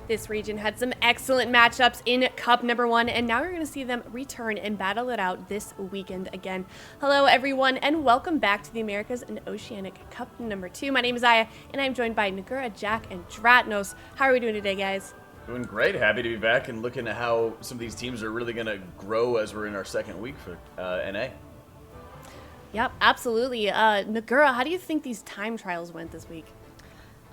This region had some excellent matchups in Cup number 1, and now you're going to see them return and battle it out this weekend again. Hello, everyone, and welcome back to the Americas and Oceanic Cup number 2. My name is Aya, and I'm joined by Nagura, Jack, and Dratnos. How are we doing today, guys? Doing great. Happy to be back and looking at how some of these teams are really going to grow as we're in our second week for NA. Yep, absolutely. Nagura, how do you think these time trials went this week?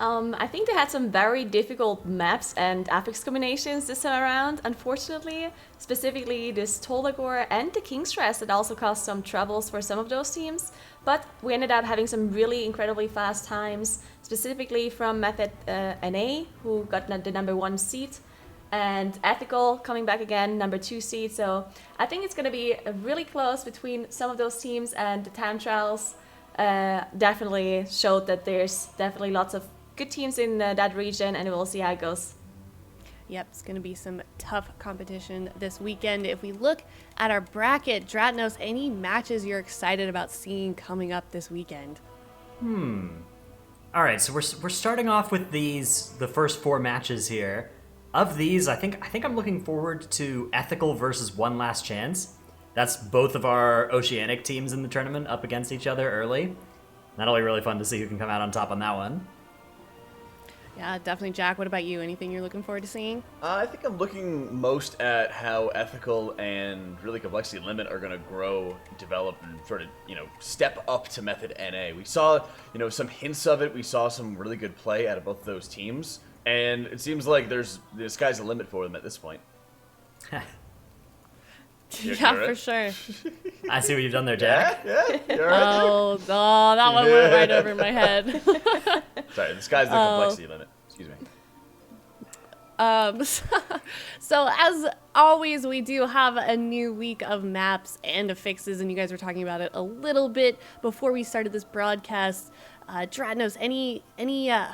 I think they had some very difficult maps and affix combinations this time around, unfortunately. Specifically this Toldagor and the King's Rest that also caused some troubles for some of those teams. But we ended up having some really incredibly fast times, specifically from Method NA, who got the number 1 seed, and Ethical coming back again, number 2 seed. So I think it's going to be really close between some of those teams, and the time trials definitely showed that there's definitely lots of good teams in that region, and we'll see how it goes. Yep, it's going to be some tough competition this weekend. If we look at our bracket, Dratnos, any matches you're excited about seeing coming up this weekend? All right, so we're starting off with the first 4 matches here. Of these, I think I'm looking forward to Ethical versus One Last Chance. That's both of our Oceanic teams in the tournament up against each other early. That'll be really fun to see who can come out on top on that one. Yeah, definitely. Jack, what about you? Anything you're looking forward to seeing? I think I'm looking most at how Ethical and really Complexity Limit are going to grow, develop, and sort of, step up to Method NA. We saw, some hints of it. We saw some really good play out of both of those teams. And it seems like the sky's the limit for them at this point. Yeah, for sure. I see what you've done there, Jack. Yeah, you're right. Oh, that one went right over my head. Sorry, the sky's the complexity limit. Excuse me. So as always, we do have a new week of maps and affixes, and you guys were talking about it a little bit before we started this broadcast. Dratnos, any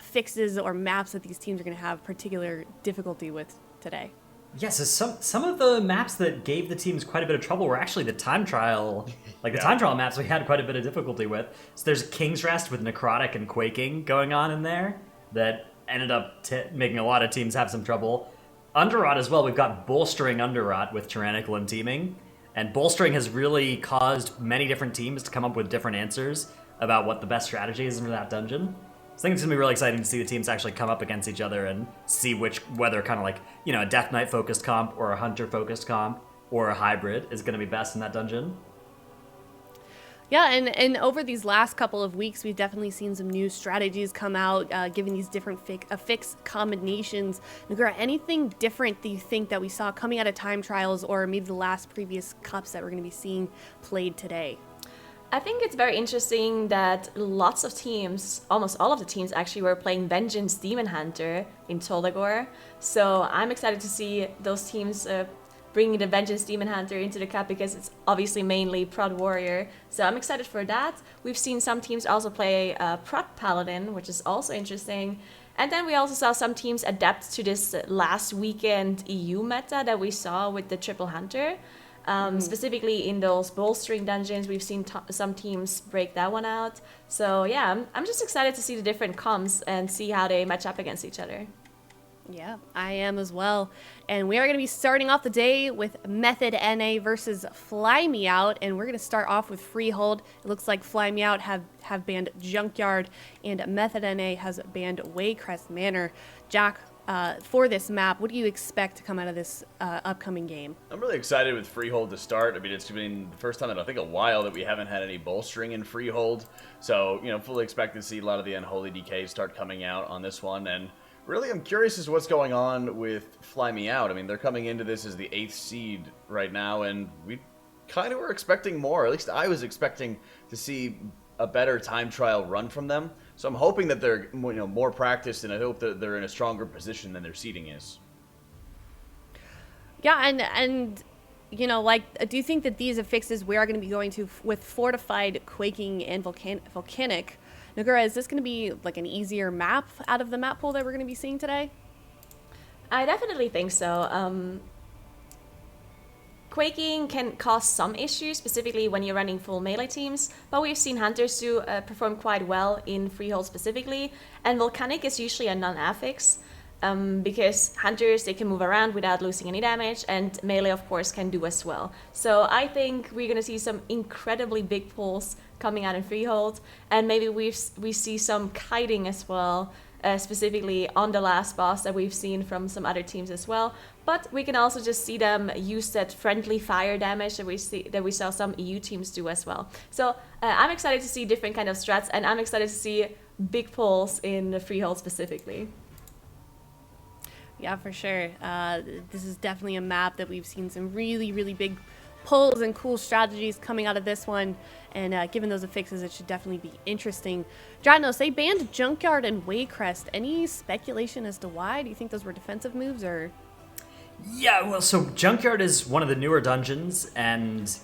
fixes or maps that these teams are going to have particular difficulty with today? Yes, so some of the maps that gave the teams quite a bit of trouble were actually the time trial. The time trial maps we had quite a bit of difficulty with. So there's King's Rest with Necrotic and Quaking going on in there that ended up making a lot of teams have some trouble. Underrot as well, we've got Bolstering Underrot with Tyrannical and Teaming. And Bolstering has really caused many different teams to come up with different answers about what the best strategy is for that dungeon. So I think it's going to be really exciting to see the teams actually come up against each other and see whether kind of a Death Knight focused comp or a Hunter focused comp or a hybrid is going to be best in that dungeon. Yeah, and over these last couple of weeks, we've definitely seen some new strategies come out, giving these different affix combinations. Nagura, anything different that you think that we saw coming out of time trials or maybe the previous cups that we're going to be seeing played today? I think it's very interesting that lots of teams, almost all of the teams actually, were playing Vengeance Demon Hunter in Toldagor. So I'm excited to see those teams bringing the Vengeance Demon Hunter into the cup, because it's obviously mainly Prot Warrior. So I'm excited for that. We've seen some teams also play Prot Paladin, which is also interesting. And then we also saw some teams adapt to this last weekend EU meta that we saw with the Triple Hunter. Specifically in those bolstering dungeons, we've seen some teams break that one out. So yeah, I'm just excited to see the different comps and see how they match up against each other. Yeah, I am as well. And we are going to be starting off the day with Method NA versus Fly Me Out. And we're going to start off with Freehold. It looks like Fly Me Out have banned Junkyard, and Method NA has banned Waycrest Manor. Jack, for this map, what do you expect to come out of this upcoming game? I'm really excited with Freehold to start. I mean, it's been the first time in I think a while that we haven't had any bolstering in Freehold. So, fully expect to see a lot of the Unholy DKs start coming out on this one. And really, I'm curious as to what's going on with Fly Me Out. I mean, they're coming into this as the 8th seed right now, and we kind of were expecting more. At least I was expecting to see a better time trial run from them. So I'm hoping that they're more practiced, and I hope that they're in a stronger position than their seeding is. Yeah, and do you think that these affixes we are going to be going to with Fortified, Quaking, and Volcanic? Nagura, is this going to be like an easier map out of the map pool that we're going to be seeing today? I definitely think so. Quaking can cause some issues, specifically when you're running full melee teams, but we've seen Hunters perform quite well in Freehold specifically, and Volcanic is usually a non-affix. because hunters, they can move around without losing any damage, and melee, of course, can do as well. So I think we're going to see some incredibly big pulls coming out in Freehold, and maybe we see some kiting as well, specifically on the last boss that we've seen from some other teams as well. But we can also just see them use that friendly fire damage that we saw some EU teams do as well. So I'm excited to see different kind of strats, and I'm excited to see big pulls in the Freehold specifically. Yeah, for sure. This is definitely a map that we've seen some really, really big pulls and cool strategies coming out of this one. And given those affixes, it should definitely be interesting. Dratnos, they banned Junkyard and Waycrest. Any speculation as to why? Do you think those were defensive moves or? Yeah, well, so Junkyard is one of the newer dungeons, and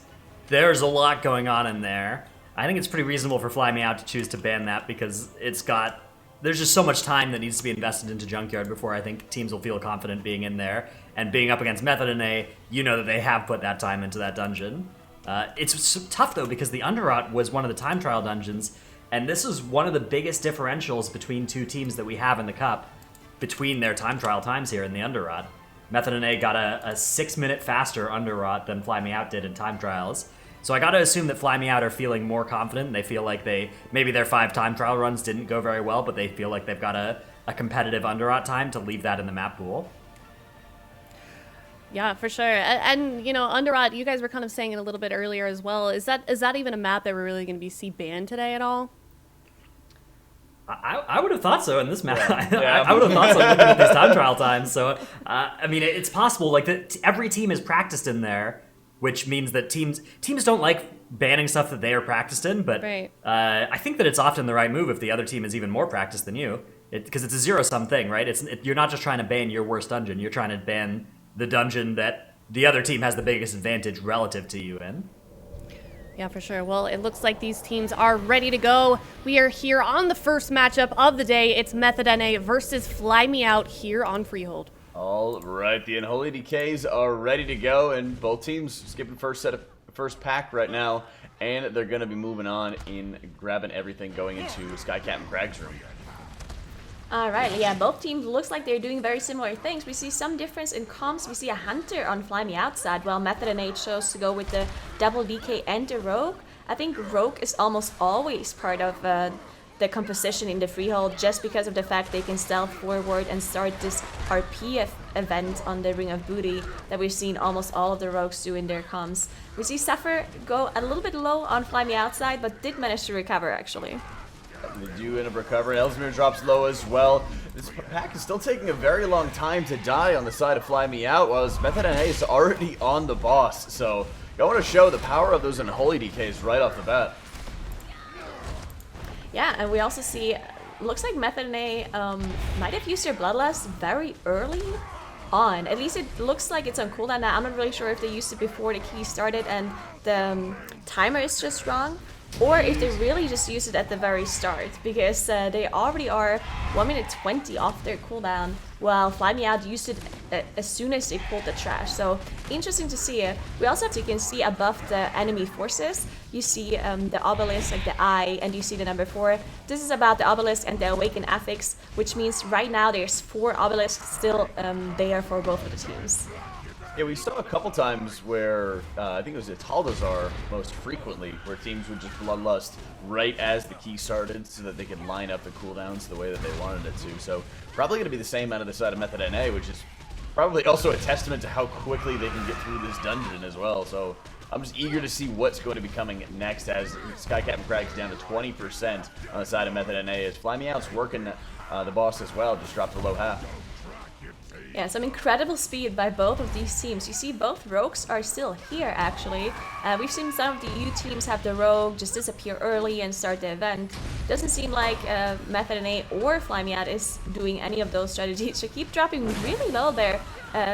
there's a lot going on in there. I think it's pretty reasonable for Fly Me Out to choose to ban that because there's just so much time that needs to be invested into Junkyard before I think teams will feel confident being in there. And being up against Method NA, you know that they have put that time into that dungeon. It's tough, though, because the Underrot was one of the time trial dungeons, and this is one of the biggest differentials between two teams that we have in the Cup between their time trial times here in the Underrot. Method NA got a 6-minute faster Underrot than Fly Me Out did in time trials. So I gotta assume that Fly Me Out are feeling more confident. They feel like maybe their 5 time trial runs didn't go very well, but they feel like they've got a competitive Underrot time to leave that in the map pool. Yeah, for sure. And you know, Underrot, you guys were kind of saying it a little bit earlier as well. Is that even a map that we're really going to see banned today at all? I would have thought so in this map. Yeah. I would have thought so looking at these time trial times. So, I mean, it's possible. Like, every team is practiced in there, which means that teams don't like banning stuff that they are practiced in. But Right. I think that it's often the right move if the other team is even more practiced than you. Because it's a zero-sum thing, right? You're not just trying to ban your worst dungeon. You're trying to ban the dungeon that the other team has the biggest advantage relative to you in. Yeah, for sure. Well, it looks like these teams are ready to go. We are here on the first matchup of the day. It's Method NA versus Fly Me Out here on Freehold. All right, the Unholy DKs are ready to go, and both teams skipping first pack right now, and they're going to be moving on in grabbing everything going into Sky Captain Crag's room. Alright, yeah, both teams looks like they're doing very similar things. We see some difference in comps. We see a Hunter on Fly Me Outside, while Method NA chose to go with the double DK and the Rogue. I think Rogue is almost always part of the composition in the Freehold just because of the fact they can stealth forward and start this RP event on the Ring of Booty that we've seen almost all of the Rogues do in their comps. We see Suffer go a little bit low on Fly Me Outside, but did manage to recover actually. They do end up recovering. Ellesmere drops low as well. This pack is still taking a very long time to die on the side of Fly Me Out, while Method NA is already on the boss. So I want to show the power of those Unholy DKs right off the bat. Yeah, and we also see, looks like Method NA might have used their Bloodlust very early on. At least it looks like it's on cooldown now. I'm not really sure if they used it before the key started and the timer is just wrong, or if they really just use it at the very start, because they already are 1 minute 20 off their cooldown, while Fly Me Out used it as soon as they pulled the trash. So interesting to see. We also have to, you can see above the enemy forces, you see the obelisk, like the eye, and you see the number 4. This is about the obelisk and the awaken affix, which means right now there's 4 obelisks still there for both of the teams. Yeah, we saw a couple times where, I think it was Italdazar most frequently, where teams would just Bloodlust right as the key started so that they could line up the cooldowns the way that they wanted it to. So probably going to be the same out of the side of Method NA, which is probably also a testament to how quickly they can get through this dungeon as well. So I'm just eager to see what's going to be coming next as Sky Captain Crag's down to 20% on the side of Method NA. As Fly Me Out's working the boss as well, just dropped below half. Yeah, some incredible speed by both of these teams. You see both Rogues are still here, actually. We've seen some of the EU teams have the Rogue just disappear early and start the event. Doesn't seem like Method NA or Fly Me Out is doing any of those strategies. Shakib dropping really low there.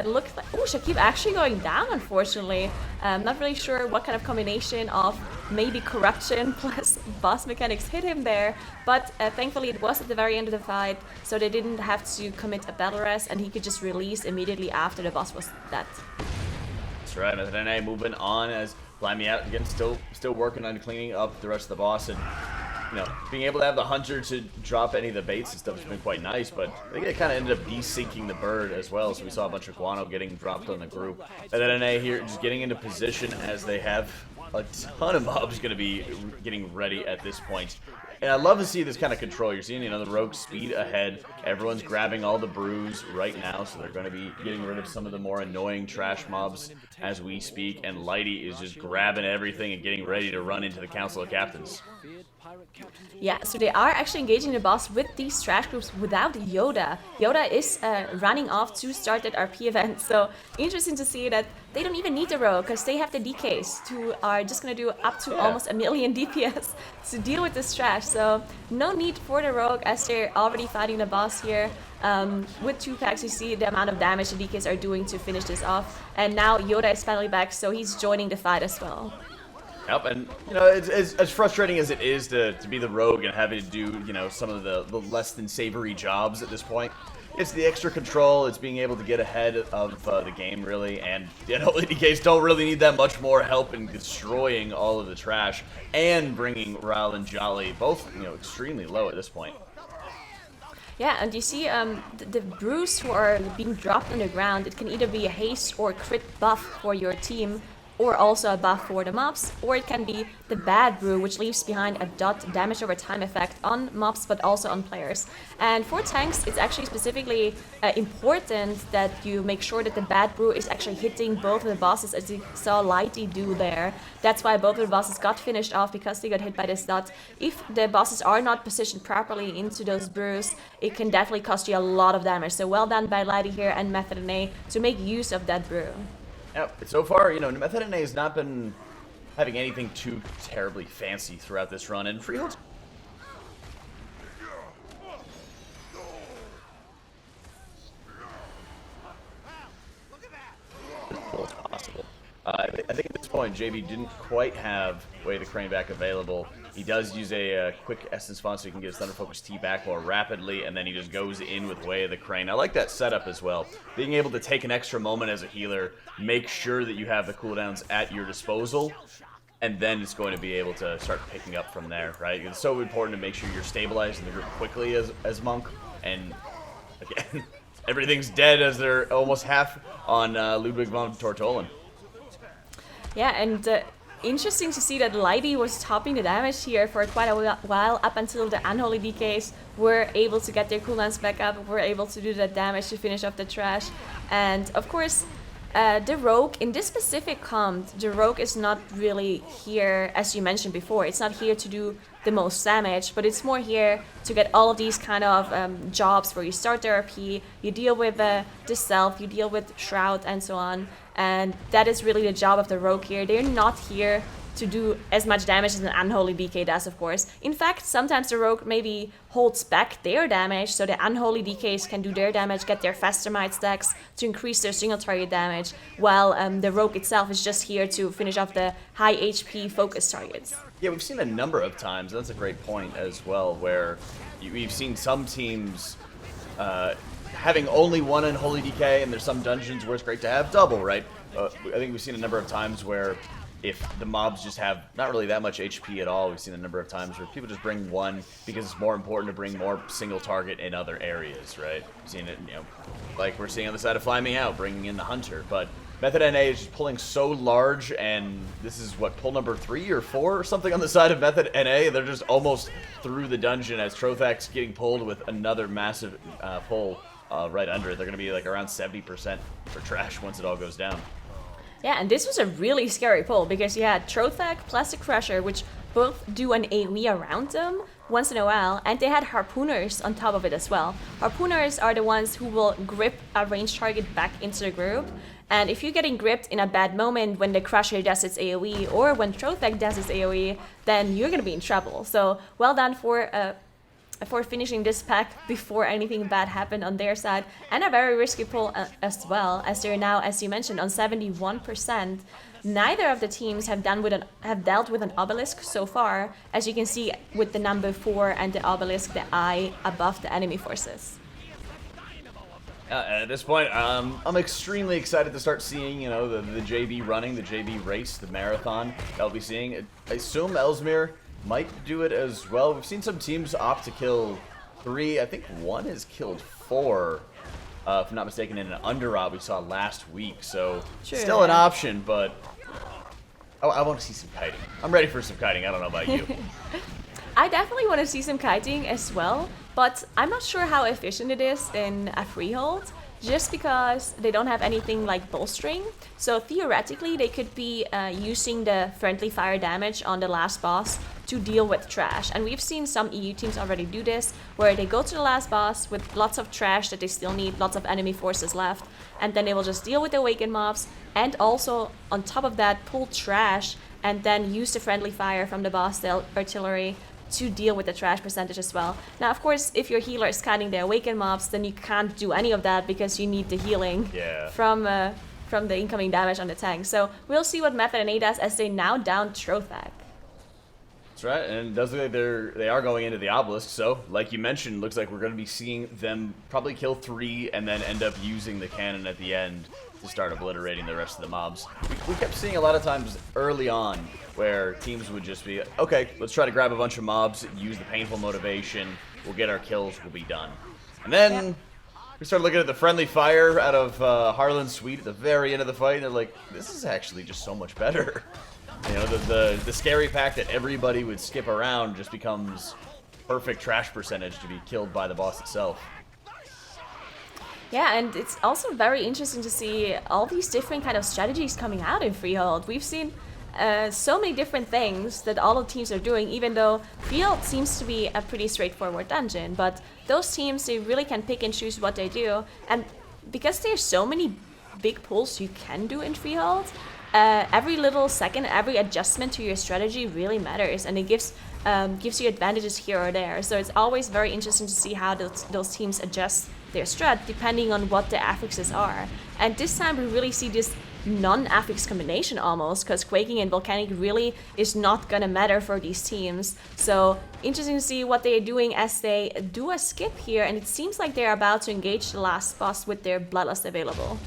Looks like, oh, Shakib actually going down, unfortunately. Not really sure what kind of combination of maybe corruption plus boss mechanics hit him there, but thankfully it was at the very end of the fight, so they didn't have to commit a battle rest, and he could just release immediately after the boss was dead. That's right, Method NA moving on as Fly Me Out again, still working on cleaning up the rest of the boss, and being able to have the hunter to drop any of the baits and stuff has been quite nice, but I think it kind of ended up desyncing the bird as well, so we saw a bunch of guano getting dropped on the group. And then NA here just getting into position as they have a ton of mobs going to be getting ready at this point. And I love to see this kind of control. You're seeing, the rogue speed ahead. Everyone's grabbing all the brews right now, so they're going to be getting rid of some of the more annoying trash mobs as we speak. And Lighty is just grabbing everything and getting ready to run into the Council of Captains. Yeah, so they are actually engaging the boss with these trash groups without Yoda. Yoda is running off to start that RP event, so interesting to see that they don't even need the rogue because they have the DKs who are just going to do up to almost 1 million DPS to deal with this trash. So no need for the rogue as they're already fighting the boss here. With 2 packs, you see the amount of damage the DKs are doing to finish this off. And now Yoda is finally back, so he's joining the fight as well. Yep, and it's as frustrating as it is to be the rogue and having to do some of the less than savory jobs at this point. It's the extra control, it's being able to get ahead of the game really, and the unholy DKs don't really need that much more help in destroying all of the trash and bringing Ral and Jolly both extremely low at this point. Yeah, and you see the brews who are being dropped on the ground, it can either be a haste or crit buff for your team, or also a buff for the mobs, or it can be the bad brew, which leaves behind a dot damage over time effect on mobs, but also on players. And for tanks, it's actually specifically important that you make sure that the bad brew is actually hitting both of the bosses, as you saw Lighty do there. That's why both of the bosses got finished off, because they got hit by this dot. If the bosses are not positioned properly into those brews, it can definitely cost you a lot of damage. So well done by Lighty here and Method NA to make use of that brew. Yep, so far, Method NA has not been having anything too terribly fancy throughout this run, and Freehold's possible. I think at this point, JB didn't quite have Way of the Crane back available. He does use a quick Essence Font so he can get his Thunder Focus T back more rapidly, and then he just goes in with Way of the Crane. I like that setup as well. Being able to take an extra moment as a healer, make sure that you have the cooldowns at your disposal, and then it's going to be able to start picking up from there, right? It's so important to make sure you're stabilizing the group quickly as Monk, and again, everything's dead as they're almost half on Ludwig von Tortolan. Yeah, and interesting to see that Lighty was topping the damage here for quite a while, up until the Unholy DKs were able to get their cooldowns back up, were able to do that damage to finish off the trash. And of course, the Rogue, in this specific comp, the Rogue is not really here, as you mentioned before, it's not here to do the most damage, but it's more here to get all of these kind of jobs where you start the RP, you deal with the Self, you deal with Shroud and so on. And that is really the job of the Rogue here. They're not here to do as much damage as an Unholy DK does, of course. In fact, sometimes the Rogue maybe holds back their damage, so the Unholy DKs can do their damage, get their Fastermite stacks to increase their single target damage, while the Rogue itself is just here to finish off the high HP focus targets. Yeah, we've seen a number of times, that's a great point as well, where we've seen some teams having only one Unholy DK, and there's some dungeons where it's great to have double, right? I think we've seen a number of times where if the mobs just have not really that much HP at all, we've seen a number of times where people just bring one because it's more important to bring more single target in other areas, right? We've seen it, like we're seeing on the side of Fly Me Out, bringing in the Hunter, but Method NA is just pulling so large, and this is what, pull number 3 or 4 or something on the side of Method NA. They're just almost through the dungeon as Trothak's getting pulled with another massive pull right under it. They're going to be like around 70% for trash once it all goes down. Yeah, and this was a really scary pull because you had Trothak, Plastic Crusher, which both do an AoE around them once in a while, and they had Harpooners on top of it as well. Harpooners are the ones who will grip a ranged target back into the group, and if you're getting gripped in a bad moment when the Crusher does its AoE or when Trothak does its AoE, then you're going to be in trouble. So well done for finishing this pack before anything bad happened on their side, and a very risky pull as well, as they're now, as you mentioned, on 71%. Neither of the teams have dealt with an obelisk so far, as you can see with the number 4 and the obelisk, the eye above the enemy forces. At this point, I'm extremely excited to start seeing, the JB running, the JB race, the marathon that we'll be seeing. I assume Ellesmere might do it as well. We've seen some teams opt to kill 3. I think one has killed 4, if I'm not mistaken, in an Underrot we saw last week. So still an option, but I want to see some kiting. I'm ready for some kiting. I don't know about you. I definitely want to see some kiting as well, but I'm not sure how efficient it is in a Freehold, just because they don't have anything like bolstering. So theoretically, they could be using the friendly fire damage on the last boss to deal with trash. And we've seen some EU teams already do this, where they go to the last boss with lots of trash that they still need, lots of enemy forces left, and then they will just deal with the awakened mobs, and also on top of that pull trash, and then use the friendly fire from the boss, the artillery, to deal with the trash percentage as well. Now, of course, if your healer is cutting the awakened mobs, then you can't do any of that because you need the healing from the incoming damage on the tank. So we'll see what Method NA does as they now down Trothak. That's right, and it does look like they are going into the obelisk, so like you mentioned, looks like we're going to be seeing them probably kill 3 and then end up using the cannon at the end to start obliterating the rest of the mobs. We kept seeing a lot of times early on where teams would just be, okay, let's try to grab a bunch of mobs, use the painful motivation, we'll get our kills, we'll be done. And then we started looking at the friendly fire out of Harlan Sweet at the very end of the fight, and they're like, this is actually just so much better. You know, the scary fact that everybody would skip around just becomes perfect trash percentage to be killed by the boss itself. Yeah, and it's also very interesting to see all these different kind of strategies coming out in Freehold. We've seen so many different things that all the teams are doing, even though Freehold seems to be a pretty straightforward dungeon. But those teams, they really can pick and choose what they do. And because there's so many big pulls you can do in Freehold, every little second, every adjustment to your strategy really matters, and it gives you advantages here or there. So it's always very interesting to see how those teams adjust their strat depending on what the affixes are. And this time we really see this non-affix combination almost, because Quaking and Volcanic really is not gonna matter for these teams. So interesting to see what they are doing as they do a skip here, and it seems like they're about to engage the last boss with their Bloodlust available.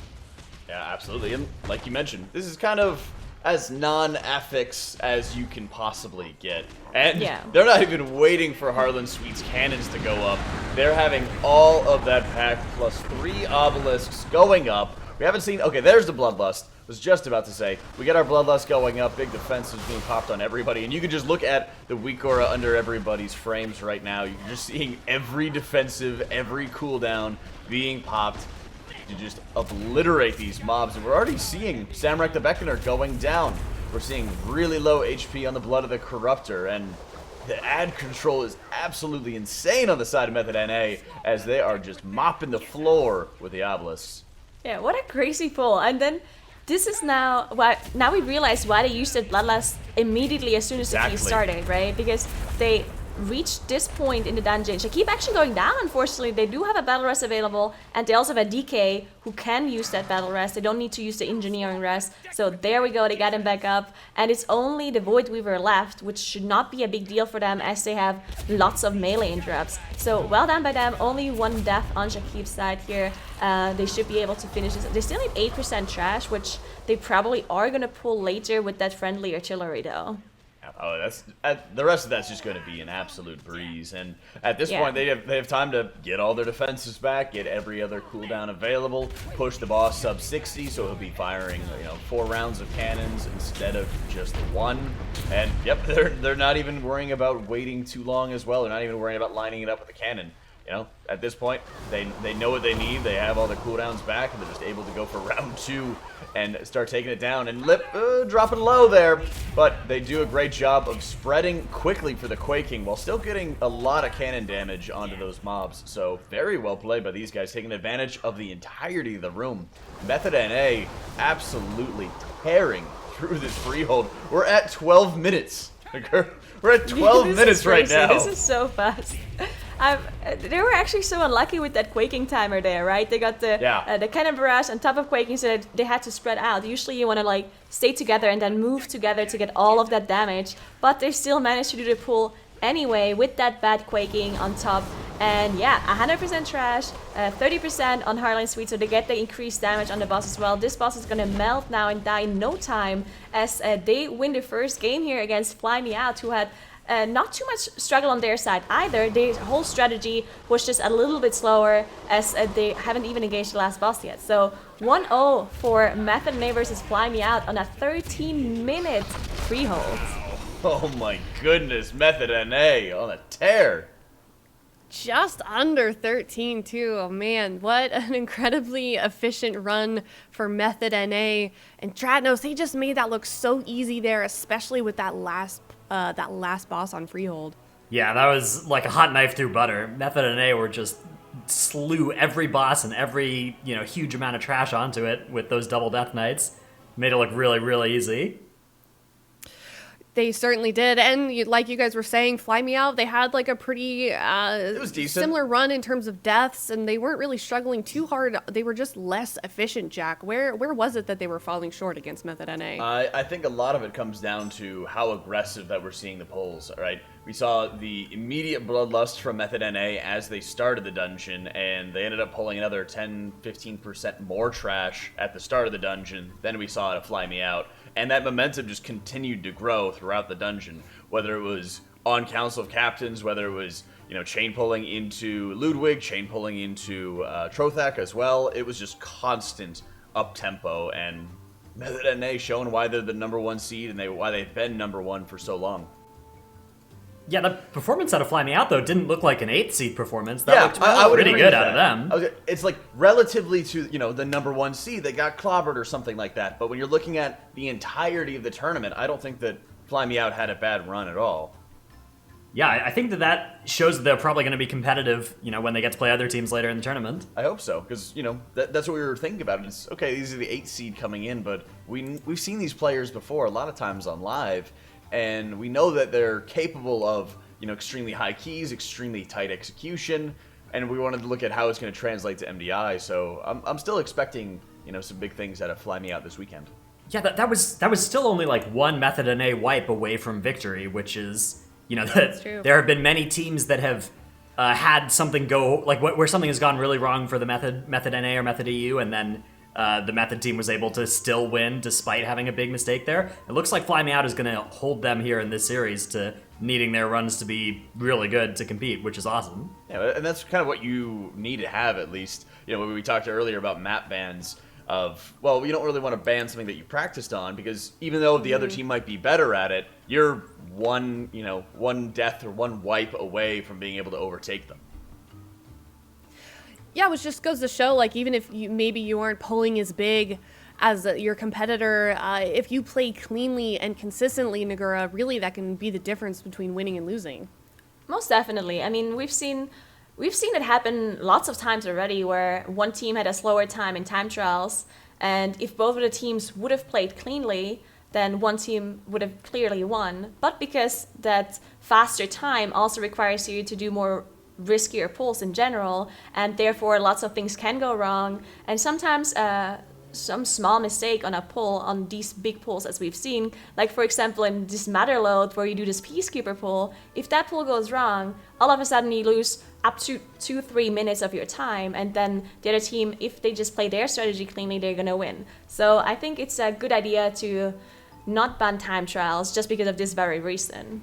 Yeah, absolutely. And like you mentioned, this is kind of as non-affix as you can possibly get. And they're not even waiting for Harlan Sweet's cannons to go up. They're having all of that pack plus 3 obelisks going up. We haven't seen... Okay, there's the Bloodlust. I was just about to say, we get our Bloodlust going up, big defenses being popped on everybody, and you can just look at the weak aura under everybody's frames right now. You're just seeing every defensive, every cooldown being popped to just obliterate these mobs. And we're already seeing Samrak the Beckoner going down. We're seeing really low HP on the Blood of the Corruptor, and the ad control is absolutely insane on the side of Method NA as they are just mopping the floor with the obelisks. Yeah, what a crazy pull. And then this is now why we realize why they used the Bloodlust immediately as soon as the queue started, right? Because they reached this point in the dungeon. They keep actually going down, unfortunately. They do have a battle rest available, and they also have a DK who can use that battle rest. They don't need to use the engineering rest. So there we go, they got him back up. And it's only the Void Weaver left, which should not be a big deal for them as they have lots of melee interrupts. So well done by them. Only 1 death on Shakib's side here. They should be able to finish this. They still need 8% trash, which they probably are going to pull later with that friendly artillery though. Oh, that's the rest of that's just going to be an absolute breeze, and at this point they have time to get all their defenses back, get every other cooldown available, push the boss sub 60, so he'll be firing 4 rounds of cannons instead of just 1. And yep, they're not even worrying about waiting too long as well. They're not even worrying about lining it up with the cannon. At this point, they know what they need. They have all their cooldowns back, and they're just able to go for round 2 and start taking it down. And Lip dropping low there, but they do a great job of spreading quickly for the Quaking while still getting a lot of cannon damage onto those mobs. So very well played by these guys, taking advantage of the entirety of the room. Method NA absolutely tearing through this Freehold. We're at 12 minutes. We're at 12 minutes right now. This is so fast. They were actually so unlucky with that Quaking timer there, right? They got the cannon barrage on top of Quaking, so that they had to spread out. Usually you want to stay together and then move together to get all of that damage, but they still managed to do the pull anyway with that bad Quaking on top. And yeah, 100% trash, 30% on Harlan Sweet, so they get the increased damage on the boss as well. This boss is gonna melt now and die in no time as they win the first game here against Fly Me Out, who had not too much struggle on their side either. Their whole strategy was just a little bit slower, as they haven't even engaged the last boss yet. So 1-0 for Method NA versus Fly Me Out on a 13-minute Freehold. Oh my goodness, Method NA on a tear. Just under 13 too. Oh man, what an incredibly efficient run for Method NA. And Dratnos, they just made that look so easy there, especially with that last boss on Freehold. Yeah, that was like a hot knife through butter. Method and A were just slew every boss and every, huge amount of trash onto it with those double death knights. Made it look really, really easy. They certainly did. And like you guys were saying, Fly Me Out, they had like a pretty it was decent. Similar run in terms of deaths, and they weren't really struggling too hard. They were just less efficient, Jack. Where was it that they were falling short against Method NA? I think a lot of it comes down to how aggressive that we're seeing the pulls, right? We saw the immediate bloodlust from Method NA as they started the dungeon, and they ended up pulling another 10-15% more trash at the start of the dungeon. Then we saw it at Fly Me Out. And that momentum just continued to grow throughout the dungeon, whether it was on Council of Captains, whether it was, chain pulling into Ludwig, chain pulling into Trothak as well. It was just constant up-tempo, and Method NA showing why they're the #1 seed and why they've been #1 for so long. Yeah, the performance out of Fly Me Out, though, didn't look like an 8th seed performance. That looked I would pretty agree good with out of them. It's like relatively to, the #1 seed, they got clobbered or something like that. But when you're looking at the entirety of the tournament, I don't think that Fly Me Out had a bad run at all. Yeah, I think that shows that they're probably going to be competitive, when they get to play other teams later in the tournament. I hope so, because, that's what we were thinking about. It's, okay, these are the 8th seed coming in, but we've seen these players before a lot of times on live, and we know that they're capable of, extremely high keys, extremely tight execution, and we wanted to look at how it's going to translate to MDI, so I'm still expecting, some big things out of Fly Me Out this weekend. Yeah, that was still only like one Method NA wipe away from victory, which is, there have been many teams that have had something go, like where something has gone really wrong for the Method NA or Method EU, and then the Method team was able to still win despite having a big mistake there. It looks like Fly Me Out is going to hold them here in this series to needing their runs to be really good to compete, which is awesome. Yeah, and that's kind of what you need to have, at least. When we talked earlier about map bans of, well, you don't really want to ban something that you practiced on, because even though the other team might be better at it, you're one death or one wipe away from being able to overtake them. Yeah, which just goes to show, like, even if you aren't pulling as big as your competitor, if you play cleanly and consistently, Nagura, really that can be the difference between winning and losing. Most definitely. I mean, we've seen it happen lots of times already, where one team had a slower time in time trials, and if both of the teams would have played cleanly, then one team would have clearly won. But because that faster time also requires you to do more riskier pulls in general, and therefore lots of things can go wrong, and sometimes some small mistake on a pull, on these big pulls as we've seen, like for example in this matter load where you do this Peacekeeper pull, if that pull goes wrong, all of a sudden you lose up to 2-3 minutes of your time, and then the other team, if they just play their strategy cleanly, they're gonna win. So I think it's a good idea to not ban time trials just because of this very reason.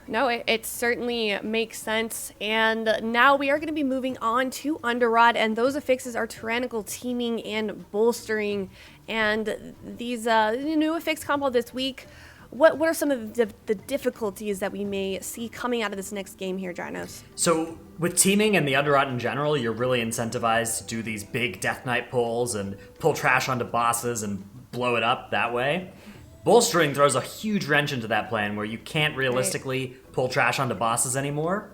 No, it certainly makes sense. And now we are going to be moving on to Underrot, and those affixes are tyrannical teaming and bolstering. And these new affix combo this week, what are some of the difficulties that we may see coming out of this next game here, Dratnos? So with teaming and the Underrot in general, you're really incentivized to do these big Death Knight pulls and pull trash onto bosses and blow it up that way. Bolstering throws a huge wrench into that plan where you can't realistically pull trash onto bosses anymore.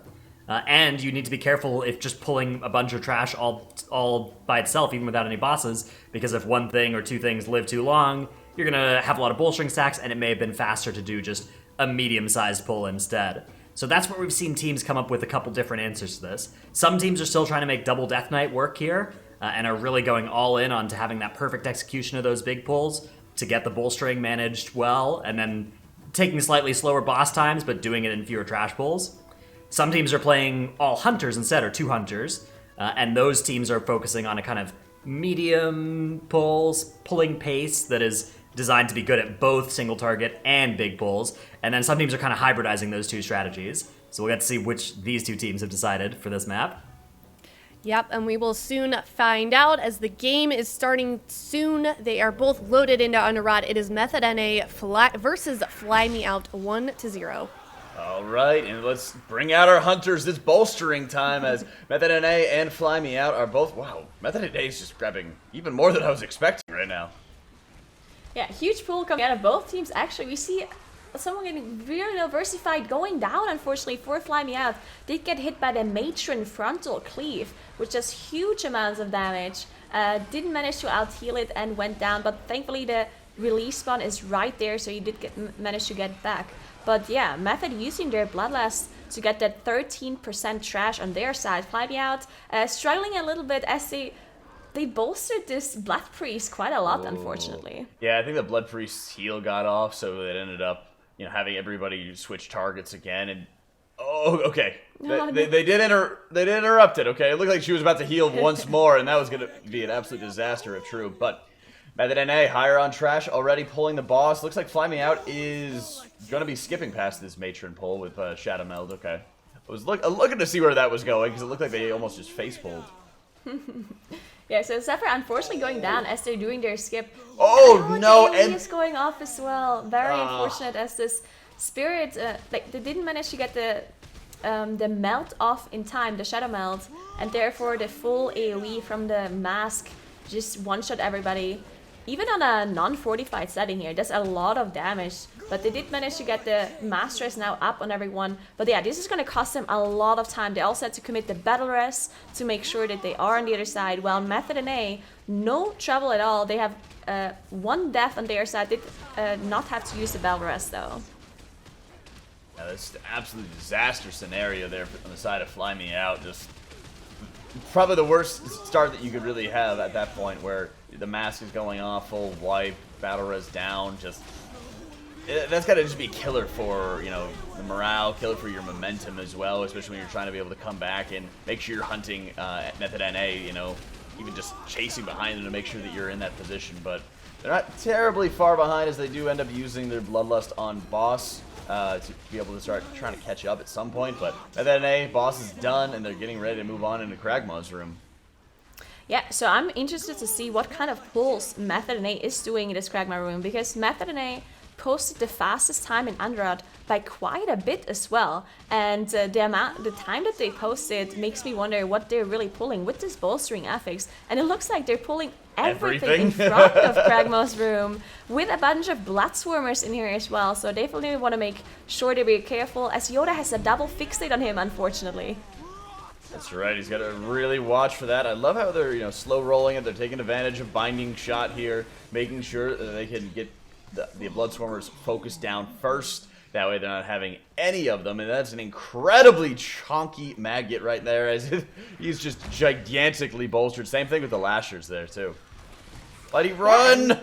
And you need to be careful if just pulling a bunch of trash all by itself, even without any bosses, because if one thing or two things live too long, you're going to have a lot of bolstering stacks, and it may have been faster to do just a medium-sized pull instead. So that's where we've seen teams come up with a couple different answers to this. Some teams are still trying to make double Death Knight work here, and are really going all in on to having that perfect execution of those big pulls to get the bolstering managed well, and then taking slightly slower boss times, but doing it in fewer trash pulls. Some teams are playing all hunters instead, or 2 hunters, and those teams are focusing on a kind of medium pulling pace that is designed to be good at both single target and big pulls, and then some teams are kind of hybridizing those two strategies. So we'll get to see which these two teams have decided for this map. Yep, and we will soon find out as the game is starting soon. They are both loaded into Underrot. It is Method NA versus Fly Me Out 1-0. All right, and let's bring out our hunters. It's bolstering time as Method NA and Fly Me Out are both... Wow, Method NA is just grabbing even more than I was expecting right now. Yeah, huge pool coming out of both teams. Actually, we see someone getting really diversified going down, unfortunately, for Fly Me Out. Did get hit by the Matron frontal cleave, which does huge amounts of damage. Didn't manage to out-heal it and went down, but thankfully the release spawn is right there, so he did manage to get back. But yeah, Method using their Bloodlust to get that 13% trash on their side. Fly Me Out struggling a little bit as they bolstered this Blood Priest quite a lot, unfortunately. Yeah, I think the Blood Priest's heal got off, so it ended up, having everybody switch targets again. And okay, they did interrupt it. Okay, it looked like she was about to heal once more, and that was gonna be an absolute disaster if true. But Method NA higher on trash, already pulling the boss. Looks like Fly Me Out is gonna be skipping past this Matron pull with Shadow Meld. Okay, I was looking to see where that was going because it looked like they almost just face pulled. Yeah, so Zephyr unfortunately going down as they're doing their skip. Oh no! And is going off as well. Very unfortunate as this spirit, they didn't manage to get the melt off in time, the shadow melt, and therefore the full AoE from the mask just one-shot everybody. Even on a non-fortified setting here, that's a lot of damage. But they did manage to get the Master Rest now up on everyone. But yeah, this is going to cost them a lot of time. They also had to commit the Battle Rest to make sure that they are on the other side. While Method NA, no trouble at all. They have one death on their side. Did not have to use the Battle Rest though. Yeah, that's an absolute disaster scenario there on the side of Fly Me Out. Just probably the worst start that you could really have at that point, where the mask is going off, full wipe, battle res down. Just that's gotta just be a killer for the morale, killer for your momentum as well, especially when you're trying to be able to come back and make sure you're hunting at Method NA. Even just chasing behind them to make sure that you're in that position. But they're not terribly far behind as they do end up using their Bloodlust on boss. To be able to start trying to catch up at some point. But Method NA, boss is done, and they're getting ready to move on into Kragmaw's room. Yeah, so I'm interested to see what kind of pulls Method NA is doing in this Kragmaw room, because Method NA posted the fastest time in Underrot by quite a bit as well. And the time that they posted makes me wonder what they're really pulling with this bolstering affix. And it looks like they're pulling everything in front of Kragmaw's room, with a bunch of blood swarmers in here as well. So definitely want to make sure they be careful, as Yoda has a double fixate on him, unfortunately. That's right, he's got to really watch for that. I love how they're slow rolling it. They're taking advantage of Binding Shot here, making sure that they can get the blood swarmers focused down first. That way they're not having any of them, and that's an incredibly chonky maggot right there, as he's just gigantically bolstered. Same thing with the Lashers there too. Bloody run!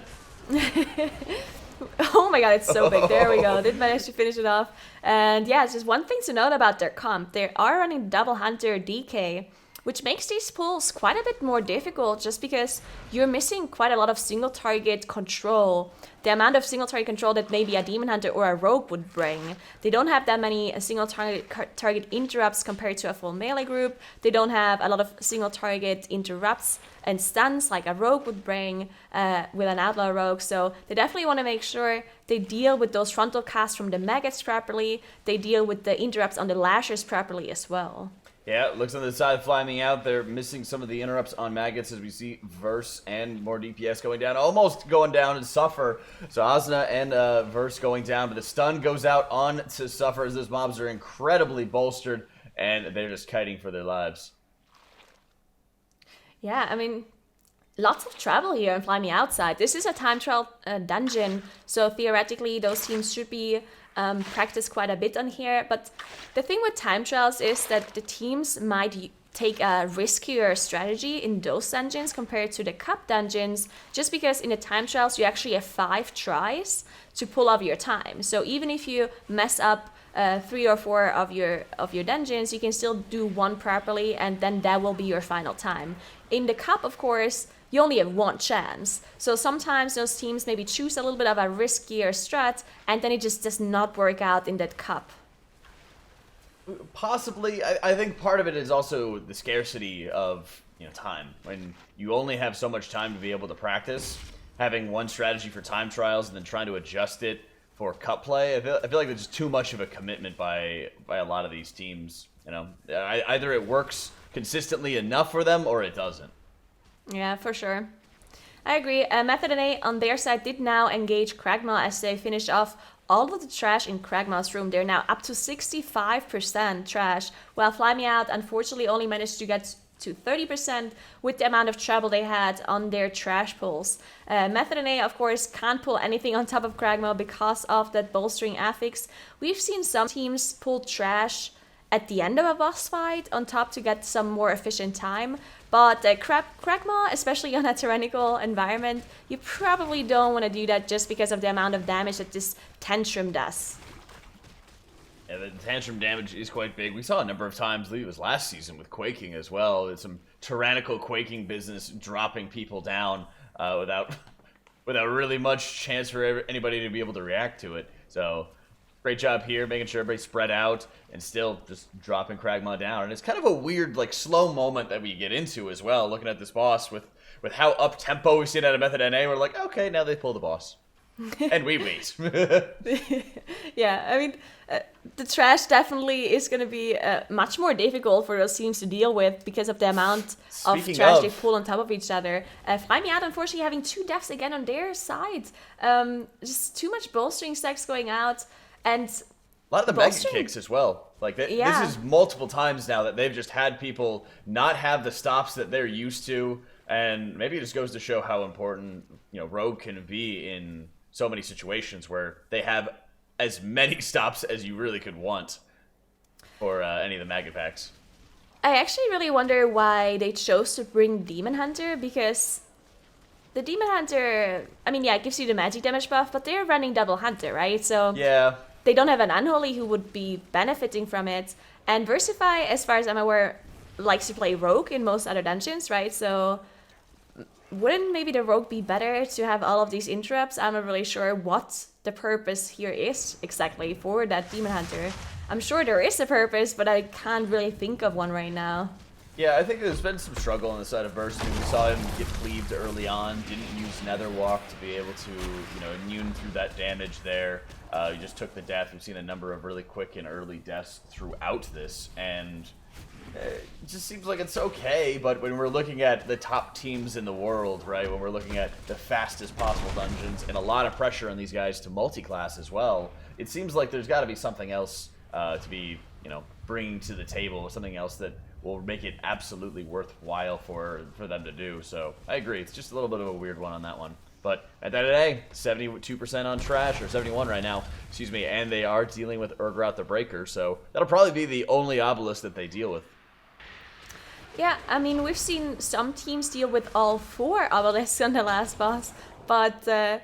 Oh my god, it's so big. There we go. Did manage to finish it off. And yeah, it's just one thing to note about their comp. They are running Double Hunter DK, which makes these pulls quite a bit more difficult, just because you're missing quite a lot of single target control. The amount of single target control that maybe a Demon Hunter or a Rogue would bring. They don't have that many single target interrupts compared to a full melee group. They don't have a lot of single target interrupts and stuns like a Rogue would bring with an Outlaw Rogue. So they definitely want to make sure they deal with those frontal casts from the maggots properly. They deal with the interrupts on the Lashers properly as well. Yeah, looks on the side, Flying Out. They're missing some of the interrupts on maggots as we see Verse and more DPS going down. Almost going down and Suffer. So Asna and Verse going down, but the stun goes out on to Suffer as those mobs are incredibly bolstered and they're just kiting for their lives. Yeah, I mean, lots of travel here in Fly Me Outside. This is a time trial dungeon, so theoretically those teams should be practice quite a bit on here. But the thing with time trials is that the teams might take a riskier strategy in those dungeons compared to the cup dungeons, just because in the time trials you actually have 5 tries to pull off your time. So even if you mess up 3 or 4 of your dungeons, you can still do one properly, and then that will be your final time. In the cup, of course, you only have one chance. So sometimes those teams maybe choose a little bit of a riskier strat, and then it just does not work out in that cup. Possibly. I think part of it is also the scarcity of time. When you only have so much time to be able to practice, having one strategy for time trials and then trying to adjust it for cup play, I feel like there's too much of a commitment by a lot of these teams. Either it works consistently enough for them or it doesn't. Yeah, for sure. I agree. Method NA on their side did now engage Kragma as they finished off all of the trash in Kragma's room. They're now up to 65% trash, while Fly Me Out unfortunately only managed to get to 30% with the amount of trouble they had on their trash pulls. Method NA, of course, can't pull anything on top of Kragma because of that bolstering affix. We've seen some teams pull trash at the end of a boss fight on top to get some more efficient time, but Kragma, especially on a tyrannical environment, you probably don't want to do that just because of the amount of damage that this Tantrum does. Yeah, the Tantrum damage is quite big. We saw a number of times, I believe it was last season, with Quaking as well. It's some tyrannical Quaking business dropping people down without really much chance for anybody to be able to react to it. So great job here, making sure everybody's spread out and still just dropping Kragma down. And it's kind of a weird, slow moment that we get into as well, looking at this boss with how up-tempo we see it out of Method NA. We're like, okay, now they pull the boss. And we wait. Yeah, I mean, the trash definitely is going to be much more difficult for those teams to deal with because of the amount of trash they pull on top of each other. Fly Me Out, unfortunately, having 2 deaths again on their side. Just too much bolstering stacks going out. And a lot of the mega kicks as well. This is multiple times now that they've just had people not have the stops that they're used to. And maybe it just goes to show how important Rogue can be in so many situations where they have as many stops as you really could want for any of the Maggot packs. I actually really wonder why they chose to bring Demon Hunter, because the Demon Hunter, I mean, yeah, it gives you the magic damage buff, but they're running double Hunter, right? So yeah, they don't have an Unholy who would be benefiting from it. And Versify, as far as I'm aware, likes to play Rogue in most other dungeons, right? So wouldn't maybe the Rogue be better to have all of these interrupts? I'm not really sure what the purpose here is exactly for that Demon Hunter. I'm sure there is a purpose, but I can't really think of one right now. Yeah, I think there's been some struggle on the side of Burst. We saw him get cleaved early on, didn't use Nether Walk to be able to, immune through that damage there. He just took the death. We've seen a number of really quick and early deaths throughout this, and it just seems like it's okay, but when we're looking at the top teams in the world, right, when we're looking at the fastest possible dungeons and a lot of pressure on these guys to multi-class as well, it seems like there's got to be something else to be, bringing to the table, something else that will make it absolutely worthwhile for them to do. So I agree, it's just a little bit of a weird one on that one. But at the end of the day, 72% on trash, or 71 right now, excuse me, and they are dealing with Urgrot the Breaker, so that'll probably be the only obelisk that they deal with. Yeah, I mean, we've seen some teams deal with all 4 obelisks on the last boss, but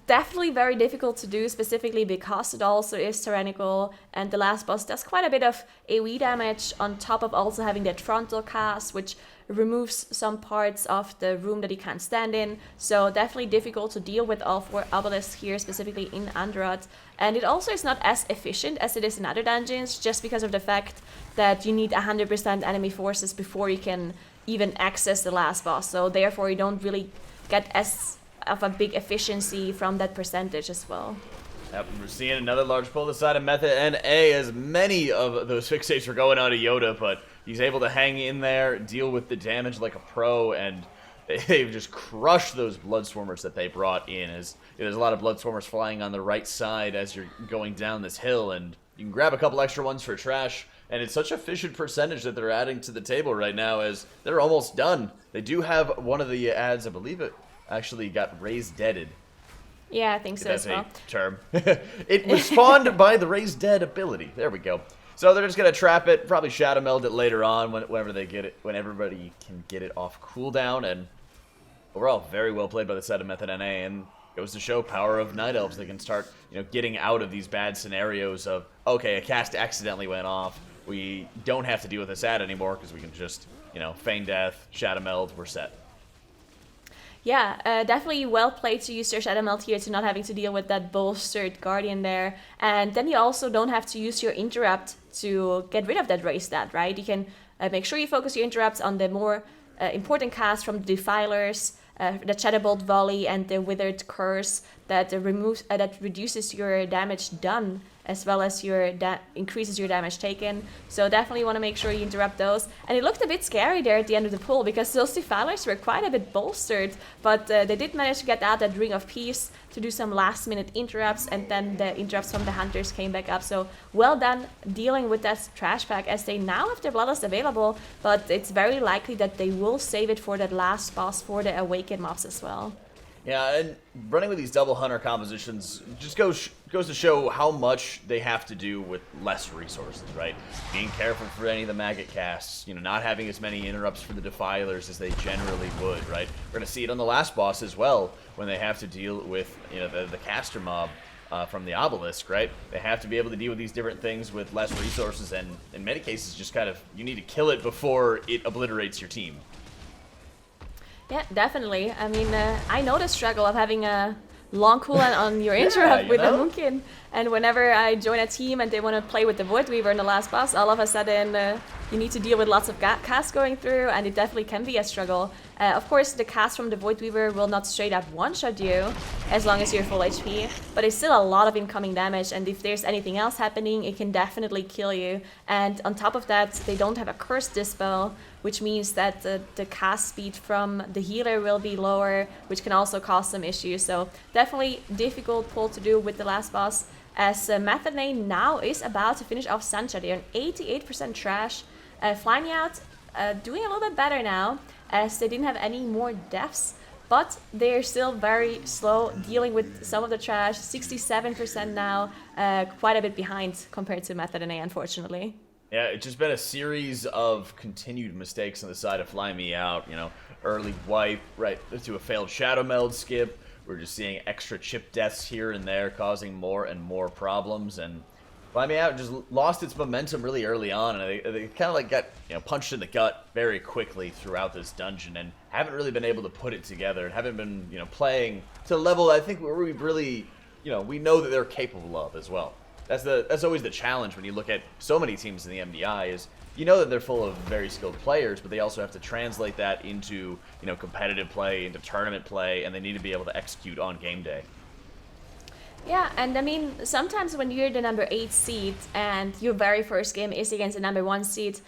definitely very difficult to do, specifically because it also is tyrannical, and the last boss does quite a bit of AoE damage on top of also having that frontal cast, which removes some parts of the room that he can't stand in. So definitely difficult to deal with all 4 obelisks here, specifically in Underrot. And it also is not as efficient as it is in other dungeons, just because of the fact that you need 100% enemy forces before you can even access the last boss. So therefore you don't really get as of a big efficiency from that percentage as well. Yep, we're seeing another large pull this side of Method NA, as many of those fixates were going out of Yoda, but he's able to hang in there, deal with the damage like a pro, and they've just crushed those Bloodswarmers that they brought in. As there's a lot of Bloodswarmers flying on the right side as you're going down this hill, and you can grab a couple extra ones for trash, and it's such a efficient percentage that they're adding to the table right now, as they're almost done. They do have one of the ads, I believe it actually got raised deaded. Yeah, I think so as well. That's a term. It was spawned by the raised dead ability. There we go. So they're just gonna trap it, probably shadow meld it later on whenever they get it, when everybody can get it off cooldown. And overall, very well played by the side of Method NA, and goes to show power of Night Elves. They can start, getting out of these bad scenarios of, okay, a cast accidentally went off. We don't have to deal with this ad anymore because we can just, feign death, shadow meld, we're set. Yeah, definitely well played to use your Shadow Meld here to not having to deal with that bolstered Guardian there. And then you also don't have to use your Interrupt to get rid of that raise stat, right? You can make sure you focus your Interrupts on the more important casts from the Defilers, the Shadowbolt Volley and the Withered Curse that reduces your damage done as well as your increases your damage taken. So definitely want to make sure you interrupt those. And it looked a bit scary there at the end of the pool because those Defilers were quite a bit bolstered, but they did manage to get out that Ring of Peace to do some last minute interrupts, and then the interrupts from the Hunters came back up. So well done dealing with that trash pack, as they now have their Bloodlust available, but it's very likely that they will save it for that last boss for the Awakened mobs as well. Yeah, and running with these double hunter compositions just goes to show how much they have to do with less resources, right? Being careful for any of the maggot casts, not having as many interrupts for the Defilers as they generally would, right? We're going to see it on the last boss as well, when they have to deal with, the caster mob from the Obelisk, right? They have to be able to deal with these different things with less resources, and in many cases, just you need to kill it before it obliterates your team. Yeah, definitely. I mean, I know the struggle of having a long cooldown on your interrupt with the Moonkin. And whenever I join a team and they want to play with the Void Weaver in the last boss, all of a sudden you need to deal with lots of casts going through, and it definitely can be a struggle. Of course, the cast from the Void Weaver will not straight up one-shot you as long as you're full HP, but it's still a lot of incoming damage, and if there's anything else happening, it can definitely kill you. And on top of that, they don't have a Curse Dispel, which means that the cast speed from the healer will be lower, which can also cause some issues. So definitely difficult pull to do with the last boss, as Method now is about to finish off Sancha. They're on 88% trash. Flying Out doing a little bit better now, as they didn't have any more deaths, but they're still very slow dealing with some of the trash. 67% now, quite a bit behind compared to Method unfortunately. Yeah, it's just been a series of continued mistakes on the side of Fly Me Out. Early wipe, right to a failed Shadow Meld skip. We're just seeing extra chip deaths here and there, causing more and more problems. And Fly Me Out just lost its momentum really early on, and they kind of got punched in the gut very quickly throughout this dungeon, and haven't really been able to put it together, and haven't been playing to a level I think where we really we know that they're capable of as well. That's always the challenge when you look at so many teams in the MDI, is that they're full of very skilled players, but they also have to translate that into competitive play, into tournament play, and they need to be able to execute on game day. Yeah, and I mean, sometimes when you're the number 8 seed and your very first game is against the number 1 seed,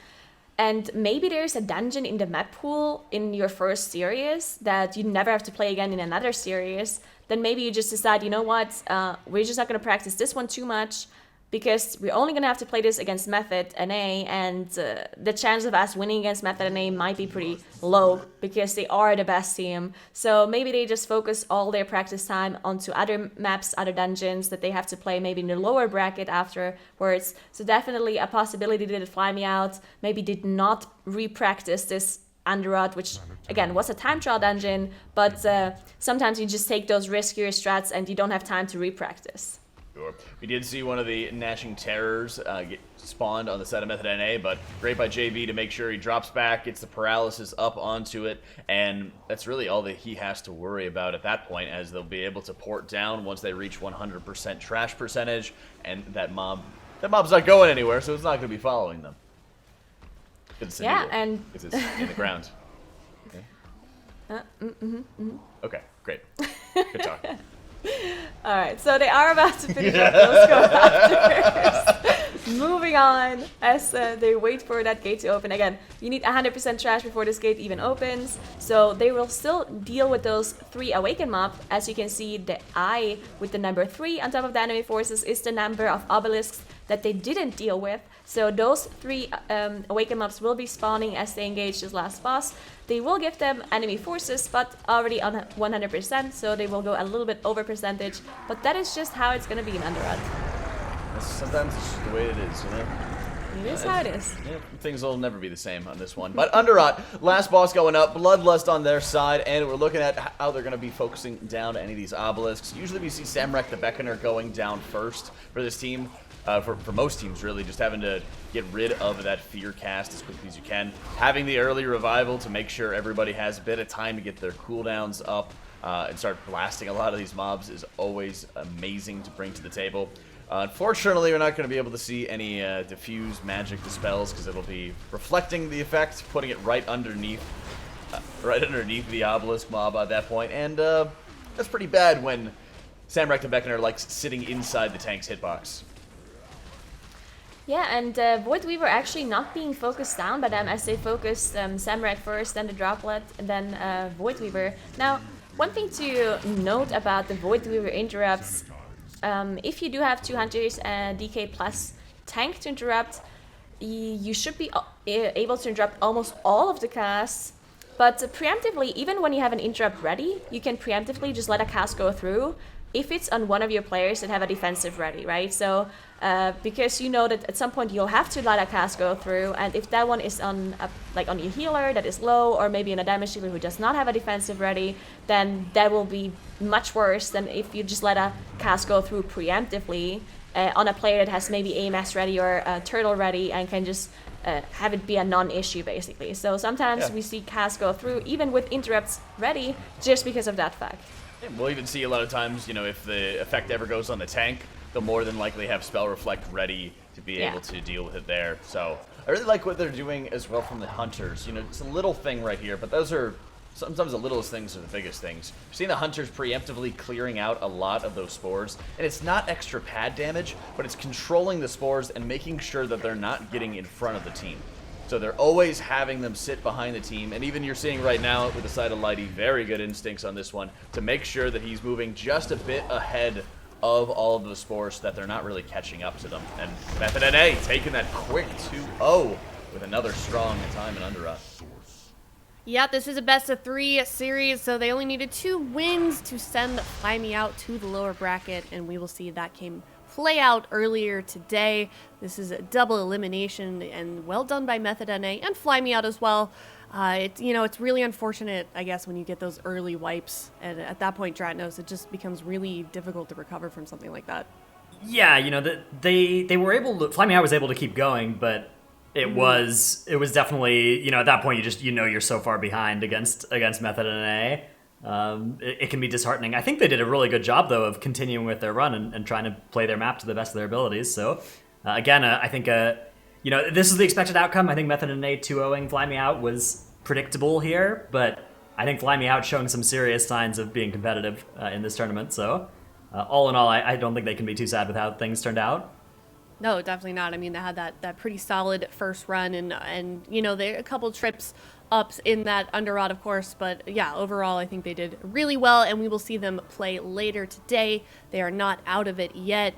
and maybe there's a dungeon in the map pool in your first series that you never have to play again in another series, then maybe you just decide, we're just not going to practice this one too much, because we're only going to have to play this against Method NA, and the chance of us winning against Method NA might be pretty low, because they are the best team. So maybe they just focus all their practice time onto other maps, other dungeons that they have to play maybe in the lower bracket afterwards. So definitely a possibility that Fly Me Out maybe did not re-practice this Underrot, which again was a time trial dungeon, but sometimes you just take those riskier strats and you don't have time to re-practice. Sure. We did see one of the Gnashing Terrors get spawned on the side of Method NA, but great by JV to make sure he drops back, gets the paralysis up onto it, and that's really all that he has to worry about at that point, as they'll be able to port down once they reach 100% trash percentage, and that mob's not going anywhere, so it's not going to be following them. It's and it's in the ground. Okay. Okay, great. Good talk. Alright, so they are about to finish up those co-raptors. Moving on, as they wait for that gate to open. Again, you need 100% trash before this gate even opens, so they will still deal with those 3 Awakened mobs. As you can see, the eye with the number 3 on top of the enemy forces is the number of obelisks that they didn't deal with. So those 3 Awakened mobs will be spawning as they engage this last boss. They will give them enemy forces, but already on 100%, so they will go a little bit over percentage. But that is just how it's going to be in Underrot. Sometimes it's just the way it is, It is how it is. Yeah, things will never be the same on this one. But Underrot, last boss going up, Bloodlust on their side, and we're looking at how they're going to be focusing down any of these obelisks. Usually we see Samrek the Beckoner going down first for this team. for most teams, really, just having to get rid of that fear cast as quickly as you can. Having the early revival to make sure everybody has a bit of time to get their cooldowns up and start blasting a lot of these mobs is always amazing to bring to the table. Unfortunately, we're not going to be able to see any diffuse magic dispels because it'll be reflecting the effect, putting it right underneath the obelisk mob at that point, and that's pretty bad when Samrak and Beckoner likes sitting inside the tank's hitbox. Yeah, and Void Weaver actually not being focused down by them as they focused Samrak first, then the Droplet, and then Void Weaver. Now, one thing to note about the Void Weaver interrupts, if you do have 2 hunters and DK plus tank to interrupt, you should be able to interrupt almost all of the casts. But preemptively, even when you have an interrupt ready, you can preemptively just let a cast go through if it's on one of your players that have a defensive ready, right? So, because you know that at some point you'll have to let a cast go through, and if that one is on on your healer that is low, or maybe on a damage dealer who does not have a defensive ready, then that will be much worse than if you just let a cast go through preemptively on a player that has maybe AMS ready or Turtle ready and can just have it be a non-issue, basically. So sometimes we see casts go through even with interrupts ready just because of that fact. Yeah, we'll even see a lot of times, if the effect ever goes on the tank, they'll more than likely have Spell Reflect ready to be able to deal with it there. So I really like what they're doing as well from the Hunters. It's a little thing right here, but those are sometimes the littlest things are the biggest things. We've seen the Hunters preemptively clearing out a lot of those spores, and it's not extra pad damage, but it's controlling the spores and making sure that they're not getting in front of the team. So they're always having them sit behind the team, and even you're seeing right now with the side of Lighty, very good instincts on this one to make sure that he's moving just a bit ahead of all of the spores so that they're not really catching up to them. And Method NA taking that quick 2-0 with another strong time in Underrot. Yeah, this is a best-of-3 series, so they only needed 2 wins to send Fly Me Out to the lower bracket, and we will see that play out earlier today. This is a double elimination, and well done by Method NA and Fly Me Out as well. It's really unfortunate, I guess, when you get those early wipes, and at that point, Dratnos, it just becomes really difficult to recover from something like that. Yeah, they were able to, Fly Me Out was able to keep going, but it was definitely, at that point you just you're so far behind against Method NA. It can be disheartening. I think they did a really good job though of continuing with their run and trying to play their map to the best of their abilities. So again, I think this is the expected outcome. I think Method NA 2-0ing Fly Me Out was predictable here, but I think Fly Me Out showing some serious signs of being competitive in this tournament. So all in all, I don't think they can be too sad with how things turned out. No, definitely not. I mean, they had that pretty solid first run, and they a couple trips ups in that Underrot, of course, but yeah, overall, I think they did really well, and we will see them play later today. They are not out of it yet,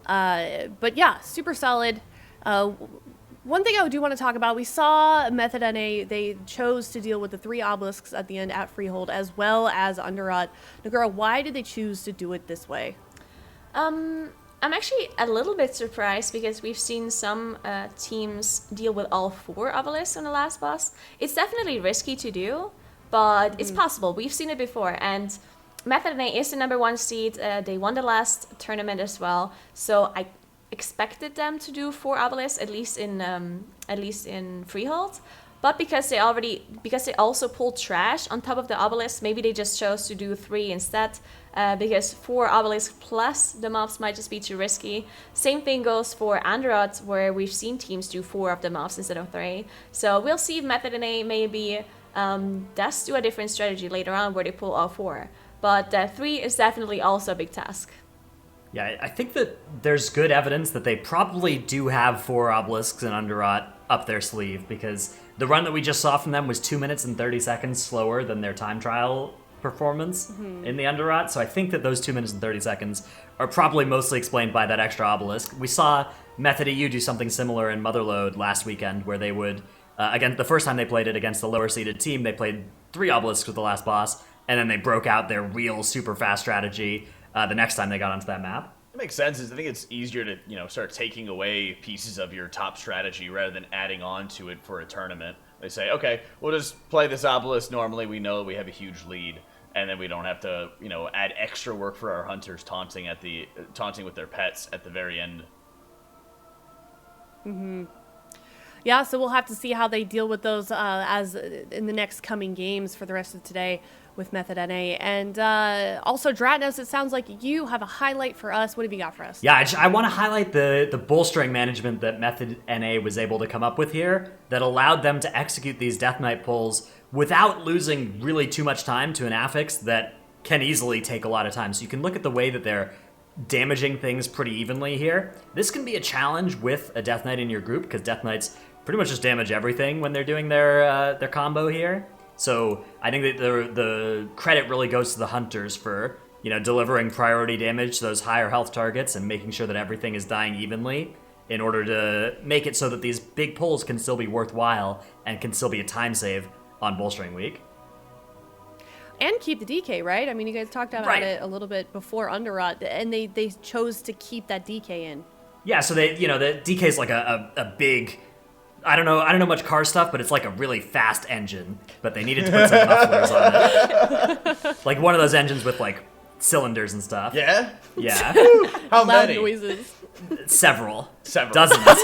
but yeah, super solid. One thing I do want to talk about, we saw Method NA, they chose to deal with the 3 obelisks at the end at Freehold, as well as Underrot. Nagura, why did they choose to do it this way? I'm actually a little bit surprised because we've seen some teams deal with all 4 obelisks on the last boss. It's definitely risky to do, but it's possible. We've seen it before, and Method NA is the #1 seed. They won the last tournament as well, so I expected them to do 4 obelisks at least in Freehold. But because they also pulled trash on top of the obelisk, maybe they just chose to do 3 instead, because 4 obelisks plus the mobs might just be too risky. Same thing goes for Underrot, where we've seen teams do 4 of the mobs instead of 3. So we'll see if Method NA maybe does do a different strategy later on where they pull all 4. But 3 is definitely also a big task. Yeah, I think that there's good evidence that they probably do have 4 obelisks in Underrot up their sleeve, because the run that we just saw from them was 2 minutes and 30 seconds slower than their time trial performance in the Underrot. So I think that those 2 minutes and 30 seconds are probably mostly explained by that extra obelisk. We saw Method EU do something similar in Motherlode last weekend, where they would, again, the first time they played it against the lower seeded team, they played 3 obelisks with the last boss, and then they broke out their real super fast strategy the next time they got onto that map. It makes sense. I think it's easier to start taking away pieces of your top strategy rather than adding on to it for a tournament. They say, okay, we'll just play this obelisk normally. We know we have a huge lead, and then we don't have to add extra work for our hunters taunting with their pets at the very end. Yeah, so we'll have to see how they deal with those as in the next coming games for the rest of today with Method NA. And also, Dratnos, it sounds like you have a highlight for us. What have you got for us? Yeah, I want to highlight the bolstering management that Method NA was able to come up with here that allowed them to execute these Death Knight pulls without losing really too much time to an affix that can easily take a lot of time. So you can look at the way that they're damaging things pretty evenly here. This can be a challenge with a Death Knight in your group because Death Knights pretty much just damage everything when they're doing their combo here. So I think that the credit really goes to the hunters for, you know, delivering priority damage to those higher health targets and making sure that everything is dying evenly in order to make it so that these big pulls can still be worthwhile and can still be a time save on bolstering week. And keep the DK, right? I mean, you guys talked about it a little bit before Underrot, and they chose to keep that DK in. Yeah, so the DK is like a big, I don't know much car stuff, but it's like a really fast engine. But they needed to put some mufflers on it, like one of those engines with like cylinders and stuff. Yeah? Yeah. How Loud many? noises. Several. Several. Dozens.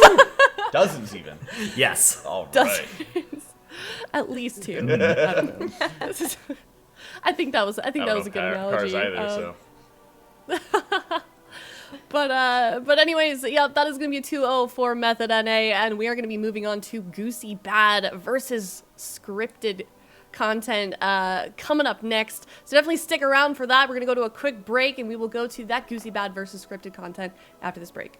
Dozens even. Yes. All right. Dozens. At least 2. I don't know. I think that was a good analogy. Cars either, so. But anyways, yeah, that is going to be a 2-0 for Method NA, and we are going to be moving on to Goosy Bad versus scripted content coming up next. So definitely stick around for that. We're going to go to a quick break, and we will go to that Goosy Bad versus scripted content after this break.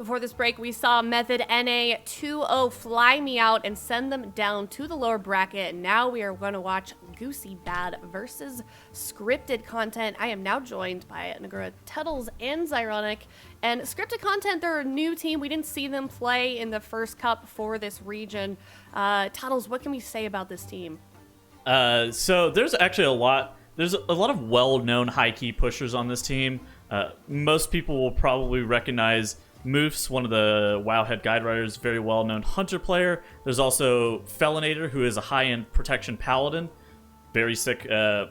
Before this break, we saw Method NA 2-0 fly me out and send them down to the lower bracket. Now we are going to watch Goosy Bad versus Scripted Content. I am now joined by Nagura, Tuttles, and Zyronic. And Scripted Content, they're a new team. We didn't see them play in the first cup for this region. Tuttles, what can we say about this team? So there's actually a lot of well-known high key pushers on this team. Most people will probably recognize Moofs, one of the Wowhead guide writers, very well-known hunter player. There's also Felinator, who is a high-end protection paladin, very sick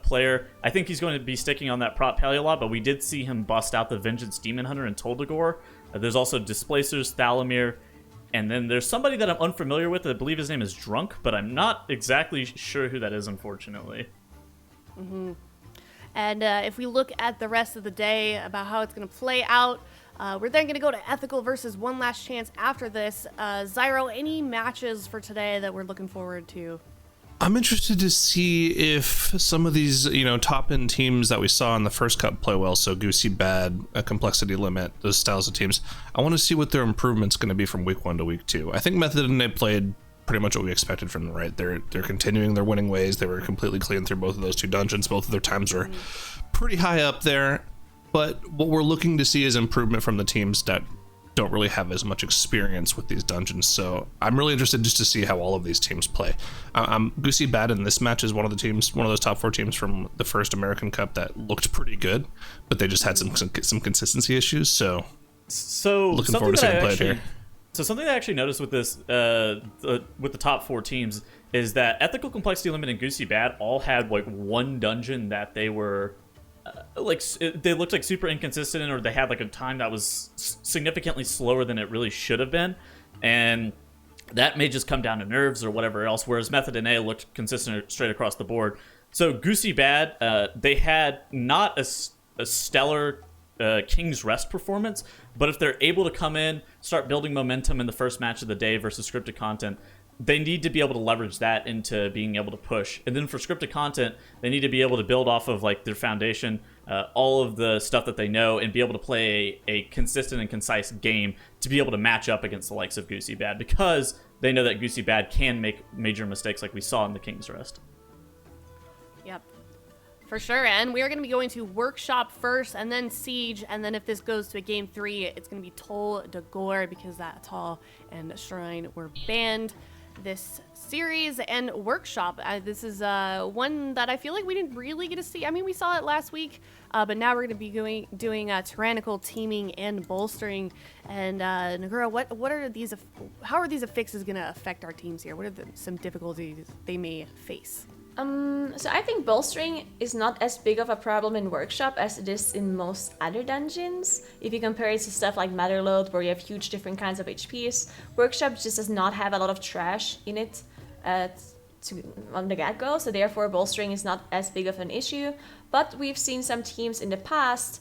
player. I think he's going to be sticking on that prop pally a lot, but we did see him bust out the Vengeance Demon Hunter in Toldagor. There's also Displacers, Thalamir, and then there's somebody that I'm unfamiliar with. I believe his name is Drunk, but I'm not exactly sure who that is, unfortunately. Mm-hmm. And if we look at the rest of the day about how it's going to play out, we're then going to go to Ethical versus One Last Chance after this. Zyro, any matches for today that we're looking forward to? I'm interested to see if some of these, top-end teams that we saw in the first cup play well. So Goosy Bad, a Complexity Limit, those styles of teams. I want to see what their improvement's going to be from week 1 to week 2. I think Method and they played pretty much what we expected from them, right? They're continuing their winning ways. They were completely clean through both of those 2 dungeons. Both of their times were pretty high up there. But what we're looking to see is improvement from the teams that don't really have as much experience with these dungeons. So I'm really interested just to see how all of these teams play. Goosy Bad in this match is one of those top 4 teams from the first American Cup that looked pretty good, but they just had some consistency issues. So looking forward to seeing them play it here. So something I actually noticed with this, with the top 4 teams, is that Ethical, Complexity Limit, and Goosy Bad all had like one dungeon that they were they looked like super inconsistent in, or they had like a time that was significantly slower than it really should have been, and that may just come down to nerves or whatever else, whereas Method and A looked consistent straight across the board. So Goosy Bad, they had not a stellar King's Rest performance, but if they're able to come in, start building momentum in the first match of the day versus Scripted Content, they need to be able to leverage that into being able to push. And then for Scripted Content, they need to be able to build off of like their foundation, all of the stuff that they know, and be able to play a consistent and concise game to be able to match up against the likes of Goosy Bad, because they know that Goosy Bad can make major mistakes like we saw in the King's Rest. Yep. For sure, and we are going to be going to Workshop first, and then Siege, and then if this goes to a Game 3, it's going to be Toldagor, because that Tall and Shrine were banned this series. And Workshop, this is one that I feel like we didn't really get to see. I mean, we saw it last week, but now we're going to be doing Tyrannical Teaming and Bolstering. And Nagura, how are these affixes going to affect our teams here? What are some difficulties they may face? So I think bolstering is not as big of a problem in Workshop as it is in most other dungeons. If you compare it to stuff like Matterload, where you have huge different kinds of HPs, Workshop just does not have a lot of trash in it on the get-go, so therefore bolstering is not as big of an issue. But we've seen some teams in the past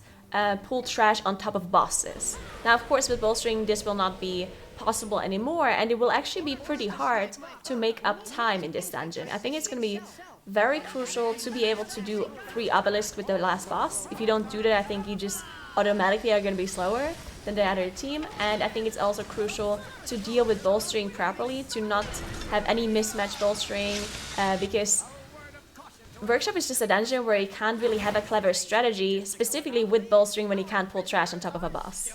pull trash on top of bosses. Now, of course, with bolstering, this will not be possible anymore, and it will actually be pretty hard to make up time in this dungeon. I think it's going to be very crucial to be able to do 3 obelisks with the last boss. If you don't do that, I think you just automatically are going to be slower than the other team, and I think it's also crucial to deal with bolstering properly, to not have any mismatch bolstering, because Workshop is just a dungeon where you can't really have a clever strategy, specifically with bolstering when you can't pull trash on top of a boss.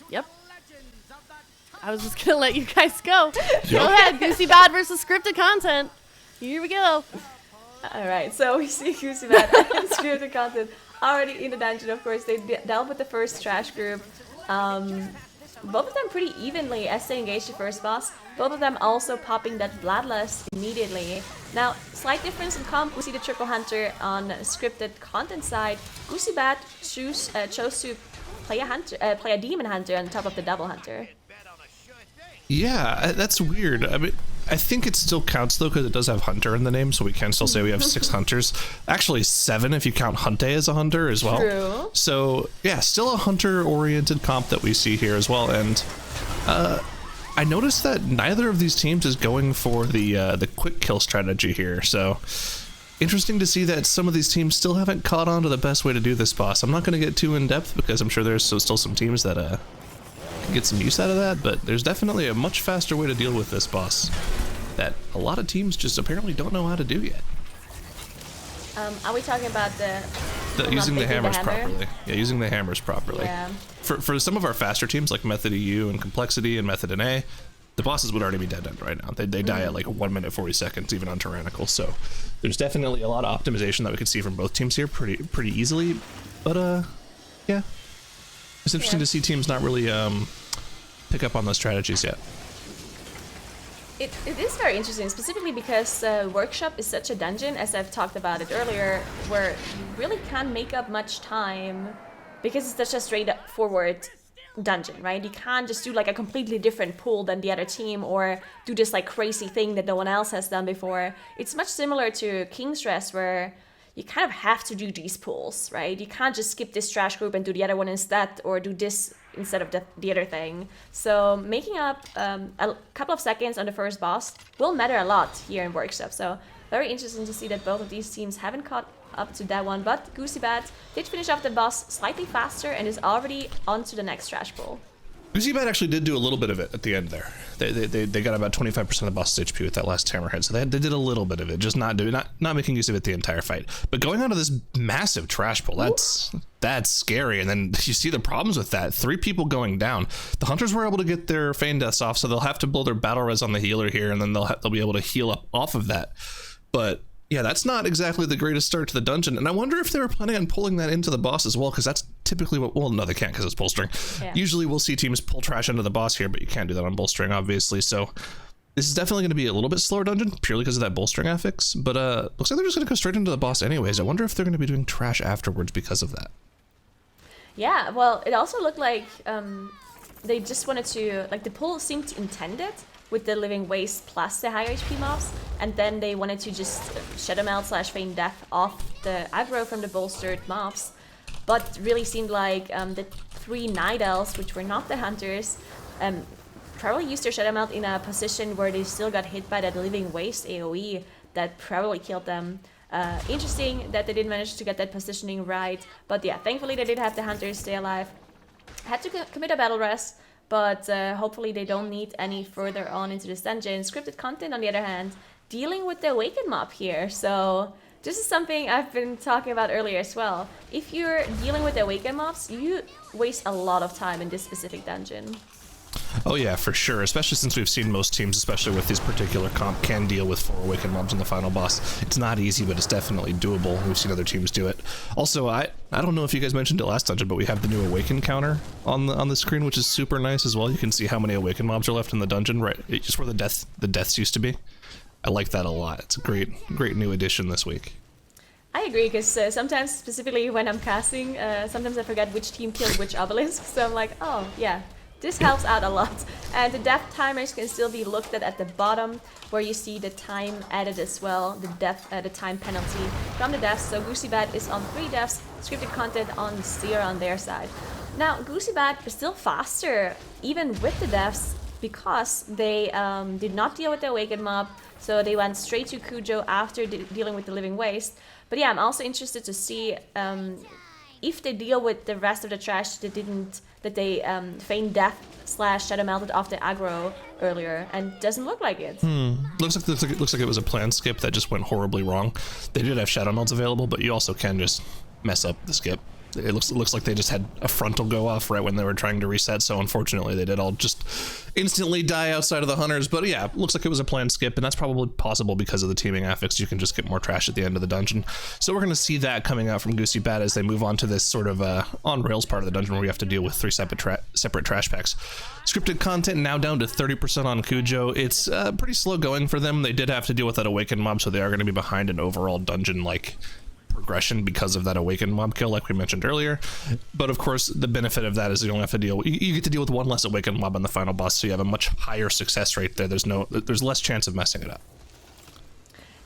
Yep. I was just gonna let you guys go. Go ahead, Goosy Bad versus Scripted Content. Here we go. Alright, so we see Goosy Bad and Scripted Content already in the dungeon. Of course, they dealt with the first trash group. Both of them pretty evenly as they engage the first boss. Both of them also popping that Bloodlust immediately. Now, slight difference in comp. We see the Triple Hunter on Scripted Content side. Goosy Bad chose to play a Demon Hunter on top of the Double Hunter. Yeah, that's weird. I mean, I think it still counts though, because it does have Hunter in the name, so we can still say we have 6 Hunters. Actually 7 if you count Hunte as a Hunter as well. True. So yeah, still a Hunter-oriented comp that we see here as well. And I noticed that neither of these teams is going for the quick kill strategy here. So interesting to see that some of these teams still haven't caught on to the best way to do this boss. I'm not going to get too in depth because I'm sure there's still some teams that can get some use out of that, but there's definitely a much faster way to deal with this boss that a lot of teams just apparently don't know how to do yet. Are we talking about using the hammers hammer? properly? Yeah, using the hammers properly. Yeah. For some of our faster teams like Method EU and Complexity and Method NA, the bosses would already be dead end right now. They die at like 1 minute 40 seconds, even on Tyrannical. So there's definitely a lot of optimization that we could see from both teams here pretty easily. But yeah, it's interesting to see teams not really pick up on those strategies yet. It is very interesting, specifically because Workshop is such a dungeon, as I've talked about it earlier, where you really can't make up much time because it's such a straightforward dungeon, right? You can't just do like a completely different pool than the other team or do this like crazy thing that no one else has done before. It's much similar to King's Rest, where you kind of have to do these pools, right? You can't just skip this trash group and do the other one instead, or do this instead of the other thing. So making up a couple of seconds on the first boss will matter a lot here in Workshop. So very interesting to see that both of these teams haven't caught up to that one, but Goosy Bad did finish off the boss slightly faster and is already on to the next trash pool. Goosy Bad actually did do a little bit of it at the end there. They got about 25% of the boss's HP with that last hammerhead, so they did a little bit of it, just not making use of it the entire fight. But going onto this massive trash pool, that's scary. And then you see the problems with that. 3 people going down. The hunters were able to get their feign deaths off, so they'll have to blow their battle res on the healer here, and then they'll be able to heal up off of that. But yeah, that's not exactly the greatest start to the dungeon, and I wonder if they were planning on pulling that into the boss as well, because that's typically well, no, they can't because it's bolstering. Yeah. Usually we'll see teams pull trash into the boss here, but you can't do that on bolstering, obviously, so this is definitely going to be a little bit slower dungeon, purely because of that bolstering affix, but looks like they're just going to go straight into the boss anyways. I wonder if they're going to be doing trash afterwards because of that. Yeah, well, it also looked like they just wanted to, like, the pull seemed intended with the Living Waste plus the higher HP mobs, and then they wanted to just Shadow Melt / Feign Death off the aggro from the bolstered mobs, but really seemed like the 3 Night Elves, which were not the hunters, probably used their Shadow Melt in a position where they still got hit by that Living Waste AoE that probably killed them. Interesting that they didn't manage to get that positioning right, but yeah, thankfully they did have the hunters stay alive. Had to commit a battle rest, but hopefully they don't need any further on into this dungeon. Scripted content, on the other hand, dealing with the Awakened mob here. So this is something I've been talking about earlier as well. If you're dealing with the Awakened mobs, you waste a lot of time in this specific dungeon. Oh yeah, for sure, especially since we've seen most teams, especially with these particular comp, can deal with 4 Awakened mobs in the final boss. It's not easy, but it's definitely doable. We've seen other teams do it. Also, I don't know if you guys mentioned it last dungeon, but we have the new Awakened counter on the screen, which is super nice as well. You can see how many Awakened mobs are left in the dungeon, right just where the deaths used to be. I like that a lot. It's a great new addition this week. I agree, because sometimes, specifically when I'm casting, sometimes I forget which team killed which obelisk, so I'm like, oh yeah, this helps out a lot. And the death timers can still be looked at the bottom, where you see the time added as well, the time penalty from the deaths. So Goosy Bad is on 3 deaths, scripted content on 0 on their side. Now, Goosy Bad is still faster, even with the deaths, because they did not deal with the Awakened mob, so they went straight to Cujo after dealing with the Living Waste. But yeah, I'm also interested to see if they deal with the rest of the trash that they Feign Death / Shadow Melted off the aggro earlier, and doesn't look like it. Looks like it was a planned skip that just went horribly wrong. They did have Shadow Melts available, but you also can just mess up the skip. It looks like they just had a frontal go off right when they were trying to reset, so unfortunately they did all just instantly die outside of the hunters. But yeah, looks like it was a planned skip, and that's probably possible because of the teaming affix. You can just get more trash at the end of the dungeon. So we're going to see that coming out from Goosy Bad as they move on to this sort of on-rails part of the dungeon where we have to deal with 3 separate trash packs. Scripted content now down to 30% on Cujo. It's pretty slow going for them. They did have to deal with that Awakened mob, so they are going to be behind an overall dungeon-like progression because of that Awakened mob kill, like we mentioned earlier. But of course, the benefit of that is you don't have to you get to deal with 1 less Awakened mob on the final boss, so you have a much higher success rate there. There's less chance of messing it up.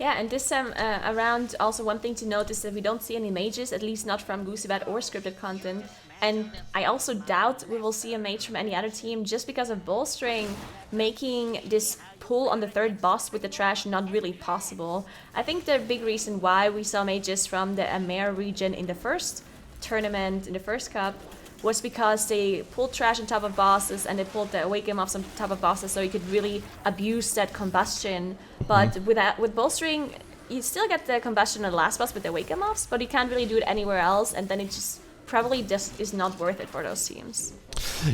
Yeah, and this time around, also one thing to note is that we don't see any mages, at least not from Goosy Bad or scripted content. And I also doubt we will see a mage from any other team just because of bolstering making this pull on the third boss with the trash not really possible. I think the big reason why we saw mages from the Amer region in the first tournament, in the first cup, was because they pulled trash on top of bosses and they pulled the awaken mobs on top of bosses, so you could really abuse that combustion. But with bolstering, you still get the combustion on the last boss with the awaken mobs, but you can't really do it anywhere else, and then it just probably just is not worth it for those teams.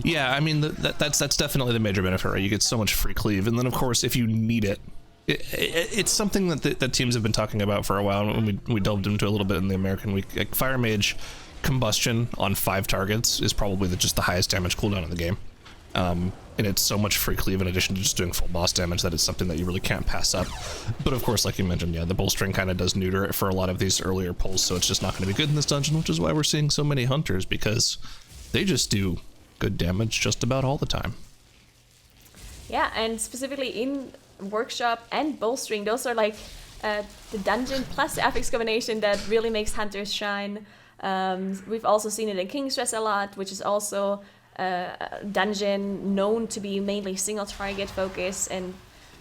Yeah, I mean that's definitely the major benefit, right? You get so much free cleave, and then of course if you need it, it's something that teams have been talking about for a while. And we delved into a little bit in the American week. Like Fire Mage combustion on 5 targets is probably just the highest damage cooldown in the game, and it's so much free cleave in addition to just doing full boss damage that it's something that you really can't pass up. But of course, like you mentioned, yeah, the bolstering kind of does neuter it for a lot of these earlier pulls, so it's just not going to be good in this dungeon, which is why we're seeing so many hunters, because they just do good damage just about all the time. Yeah, and specifically in Workshop and bolstering, those are like the dungeon plus the affix combination that really makes hunters shine. We've also seen it in King's Rest a lot, which is also a dungeon known to be mainly single target focused and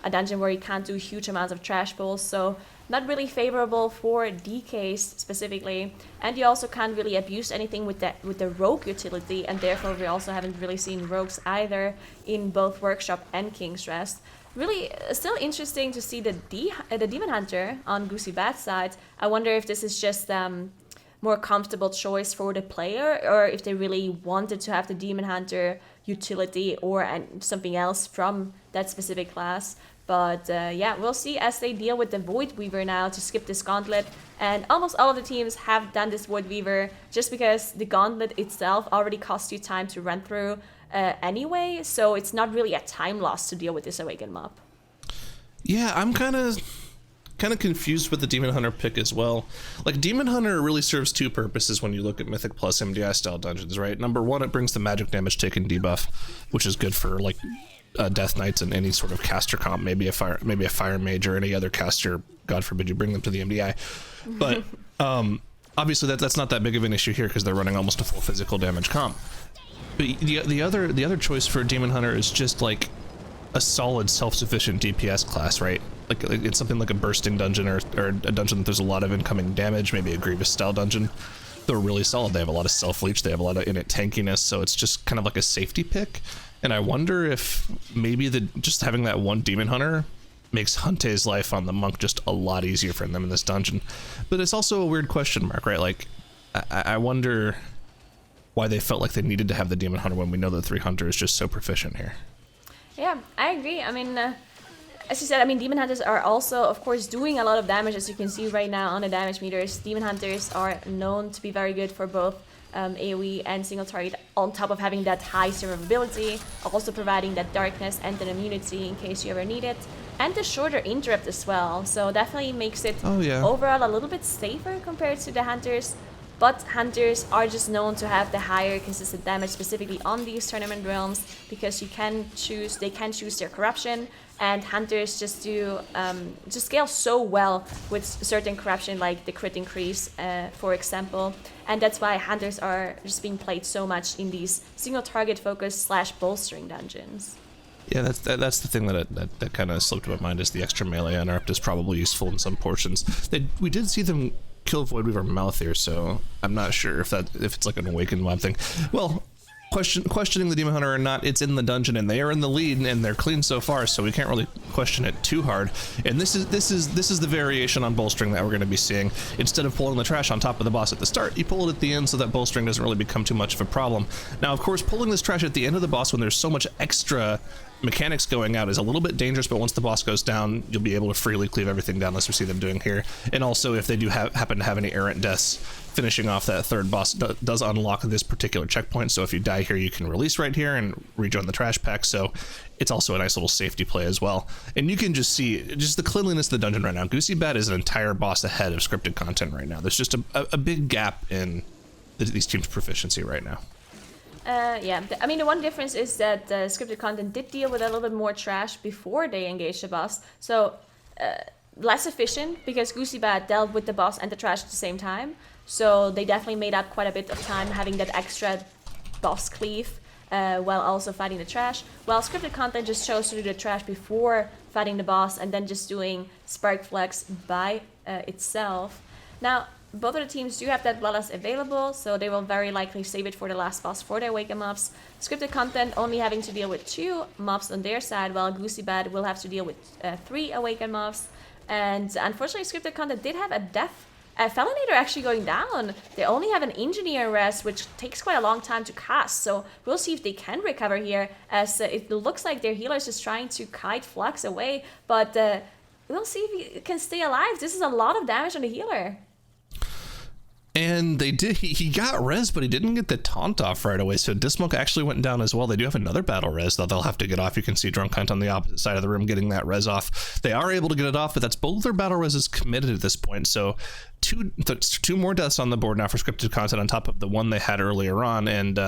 a dungeon where you can't do huge amounts of trash pulls, so not really favorable for DKs specifically. And you also can't really abuse anything with the rogue utility, and therefore we also haven't really seen rogues either in both Workshop and King's Rest. Really still interesting to see the Demon Hunter on Goosy Bad side. I wonder if this is just more comfortable choice for the player, or if they really wanted to have the Demon Hunter utility or something else from that specific class. But yeah, we'll see as they deal with the Void Weaver now to skip this gauntlet. And almost all of the teams have done this Void Weaver just because the gauntlet itself already costs you time to run through anyway, so it's not really a time loss to deal with this Awaken mob. Yeah, I'm kind of confused with the Demon Hunter pick as well. Like, Demon Hunter really serves 2 purposes when you look at Mythic plus MDI style dungeons, right? Number 1, it brings the magic damage taken debuff, which is good for like Death Knights and any sort of caster comp, maybe a fire mage or any other caster. God forbid you bring them to the MDI, but obviously that's not that big of an issue here because they're running almost a full physical damage comp. But the other choice for Demon Hunter is just like a solid self-sufficient DPS class, right? Like it's something like a bursting dungeon or a dungeon that there's a lot of incoming damage, maybe a Grievous style dungeon. They're really solid. They have a lot of self-leech, they have a lot of innate tankiness, so it's just kind of like a safety pick. And I wonder if maybe just having that one Demon Hunter makes Hunte's life on the monk just a lot easier for them in this dungeon. But it's also a weird question mark, right? Like, I wonder why they felt like they needed to have the Demon Hunter when we know that 3 Hunter is just so proficient here. Yeah, I agree. I mean, as you said, I mean, Demon Hunters are also, of course, doing a lot of damage, as you can see right now on the damage meters. Demon Hunters are known to be very good for both AoE and single target, on top of having that high survivability, also providing that darkness and an immunity in case you ever need it, and the shorter interrupt as well. So definitely makes it overall a little bit safer compared to the Hunters. But Hunters are just known to have the higher consistent damage, specifically on these tournament realms, because they can choose their corruption, and Hunters just scale so well with certain corruption, like the crit increase, for example. And that's why Hunters are just being played so much in these single target focus / bolstering dungeons. Yeah, that's the thing that kind of slipped my mind, is the extra melee interrupt is probably useful in some portions. We did see them kill Void Weaver Mouth here, so I'm not sure if it's like an Awakened mob thing. Well, questioning the Demon Hunter or not, it's in the dungeon and they are in the lead and they're clean so far, so we can't really question it too hard. And this is the variation on bolstering that we're going to be seeing. Instead of pulling the trash on top of the boss at the start, you pull it at the end so that bolstering doesn't really become too much of a problem. Now, of course, pulling this trash at the end of the boss when there's so much extra mechanics going out is a little bit dangerous, but once the boss goes down, you'll be able to freely cleave everything down, as we see them doing here. And also, if they do happen to have any errant deaths, finishing off that third boss does unlock this particular checkpoint, so if you die here, you can release right here and rejoin the trash pack, so it's also a nice little safety play as well. And you can just see the cleanliness of the dungeon right now. Goosy Bad is an entire boss ahead of scripted content right now. There's just a big gap in these teams' proficiency right now. Yeah, I mean, the one difference is that scripted content did deal with a little bit more trash before they engaged the boss, so less efficient, because Goosy Bad dealt with the boss and the trash at the same time, so they definitely made up quite a bit of time having that extra boss cleave while also fighting the trash, while scripted content just chose to do the trash before fighting the boss and then just doing Spark Flex by itself. Now, both of the teams do have that Bloodlust available, so they will very likely save it for the last boss for their Awaken mobs. Scripted content only having to deal with 2 mobs on their side, while Goosy Bad will have to deal with 3 Awaken mobs. And unfortunately, scripted content did have a death. Felinator actually going down. They only have an Engineer rest, which takes quite a long time to cast, so we'll see if they can recover here, as it looks like their healer is just trying to kite Flux away, but we'll see if he can stay alive. This is a lot of damage on the healer. And they did. He got res, but he didn't get the taunt off right away. So Dismonk actually went down as well. They do have another battle res that they'll have to get off. You can see Drunk Hunt on the opposite side of the room getting that res off. They are able to get it off, but that's both their battle reses committed at this point. So two more deaths on the board now for scripted content on top of the one they had earlier on. And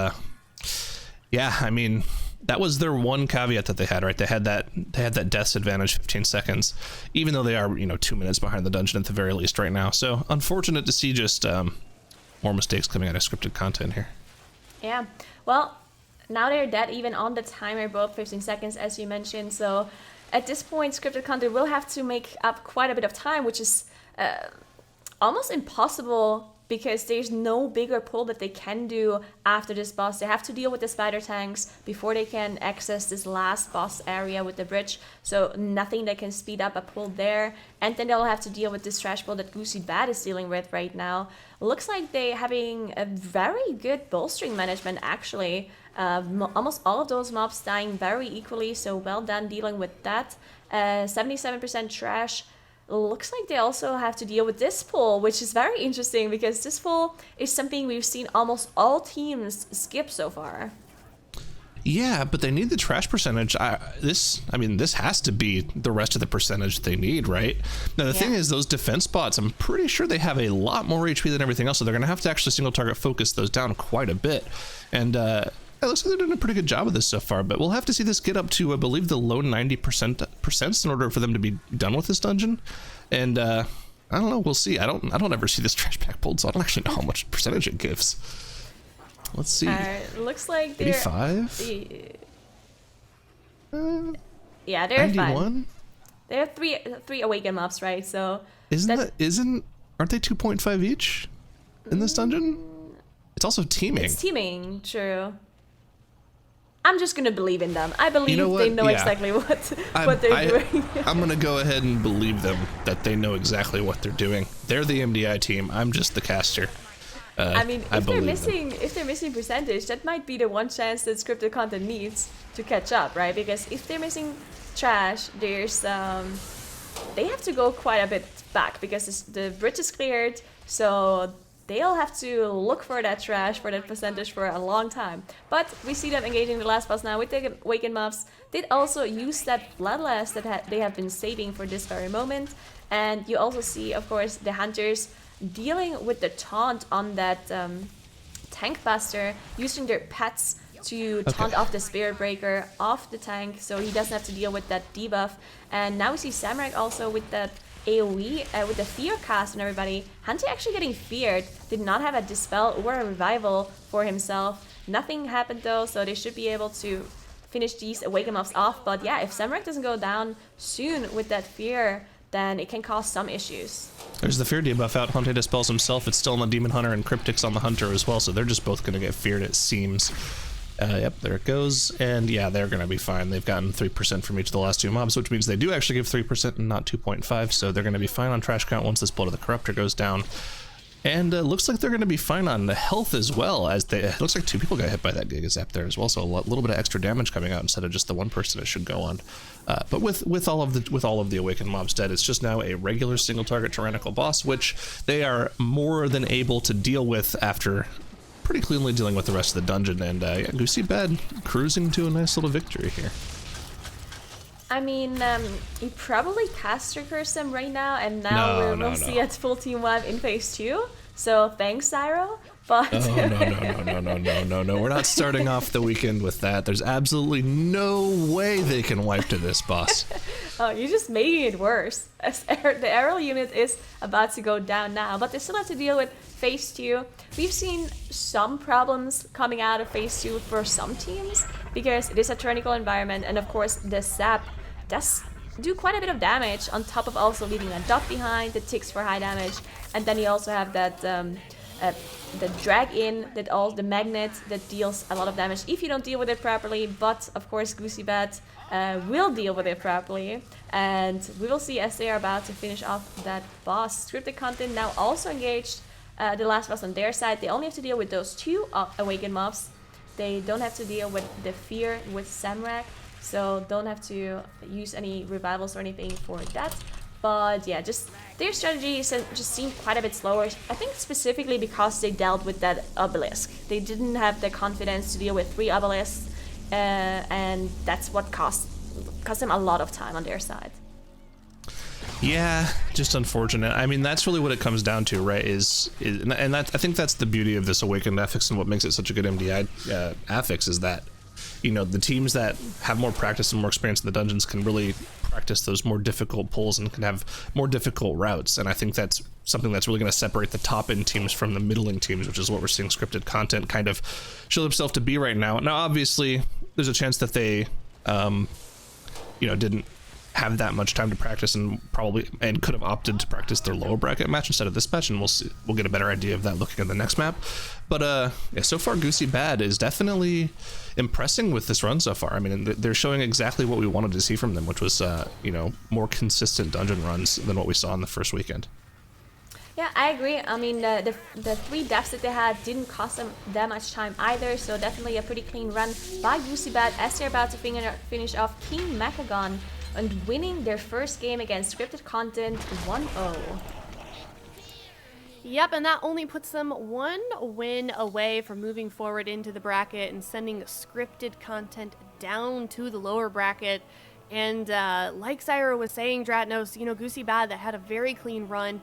yeah, I mean, that was their one caveat that they had, right? They had that deaths advantage 15 seconds, even though they are, 2 minutes behind the dungeon at the very least right now. So unfortunate to see just more mistakes coming out of scripted content here. Yeah, well, now they're dead even on the timer, both 15 seconds as you mentioned. So at this point, scripted content will have to make up quite a bit of time, which is almost impossible, because there's no bigger pull that they can do after this boss. They have to deal with the spider tanks before they can access this last boss area with the bridge. So nothing that can speed up a pull there. And then they'll have to deal with this trash pull that Goosy Bad is dealing with right now. Looks like they're having a very good bolstering management, actually. Almost all of those mobs dying very equally, so well done dealing with that. 77% trash. Looks like they also have to deal with this pull, which is very interesting, because this pull is something we've seen almost all teams skip so far. Yeah, but they need the trash percentage. This has to be the rest of the percentage they need, right? Now, the thing is, those defense bots, I'm pretty sure they have a lot more HP than everything else, so they're going to have to actually single target focus those down quite a bit. And it looks like they're doing a pretty good job of this so far, but we'll have to see this get up to, I believe, the low 90% in order for them to be done with this dungeon. And I don't know, we'll see. I don't ever see this trash pack pulled, so I don't actually know how much percentage it gives. Let's see. Looks like they're 85? Yeah, they're 91? fine. They have three Awaken mobs, right? So aren't they 2.5 each in this dungeon? It's also teaming. It's teaming, true. I'm just gonna believe in them. I believe they know exactly what they're doing. I'm gonna go ahead and believe them that they know exactly what they're doing. They're the MDI team. I'm just the caster. I mean, if they're missing percentage, that might be the one chance that scripted content needs to catch up, right? Because if they're missing trash, there's they have to go quite a bit back, because the bridge is cleared, so they'll have to look for that trash, for that percentage for a long time. But we see them engaging the last boss now with the Awakened mobs. Did also use that Bloodlust that they have been saving for this very moment. And you also see, of course, the Hunters dealing with the taunt on that tank buster, using their pets to taunt off the Spirit Breaker off the tank, so he doesn't have to deal with that debuff. And now we see Samurai also with that AoE, with the fear cast and everybody. Hunter actually getting feared, did not have a dispel or a revival for himself. Nothing happened though, so they should be able to finish these Awaken mobs off. But yeah, if Samurai doesn't go down soon with that fear, then it can cause some issues. There's the fear debuff out. Hunter dispels himself. It's still on the Demon Hunter, and Cryptic's on the Hunter as well, so they're just both going to get feared, it seems. Yep, there it goes. And yeah, they're going to be fine. They've gotten 3% from each of the last two mobs, which means they do actually give 3% and not 2.5, so they're going to be fine on trash count once this Blood of the Corruptor goes down. And looks like they're going to be fine on the health as well, as it looks like 2 people got hit by that Giga Zap there as well, so a little bit of extra damage coming out instead of just the 1 person it should go on. But with all of the Awakened mobs dead, it's just now a regular single target tyrannical boss, which they are more than able to deal with after pretty cleanly dealing with the rest of the dungeon. And yeah, Goosy Bad cruising to a nice little victory here. I mean, he probably caster cursed them right now, and now we'll see at full team web in phase 2. So thanks, Zyro. But No. We're not starting off the weekend with that. There's absolutely no way they can wipe to this boss. oh, you're just making it worse. As the aerial unit is about to go down now, but they still have to deal with phase 2. We've seen some problems coming out of phase 2 for some teams because it is a turnical environment, and of course the sap does do quite a bit of damage on top of also leaving a dot behind that ticks for high damage, and then you also have that the drag in, that all the magnet that deals a lot of damage if you don't deal with it properly. But of course Goosy Bad will deal with it properly, and we will see as they are about to finish off that boss. Scripted content now also engaged the last boss on their side. They only have to deal with those 2 awakened mobs. They don't have to deal with the fear with Samrak, so don't have to use any revivals or anything for that. But yeah, just their strategy just seemed quite a bit slower. I think specifically because they dealt with that obelisk. They didn't have the confidence to deal with 3 obelisks, and that's what cost them a lot of time on their side. Yeah, just unfortunate. I mean, that's really what it comes down to, right? And that, I think that's the beauty of this Awakened affix and what makes it such a good MDI affix is that, you know, the teams that have more practice and more experience in the dungeons can really practice those more difficult pulls and can have more difficult routes. And I think that's something that's really going to separate the top end teams from the middling teams, which is what we're seeing scripted content kind of show themselves to be right now. Now, obviously, there's a chance that they, didn't have that much time to practice and could have opted to practice their lower bracket match instead of this match, and we'll get a better idea of that looking at the next map. But so far Goosy Bad is definitely impressing with this run so far. I mean, they're showing exactly what we wanted to see from them, which was more consistent dungeon runs than what we saw in the first weekend. Yeah, I agree. I mean, the 3 deaths that they had didn't cost them that much time either, so definitely a pretty clean run by Goosy Bad as they're about to finish off King Mechagon and winning their first game against scripted content 1-0. Yep, and that only puts them 1 win away from moving forward into the bracket and sending scripted content down to the lower bracket. And like Syra was saying, Dratnos, Goosy Bad that had a very clean run.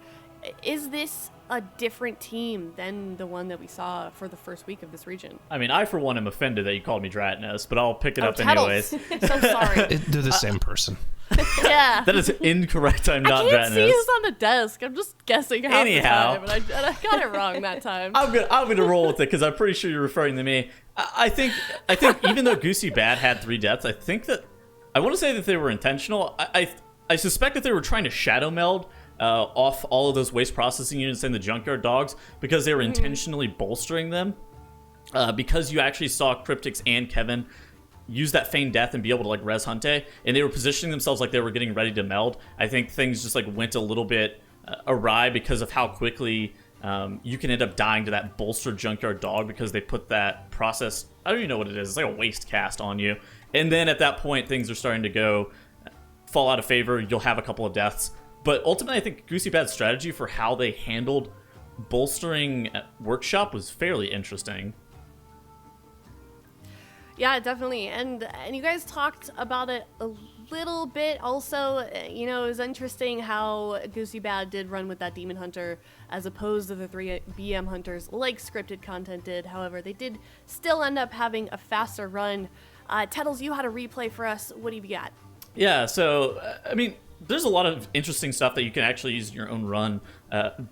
Is this a different team than the one that we saw for the first week of this region? I mean, I for one am offended that you called me Dratnos, but I'll pick it up Tettles. anyways. So sorry. They're the same person. Yeah. That is incorrect. I'm not I can't Dratnos. see who's on the desk. I'm just guessing half Anyhow. the time, and I got it wrong that time. I'm gonna roll with it because I'm pretty sure you're referring to me. I think even though Goosy Bad had 3 deaths, I want to say that they were intentional. I suspect that they were trying to shadow meld off all of those waste processing units and the junkyard dogs because they were intentionally bolstering them. Because you actually saw Cryptix and Kevin use that feigned death and be able to like res Hunte, and they were positioning themselves like they were getting ready to meld. I think things just like went a little bit awry because of how quickly you can end up dying to that bolstered junkyard dog because they put that process, I don't even know what it is, it's like a waste cast on you. And then at that point things are starting to fall out of favor. You'll have a couple of deaths. But ultimately, I think Goosy Bad's strategy for how they handled bolstering Workshop was fairly interesting. Yeah, definitely. And you guys talked about it a little bit also. It was interesting how Goosy Bad did run with that Demon Hunter as opposed to the 3 BM Hunters like scripted content did. However, they did still end up having a faster run. Tettles, you had a replay for us. What do you got? Yeah, so, I mean, there's a lot of interesting stuff that you can actually use in your own run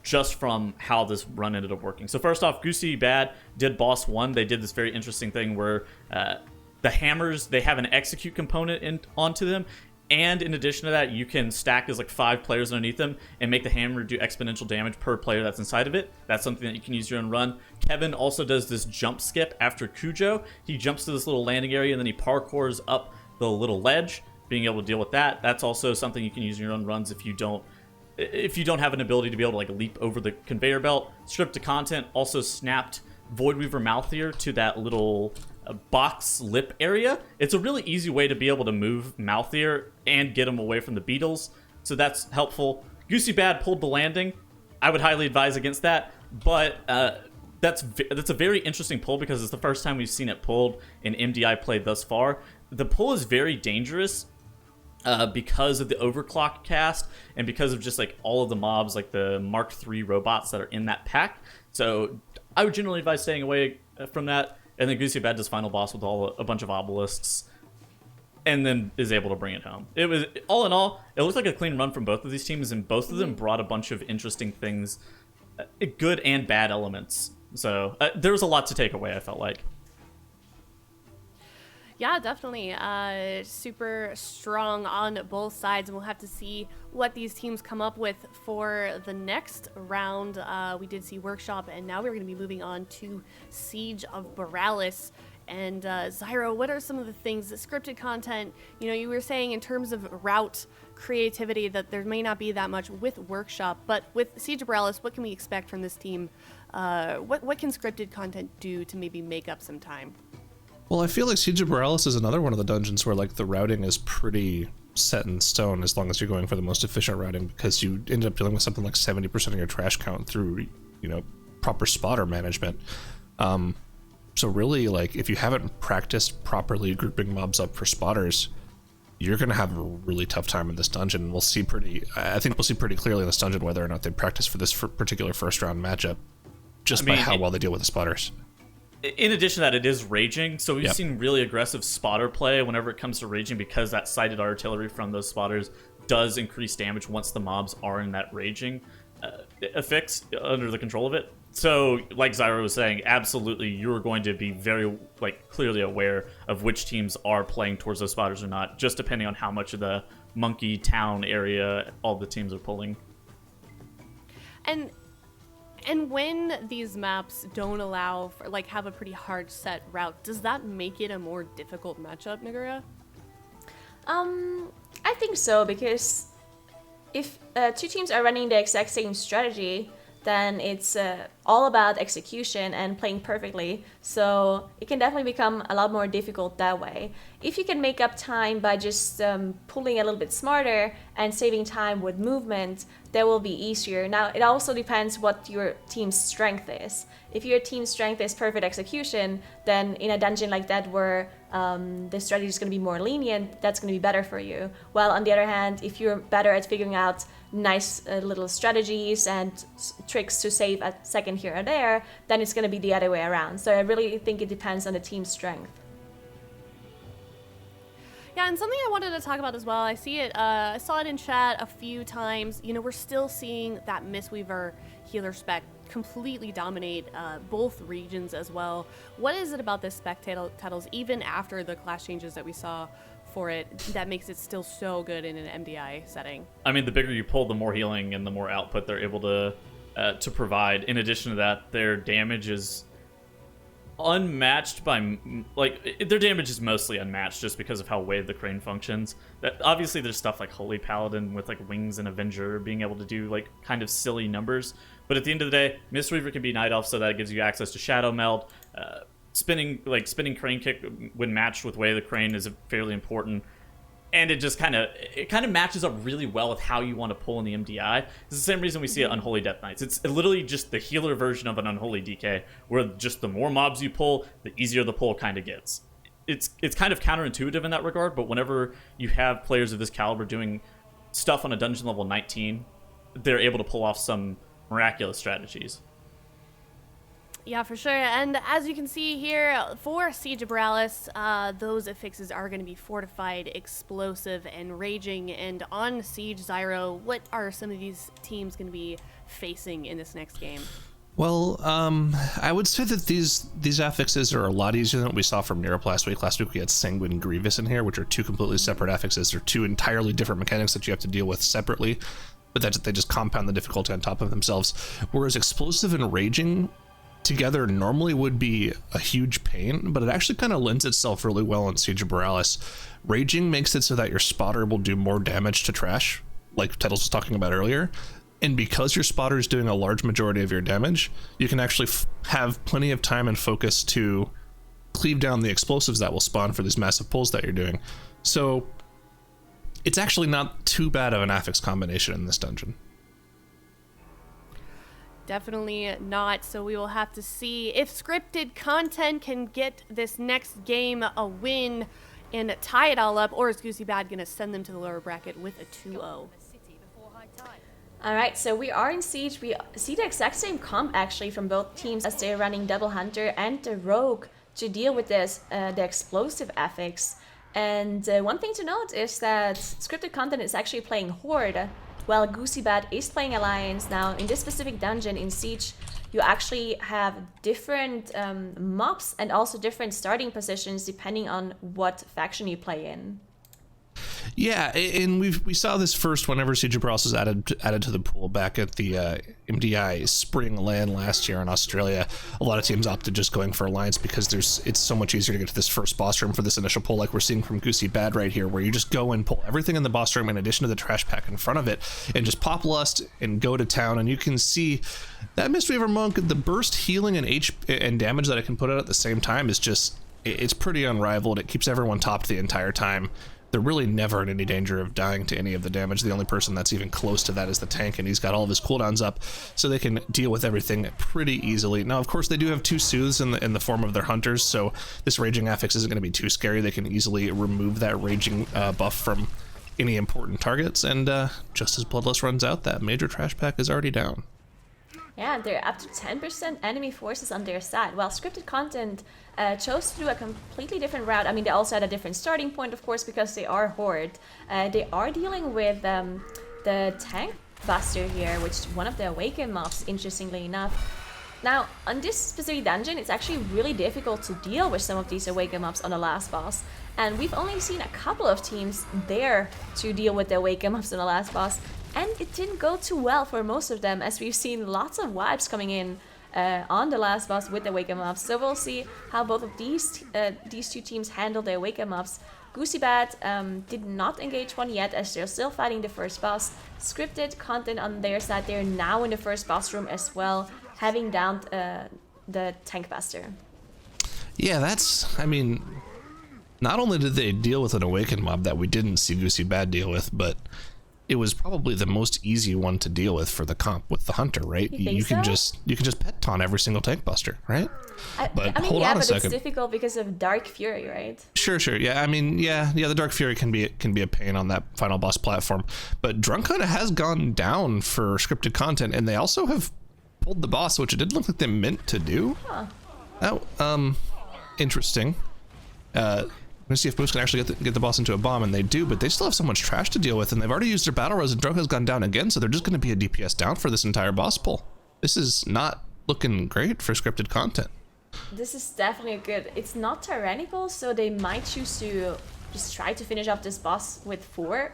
just from how this run ended up working. So first off, Goosy Bad did boss 1. They did this very interesting thing where the hammers, they have an execute component onto them, and in addition to that, you can stack as like 5 players underneath them and make the hammer do exponential damage per player that's inside of it. That's something that you can use your own run. Kevin also does this jump skip after Cujo. He jumps to this little landing area and then he parkours up the little ledge, being able to deal with that. That's also something you can use in your own runs if you don't have an ability to be able to like leap over the conveyor belt. Scripted content also snapped Voidweaver Mouthier to that little box lip area. It's a really easy way to be able to move Mouthier and get him away from the beetles, so that's helpful. Goosy Bad pulled the landing. I would highly advise against that, but that's a very interesting pull because it's the first time we've seen it pulled in MDI play thus far. The pull is very dangerous because of the overclock cast and because of just like all of the mobs, like the Mark III robots that are in that pack. So I would generally advise staying away from that. And then Goosey Bad does final boss with a bunch of obelisks, and then is able to bring it home. It was, all in all, it looked like a clean run from both of these teams, and both of them brought a bunch of interesting things, good and bad elements. So there was a lot to take away, I felt like. Yeah, definitely. Super strong on both sides, and we'll have to see what these teams come up with for the next round. We did see Workshop, and now we're going to be moving on to Siege of Boralus. And Zyro, what are some of the things, the scripted content, you were saying in terms of route creativity that there may not be that much with Workshop, but with Siege of Boralus, what can we expect from this team? What can scripted content do to maybe make up some time? Well, I feel like Siege of Boralus is another one of the dungeons where like the routing is pretty set in stone as long as you're going for the most efficient routing, because you end up dealing with something like 70% of your trash count through, proper spotter management. So really, like, if you haven't practiced properly grouping mobs up for spotters, you're going to have a really tough time in this dungeon. I think we'll see pretty clearly in this dungeon whether or not they practice for this particular first round matchup, just by how well they deal with the spotters. In addition to that, it is raging, so we've seen really aggressive spotter play whenever it comes to raging, because that sighted artillery from those spotters does increase damage once the mobs are in that raging affix under the control of it. So, like Zyro was saying, absolutely, you're going to be very clearly aware of which teams are playing towards those spotters or not, just depending on how much of the monkey town area all the teams are pulling. And when these maps don't allow for, have a pretty hard set route, does that make it a more difficult matchup, Nagura? I think so, because if two teams are running the exact same strategy, then it's all about execution and playing perfectly. So it can definitely become a lot more difficult that way. If you can make up time by just pulling a little bit smarter and saving time with movement, that will be easier. Now, it also depends what your team's strength is. If your team's strength is perfect execution, then in a dungeon like that where the strategy is going to be more lenient, that's going to be better for you. While on the other hand, if you're better at figuring out nice little strategies and tricks to save a second here or there, then it's going to be the other way around. So I really think it depends on the team's strength. Yeah, and something I wanted to talk about as well, I saw it in chat a few times. We're still seeing that Mistweaver healer spec completely dominate both regions as well. What is it about this spec titles, even after the class changes that we saw for it, that makes it still so good in an MDI setting? I mean, the bigger you pull, the more healing and the more output they're able to provide. In addition to that, their damage is unmatched by their damage is mostly unmatched just because of how Wave the Crane functions. That obviously there's stuff like Holy Paladin with Wings and Avenger being able to do kind of silly numbers, but at the end of the day, Mistweaver can be Night Elf, so that gives you access to Shadow Meld. Spinning Crane Kick when matched with Way the Crane is fairly important. And it just kind of matches up really well with how you want to pull in the MDI. It's the same reason we see it Unholy Death Knights. It's literally just the healer version of an Unholy DK, where just the more mobs you pull, the easier the pull kind of gets. It's kind of counterintuitive in that regard, but whenever you have players of this caliber doing stuff on a dungeon level 19, they're able to pull off some miraculous strategies. Yeah, for sure. And as you can see here, for Siege of Boralus, those affixes are going to be Fortified, Explosive, and Raging. And on Siege, Zyro, what are some of these teams going to be facing in this next game? Well, I would say that these affixes are a lot easier than what we saw from Neuroplast last week. Last week we had Sanguine Grievous in here, which are two completely separate affixes. They're two entirely different mechanics that you have to deal with separately, but they just compound the difficulty on top of themselves. Whereas Explosive and Raging together normally would be a huge pain, but it actually kind of lends itself really well in Siege of Boralus. Raging makes it so that your spotter will do more damage to trash, like Tettles was talking about earlier, and because your spotter is doing a large majority of your damage, you can actually have plenty of time and focus to cleave down the explosives that will spawn for these massive pulls that you're doing. So it's actually not too bad of an affix combination in this dungeon. Definitely not. So we will have to see if scripted content can get this next game a win. and tie it all up, or is Goosy Bad going to send them to the lower bracket with a 2-0? All right, so we are in Siege. We see the exact same comp actually from both teams as they're running Double Hunter and the Rogue to deal with this, the explosive affix. And one thing to note is that Scripted Content is actually playing Horde, while Goosy Bad is playing Alliance. Now, in this specific dungeon in Siege, you actually have different mobs and also different starting positions depending on what faction you play in. Yeah, and we saw this first whenever Siege of Boralus was added to the pool back at the MDI Spring LAN last year in Australia. A lot of teams opted just going for Alliance because it's so much easier to get to this first boss room for this initial pull, like we're seeing from Goosy Bad right here, where you just go and pull everything in the boss room in addition to the trash pack in front of it, and just pop Lust and go to town. And you can see that Mistweaver Monk, the burst healing and damage that it can put out at the same time is just, it's pretty unrivaled. It keeps everyone topped the entire time. They're really never in any danger of dying to any of the damage. The only person that's even close to that is the tank, and he's got all of his cooldowns up, so they can deal with everything pretty easily. Now, of course, they do have 2 soothes in the form of their hunters, so this raging affix isn't going to be too scary. They can easily remove that raging buff from any important targets, and just as Bloodlust runs out, that major trash pack is already down. Yeah, they're up to 10% enemy forces on their side, while Scripted Content chose to do a completely different route. I mean, they also had a different starting point, of course, because they are Horde. They are dealing with the Tank Buster here, which is one of the Awaken mobs, interestingly enough. Now, on this specific dungeon, it's actually really difficult to deal with some of these Awaken mobs on the last boss. And we've only seen a couple of teams there to deal with the Awaken mobs on the last boss. And it didn't go too well for most of them, as we've seen lots of wipes coming in on the last boss with the Awaken mobs. So we'll see how both of these 2 teams handle the Awaken mobs. Goosy Bad did not engage one yet, as they're still fighting the first boss. Scripted Content on their side, they're now in the first boss room as well, having downed the Tank Buster. Yeah, I mean, not only did they deal with an Awakened mob that we didn't see Goosy Bad deal with, but it was probably the most easy one to deal with for the comp with the Hunter, right? You can just pet taunt every single Tank Buster, right? I mean, hold yeah, on a but second. it's difficult because of Dark Fury, right? Sure. Yeah, I mean, yeah, the Dark Fury can be a pain on that final boss platform, but Drunk Hunt has gone down for Scripted Content, and they also have pulled the boss, which it didn't look like they meant to do. Huh. Oh, interesting. I'm gonna see if Boost can actually get the boss into a bomb, and they do, but they still have so much trash to deal with, and they've already used their battle res, and Drunk has gone down again, so they're just gonna be a DPS down for this entire boss pull. This is not looking great for Scripted Content. This is definitely good. It's not tyrannical, so they might choose to just try to finish up this boss with 4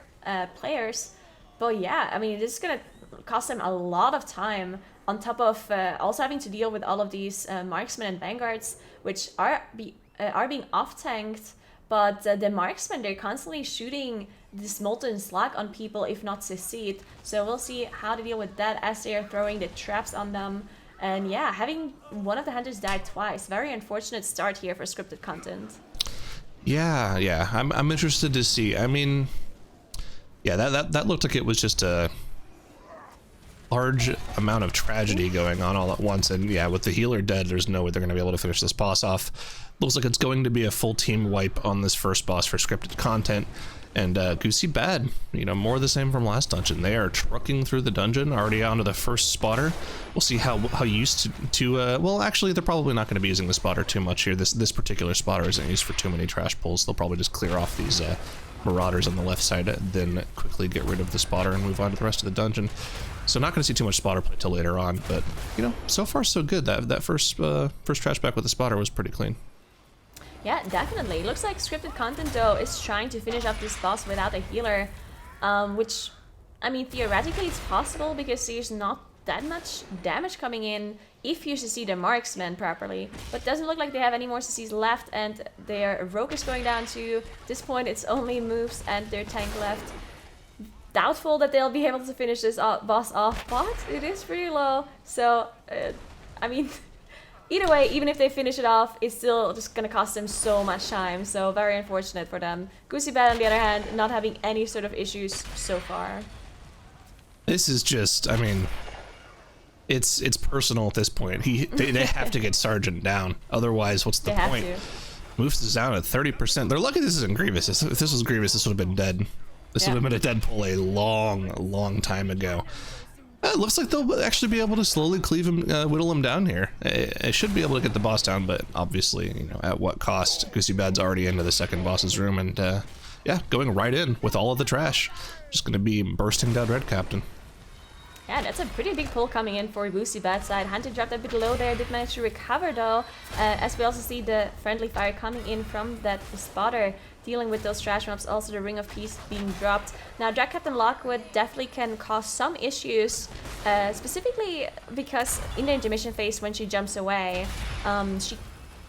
players. But yeah, I mean, this is gonna cost them a lot of time, on top of also having to deal with all of these marksmen and vanguards, which are being off-tanked. But the marksmen, they're constantly shooting this molten slag on people if not succeed. So we'll see how to deal with that as they are throwing the traps on them. And yeah, having one of the hunters die twice. Very unfortunate start here for Scripted Content. Yeah. I'm interested to see. I mean, yeah, that looked like it was just a large amount of tragedy going on all at once, and yeah, with the healer dead, there's no way they're going to be able to finish this boss off. Looks like it's going to be a full team wipe on this first boss for Scripted Content, and Goosy Bad, more of the same from last dungeon. They are trucking through the dungeon, already onto the first spotter. We'll see how used to well, actually, they're probably not going to be using the spotter too much here. This particular spotter isn't used for too many trash pulls. They'll probably just clear off these marauders on the left side, then quickly get rid of the spotter and move on to the rest of the dungeon. So not going to see too much spotter play till later on, but so far so good. That first trash back with the spotter was pretty clean. Yeah, definitely. It looks like Scripted Content, though, is trying to finish up this boss without a healer, which, I mean, theoretically it's possible because there's not that much damage coming in if you CC the marksman properly. But it doesn't look like they have any more CCs left, and their rogue is going down too. At this point, it's only moves and their tank left. Doubtful that they'll be able to finish this boss off, but it is pretty low. So, I mean, either way, even if they finish it off, it's still just gonna cost them so much time. So very unfortunate for them. Goosy Bad, on the other hand, not having any sort of issues so far. This is just, I mean, it's personal at this point. They have to get Sergeant down. Otherwise, what's the point? Moves this down at 30%. They're lucky this isn't Grievous. If this was Grievous, this would have been dead. This would have been a dead pull a long time ago. It looks like they'll actually be able to slowly cleave him, whittle him down here. I should be able to get the boss down, but obviously, you know, at what cost? Goosey Bad's already into the second boss's room, and yeah, going right in with all of the trash. Just gonna be bursting down Red Captain. Yeah, that's a pretty big pull coming in for Goosy Bad side. Hunter dropped a bit low there, did manage to recover though, as we also see the friendly fire coming in from that spotter, dealing with those trash mobs, also the Ring of Peace being dropped. Now, Drag Captain Lockwood definitely can cause some issues, specifically because in the intermission phase when she jumps away, she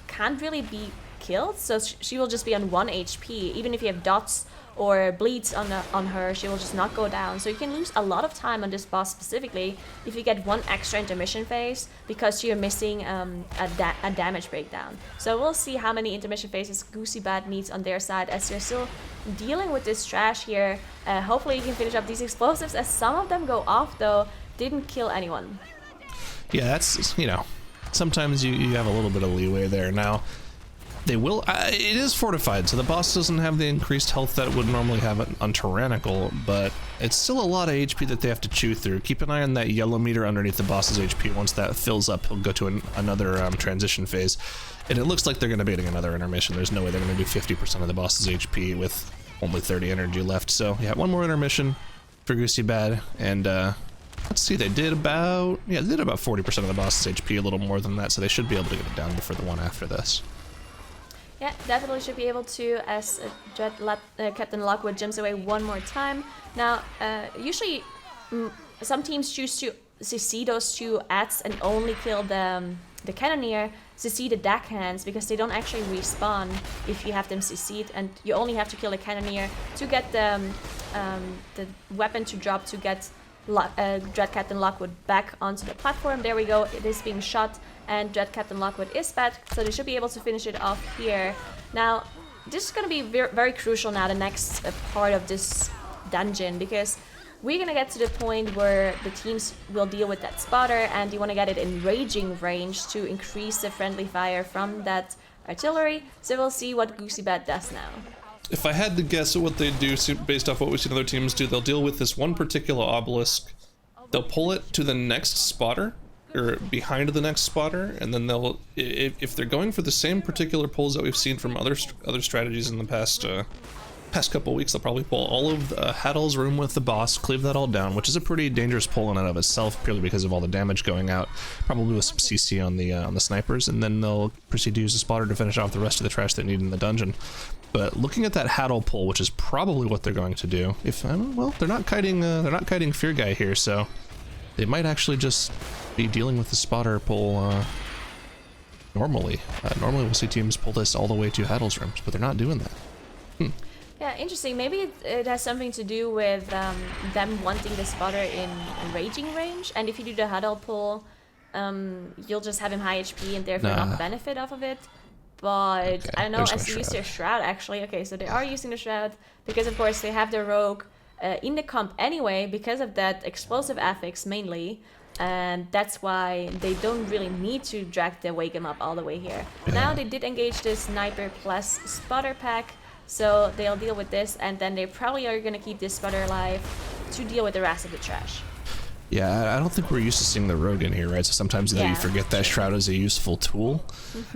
can't really be killed, so she will just be on 1 HP. Even if you have dots or bleeds on her, she will just not go down. So you can lose a lot of time on this boss specifically if you get 1 extra intermission phase because you're missing a damage breakdown. So we'll see how many intermission phases Goosey Bad needs on their side as they're still dealing with this trash here. Hopefully you can finish up these explosives, as some of them go off though, didn't kill anyone. Yeah, that's, you know, sometimes you have a little bit of leeway there. Now, they will, it is fortified, so the boss doesn't have the increased health that it would normally have on Tyrannical, but it's still a lot of HP that they have to chew through. Keep an eye on that yellow meter underneath the boss's HP. Once that fills up, he'll go to another transition phase, and it looks like they're going to be getting another intermission. There's no way they're going to do 50% of the boss's HP with only 30 energy left. So yeah, 1 more intermission for Goosey Bad, and let's see, they did about 40% of the boss's HP, a little more than that, so they should be able to get it down before the one after this. Yeah, definitely should be able to, as Captain Lockwood jumps away 1 more time. Now, usually some teams choose to CC those 2 ads and only kill the Cannoneer, CC the deckhands, because they don't actually respawn if you have them CC'd, and you only have to kill the Cannoneer to get the weapon to drop to get Dread Captain Lockwood back onto the platform. There we go, it is being shot, and Dread Captain Lockwood is back, so they should be able to finish it off here. Now, this is going to be very crucial now, the next part of this dungeon, because we're going to get to the point where the teams will deal with that spotter, and you want to get it in raging range to increase the friendly fire from that artillery. So we'll see what Goosey Bad does now. If I had to guess at what they do based off what we've seen other teams do, they'll deal with this one particular obelisk, they'll pull it to the next spotter, or behind the next spotter, and then they'll, if they're going for the same particular pulls that we've seen from other strategies in the past couple weeks, they'll probably pull all of Haddle's room with the boss, cleave that all down, which is a pretty dangerous pull in and of itself, purely because of all the damage going out, probably with some CC on the snipers, and then they'll proceed to use the spotter to finish off the rest of the trash they need in the dungeon. But looking at that Haddle pull, which is probably what they're going to do, if well, they're not kiting Fear Guy here, so they might actually just be dealing with the spotter pull normally. Normally we'll see teams pull this all the way to Haddle's rooms, but they're not doing that. Yeah, interesting. Maybe it has something to do with them wanting the spotter in raging range, and if you do the huddle pull, you'll just have him high HP and therefore not benefit off of it. But okay, I don't know, as they use their Shroud actually. Okay, so they are using the Shroud because of course they have the Rogue in the comp anyway because of that explosive affix mainly. And that's why they don't really need to drag the Wake 'em Up all the way here. Now they did engage this Sniper plus Spotter pack, so they'll deal with this, and then they probably are going to keep this Spotter alive to deal with the rest of the trash. Yeah, I don't think we're used to seeing the Rogue in here, right? So sometimes you forget that Shroud is a useful tool.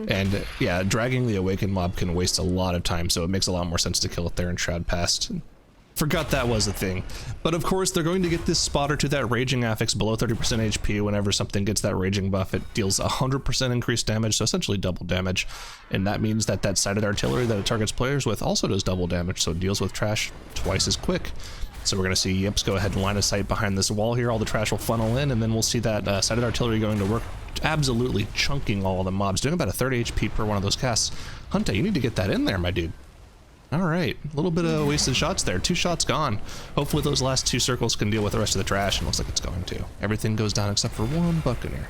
And yeah, dragging the Awakened mob can waste a lot of time, so it makes a lot more sense to kill it there and Shroud past. Forgot that was a thing. But of course, they're going to get this spotter to that Raging Affix below 30% HP. Whenever something gets that Raging buff, it deals 100% increased damage, so essentially double damage. And that means that that sided artillery that it targets players with also does double damage, so it deals with trash twice as quick. So we're going to see Yips go ahead and line of sight behind this wall here. All the trash will funnel in, and then we'll see that sided artillery going to work, absolutely chunking all the mobs, doing about a 30 HP per one of those casts. Hunta, you need to get that in there, my dude. All right, a little bit of wasted shots there. 2 shots gone. Hopefully those last 2 circles can deal with the rest of the trash, and looks like it's going to. Everything goes down except for 1 Buccaneer.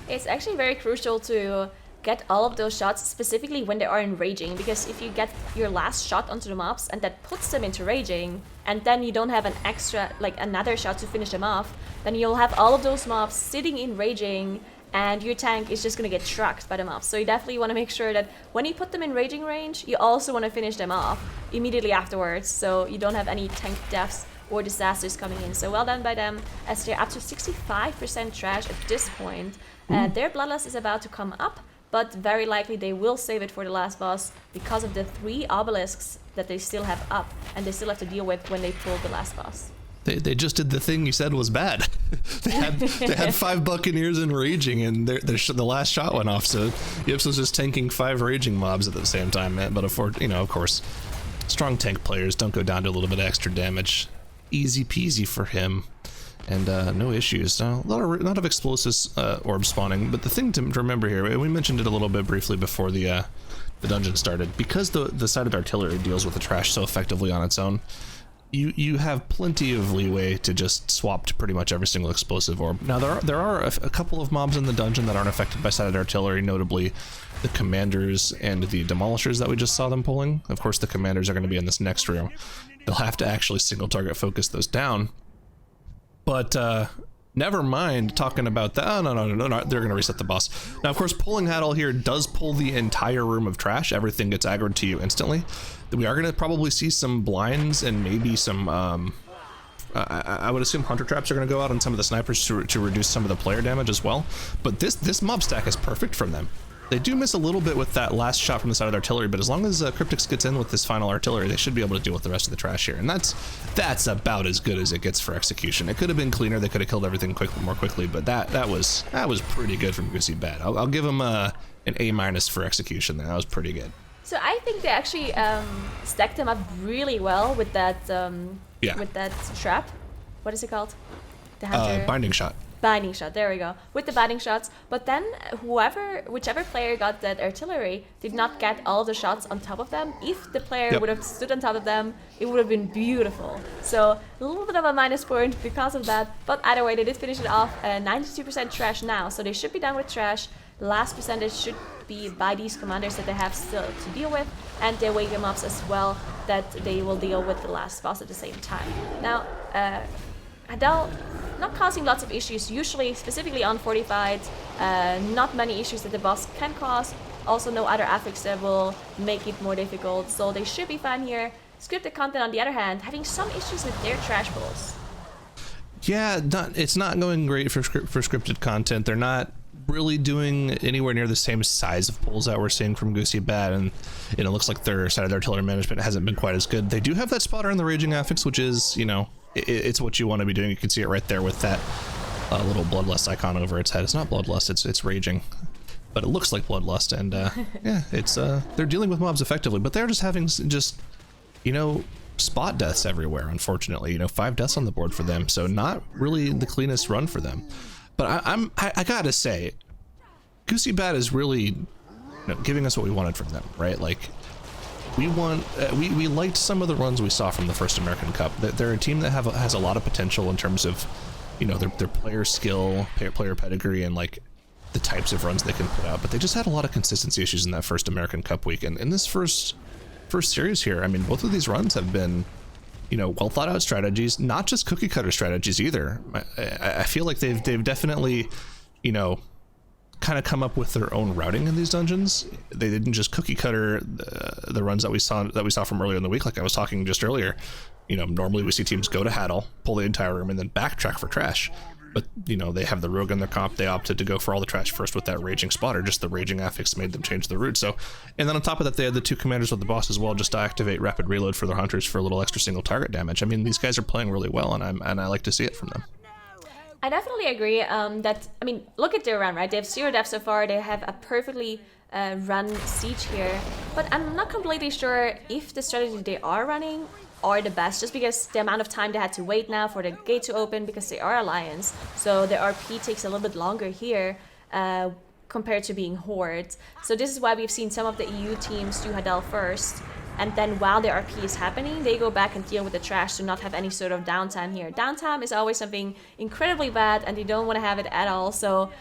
It's actually very crucial to get all of those shots, specifically when they are in raging, because if you get your last shot onto the mobs and that puts them into raging, and then you don't have an extra, like another shot to finish them off, then you'll have all of those mobs sitting in raging, and your tank is just going to get trucked by the mobs. So you definitely want to make sure that when you put them in raging range, you also want to finish them off immediately afterwards, so you don't have any tank deaths or disasters coming in. So well done by them, as they're up to 65% trash at this point. Their Bloodlust is about to come up, but very likely they will save it for the last boss because of the 3 obelisks that they still have up, and they still have to deal with when they pull the last boss. They just did the thing you said was bad. they had 5 Buccaneers in raging, and the last shot went off. So Yips was just tanking 5 raging mobs at the same time, man. But of course, strong tank players don't go down to a little bit of extra damage. Easy peasy for him, and no issues. A lot of explosives orbs spawning. But the thing to remember here, we mentioned it a little bit briefly before the dungeon started, because the sided artillery deals with the trash so effectively on its own. You have plenty of leeway to just swap to pretty much every single explosive orb. Now there are a couple of mobs in the dungeon that aren't affected by sided artillery, notably the commanders and the demolishers that we just saw them pulling. Of course, the commanders are going to be in this next room. They'll have to actually single target focus those down. But never mind talking about that. Oh, no, they're going to reset the boss. Now, of course, pulling Haddle here does pull the entire room of trash. Everything gets aggroed to you instantly. We are going to probably see some blinds and maybe some, I would assume hunter traps are going to go out on some of the snipers to reduce some of the player damage as well. But this mob stack is perfect from them. They do miss a little bit with that last shot from the side of the artillery, but as long as Cryptix gets in with this final artillery, they should be able to deal with the rest of the trash here. And that's about as good as it gets for execution. It could have been cleaner. They could have killed everything more quickly, but that was pretty good from Goosy Bad. I'll give him an A- for execution there. That was pretty good. So I think they actually stacked them up really well with that with that trap. What is it called? The hunter. Binding shot. Binding shot, there we go. With the binding shots, but then whichever player got that artillery did not get all the shots on top of them. If the player would have stood on top of them, it would have been beautiful. So a little bit of a minus point because of that, but either way, they did finish it off. 92% trash now, so they should be done with trash. The last percentage should be by these commanders that they have still to deal with, and their wave mobs as well, that they will deal with the last boss at the same time. Now, Adele, not causing lots of issues, usually specifically on fortified, not many issues that the boss can cause, also no other affix that will make it more difficult, so they should be fine here. Scripted content, on the other hand, having some issues with their trash pulls. Yeah, it's not going great for scripted content. They're not really doing anywhere near the same size of pulls that we're seeing from Goosy Bad, and it looks like their side of their artillery management hasn't been quite as good. They do have that spotter in the raging affix, which is, it's what you want to be doing. You can see it right there with that little bloodlust icon over its head. It's not bloodlust, it's raging, but it looks like bloodlust, and yeah, it's they're dealing with mobs effectively, but they're just having spot deaths everywhere, unfortunately. 5 deaths on the board for them, so not really the cleanest run for them. But I gotta say, Goosy Bad is really giving us what we wanted from them, right? Like, we liked some of the runs we saw from the first American Cup. They're a team that has a lot of potential in terms of, their player skill, player pedigree, and like the types of runs they can put out. But they just had a lot of consistency issues in that first American Cup week. And in this first series here, I mean, both of these runs have been, well thought out strategies, not just cookie cutter strategies either. I feel like they've definitely, kind of come up with their own routing in these dungeons. They didn't just cookie cutter the runs that we saw from earlier in the week. Like I was talking just earlier, normally we see teams go to Haddle, pull the entire room, and then backtrack for trash. But they have the rogue in their comp. They opted to go for all the trash first with that raging spotter. Just the raging affix made them change the route. So, and then on top of that, they had the 2 commanders with the boss as well, just to activate rapid reload for their hunters for a little extra single target damage. I mean, these guys are playing really well, and I like to see it from them. I definitely agree look at their run, right? They have 0 deaths so far. They have a perfectly run siege here. But I'm not completely sure if the strategy they are running are the best, just because the amount of time they had to wait now for the gate to open, because they are Alliance. So the RP takes a little bit longer here compared to being Horde. So this is why we've seen some of the EU teams do Haddle first. and then while the RP is happening, they go back and deal with the trash to not have any sort of downtime here. Downtime is always something incredibly bad, and they don't want to have it at all. So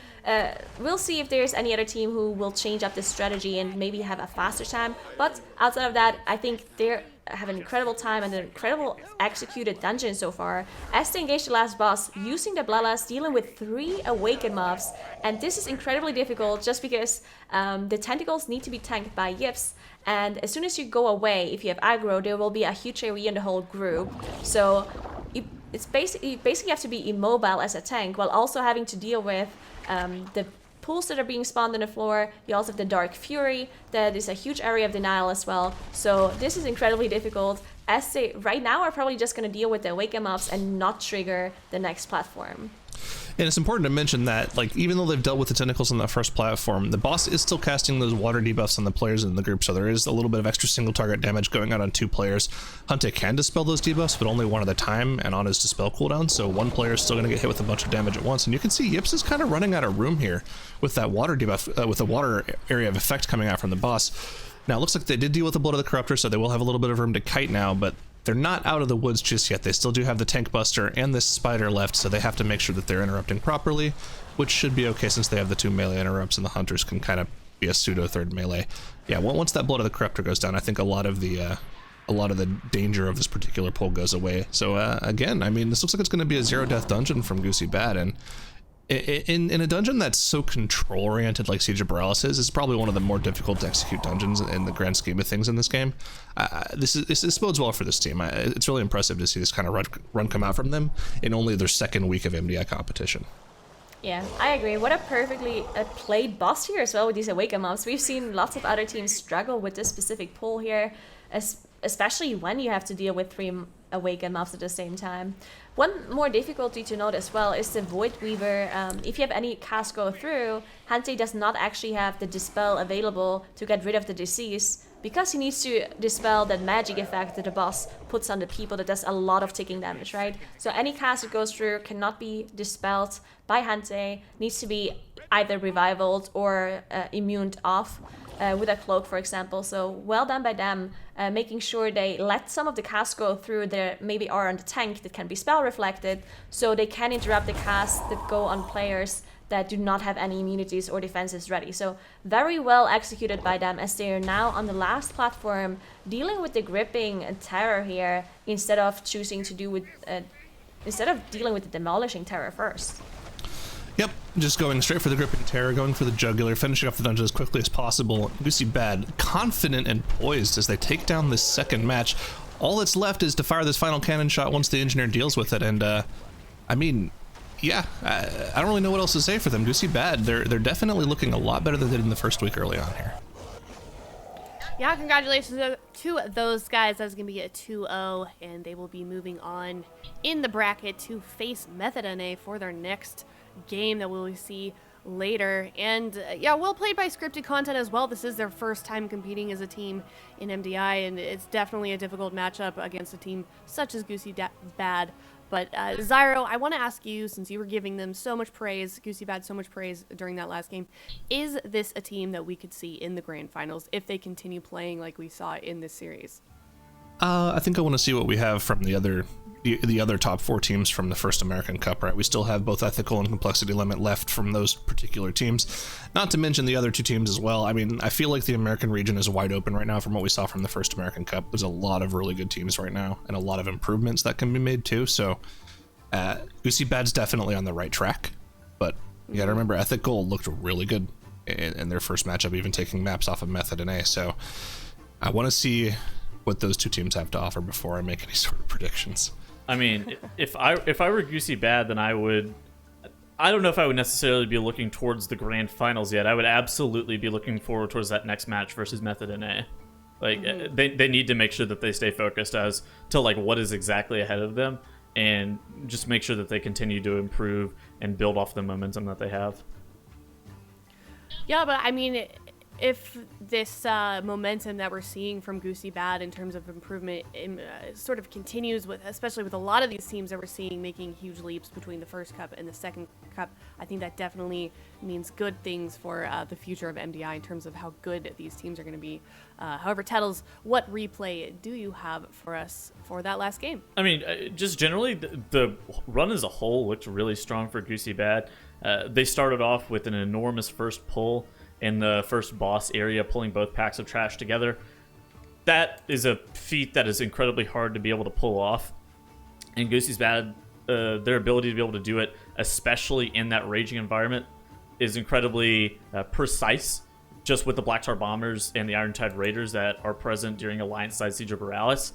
we'll see if there's any other team who will change up this strategy and maybe have a faster time. But outside of that, I think they're have an incredible time and an incredible executed dungeon so far as they engage the last boss using the Boralus, dealing with 3 awakened mobs. And this is incredibly difficult just because the tentacles need to be tanked by Yips, and as soon as you go away, if you have aggro, there will be a huge AoE in the whole group. So you basically have to be immobile as a tank while also having to deal with the pools that are being spawned on the floor. You also have the Dark Fury, that is a huge area of denial as well. So this is incredibly difficult, as they right now are probably just going to deal with the awaken mobs and not trigger the next platform. And it's important to mention that, like, even though they've dealt with the tentacles on that first platform, the boss is still casting those water debuffs on the players in the group, so there is a little bit of extra single target damage going out on 2 players. Hunter can dispel those debuffs, but only one at a time, and on his dispel cooldown, so 1 player is still going to get hit with a bunch of damage at once. And you can see Yips is kind of running out of room here with that water debuff, with the water area of effect coming out from the boss. Now, it looks like they did deal with the Blood of the Corruptor, so they will have a little bit of room to kite now, but they're not out of the woods just yet. They still do have the Tank Buster and this Spider left, so they have to make sure that they're interrupting properly, which should be okay since they have the 2 melee interrupts, and the Hunters can kind of be a pseudo third melee. Yeah, once that Blood of the Corruptor goes down, I think a lot of the danger of this particular pull goes away. So again, I mean, this looks like it's going to be a 0-death dungeon from Goosy Bad, and in a dungeon that's so control-oriented like Siege of Boralus is, it's probably one of the more difficult to execute dungeons in the grand scheme of things in this game. This bodes well for this team. It's really impressive to see this kind of run come out from them in only their second week of MDI competition. Yeah, I agree. What a perfectly played boss here as well with these awaken mobs. We've seen lots of other teams struggle with this specific pull here, especially when you have to deal with 3 awaken mobs at the same time. One more difficulty to note as well is the Void Weaver. If you have any cast go through, Hante does not actually have the Dispel available to get rid of the disease, because he needs to dispel that magic effect that the boss puts on the people that does a lot of ticking damage, right? So any cast that goes through cannot be dispelled by Hante, needs to be either revivaled or immuned off. With a cloak, for example. So well done by them, making sure they let some of the casts go through that maybe are on the tank that can be spell reflected, so they can interrupt the casts that go on players that do not have any immunities or defenses ready. So very well executed by them, as they are now on the last platform dealing with the gripping terror here instead of choosing to do with instead of dealing with the demolishing terror first. Yep, just going straight for the gripping terror, going for the jugular, finishing off the dungeon as quickly as possible. Goosy Bad, confident and poised as they take down this second match. All that's left is to fire this final cannon shot once the engineer deals with it, and I mean, yeah, I don't really know what else to say for them. Goosy Bad, they're definitely looking a lot better than they did in the first week early on here. Yeah, congratulations to those guys. That's going to be a 2-0, and they will be moving on in the bracket to face Method NA for their next game that we'll see later. And yeah, well played by Scripted Content as well. This is their first time competing as a team in MDI, and it's definitely a difficult matchup against a team such as Goosy Bad. But Zyro, I want to ask you, since you were giving them so much praise, Goosy Bad so much praise during that last game, is this a team that we could see in the grand finals if they continue playing like we saw in this series? I think I want to see what we have from the other top 4 teams from the first American Cup, right? We still have both Ethical and Complexity Limit left from those particular teams, not to mention the other 2 teams as well. I mean, I feel like the American region is wide open right now from what we saw from the first American Cup. There's a lot of really good teams right now and a lot of improvements that can be made too, so Goosy Bad's definitely on the right track, but you gotta remember, Ethical looked really good in their first matchup, even taking maps off of Method NA, so I want to see what those 2 teams have to offer before I make any sort of predictions. I mean, if I were Goosy Bad, then I don't know if I would necessarily be looking towards the grand finals yet. I would absolutely be looking forward towards that next match versus Method NA. Like, they need to make sure that they stay focused as to like what is exactly ahead of them, and just make sure that they continue to improve and build off the momentum that they have. Yeah, but I mean, if this momentum that we're seeing from Goosy Bad in terms of improvement sort of continues, with especially with a lot of these teams that we're seeing making huge leaps between the first cup and the second cup, I think that definitely means good things for the future of MDI in terms of how good these teams are going to be. However, Tettles, what replay do you have for us for that last game? I mean, just generally, the run as a whole looked really strong for Goosy Bad. They started off with an enormous first pull in the first boss area, pulling both packs of trash together. That is a feat that is incredibly hard to be able to pull off. And Goosy's Bad, their ability to be able to do it, especially in that raging environment, is incredibly precise, just with the Black Tar Bombers and the Iron Tide Raiders that are present during Alliance-side Siege of Boralus.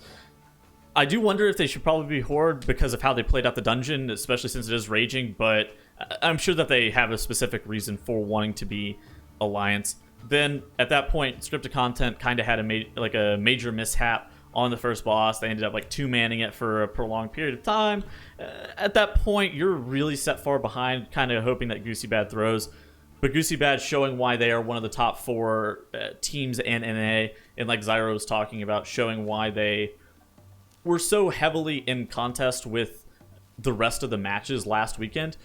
I do wonder if they should probably be Horde because of how they played out the dungeon, especially since it is raging, but I'm sure that they have a specific reason for wanting to be Alliance. Then at that point, scripted content kind of had a major mishap on the first boss. They ended up like two-manning it for a prolonged period of time. At that point, you're really set far behind, kind of hoping that Goosy Bad throws. But Goosy Bad showing why they are one of the top 4 teams in NA, and like Zyro was talking about, showing why they were so heavily in contest with the rest of the matches last weekend.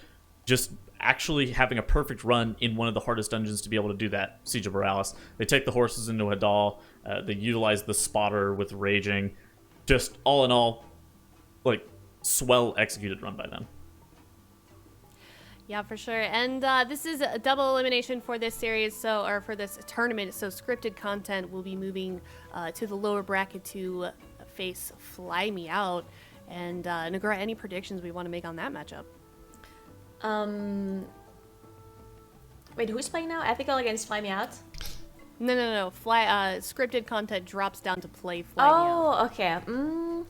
Just actually having a perfect run in one of the hardest dungeons to be able to do that, Siege of Boralus. They take the horses into Hadal. They utilize the spotter with raging. Just all in all, like, swell executed run by them. Yeah, for sure. And this is a double elimination for this series, or for this tournament. So scripted content will be moving to the lower bracket to face Fly Me Out. And Nagura, any predictions we want to make on that matchup? Wait, who's playing now? Ethical against Fly Me Out? No. Scripted content drops down to play Fly Me Out. Oh, okay. I'm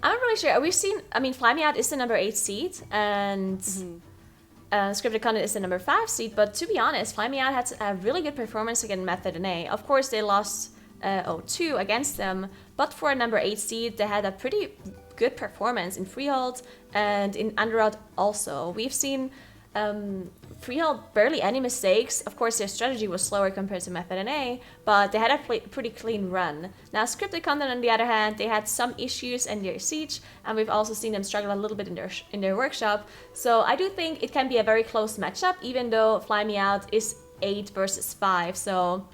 not really sure. We've seen, I mean, Fly Me Out is the number 8 seed, and scripted content is the number 5 seed, but to be honest, Fly Me Out had a really good performance against Method and A. Of course, they lost 0-2 against them, but for a number 8 seed, they had a pretty good performance in Freehold and in Underrot also. We've seen Freehold barely any mistakes. Of course, their strategy was slower compared to Method and A, but they had a pretty clean run. Now, scripted content, on the other hand, they had some issues in their siege, and we've also seen them struggle a little bit in their workshop. So I do think it can be a very close matchup, even though Fly Me Out is 8 versus 5. So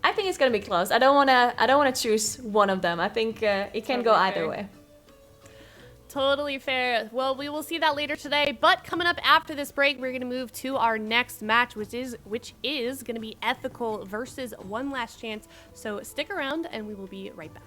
I think it's gonna be close. I don't wanna choose one of them. I think it can go either way. Totally fair. Well, we will see that later today. But coming up after this break, we're going to move to our next match, which is going to be Ethical versus One Last Chance. So stick around, and we will be right back.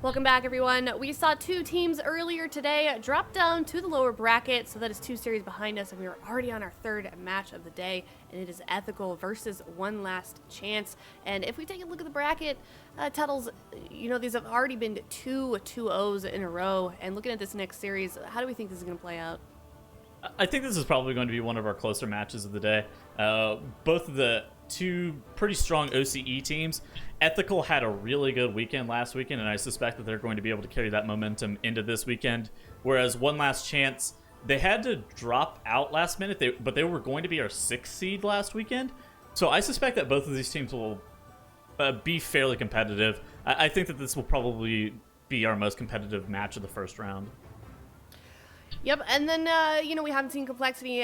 Welcome back, everyone. We saw two teams earlier today drop down to the lower bracket, so that is 2 series behind us, and we are already on our 3rd match of the day, and it is Ethical versus One Last Chance. And if we take a look at the bracket, Tuttles, these have already been 2 2-0s in a row, and looking at this next series, how do we think this is going to play out? I think this is probably going to be one of our closer matches of the day. Both of the 2 pretty strong OCE teams. Ethical had a really good weekend last weekend, and I suspect that they're going to be able to carry that momentum into this weekend. Whereas One Last Chance, they had to drop out last minute, but they were going to be our 6th seed last weekend. So I suspect that both of these teams will be fairly competitive. I think that this will probably be our most competitive match of the first round. Yep, and then, we haven't seen Complexity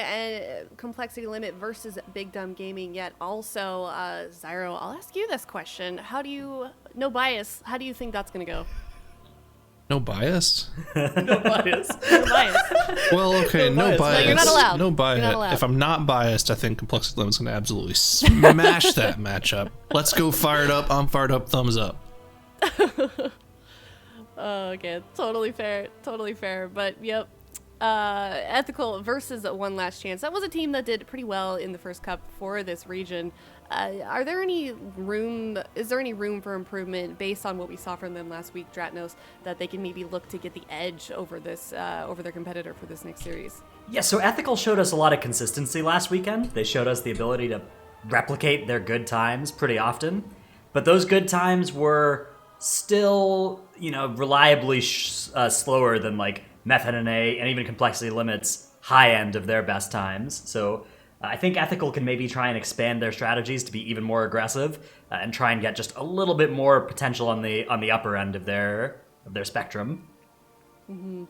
Limit versus Big Dumb Gaming yet. Also, Zyro, I'll ask you this question. No bias, how do you think that's going to go? No bias? No bias. No bias. Well, okay, no bias. No, you're not allowed. No bias. You're not allowed. If I'm not biased, I think Complexity Limit's going to absolutely smash that matchup. Let's go fired up. I'm fired up. Thumbs up. Okay, totally fair. But, yep. Ethical versus One Last Chance. That was a team that did pretty well in the first cup for this region. Is there any room for improvement based on what we saw from them last week, Dratnos, that they can maybe look to get the edge over their competitor for this next series? Yeah, so Ethical showed us a lot of consistency last weekend. They showed us the ability to replicate their good times pretty often. But those good times were still, reliably slower than like Method NA and even Complexity Limit's high end of their best times. So I think Ethical can maybe try and expand their strategies to be even more aggressive and try and get just a little bit more potential on the upper end of their spectrum. Mm-hmm.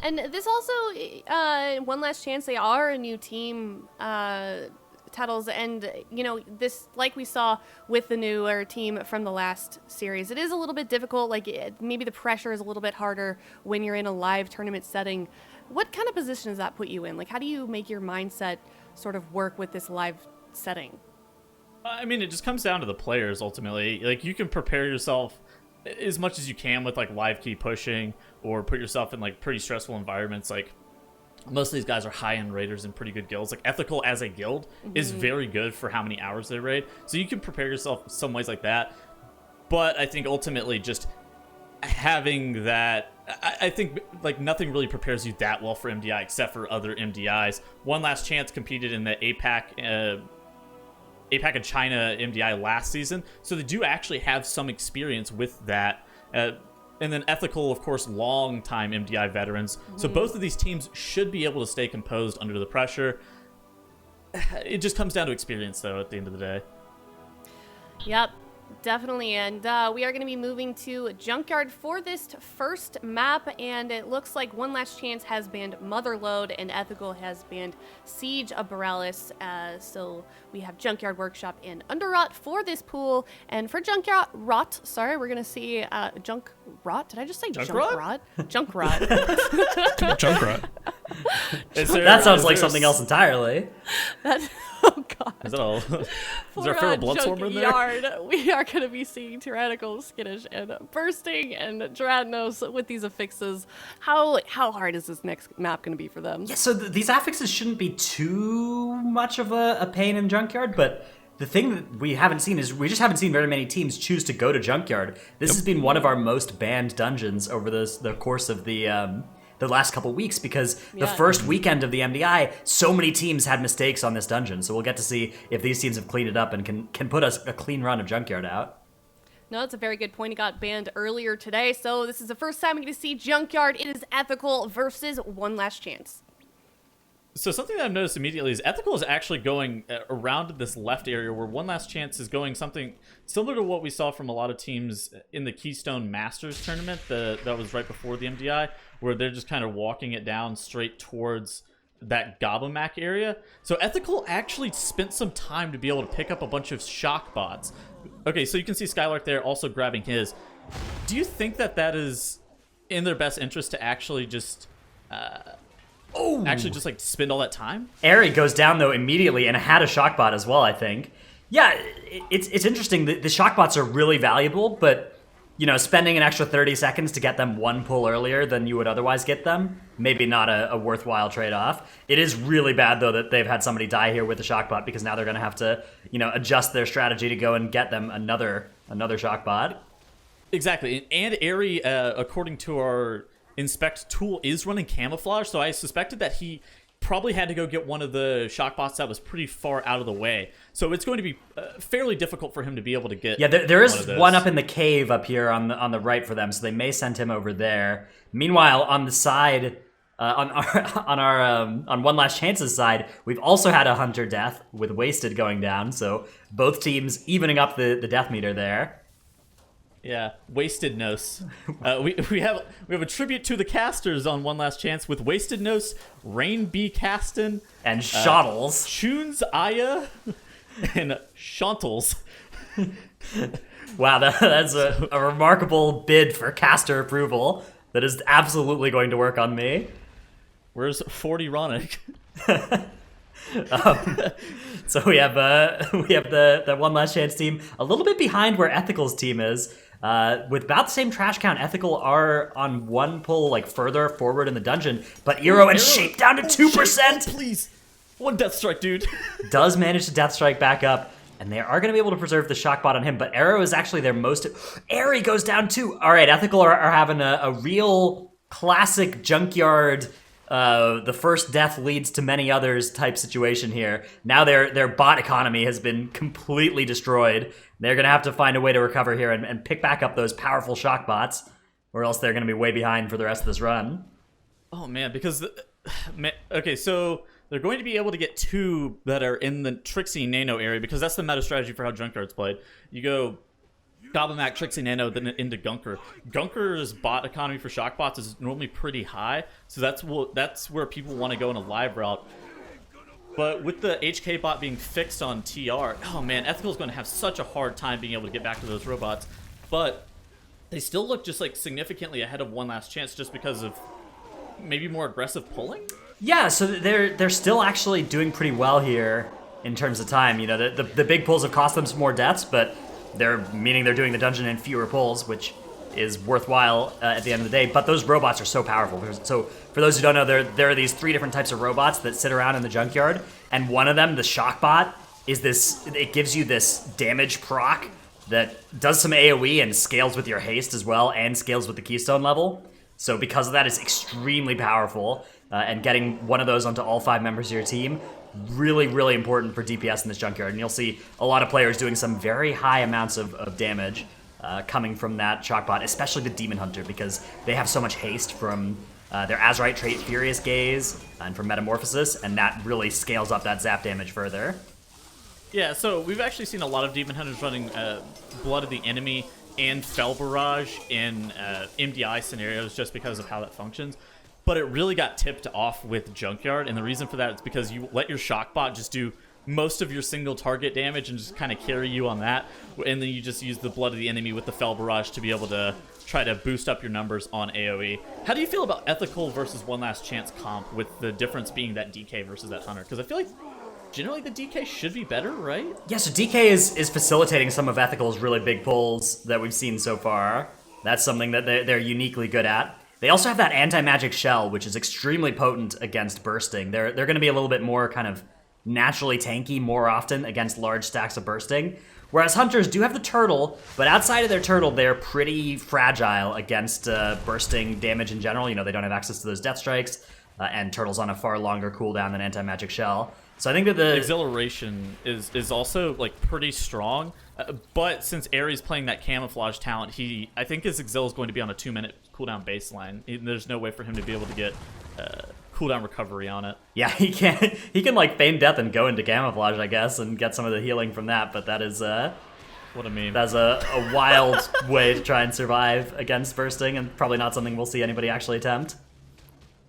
And this also, One Last Chance, they are a new team, Tuttles, and this, like we saw with the newer team from the last series, it is a little bit difficult. Maybe the pressure is a little bit harder when you're in a live tournament setting. What kind of position does that put you in? How do you make your mindset sort of work with this live setting? I mean, it just comes down to the players ultimately. You can prepare yourself as much as you can with live key pushing, or put yourself in pretty stressful environments. Most of these guys are high-end raiders and pretty good guilds. Ethical as a guild is very good for how many hours they raid. So you can prepare yourself some ways like that. But I think ultimately just having that, I think nothing really prepares you that well for MDI except for other MDIs. One Last Chance competed in the APAC and China MDI last season. So they do actually have some experience with that. And then Ethical, of course, long-time MDI veterans. So both of these teams should be able to stay composed under the pressure. It just comes down to experience, though, at the end of the day. Yep, definitely. And we are going to be moving to Junkyard for this first map. And it looks like One Last Chance has banned Motherload, and Ethical has banned Siege of Boralus. So we have Junkyard Workshop and Underrot for this pool. And for Junkyard Rot, we're going to see Junk Rot. Did I just say Junk Rot? Junk Rot. Junk Rot. That sounds like something else entirely. Oh god. Is that all? Is there a feral bloodstorm in there? Yard, we are going to be seeing Tyrannical, Skittish, and Bursting, and Dratnos with these affixes. How hard is this next map going to be for them? Yeah, so these affixes shouldn't be too much of a pain in Junkyard, but the thing that we haven't seen is we just haven't seen very many teams choose to go to Junkyard. This has been one of our most banned dungeons over the course of the last couple weeks, because the first weekend of the MDI, so many teams had mistakes on this dungeon. So we'll get to see if these teams have cleaned it up and can put us a clean run of Junkyard out. No, that's a very good point. It got banned earlier today, so this is the first time we get to see Junkyard. It is Ethical versus One Last Chance. So something that I've noticed immediately is Ethical is actually going around this left area, where One Last Chance is going something similar to what we saw from a lot of teams in the Keystone Masters tournament that was right before the MDI, where they're just kind of walking it down straight towards that Gobomac area. So Ethical actually spent some time to be able to pick up a bunch of shock bots. Okay, so you can see Skylark there also grabbing his. Do you think that is in their best interest to actually just spend all that time? Airy goes down though immediately and had a shockbot as well, I think. Yeah, it's interesting. The shockbots are really valuable, but spending an extra 30 seconds to get them one pull earlier than you would otherwise get them, maybe not a worthwhile trade-off. It is really bad, though, that they've had somebody die here with the Shockbot, because now they're going to have to, adjust their strategy to go and get them another Shockbot. Exactly. And Airy, according to our inspect tool, is running camouflage, so I suspected that he probably had to go get one of the shockbots that was pretty far out of the way. So it's going to be fairly difficult for him to be able to get. Yeah, there is one up in the cave up here on the right for them, so they may send him over there. Meanwhile, on the side, on One Last Chance's side, we've also had a Hunter death with Wasted going down. So both teams evening up the death meter there. Yeah, Wasted Nose. We have a tribute to the casters on One Last Chance with Wasted Nose, Rain B. Caston, and Shottles, Chunes Aya, and Shantles. Wow, that's a remarkable bid for caster approval. That is absolutely going to work on me. Where's 40 Ronic? So we have the One Last Chance team a little bit behind where Ethical's team is. With about the same trash count, Ethical are on one pull further forward in the dungeon, but Eero and Shape down to 2%. Please, one death strike, dude. Does manage to death strike back up, and they are going to be able to preserve the shockbot on him. But Arrow is actually their most. Airy goes down too. All right, Ethical are having a real classic junkyard. The first death leads to many others type situation here. Now their bot economy has been completely destroyed. They're going to have to find a way to recover here and pick back up those powerful shock bots, or else they're going to be way behind for the rest of this run. Oh, man, because... okay, so they're going to be able to get two that are in the Trixie Nano area, because that's the meta strategy for how Junkyard's played. You go Goblin Trixie Nano, then into Gunker. Gunker's bot economy for shock bots is normally pretty high, so that's where people want to go in a live route. But with the HK bot being fixed on TR, oh man, Ethical's going to have such a hard time being able to get back to those robots. But they still look just significantly ahead of One Last Chance just because of maybe more aggressive pulling? Yeah, so they're still actually doing pretty well here in terms of time. The big pulls have cost them some more deaths, but they're doing the dungeon in fewer pulls, which is worthwhile at the end of the day. But those robots are so powerful. So for those who don't know, there are these three different types of robots that sit around in the junkyard, and one of them, the Shockbot, is this. It gives you this damage proc that does some AoE and scales with your haste as well, and scales with the keystone level. So because of that, it's extremely powerful, and getting one of those onto all 5 members of your team, really, really important for DPS in this junkyard. And you'll see a lot of players doing some very high amounts of damage coming from that Shockbot, especially the Demon Hunter, because they have so much haste from their Azurite trait Furious Gaze and from Metamorphosis, and that really scales up that zap damage further. Yeah, so we've actually seen a lot of Demon Hunters running Blood of the Enemy and Fell Barrage in MDI scenarios just because of how that functions. But it really got tipped off with Junkyard, and the reason for that is because you let your Shockbot just do most of your single target damage and just kind of carry you on that, and then you just use the Blood of the Enemy with the Fell Barrage to be able to try to boost up your numbers on AoE. How do you feel about Ethical versus One Last Chance comp, with the difference being that DK versus that Hunter? Because I feel like generally the DK should be better, right? Yeah, so DK is facilitating some of Ethical's really big pulls that we've seen so far. That's something that they're uniquely good at. They also have that anti-magic shell, which is extremely potent against bursting. They're going to be a little bit more kind of naturally tanky more often against large stacks of bursting. Whereas Hunters do have the turtle, but outside of their turtle, they're pretty fragile against bursting damage in general. They don't have access to those death strikes, and turtle's on a far longer cooldown than anti-magic shell. So I think that the Exhilaration is also pretty strong, but since Ares playing that camouflage talent, I think his Exil is going to be on a 2-minute cooldown baseline. There's no way for him to be able to get cooldown recovery on it. Yeah, he can feign death and go into camouflage, I guess, and get some of the healing from that. But that is what I mean. That's a wild way to try and survive against bursting, and probably not something we'll see anybody actually attempt.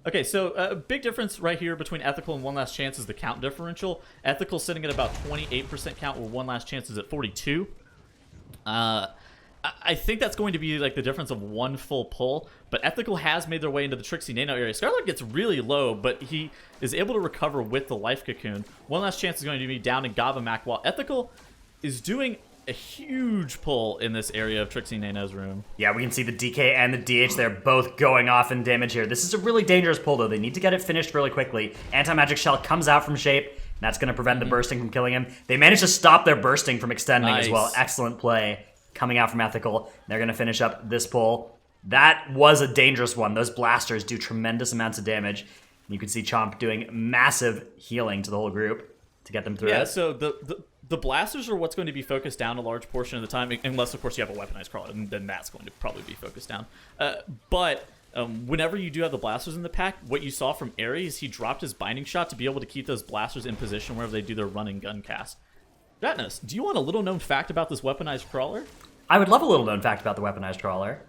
Okay, so a big difference right here between Ethical and One Last Chance is the count differential. Ethical sitting at about 28% count, where One Last Chance is at 42. I think that's going to be the difference of one full pull, but Ethical has made their way into the Trixie Nano area. Scarlet gets really low, but he is able to recover with the Life Cocoon. One Last Chance is going to be down in Gavamac, while Ethical is doing a huge pull in this area of Trixie Nano's room. Yeah, we can see the DK and the DH, they're both going off in damage here. This is a really dangerous pull, though. They need to get it finished really quickly. Anti-Magic Shell comes out from shape, and that's going to prevent the bursting from killing him. They managed to stop their bursting from extending as well. Excellent play coming out from Ethical. They're going to finish up this pull. That was a dangerous one. Those blasters do tremendous amounts of damage. You can see Chomp doing massive healing to the whole group to get them through Yeah, it. so the blasters are what's going to be focused down a large portion of the time, unless, of course, you have a weaponized crawler, and then that's going to probably be focused down. But whenever you do have the blasters in the pack, what you saw from Ares, he dropped his binding shot to be able to keep those blasters in position wherever they do their run and gun cast. Ratnus, do you want a little-known fact about this weaponized crawler? I would love a little-known fact about the weaponized crawler.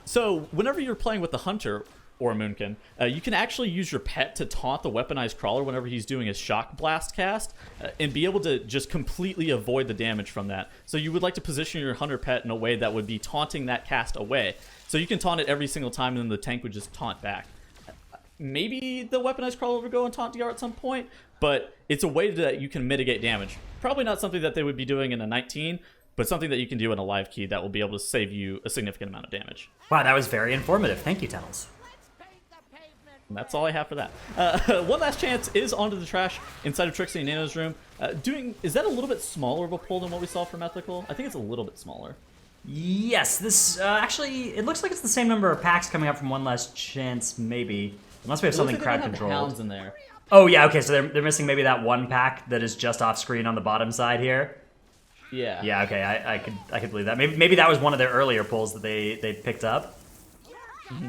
So, whenever you're playing with the Hunter or Moonkin, you can actually use your pet to taunt the weaponized crawler whenever he's doing his shock blast cast, and be able to just completely avoid the damage from that. So you would like to position your Hunter pet in a way that would be taunting that cast away. So you can taunt it every single time, and then the tank would just taunt back. Maybe the weaponized crawler would go and taunt DR at some point, but it's a way that you can mitigate damage. Probably not something that they would be doing in a 19, but something that you can do in a live key that will be able to save you a significant amount of damage. Wow, that was very informative. Thank you, Tunnels. And that's all I have for that. One Last Chance is onto the trash inside of Trixie and Nano's room. Is that a little bit smaller of a pull than what we saw from Ethical? I think it's a little bit smaller. Yes, this actually, it looks like it's the same number of packs coming up from One Last Chance, maybe. Unless we have something crowd controlled. Hounds in there. Oh, yeah, okay, so they're missing maybe that one pack that is just off screen on the bottom side here. Yeah. Yeah, okay, I could believe that. Maybe that was one of their earlier pulls that they picked up. Mm-hmm.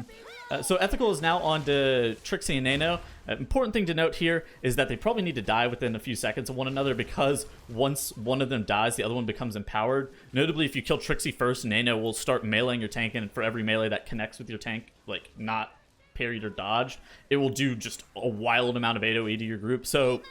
So Ethical is now on to Trixie and Nano. Important thing to note here is that they probably need to die within a few seconds of one another, because once one of them dies, the other one becomes empowered. Notably, if you kill Trixie first, Nano will start meleeing your tank, and for every melee that connects with your tank, like not parried or dodged, it will do just a wild amount of AoE to your group. So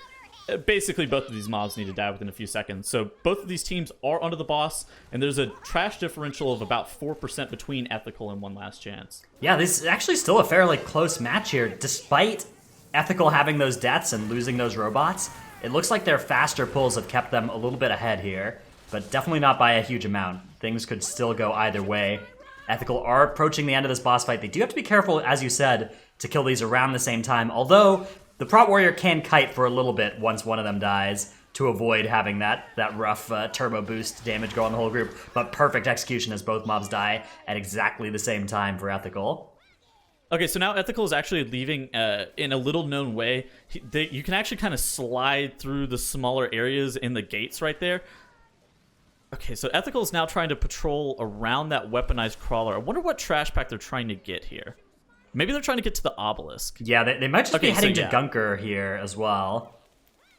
basically, both of these mobs need to die within a few seconds. So both of these teams are under the boss, and there's a trash differential of about 4% between Ethical and One Last Chance. Yeah, this is actually still a fairly close match here. Despite Ethical having those deaths and losing those robots, it looks like their faster pulls have kept them a little bit ahead here, but definitely not by a huge amount. Things could still go either way. Ethical are approaching the end of this boss fight. They do have to be careful, as you said, to kill these around the same time, although the Prot Warrior can kite for a little bit once one of them dies to avoid having that rough turbo boost damage go on the whole group, but perfect execution as both mobs die at exactly the same time for Ethical. Okay, so now Ethical is actually leaving in a little-known way. You can actually kind of slide through the smaller areas in the gates right there. Okay, so Ethical is now trying to patrol around that weaponized crawler. I wonder what trash pack they're trying to get here. Maybe they're trying to get to the obelisk. Yeah, they might just be heading so to Gunker here as well.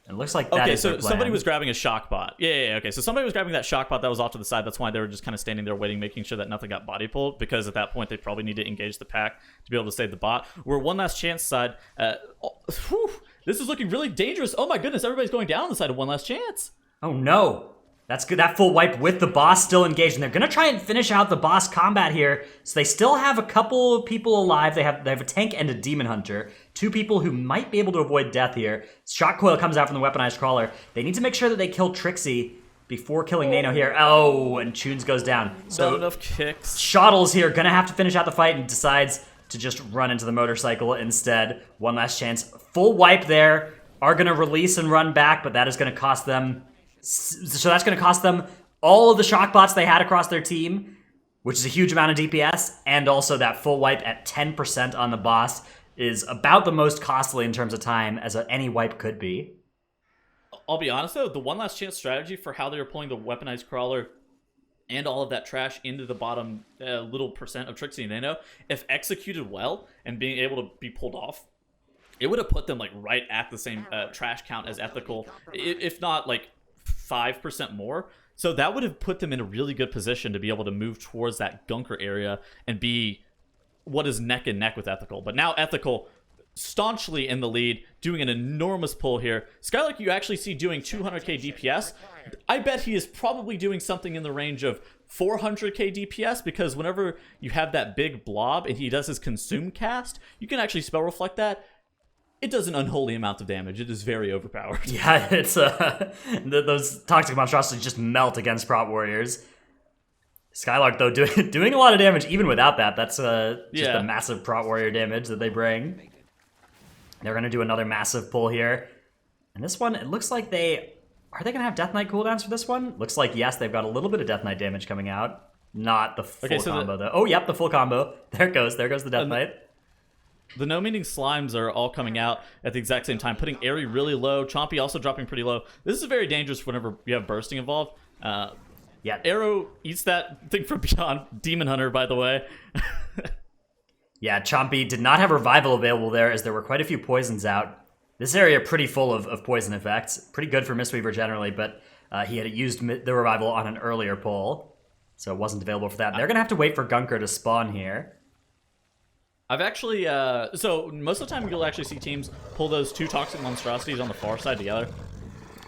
It looks like that is their plan. Somebody was grabbing a shock bot. Yeah, okay. So somebody was grabbing that shock bot that was off to the side. That's why they were just kind of standing there waiting, making sure that nothing got body pulled, because at that point they probably need to engage the pack to be able to save the bot. We're One Last Chance side. This is looking really dangerous. Oh my goodness, everybody's going down on the side of One Last Chance. Oh no. That's good. That full wipe with the boss still engaged, and they're gonna try and finish out the boss combat here. So they still have a couple of people alive. They have a tank and a demon hunter. Two people who might be able to avoid death here. Shock coil comes out from the weaponized crawler. They need to make sure that they kill Trixie before killing Nano here. Oh, and Tunes goes down. So not enough kicks. Shottle's here, gonna have to finish out the fight, and decides to just run into the motorcycle instead. One Last Chance. Full wipe there. Are gonna release and run back, but that is gonna cost them. So that's going to cost them all of the shock bots they had across their team, which is a huge amount of DPS, and also that full wipe at 10% on the boss is about the most costly in terms of time as any wipe could be. I'll be honest though, the One Last Chance strategy for how they were pulling the weaponized crawler and all of that trash into the bottom little percent of Trixie and Nano, if executed well and being able to be pulled off, it would have put them like right at the same trash count as Ethical, if not like 5% more. So that would have put them in a really good position to be able to move towards that Gunker area and be what is neck and neck with Ethical. But now Ethical staunchly in the lead, doing an enormous pull here. Skylark you actually see doing 200k DPS. I bet he is probably doing something in the range of 400k DPS, because whenever you have that big blob and he does his consume cast, you can actually spell reflect that. it does an unholy amount of damage. It is very overpowered. Yeah, it's those toxic monstrosities just melt against prop warriors. Skylark though doing a lot of damage even without that. That's just the massive prop warrior damage that they bring. They're gonna do another massive pull here, and this one it looks like they gonna have Death Knight cooldowns for this one. Looks like yes, they've got a little bit of Death Knight damage coming out, not the full combo though. Oh yep, the full combo. There it goes. There goes the Death Knight. The no-meaning slimes are all coming out at the exact same time, putting Airy really low. Chompy also dropping pretty low. This is very dangerous whenever you have bursting involved. Yeah, Arrow eats that thing from beyond. Demon Hunter, by the way. Yeah, Chompy did not have Revival available there as there were quite a few poisons out. This area pretty full of poison effects. Pretty good for Mistweaver generally, but he had used the Revival on an earlier pull, so it wasn't available for that. They're going to have to wait for Gunker to spawn here. I've actually, so most of the time you'll actually see teams pull those two Toxic Monstrosities on the far side together,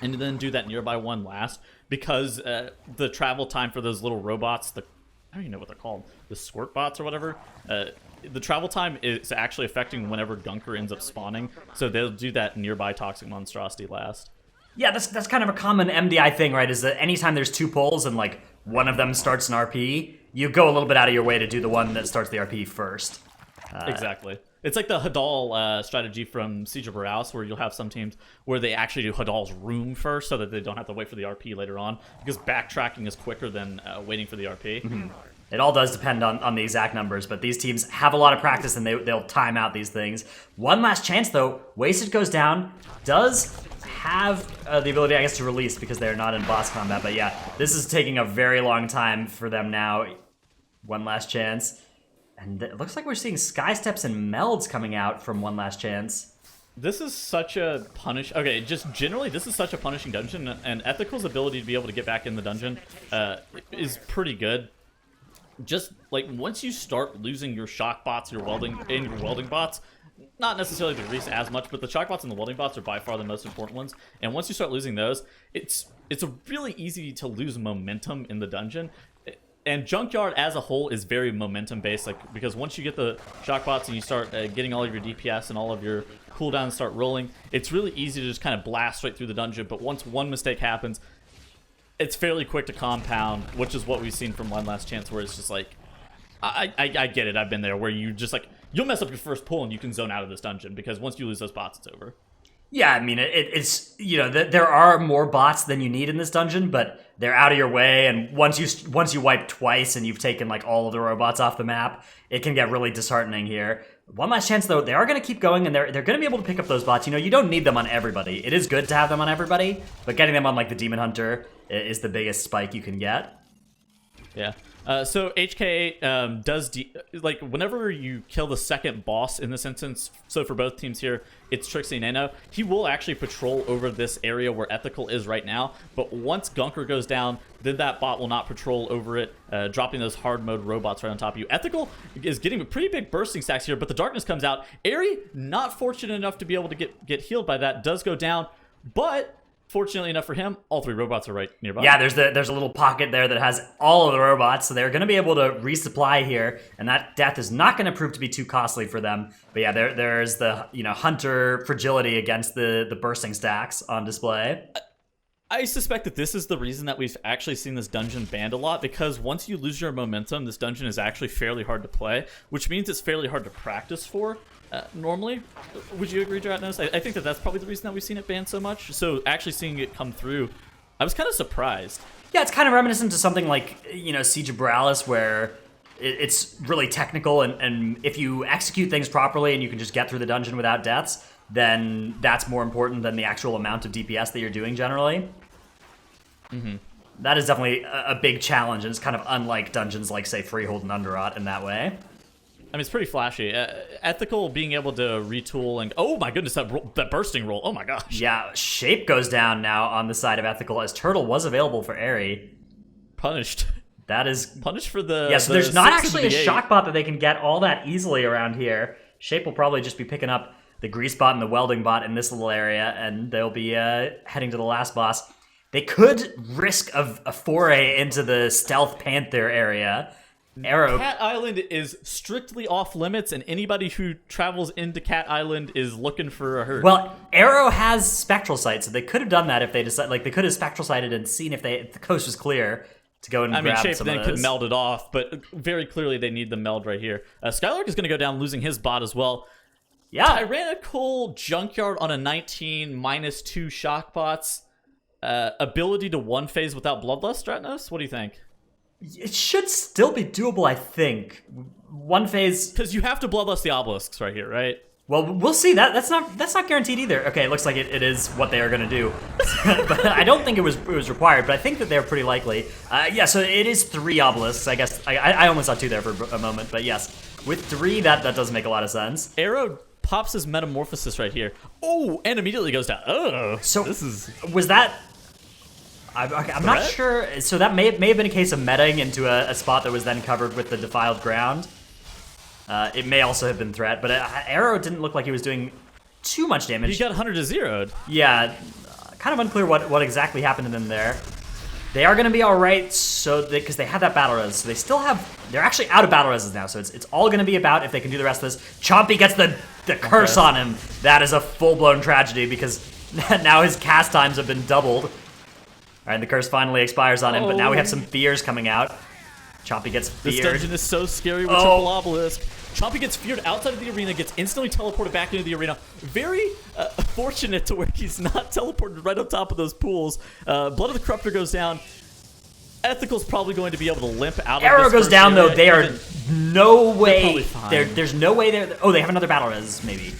and then do that nearby one last, because the travel time for those little robots, I don't even know what they're called, the squirt bots or whatever, the travel time is actually affecting whenever Gunker ends up spawning, so they'll do that nearby Toxic Monstrosity last. Yeah, that's kind of a common MDI thing, right? Is that anytime there's two pulls and like one of them starts an RP, you go a little bit out of your way to do the one that starts the RP first. Exactly. It's like the Hadal strategy from Siege of Boralus, where you'll have some teams where they actually do Hadal's room first so that they don't have to wait for the RP later on, because backtracking is quicker than waiting for the RP. Mm-hmm. It all does depend on the exact numbers, but these teams have a lot of practice and they'll time out these things. One last chance though, Wasted goes down, does have the ability, I guess, to release because they're not in boss combat, but yeah, this is taking a very long time for them now. One last chance. And it looks like we're seeing Sky Steps and Melds coming out from One Last Chance. This is such a okay, just generally, this is such a punishing dungeon, and Ethical's ability to be able to get back in the dungeon is pretty good. Just, like, once you start losing your shock bots, your welding bots, not necessarily the Reese as much, but the shock bots and the welding bots are by far the most important ones, and once you start losing those, it's a really easy to lose momentum in the dungeon. And Junkyard as a whole is very momentum based, like, because once you get the shock bots and you start getting all of your DPS and all of your cooldowns start rolling, it's really easy to just kind of blast straight through the dungeon. But once one mistake happens, it's fairly quick to compound, which is what we've seen from One Last Chance, where it's just like, I get it, I've been there, where you just like, you'll mess up your first pull and you can zone out of this dungeon, because once you lose those bots, it's over. Yeah, I mean, it's, you know, there are more bots than you need in this dungeon, but they're out of your way, and once you wipe twice and you've taken, like, all of the robots off the map, it can get really disheartening here. One last chance, though, they are going to keep going, and they're going to be able to pick up those bots. You know, you don't need them on everybody. It is good to have them on everybody, but getting them on, like, the Demon Hunter is the biggest spike you can get. Yeah. So HK does like whenever you kill the second boss in this instance. So for both teams here, it's Trixie and Nano. He will actually patrol over this area where Ethical is right now. But once Gunker goes down, then that bot will not patrol over it, dropping those hard mode robots right on top of you. Ethical is getting pretty big bursting stacks here, but the darkness comes out. Airy, not fortunate enough to be able to get healed by that, does go down, but fortunately enough for him, all three robots are right nearby. Yeah, there's a little pocket there that has all of the robots, so they're going to be able to resupply here, and that death is not going to prove to be too costly for them. But yeah, there's the, you know, Hunter fragility against the bursting stacks on display. I suspect that this is the reason that we've actually seen this dungeon banned a lot, because once you lose your momentum, this dungeon is actually fairly hard to play, which means it's fairly hard to practice for. Normally, would you agree, Dratnos? I think that's probably the reason that we've seen it banned so much. So actually seeing it come through, I was kind of surprised. Yeah, it's kind of reminiscent to something like, you know, Siege of Boralus, where it's really technical, and if you execute things properly and you can just get through the dungeon without deaths, then that's more important than the actual amount of DPS that you're doing generally. Mm-hmm. That is definitely a big challenge, and it's kind of unlike dungeons like, say, Freehold and Underrot in that way. I mean, it's pretty flashy. Ethical being able to retool and... Oh my goodness, that bursting roll. Oh my gosh. Yeah, Shape goes down now on the side of Ethical, as Turtle was available for Airy. Punished. That is... Punished for the... Yeah, so there's not actually a shock bot that they can get all that easily around here. Shape will probably just be picking up the Grease bot and the Welding bot in this little area, and they'll be heading to the last boss. They could risk a foray into the Stealth Panther area, Arrow. Cat Island is strictly off limits, and anybody who travels into Cat Island is looking for a hurt. Well, Arrow has spectral sight, so they could have done that if they decided. Like they could have spectral sighted and seen if the coast was clear to go and grab Shape some then of could those. meld it off, but very clearly they need the meld right here. Skylark is going to go down, losing his bot as well. Yeah, Tyrannical Junkyard on a 19, -2 shock bots. Ability to one phase without Bloodlust, Stratnos? What do you think? it should still be doable. I think one phase. Because you have to Bloodlust the obelisks right here, right? Well, we'll see. That's not guaranteed either. Okay, it looks like it is what they are going to do, but I don't think it was required. But I think that they're pretty likely. Yeah, so it is 3 obelisks. I guess I only saw 2 there for a moment, but yes, with 3 that does make a lot of sense. Arrow pops his Metamorphosis right here. Oh, and immediately goes down. Oh, So this is was that? I'm not sure. So that may have been a case of metaing into a spot that was then covered with the defiled ground. It may also have been threat, but Arrow didn't look like he was doing too much damage. he got 100 to 0'd. Yeah, kind of unclear what exactly happened to them there. They are going to be all right, because they had that battle res. So they still have. They're actually out of battle reses now, so it's all going to be about if they can do the rest of this. Chompy gets the curse on him. That is a full-blown tragedy because now his cast times have been doubled. All right, the curse finally expires on him, but now we have some fears coming out. Chompy gets feared. This dungeon is so scary with triple obelisk. Chompy gets feared outside of the arena, gets instantly teleported back into the arena. Very fortunate to where he's not teleported right on top of those pools. Blood of the Corruptor goes down. Ethical's probably going to be able to limp out of Arrow this goes first down, area. though. They are no way. probably fine. There's no way they're. Oh, they have another battle res, maybe.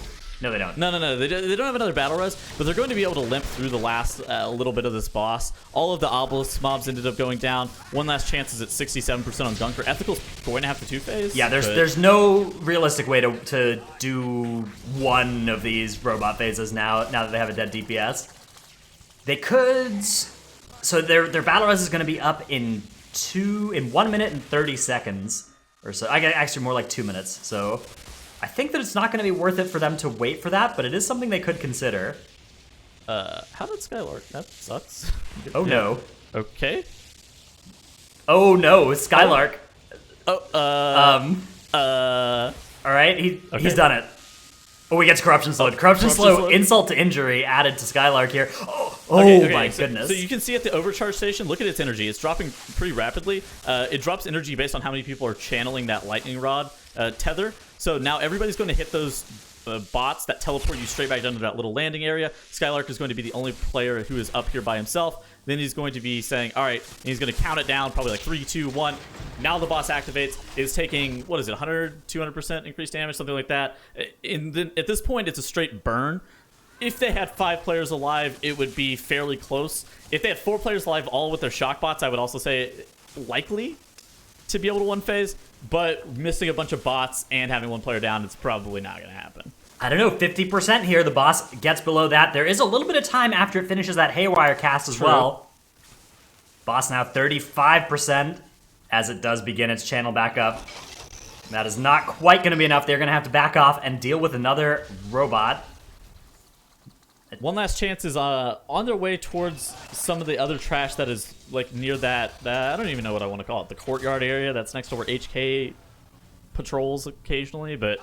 No, they don't. No. They don't have another battle res, but they're going to be able to limp through the last little bit of this boss. All of the obelisk mobs ended up going down. One last chance is at 67% on Gunker. Ethical's going to have to 2-phase. Yeah, there's no realistic way to do one of these robot phases now that they have a dead DPS. They could. So their battle res is going to be up in 1 minute and 30 seconds or so. I guess actually more like 2 minutes. So I think that it's not going to be worth it for them to wait for that, but it is something they could consider. How did Skylark? That sucks. Oh no. Okay. Oh no, Skylark. Oh, All right, he's done it. Oh, he gets corruption slowed. Corruption slow, insult to injury added to Skylark here. Oh my goodness. So you can see at the overcharge station, look at its energy. It's dropping pretty rapidly. It drops energy based on how many people are channeling that lightning rod tether. So now everybody's going to hit those bots that teleport you straight back down to that little landing area. Skylark is going to be the only player who is up here by himself. Then he's going to be saying, all right, and he's going to count it down, probably like 3, 2, 1. Now the boss activates, is taking, what is it, 100, 200% increased damage, something like that. At this point, it's a straight burn. If they had 5 players alive, it would be fairly close. If they had 4 players alive, all with their shock bots, I would also say likely to be able to one phase. But missing a bunch of bots and having 1 player down, it's probably not going to happen. I don't know, 50% here. The boss gets below that. There is a little bit of time after it finishes that Haywire cast as well. Boss now 35% as it does begin its channel back up. That is not quite going to be enough. They're going to have to back off and deal with another robot. One last chance is on their way towards some of the other trash that is like near that I don't even know what I want to call it, the courtyard area that's next to where HK patrols occasionally, but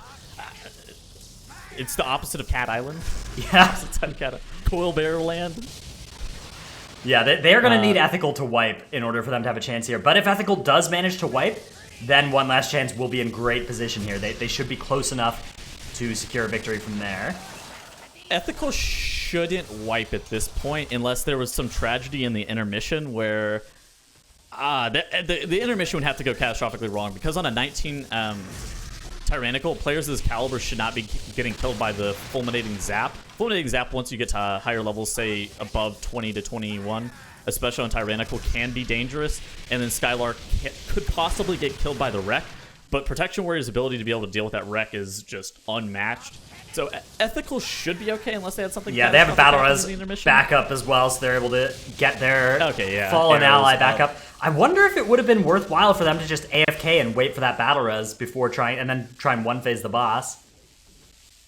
it's the opposite of Cat Island. Yeah. Coil Bear Land. Yeah, they're going to need Ethical to wipe in order for them to have a chance here. But if Ethical does manage to wipe, then one last chance will be in great position here. They should be close enough to secure a victory from there. Ethical shouldn't wipe at this point unless there was some tragedy in the intermission where the intermission would have to go catastrophically wrong, because on a 19 Tyrannical, players of this caliber should not be getting killed by the Fulminating Zap. Fulminating Zap, once you get to higher levels, say above 20 to 21, especially on Tyrannical, can be dangerous, and then Skylark could possibly get killed by the wreck, but Protection Warrior's ability to be able to deal with that wreck is just unmatched. So Ethical should be okay unless they had something. Yeah, they have a battle res backup as well, so they're able to get their fallen ally back up. I wonder if it would have been worthwhile for them to just AFK and wait for that battle res before trying and one phase the boss.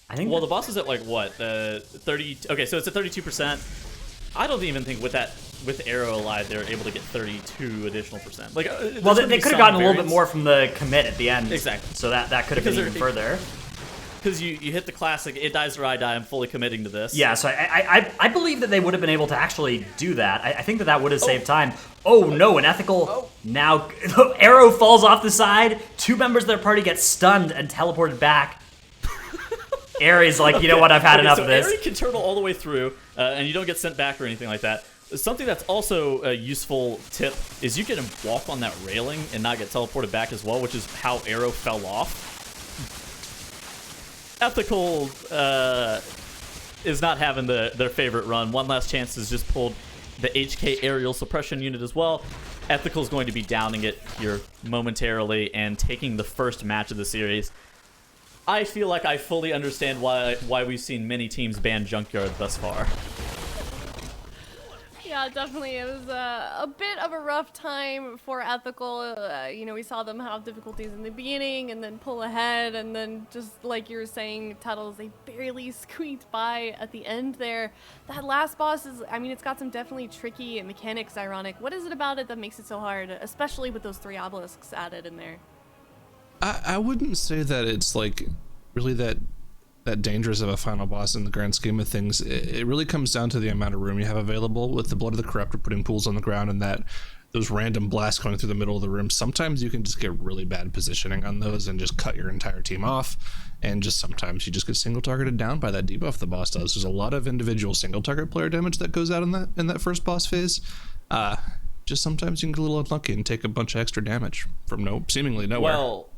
I think. Well, the boss is at like what 30? Okay, so it's at 32%. I don't even think with Arrow alive they're able to get 32 additional percent. Like, Well, they could have gotten a little bit more from the commit at the end. Exactly. So that could have been even further. Because you hit the classic, it dies or I die, I'm fully committing to this. Yeah, so I believe that they would have been able to actually do that. I think that would have saved time. Oh no, an ethical now. Arrow falls off the side. 2 members of their party get stunned and teleported back. Ares like, you know what, I've had enough of this. Ares can turtle all the way through, and you don't get sent back or anything like that. Something that's also a useful tip is you can walk on that railing and not get teleported back as well, which is how Arrow fell off. Ethical is not having their favorite run. One Last Chance has just pulled the HK aerial suppression unit as well. Ethical is going to be downing it here momentarily and taking the first match of the series. I feel like I fully understand why we've seen many teams ban Junkyard thus far. Yeah, definitely. It was a bit of a rough time for Ethical. We saw them have difficulties in the beginning and then pull ahead, and then just like you were saying, Tuttles, they barely squeaked by at the end there. That last boss it's got some definitely tricky mechanics, ironic. What is it about it that makes it so hard, especially with those 3 obelisks added in there? I wouldn't say that it's like really that dangerous of a final boss in the grand scheme of things. It really comes down to the amount of room you have available with the Blood of the Corruptor putting pools on the ground and those random blasts going through the middle of the room. Sometimes you can just get really bad positioning on those and just cut your entire team off, and just sometimes you just get single targeted down by that debuff the boss does. There's a lot of individual single target player damage that goes out in that first boss phase. Just sometimes you can get a little unlucky and take a bunch of extra damage from seemingly nowhere. Well,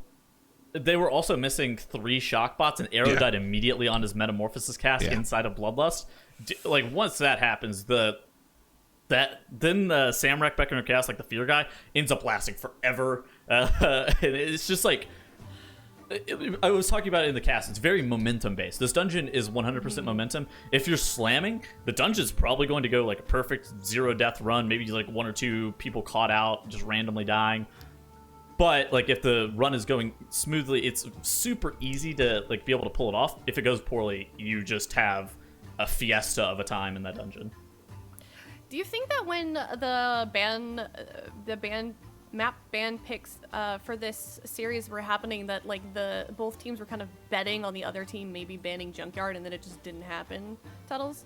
they were also missing 3 shock bots, and Arrow died immediately on his Metamorphosis cast inside of Bloodlust. Like, once that happens, then the Samrak Beckoner cast, like the Fear guy, ends up lasting forever. And it's just like, I was talking about it in the cast, it's very momentum based. This dungeon is 100% momentum. If you're slamming, the dungeon's probably going to go like a perfect 0 death run, maybe like 1 or 2 people caught out, just randomly dying. But like if the run is going smoothly, it's super easy to like be able to pull it off. If it goes poorly, you just have a fiesta of a time in that dungeon. Do you think that when the map ban picks for this series were happening, that like both teams were kind of betting on the other team maybe banning Junkyard, and then it just didn't happen? Tuttles?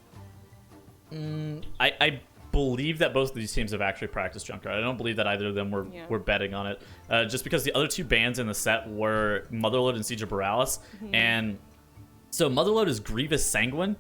I believe that both of these teams have actually practiced Junkyard. I don't believe that either of them were betting on it, just because the other 2 bans in the set were Motherlode and Siege of Boralus. And so Motherlode is Grievous Sanguine.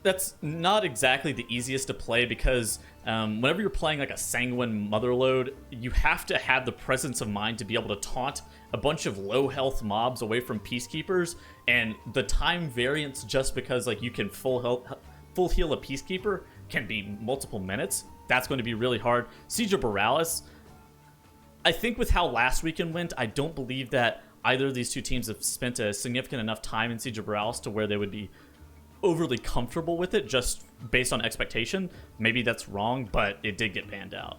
That's not exactly the easiest to play, because whenever you're playing like a Sanguine Motherlode, you have to have the presence of mind to be able to taunt a bunch of low health mobs away from Peacekeepers, and the time variance, just because like you can full heal a Peacekeeper, can be multiple minutes. That's going to be really hard. Siege of Boralus, I think with how last weekend went, I don't believe that either of these 2 teams have spent a significant enough time in Siege of Boralus to where they would be overly comfortable with it, just based on expectation. Maybe that's wrong, but it did get banned out.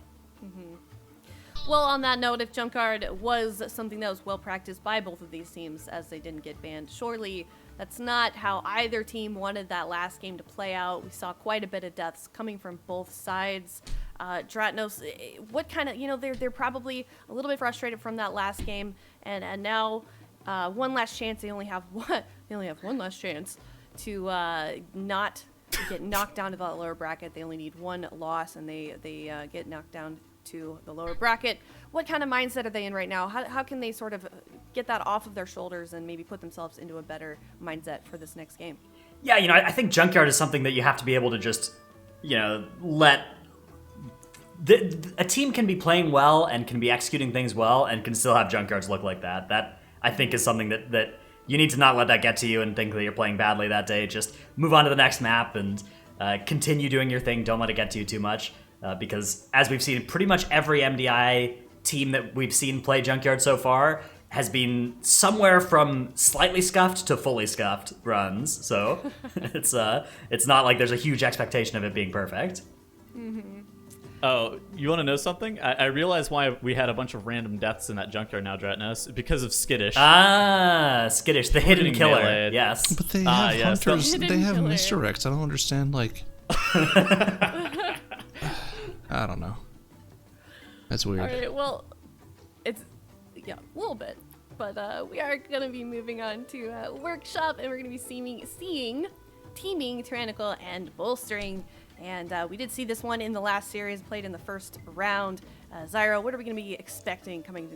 Well, on that note, if Junkyard was something that was well practiced by both of these teams, as they didn't get banned, surely that's not how either team wanted that last game to play out. We saw quite a bit of deaths coming from both sides. Dratnos, what kind of, they're probably a little bit frustrated from that last game, and now one last chance. They only have one last chance to not get knocked down to the lower bracket. They only need 1 loss, and they get knocked down to the lower bracket. What kind of mindset are they in right now? How can they sort of get that off of their shoulders and maybe put themselves into a better mindset for this next game? Yeah, I think Junkyard is something that you have to be able to just, let... a team can be playing well and can be executing things well and can still have Junkyards look like that. That, I think, is something that you need to not let that get to you and think that you're playing badly that day. Just move on to the next map and continue doing your thing. Don't let it get to you too much. Because as we've seen, pretty much every MDI team that we've seen play Junkyard so far has been somewhere from slightly scuffed to fully scuffed runs. So it's not like there's a huge expectation of it being perfect. Oh, you want to know something? I realize why we had a bunch of random deaths in that Junkyard now, Dratnos, because of Skittish. Skittish, the hidden killer. Melee. Yes. But they have yes, hunters. the They have hidden killer. misdirects. I don't understand. Like, I don't know. That's weird. All right, well, it's, yeah, a little bit. But we are going to be moving on to Workshop, and we're going to be seeing Teaming, Tyrannical, and Bolstering. And we did see this one in the last series, played in the first round. Zyro, what are we going to be expecting coming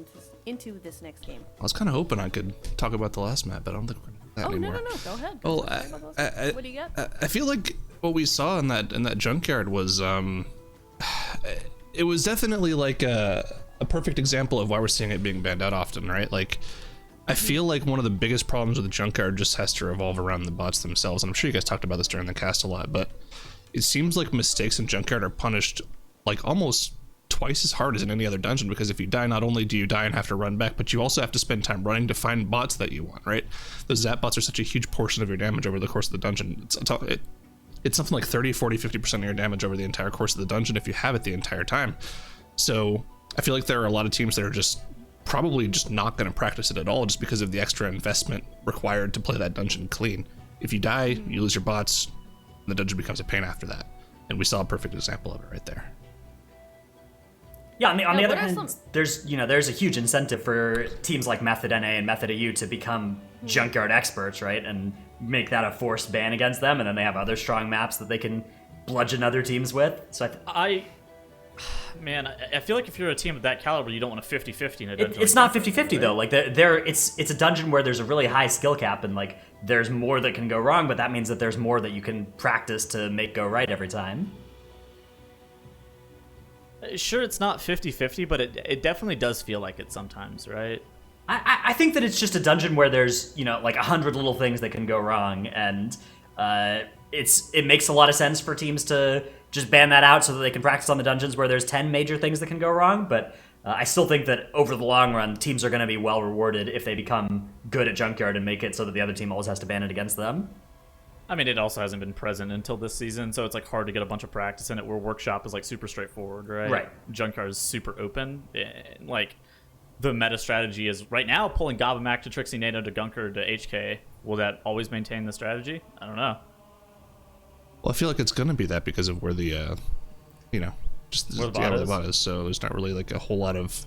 into this next game? I was kind of hoping I could talk about the last map, but I don't think we're going to do that anymore. No, go ahead. Well, What do you got? I feel like what we saw in that junkyard was it was definitely like a perfect example of why we're seeing it being banned out often, right? Like, I feel like one of the biggest problems with the junkyard just has to revolve around the bots themselves. And I'm sure you guys talked about this during the cast a lot, but it seems like mistakes in junkyard are punished like almost twice as hard as in any other dungeon, because if you die, not only do you die and have to run back, but you also have to spend time running to find bots that you want, right? Those zap bots are such a huge portion of your damage over the course of the dungeon. It's something like 30, 40, 50% of your damage over the entire course of the dungeon if you have it the entire time. So I feel like there are a lot of teams that are just probably just not going to practice it at all, just because of the extra investment required to play that dungeon clean. If you die, you lose your bots, and the dungeon becomes a pain after that. And we saw a perfect example of it right there. Yeah, on the other hand, there's a huge incentive for teams like Method NA and Method AU to become junkyard experts, right? And make that a forced ban against them, and then they have other strong maps that they can bludgeon other teams with. So I feel like if you're a team of that caliber, you don't want a 50-50 in a dungeon. It's not 50-50 though. Like it's a dungeon where there's a really high skill cap, and like there's more that can go wrong, but that means that there's more that you can practice to make go right every time. Sure, it's not 50-50, but it definitely does feel like it sometimes, right? I think that it's just a dungeon where there's, like 100 little things that can go wrong, and it makes a lot of sense for teams to just ban that out so that they can practice on the dungeons where there's 10 major things that can go wrong. But I still think that over the long run, teams are going to be well rewarded if they become good at junkyard and make it so that the other team always has to ban it against them. I mean, it also hasn't been present until this season, so it's like hard to get a bunch of practice in it, where Workshop is like super straightforward, right? Right. Junkyard is super open. And, like, the meta strategy is right now pulling Gobamac to Trixie Nato to Gunker to HK. Will that always maintain the strategy? I don't know. Well, I feel like it's going to be that because of where the, just where the where the bot bot is. So there's not really like a whole lot of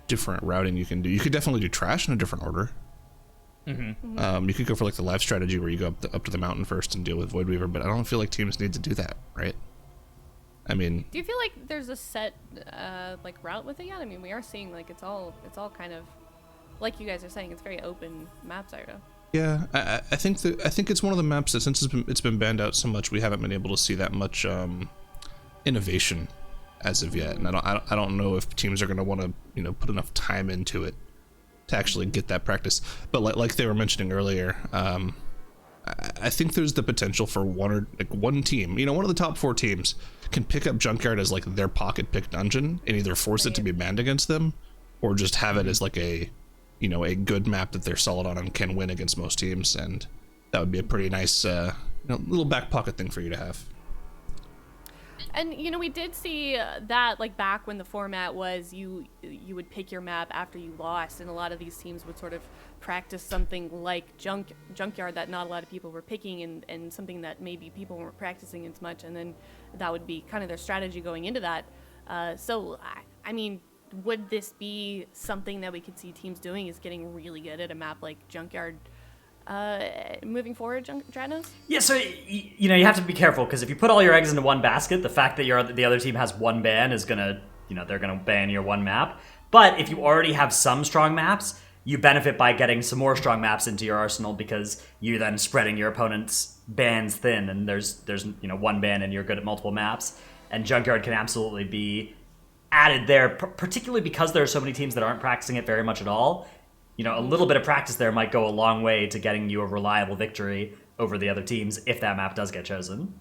different routing you can do. You could definitely do trash in a different order. Mm-hmm. You could go for like the live strategy where you go up to the mountain first and deal with Void Weaver, but I don't feel like teams need to do that, right? I mean, do you feel like there's a set like route with it yet? I mean, we are seeing like it's all kind of like you guys are saying, it's very open map, Zyro. Yeah, I think it's one of the maps that since it's been banned out so much, we haven't been able to see that much innovation as of yet, and I don't know if teams are going to want to put enough time into it to actually get that practice. But like they were mentioning earlier, I think there's the potential for one team, one of the top 4 teams can pick up Junkyard as like their pocket pick dungeon and either force it to be banned against them, or just have it as like a good map that they're solid on and can win against most teams, and that would be a pretty nice little back pocket thing for you to have. And we did see that like back when the format was you would pick your map after you lost, and a lot of these teams would sort of practice something like junkyard that not a lot of people were picking, and something that maybe people weren't practicing as much, and then that would be kind of their strategy going into that. So I mean, would this be something that we could see teams doing, is getting really good at a map like junkyard moving forward, Dranos? Yeah, so you have to be careful, because if you put all your eggs into one basket, the fact that the other team has one ban is gonna, they're gonna ban your one map. But if you already have some strong maps, you benefit by getting some more strong maps into your arsenal, because you're then spreading your opponent's bans thin, and there's one ban and you're good at multiple maps. And Junkyard can absolutely be added there, particularly because there are so many teams that aren't practicing it very much at all. A little bit of practice there might go a long way to getting you a reliable victory over the other teams if that map does get chosen.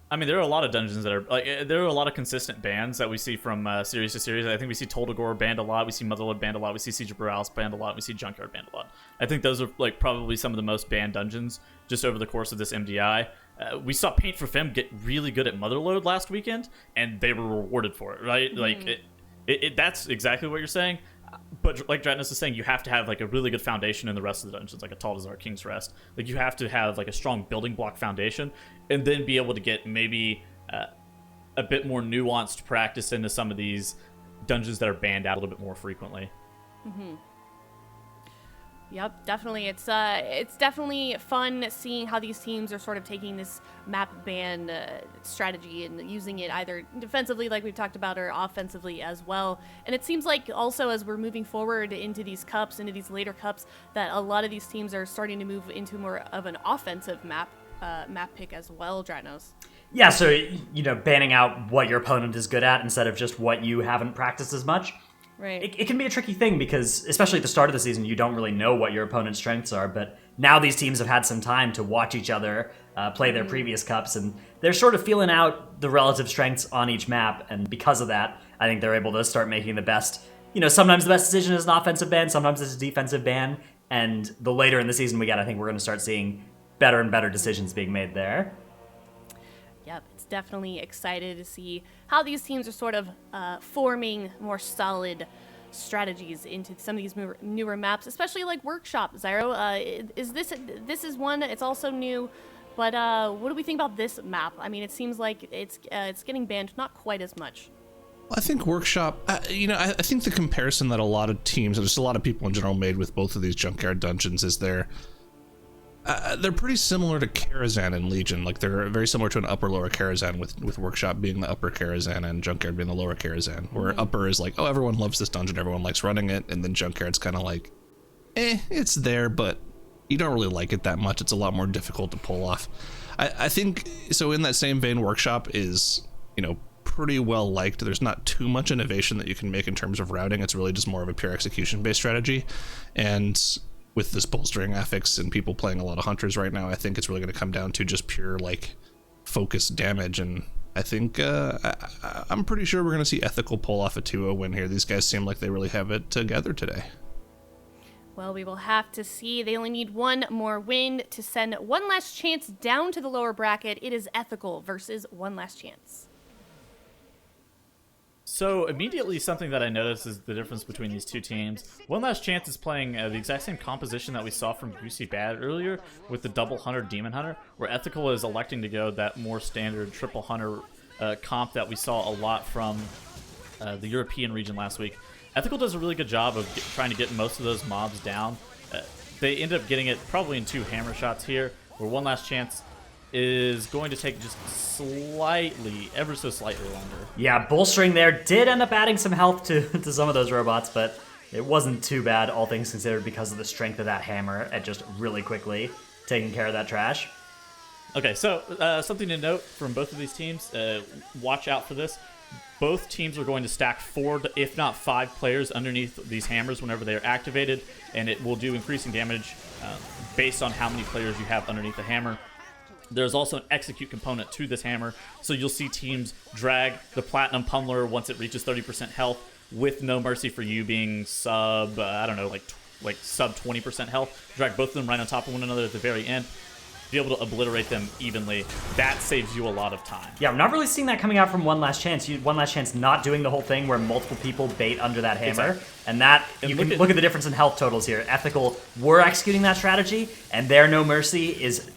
I mean, there are a lot of dungeons that are like, there are a lot of consistent bans that we see from series to series. I think we see Toldagor banned a lot, we see Motherlode banned a lot, we see Siege of Boralus banned a lot, we see Junkyard banned a lot. I think those are like probably some of the most banned dungeons just over the course of this MDI. We saw Paint for Femme get really good at Motherlode last weekend, and they were rewarded for it, right? Like, that's exactly what you're saying. But like Dratnos is saying, you have to have like a really good foundation in the rest of the dungeons, like a Taldazar King's Rest. Like you have to have like a strong building block foundation, and then be able to get maybe a bit more nuanced practice into some of these dungeons that are banned out a little bit more frequently. Yep, definitely. It's definitely fun seeing how these teams are sort of taking this map ban strategy and using it either defensively, like we've talked about, or offensively as well. And it seems like also as we're moving forward into these cups, into these later cups, that a lot of these teams are starting to move into more of an offensive map pick as well, Dratnos. Yeah, so, banning out what your opponent is good at instead of just what you haven't practiced as much. Right. It can be a tricky thing because, especially at the start of the season, you don't really know what your opponent's strengths are. But now these teams have had some time to watch each other play their previous cups, and they're sort of feeling out the relative strengths on each map. And because of that, I think they're able to start making the best. Sometimes the best decision is an offensive ban, sometimes it's a defensive ban. And the later in the season we get, I think we're going to start seeing better and better decisions being made there. Yep, it's definitely excited to see how these teams are sort of forming more solid strategies into some of these newer maps, especially like Workshop. Zyro, this is one. It's also new, but what do we think about this map? I mean, it seems like it's getting banned not quite as much. I think Workshop, I think the comparison that a lot of teams, and just a lot of people in general, made with both of these Junkyard dungeons is they're pretty similar to Karazhan and Legion. Like, they're very similar to an upper-lower Karazhan, with Workshop being the upper Karazhan and Junkyard being the lower Karazhan. Where upper is like, oh, everyone loves this dungeon, everyone likes running it, and then Junkyard's kind of like, it's there, but you don't really like it that much. It's a lot more difficult to pull off. I think, so in that same vein, Workshop is, pretty well liked. There's not too much innovation that you can make in terms of routing. It's really just more of a pure execution-based strategy. And with this bolstering affix and people playing a lot of hunters right now, I think it's really going to come down to just pure focused damage. And I think I'm pretty sure we're going to see Ethical pull off a 2-0 win here. These guys seem like they really have it together today. Well, we will have to see. They only need one more win to send One Last Chance down to the lower bracket. It is Ethical versus One Last Chance. So immediately something that I noticed is the difference between these two teams. One Last Chance is playing the exact same composition that we saw from Goosy Bad earlier with the double hunter demon hunter, where Ethical is electing to go that more standard triple hunter comp that we saw a lot from the European region last week. Ethical does a really good job of trying to get most of those mobs down. They end up getting it probably in 2 hammer shots here, where One Last Chance is going to take just slightly, ever so slightly longer. Yeah, bolstering there did end up adding some health to some of those robots, but it wasn't too bad, all things considered, because of the strength of that hammer at just really quickly taking care of that trash. Okay, so something to note from both of these teams, watch out for this. Both teams are going to stack 4, if not 5 players underneath these hammers whenever they are activated, and it will do increasing damage based on how many players you have underneath the hammer. There's also an execute component to this hammer, so you'll see teams drag the Platinum Pummeler once it reaches 30% health, with No Mercy for You being sub, sub 20% health. Drag both of them right on top of one another at the very end. Be able to obliterate them evenly. That saves you a lot of time. Yeah, I'm not really seeing that coming out from One Last Chance. One Last Chance not doing the whole thing where multiple people bait under that hammer. Exactly. And that, you can look at the difference in health totals here. Ethical were executing that strategy, and their No Mercy is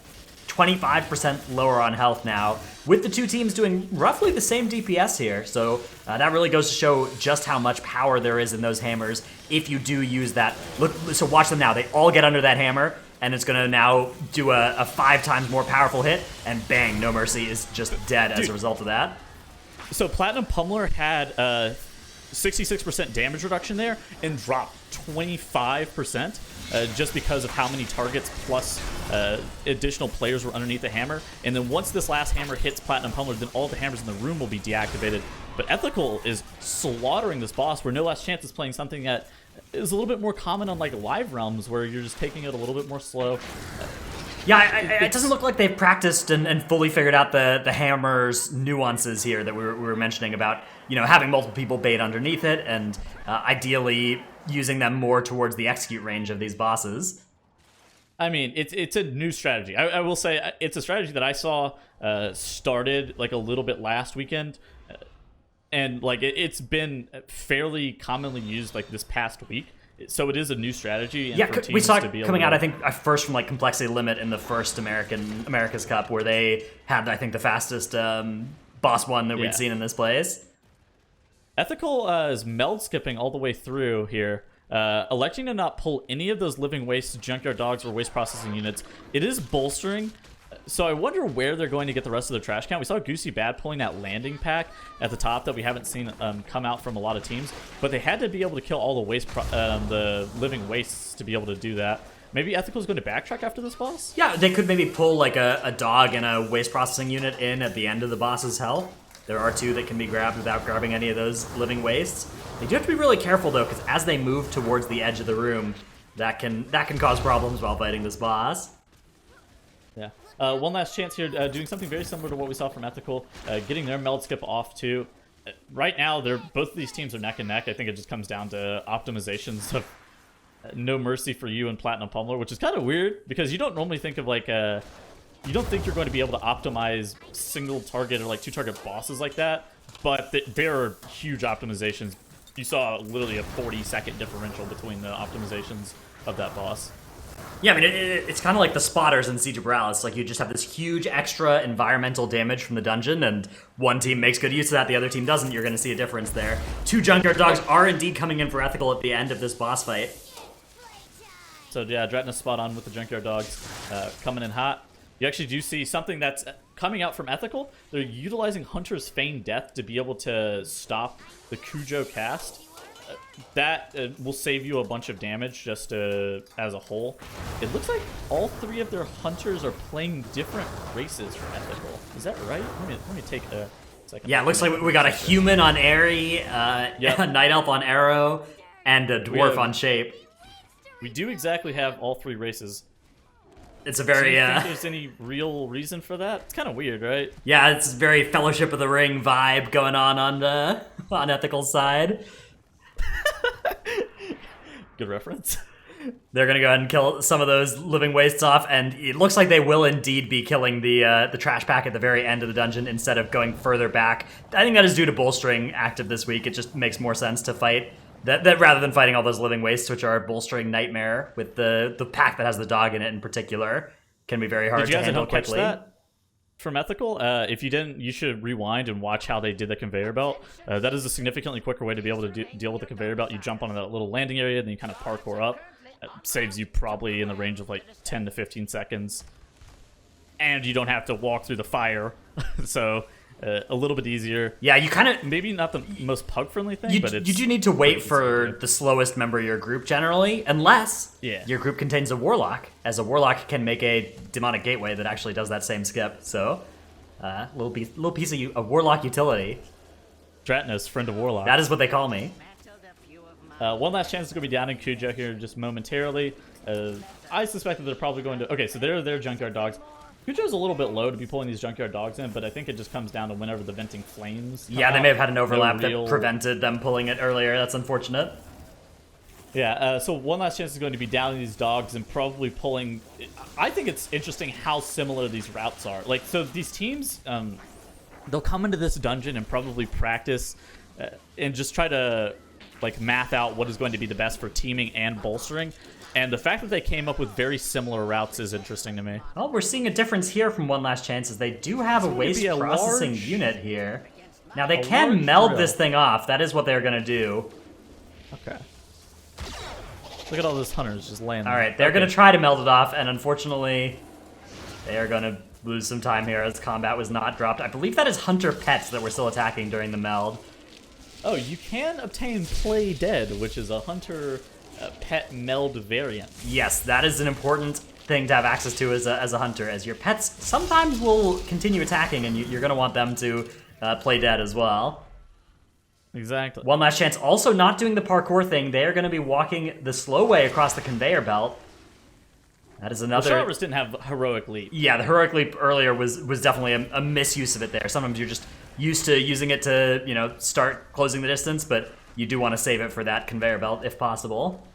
25% lower on health now, with the two teams doing roughly the same DPS here. So that really goes to show just how much power there is in those hammers if you do use that. Look, so watch them now. They all get under that hammer, and it's going to now do a 5 times more powerful hit, and bang, No Mercy is just dead as a result of that. So Platinum Pummeler had 66% damage reduction there and dropped 25% just because of how many targets plus additional players were underneath the hammer. And then once this last hammer hits Platinum Pummeler, then all the hammers in the room will be deactivated. But Ethical is slaughtering this boss, where No Last Chance is playing something that is a little bit more common on live realms, where you're just taking it a little bit more slow. Yeah, it doesn't look like they've practiced and fully figured out the hammer's nuances here that we were mentioning about, having multiple people bait underneath it and ideally using them more towards the execute range of these bosses. I mean, it's a new strategy. I will say it's a strategy that I saw started a little bit last weekend, and it's been fairly commonly used this past week. So it is a new strategy. And Yeah, for we teams saw to be it able coming to, out, I think, first from like Complexity Limit in the first America's Cup, where they had, I think, the fastest boss one that Yeah. we'd seen in this place. Ethical is meld skipping all the way through here, electing to not pull any of those living wastes, junkyard dogs, or waste processing units. It is bolstering, so I wonder where they're going to get the rest of their trash count. We saw Goosy Bad pulling that landing pack at the top that we haven't seen come out from a lot of teams, but they had to be able to kill all the the living wastes to be able to do that. Maybe Ethical's going to backtrack after this boss? Yeah, they could maybe pull like a dog and a waste processing unit in at the end of the boss's health. There are 2 that can be grabbed without grabbing any of those living wastes. They do have to be really careful though, because as they move towards the edge of the room, that can cause problems while fighting this boss. Yeah. One last chance here, doing something very similar to what we saw from Ethical, getting their meld skip off too. Right now, both of these teams are neck and neck. I think it just comes down to optimizations of No Mercy for you and Platinum Pummeler, which is kind of weird because you don't normally think of like you don't think you're going to be able to optimize single target or like 2 target bosses like that, but there are huge optimizations. You saw literally a 40-second differential between the optimizations of that boss. Yeah, I mean, it's kind of like the spotters in Siege of Boralus. Like, you just have this huge extra environmental damage from the dungeon, and one team makes good use of that, the other team doesn't. You're going to see a difference there. 2 Junkyard Dogs are indeed coming in for Ethical at the end of this boss fight. So yeah, Dratna's spot on with the Junkyard Dogs coming in hot. You actually do see something that's coming out from Ethical. They're utilizing Hunter's Feigned Death to be able to stop the Cujo cast. That will save you a bunch of damage just as a whole. It looks like all 3 of their hunters are playing different races for Ethical. Is that right? Let me take a second. Yeah, it looks like we got a human on Airy, Yep. a Night Elf on Arrow, and a Dwarf on Shape. We do exactly have all 3 races. It's a Do very, you think there's any real reason for that? It's kind of weird, right? yeah, it's very Fellowship of the Ring vibe going on Ethical's side. Good reference. They're gonna go ahead and kill some of those living wastes off, and it looks like they will indeed be killing the trash pack at the very end of the dungeon instead of going further back. I think that is due to bolstering active this week. It just makes more sense to fight that rather than fighting all those living wastes, which are bolstering Nightmare with the pack that has the dog in it in particular. Can be very hard Did you to guys handle not catch quickly. that from Ethical? If you didn't, you should rewind and watch how they did the conveyor belt. That is a significantly quicker way to be able to deal with the conveyor belt. You jump onto that little landing area, then you kind of parkour up. It saves you probably in the range of like 10 to 15 seconds. And you don't have to walk through the fire. So a little bit easier. Yeah, you kind of Maybe not the most pug-friendly thing, but it's... you do need to wait for the slowest member of your group generally, unless Yeah. your group contains a warlock, as a warlock can make a demonic gateway that actually does that same skip. So, little piece of warlock utility. Dratna's friend of Warlock. That is what they call me. One last chance is going to be down in Cujo here just momentarily. I suspect that they're probably going to... Okay, so they're their Junkyard Dogs. Cujo's a little bit low to be pulling these Junkyard Dogs in, but I think it just comes down to whenever the venting flames come Yeah, they out. may have had an overlap No real- that prevented them pulling it earlier. That's unfortunate. Yeah, so one last chance is going to be downing these dogs and probably pulling... I think it's interesting how similar these routes are. Like, so these teams, they'll come into this dungeon and probably practice and just try to, like, math out what is going to be the best for teaming and bolstering. And the fact that they came up with very similar routes is interesting to me. Well, we're seeing a difference here from One Last Chance, as they do have a going to waste be a processing large- unit here. Now, they a can large meld drill. this thing off. That is what they're going to do. Okay. Look at all those hunters just laying there. All right, they're going to try to meld it off, and unfortunately, they are going to lose some time here as combat was not dropped. I believe that is hunter pets that were still attacking during the meld. Oh, you can obtain Play Dead, which is a hunter pet meld variant. Yes, that is an important thing to have access to as a hunter, as your pets sometimes will continue attacking, and you're going to want them to play dead as well. Exactly. One Last Chance also not doing the parkour thing. They are going to be walking the slow way across the conveyor belt. That is another... Charvers didn't have Heroic Leap. Yeah, the Heroic Leap earlier was definitely a misuse of it there. Sometimes you're just used to using it to, start closing the distance, but you do want to save it for that conveyor belt if possible.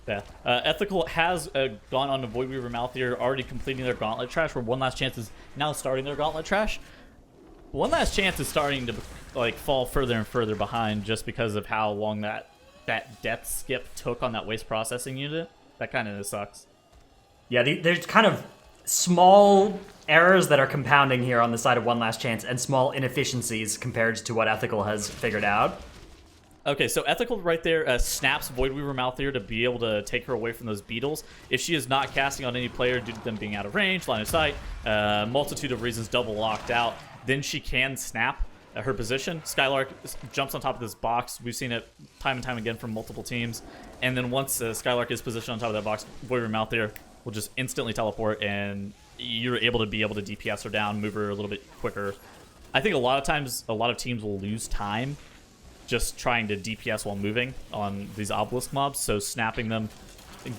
Yeah. Ethical has gone on to Void Weaver Mouthier, already completing their Gauntlet Trash, where One Last Chance is now starting their Gauntlet Trash. One Last Chance is starting to fall further and further behind just because of how long that that death skip took on that waste processing unit, that kind of sucks. Yeah, there's kind of small errors that are compounding here on the side of One Last Chance, and small inefficiencies compared to what Ethical has figured out. Okay, so Ethical right there snaps Voidweaver Mouthier to be able to take her away from those beetles. If she is not casting on any player due to them being out of range, line of sight, multitude of reasons, double locked out, then she can snap her position. Skylark jumps on top of this box. We've seen it time and time again from multiple teams. And then once Skylark is positioned on top of that box, Voidweaver Mouthier will just instantly teleport, and you're able to DPS her down, move her a little bit quicker. I think a lot of times, a lot of teams will lose time just trying to DPS while moving on these obelisk mobs, so snapping them,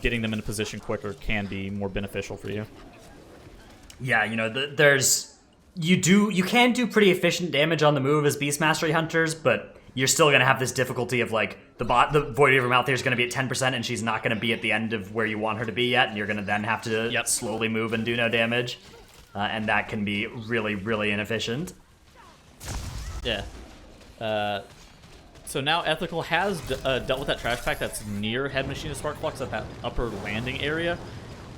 getting them in a position quicker can be more beneficial for you. Yeah, you know, you can do pretty efficient damage on the move as Beast Mastery Hunters, but you're still going to have this difficulty of, like, the Voidweaver Mouthier is going to be at 10%, and she's not going to be at the end of where you want her to be yet, and you're going to then have to slowly move and do no damage, and that can be really, really inefficient. Yeah. So now Ethical has dealt with that trash pack that's near Head Machine of Sparkflux at that upper landing area.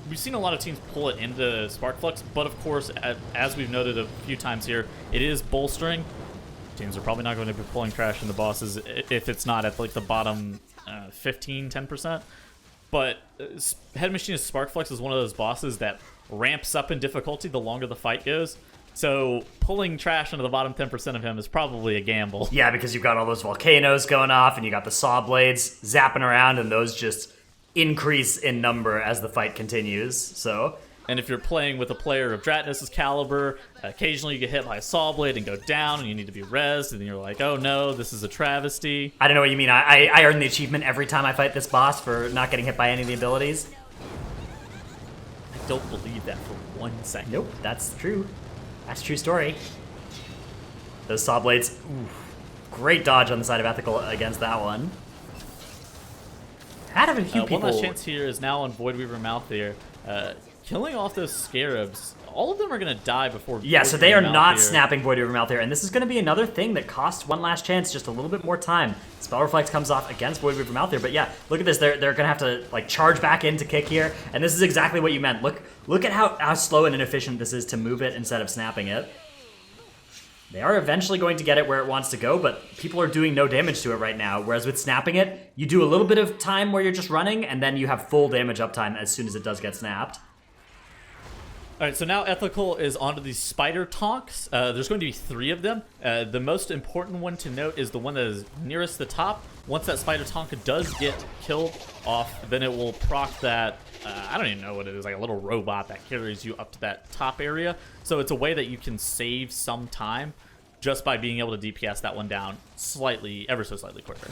We've seen a lot of teams pull it into Sparkflux, but of course, as we've noted a few times here, it is bolstering. Teams are probably not going to be pulling trash in the bosses if it's not at like the bottom 15, 10%. But Head Machine of Sparkflux is one of those bosses that ramps up in difficulty the longer the fight goes. So pulling trash into the bottom 10% of him is probably a gamble. Yeah, because you've got all those volcanoes going off, and you got the saw blades zapping around, and those just increase in number as the fight continues. So, and if you're playing with a player of Dratnus' caliber, occasionally you get hit by a saw blade and go down, and you need to be rezzed, and you're like, oh no, this is a travesty. I don't know what you mean. I earn the achievement every time I fight this boss for not getting hit by any of the abilities. I don't believe that for 1 second. Nope, that's true. That's a true story. Those saw blades, great dodge on the side of Ethical against that one. Had a few people. One last chance here is now on Voidweaver Mouthier. Killing off those scarabs. All of them are going to die before. Yeah, so they are not snapping Voidweaver Mouthier, and this is going to be another thing that costs One Last Chance just a little bit more time. Spell Reflect comes off against Voidweaver Mouthier, but yeah, look at this. They're going to have to like charge back in to kick here, and this is exactly what you meant. Look at how slow and inefficient this is to move it instead of snapping it. They are eventually going to get it where it wants to go, but people are doing no damage to it right now, whereas with snapping it, you do a little bit of time where you're just running, and then you have full damage uptime as soon as it does get snapped. All right, so now Ethical is onto these spider tonks. There's going to be 3 of them. The most important one to note is the one that is nearest the top. Once that spider tonk does get killed off, then it will proc that, I don't even know what it is, like a little robot that carries you up to that top area. So it's a way that you can save some time just by being able to DPS that one down slightly, ever so slightly quicker.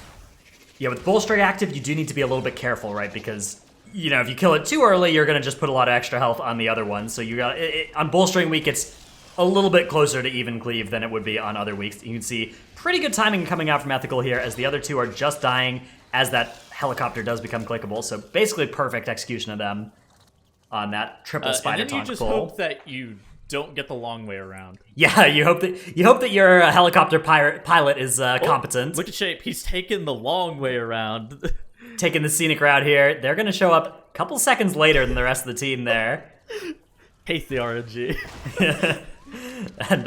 Yeah, with bolstering active, you do need to be a little bit careful, right? Because, you know, if you kill it too early, you're going to just put a lot of extra health on the other one. So you got on bolstering week, it's a little bit closer to even cleave than it would be on other weeks. You can see pretty good timing coming out from Ethical here, as the other 2 are just dying as that helicopter does become clickable. So basically perfect execution of them on that triple spider and then tonk you just pull. hope that you don't get the long way around. Yeah, you hope that your helicopter pilot is competent. Look at Shape, he's taking the long way around. Taking the scenic route here. They're going to show up a couple seconds later than the rest of the team there. Hate the RNG. And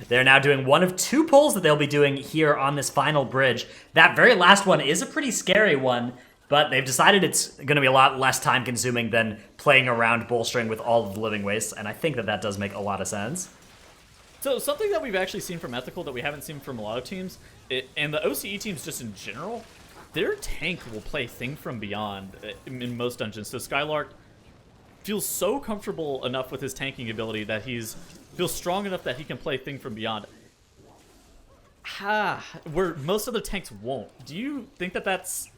they're now doing one of 2 pulls that they'll be doing here on this final bridge. That very last one is a pretty scary one, but they've decided it's going to be a lot less time consuming than playing around bolstering with all of the living wastes, and I think that does make a lot of sense. So something that we've actually seen from Ethical that we haven't seen from a lot of teams, and the OCE teams just in general, their tank will play Thing from Beyond in most dungeons. So Skylark feels so comfortable enough with his tanking ability that feels strong enough that he can play Thing from Beyond. Where most other tanks won't. Do you think that that's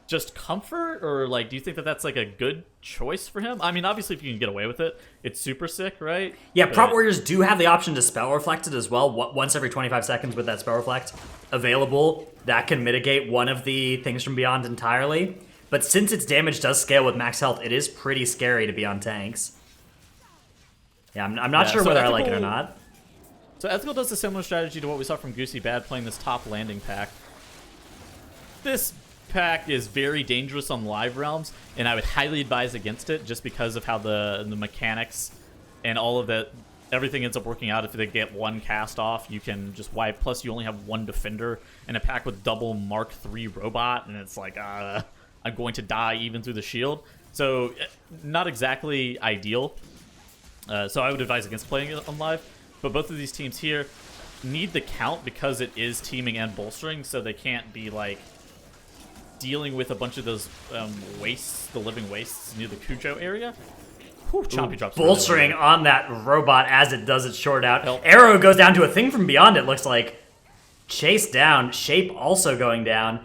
just comfort, or like do you think that that's like a good choice for him? I mean, obviously if you can get away with it, it's super sick, right? Yeah, Prop Warriors do have the option to Spell Reflect it as well. Once every 25 seconds with that Spell Reflect available, that can mitigate one of the Things from Beyond entirely. But since its damage does scale with max health, it is pretty scary to be on tanks. Yeah, I'm not sure whether I like it or not. So Ethical does a similar strategy to what we saw from Goosy Bad playing this top landing pack. This pack is very dangerous on live realms, and I would highly advise against it just because of how the mechanics and all of that, everything ends up working out. If they get one cast off, you can just wipe. Plus, you only have one defender in a pack with double Mark III robot, and it's like, I'm going to die even through the shield. So, not exactly ideal. So I would advise against playing it on live. But both of these teams here need the count because it is teaming and bolstering, so they can't be like dealing with a bunch of those wastes, the living wastes near the Cujo area. Whew, Chompy drops Bolstering really on that robot as it does its short out. Help. Arrow goes down to a thing from beyond, it looks like. Chase down. Shape also going down.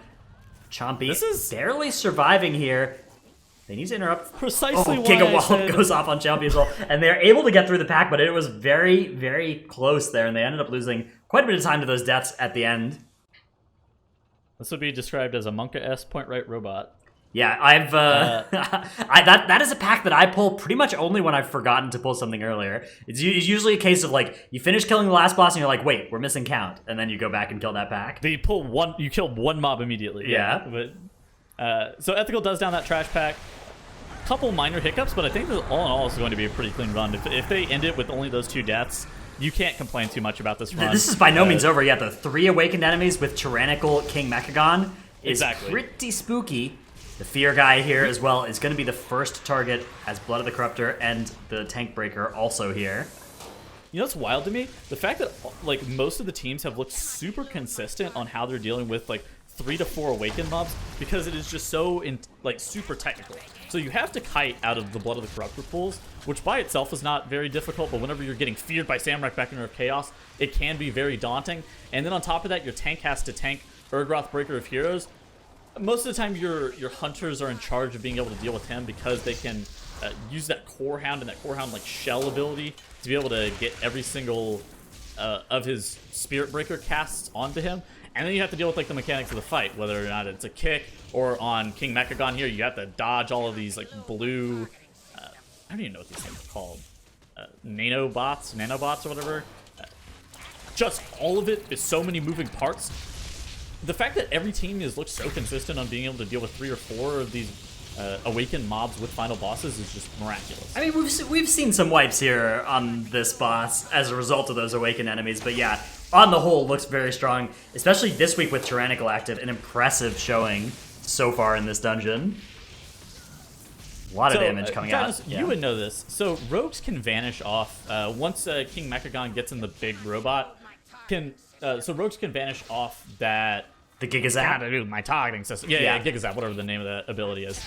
Chompy This is- barely surviving here. They need to interrupt. Precisely why Giga I Wall said- goes off on Chompy as well. And they're able to get through the pack, but it was very, very close there, and they ended up losing quite a bit of time to those deaths at the end. This would be described as a Monka-esque point right robot. Yeah, I've that is a pack that I pull pretty much only when I've forgotten to pull something earlier. It's usually a case of like you finish killing the last boss and you're like, wait, we're missing count, and then you go back and kill that pack. You kill one mob immediately. Yeah. But so Ethical does down that trash pack. Couple minor hiccups, but I think that all in all is going to be a pretty clean run. If they end it with only those 2 deaths, you can't complain too much about this run. This is by no means over yet. The 3 awakened enemies with Tyrannical King Mechagon is Exactly. pretty spooky. The Fear guy here as well is going to be the first target as Blood of the Corruptor and the Tank Breaker also here. You know what's wild to me? The fact that like most of the teams have looked super consistent on how they're dealing with like 3 to 4 awakened mobs because it is just so super technical. So you have to kite out of the Blood of the Corruptor pools, which by itself is not very difficult, but whenever you're getting feared by Samurai Beckoner of Chaos, it can be very daunting. And then on top of that, your tank has to tank Urgroth Breaker of Heroes. Most of the time, your hunters are in charge of being able to deal with him because they can use that Core Hound and that Core Hound like shell ability to be able to get every single of his Spirit Breaker casts onto him. And then you have to deal with like the mechanics of the fight, whether or not it's a kick or on King Mechagon here, you have to dodge all of these like blue, I don't even know what these things are called, nanobots or whatever. Just all of it is so many moving parts. The fact that every team has looked so consistent on being able to deal with 3 or 4 of these awakened mobs with final bosses is just miraculous. I mean, we've seen some wipes here on this boss as a result of those awakened enemies, but yeah, on the whole, looks very strong, especially this week with Tyrannical active. An impressive showing so far in this dungeon. A lot of damage coming Jonas, out. You would know this. So rogues can vanish off once King Mechagon gets in the big robot. So rogues can vanish off that. The Gigazap. Gotta do my targeting system. Yeah, Gigazap, whatever the name of the ability is.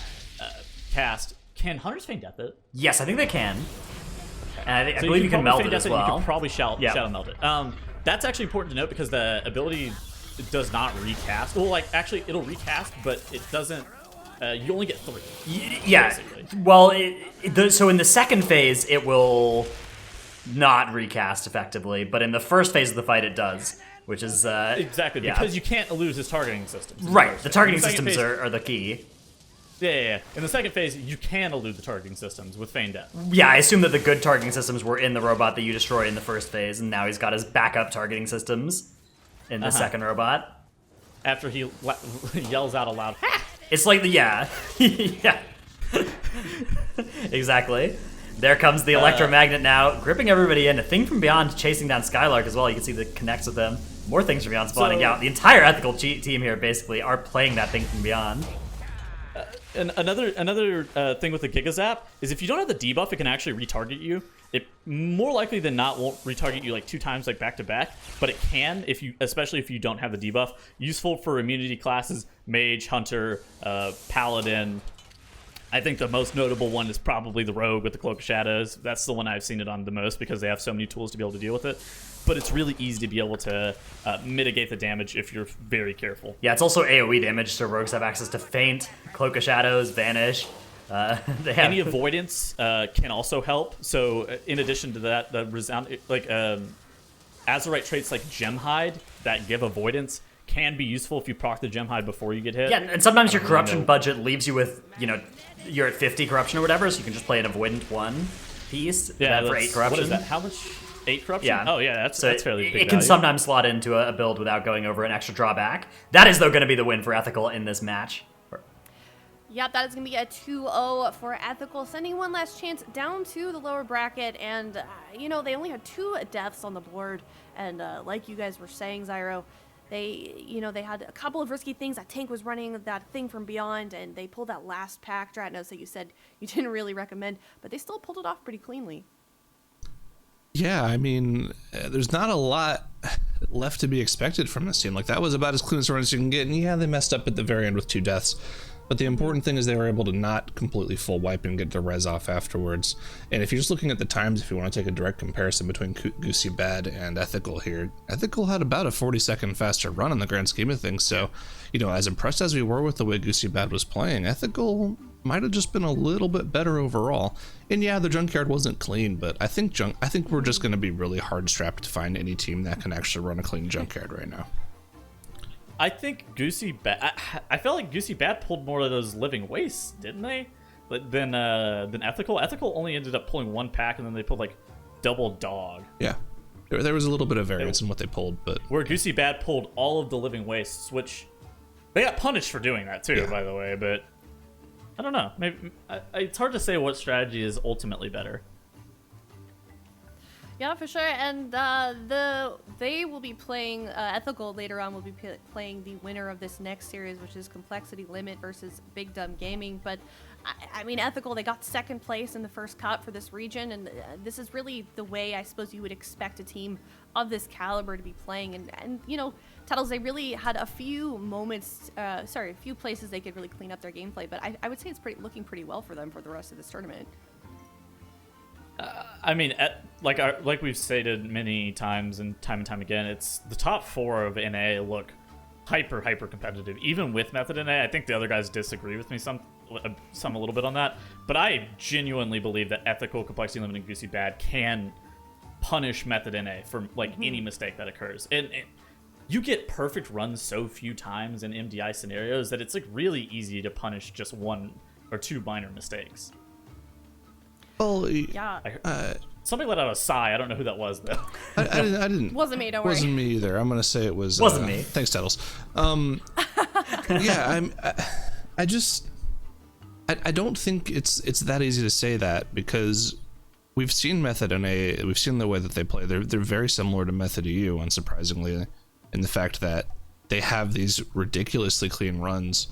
Cast. Can Hunters feign death it? Yes, I think they can. And I So believe you can melt probably it feign as death well. You can probably shadow melt it. Yeah. That's actually important to note because the ability does not recast. Well, like actually, it'll recast, but it doesn't. You only get 3. Yeah. basically. Well, so in the second phase, it will not recast effectively, but in the first phase of the fight, it does, which is Exactly, yeah. because you can't lose his targeting systems. Right. The targeting In the second systems phase- are the key. Yeah. In the second phase, you can elude the targeting systems with feign death. Yeah, I assume that the good targeting systems were in the robot that you destroyed in the first phase, and now he's got his backup targeting systems in the second robot. After he yells out aloud, "Ha!" It's like the yeah. Exactly. There comes the electromagnet now, gripping everybody in. A thing from beyond chasing down Skylark as well. You can see the connects with them. More things from beyond spawning So- out. The entire ethical team here basically are playing that thing from beyond. And another thing with the Gigazap is if you don't have the debuff, it can actually retarget you. It more likely than not won't retarget you like 2 times like back to back, but it can especially if you don't have the debuff. Useful for immunity classes, Mage, Hunter, Paladin. I think the most notable one is probably the Rogue with the Cloak of Shadows. That's the one I've seen it on the most because they have so many tools to be able to deal with it. But it's really easy to be able to mitigate the damage if you're very careful. Yeah, it's also AoE damage, so rogues have access to Feint, Cloak of Shadows, Vanish. They have Any avoidance can also help. So in addition to that, the Azurite traits like Gem Hide that give avoidance can be useful if you proc the Gem Hide before you get hit. Yeah, and sometimes your corruption budget leaves you with, you're at 50 corruption or whatever, so you can just play an avoidant 1 piece for 8 corruption. What is that? How much? 8 corruption? Yeah. Oh, yeah, that's fairly big It can value. sometimes slot into a build without going over an extra drawback. That is, though, going to be the win for Ethical in this match. Yep, that is going to be a 2-0 for Ethical, sending one last chance down to the lower bracket. And, they only had 2 deaths on the board. And like you guys were saying, Zyro, they had a couple of risky things. That tank was running that thing from beyond, and they pulled that last pack drat note that you said you didn't really recommend, but they still pulled it off pretty cleanly. Yeah, I mean, there's not a lot left to be expected from this team. Like, that was about as clean as run as you can get, and yeah, they messed up at the very end with 2 deaths. But the important thing is they were able to not completely full wipe and get the res off afterwards. And if you're just looking at the times, if you want to take a direct comparison between Goosy Bad and Ethical here, Ethical had about a 40-second faster run in the grand scheme of things. So, as impressed as we were with the way Goosy Bad was playing, Ethical might have just been a little bit better overall. And yeah, the junkyard wasn't clean, but I think we're just going to be really hard strapped to find any team that can actually run a clean junkyard right now. I think Goosy Bad. I felt like Goosy Bad pulled more of those living wastes, didn't they? Than Ethical. Ethical only ended up pulling 1 pack, and then they pulled like double dog. Yeah, there was a little bit of variance in what they pulled, but where Goosy Bad pulled all of the living wastes, which they got punished for doing that too, by the way. But I don't know. Maybe it's hard to say what strategy is ultimately better. Yeah, for sure. And they will be playing Ethical later on. Will be playing the winner of this next series, which is Complexity Limit versus Big Dumb Gaming. But I mean, Ethical, they got 2nd place in the first cup for this region, and this is really the way I suppose you would expect a team of this caliber to be playing. And Tuttles, they really had a few moments, a few places they could really clean up their gameplay. But I would say it's looking pretty well for them for the rest of this tournament. I mean, like we've stated many times and time again, it's the top 4 of NA look hyper competitive, even with Method NA. I think the other guys disagree with me some a little bit on that, but I genuinely believe that Ethical, Complexity Limit, and Goosy Bad can punish Method NA for any mistake that occurs. And you get perfect runs so few times in MDI scenarios that it's really easy to punish just 1 or 2 minor mistakes. Well, Yeah. Somebody let out a sigh. I don't know who that was, though. I didn't. Wasn't me, don't worry. Wasn't me either. I'm gonna say it was. Wasn't me. Thanks, Tettles. Yeah, I don't think it's that easy to say that, because we've seen Method NA, we've seen the way that they play. They're very similar to Method EU, unsurprisingly, in the fact that they have these ridiculously clean runs.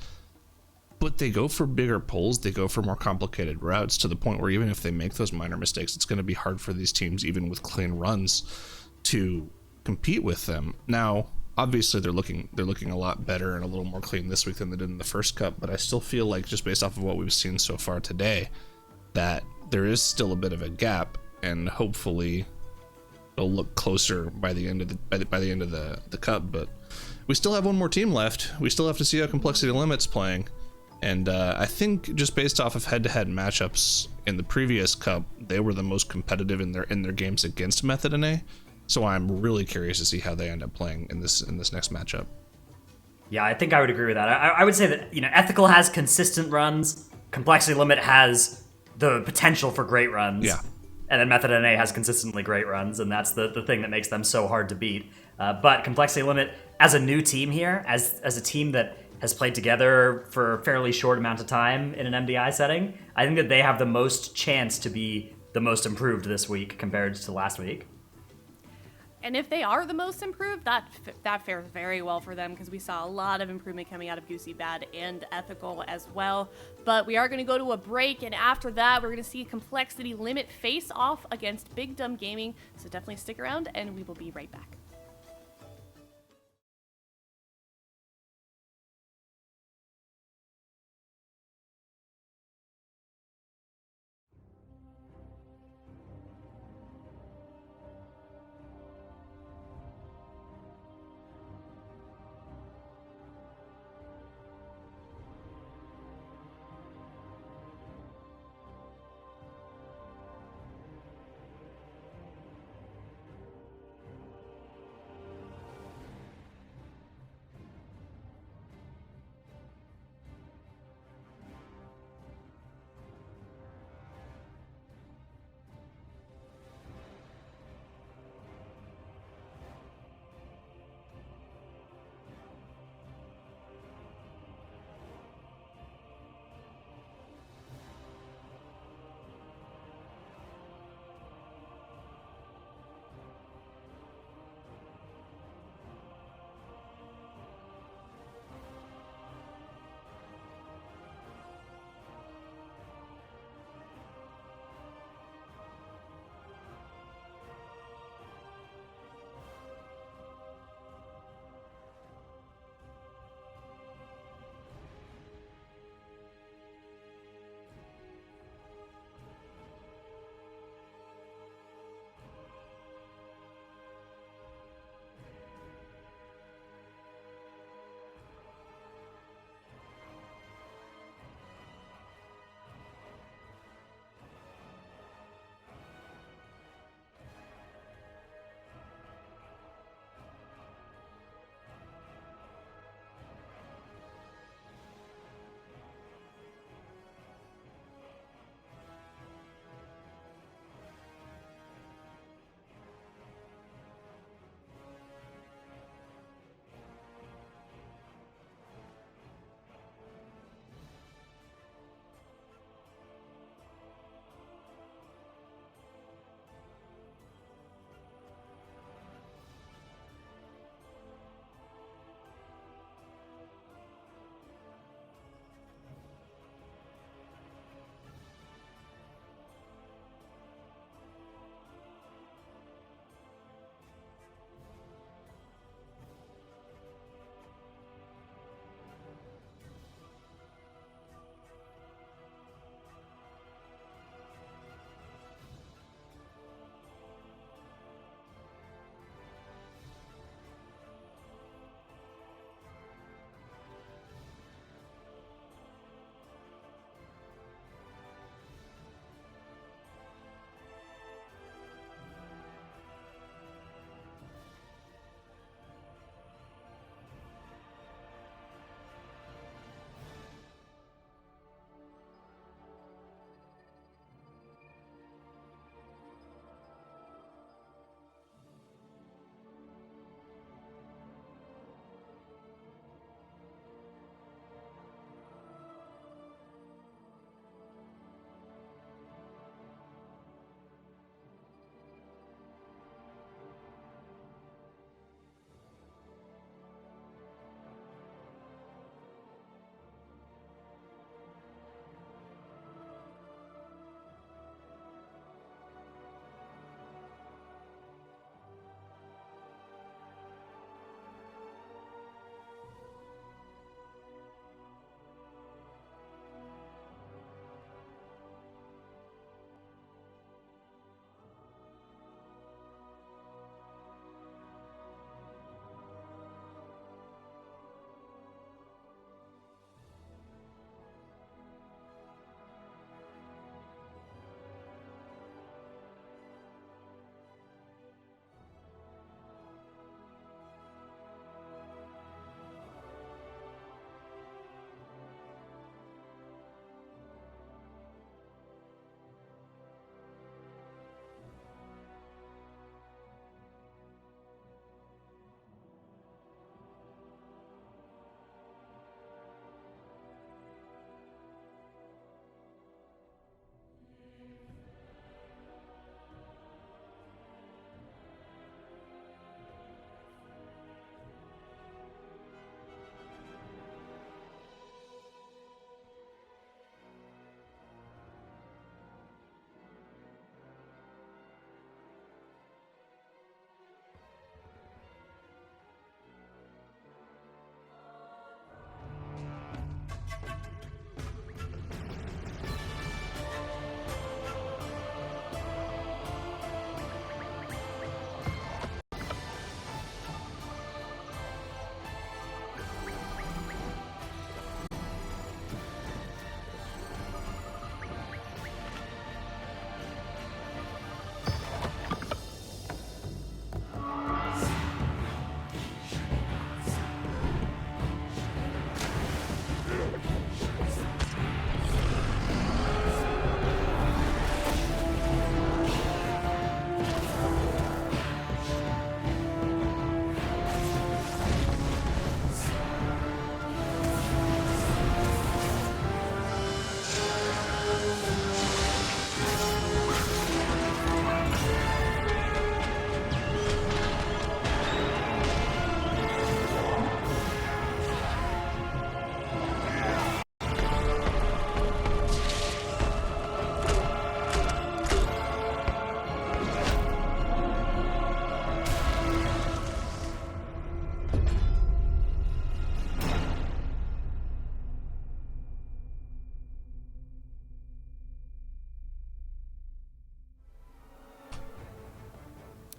But they go for bigger pulls, they go for more complicated routes, to the point where even if they make those minor mistakes, it's going to be hard for these teams, even with clean runs, to compete with them. Now, obviously they're looking a lot better and a little more clean this week than they did in the first cup, but I still feel like, just based off of what we've seen so far today, that there is still a bit of a gap, and hopefully it'll look closer by the end of the cup. But we still have one more team left. We still have to see how Complexity Limit's playing. And I think, just based off of head-to-head matchups in the previous cup, they were the most competitive in their games against Method NA. So I'm really curious to see how they end up playing in this next matchup. Yeah, I think I would agree with that. I would say that Ethical has consistent runs, Complexity Limit has the potential for great runs, Yeah. and then Method NA has consistently great runs, and that's the thing that makes them so hard to beat. But Complexity Limit, as a new team here, as a team that has played together for a fairly short amount of time in an MDI setting, I think that they have the most chance to be the most improved this week compared to last week. And if they are the most improved, that fares very well for them, because we saw a lot of improvement coming out of Goosy Bad and Ethical as well. But we are going to go to a break, and after that, we're going to see Complexity Limit face off against Big Dumb Gaming. So definitely stick around, and we will be right back.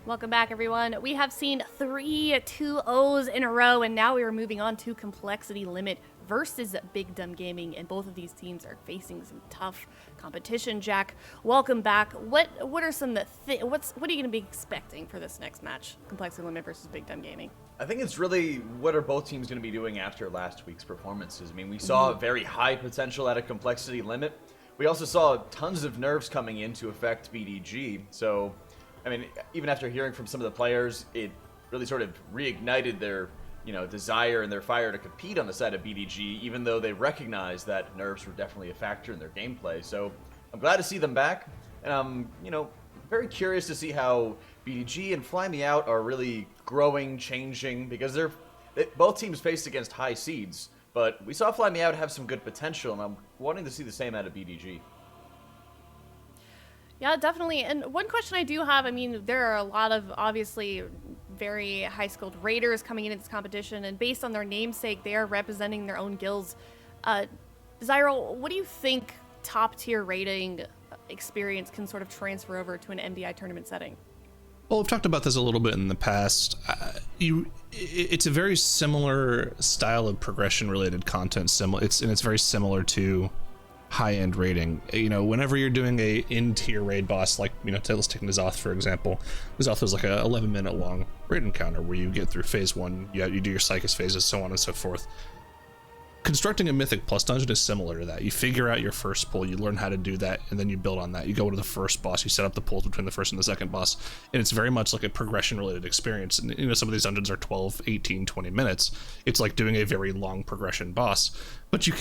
Welcome back, everyone. We have seen 3 2-0s in a row, and now we are moving on to Complexity Limit versus Big Dumb Gaming, and both of these teams are facing some tough competition. Jack, welcome back. What are some what are you going to be expecting for this next match, Complexity Limit versus Big Dumb Gaming? I think it's really what are both teams going to be doing after last week's performances. I mean, we saw very high potential at a Complexity Limit. We also saw tons of nerfs coming in to affect BDG, so I mean, even after hearing from some of the players, it really sort of reignited their, desire and their fire to compete on the side of BDG, even though they recognized that nerfs were definitely a factor in their gameplay. So I'm glad to see them back, and I'm, very curious to see how BDG and Fly Me Out are really growing, changing, because both teams faced against high seeds, but we saw Fly Me Out have some good potential, and I'm wanting to see the same out of BDG. Yeah, definitely. And one question I do have, I mean, there are a lot of obviously very high-skilled raiders coming into this competition, and based on their namesake, they are representing their own guilds. Zyro, what do you think top-tier raiding experience can sort of transfer over to an MDI tournament setting? Well, we've talked about this a little bit in the past. It's a very similar style of progression-related content. It's very similar to high-end raiding. Whenever you're doing a in-tier raid boss, like, let's take N'Zoth for example. N'Zoth is like a 11-minute long raid encounter where you get through phase 1, you do your Psychus phases, so on and so forth. Constructing a Mythic Plus dungeon is similar to that. You figure out your first pull, you learn how to do that, and then you build on that. You go to the first boss, you set up the pulls between the first and the second boss, and it's very much like a progression-related experience. And, some of these dungeons are 12, 18, 20 minutes. It's like doing a very long progression boss. But you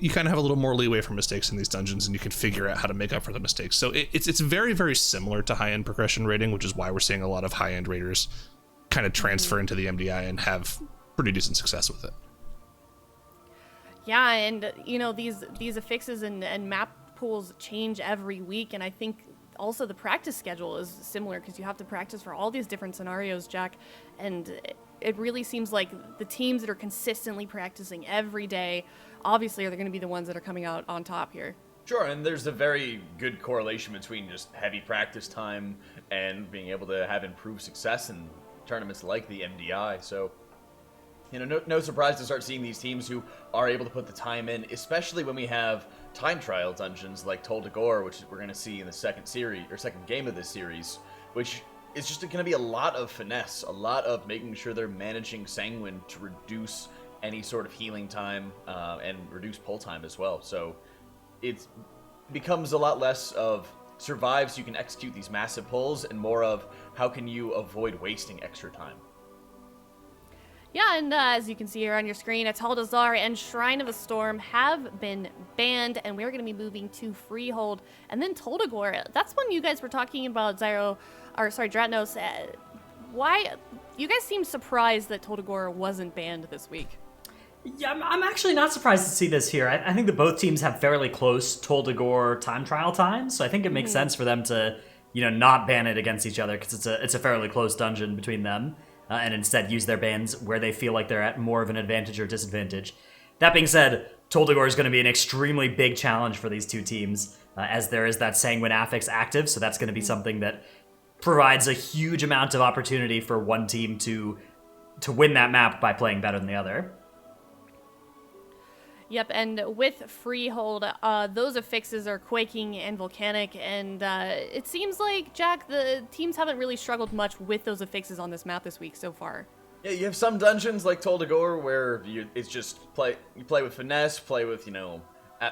kind of have a little more leeway for mistakes in these dungeons, and you can figure out how to make up for the mistakes. So it's very, very similar to high-end progression raiding, which is why we're seeing a lot of high-end raiders kind of transfer into the MDI and have pretty decent success with it. Yeah, and these affixes and map pools change every week, and I think also the practice schedule is similar because you have to practice for all these different scenarios, Jack, and it really seems like the teams that are consistently practicing every day obviously are going to be the ones that are coming out on top here. Sure, and there's a very good correlation between just heavy practice time and being able to have improved success in tournaments like the MDI, so no surprise to start seeing these teams who are able to put the time in, especially when we have time trial dungeons like Tol Dagor, which we're going to see in the second game of this series, which is just going to be a lot of finesse, a lot of making sure they're managing Sanguine to reduce any sort of healing time and reduce pull time as well. So it becomes a lot less of survive so you can execute these massive pulls and more of how can you avoid wasting extra time. Yeah, and as you can see here on your screen, Ataldazar and Shrine of the Storm have been banned, and we're going to be moving to Freehold. And then Tol Dagor, that's when you guys were talking about Dratnos. Why? You guys seem surprised that Tol Dagor wasn't banned this week. Yeah, I'm actually not surprised to see this here. I think that both teams have fairly close Tol Dagor time trial times, so I think it makes sense for them to, not ban it against each other because it's a fairly close dungeon between them. And instead use their bans where they feel like they're at more of an advantage or disadvantage. That being said, Tol Dagor is going to be an extremely big challenge for these two teams, as there is that Sanguine affix active, so that's going to be something that provides a huge amount of opportunity for one team to win that map by playing better than the other. Yep, and with Freehold, those affixes are Quaking and Volcanic, and it seems like, Jack, the teams haven't really struggled much with those affixes on this map this week so far. Yeah, you have some dungeons like Tol Dagor where it's just you play with finesse, play with,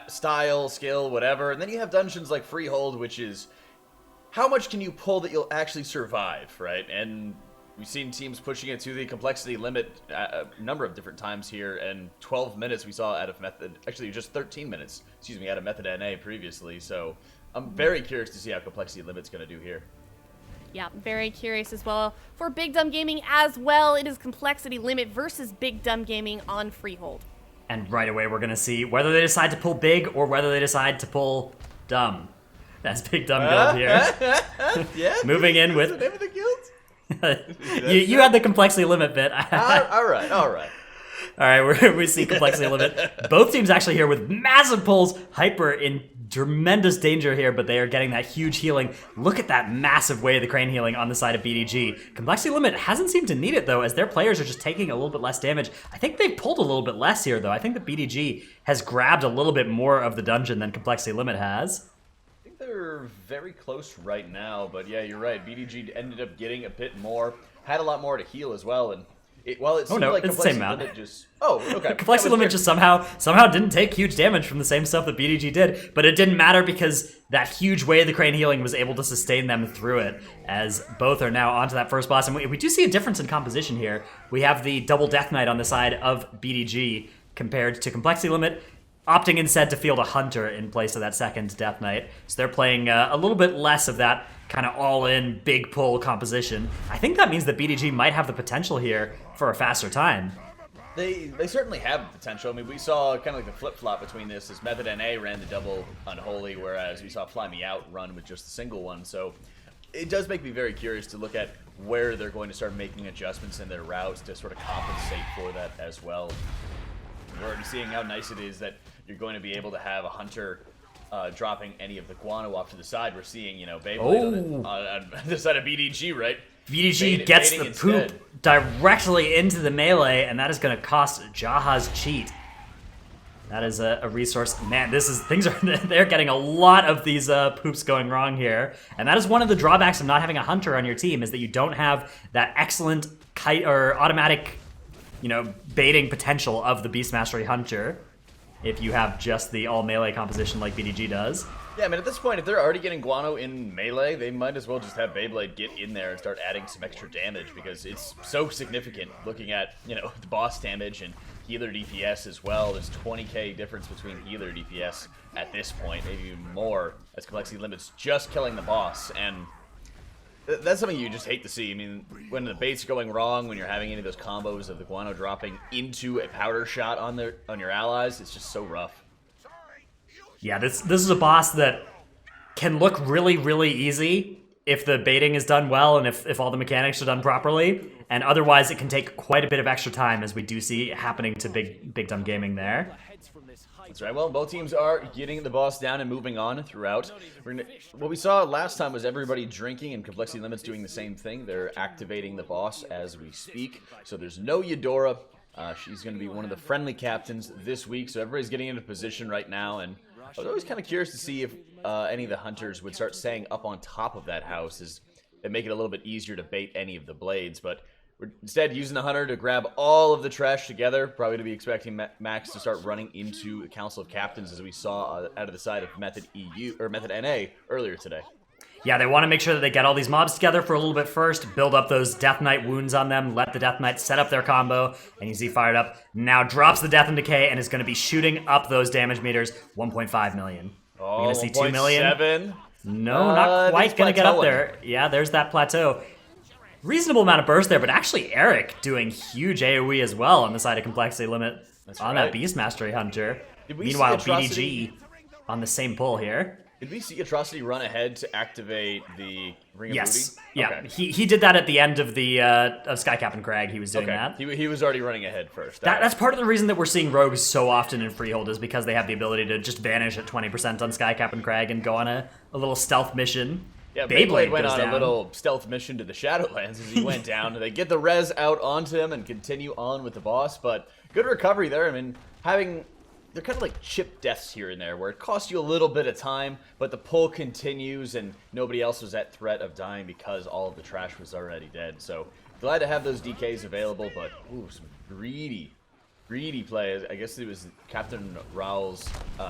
style, skill, whatever, and then you have dungeons like Freehold, which is how much can you pull that you'll actually survive, right? And we've seen teams pushing it to the complexity limit a number of different times here, and 12 minutes we saw out of Method, actually just 13 minutes, out of Method NA previously, so I'm very curious to see how complexity limit's going to do here. Yeah, very curious as well. For Big Dumb Gaming as well, it is complexity limit versus Big Dumb Gaming on Freehold. And right away we're going to see whether they decide to pull big or whether they decide to pull dumb. That's Big Dumb Guild here. Yeah, Moving in with... the name of the guild? you had the complexity limit bit. all right. All right, we see complexity limit. Both teams actually here with massive pulls. Hyper in tremendous danger here, but they are getting that huge healing. Look at that massive Way of the Crane healing on the side of BDG. Complexity Limit hasn't seemed to need it, though, as their players are just taking a little bit less damage. I think they've pulled a little bit less here, though. I think that BDG has grabbed a little bit more of the dungeon than Complexity Limit has. I think they're very close right now, but yeah, you're right. BDG ended up getting a bit more, had a lot more to heal as well, and while it seemed like it's the same Complexity amount. Limit just... Oh, okay. Complexity Limit just somehow didn't take huge damage from the same stuff that BDG did, but it didn't matter because that huge Way of the Crane healing was able to sustain them through it, as both are now onto that first boss. And we do see a difference in composition here. We have the double Death Knight on the side of BDG compared to Complexity Limit, opting instead to field a Hunter in place of that second Death Knight. So they're playing a little bit less of that kind of all-in, big pull composition. I think that means that BDG might have the potential here for a faster time. They certainly have the potential. I mean, we saw kind of like the flip-flop between this as Method NA ran the double Unholy, whereas we saw Fly Me Out run with just the single one. So it does make me very curious to look at where they're going to start making adjustments in their routes to sort of compensate for that as well. We're already seeing how nice it is that you're going to be able to have a Hunter dropping any of the guano off to the side. We're seeing, Beyblade on the side of BDG, right? BDG gets the poop directly into the melee, and that is going to cost Jaha's cheat. That is a resource. Man, they're getting a lot of these poops going wrong here. And that is one of the drawbacks of not having a Hunter on your team, is that you don't have that excellent kite or automatic, baiting potential of the Beast Mastery Hunter if you have just the all melee composition like BDG does. Yeah, I mean, at this point, if they're already getting guano in melee, they might as well just have Beyblade get in there and start adding some extra damage, because it's so significant looking at, the boss damage and healer DPS as well. There's 20k difference between healer DPS at this point, maybe even more, as Complexity Limit's just killing the boss, and that's something you just hate to see. I mean, when the bait's going wrong, when you're having any of those combos of the guano dropping into a powder shot on your allies, it's just so rough. Yeah, this is a boss that can look really, really easy if the baiting is done well and if all the mechanics are done properly, and otherwise it can take quite a bit of extra time, as we do see happening to Big Dumb Gaming there. That's right. Well, both teams are getting the boss down and moving on throughout. What we saw last time was everybody drinking, and Complexity Limit's doing the same thing. They're activating the boss as we speak. So there's no Eudora. She's going to be one of the friendly captains this week. So everybody's getting into position right now, and I was always kind of curious to see if any of the Hunters would start staying up on top of that house, as it make it a little bit easier to bait any of the blades, but we're instead using the Hunter to grab all of the trash together, probably to be expecting Max to start running into the Council of Captains, as we saw out of the side of Method NA earlier today. Yeah, they want to make sure that they get all these mobs together for a little bit first, build up those Death Knight wounds on them, let the Death Knight set up their combo, and you see Fired Up now drops the Death and Decay and is going to be shooting up those damage meters. 1.5 million. Oh, we're going to see 2 million. 7. No, not quite going to get up there. Yeah, there's that plateau. Reasonable amount of burst there, but actually Eric doing huge AoE as well on the side of Complexity Limit. That's on that Beast Mastery Hunter. Meanwhile, BDG on the same pull here. Did we see Atrocity run ahead to activate the Ring of Yes. Booty? Yeah. Okay. He did that at the end of the of Sky Captain Crag. He was doing that. He was already running ahead first. That's part of the reason that we're seeing rogues so often in Freehold, is because they have the ability to just vanish at 20% on Sky Captain Crag and go on a little stealth mission. Yeah, Beyblade went goes on down. a little stealth mission to the Shadowlands as he went down. They get the res out onto him and continue on with the boss, but good recovery there. I mean, they're kind of like chip deaths here and there, where it costs you a little bit of time, but the pull continues and nobody else was at threat of dying because all of the trash was already dead. So glad to have those DKs available, but some greedy play. I guess it was Captain Raul's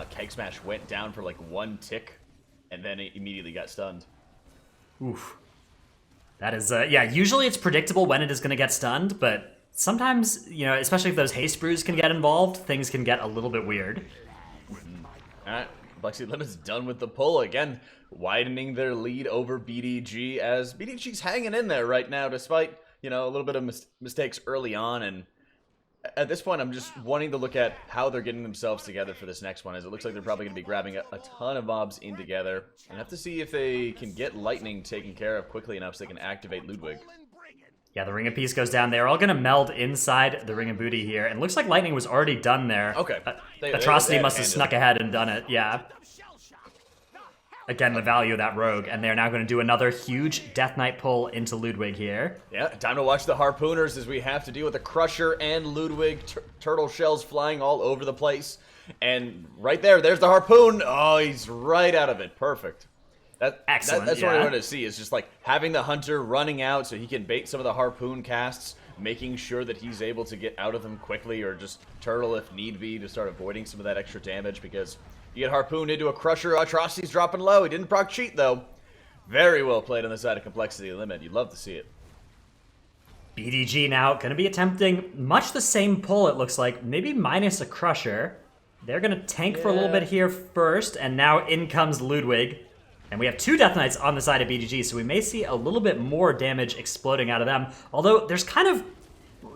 Keg Smash went down for like one tick and then it immediately got stunned. Oof. That is, usually it's predictable when it is going to get stunned, but sometimes, especially if those haste brews can get involved, things can get a little bit weird. Alright, Complexity Limit's done with the pull. Again, widening their lead over BDG, as BDG's hanging in there right now, despite, a little bit of mistakes early on, and at this point, I'm just wanting to look at how they're getting themselves together for this next one, as it looks like they're probably going to be grabbing a ton of mobs in together. And have to see if they can get Lightning taken care of quickly enough so they can activate Ludwig. Yeah, the Ring of Peace goes down. They're all going to meld inside the Ring of Booty here, and it looks like Lightning was already done there. Okay. Atrocity must have snuck ahead and done it, yeah. again, the value of that rogue, and they're now going to do another huge Death Knight pull into Ludwig here. Yeah, time to watch the Harpooners as we have to deal with the Crusher and Ludwig. Turtle shells flying all over the place. And right there's the Harpoon. Oh, he's right out of it. Perfect. Excellent, That's what I yeah. wanted to see, is just like having the Hunter running out so he can bait some of the Harpoon casts, making sure that he's able to get out of them quickly, or just Turtle if need be to start avoiding some of that extra damage, because you get Harpooned into a Crusher, Atrocity's dropping low. He didn't proc cheat, though. Very well played on the side of Complexity Limit. You'd love to see it. BDG now going to be attempting much the same pull, it looks like, maybe minus a Crusher. They're going to tank for a little bit here first, and now in comes Ludwig. And we have 2 Death Knights on the side of BDG, so we may see a little bit more damage exploding out of them. Although there's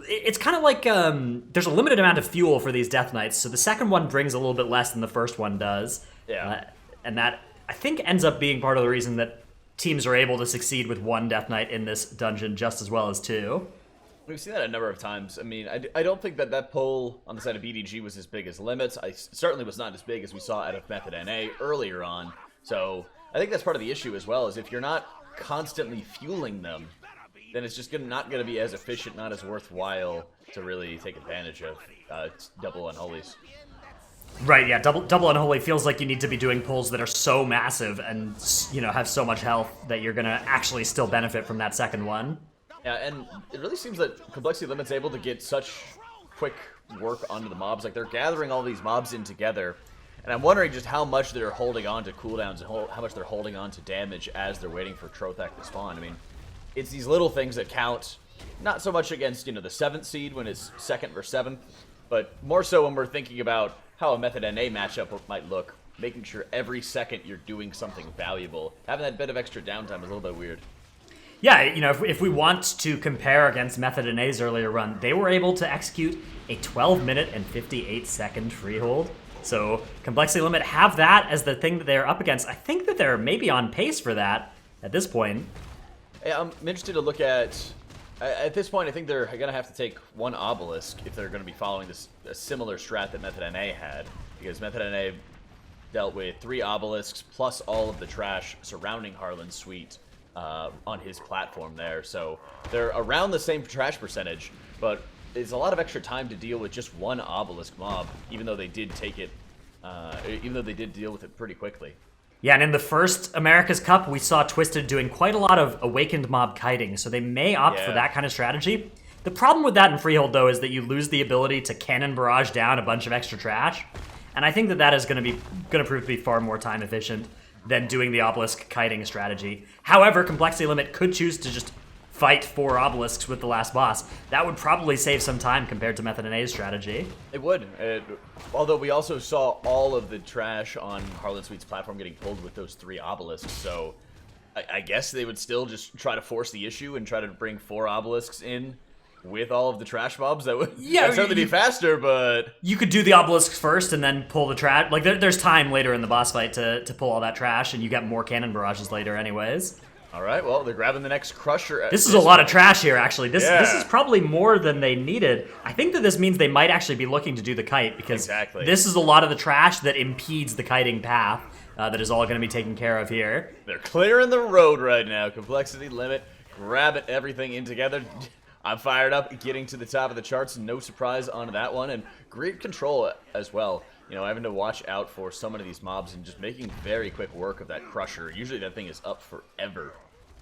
it's kind of like there's a limited amount of fuel for these Death Knights, so the second one brings a little bit less than the first one does. Yeah. And that, I think, ends up being part of the reason that teams are able to succeed with 1 Death Knight in this dungeon just as well as 2. We've seen that a number of times. I mean, I don't think that pull on the side of BDG was as big as Limits. I certainly was not as big as we saw out of Method NA earlier on. So I think that's part of the issue as well, is if you're not constantly fueling them, then it's just not going to be as efficient, not as worthwhile to really take advantage of double unholies. Right, yeah, double unholy feels like you need to be doing pulls that are so massive and, have so much health that you're going to actually still benefit from that second one. Yeah, and it really seems that Complexity Limit's able to get such quick work onto the mobs. Like, they're gathering all these mobs in together, and I'm wondering just how much they're holding on to cooldowns and how much they're holding on to damage as they're waiting for Trothak to spawn. I mean, it's these little things that count, not so much against, the 7th seed when it's 2nd versus 7th, but more so when we're thinking about how a Method NA matchup might look, making sure every second you're doing something valuable. Having that bit of extra downtime is a little bit weird. Yeah, if we want to compare against Method NA's earlier run, they were able to execute a 12-minute and 58-second freehold. So Complexity Limit have that as the thing that they're up against. I think that they're maybe on pace for that at this point. Yeah, I'm interested to look at this point, I think they're going to have to take 1 Obelisk if they're going to be following a similar strat that Method NA had, because Method NA dealt with 3 Obelisks plus all of the trash surrounding Harlan's suite on his platform there. So they're around the same trash percentage, but it's a lot of extra time to deal with just 1 Obelisk mob, even though they did deal with it pretty quickly. Yeah, and in the first America's Cup, we saw Twisted doing quite a lot of Awakened mob kiting, so they may opt for that kind of strategy. The problem with that in Freehold, though, is that you lose the ability to cannon barrage down a bunch of extra trash, and I think that is going to prove to be far more time efficient than doing the Obelisk kiting strategy. However, Complexity Limit could choose to just fight 4 Obelisks with the last boss. That would probably save some time compared to Method NA's strategy. It would. Although we also saw all of the trash on Harlan Suite's platform getting pulled with those 3 Obelisks, so I guess they would still just try to force the issue and try to bring 4 Obelisks in with all of the trash mobs. That would certainly be faster, but... You could do the Obelisks first and then pull the trash. Like, there's time later in the boss fight to pull all that trash, and you get more cannon barrages later anyways. All right, well, they're grabbing the next Crusher. This is a lot of trash here, actually. This is probably more than they needed. I think that this means they might actually be looking to do the kite, because this is a lot of the trash that impedes the kiting path that is all going to be taken care of here. They're clearing the road right now. Complexity Limit, grabbing everything in together. I'm fired up, getting to the top of the charts. No surprise on that one, and great control as well. Having to watch out for so many of these mobs and just making very quick work of that Crusher. Usually that thing is up forever.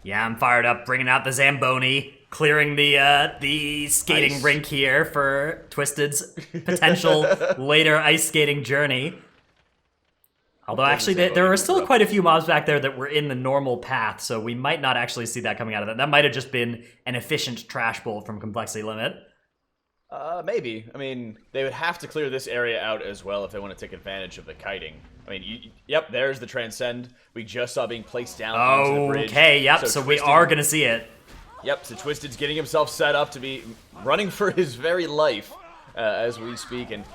Yeah, I'm fired up, bringing out the Zamboni, clearing the skating rink here for Twisted's potential later ice skating journey. Although actually there are still quite a few mobs back there that were in the normal path, so we might not actually see that coming out of that. That might have just been an efficient trash bolt from Complexity Limit. Maybe. I mean, they would have to clear this area out as well if they want to take advantage of the kiting. I mean, there's the Transcend we just saw being placed down onto the bridge. Okay, yep, so we are going to see it. Yep, so Twisted's getting himself set up to be running for his very life as we speak, and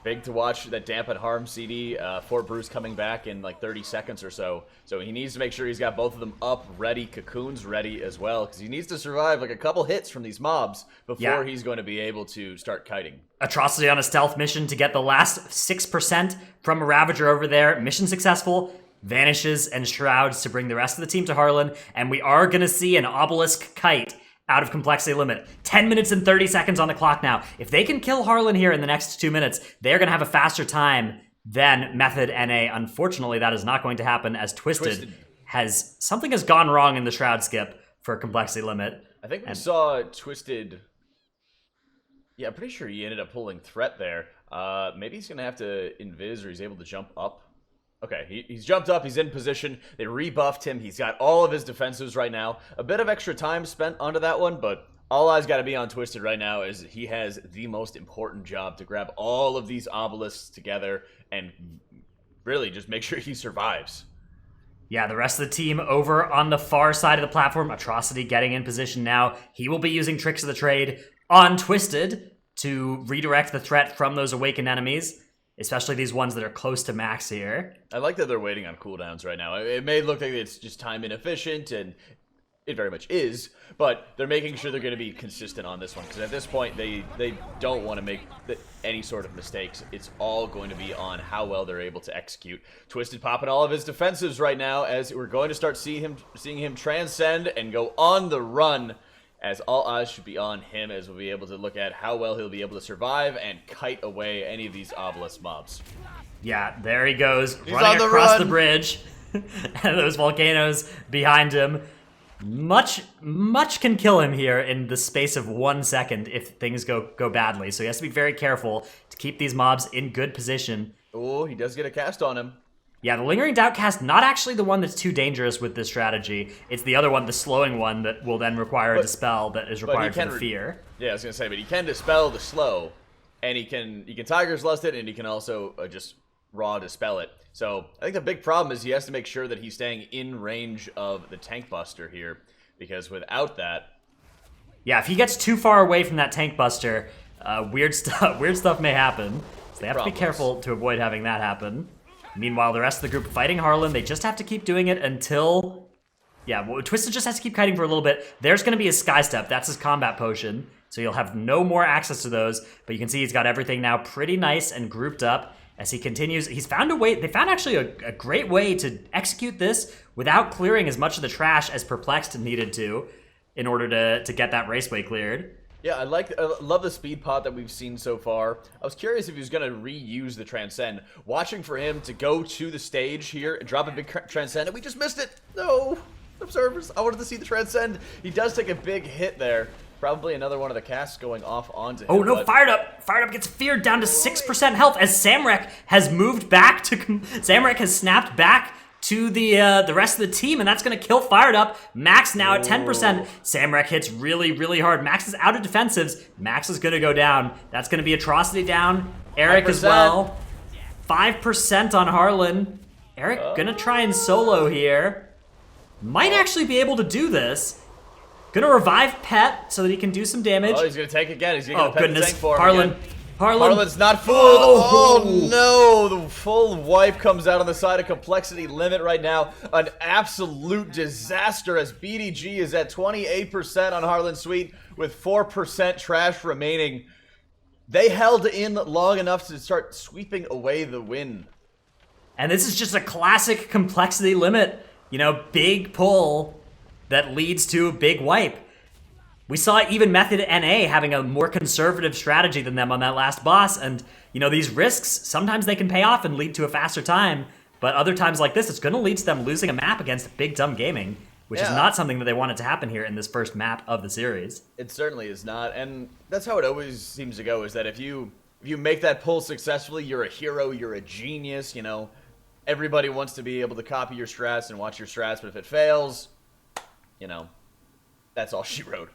big to watch that Dampen Harm CD. Fort Bruce coming back in like 30 seconds or so. So he needs to make sure he's got both of them up, ready, Cocoons ready as well, because he needs to survive like a couple hits from these mobs before he's going to be able to start kiting. Atrocity on a stealth mission to get the last 6% from a Ravager over there. Mission successful. vanishes and shrouds to bring the rest of the team to Harlan, and we are going to see an obelisk kite out of complexity limit. 10 minutes and 30 seconds on the clock now. If they can kill Harlan here in the next 2 minutes, they're going to have a faster time than Method NA. Unfortunately, that is not going to happen as Twisted something has gone wrong in the shroud skip for complexity limit. I think we saw Twisted. Yeah, I'm pretty sure he ended up pulling threat there. Maybe he's going to have to invis, or he's able to jump up. Okay, he's jumped up, he's in position, they rebuffed him, he's got all of his defensives right now. A bit of extra time spent onto that one, but all eyes got to be on Twisted right now as he has the most important job to grab all of these obelisks together and really just make sure he survives. Yeah, the rest of the team over on the far side of the platform. Atrocity getting in position now. He will be using Tricks of the Trade on Twisted to redirect the threat from those awakened enemies, especially these ones that are close to max here. I like that they're waiting on cooldowns right now. It may look like it's just time inefficient, and it very much is, but they're making sure they're going to be consistent on this one, because at this point, they don't want to make any sort of mistakes. It's all going to be on how well they're able to execute. Twisted popping all of his defensives right now, as we're going to start seeing him transcend and go on the run, as all eyes should be on him, as we'll be able to look at how well he'll be able to survive and kite away any of these obelisk mobs. Yeah, there he goes, running across the bridge, and those volcanoes behind him. Much can kill him here in the space of 1 second if things go badly. So he has to be very careful to keep these mobs in good position. Oh, he does get a cast on him. Yeah, the Lingering Doubt cast, not actually the one that's too dangerous with this strategy. It's the other one, the slowing one, that will then require a dispel that is required for the fear. Yeah, I was going to say, but he can dispel the slow, and he can Tiger's Lust it, and he can also just raw dispel it. So I think the big problem is he has to make sure that he's staying in range of the Tank Buster here, because without that... Yeah, if he gets too far away from that Tank Buster, weird stuff may happen. So they have to be careful to avoid having that happen. Meanwhile, the rest of the group fighting Harlan, they just have to keep doing it until... Yeah, well, Twisted just has to keep kiting for a little bit. There's going to be his Sky Step. That's his combat potion. So you'll have no more access to those. But you can see he's got everything now pretty nice and grouped up as he continues. He's found a way... They found actually a great way to execute this without clearing as much of the trash as Perplexed needed to in order to get that raceway cleared. Yeah, I love the speed pot that we've seen so far. I was curious if he was going to reuse the Transcend. Watching for him to go to the stage here and drop a big Transcend, and we just missed it. No, observers, I wanted to see the Transcend. He does take a big hit there. Probably another one of the casts going off onto him. Oh no, Fired Up! Fired Up gets feared down to 6% health as Samrek has moved back to... Samrek has snapped back to the rest of the team, and that's going to kill Fired Up. Max now at 10%. Samrek hits really, really hard. Max is out of defensives. Max is going to go down. That's going to be Atrocity down. Eric 5%. As well. 5% on Harlan. Eric going to try and solo here. Might actually be able to do this. Going to revive Pet so that he can do some damage. Oh, he's going to tank again. He's going to Pet goodness. tank for him Harlan. Again. Harlan's not fooled. Oh no, the full wipe comes out on the side of Complexity Limit right now. An absolute disaster as BDG is at 28% on Harlan Suite with 4% trash remaining. They held in long enough to start sweeping away the win. And this is just a classic Complexity Limit, big pull that leads to a big wipe. We saw even Method NA having a more conservative strategy than them on that last boss, and these risks, sometimes they can pay off and lead to a faster time, but other times like this, it's going to lead to them losing a map against Big Dumb Gaming, which is not something that they wanted to happen here in this first map of the series. It certainly is not, and that's how it always seems to go, is that if you make that pull successfully, you're a hero, you're a genius, everybody wants to be able to copy your strats and watch your strats, but if it fails, that's all she wrote.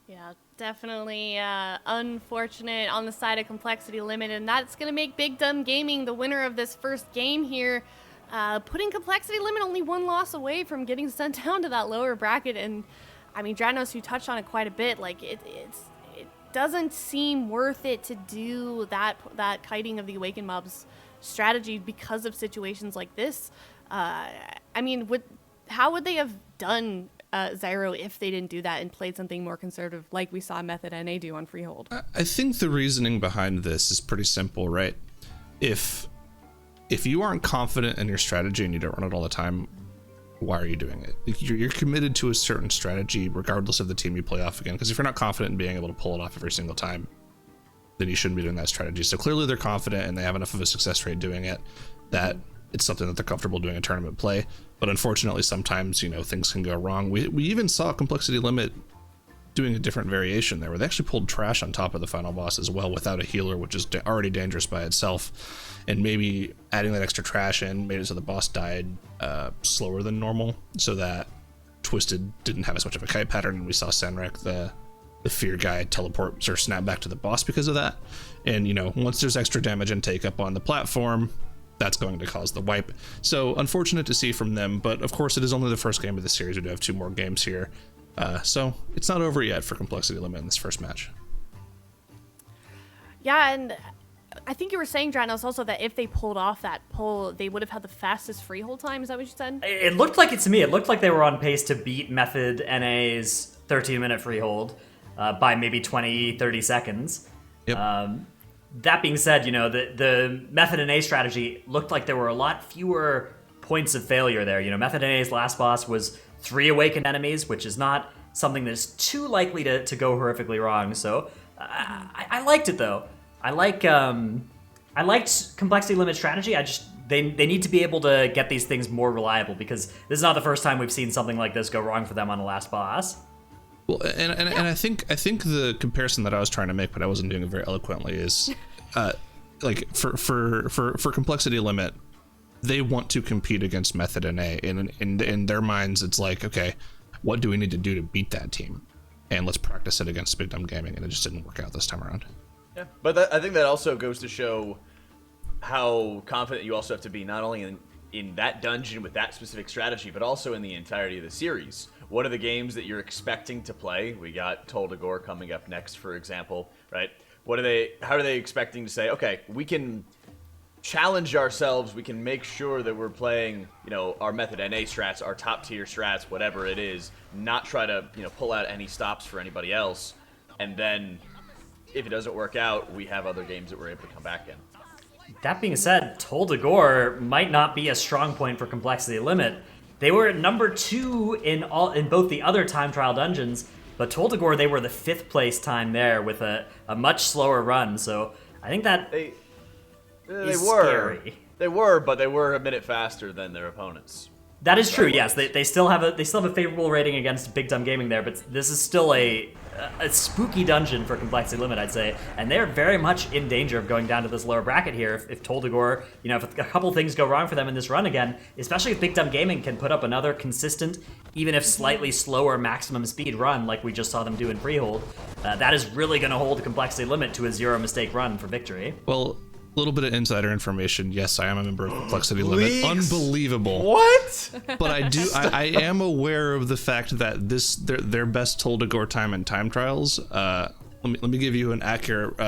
Yeah, definitely unfortunate on the side of Complexity Limit, and that's going to make Big Dumb Gaming the winner of this first game here, putting Complexity Limit only one loss away from getting sent down to that lower bracket. And I mean, Dranos, you touched on it quite a bit. Like it doesn't seem worth it to do that kiting of the Awakened Mobs strategy because of situations like this. I mean, how would they have done Zyro if they didn't do that and played something more conservative like we saw Method NA do on Freehold? I think the reasoning behind this is pretty simple, right? If if you aren't confident in your strategy and you don't run it all the time, why are you doing it? You're committed to a certain strategy regardless of the team you play off again, because if you're not confident in being able to pull it off every single time, then you shouldn't be doing that strategy. So clearly they're confident and they have enough of a success rate doing it that it's something that they're comfortable doing in tournament play. But unfortunately, sometimes, things can go wrong. We even saw Complexity Limit doing a different variation there, where they actually pulled trash on top of the final boss as well without a healer, which is already dangerous by itself. And maybe adding that extra trash in made it so the boss died slower than normal, so that Twisted didn't have as much of a kite pattern, and we saw Senrek, the fear guy, teleport or snap back to the boss because of that. And once there's extra damage and take up on the platform, that's going to cause the wipe. So unfortunate to see from them, but of course it is only the first game of the series. We do have 2 more games here. So it's not over yet for Complexity Limit in this first match. Yeah, and I think you were saying, Dranos, also that if they pulled off that pull, they would have had the fastest freehold time. Is that what you said? It looked like it to me. It looked like they were on pace to beat Method NA's 13-minute freehold by maybe 20, 30 seconds. Yep. That being said, the Method NA strategy looked like there were a lot fewer points of failure there. Method NA's last boss was 3 awakened enemies, which is not something that's too likely to go horrifically wrong. So I liked it though. I liked Complexity Limit strategy. They need to be able to get these things more reliable, because this is not the first time we've seen something like this go wrong for them on the last boss. Well, and I think the comparison that I was trying to make, but I wasn't doing it very eloquently, is like for Complexity Limit, they want to compete against Method NA, and in their minds, it's like, okay, what do we need to do to beat that team? And let's practice it against Big Dumb Gaming, and it just didn't work out this time around. Yeah, but I think that also goes to show how confident you also have to be, not only in that dungeon with that specific strategy, but also in the entirety of the series. What are the games that you're expecting to play? We got Toldagor coming up next, for example, right? How are they expecting to say, okay, we can challenge ourselves, we can make sure that we're playing, our Method NA strats, our top tier strats, whatever it is, not try to, pull out any stops for anybody else. And then if it doesn't work out, we have other games that we're able to come back in. That being said, Toldagor might not be a strong point for Complexity Limit. They were number 2 in both the other time trial dungeons, but Toldagor, they were the 5th place time there with a much slower run. So I think that They is were. scary. They were, but they were a minute faster than their opponents. That is true. Yes, they still have a favorable rating against Big Dumb Gaming there, but this is still a spooky dungeon for Complexity Limit, I'd say, and they're very much in danger of going down to this lower bracket here if Toldagor, if a couple things go wrong for them in this run again, especially if Big Dumb Gaming can put up another consistent, even if slightly slower maximum speed run like we just saw them do in Freehold. That is really going to hold Complexity Limit to a 0 mistake run for victory. Well, a little bit of insider information. Yes, I am a member of Complexity Limit. Leaks? Unbelievable. What? But I am aware of the fact that their best Toldagor time in time trials. Let me give you an accurate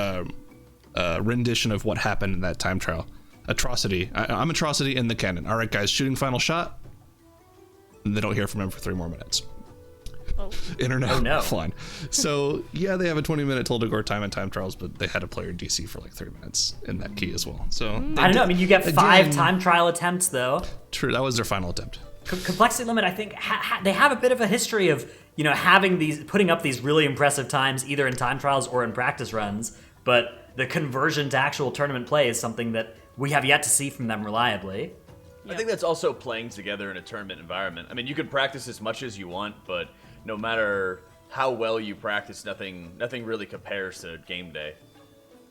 rendition of what happened in that time trial. Atrocity. I'm Atrocity in the cannon. All right, guys, shooting final shot. And they don't hear from him for 3 more minutes. Oh. Internet offline. So yeah, they have a 20-minute Toldagor time in time trials, but they had a player DC for like 3 minutes in that key as well. So I don't know. I mean, you get 5 time trial attempts though. True, that was their final attempt. Complexity Limit, I think, they have a bit of a history of putting up these really impressive times either in time trials or in practice runs. But the conversion to actual tournament play is something that we have yet to see from them reliably. I think that's also playing together in a tournament environment. I mean, you can practice as much as you want, but no matter how well you practice, nothing really compares to game day.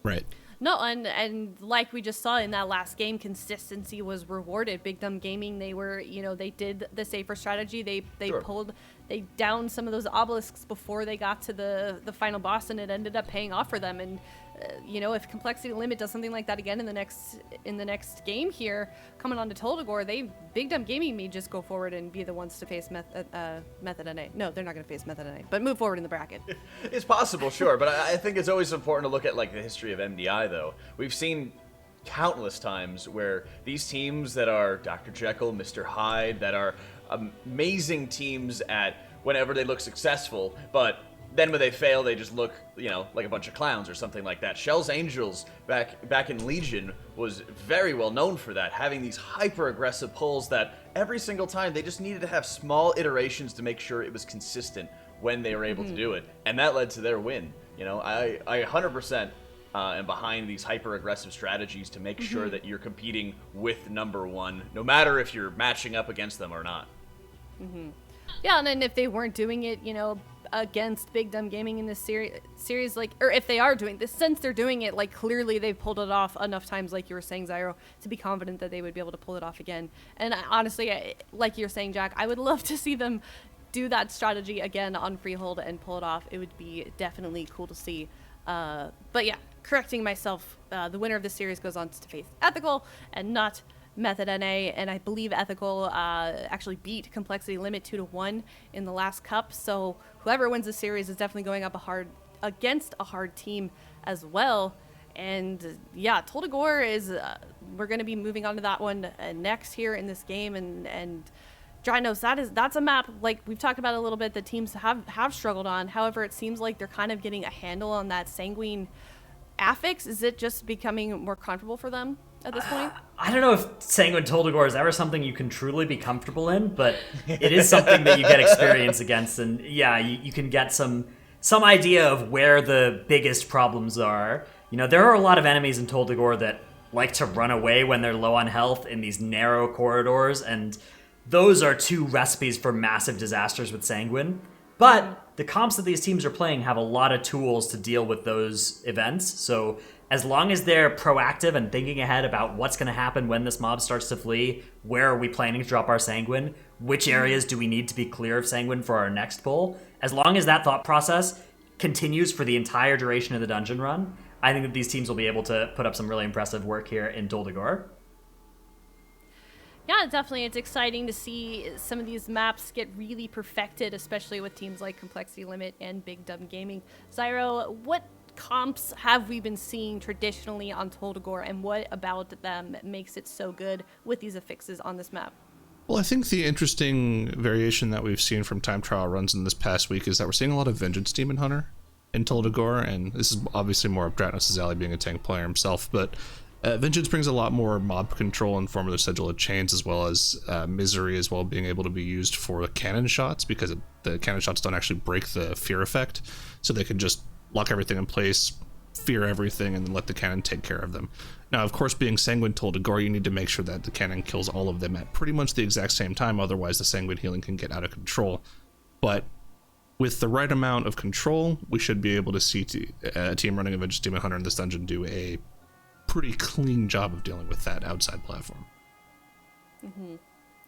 Right. No, and like we just saw in that last game, consistency was rewarded. Big Dumb Gaming, they were, they did the safer strategy. They Sure. they downed some of those obelisks before they got to the final boss, and it ended up paying off for them. And if Complexity Limit does something like that again in the next game here, coming on to Toldagor, Big Dumb Gaming may just go forward and be the ones to face Method NA. No, they're not going to face Method NA, but move forward in the bracket. It's possible, sure, but I think it's always important to look at like the history of MDI, though. We've seen countless times where these teams that are Dr. Jekyll, Mr. Hyde, that are amazing teams at whenever they look successful, but then when they fail, they just look, like a bunch of clowns or something like that. Shell's Angels back in Legion was very well known for that, having these hyper-aggressive pulls that every single time they just needed to have small iterations to make sure it was consistent when they were able to do it, and that led to their win. I 100% am behind these hyper-aggressive strategies to make sure that you're competing with number one, no matter if you're matching up against them or not. Yeah, and then if they weren't doing it, against Big Dumb Gaming in this series, like, or if they are doing this, since they're doing it, like, clearly they've pulled it off enough times, like you were saying, Zyro, to be confident that they would be able to pull it off again. And honestly, like you're saying, Jack, I would love to see them do that strategy again on Freehold and pull it off. It would be definitely cool to see. But yeah, correcting myself, the winner of this series goes on to face Ethical and not Method NA, and I believe Ethical actually beat Complexity Limit 2-1 in the last cup. So whoever wins the series is definitely going up against a hard team as well. And yeah, Toldagor is we're going to be moving on to that one next here in this game, and Drynos, that's a map, like we've talked about a little bit, that teams have struggled on. However, it seems like they're kind of getting a handle on that Sanguine affix. Is it just becoming more comfortable for them at this point? I don't know if Sanguine Toldagor is ever something you can truly be comfortable in, but it is something that you get experience against, and yeah, you can get some idea of where the biggest problems are. There are a lot of enemies in Toldagor that like to run away when they're low on health in these narrow corridors, and those are two recipes for massive disasters with Sanguine. But the comps that these teams are playing have a lot of tools to deal with those events, so as long as they're proactive and thinking ahead about what's going to happen when this mob starts to flee, where are we planning to drop our Sanguine, which areas do we need to be clear of Sanguine for our next pull, as long as that thought process continues for the entire duration of the dungeon run, I think that these teams will be able to put up some really impressive work here in Toldagor. Yeah, definitely. It's exciting to see some of these maps get really perfected, especially with teams like Complexity Limit and Big Dumb Gaming. Zyro, what comps have we been seeing traditionally on Toldagor, and what about them makes it so good with these affixes on this map? Well, I think the interesting variation that we've seen from time trial runs in this past week is that we're seeing a lot of Vengeance Demon Hunter in Toldagor, and this is obviously more of Dratnos' alley, being a tank player himself, but Vengeance brings a lot more mob control in form of the Sigil of Chains, as well as Misery, as well being able to be used for cannon shots, because the cannon shots don't actually break the fear effect, so they can just lock everything in place, fear everything, and then let the cannon take care of them. Now, of course, being Sanguine Toldagor, you need to make sure that the cannon kills all of them at pretty much the exact same time, otherwise the Sanguine healing can get out of control. But with the right amount of control, we should be able to see a team running a Vengeance Demon Hunter in this dungeon do a pretty clean job of dealing with that outside platform.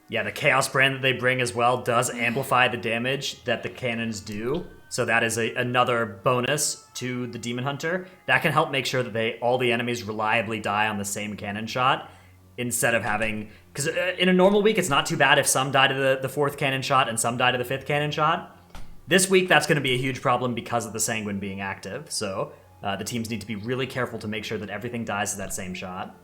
Yeah, the Chaos brand that they bring as well does amplify the damage that the cannons do. So that is another bonus to the Demon Hunter. That can help make sure that all the enemies reliably die on the same cannon shot, instead of having... Because in a normal week, it's not too bad if some die to the fourth cannon shot and some die to the fifth cannon shot. This week, that's going to be a huge problem because of the Sanguine being active. So the teams need to be really careful to make sure that everything dies to that same shot.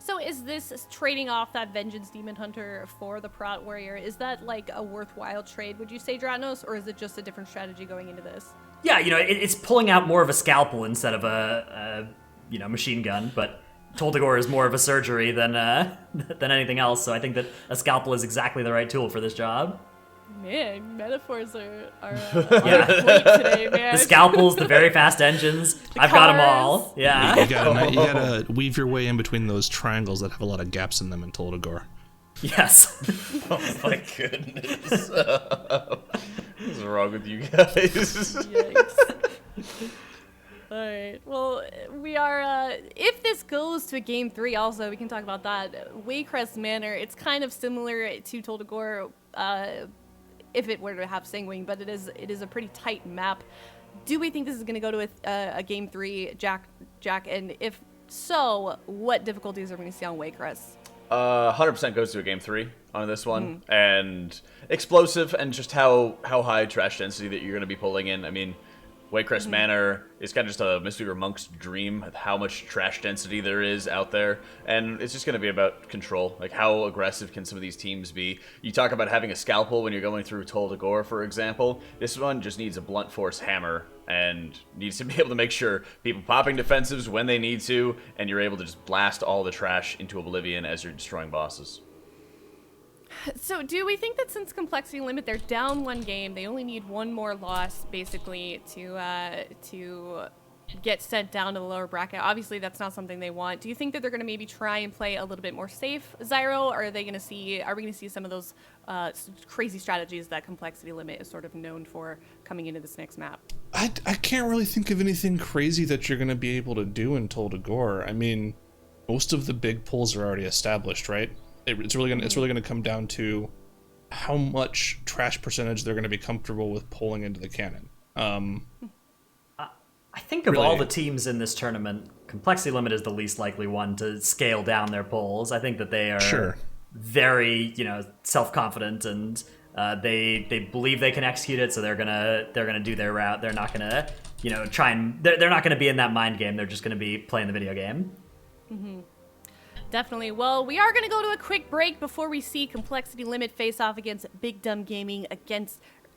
So is this trading off that Vengeance Demon Hunter for the Prot Warrior, is that like a worthwhile trade, would you say, Dratnos, or is it just a different strategy going into this? Yeah, it's pulling out more of a scalpel instead of a machine gun, but Toldagor is more of a surgery than anything else, so I think that a scalpel is exactly the right tool for this job. Man, metaphors are on point today, man. The scalpels, the very fast engines, I've got them all. Yeah. You gotta weave your way in between those triangles that have a lot of gaps in them in Toldagor. Yes. Oh my goodness. What's wrong with you guys? Yikes. Alright, well, we are, if this goes to a game 3 also, we can talk about that. Waycrest Manor, it's kind of similar to Toldagor, if it were to have Sanguine, but it is a pretty tight map. Do we think this is going to go to a game 3, Jack? And if so, what difficulties are we going to see on Waycrest? 100% goes to a game 3 on this one, and explosive, and just how high trash density that you're going to be pulling in. I mean, Waycrest Manor is kind of just a Mistweaver monk's dream of how much trash density there is out there, and it's just going to be about control. Like, how aggressive can some of these teams be? You talk about having a scalpel when you're going through Tol Dagor, for example. This one just needs a blunt force hammer and needs to be able to make sure people popping defensives when they need to, and you're able to just blast all the trash into oblivion as you're destroying bosses. So do we think that since Complexity Limit, they're down one game, they only need one more loss basically to get sent down to the lower bracket? Obviously, that's not something they want. Do you think that they're going to maybe try and play a little bit more safe, Zyro? Or are we going to see some of those crazy strategies that Complexity Limit is sort of known for coming into this next map? I can't really think of anything crazy that you're going to be able to do in Tol Dagor. I mean, most of the big pulls are already established, right? It's really gonna come down to how much trash percentage they're gonna be comfortable with pulling into the cannon. I think of Really? all the teams in this tournament, Complexity Limit is the least likely one to scale down their polls. I think that they are Sure. very, self-confident, and they believe they can execute it, so they're gonna do their route. They're not gonna, they're not gonna be in that mind game. They're just gonna be playing the video game. Definitely. Well, we are going to go to a quick break before we see Complexity Limit face off against Big Dumb Gaming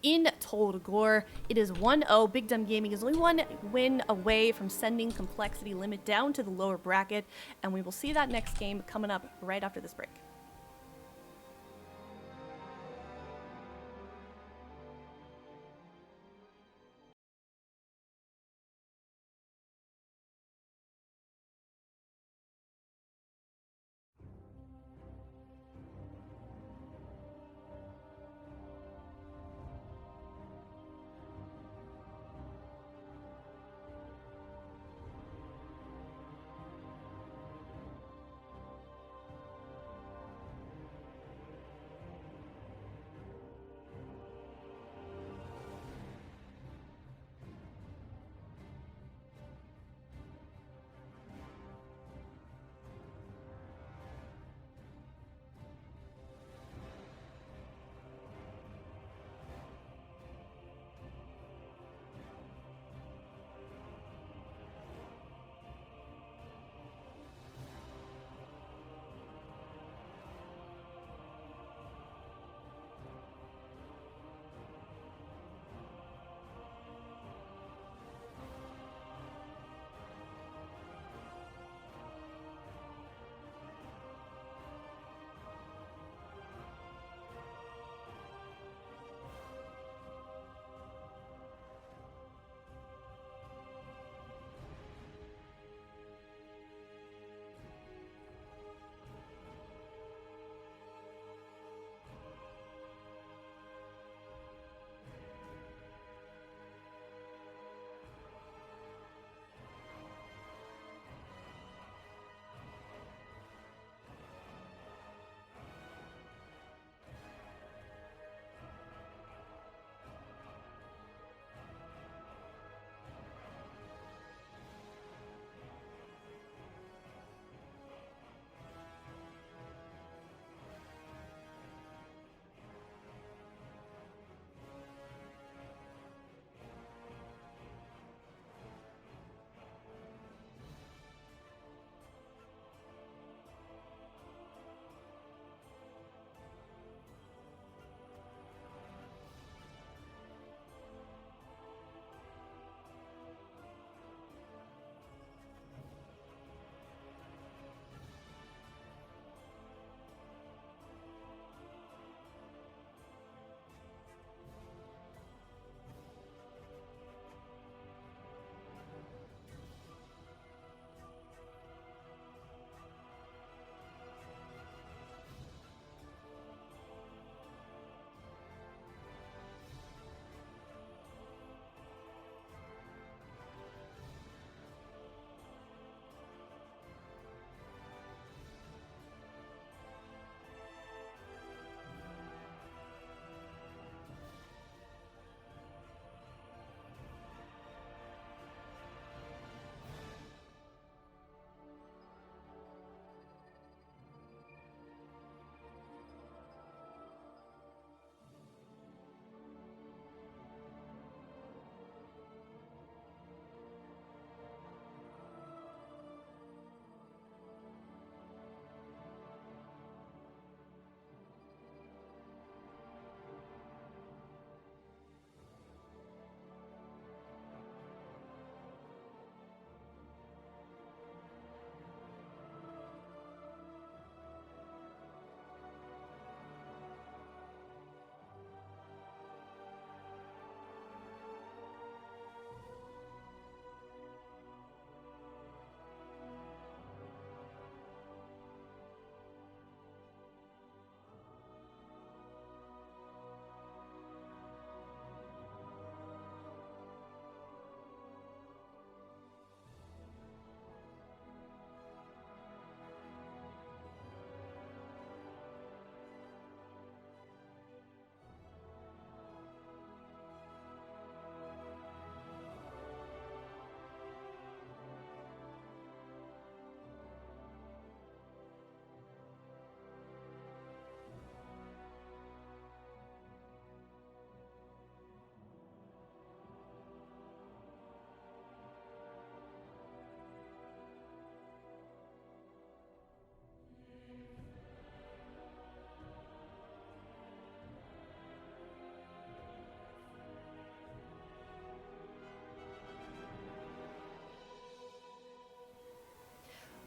in Tol Dagor. It is 1-0. Big Dumb Gaming is only one win away from sending Complexity Limit down to the lower bracket, and we will see that next game coming up right after this break.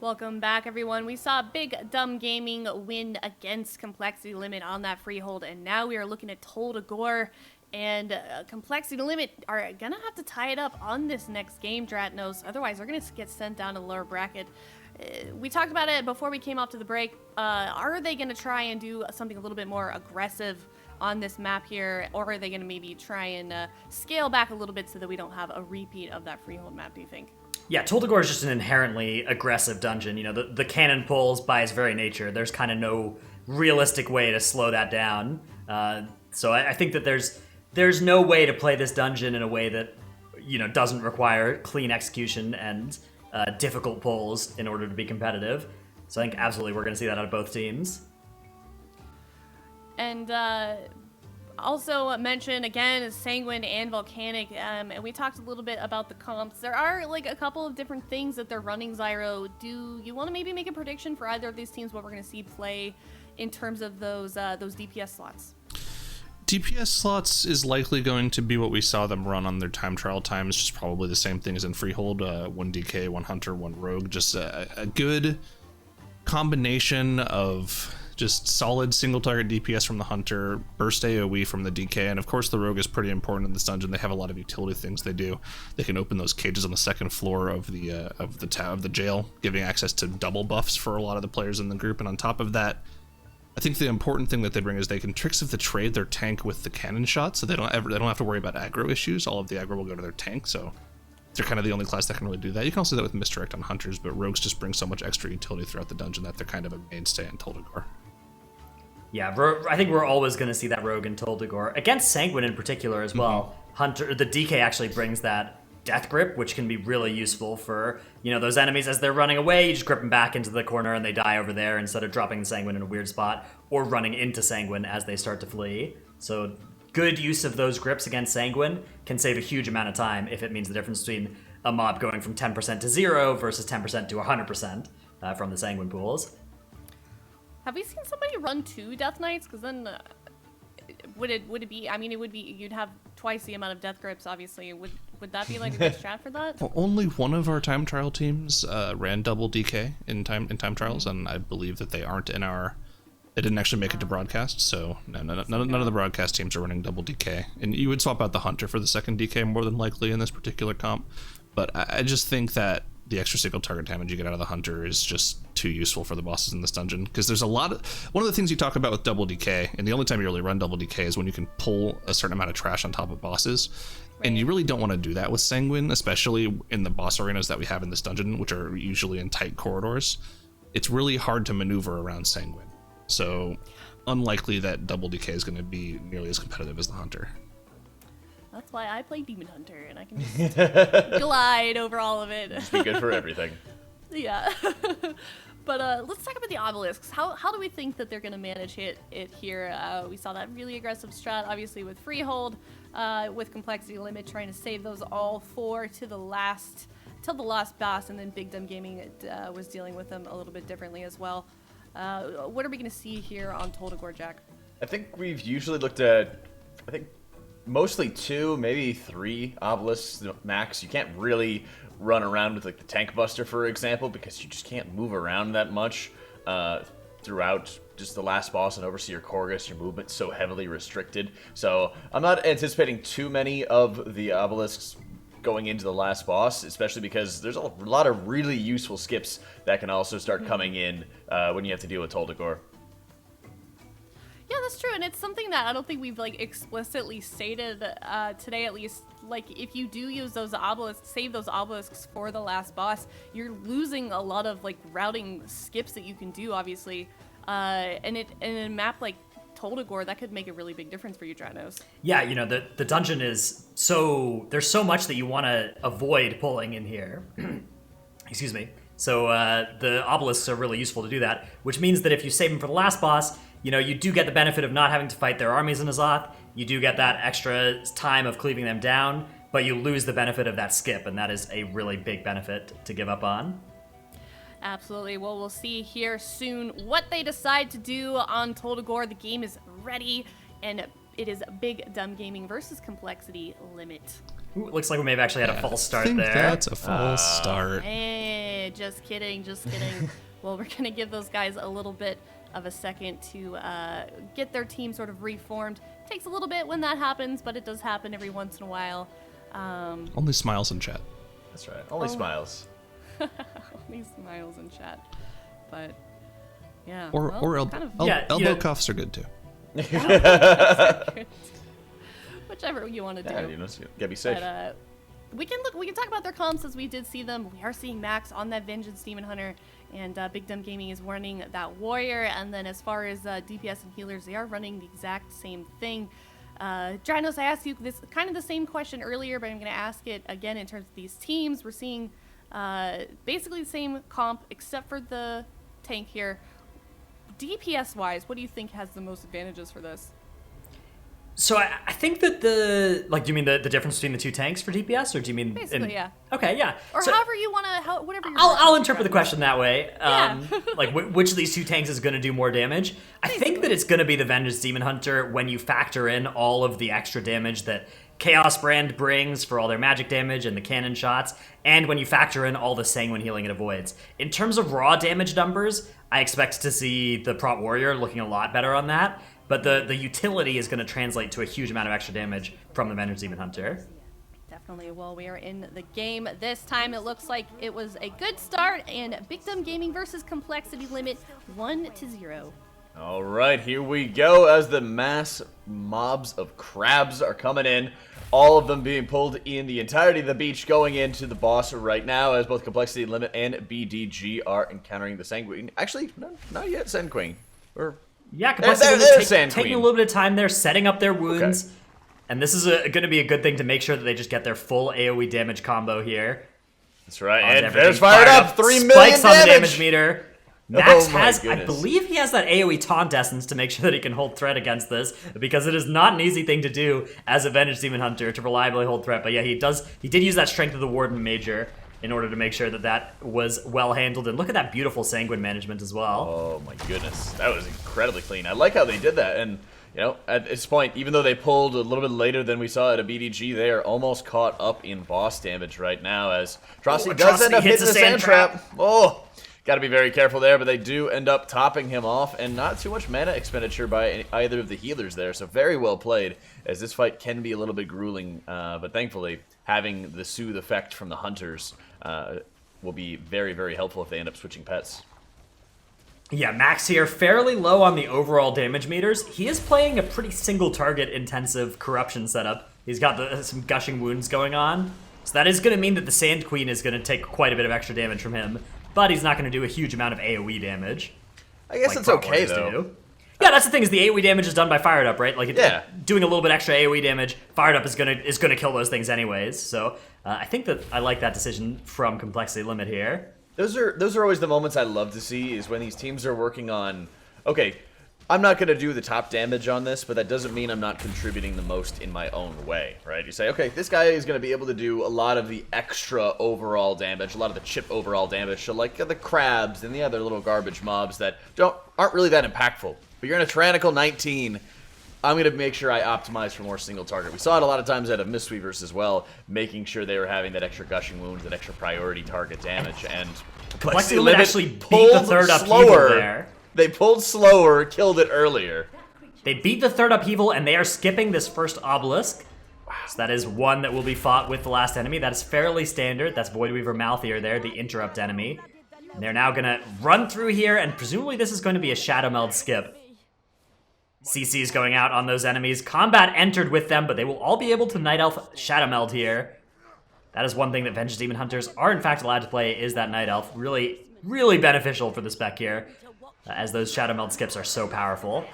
Welcome back, everyone. We saw Big Dumb Gaming win against Complexity Limit on that Freehold, and now we are looking at Toll to Gore and Complexity Limit are gonna have to tie it up on this next game, Dratnos. Otherwise, they're gonna get sent down to the lower bracket. We talked about it before we came off to the break. Are they gonna try and do something a little bit more aggressive on this map here, or are they gonna maybe try and scale back a little bit so that we don't have a repeat of that Freehold map, do you think? Yeah, Toldagor is just an inherently aggressive dungeon. You know, the cannon pulls by its very nature. There's kind of no realistic way to slow that down. So I think that there's no way to play this dungeon in a way that, you know, doesn't require clean execution and difficult pulls in order to be competitive. So I think absolutely we're going to see that out of both teams. And also mention again is Sanguine and Volcanic, and we talked a little bit about the comps. There are like a couple of different things that they're running. Zyro, do you want to maybe make a prediction for either of these teams what we're going to see play in terms of those DPS slots? DPS slots is likely going to be what we saw them run on their time trial times, just probably the same thing as in Freehold, 1 DK, 1 Hunter, 1 Rogue, just a good combination of just solid single target DPS from the Hunter, burst AoE from the DK, and of course the Rogue is pretty important in this dungeon. They have a lot of utility things they do. They can open those cages on the second floor of the jail, giving access to double buffs for a lot of the players in the group, and on top of that, I think the important thing that they bring is they can Tricks of the Trade their tank with the cannon shot, so they don't have to worry about aggro issues. All of the aggro will go to their tank, so they're kind of the only class that can really do that. You can also do that with Misdirect on Hunters, but Rogues just bring so much extra utility throughout the dungeon that they're kind of a mainstay in Toldagor. Yeah, I think we're always going to see that Rogue in Toldagor. Against Sanguine in particular as well. Hunter, the DK actually brings that Death Grip, which can be really useful for, you know, those enemies as they're running away. You just grip them back into the corner and they die over there instead of dropping the Sanguine in a weird spot or running into Sanguine as they start to flee. So good use of those grips against Sanguine can save a huge amount of time if it means the difference between a mob going from 10% to 0 versus 10% to 100% from the Sanguine pools. Have we seen somebody run 2 Death Knights? Because then would it be? I mean, it would be. You'd have twice the amount of Death Grips. Obviously, would that be like a good strat for that? Well, only one of our time trial teams ran double DK in time trials, and I believe that they aren't in our. They didn't actually make it to broadcast, so none of the broadcast teams are running double DK. And you would swap out the Hunter for the second DK more than likely in this particular comp. But I just think that the extra single target damage you get out of the Hunter is just too useful for the bosses in this dungeon, because there's a lot of one of the things you talk about with double DK, and the only time you really run double DK is when you can pull a certain amount of trash on top of bosses, and you really don't want to do that with Sanguine, especially in the boss arenas that we have in this dungeon, which are usually in tight corridors. It's really hard to maneuver around Sanguine, so unlikely that double DK is going to be nearly as competitive as the Hunter. That's why I play Demon Hunter, and I can just glide over all of it. Just be good for everything. Yeah. But let's talk about the obelisks. How do we think that they're going to manage it here? We saw that really aggressive strat, obviously, with Freehold, with Complexity Limit, trying to save those all 4 till the last boss, and then Big Dumb Gaming was dealing with them a little bit differently as well. What are we going to see here on Toldagor, Jack? I think we've usually looked at, mostly 2, maybe 3 obelisks max. You can't really run around with like the Tank Buster, for example, because you just can't move around that much throughout just the last boss and Overseer Korgus. Your movement's so heavily restricted. So I'm not anticipating too many of the obelisks going into the last boss, especially because there's a lot of really useful skips that can also start coming in when you have to deal with Toldagor. Yeah, that's true, and it's something that I don't think we've like explicitly stated today, at least. Like, if you do use those obelisks, save those obelisks for the last boss, you're losing a lot of like routing skips that you can do, obviously. And in a map like Toldagor, that could make a really big difference for you, Dranos. Yeah, you know, the dungeon is there's so much that you want to avoid pulling in here. Excuse me. So the obelisks are really useful to do that, which means that if you save them for the last boss, you know, you do get the benefit of not having to fight their armies in Azoth. You do get that extra time of cleaving them down, but you lose the benefit of that skip, and that is a really big benefit to give up on. Absolutely. Well, we'll see here soon what they decide to do on Toldagor. The game is ready, and it is Big Dumb Gaming versus Complexity Limit. Ooh, looks like we may have actually had a false start I think there. that's a false start. Hey, just kidding, just kidding. Well, we're going to give those guys a little bit of a second to get their team sort of reformed. Takes a little bit when that happens, but it does happen every once in a while. Only smiles in chat. That's right. Only smiles. Only smiles in chat. But, yeah. Or well, or kind of elbow cuffs are good too. whichever you want to do. Yeah, you gotta be safe. But, we can talk about their comps as we did see them. We are seeing Max on that Vengeance Demon Hunter, and Big Dumb Gaming is running that Warrior. And then as far as DPS and healers, they are running the exact same thing. Dranos, I asked you this kind of the same question earlier, but I'm going to ask it again in terms of these teams. We're seeing basically the same comp except for the tank here. DPS wise, what do you think has the most advantages for this? So I think that do you mean the difference between the two tanks for DPS, or do you mean Basically, yeah. Okay, yeah. Or So however you want to, whatever you're I'll interpret the question that way. Yeah. Like which of these two tanks is going to do more damage? I think that it's going to be the Vengeance Demon Hunter when you factor in all of the extra damage that Chaos Brand brings for all their magic damage and the cannon shots, and when you factor in all the Sanguine healing it avoids. In terms of raw damage numbers, I expect to see the Prot Warrior looking a lot better on that, but the utility is going to translate to a huge amount of extra damage from the Vengeance Demon Hunter. Definitely. Well, we are in the game this time. It looks like it was a good start, and Big Dumb Gaming versus Complexity Limit 1-0. All right, here we go as the mass mobs of crabs are coming in. All of them being pulled in the entirety of the beach going into the boss right now as both Complexity Limit and BDG are encountering the Sanguine. Actually, no, not yet Sanguine. Yeah, Complexity Limit taking a little bit of time there, setting up their wounds. Okay. And this is going to be a good thing to make sure that they just get their full AoE damage combo here. That's right, and there's fired up. 3 million Spikes on the damage meter. Max has, goodness. I believe he has that AoE taunt essence to make sure that he can hold threat against this, because it is not an easy thing to do as a Vengeance Demon Hunter to reliably hold threat. But yeah, he did use that Strength of the Warden Major in order to make sure that that was well handled. And look at that beautiful Sanguine management as well. Oh my goodness, that was incredibly clean. I like how they did that, and you know, at this point, even though they pulled a little bit later than we saw at a BDG, they are almost caught up in boss damage right now as Atrocity does end up hitting the sand trap. Oh, got to be very careful there, but they do end up topping him off, and not too much mana expenditure by either of the healers there, so very well played, as this fight can be a little bit grueling, but thankfully, having the soothe effect from the hunters will be very, very helpful if they end up switching pets. Yeah, Max here, fairly low on the overall damage meters. He is playing a pretty single target intensive corruption setup. He's got some gushing wounds going on. So that is going to mean that the Sand Queen is going to take quite a bit of extra damage from him, but he's not going to do a huge amount of AoE damage. I guess it's okay, though. Yeah, that's the thing, is the AoE damage is done by Fired Up, right? Like, doing a little bit extra AoE damage, Fired Up is gonna kill those things anyways. So I think that I like that decision from Complexity Limit here. Those are always the moments I love to see, is when these teams are working on, okay, I'm not going to do the top damage on this, but that doesn't mean I'm not contributing the most in my own way, right? You say, okay, this guy is going to be able to do a lot of the extra overall damage, a lot of the chip overall damage, so like the crabs and the other little garbage mobs that aren't really that impactful. But you're in a Tyrannical 19, I'm going to make sure I optimize for more single target. We saw it a lot of times out of Mistweavers as well, making sure they were having that extra gushing wounds, that extra priority target damage, and Complexity Limit actually beat the third upheaval there. They pulled slower, killed it earlier. They beat the third upheaval, and they are skipping this first obelisk. So that is one that will be fought with the last enemy. That is fairly standard. That's Voidweaver Malthier there, the interrupt enemy. And they're now going to run through here, and presumably this is going to be a Shadow Meld skip. CC is going out on those enemies. Combat entered with them, but they will all be able to Night Elf Shadow Meld here. That is one thing that Vengeance Demon Hunters are in fact allowed to play, is that Night Elf. Really, really beneficial for the spec here, as those Shadow Meld skips are so powerful.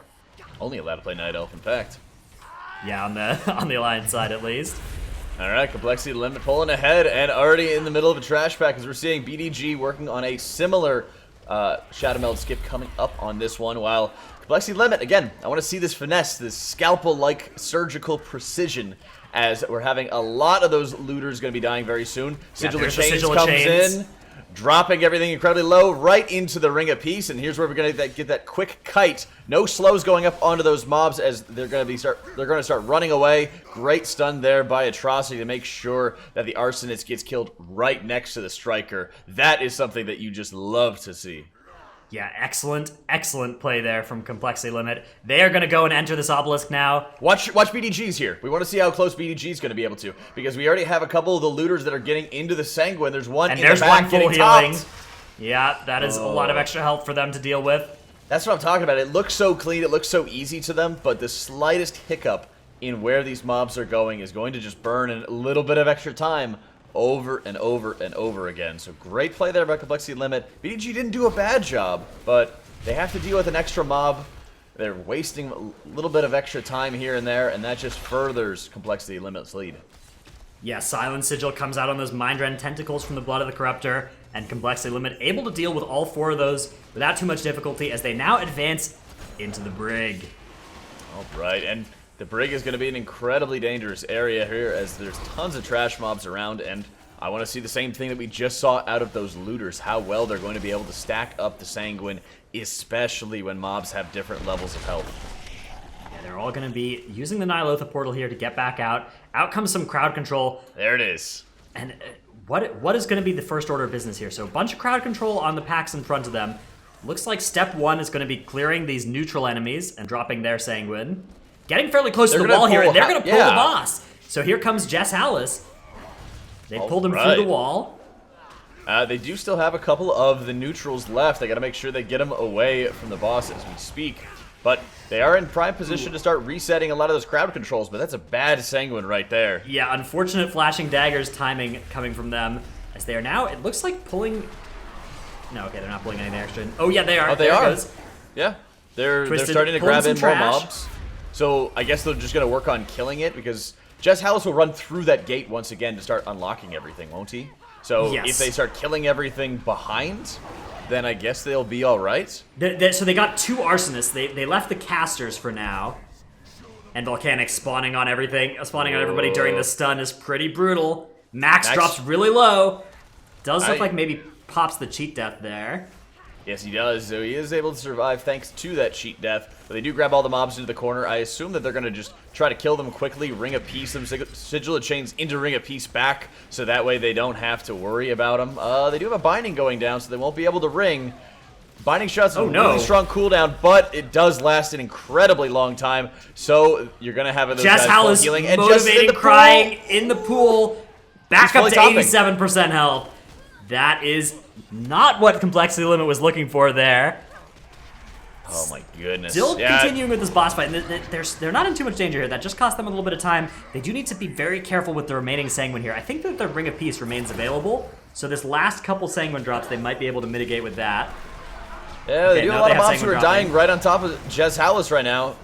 Only allowed to play Night Elf, in fact. Yeah, on the Alliance side at least. Alright, Complexity Limit pulling ahead, and already in the middle of a trash pack, as we're seeing BDG working on a similar Shadow Meld skip coming up on this one, while Complexity Limit, again, I want to see this finesse, this scalpel-like surgical precision, as we're having a lot of those looters going to be dying very soon. Sigil of Chains comes in. dropping everything incredibly low right into the Ring of Peace. And here's where we're going to get that quick kite. No slows going up onto those mobs as they're going to start running away. Great stun there by Atrocity to make sure that the Arsonist gets killed right next to the Striker. That is something that you just love to see. Yeah, excellent play there from Complexity Limit. They are going to go and enter this obelisk now. Watch BDG's here. We want to see how close BDG's going to be able to, because we already have a couple of the looters that are getting into the Sanguine. There's one And in there's the back one full getting healing. topped. Yeah, that is a lot of extra health for them to deal with. That's what I'm talking about. It looks so clean. It looks so easy to them, but the slightest hiccup in where these mobs are going is going to just burn in a little bit of extra time over and over and over again. So great play there by Complexity Limit. BDG didn't do a bad job, but they have to deal with an extra mob. They're wasting a little bit of extra time here and there, and that just furthers Complexity Limit's lead. Yeah, Silent Sigil comes out on those Mindrend tentacles from the Blood of the Corruptor, and Complexity Limit able to deal with all 4 of those without too much difficulty as they now advance into the Brig. All right, and the Brig is going to be an incredibly dangerous area here as there's tons of trash mobs around, and I want to see the same thing that we just saw out of those looters, how well they're going to be able to stack up the Sanguine, especially when mobs have different levels of health. Yeah, they're all going to be using the Nihilotha portal here to get back out. Out comes some crowd control. There it is. And what is going to be the first order of business here? So a bunch of crowd control on the packs in front of them. Looks like step 1 is going to be clearing these neutral enemies and dropping their Sanguine. Getting fairly close to the wall here, and they're going to pull the boss. So here comes Jess Hallis. They pulled him through the wall. They do still have a couple of the neutrals left. They got to make sure they get them away from the boss as we speak. But they are in prime position to start resetting a lot of those crowd controls, but that's a bad Sanguine right there. Yeah, unfortunate flashing daggers timing coming from them as they are now, it looks like pulling... No, okay, they're not pulling anything extra in. Oh, yeah, they are. Oh, they there are. It goes. Yeah, they're Twisted, starting to pulling grab in some more trash. mobs. So I guess they're just going to work on killing it, because Jess Hallis will run through that gate once again to start unlocking everything, won't he? So Yes. if they start killing everything behind, then I guess they'll be all right. So they got 2 arsonists. They left the casters for now. And Volcanic spawning on everything, spawning on everybody during the stun is pretty brutal. Max drops really low. Does look like maybe pops the cheat death there. Yes, he does. So he is able to survive thanks to that cheat death. But they do grab all the mobs into the corner. I assume that they're going to just try to kill them quickly, Ring of Peace them, Sigil of Chains into Ring of Peace back, so that way they don't have to worry about them. They do have a Binding going down, so they won't be able to ring. Binding shots have a really strong cooldown, but it does last an incredibly long time. So you're going to have those Jess guys full Hallis healing. And motivating, just crying in the pool. Back up to topping. 87% health. That is not what Complexity Limit was looking for there. Oh my goodness. Still continuing with this boss fight. They're not in too much danger here. That just cost them a little bit of time. They do need to be very careful with the remaining Sanguine here. I think that the Ring of Peace remains available. So this last couple Sanguine drops, they might be able to mitigate with that. Yeah, they do have a lot of mobs who are dying right on top of Jess Hallis right now.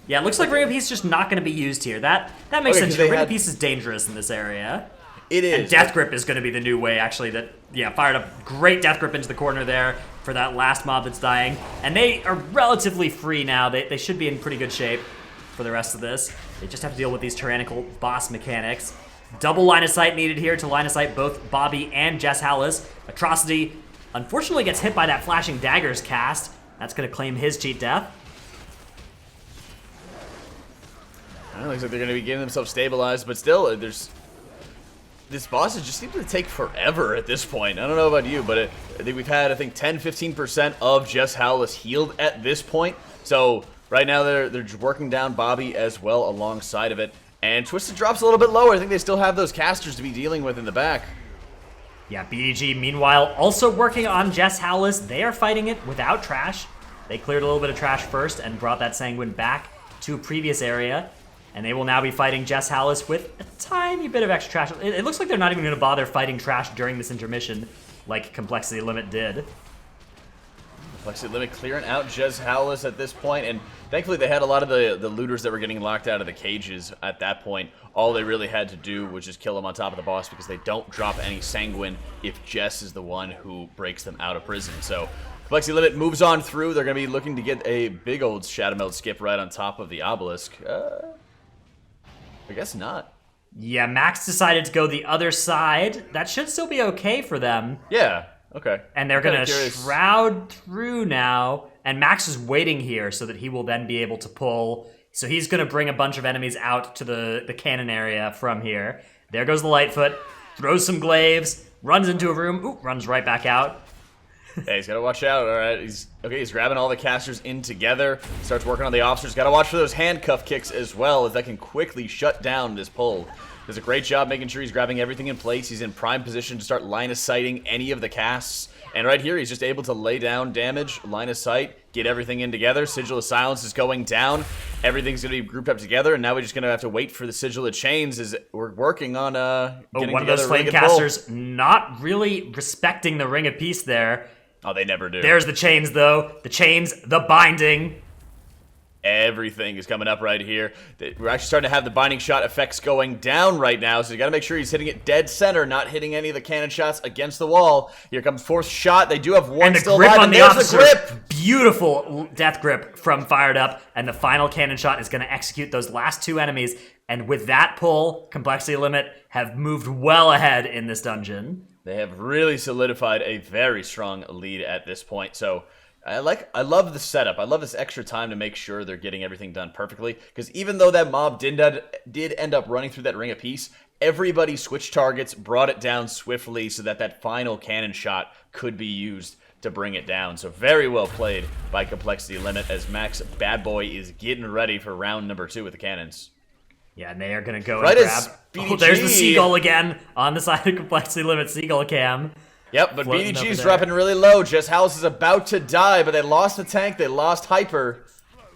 Yeah, it looks like Ring of Peace just not going to be used here. That makes sense. Ring of Peace is dangerous in this area. It is. And Death Grip is going to be the new way, actually. Fired up great Death Grip into the corner there for that last mob that's dying. And they are relatively free now. They should be in pretty good shape for the rest of this. They just have to deal with these tyrannical boss mechanics. Double line of sight needed here to line of sight both Bobby and Jess Hallis. Atrocity, unfortunately, gets hit by that flashing daggers cast. That's going to claim his cheat death. It looks like they're going to be getting themselves stabilized, but still, this boss just seems to take forever at this point. I don't know about you, but I think we've had, 10-15% of Jess Hallis healed at this point. So right now they're working down Bobby as well alongside of it. And Twisted drops a little bit lower. I think they still have those casters to be dealing with in the back. Yeah, BDG, meanwhile, also working on Jess Hallis. They are fighting it without trash. They cleared a little bit of trash first and brought that Sanguine back to a previous area. And they will now be fighting Jess Hallis with a tiny bit of extra trash. It looks like they're not even going to bother fighting trash during this intermission like Complexity Limit did. Complexity Limit clearing out Jess Hallis at this point, and thankfully they had a lot of the looters that were getting locked out of the cages at that point. All they really had to do was just kill them on top of the boss because they don't drop any Sanguine if Jess is the one who breaks them out of prison. So Complexity Limit moves on through. They're going to be looking to get a big old Shadow Meld skip right on top of the obelisk. I guess not. Yeah, Max decided to go the other side. That should still be okay for them. Yeah. Okay. And they're going to shroud through now. And Max is waiting here so that he will then be able to pull. So he's going to bring a bunch of enemies out to the cannon area from here. There goes the Lightfoot. Throws some glaives. Runs into a room. Ooh, runs right back out. Hey, he's got to watch out. All right. He's grabbing all the casters in together. Starts working on the officers. Got to watch for those handcuff kicks as well, as that can quickly shut down this pull. Does a great job making sure he's grabbing everything in place. He's in prime position to start line of sighting any of the casts. And right here, he's just able to lay down damage, line of sight, get everything in together. Sigil of Silence is going down. Everything's going to be grouped up together, and now we're just going to have to wait for the Sigil of Chains as we're working on getting one of those flame casters not really respecting the Ring of Peace there. Oh, they never do. There's the chains, though. The chains, the binding. Everything is coming up right here. We're actually starting to have the binding shot effects going down right now, so you got to make sure he's hitting it dead center, not hitting any of the cannon shots against the wall. Here comes fourth shot. They do have one and the still grip alive, on and the there's officer. the grip. Beautiful death grip from Fired Up, and the final cannon shot is going to execute those last two enemies. And with that pull, Complexity Limit have moved well ahead in this dungeon. They have really solidified a very strong lead at this point. So I love the setup. I love this extra time to make sure they're getting everything done perfectly. Because even though that mob did end up running through that Ring of Peace, everybody switched targets, brought it down swiftly so that that final cannon shot could be used to bring it down. So very well played by Complexity Limit as Max Bad Boy is getting ready for round number 2 with the cannons. Yeah, and they are going to go right and as grab... BDG, Oh, there's the Seagull again on the side of Complexity Limit Seagull Cam. Yep, but BDG's dropping really low. Jess House is about to die, but they lost the tank. They lost Hyper.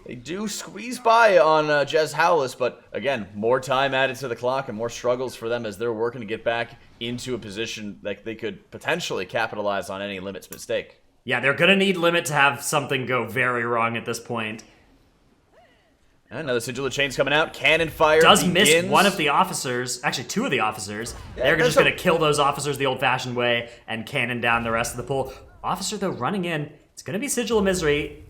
They do squeeze by on Jez Howless, but again, more time added to the clock and more struggles for them as they're working to get back into a position that they could potentially capitalize on any Limit's mistake. Yeah, they're going to need Limit to have something go very wrong at this point. Another Sigil of Chains coming out. Cannon fire does begins. miss one of the officers, actually two of the officers. They're just going to kill those officers the old-fashioned way and cannon down the rest of the pool. Officer, though, running in. It's going to be Sigil of Misery.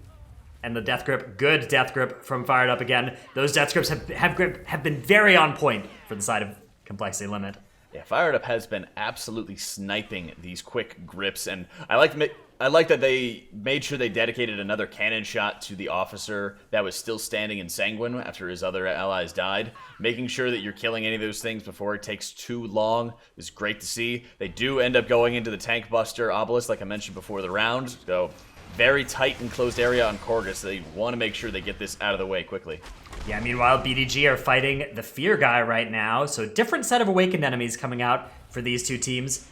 And the Death Grip, good Death Grip from Fired Up again. Those Death Grips have been very on point for the side of Complexity Limit. Yeah, Fired Up has been absolutely sniping these quick grips, and I like that they made sure they dedicated another cannon shot to the officer that was still standing in Sanguine after his other allies died. Making sure that you're killing any of those things before it takes too long is great to see. They do end up going into the Tank Buster Obelisk, like I mentioned before the round, so very tight and closed area on Korgus, so they want to make sure they get this out of the way quickly. Yeah, meanwhile, BDG are fighting the Fear Guy right now, so different set of Awakened enemies coming out for these two teams.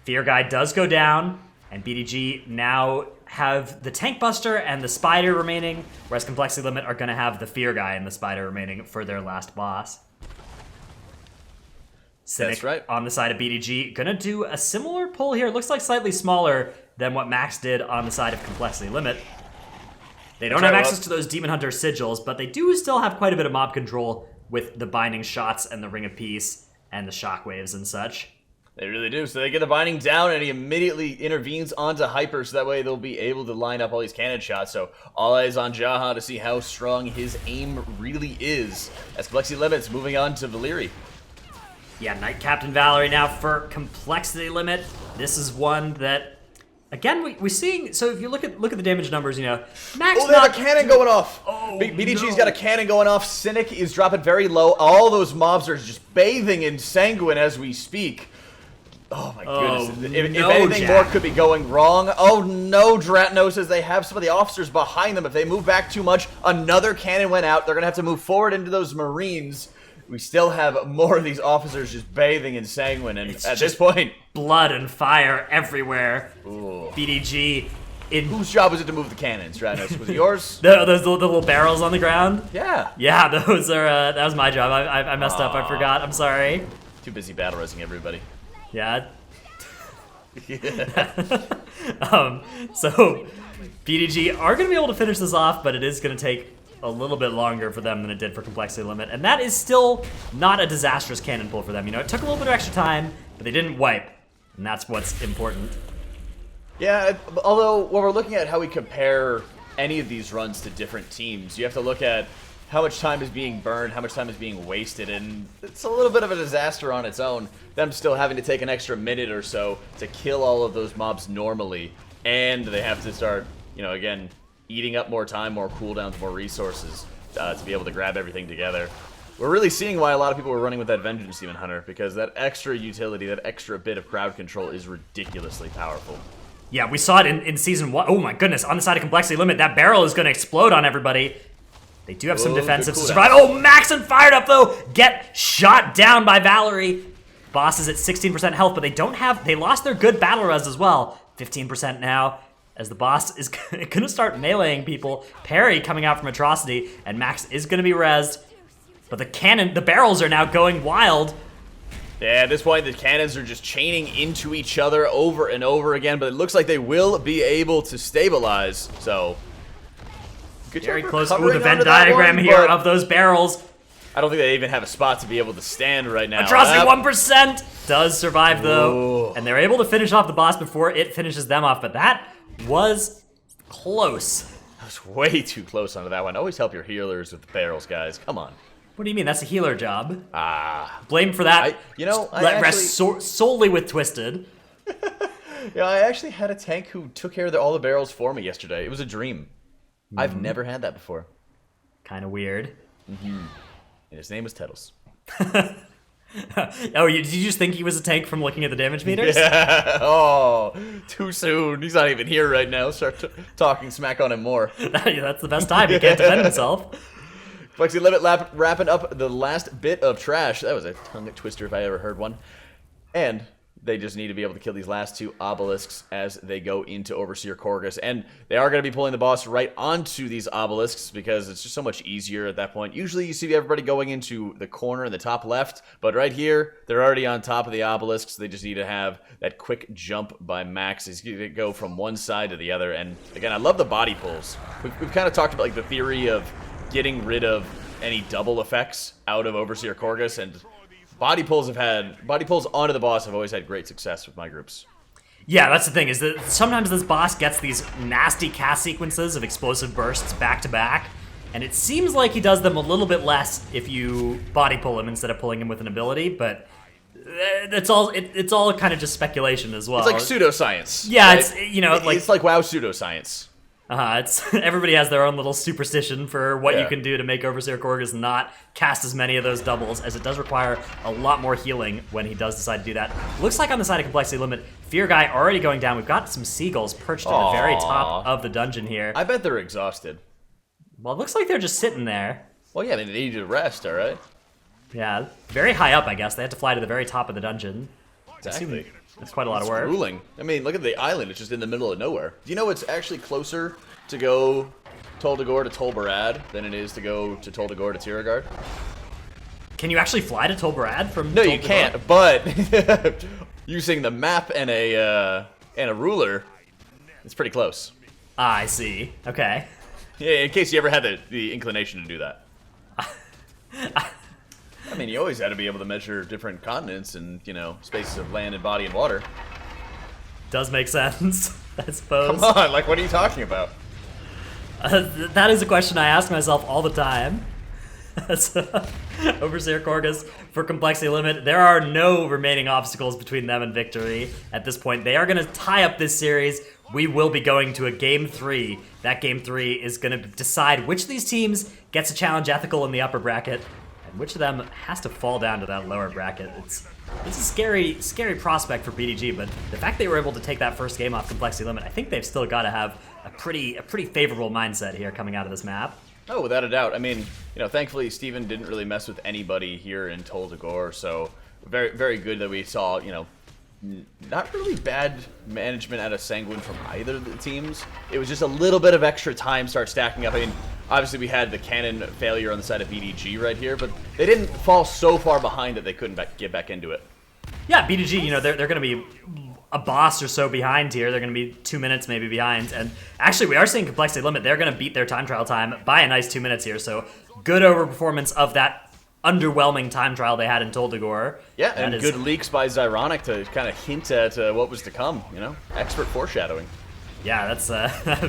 Fear Guy does go down, and BDG now have the Tank Buster and the Spider remaining, whereas Complexity Limit are going to have the Fear Guy and the Spider remaining for their last boss. Cynic That's right. on the side of BDG. Going to do a similar pull here. Looks like slightly smaller than what Max did on the side of Complexity Limit. They don't have access to those Demon Hunter sigils, but they do still have quite a bit of mob control with the binding shots and the Ring of Peace and the shockwaves and such. They really do. So they get the binding down, and he immediately intervenes onto Hyper, so that way they'll be able to line up all these cannon shots. So all eyes on Jaha to see how strong his aim really is. As Complexity Limit's moving on to Valyrie. Yeah, Knight Captain Valerie now for Complexity Limit. This is one that, again, we're seeing. So if you look at the damage numbers, you know, Max. Oh, they have a cannon going off. Oh, BDG's got a cannon going off. Cynic is dropping very low. All those mobs are just bathing in Sanguine as we speak. Oh my goodness. If anything more could be going wrong. Oh no, Dratno says they have some of the officers behind them. If they move back too much, another cannon went out. They're going to have to move forward into those Marines. We still have more of these officers just bathing in Sanguine, and at this point, blood and fire everywhere. Ooh. BDG in... Whose job was it to move the cannons, Dratnos? Was it yours? Those little barrels on the ground? Yeah. Yeah, those are, that was my job. I messed up. I forgot. I'm sorry. Too busy battle resing everybody. Yeah. So BDG are going to be able to finish this off, but it is going to take a little bit longer for them than it did for Complexity Limit, and that is still not a disastrous cannon pull for them. You know, it took a little bit of extra time, but they didn't wipe, and that's what's important. Yeah, although when we're looking at how we compare any of these runs to different teams, you have to look at how much time is being burned, how much time is being wasted, and it's a little bit of a disaster on its own. Them still having to take an extra minute or so to kill all of those mobs normally, and they have to start, you know, again, eating up more time, more cooldowns, more resources to be able to grab everything together. We're really seeing why a lot of people were running with that Vengeance Demon Hunter, because that extra utility, that extra bit of crowd control is ridiculously powerful. Yeah, we saw it in Season 1. Oh my goodness, on the side of Complexity Limit, that barrel is going to explode on everybody. They do have some defensive to survive. Oh, Maxon fired up though! Get shot down by Valerie. Boss is at 16% health, but they lost their good battle res as well. 15% now, as the boss is going to start meleeing people. Parry coming out from Atrocity, and Max is going to be rezzed. But the barrels are now going wild. Yeah, at this point, the cannons are just chaining into each other over and over again, but it looks like they will be able to stabilize, so... Good Very job close. Ooh, recovering the Venn onto that diagram one, here but of those barrels. I don't think they even have a spot to be able to stand right now. Atrocity 1% does survive though. Ooh. And they're able to finish off the boss before it finishes them off, but that was close. I was way too close onto that one. Always help your healers with the barrels, guys. Come on. What do you mean? That's a healer job. Ah. Blame for that. I Rest solely with Twisted. Yeah, I actually had a tank who took care of all the barrels for me yesterday. It was a dream. I've never had that before. Kind of weird. And his name was Tettles. Oh, did you just think he was a tank from looking at the damage meters? Yeah. Oh, too soon. He's not even here right now. Start talking smack on him more. That's the best time. He can't defend himself. Flexi Limit wrapping up the last bit of trash. That was a tongue twister if I ever heard one. And they just need to be able to kill these last two obelisks as they go into Overseer Korgus. And they are going to be pulling the boss right onto these obelisks because it's just so much easier at that point. Usually you see everybody going into the corner in the top left, but right here, they're already on top of the obelisks. They just need to have that quick jump by Max. He's going to go from one side to the other. And again, I love the body pulls. We've kind of talked about like the theory of getting rid of any double effects out of Overseer Korgus, and body pulls onto the boss have always had great success with my groups. Yeah, that's the thing, is that sometimes this boss gets these nasty cast sequences of explosive bursts back to back, and it seems like he does them a little bit less if you body pull him instead of pulling him with an ability, but it's all kind of just speculation as well. It's like pseudoscience. Yeah, right? It's it's like WoW pseudoscience. It's everybody has their own little superstition for what you can do to make Overseer Korgus not cast as many of those doubles, as it does require a lot more healing when he does decide to do that. Looks like on the side of Complexity Limit, Fear Guy already going down. We've got some seagulls perched at the very top of the dungeon here. I bet they're exhausted. Well, it looks like they're just sitting there. Well, yeah, they need to rest, all right? Yeah, very high up, I guess. They had to fly to the very top of the dungeon. Exactly. That's quite a lot of work. Grueling. I mean, look at the island. It's just in the middle of nowhere. Do you know it's actually closer to go Tol Dagor to Tol Barad than it is to go to Tol Dagor to Tiragard? Can you actually fly to Tol Barad from No, Tol you Dagor? can't. But using the map and a ruler, it's pretty close. Ah, I see. Okay. Yeah, in case you ever had the inclination to do that. I mean, you always had to be able to measure different continents and, spaces of land and body and water. Does make sense, I suppose. Come on, like, what are you talking about? That is a question I ask myself all the time. Overseer Korgus for Complexity Limit. There are no remaining obstacles between them and victory at this point. They are going to tie up this series. We will be going to a Game 3. That Game 3 is going to decide which of these teams gets a challenge ethical in the upper bracket, and which of them has to fall down to that lower bracket. It's a scary prospect for BDG, but the fact they were able to take that first game off Complexity Limit, I think they've still got to have a pretty favorable mindset here coming out of this map. Oh, without a doubt. I mean, thankfully Steven didn't really mess with anybody here in Tol Dagor, so very, very good that we saw, not really bad management out of Sanguine from either of the teams. It was just a little bit of extra time start stacking up. I mean, obviously we had the cannon failure on the side of BDG right here, but they didn't fall so far behind that they couldn't get back into it. Yeah, BDG, they're going to be a boss or so behind here. They're going to be 2 minutes maybe behind. And actually, we are seeing Complexity Limit. They're going to beat their time trial time by a nice 2 minutes here. So good overperformance of that underwhelming time trial they had in Tol Dagor. Yeah, and good leaks by Zyronic to kind of hint at what was to come, Expert foreshadowing. Yeah, that's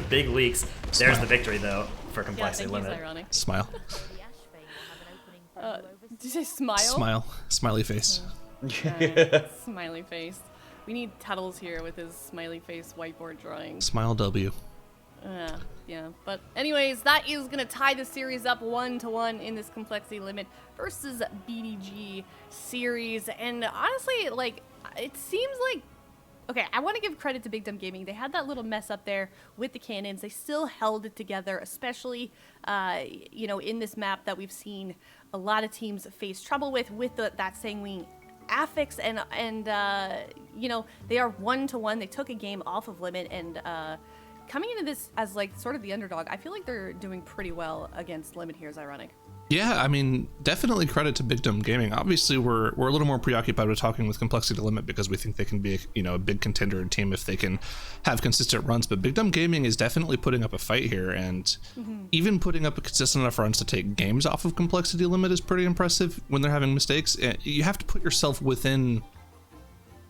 big leaks. There's the victory, though, for Complexity Limit. Ironic. Smile. Did you say smile? Smile. Smiley face. Smiley face. We need Tuttles here with his smiley face whiteboard drawing. Smile W. Yeah. But anyways, that is going to tie the series up 1-1 in this complexity limit versus BDG series. And honestly, like, it seems like, okay, I want to give credit to Big Dumb Gaming. They had that little mess up there with the cannons. They still held it together, especially, in this map that we've seen a lot of teams face trouble with that sanguine affix. And they are 1-1. They took a game off of limit, and coming into this as like sort of the underdog, I feel like they're doing pretty well against limit here. Is ironic. Yeah, I mean, definitely credit to Big Dumb Gaming. Obviously, we're a little more preoccupied with talking with Complexity Limit because we think they can be, a big contender and team if they can have consistent runs. But Big Dumb Gaming is definitely putting up a fight here, and even putting up a consistent enough runs to take games off of Complexity Limit is pretty impressive when they're having mistakes. You have to put yourself within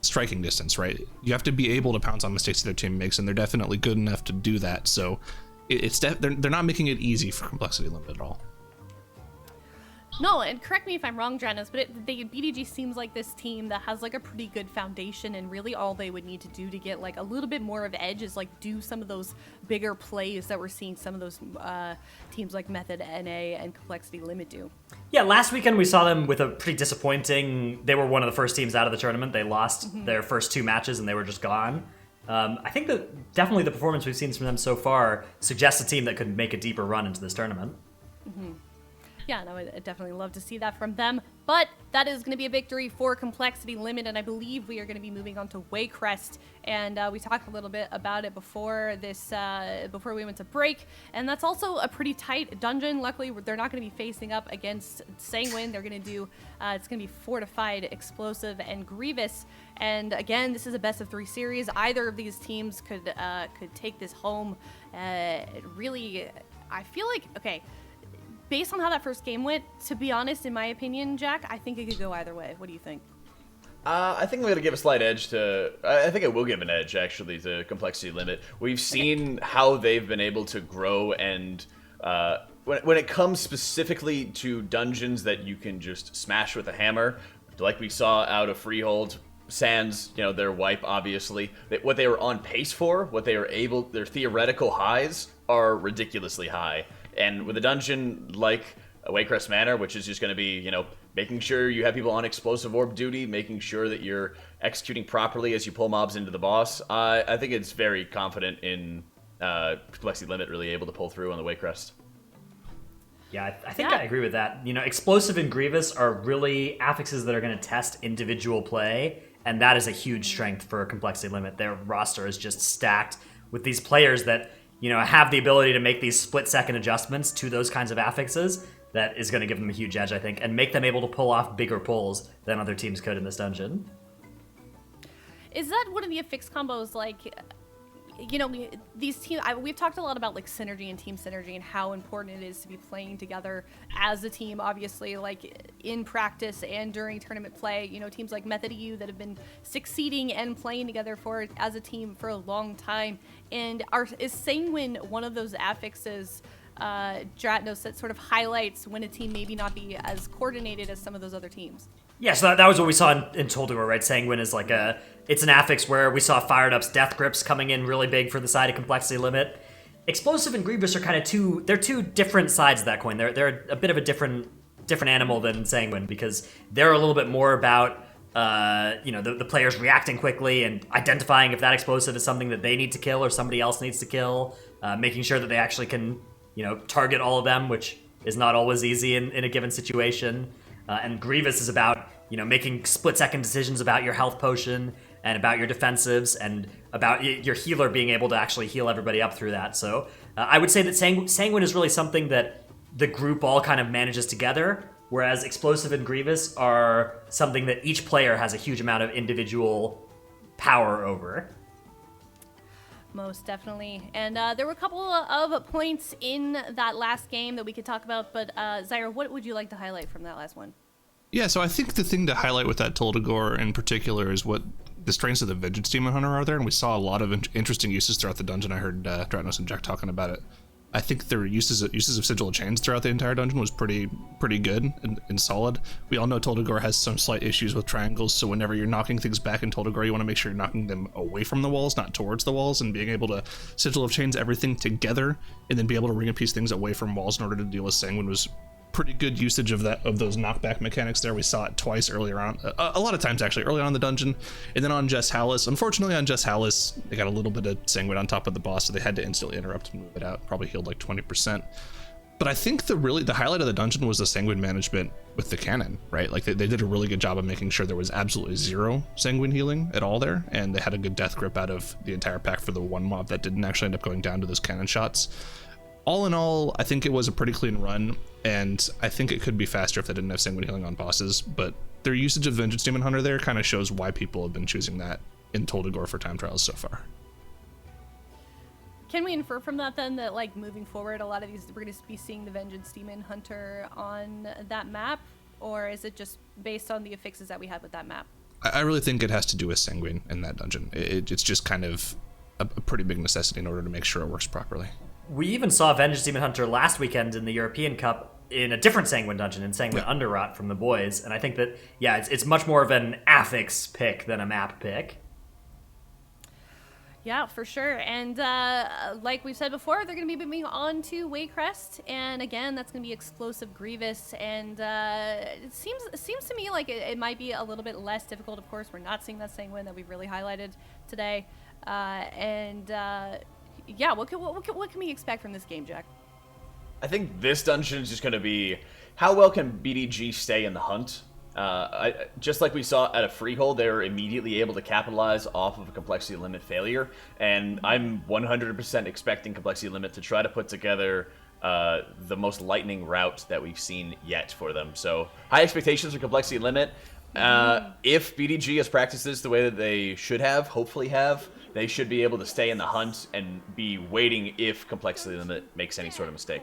striking distance, right? You have to be able to pounce on mistakes their team makes, and they're definitely good enough to do that. So they're not making it easy for Complexity Limit at all. No, and correct me if I'm wrong, Dranos, but BDG seems like this team that has like a pretty good foundation, and really all they would need to do to get like a little bit more of edge is like do some of those bigger plays that we're seeing some of those teams like Method, NA, and Complexity Limit do. Yeah, last weekend we saw them with a pretty disappointing. They were one of the first teams out of the tournament. They lost their first 2 matches and they were just gone. I think that definitely the performance we've seen from them so far suggests a team that could make a deeper run into this tournament. Yeah, and I would definitely love to see that from them. But that is going to be a victory for Complexity Limit, and I believe we are going to be moving on to Warcraft. And we talked a little bit about it before before we went to break. And that's also a pretty tight dungeon. Luckily, they're not going to be facing up against Sanguine. They're going to do it's going to be Fortified, Explosive, and Grievous. And again, this is a best of 3 series. Either of these teams could take this home. Really, I feel like based on how that first game went, to be honest, in my opinion, Jack, I think it could go either way. What do you think? I think I'm going to give a slight edge to... I think I will give an edge, actually, to Complexity Limit. We've seen how they've been able to grow, and when it comes specifically to dungeons that you can just smash with a hammer, like we saw out of Freehold, sans, their wipe, obviously, what they were on pace for, their theoretical highs are ridiculously high. And with a dungeon like Waycrest Manor, which is just going to be, making sure you have people on explosive orb duty, making sure that you're executing properly as you pull mobs into the boss, I think it's very confident in Complexity Limit really able to pull through on the Waycrest. Yeah, I think I agree with that. Explosive and Grievous are really affixes that are going to test individual play, and that is a huge strength for Complexity Limit. Their roster is just stacked with these players that have the ability to make these split-second adjustments to those kinds of affixes. That is going to give them a huge edge, I think, and make them able to pull off bigger pulls than other teams could in this dungeon. Is that one of the affix combos, like, these teams, we've talked a lot about, like, synergy and team synergy and how important it is to be playing together as a team, obviously, like, in practice and during tournament play. Teams like Method EU that have been succeeding and playing together as a team for a long time. And is Sanguine one of those affixes, Dratnos, that sort of highlights when a team maybe not be as coordinated as some of those other teams? Yeah, so that was what we saw in Toldor, right? Sanguine is like it's an affix where we saw Fired Up's Death Grips coming in really big for the side of Complexity Limit. Explosive and Grievous are kind of two different sides of that coin. They're a bit of a different animal than Sanguine, because they're a little bit more about the players reacting quickly and identifying if that explosive is something that they need to kill or somebody else needs to kill, making sure that they actually can target all of them, which is not always easy in a given situation. And Grievous is about making split-second decisions about your health potion and about your defensives and about your healer being able to actually heal everybody up through that. So I would say that Sanguine is really something that the group all kind of manages together, whereas Explosive and Grievous are something that each player has a huge amount of individual power over. Most definitely. And there were a couple of points in that last game that we could talk about, but Zyra, what would you like to highlight from that last one? Yeah, so I think the thing to highlight with that Toldagor in particular is what the strengths of the Vengeance Demon Hunter are there, and we saw a lot of interesting uses throughout the dungeon. I heard Dratnos and Jack talking about it I think their uses of Sigil of Chains throughout the entire dungeon was pretty good and solid. We all know Toldagor has some slight issues with triangles, so whenever you're knocking things back in Toldagor, you want to make sure you're knocking them away from the walls, not towards the walls, and being able to Sigil of Chains everything together and then be able to ring a piece things away from walls in order to deal with Sanguine was pretty good usage of those knockback mechanics there. We saw it twice earlier on, a lot of times actually, early on in the dungeon, and then on Jess Hallis. Unfortunately on Jess Hallis, they got a little bit of Sanguine on top of the boss, so they had to instantly interrupt and move it out. Probably healed like 20%. But I think the highlight of the dungeon was the Sanguine management with the cannon, right? Like they did a really good job of making sure there was absolutely zero Sanguine healing at all there, and they had a good death grip out of the entire pack for the one mob that didn't actually end up going down to those cannon shots. All in all, I think it was a pretty clean run, and I think it could be faster if they didn't have Sanguine healing on bosses, but their usage of Vengeance Demon Hunter there kind of shows why people have been choosing that in Toldagor for time trials so far. Can we infer from that then that like moving forward, a lot of these we're going to be seeing the Vengeance Demon Hunter on that map, or is it just based on the affixes that we had with that map? I really think it has to do with Sanguine in that dungeon. It's just kind of a pretty big necessity in order to make sure it works properly. We even saw Vengeance Demon Hunter last weekend in the European Cup in a different Sanguine dungeon, in Sanguine Underrot from the boys, and I think that, yeah, it's much more of an affix pick than a map pick. Yeah, for sure. And like we said before, they're going to be moving on to Waycrest, and again, that's going to be Explosive Grievous. And it seems to me like it might be a little bit less difficult. Of course, we're not seeing that Sanguine that we've really highlighted today. Yeah, what can we expect from this game, Jack? I think this dungeon is just going to be how well can BDG stay in the hunt. Just like we saw at a Freehold, they were immediately able to capitalize off of a complexity limit failure, and I'm 100% expecting complexity limit to try to put together the most lightning route that we've seen yet for them. So high expectations for complexity limit. If BDG has practiced this the way that they should have, hopefully have, they should be able to stay in the hunt and be waiting if complexity limit makes any sort of mistake.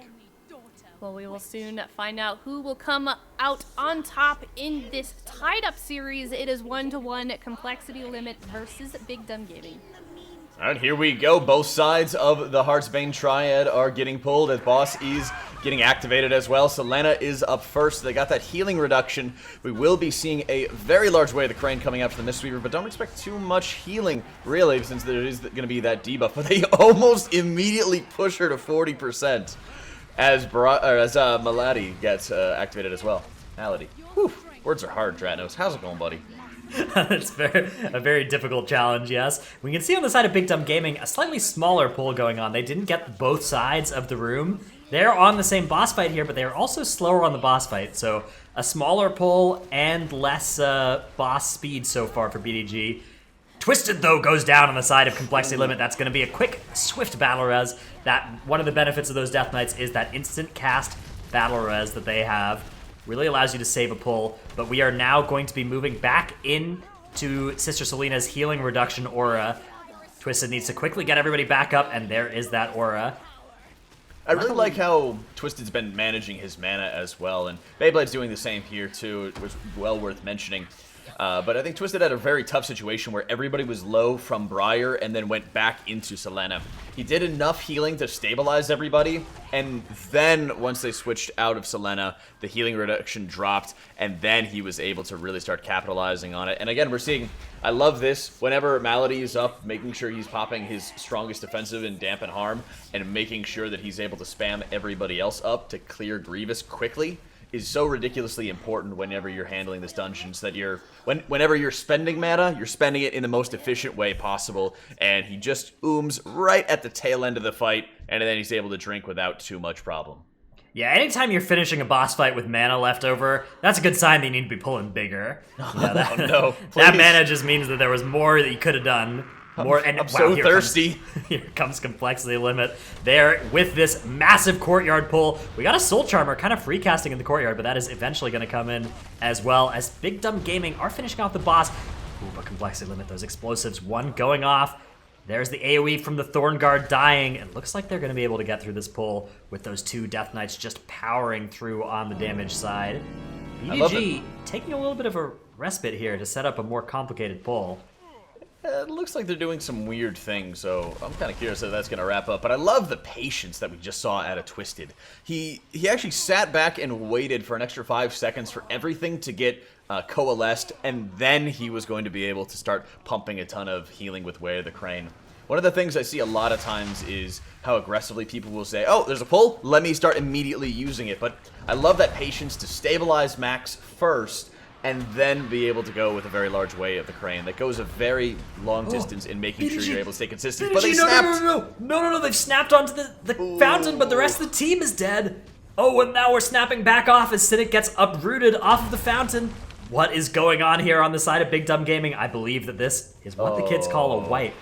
Well, we will soon find out who will come out on top in this tied-up series. It is 1-1 Complexity Limit versus Big Dumb Gaming. All right, here we go. Both sides of the Heartsbane Triad are getting pulled as Boss is getting activated as well. Selena is up first. They got that healing reduction. We will be seeing a very large wave of the Crane coming out for the Mistweaver, but don't expect too much healing, really, since there is going to be that debuff. But they almost immediately push her to 40%. As Malady gets activated as well. Malady. Whew. Words are hard, Dratnos. How's it going, buddy? It's a very difficult challenge, yes. We can see on the side of Big Dumb Gaming a slightly smaller pull going on. They didn't get both sides of the room. They're on the same boss fight here, but they're also slower on the boss fight. So a smaller pull and less boss speed so far for BDG. Twisted, though, goes down on the side of Complexity Limit. That's going to be a quick, swift battle res. One of the benefits of those Death Knights is that instant cast battle res that they have. Really allows you to save a pull, but we are now going to be moving back into Sister Selena's healing reduction aura. Twisted needs to quickly get everybody back up, and there is that aura. I really like how Twisted's been managing his mana as well, and Beyblade's doing the same here too. It was well worth mentioning. But I think Twisted had a very tough situation where everybody was low from Briar and then went back into Selena. He did enough healing to stabilize everybody, and then once they switched out of Selena, the healing reduction dropped, and then he was able to really start capitalizing on it. And again, we're seeing, I love this, whenever Malady is up, making sure he's popping his strongest defensive in Dampen Harm, and making sure that he's able to spam everybody else up to clear Grievous quickly, is so ridiculously important whenever you're handling this dungeon, so that whenever you're spending mana, you're spending it in the most efficient way possible, and he just ooms right at the tail end of the fight, and then he's able to drink without too much problem. Yeah, anytime you're finishing a boss fight with mana left over, that's a good sign that you need to be pulling bigger. No, that mana just means that there was more that you could have done. I'm so thirsty. Here comes Complexity Limit. There with this massive courtyard pull. We got a Soul Charmer kind of free casting in the courtyard, but that is eventually going to come in as well, as Big Dumb Gaming are finishing off the boss. Ooh, but Complexity Limit, those explosives, one going off. There's the AoE from the Thornguard dying. It looks like they're going to be able to get through this pull with those two Death Knights just powering through on the damage side. BDG taking a little bit of a respite here to set up a more complicated pull. It looks like they're doing some weird things, so I'm kind of curious how that's going to wrap up. But I love the patience that we just saw out of Twisted. He actually sat back and waited for an extra 5 seconds for everything to get coalesced, and then he was going to be able to start pumping a ton of healing with Way of the Crane. One of the things I see a lot of times is how aggressively people will say, oh, there's a pull, let me start immediately using it. But I love that patience to stabilize Max first, and then be able to go with a very large Way of the Crane. That goes a very long distance in making sure you're able to stay consistent. But they snapped! No, they've snapped onto the fountain, but the rest of the team is dead. Oh, and now we're snapping back off as Cynic gets uprooted off of the fountain. What is going on here on the side of Big Dumb Gaming? I believe that this is what the kids call a wipe.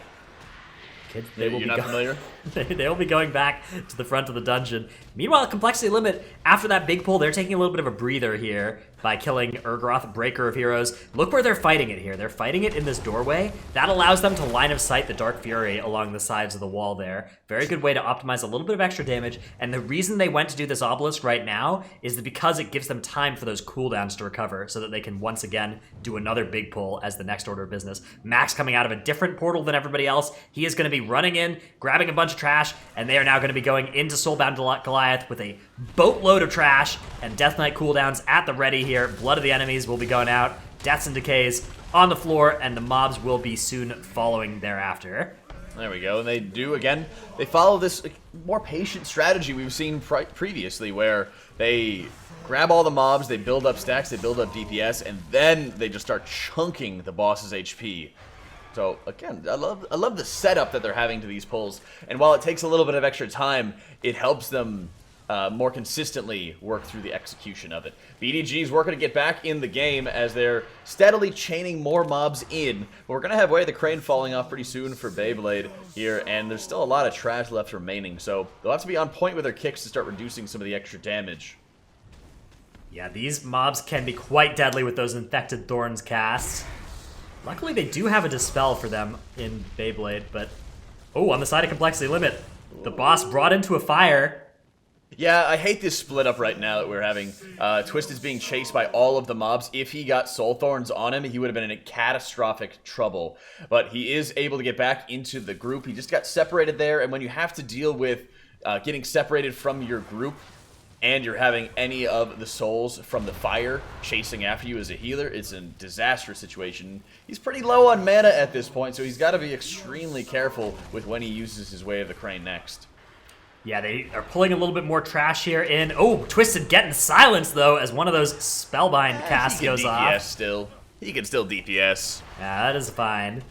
Kids, You're not familiar? They will be going back to the front of the dungeon. Meanwhile, Complexity Limit, after that big pull, they're taking a little bit of a breather here by killing Urgroth, Breaker of Heroes. Look where they're fighting it here. They're fighting it in this doorway. That allows them to line of sight the Dark Fury along the sides of the wall there. Very good way to optimize a little bit of extra damage. And the reason they went to do this Obelisk right now is that because it gives them time for those cooldowns to recover so that they can once again do another big pull as the next order of business. Max coming out of a different portal than everybody else. He is going to be running in, grabbing a bunch of trash, and they are now going to be going into Soulbound Goliath with a boatload of trash and Death Knight cooldowns at the ready here. Blood of the enemies will be going out, deaths and decays on the floor, and the mobs will be soon following thereafter. There we go, and they do, again, they follow this more patient strategy we've seen previously, where they grab all the mobs, they build up stacks, they build up DPS, and then they just start chunking the boss's HP. So, again, I love the setup that they're having to these pulls, and while it takes a little bit of extra time, it helps them more consistently work through the execution of it. BDG's working to get back in the game as they're steadily chaining more mobs in. But we're going to have Way of the Crane falling off pretty soon for Beyblade here, and there's still a lot of trash left remaining, so they'll have to be on point with their kicks to start reducing some of the extra damage. Yeah, these mobs can be quite deadly with those Infected Thorns casts. Luckily, they do have a Dispel for them in Beyblade, but... Oh, on the side of Complexity Limit, the boss brought into a fire. Yeah, I hate this split up right now that we're having. Twist is being chased by all of the mobs. If he got Soul Thorns on him, he would have been in catastrophic trouble. But he is able to get back into the group. He just got separated there, and when you have to deal with getting separated from your group, and you're having any of the souls from the fire chasing after you as a healer, it's a disastrous situation. He's pretty low on mana at this point, so he's got to be extremely careful with when he uses his Way of the Crane next. Yeah, they are pulling a little bit more trash here in. Oh, Twisted getting silenced, though, as one of those Spellbind casts goes off. DPS still. He can still DPS. Yeah, that is fine.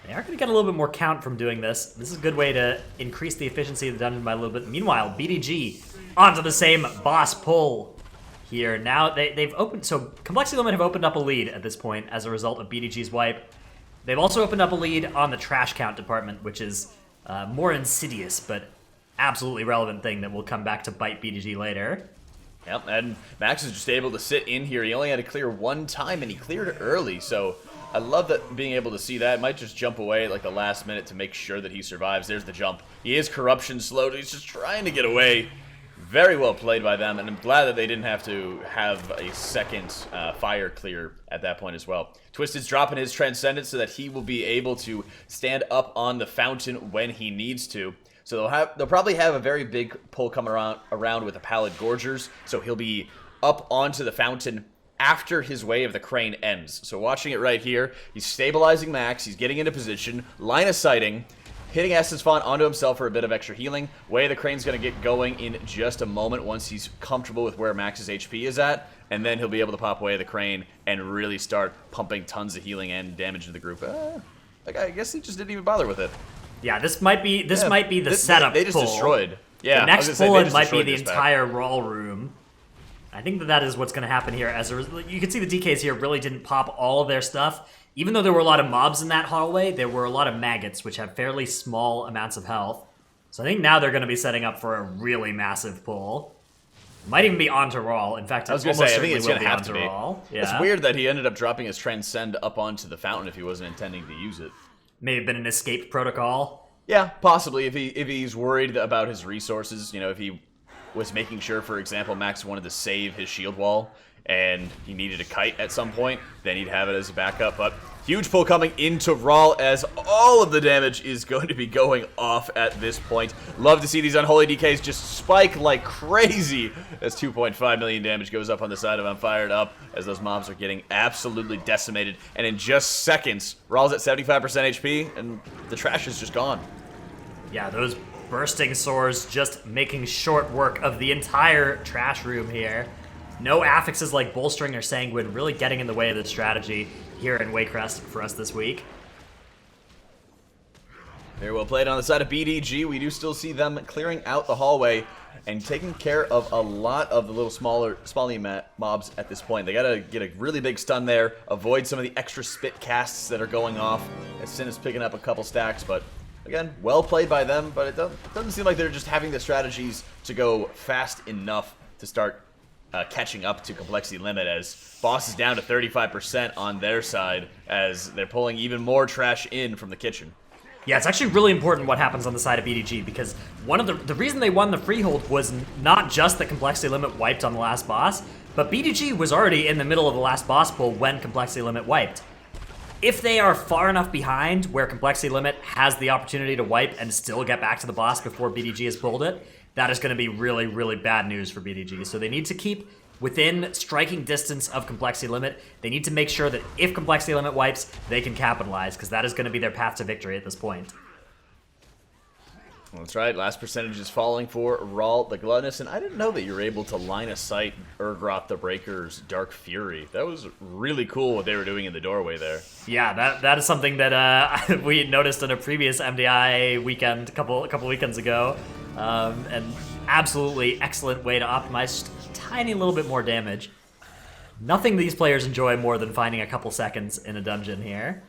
They are going to get a little bit more count from doing this. This is a good way to increase the efficiency of the dungeon by a little bit. Meanwhile, BDG onto the same boss pull here. Now they've opened... So Complexity Limit have opened up a lead at this point as a result of BDG's wipe. They've also opened up a lead on the trash count department, which is more insidious, but absolutely relevant thing that will come back to bite BDG later. Yep, and Max is just able to sit in here. He only had to clear one time, and he cleared it early, so... I love that being able to see that. Might just jump away at like the last minute to make sure that he survives. There's the jump. He is corruption slowed. He's just trying to get away. Very well played by them, and I'm glad that they didn't have to have a second fire clear at that point as well. Twisted's dropping his Transcendence so that he will be able to stand up on the fountain when he needs to. So they'll probably have a very big pull coming around with the Pallid Gorgers, so he'll be up onto the fountain after his Way of the Crane ends. So watching it right here, he's stabilizing Max, he's getting into position, line of sighting, hitting Essence Font onto himself for a bit of extra healing. Way of the Crane's going to get going in just a moment once he's comfortable with where Max's HP is at, and then he'll be able to pop Way of the Crane and really start pumping tons of healing and damage to the group. I guess he just didn't even bother with it. Yeah, this might be the setup They just pull. destroyed. Yeah, the next pull it might be the dispatch. entire Raw room. I think that is what's going to happen here. As you can see, the DKs here really didn't pop all of their stuff. Even though there were a lot of mobs in that hallway, there were a lot of maggots, which have fairly small amounts of health. So I think now they're going to be setting up for a really massive pull. Might even be onto Raw. In fact, I was going to say, I think it's going to have to be. Raw. Yeah. It's weird that he ended up dropping his Transcend up onto the fountain if he wasn't intending to use it. May have been an escape protocol. Yeah, possibly. If he's worried about his resources, you know, if he was making sure, for example, Max wanted to save his shield wall and he needed a kite at some point, then he'd have it as a backup. But Huge pull coming into Rawl as all of the damage is going to be going off at this point. Love to see these Unholy DKs just spike like crazy as 2.5 million damage goes up on the side of I'm Fired Up as those mobs are getting absolutely decimated. And in just seconds, Rawl's at 75% HP and the trash is just gone. Yeah, those bursting swords just making short work of the entire trash room here. No affixes like Bolstering or Sanguine really getting in the way of the strategy here in Warcraft for us this week. Very well played on the side of BDG. We do still see them clearing out the hallway and taking care of a lot of the little smaller mobs at this point. They gotta get a really big stun there, avoid some of the extra spit casts that are going off as Sin is picking up a couple stacks, but again, well played by them, but it doesn't seem like they're just having the strategies to go fast enough to start catching up to Complexity Limit, as Boss is down to 35% on their side as they're pulling even more trash in from the kitchen. Yeah, it's actually really important what happens on the side of BDG, because one of the reason they won the Freehold was not just that Complexity Limit wiped on the last boss, but BDG was already in the middle of the last boss pull when Complexity Limit wiped. If they are far enough behind where Complexity Limit has the opportunity to wipe and still get back to the boss before BDG has pulled it, that is going to be really, really bad news for BDG. So they need to keep within striking distance of Complexity Limit. They need to make sure that if Complexity Limit wipes, they can capitalize, because that is going to be their path to victory at this point. Well, that's right. Last percentage is falling for Rawl the Gluttonous, and I didn't know that you were able to line of sight Urgrot the Breaker's Dark Fury. That was really cool what they were doing in the doorway there. Yeah, that is something that we noticed in a previous MDI weekend a couple weekends ago. And absolutely excellent way to optimize just a tiny little bit more damage. Nothing these players enjoy more than finding a couple seconds in a dungeon here.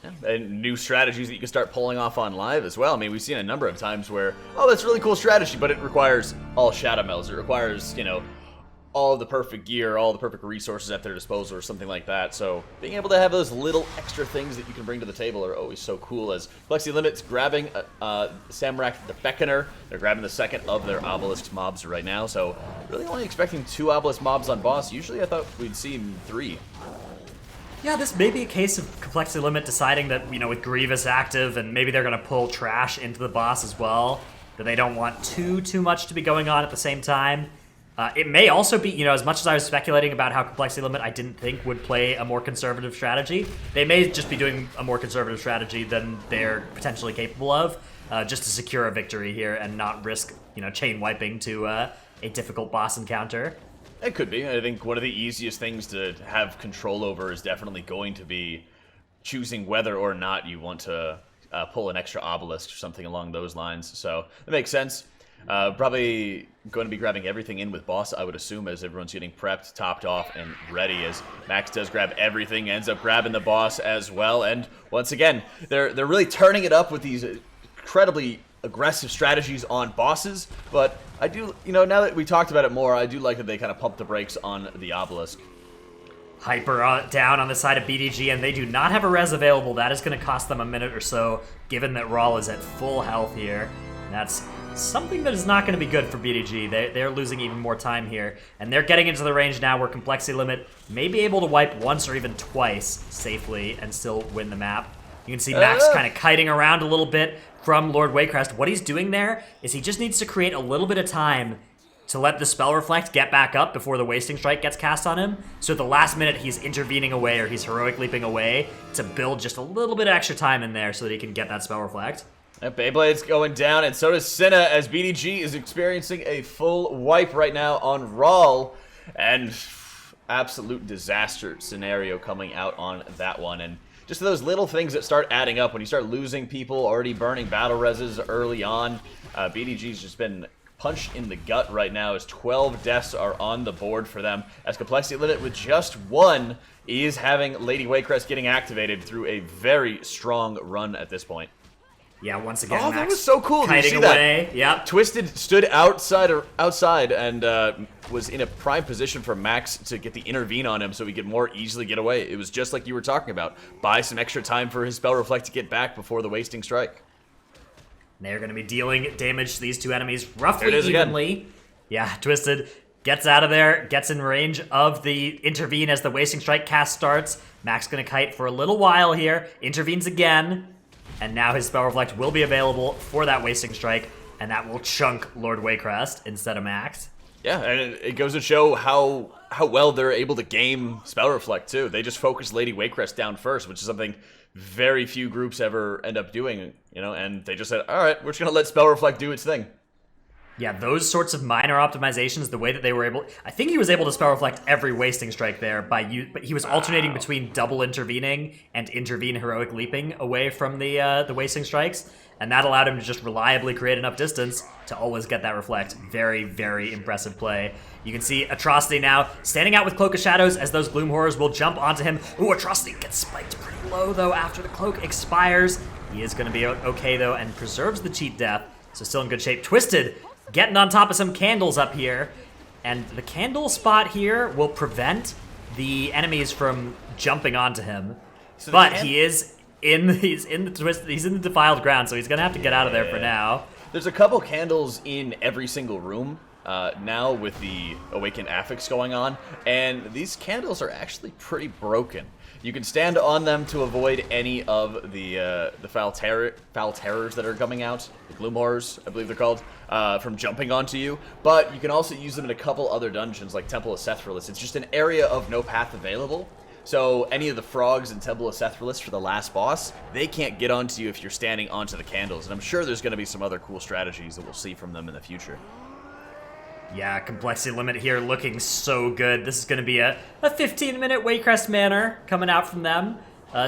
Yeah. And new strategies that you can start pulling off on live as well. I mean, we've seen a number of times where, oh, that's a really cool strategy, but it requires all Shadow Melds. It requires, all of the perfect gear, all the perfect resources at their disposal or something like that. So being able to have those little extra things that you can bring to the table are always so cool, as Complexity Limit's grabbing Samrak the Beckoner. They're grabbing the second of their Obelisk mobs right now. So really only expecting 2 Obelisk mobs on boss. Usually I thought we'd see 3. Yeah, this may be a case of Complexity Limit deciding that, with Grievous active, and maybe they're going to pull trash into the boss as well, that they don't want too much to be going on at the same time. It may also be, as much as I was speculating about how Complexity Limit I didn't think would play a more conservative strategy, they may just be doing a more conservative strategy than they're potentially capable of, just to secure a victory here and not risk, chain wiping to a difficult boss encounter. It could be. I think one of the easiest things to have control over is definitely going to be choosing whether or not you want to pull an extra obelisk or something along those lines. So that makes sense. Probably going to be grabbing everything in with boss, I would assume, as everyone's getting prepped, topped off, and ready, as Max does grab everything, ends up grabbing the boss as well. And once again, they're really turning it up with these incredibly aggressive strategies on bosses, but I do, now that we talked about it more, I do like that they kind of pump the brakes on the obelisk. Hyper down on the side of BDG, and they do not have a res available. That is going to cost them a minute or so, given that Rawl is at full health here. That's something that is not going to be good for BDG. They're losing even more time here, and they're getting into the range now where Complexity Limit may be able to wipe once or even twice safely and still win the map. You can see Max kind of kiting around a little bit from Lord Warcraft. What he's doing there is he just needs to create a little bit of time to let the Spell Reflect get back up before the Wasting Strike gets cast on him. So at the last minute, he's intervening away, or he's heroic leaping away to build just a little bit of extra time in there so that he can get that Spell Reflect. And Beyblade's going down, and so does Senna, as BDG is experiencing a full wipe right now on Rawl. And absolute disaster scenario coming out on that one. And just those little things that start adding up when you start losing people, already burning battle reses early on. BDG's just been punched in the gut right now, as 12 deaths are on the board for them, as Complexity Limit with just 1 is having Lady Waycrest getting activated through a very strong run at this point. Yeah, once again, Max, Max that was so cool. Did you see away. That? Yep. Twisted stood outside and was in a prime position for Max to get the intervene on him so he could more easily get away. It was just like you were talking about. Buy some extra time for his Spell Reflect to get back before the Wasting Strike. They're going to be dealing damage to these two enemies roughly There it is evenly. Again. Yeah, Twisted Gets out of there, gets in range of the intervene as the Wasting Strike cast starts. Max gonna kite for a little while here, intervenes again, and now his Spell Reflect will be available for that Wasting Strike, and that will chunk Lord Waycrest instead of Max. Yeah, and it goes to show how well they're able to game Spell Reflect, too. They just focus Lady Waycrest down first, which is something very few groups ever end up doing, and they just said, all right, we're just going to let Spell Reflect do its thing. Yeah, those sorts of minor optimizations, the way that they were able... I think he was able to Spell Reflect every Wasting Strike there, but he was alternating between double intervening and intervene Heroic Leaping away from the Wasting Strikes, and that allowed him to just reliably create enough distance to always get that Reflect. Very, very impressive play. You can see Atrocity now standing out with Cloak of Shadows as those Gloom Horrors will jump onto him. Ooh, Atrocity gets spiked pretty low, though, after the Cloak expires. He is going to be okay, though, and preserves the cheat death, so still in good shape. Twisted getting on top of some candles up here, and the candle spot here will prevent the enemies from jumping onto him. But he's in the defiled ground, so he's gonna have to get out of there for now. There's a couple candles in every single room now with the Awakened Affix going on, and these candles are actually pretty broken. You can stand on them to avoid any of the foul terrors that are coming out, the Gloom Horrors, I believe they're called, from jumping onto you. But you can also use them in a couple other dungeons, like Temple of Sethralus. It's just an area of no path available. So any of the frogs in Temple of Sethralus for the last boss, they can't get onto you if you're standing onto the candles. And I'm sure there's going to be some other cool strategies that we'll see from them in the future. Yeah, complexity limit here looking so good. This is going to be a 15-minute Waycrest Manor coming out from them.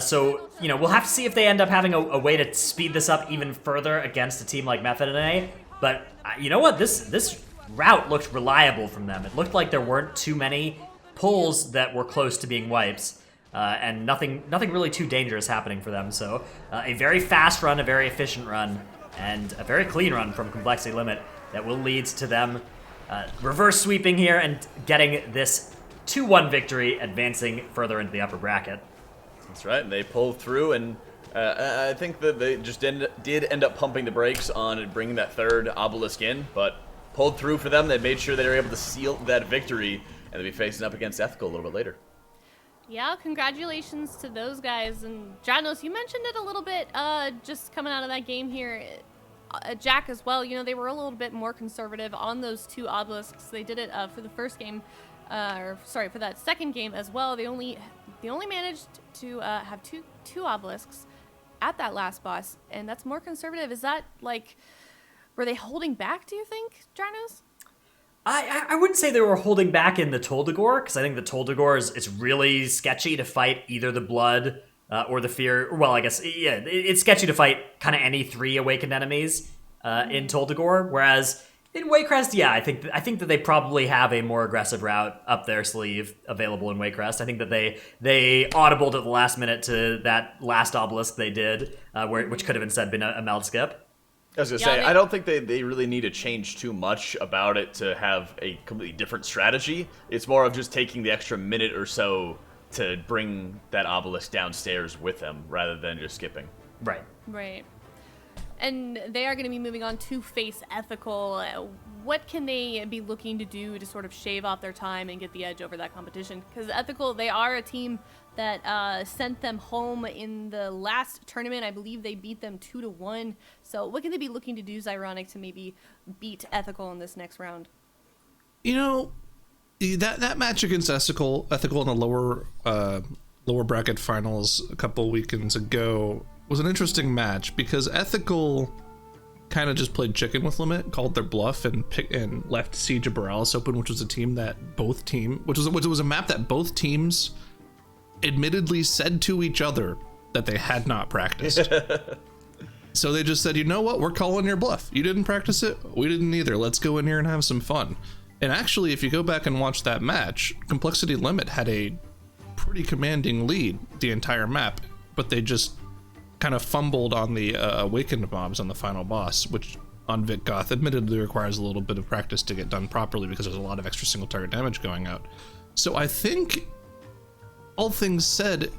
So, we'll have to see if they end up having a way to speed this up even further against a team like Method NA. But you know what? This route looked reliable from them. It looked like there weren't too many pulls that were close to being wipes. And nothing really too dangerous happening for them. So, a very fast run, a very efficient run, and a very clean run from Complexity Limit that will lead to them reverse sweeping here and getting this 2-1 victory, advancing further into the upper bracket. That's right, and they pulled through, and I think that they just did end up pumping the brakes on bringing that third obelisk in, but pulled through for them. They made sure they were able to seal that victory, and they'll be facing up against Ethical a little bit later. Yeah, congratulations to those guys. And Janos, you mentioned it a little bit just coming out of that game here. Jack as well, they were a little bit more conservative on those 2 obelisks. They did it for the first game, for that second game as well. They only managed to have two obelisks at that last boss, and that's more conservative. Is that were they holding back, do you think, Janos? I wouldn't say they were holding back in the Toldegor, because I think the Toldegor is really sketchy to fight either the Blood or the Fear. Well, I guess, yeah, it's sketchy to fight kind of any 3 awakened enemies in Toldegor, whereas in Waycrest, yeah, I think that they probably have a more aggressive route up their sleeve available in Waycrest. I think that they audibled at the last minute to that last obelisk they did, which could have instead been a meld skip. I was going to say, I don't think they really need to change too much about it to have a completely different strategy. It's more of just taking the extra minute or so to bring that obelisk downstairs with them rather than just skipping. Right. And they are going to be moving on to face Ethical. What can they be looking to do to sort of shave off their time and get the edge over that competition? Because Ethical, they are a team that sent them home in the last tournament. I believe they beat them 2-1. So what can they be looking to do, Zyronic, to maybe beat Ethical in this next round? That match against Ethical in the lower bracket finals a couple weekends ago was an interesting match because Ethical kind of just played chicken with Limit, called their bluff, and left Siege of Boralus open, which was a team that which was a map that both teams admittedly said to each other that they had not practiced. So they just said, you know what, we're calling your bluff. You didn't practice it, we didn't either. Let's go in here and have some fun. And actually, if you go back and watch that match, Complexity Limit had a pretty commanding lead the entire map, but they just kind of fumbled on the awakened mobs on the final boss, which on Vit Goth admittedly requires a little bit of practice to get done properly because there's a lot of extra single target damage going out. So I think, all things said,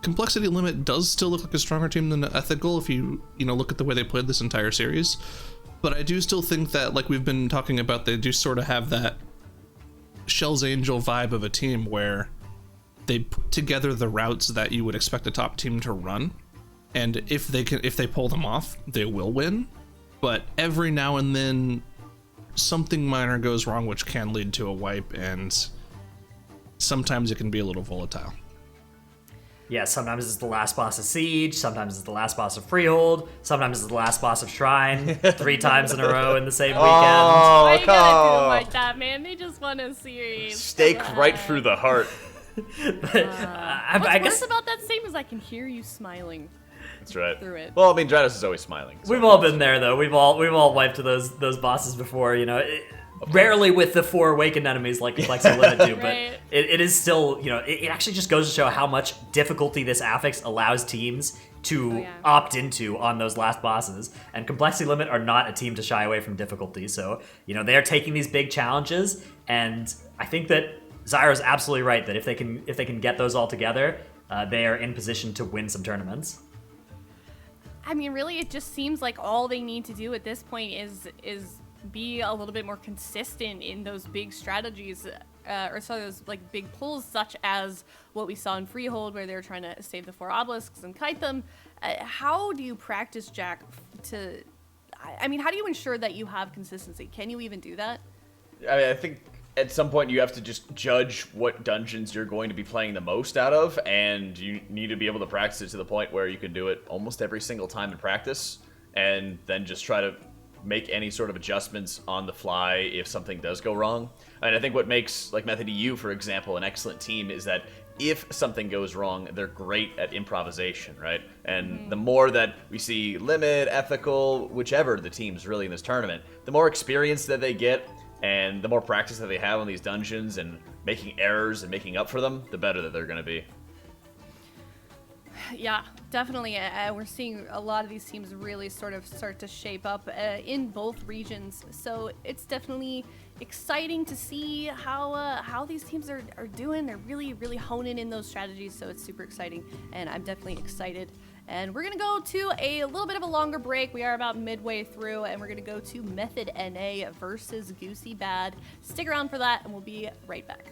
Complexity Limit does still look like a stronger team than Ethical if you look at the way they played this entire series. But I do still think that, like we've been talking about, they do sort of have that Shell's Angel vibe of a team where they put together the routes that you would expect a top team to run, and if they pull them off, they will win. But every now and then, something minor goes wrong, which can lead to a wipe, and sometimes it can be a little volatile. Yeah, sometimes it's the last boss of Siege, sometimes it's the last boss of Freehold, sometimes it's the last boss of Shrine, 3 times in a row in the same weekend. Why Oh, you gotta do them like that, man? They just want a series. Stake right through the heart. What's I guess worse about that same is I can hear you smiling. That's right. Through it. Well, I mean, Drados is always smiling. So. we've all been there though. We've all wiped to those bosses before. Rarely with the 4 awakened enemies like Complexity Limit do, but Right. it is still, it actually just goes to show how much difficulty this affix allows teams to opt into on those last bosses. And Complexity Limit are not a team to shy away from difficulty, so they are taking these big challenges, and I think that Zyro's absolutely right that if they can get those all together, they are in position to win some tournaments. I mean, really, it just seems like all they need to do at this point is be a little bit more consistent in those big strategies, or so those like big pulls, such as what we saw in Freehold, where they were trying to save the 4 obelisks and kite them. How do you practice, Jack? I mean, how do you ensure that you have consistency? Can you even do that? I mean, I think at some point you have to just judge what dungeons you're going to be playing the most out of, and you need to be able to practice it to the point where you can do it almost every single time in practice, and then just try to make any sort of adjustments on the fly if something does go wrong. And I think what makes like Method EU, for example, an excellent team is that if something goes wrong, they're great at improvisation, right? And the more that we see Limit, Ethical, whichever the teams really in this tournament, the more experience that they get and the more practice that they have on these dungeons and making errors and making up for them, the better that they're going to be. Yeah, definitely. We're seeing a lot of these teams really sort of start to shape up in both regions. So it's definitely exciting to see how these teams are doing. They're really, really honing in those strategies. So it's super exciting, and I'm definitely excited. And we're going to go to a little bit of a longer break. We are about midway through, and we're going to go to Method NA versus Goosy Bad. Stick around for that, and we'll be right back.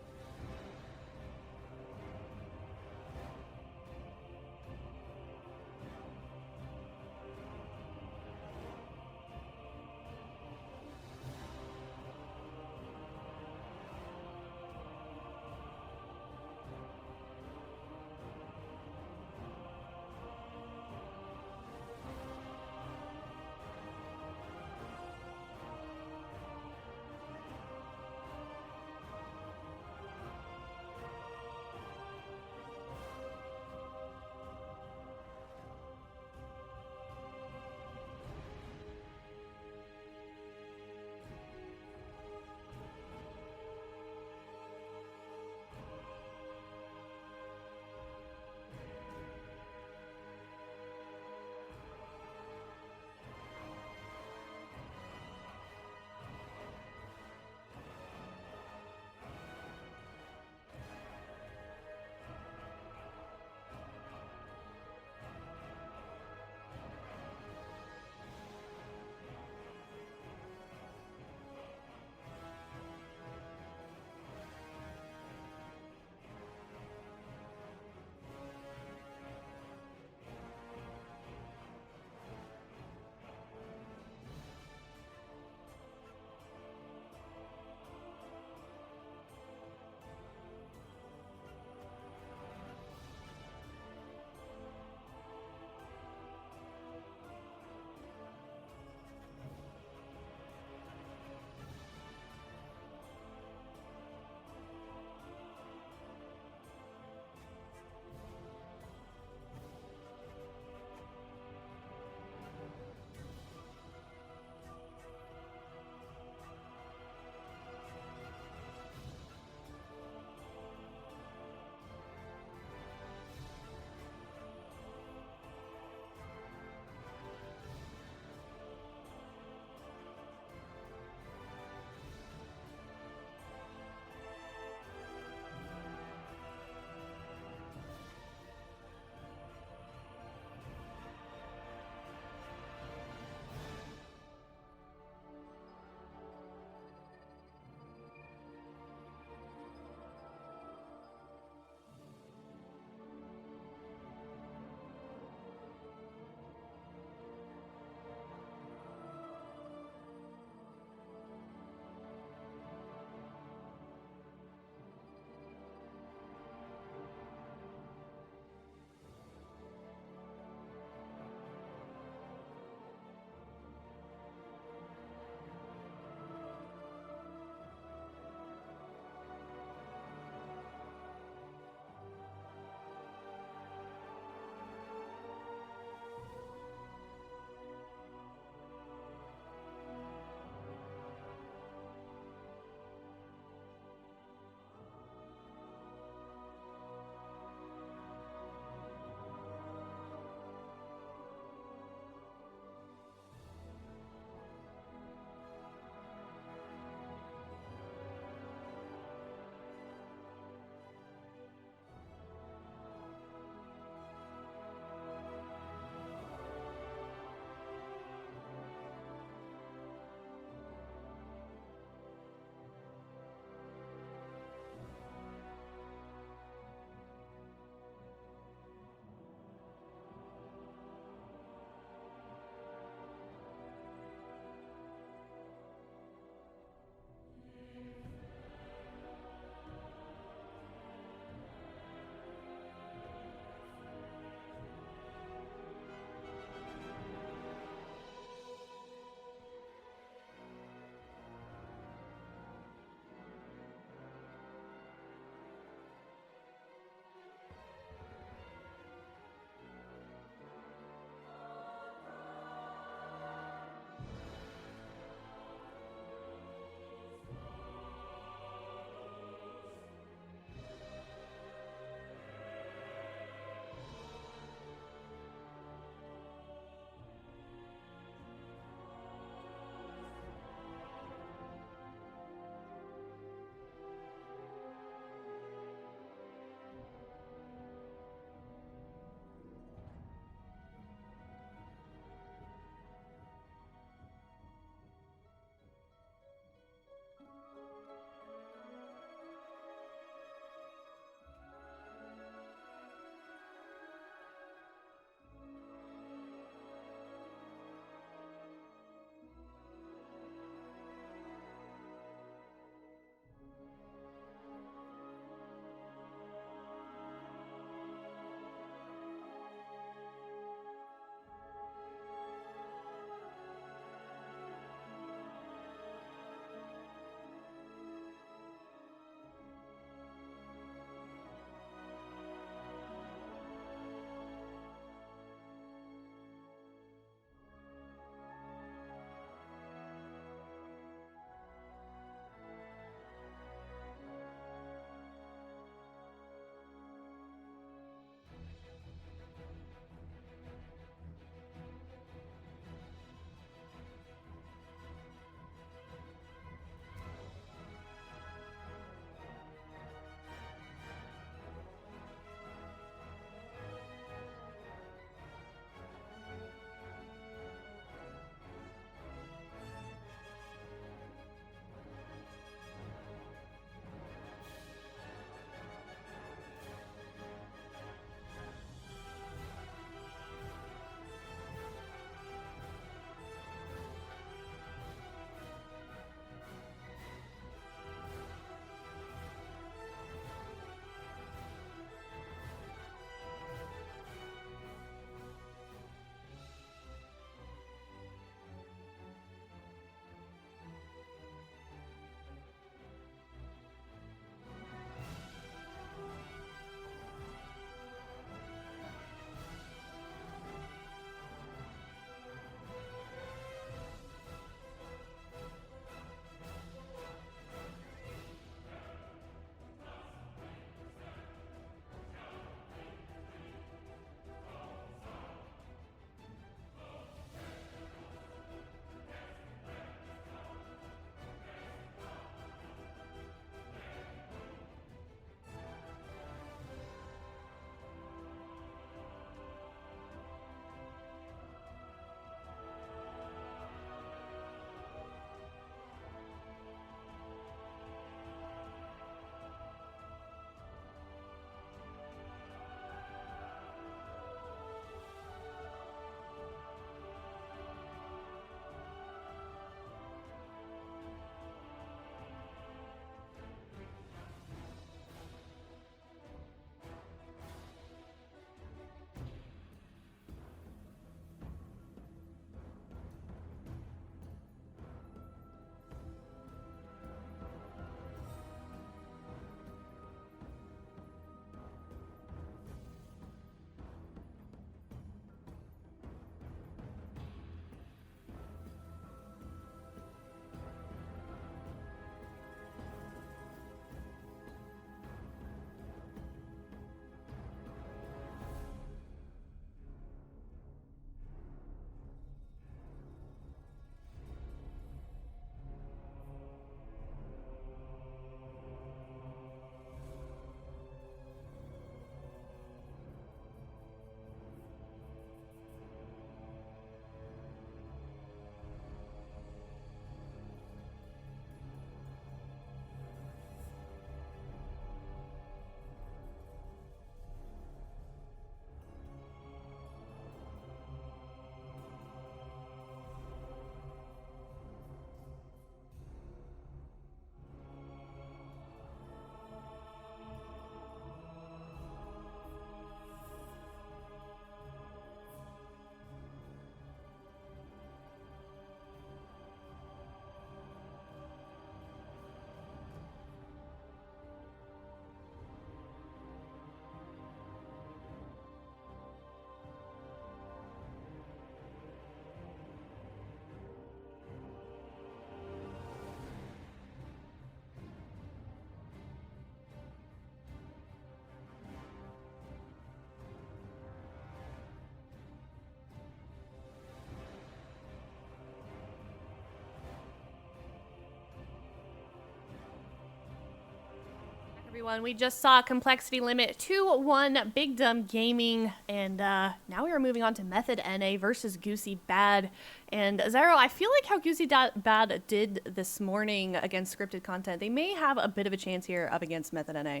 everyone. We just saw Complexity Limit 2-1 Big Dumb Gaming, and now we are moving on to Method NA versus Goosy Bad. And Zyro, I feel like how Goosy Bad did this morning against scripted content, they may have a bit of a chance here up against Method NA.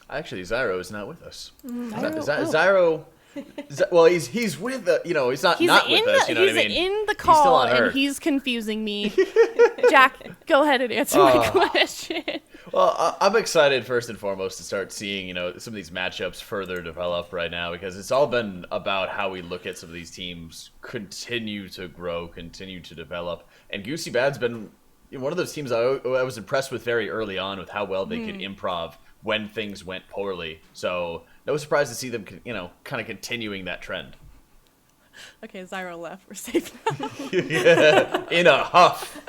Actually, Zyro is not with us. Zyro. Well, he's with the, he's not with us. You know what I mean? He's in the call, and he's confusing me. Jack, go ahead and answer my question. Well, I'm excited first and foremost to start seeing, some of these matchups further develop right now, because it's all been about how we look at some of these teams continue to grow, continue to develop, and Goosy Bad's been one of those teams I was impressed with very early on with how well they could improv when things went poorly. So no surprise to see them, kind of continuing that trend. Okay, Zyro left. We're safe now. Yeah, in a huff.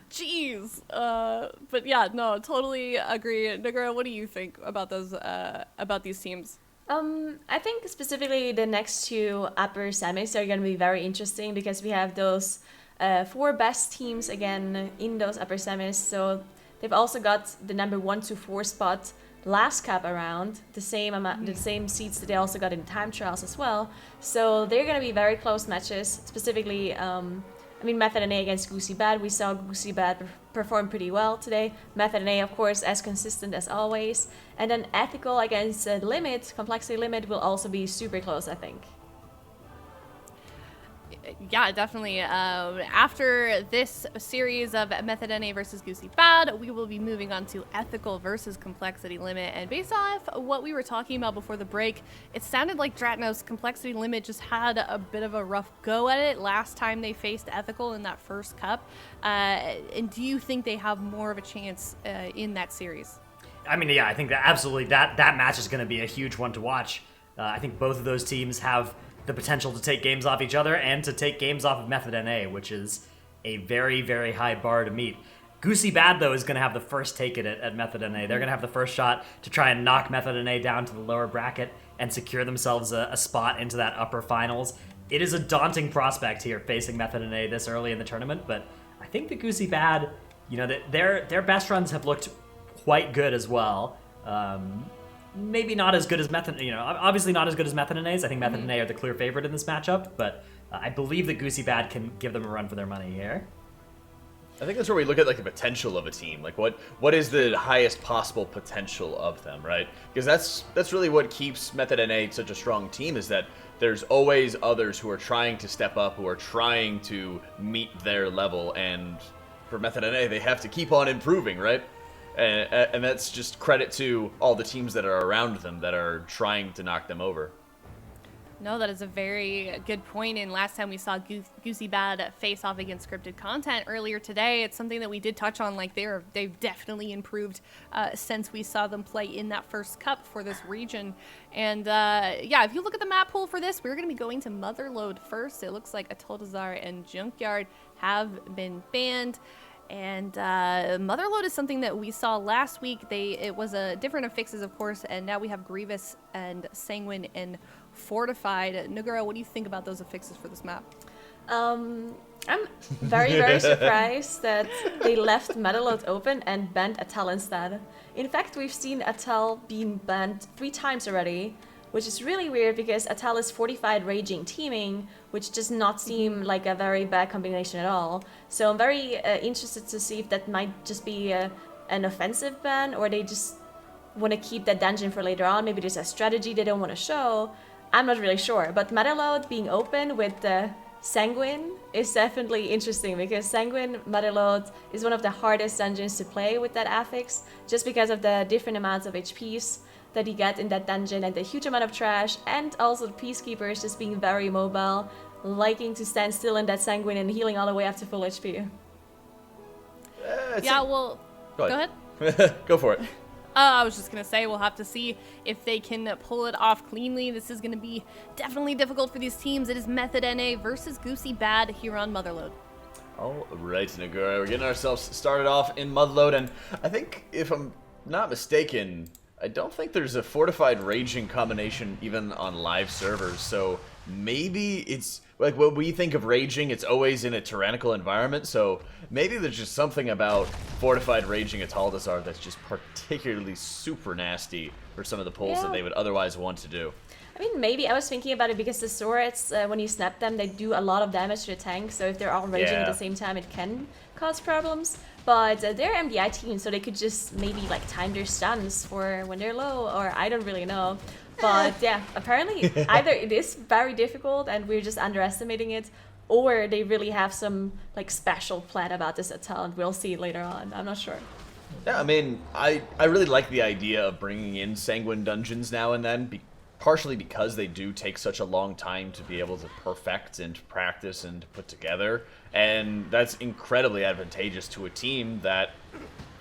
Jeez. But yeah, no, totally agree. Nagura, what do you think about these teams? I think specifically the next two upper semis are going to be very interesting because we have those 4 best teams again in those upper semis. So they've also got the number 1 to 4 spot last cup around, the same amount, the same seats that they also got in time trials as well. So they're going to be very close matches. Specifically, Method NA against Goosy Bad. We saw Goosy Bad perform pretty well today. Method NA, of course, as consistent as always. And then Ethical against Limit, Complexity Limit, will also be super close, I think. Yeah, definitely. After this series of Method NA versus Goosy Bad, we will be moving on to Ethical versus Complexity Limit. And based off what we were talking about before the break, it sounded like Dratnos Complexity Limit just had a bit of a rough go at it last time they faced Ethical in that first cup. And do you think they have more of a chance in that series? I think that absolutely that match is going to be a huge one to watch. I think both of those teams have the potential to take games off each other and to take games off of Method NA, which is a very, very high bar to meet. Goosy Bad, though, is going to have the first take at Method NA. They're going to have the first shot to try and knock Method NA down to the lower bracket and secure themselves a spot into that upper finals. It is a daunting prospect here facing Method NA this early in the tournament, but I think the Goosy Bad, their best runs have looked quite good as well. Maybe not as good as Method, obviously not as good as Method NA's. I think Method NA are the clear favorite in this matchup, but I believe that Goosy Bad can give them a run for their money here. I think that's where we look at the potential of a team. What is the highest possible potential of them, right? Because that's really what keeps Method NA such a strong team, is that there's always others who are trying to step up, who are trying to meet their level, and for Method NA, they have to keep on improving, right? And that's just credit to all the teams that are around them that are trying to knock them over. No, that is a very good point. And last time we saw Goosy Bad face off against scripted content earlier today, it's something that we did touch on. They've definitely improved since we saw them play in that first cup for this region. And if you look at the map pool for this, we're going to be going to Motherlode first. It looks like Atoltazar and Junkyard have been banned. And Motherlode is something that we saw last week. It was a different affixes, of course, and now we have Grievous and Sanguine and Fortified. Nagura, what do you think about those affixes for this map? I'm very, very surprised that they left Motherlode open and banned Atel instead. In fact, we've seen Atel being banned 3 times already, which is really weird because Atel is Fortified Raging Teaming, which does not seem like a very bad combination at all. So I'm very interested to see if that might just be an offensive ban, or they just want to keep that dungeon for later on. Maybe there's a strategy they don't want to show. I'm not really sure. But Motherlode being open with Sanguine is definitely interesting, because Sanguine Motherlode is one of the hardest dungeons to play with that affix, just because of the different amounts of HPs that you get in that dungeon and the huge amount of trash, and also the Peacekeepers just being very mobile, liking to stand still in that Sanguine and healing all the way up to full HP. Go ahead. Go for it. I was just going to say, we'll have to see if they can pull it off cleanly. This is going to be definitely difficult for these teams. It is Method NA versus Goosy Bad here on Motherlode. All right, Nagura, we're getting ourselves started off in Mudload, and I think, if I'm not mistaken, I don't think there's a Fortified Raging combination even on live servers, so maybe it's like when we think of raging, it's always in a tyrannical environment, so maybe there's just something about fortified raging at Taldazar that's just particularly super nasty for some of the pulls that they would otherwise want to do. I mean, maybe I was thinking about it because the swords, when you snap them, they do a lot of damage to the tank. So if they're all raging at the same time, it can cause problems. But they're MDI team, so they could just maybe like time their stuns for when they're low, or I don't really know. But yeah, apparently either it is very difficult and we're just underestimating it, or they really have some like special plan about this at talent. We'll see later on. I'm not sure. Yeah, I mean, I really like the idea of bringing in Sanguine dungeons now and then, partially because they do take such a long time to be able to perfect and to practice and to put together, and that's incredibly advantageous to a team that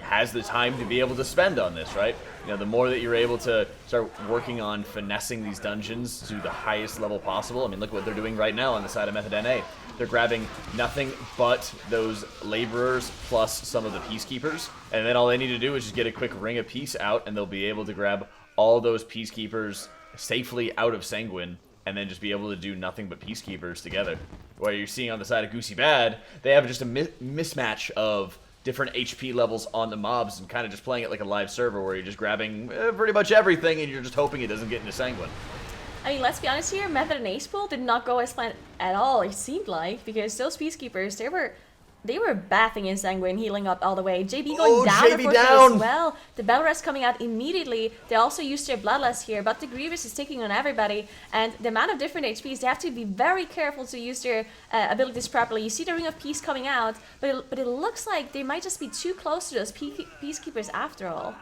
has the time to be able to spend on this, right? You know, the more that you're able to start working on finessing these dungeons to the highest level possible. I mean, look what they're doing right now on the side of Method NA. They're grabbing nothing but those laborers plus some of the peacekeepers, and then all they need to do is just get a quick ring of peace out, and they'll be able to grab all those peacekeepers safely out of Sanguine, and then just be able to do nothing but peacekeepers together. What you're seeing on the side of Goosy Bad, they have just a mismatch of different HP levels on the mobs and kind of just playing it like a live server where you're just grabbing pretty much everything and you're just hoping it doesn't get into Sanguine. I mean, let's be honest here, Method and Ace pool did not go as planned at all, it seemed like, because those peacekeepers, they were bathing in Sanguine, healing up all the way. JB going down JB as well. The Belrest coming out immediately. They also used their Bloodlust here, but the Grievous is taking on everybody, and the amount of different HPs, they have to be very careful to use their abilities properly. You see the Ring of Peace coming out, but it looks like they might just be too close to those peacekeepers after all.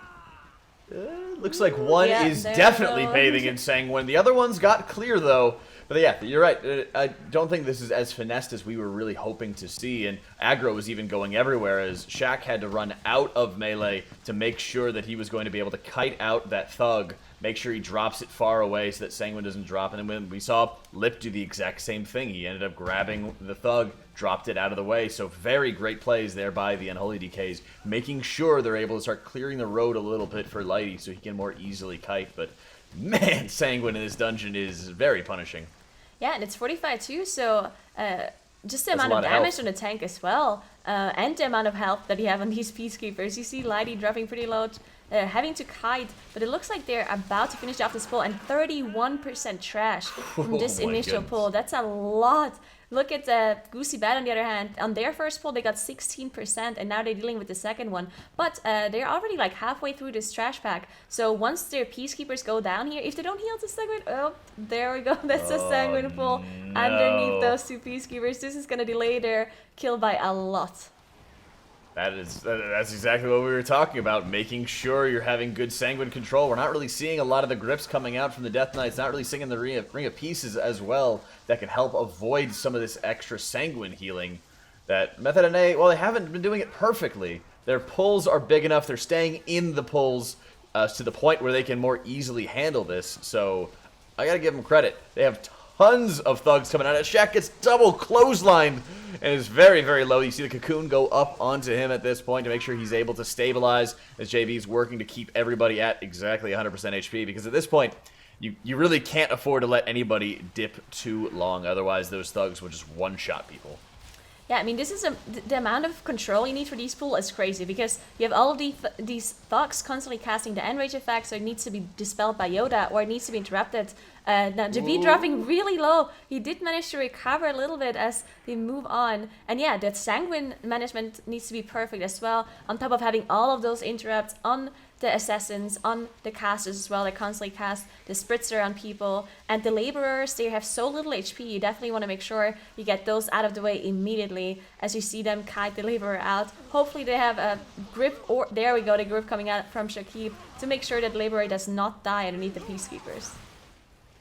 Looks like one is definitely bathing in Sanguine. The other one's got clear, though. But yeah, you're right. I don't think this is as finessed as we were really hoping to see. And aggro was even going everywhere as Shaq had to run out of melee to make sure that he was going to be able to kite out that thug, make sure he drops it far away so that Sanguine doesn't drop. And then when we saw Lip do the exact same thing, he ended up grabbing the thug, dropped it out of the way. So very great plays there by the Unholy DKs, making sure they're able to start clearing the road a little bit for Lighty so he can more easily kite. But man, Sanguine in this dungeon is very punishing. Yeah, and it's 45 too, so just the amount of damage on the tank as well, and the amount of health that you have on these peacekeepers. You see Lighty dropping pretty low, having to kite, but it looks like they're about to finish off this pull, and 31% trash from this initial pull. That's a lot. Look at Goosy Bad on the other hand. On their first pull, they got 16%, and now they're dealing with the second one. But they're already like halfway through this trash pack. So once their peacekeepers go down here, if they don't heal the Sanguine, oh, there we go. That's a Sanguine pull underneath those two peacekeepers. This is going to delay their kill by a lot. That's exactly what we were talking about, making sure you're having good Sanguine control. We're not really seeing a lot of the grips coming out from the Death Knights, not really seeing the Ring of Pieces as well that can help avoid some of this extra Sanguine healing. That Method NA, well, they haven't been doing it perfectly. Their pulls are big enough, they're staying in the pulls to the point where they can more easily handle this, so I gotta give them credit. They have tons of thugs coming out. Shaq gets double clotheslined and is very, very low. You see the cocoon go up onto him at this point to make sure he's able to stabilize as JB's working to keep everybody at exactly 100% HP, because at this point, you really can't afford to let anybody dip too long. Otherwise, those thugs will just one-shot people. Yeah, I mean, this is the amount of control you need for these pool is crazy, because you have all of these thugs constantly casting the enrage effect, so it needs to be dispelled by Yoda, or it needs to be interrupted. Now, JB dropping really low. He did manage to recover a little bit as they move on. And yeah, that Sanguine management needs to be perfect as well, on top of having all of those interrupts on the assassins, on the casters as well. They constantly cast the spritzer on people, and the laborers, they have so little HP. You definitely want to make sure you get those out of the way immediately as you see them kite the laborer out. Hopefully they have a grip, or there we go, the grip coming out from Shakib to make sure that laborer does not die underneath the peacekeepers.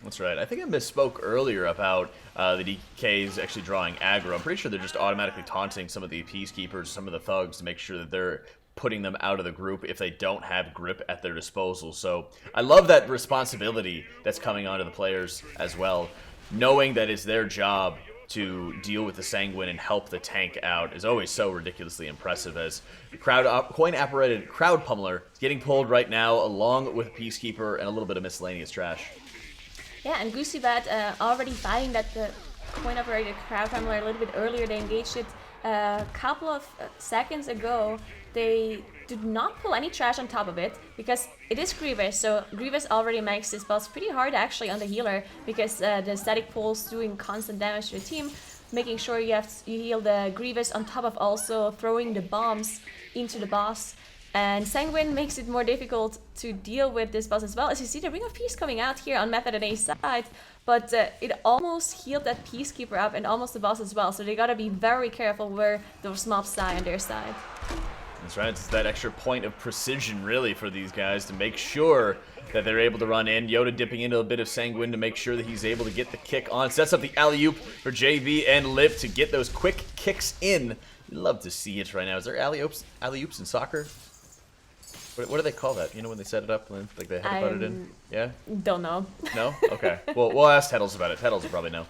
That's right. I think I misspoke earlier about the DKs actually drawing aggro. I'm pretty sure they're just automatically taunting some of the peacekeepers, some of the thugs, to make sure that they're putting them out of the group if they don't have grip at their disposal. So I love that responsibility that's coming onto the players as well. Knowing that it's their job to deal with the Sanguine and help the tank out is always so ridiculously impressive, as the coin-apparated crowd pummeler is getting pulled right now along with Peacekeeper and a little bit of miscellaneous trash. Yeah, and Goosy Bad already finding that the coin operated crowd tumbler a little bit earlier. They engaged it a couple of seconds ago. They did not pull any trash on top of it because it is Grievous, so Grievous already makes this boss pretty hard actually on the healer because the static pulse doing constant damage to the team, making sure you heal the Grievous on top of also throwing the bombs into the boss. And Sanguine makes it more difficult to deal with this boss as well. As you see, the Ring of Peace coming out here on Method NA's side, but it almost healed that Peacekeeper up and almost the boss as well. So they gotta be very careful where those mobs die on their side. That's right, it's that extra point of precision really for these guys to make sure that they're able to run in. Yoda dipping into a bit of Sanguine to make sure that he's able to get the kick on. Sets up the alley-oop for JV and Lip to get those quick kicks in. Love to see it right now. Is there alley-oops in soccer? What do they call that? You know when they set it up, when, like they headbutt it in? Yeah? Don't know. No? Okay. Well, we'll ask Teddles about it. Teddles will probably know.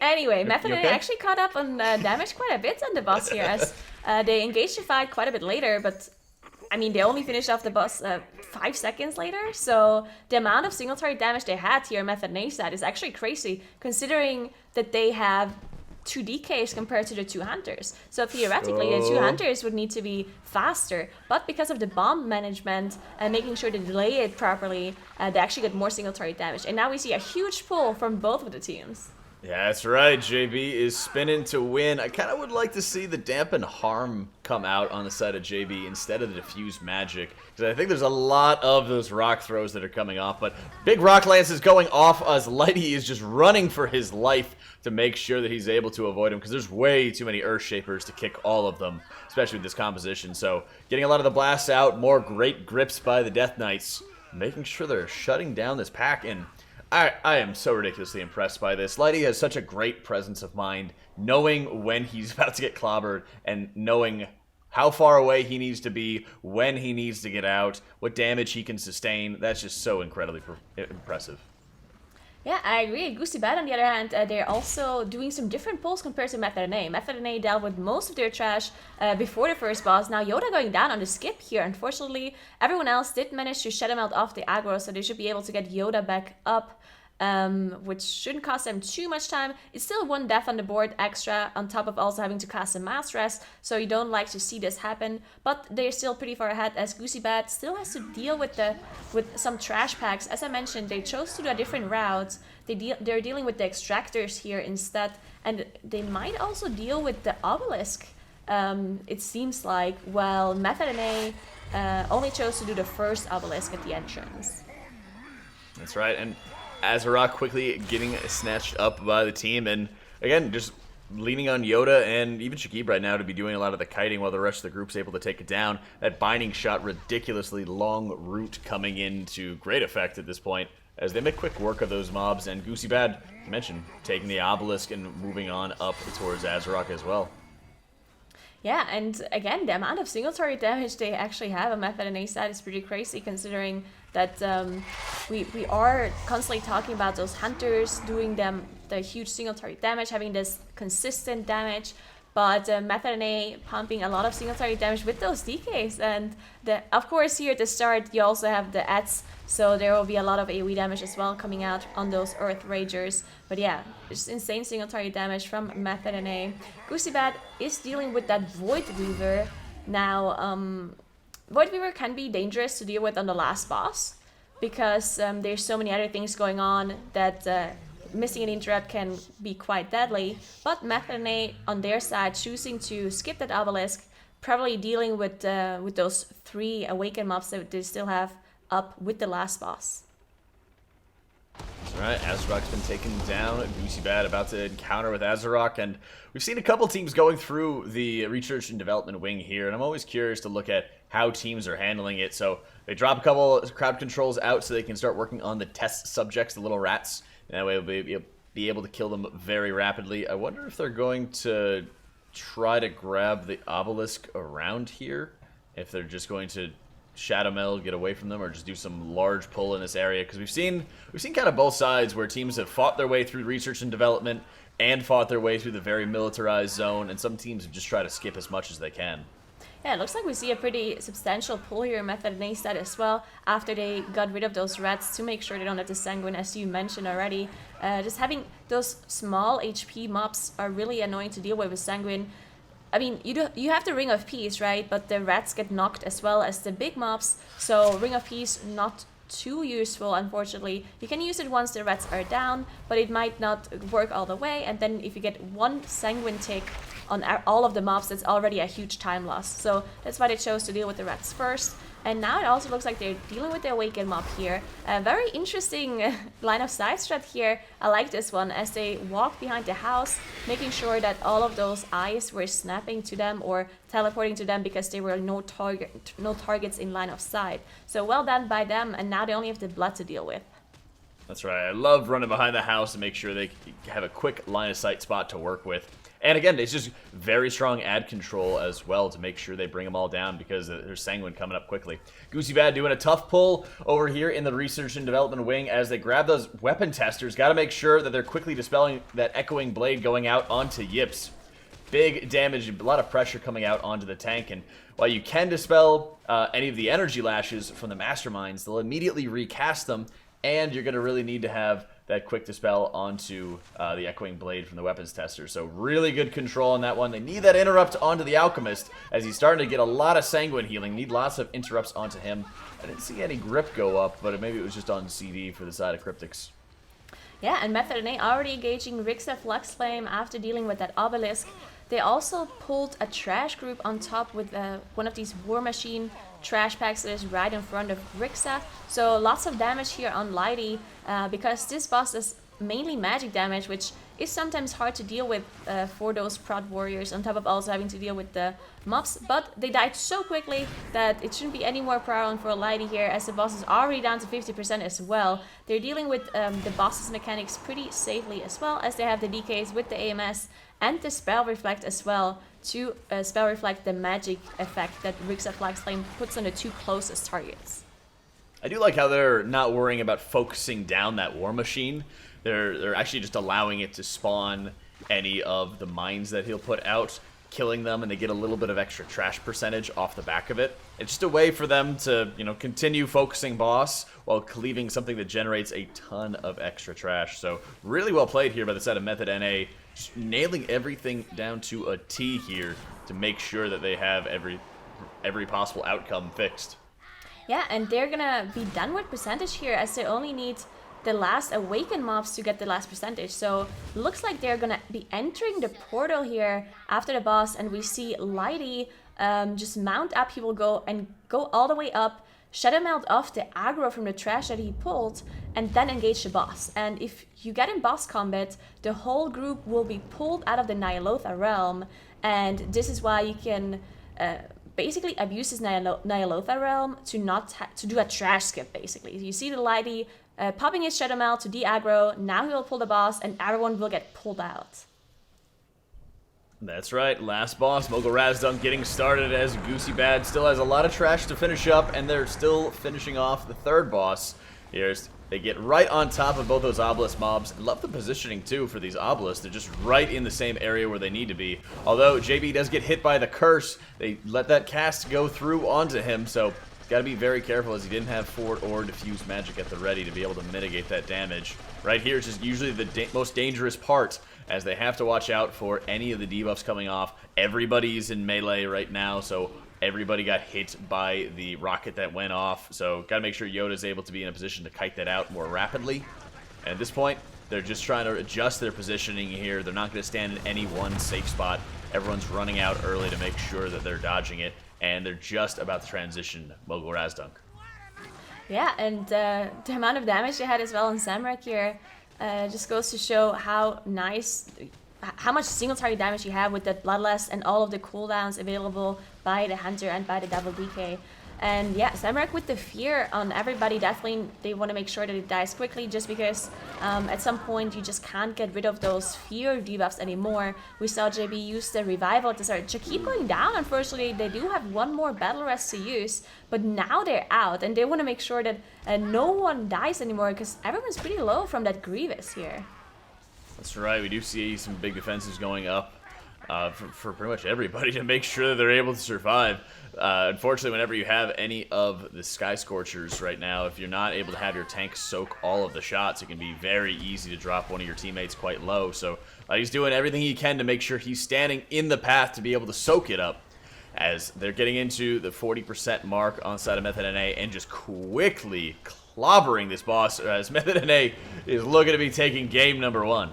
Anyway, Method okay? actually caught up on damage quite a bit on the boss here as they engaged the fight quite a bit later, but I mean, they only finished off the boss 5 seconds later, so the amount of single target damage they had here on Method Na's side is actually crazy, considering that they have 2 DKs compared to the 2 hunters. So theoretically, the 2 hunters would need to be faster, but because of the bomb management and making sure to delay it properly, they actually got more single target damage. And now we see a huge pull from both of the teams. Yeah, that's right. JB is spinning to win. I kind of would like to see the Dampen Harm come out on the side of JB instead of the Diffuse Magic, because I think there's a lot of those rock throws that are coming off, but big rock lance is going off as Lighty is just running for his life to make sure that he's able to avoid him, because there's way too many Earth Shapers to kick all of them, especially with this composition. So getting a lot of the blasts out, more great grips by the Death Knights, making sure they're shutting down this pack, and I am so ridiculously impressed by this. Lighty has such a great presence of mind, knowing when he's about to get clobbered and knowing how far away he needs to be, when he needs to get out, what damage he can sustain. That's just so incredibly impressive. Yeah, I agree. Goosy Bad, on the other hand, they're also doing some different pulls compared to Method NA. Method NA dealt with most of their trash before the first boss. Now Yoda going down on the skip here. Unfortunately, everyone else did manage to shut him out off the aggro, so they should be able to get Yoda back up, which shouldn't cost them too much time. It's still 1 death on the board extra, on top of also having to cast a Mass Rest, so you don't like to see this happen. But they're still pretty far ahead, as Goosy Bad still has to deal with some trash packs. As I mentioned, they chose to do a different route. They're dealing with the extractors here instead, and they might also deal with the obelisk. It seems like, well, Method NA only chose to do the first obelisk at the entrance. That's right, and Azarok quickly getting snatched up by the team, and again, just leaning on Yoda and even Shakib right now to be doing a lot of the kiting while the rest of the group's able to take it down. That binding shot, ridiculously long route coming into great effect at this point as they make quick work of those mobs, and Goosy Bad, you mentioned, taking the obelisk and moving on up towards Azarok as well. Yeah, and again, the amount of single target damage they actually have on Method NA side is pretty crazy, considering that we are constantly talking about those hunters doing the huge single target damage, having this consistent damage, but Method NA pumping a lot of single target damage with those DKs. And of course here at the start you also have the ads, so there will be a lot of AoE damage as well coming out on those Earth Ragers. But yeah, just insane single target damage from Method NA. Goosy Bad is dealing with that Void Weaver. Now, Void Weaver can be dangerous to deal with on the last boss, because there's so many other things going on that missing an interrupt can be quite deadly. But Method NA on their side choosing to skip that obelisk, probably dealing with those 3 awakened mobs that they still have up with the last boss. That's right, Azarok's been taken down. Goosy Bad about to encounter with Azarok, and we've seen a couple teams going through the research and development wing here, and I'm always curious to look at how teams are handling it. So they drop a couple crowd controls out so they can start working on the test subjects, the little rats, and that way we'll be able to kill them very rapidly. I wonder if they're going to try to grab the obelisk around here, if they're just going to Shadow Meld, get away from them, or just do some large pull in this area, because we've seen kind of both sides where teams have fought their way through research and development and fought their way through the very militarized zone, and some teams have just tried to skip as much as they can. Yeah, it looks like we see a pretty substantial pull here in Method and A side as well, after they got rid of those rats to make sure they don't have the Sanguine, as you mentioned already. Just having those small HP mobs are really annoying to deal with Sanguine. I mean, you have the Ring of Peace, right? But the rats get knocked as well as the big mobs, so Ring of Peace not too useful, unfortunately. You can use it once the rats are down, but it might not work all the way, and then if you get one Sanguine tick on all of the mobs, that's already a huge time loss. So that's why they chose to deal with the rats first. And now it also looks like they're dealing with the Awaken mob here. A very interesting line of sight strat here. I like this one, as they walk behind the house, making sure that all of those eyes were snapping to them or teleporting to them because there were no targets in line of sight. So well done by them, and now they only have the blood to deal with. That's right. I love running behind the house to make sure they have a quick line of sight spot to work with. And again, it's just very strong ad control as well to make sure they bring them all down because there's Sanguine coming up quickly. Goosy Bad doing a tough pull over here in the research and development wing as they grab those weapon testers. Got to make sure that they're quickly dispelling that echoing blade going out onto Yips. Big damage, a lot of pressure coming out onto the tank. And while you can dispel any of the energy lashes from the masterminds, they'll immediately recast them. And you're going to really need to have that quick dispel onto the Echoing Blade from the weapons tester. So really good control on that one. They need that interrupt onto the Alchemist as he's starting to get a lot of Sanguine healing. Need lots of interrupts onto him. I didn't see any grip go up, but maybe it was just on CD for the side of Cryptics. Yeah, and Method and A already engaging Rixa Flux Flame after dealing with that Obelisk. They also pulled a trash group on top with one of these War Machine trash packs that is right in front of Rixa. So lots of damage here on Lighty because this boss does mainly magic damage, which is sometimes hard to deal with for those prod warriors, on top of also having to deal with the mobs. But they died so quickly that it shouldn't be any more problem for Lighty here, as the boss is already down to 50% as well. They're dealing with the boss's mechanics pretty safely as well, as they have the DKs with the AMS and the Spell Reflect as well to Spell Reflect the magic effect that Rixa Flux Flame puts on the two closest targets. I do like how they're not worrying about focusing down that War Machine. They're actually just allowing it to spawn any of the mines that he'll put out, killing them, and they get a little bit of extra trash percentage off the back of it. It's just a way for them to, continue focusing boss while cleaving something that generates a ton of extra trash. So really well played here by the side of Method NA, just nailing everything down to a T here to make sure that they have every possible outcome fixed. Yeah, and they're gonna be done with percentage here, as they only need the last Awaken mobs to get the last percentage. So looks like they're gonna be entering the portal here after the boss, and we see Lighty just mount up. He will go all the way up, Shadow Melt off the aggro from the trash that he pulled, and then engage the boss. And if you get in boss combat, the whole group will be pulled out of the Nyalotha realm, and this is why you can basically abuse this Nyalotha realm to do a trash skip, basically. You see the Lighty popping his Shadow Melt to de-aggro, now he will pull the boss, and everyone will get pulled out. That's right, last boss, Mogul Razdunk getting started as Goosy Bad still has a lot of trash to finish up, and they're still finishing off the third boss. They get right on top of both those Obelisk mobs. I love the positioning too for these Obelisks. They're just right in the same area where they need to be. Although JB does get hit by the curse, they let that cast go through onto him, so gotta be very careful as he didn't have Fort or Diffuse Magic at the ready to be able to mitigate that damage. Right here is just usually the most dangerous part, as they have to watch out for any of the debuffs coming off. Everybody's in melee right now, so everybody got hit by the rocket that went off. So gotta make sure Yoda's able to be in a position to kite that out more rapidly. And at this point, they're just trying to adjust their positioning here. They're not gonna stand in any one safe spot. Everyone's running out early to make sure that they're dodging it, and they're just about to transition Mogul Razdunk. Yeah, and the amount of damage they had as well on Samrak here just goes to show how much single target damage you have with that Bloodlust and all of the cooldowns available by the Hunter and by the double DK. And yeah, Samrak with the fear on everybody, definitely they want to make sure that it dies quickly, just because at some point you just can't get rid of those fear debuffs anymore. We saw JB use the revival at the start to keep going down. Unfortunately, they do have one more battle rest to use, but now they're out, and they want to make sure that no one dies anymore, because everyone's pretty low from that Grievous here. That's right, we do see some big defenses going up for pretty much everybody to make sure that they're able to survive. Unfortunately, whenever you have any of the Sky Scorchers right now, if you're not able to have your tank soak all of the shots, it can be very easy to drop one of your teammates quite low. So he's doing everything he can to make sure he's standing in the path to be able to soak it up, as they're getting into the 40% mark on the side of Method NA and just quickly clobbering this boss, as Method NA is looking to be taking game number 1.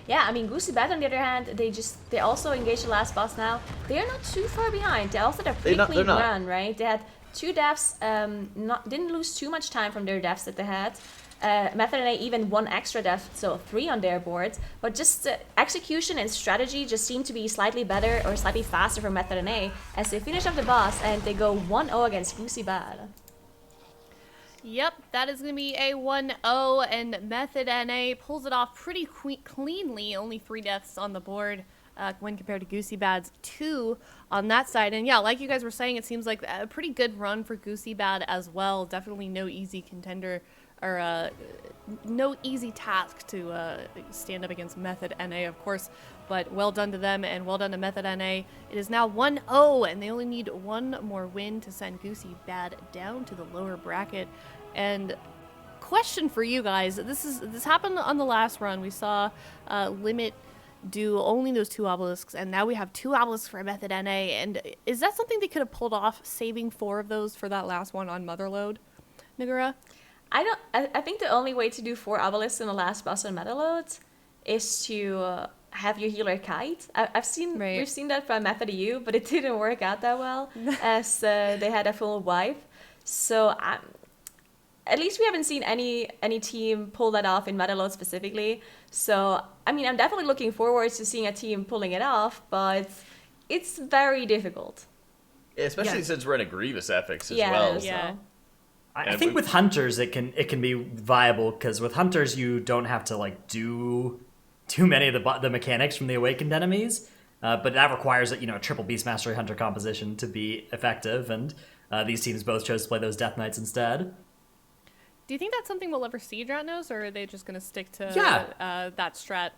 Yeah, I mean, Goosy Bad, on the other hand, they also engaged the last boss now. They're not too far behind. They also had a pretty clean run, right? They had 2 deaths, didn't lose too much time from their deaths that they had. Method NA even 1 extra death, so 3 on their board. But just execution and strategy just seem to be slightly better or slightly faster for Method NA as they finish off the boss and they go 1-0 against Goosy Bad. Yep, that is going to be a 1-0, and Method NA pulls it off pretty cleanly. Only 3 deaths on the board when compared to Goosy Bad's 2 on that side. And yeah, like you guys were saying, it seems like a pretty good run for Goosy Bad as well. Definitely no easy contender, or no easy task to stand up against Method NA, of course. But well done to them, and well done to Method NA. It is now 1-0, and they only need 1 more win to send Goosy Bad down to the lower bracket. And question for you guys: this happened on the last run. We saw Limit do only those 2 obelisks, and now we have 2 obelisks for Method NA. And is that something they could have pulled off, saving 4 of those for that last one on Motherload, Nagura? I think the only way to do 4 obelisks in the last boss on Motherload is to have your healer kite. We've seen that from Method EU, but it didn't work out that well as they had a full wipe. So at least we haven't seen any team pull that off in Motherload specifically. So I mean, I'm definitely looking forward to seeing a team pulling it off, but it's very difficult. Yeah, especially since we're in a Grievous Ethics as Yeah, well. Yeah. I think with Hunters it can be viable, because with Hunters you don't have to like do too many of the mechanics from the awakened enemies, but that requires a triple Beast Mastery Hunter composition to be effective, and these teams both chose to play those Death Knights instead. Do you think that's something we'll ever see, Dratnos, or are they just going to stick to that strat?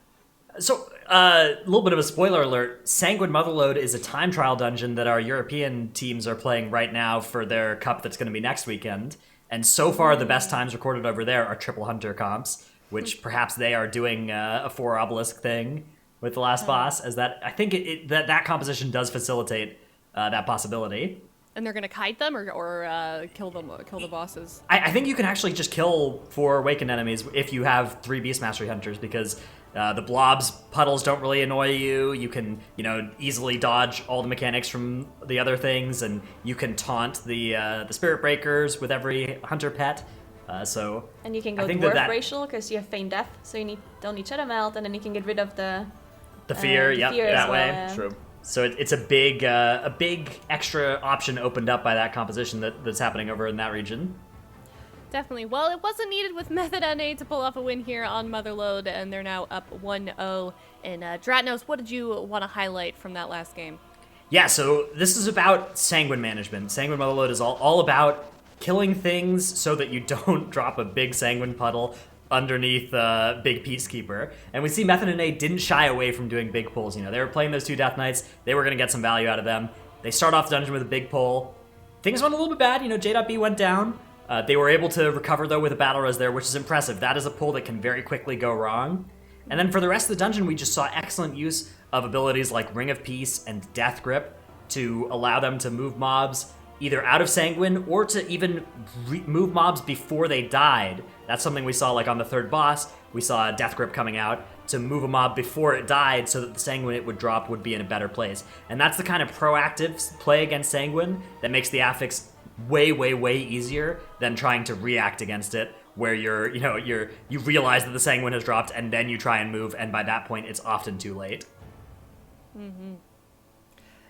So, a little bit of a spoiler alert. Sanguine Motherload is a time trial dungeon that our European teams are playing right now for their cup that's going to be next weekend. And so far, the best times recorded over there are triple Hunter comps, which perhaps they are doing a 4 obelisk thing with the last boss, as that I think that composition does facilitate that possibility. And they're going to kite them or kill the bosses? I think you can actually just kill 4 awakened enemies if you have 3 Beast Mastery Hunters, because the blobs puddles don't really annoy you. You can easily dodge all the mechanics from the other things, and you can taunt the Spirit Breakers with every Hunter pet. And you can go Dwarf Racial because you have Feign Death, so you don't need Shadow Melt, and then you can get rid of the fear. Fear that way. Yeah. True. So it's a big extra option opened up by that composition that's happening over in that region. Definitely. Well, it wasn't needed with Method NA to pull off a win here on Motherload, and they're now up 1-0. And Dratnos, what did you want to highlight from that last game? Yeah, so this is about Sanguine management. Sanguine Motherload is all about killing things so that you don't drop a big Sanguine puddle underneath big Peacekeeper. And we see Method NA didn't shy away from doing big pulls. They were playing those 2 Death Knights. They were going to get some value out of them. They start off the dungeon with a big pull. Things went a little bit bad. J.B went down. They were able to recover, though, with a battle res there, which is impressive. That is a pull that can very quickly go wrong. And then for the rest of the dungeon, we just saw excellent use of abilities like Ring of Peace and Death Grip to allow them to move mobs either out of Sanguine or to even move mobs before they died. That's something we saw like on the 3rd boss. We saw Death Grip coming out to move a mob before it died so that the Sanguine it would drop would be in a better place. And that's the kind of proactive play against Sanguine that makes the affix way, way, way easier than trying to react against it, where you realize that the Sanguine has dropped and then you try and move, and by that point it's often too late. Mm-hmm.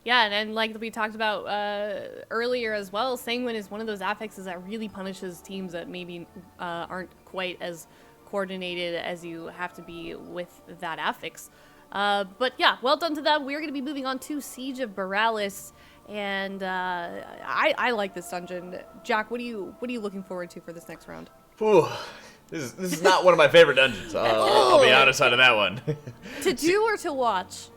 Yeah, and like we talked about earlier as well, Sanguine is one of those affixes that really punishes teams that maybe aren't quite as coordinated as you have to be with that affix. But yeah, well done to them. We're going to be moving on to Siege of Boralus, and I like this dungeon. Jack, what are you looking forward to for this next round? Ooh, this is not one of my favorite dungeons. I'll be honest out of that one. To do or to watch?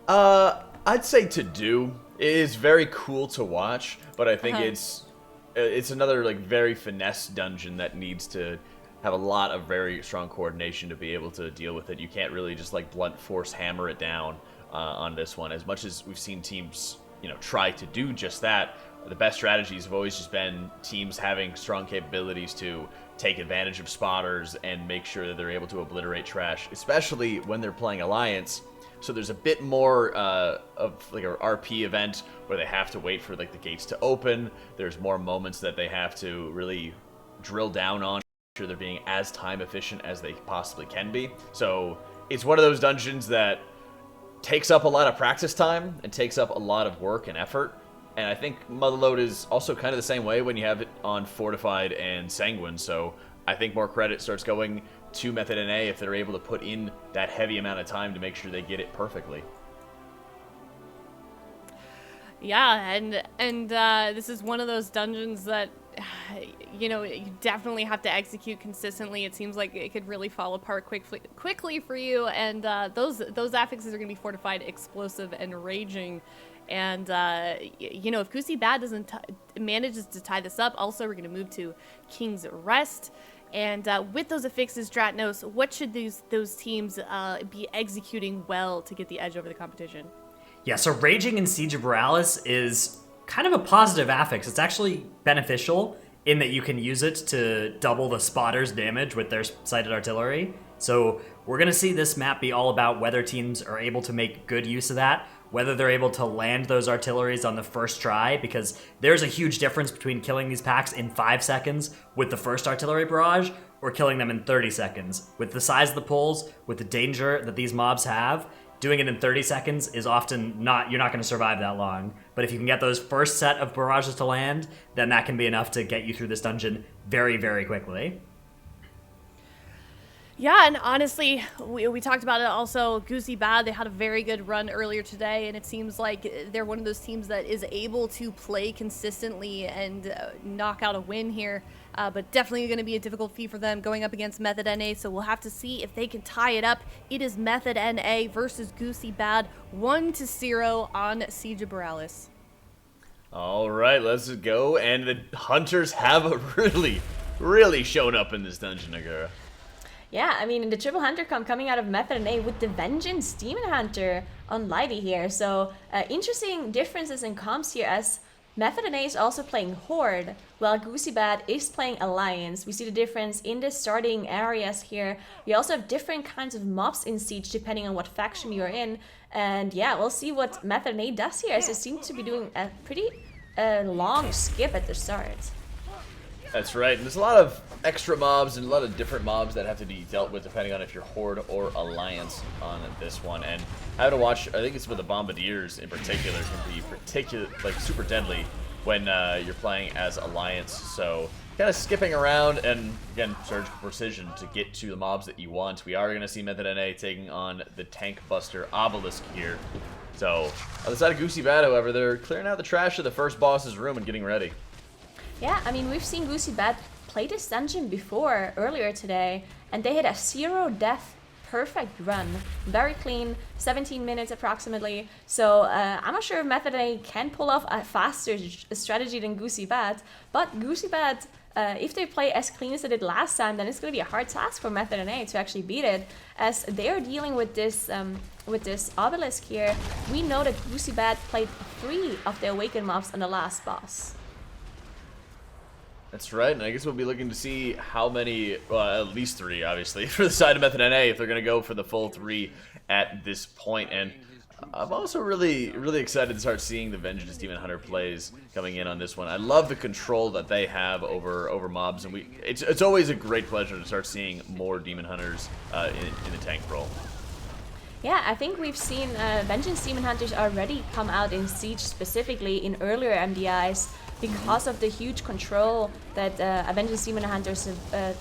I'd say to do. It is very cool to watch, but I think it's another like very finesse dungeon that needs to have a lot of very strong coordination to be able to deal with it. You can't really just like blunt force hammer it down on this one. As much as we've seen teams, try to do just that, the best strategies have always just been teams having strong capabilities to take advantage of spotters and make sure that they're able to obliterate trash, especially when they're playing Alliance. So there's a bit more of like a RP event where they have to wait for like the gates to open. There's more moments that they have to really drill down on, make sure they're being as time efficient as they possibly can be. So it's one of those dungeons that takes up a lot of practice time and takes up a lot of work and effort. And I think Motherlode is also kind of the same way when you have it on Fortified and Sanguine. So I think more credit starts going to Method NA if they're able to put in that heavy amount of time to make sure they get it perfectly. Yeah, and this is one of those dungeons that, you definitely have to execute consistently. It seems like it could really fall apart quickly for you, and those affixes are going to be Fortified, Explosive, and Raging. And, if Goosy Bad doesn't manages to tie this up, also we're going to move to King's Rest. And with those affixes, Dratnos, what should those teams be executing well to get the edge over the competition? Yeah, so Raging in Siege of Boralus is kind of a positive affix. It's actually beneficial in that you can use it to double the spotter's damage with their sighted artillery. So we're going to see this map be all about whether teams are able to make good use of that, whether they're able to land those artilleries on the first try, because there's a huge difference between killing these packs in 5 seconds with the first artillery barrage or killing them in 30 seconds. With the size of the pulls, with the danger that these mobs have, doing it in 30 seconds is often you're not going to survive that long. But if you can get those first set of barrages to land, then that can be enough to get you through this dungeon very, very quickly. Yeah, and honestly, we talked about it also. Goosy Bad, they had a very good run earlier today, and it seems like they're one of those teams that is able to play consistently and knock out a win here. But definitely going to be a difficult feat for them going up against Method NA, so we'll have to see if they can tie it up. It is Method NA versus Goosy Bad, 1-0 on Siege of Boralus. All right, let's go. And the Hunters have really shown up in this dungeon, Agura. Yeah, I mean, the Triple Hunter comp coming out of Method NA with the Vengeance Demon Hunter on Lighty here. So, interesting differences in comps here, as Method NA is also playing Horde, while Goosy Bad is playing Alliance. We see the difference in the starting areas here. We also have different kinds of mobs in Siege depending on what faction you're in. And yeah, we'll see what Method NA does here, as it seems to be doing a pretty long skip at the start. That's right, and there's a lot of extra mobs and a lot of different mobs that have to be dealt with depending on if you're Horde or Alliance on this one. And I had to watch, I think it's with the Bombardiers in particular, can be super deadly when you're playing as Alliance. So kind of skipping around and, again, surgical precision to get to the mobs that you want. We are going to see Method NA taking on the Tank Buster Obelisk here. So on the side of Goosy Bad, however, they're clearing out the trash of the first boss's room and getting ready. Yeah, I mean, we've seen Goosy Bad play this dungeon before, earlier today, and they had a 0-death perfect run. Very clean, 17 minutes approximately. So I'm not sure if Method NA can pull off a faster strategy than Goosy Bad, but Goosy Bad, if they play as clean as they did last time, then it's going to be a hard task for Method NA to actually beat it, as they're dealing with this obelisk here. We know that Goosy Bad played 3 of the Awakened mobs on the last boss. That's right, and I guess we'll be looking to see how many, well, at least 3, obviously, for the side of Method NA, if they're going to go for the full 3 at this point. And I'm also really excited to start seeing the Vengeance Demon Hunter plays coming in on this one. I love the control that they have over mobs, and it's always a great pleasure to start seeing more Demon Hunters in the tank role. Yeah, I think we've seen Vengeance Demon Hunters already come out in Siege specifically in earlier MDIs, because of the huge control that Vengeance Demon Hunters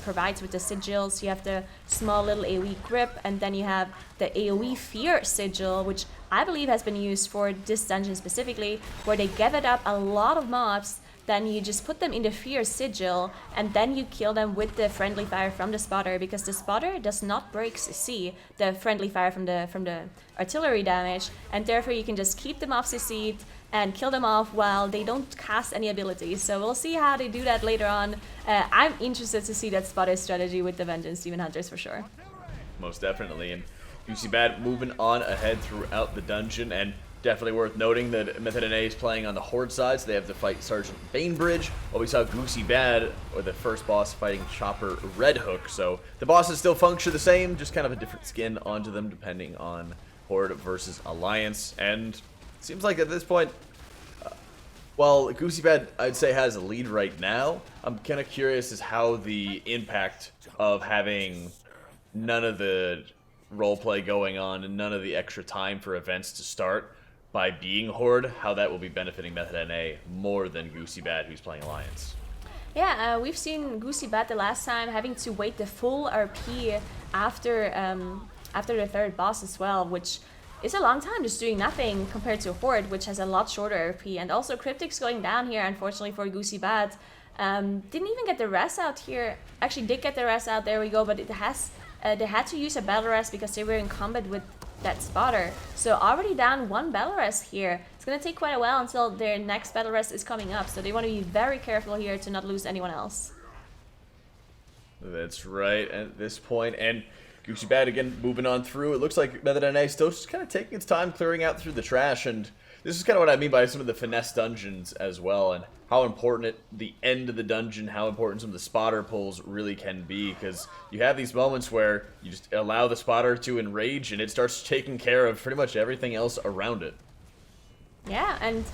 provides with the sigils. You have the small little AoE grip, and then you have the AoE Fear sigil, which I believe has been used for this dungeon specifically, where they gathered up a lot of mobs then you just put them in the Fear Sigil, and then you kill them with the friendly fire from the spotter, because the spotter does not break CC, the friendly fire from the artillery damage, and therefore you can just keep them off CC and kill them off while they don't cast any abilities. So we'll see how they do that later on. I'm interested to see that spotter strategy with the Vengeance Demon Hunters for sure. Most definitely. And Goosy Bad moving on ahead throughout the dungeon, and definitely worth noting that Method NA is playing on the Horde side, so they have to fight Sergeant Bainbridge, while we saw Goosy Bad, or the first boss, fighting Chopper Red Hook. So the bosses still function the same, just kind of a different skin onto them depending on Horde versus Alliance. And it seems like at this point, while Goosy Bad, I'd say, has a lead right now, I'm kind of curious as how the impact of having none of the roleplay going on and none of the extra time for events to start by being Horde, how that will be benefiting Method NA more than Goosy Bad, who's playing Alliance. Yeah, we've seen Goosy Bad the last time having to wait the full RP after the third boss as well, which is a long time just doing nothing compared to Horde, which has a lot shorter RP. And also Cryptic's going down here, unfortunately, for Goosy Bad. Didn't even get the rest out here. Actually did get the rest out, there we go, but it has they had to use a battle rest because they were in combat with that spotter. So already down one battle rest here. It's gonna take quite a while until their next battle rest is coming up, so they want to be very careful here to not lose anyone else. That's right at this point, and Goosy Bad again moving on through. It looks like Method NA still just kind of taking its time clearing out through the trash, and this is kind of what I mean by some of the finesse dungeons as well, and how important the end of the dungeon, how important some of the spotter pulls really can be, because you have these moments where you just allow the spotter to enrage and it starts taking care of pretty much everything else around it. Yeah, and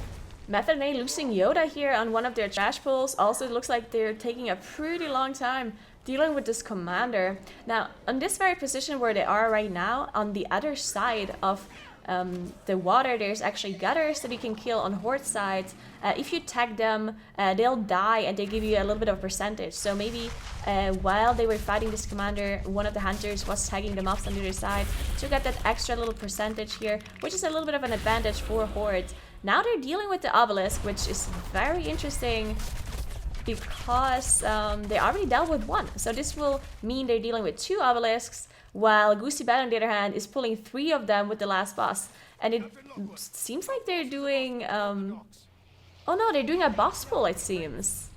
Method NA losing Yoda here on one of their trash pulls. Also, it looks like they're taking a pretty long time dealing with this commander. Now, on this very position where they are right now, on the other side of the water, there's actually gutters that you can kill on Horde side. If you tag them, they'll die and they give you a little bit of percentage. So maybe while they were fighting this commander, one of the hunters was tagging them off on the other side to get that extra little percentage here, which is a little bit of an advantage for Horde. Now they're dealing with the obelisk, which is very interesting because they already dealt with one. So this will mean they're dealing with two obelisks, while Goosy Bad, on the other hand, is pulling 3 of them with the last boss. And it seems like they're doing... oh no, they're doing a boss pull, it seems.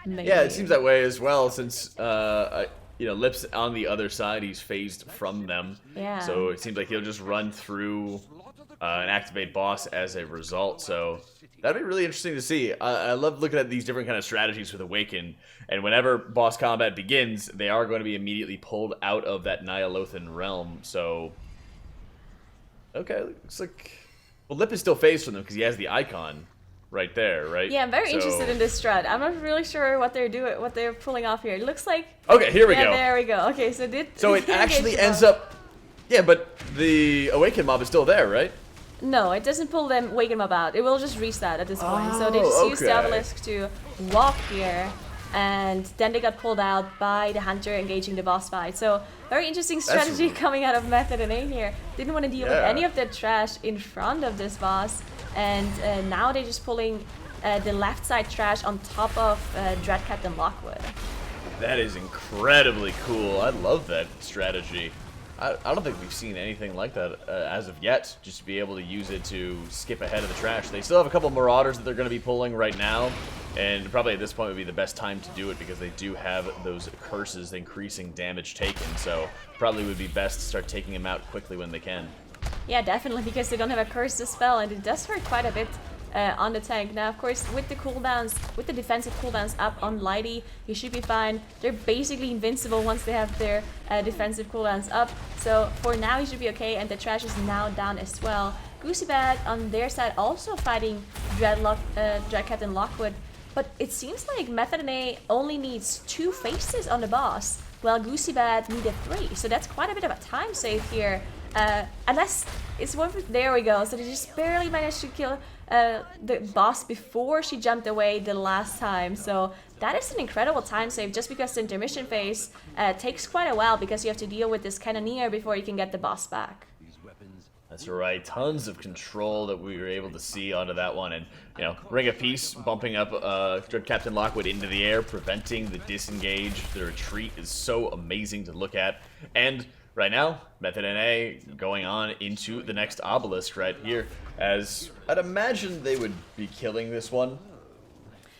Maybe. Yeah, it seems that way as well, since, you know, Lip's on the other side, he's phased from them. Yeah. So it seems like he'll just run through and activate boss as a result, so that'd be really interesting to see. I love looking at these different kind of strategies with Awaken, and whenever boss combat begins, they are going to be immediately pulled out of that Nyalothan realm, so... Okay, looks like... Well, Lip is still phased from them because he has the icon right there, right? Yeah, I'm very interested in this strat. I'm not really sure what they're doing, what they're pulling off here. It looks like... Okay, here we go. There we go. Okay, so So it actually ends up... Yeah, but the Awaken mob is still there, right? No, it doesn't pull them, wake them up out. It will just reset at this point. So they just use the obelisk to walk here, and then they got pulled out by the hunter engaging the boss fight. So very interesting strategy coming out of Method NA here. Didn't want to deal with any of that trash in front of this boss, and now they're just pulling the left side trash on top of Dread Captain Lockwood. That is incredibly cool. I love that strategy. I don't think we've seen anything like that as of yet, just to be able to use it to skip ahead of the trash. They still have a couple Marauders that they're going to be pulling right now, and probably at this point would be the best time to do it because they do have those curses increasing damage taken, so probably would be best to start taking them out quickly when they can. Yeah, definitely, because they don't have a curse to spell, and it does hurt quite a bit on the tank. Now, of course, with the cooldowns, with the defensive cooldowns up on Lighty, you should be fine. They're basically invincible once they have their defensive cooldowns up. So for now, you should be okay, and the trash is now down as well. Goosy Bad on their side also fighting Dread Captain Lockwood, but it seems like Method NA only needs 2 faces on the boss, while Goosy Bad needed 3. So that's quite a bit of a time save here. Unless it's one. There we go. So they just barely managed to kill the boss before she jumped away the last time. So that is an incredible time save, just because the intermission phase takes quite a while because you have to deal with this Cannoneer before you can get the boss back. A That's right. Tons of control that we were able to see onto that one. And, you know, Ring of Peace bumping up Captain Lockwood into the air, preventing the disengage. The retreat is so amazing to look at. And right now, Method NA going on into the next obelisk right here. As I'd imagine they would be killing this one.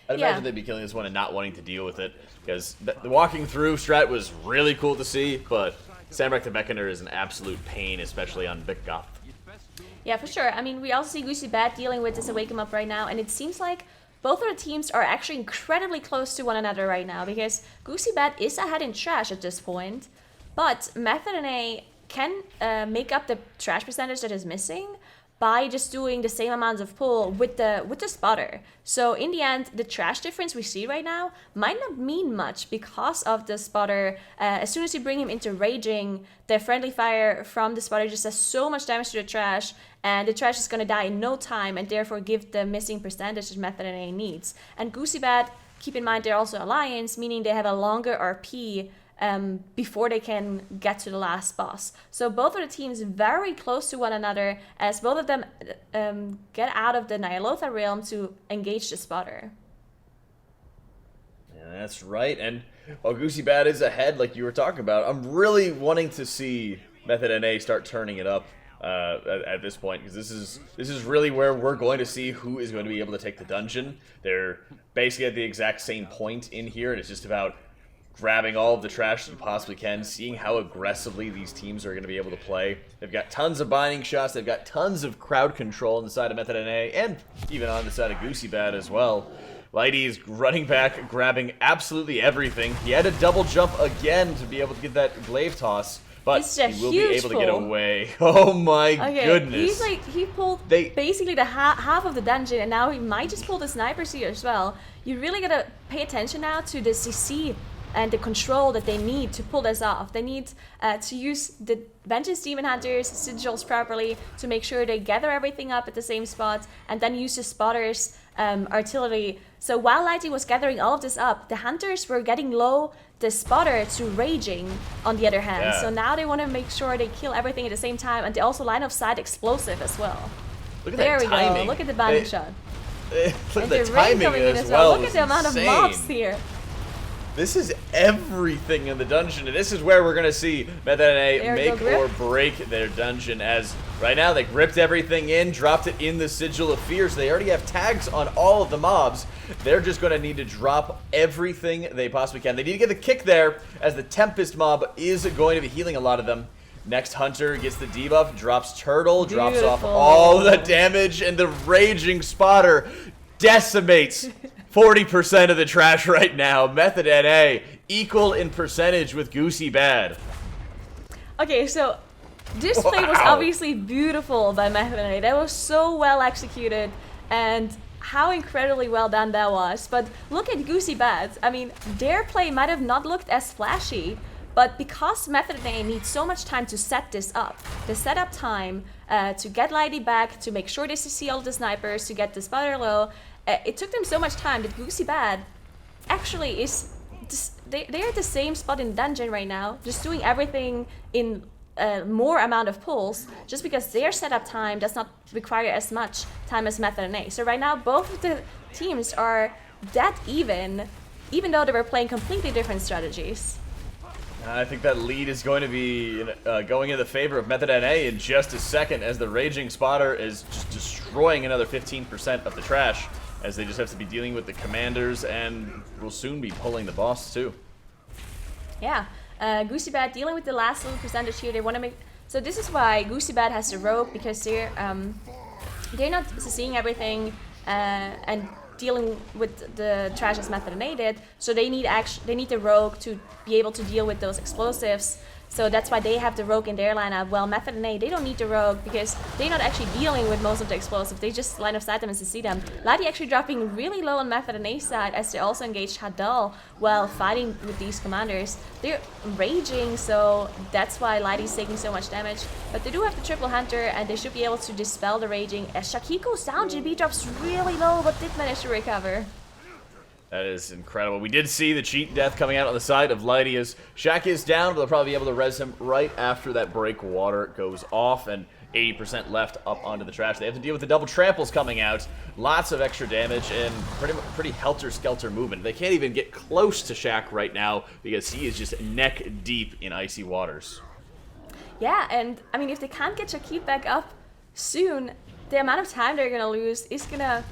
I'd imagine they'd be killing this one and not wanting to deal with it. Because the walking through strat was really cool to see, but Samrak the Mechanizer is an absolute pain, especially on Big Goth. Yeah, for sure. I mean, we also see Goosy Bad dealing with this Awaken Up right now, and it seems like both of the teams are actually incredibly close to one another right now, because Goosy Bad is ahead in trash at this point, but Method NA can make up the trash percentage that is missing by just doing the same amounts of pull with the spotter. So in the end, the trash difference we see right now might not mean much because of the spotter. As soon as you bring him into raging, the friendly fire from the spotter just does so much damage to the trash, and the trash is going to die in no time, and therefore give the missing percentage that Method NA needs. And Goosy Bad, keep in mind, they're also Alliance, meaning they have a longer RP before they can get to the last boss. So both of the teams very close to one another, as both of them get out of the Nyalotha realm to engage the spotter. Yeah, that's right. And while Goosy Bad is ahead, like you were talking about, I'm really wanting to see Method NA start turning it up at this point, because this is really where we're going to see who is going to be able to take the dungeon. They're basically at the exact same point in here, and it's just about grabbing all of the trash that you possibly can, seeing how aggressively these teams are going to be able to play. They've got tons of binding shots, they've got tons of crowd control on the side of Method NA, and even on the side of Goosy Bad as well. Lighty is running back, grabbing absolutely everything. He had to double jump again to be able to get that glaive toss, but he will be able to get away. Oh my goodness. He pulled basically the half of the dungeon, and now he might just pull the snipers here as well. You really gotta pay attention now to the CC and the control that they need to pull this off. They need to use the Vengeance Demon Hunters' sigils properly to make sure they gather everything up at the same spot, and then use the spotters' artillery. So while Lighty was gathering all of this up, the Hunters were getting low, the spotter to raging on the other hand. So now they want to make sure they kill everything at the same time, and they also line of sight explosive as well. Look at there that timing. We go. Look at the banding shot. Look at the timing as well. Look at the amount of mobs here. This is everything in the dungeon, and this is where we're going to see Method NA make or break their dungeon, as right now they gripped everything in, dropped it in the Sigil of Fear, so they already have tags on all of the mobs. They're just going to need to drop everything they possibly can. They need to get the kick there, as the Tempest mob is going to be healing a lot of them. Next Hunter gets the debuff, drops Turtle, drops off all the damage, and the Raging Spotter decimates 40% of the trash right now. Method NA equal in percentage with Goosy Bad. Okay, so this play was obviously beautiful by Method NA. That was so well executed, and how incredibly well done that was. But look at Goosy Bad. I mean, their play might have not looked as flashy, but because Method NA needs so much time to set this up, the setup time to get Lighty back, to make sure they see all the snipers, to get the spotter low, it took them so much time that Goosy Bad actually is they're at the same spot in the dungeon right now, just doing everything in more amount of pulls, just because their setup time does not require as much time as Method NA. So right now, both of the teams are dead even though they were playing completely different strategies. I think that lead is going to be going in the favor of Method NA in just a second, as the Raging Spotter is just destroying another 15% of the trash, as they just have to be dealing with the commanders and will soon be pulling the boss too. Yeah, Goosy Bad dealing with the last little percentage here. They want to make, so this is why Goosy Bad has the rogue, because they're not seeing everything and dealing with the trash as Method NA did. So they need the rogue to be able to deal with those explosives. So that's why they have the rogue in their lineup. Well, Method NA, they don't need the rogue because they're not actually dealing with most of the explosives. They just line of sight them and see them. Lighty actually dropping really low on Method NA's side, as they also engaged Hadal while fighting with these commanders. They're raging, so that's why Lighty's taking so much damage. But they do have the triple hunter, and they should be able to dispel the raging. As Shaki goes down, GB drops really low, but did manage to recover. That is incredible. We did see the cheat death coming out on the side of Lighty, as Shaq is down, but they'll probably be able to res him right after that breakwater goes off. And 80% left up onto the trash. They have to deal with the double tramples coming out. Lots of extra damage and pretty helter-skelter movement. They can't even get close to Shaq right now because he is just neck deep in icy waters. Yeah, and I mean, if they can't get Shaquille back up soon, the amount of time they're gonna lose is gonna.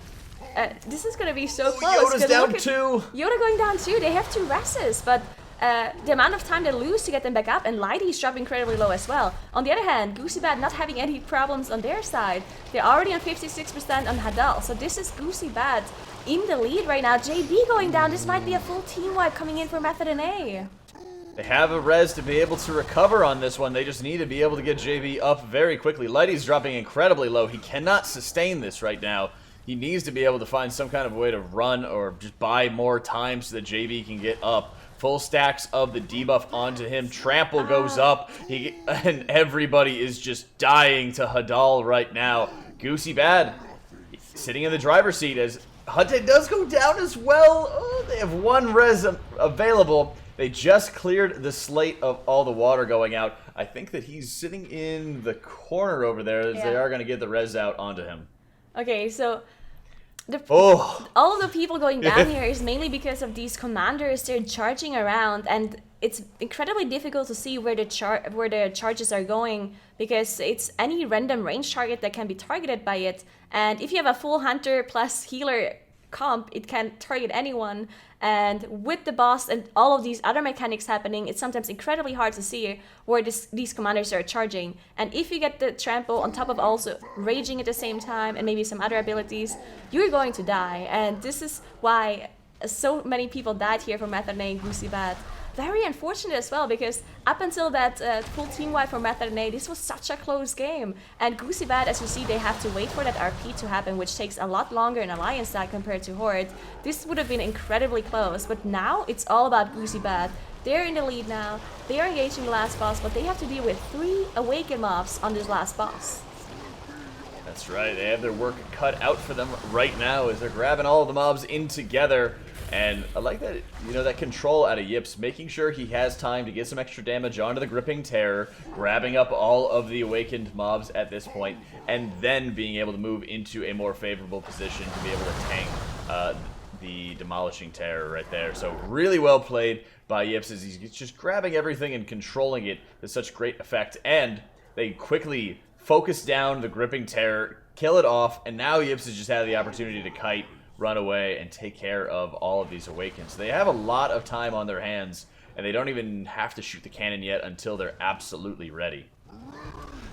This is gonna be so close. Yoda's down too. Yoda going down too. They have 2 rests, but the amount of time they lose to get them back up, and Lighty's dropping incredibly low as well. On the other hand, Goosy Bad not having any problems on their side. They're already on 56% on Hadal, so this is Goosy Bad in the lead right now. JB going down. This might be a full team wipe coming in for Method and A. They have a res to be able to recover on this one. They just need to be able to get JB up very quickly. Lighty's dropping incredibly low. He cannot sustain this right now. He needs to be able to find some kind of way to run or just buy more time so that JB can get up. Full stacks of the debuff onto him. Trample goes up. And everybody is just dying to Hadal right now. Goosy Bad sitting in the driver's seat as Hunte does go down as well. Oh, they have 1 res available. They just cleared the slate of all the water going out. I think that he's sitting in the corner over there as they are going to get the res out onto him. Okay, so all of the people going down here is mainly because of these commanders. They're charging around, and it's incredibly difficult to see where the charges are going because it's any random range target that can be targeted by it. And if you have a full hunter plus healer comp, it can target anyone. And with the boss and all of these other mechanics happening, it's sometimes incredibly hard to see where these commanders are charging. And if you get the trample on top of also raging at the same time and maybe some other abilities, you're going to die. And this is why so many people died here for Method and Goosy Bad. Very unfortunate as well, because up until that full team wipe for Method and this was such a close game. And Goosy Bad, as you see, they have to wait for that RP to happen, which takes a lot longer in Alliance side compared to Horde. This would have been incredibly close, but now it's all about Goosy Bad. They're in the lead now, they are engaging the last boss, but they have to deal with 3 Awaken mobs on this last boss. That's right, they have their work cut out for them right now as they're grabbing all of the mobs in together. And I like that, that control out of Yips, making sure he has time to get some extra damage onto the Gripping Terror, grabbing up all of the awakened mobs at this point, and then being able to move into a more favorable position to be able to tank the Demolishing Terror right there. So really well played by Yips as he's just grabbing everything and controlling it to such great effect. And they quickly focus down the Gripping Terror, kill it off, and now Yips has just had the opportunity to kite, run away, and take care of all of these Awakens. They have a lot of time on their hands, and they don't even have to shoot the cannon yet until they're absolutely ready.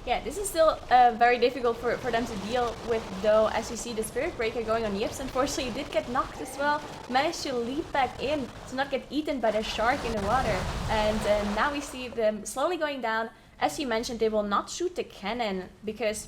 Yeah, this is still very difficult for them to deal with, though. As you see, the Spirit Breaker going on Yips, unfortunately, did get knocked as well. Managed to leap back in to not get eaten by the shark in the water. And now we see them slowly going down. As you mentioned, they will not shoot the cannon because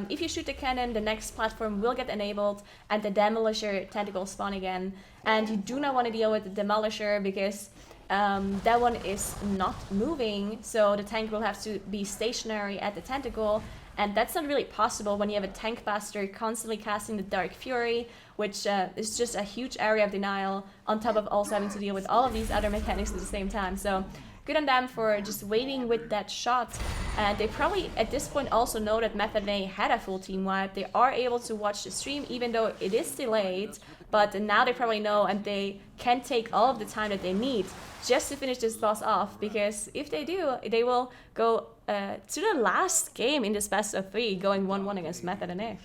if you shoot the cannon, the next platform will get enabled and the Demolisher tentacles spawn again. And you do not want to deal with the Demolisher because that one is not moving, so the tank will have to be stationary at the tentacle. And that's not really possible when you have a tank buster constantly casting the Dark Fury, which is just a huge area of denial, on top of also having to deal with all of these other mechanics at the same time. So good on them for just waiting with that shot. And they probably at this point also know that Method and A had a full team wipe. They are able to watch the stream even though it is delayed, but now they probably know and they can take all of the time that they need just to finish this boss off, because if they do, they will go to the last game in this best of 3, going 1-1 against Method and A.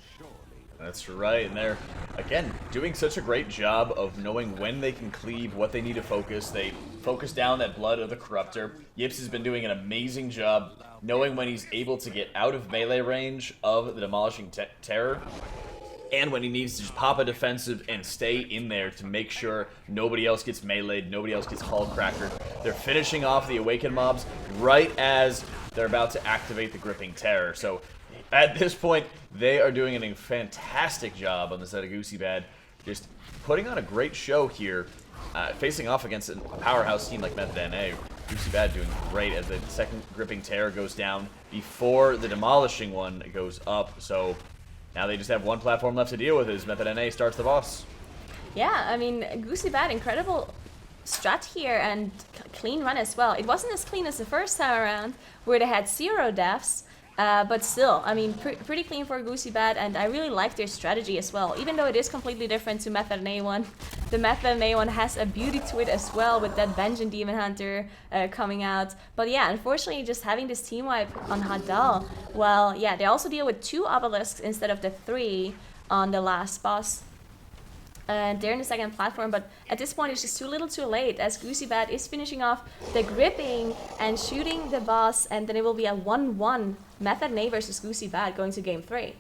That's right, and they're, again, doing such a great job of knowing when they can cleave, what they need to focus. They focus down that blood of the Corruptor. Yips has been doing an amazing job knowing when he's able to get out of melee range of the Demolishing Terror, and when he needs to just pop a defensive and stay in there to make sure nobody else gets meleeed, nobody else gets hull crackered. They're finishing off the Awakened mobs right as they're about to activate the Gripping Terror. So at this point, they are doing a fantastic job on the side of Goosy Bad, just putting on a great show here, facing off against a powerhouse team like Method and A. Goosy Bad doing great as the second Gripping Terror goes down before the Demolishing one goes up. So now they just have one platform left to deal with as Method and A starts the boss. Yeah, I mean, Goosy Bad, incredible strat here and clean run as well. It wasn't as clean as the first time around, where they had 0 deaths, But still, I mean, pretty clean for Goosy Bad, and I really like their strategy as well. Even though it is completely different to Method and A1, the Method and A1 has a beauty to it as well, with that Vengeance Demon Hunter coming out. But yeah, unfortunately, just having this team wipe on Hadal, well, yeah, they also deal with 2 obelisks instead of the 3 on the last boss. They're in the second platform, but at this point it's just too little too late, as Goosy Bad is finishing off the gripping and shooting the boss, and then it will be a 1-1 Method and A versus Goosy Bad going to game 3.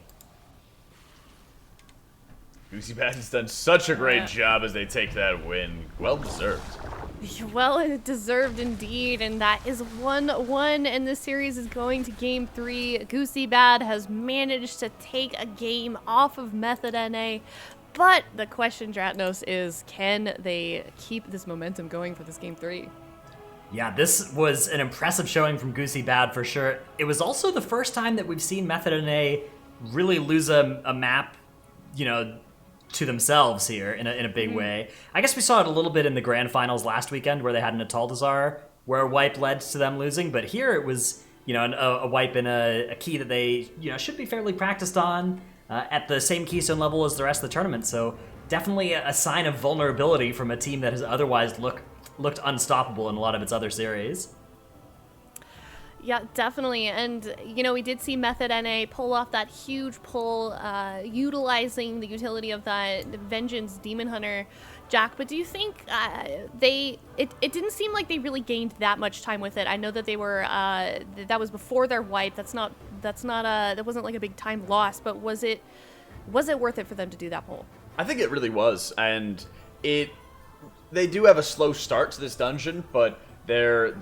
Goosy Bad has done such a great job as they take that win. Well deserved. Well deserved indeed, and that is 1-1, and the series is going to game 3. Goosy Bad has managed to take a game off of Method NA. But the question, Dratnos, is can they keep this momentum going for this game 3? Yeah, this was an impressive showing from Goosy Bad for sure. It was also the first time that we've seen Method NA really lose a map, you know, to themselves here in a big way. I guess we saw it a little bit in the grand finals last weekend where they had an Ataldazar where a wipe led to them losing, but here it was, you know, a wipe in a key that they, you know, should be fairly practiced on. At the same keystone level as the rest of the tournament, so definitely a sign of vulnerability from a team that has otherwise looked unstoppable in a lot of its other series. Yeah, definitely, and you know, we did see Method NA pull off that huge pull, utilizing the utility of that Vengeance Demon Hunter, Jack, but do you think it didn't seem like they really gained that much time with it? I know that they were, that was before their wipe, that wasn't like a big time loss, but was it worth it for them to do that pull? I think it really was, and they do have a slow start to this dungeon, but their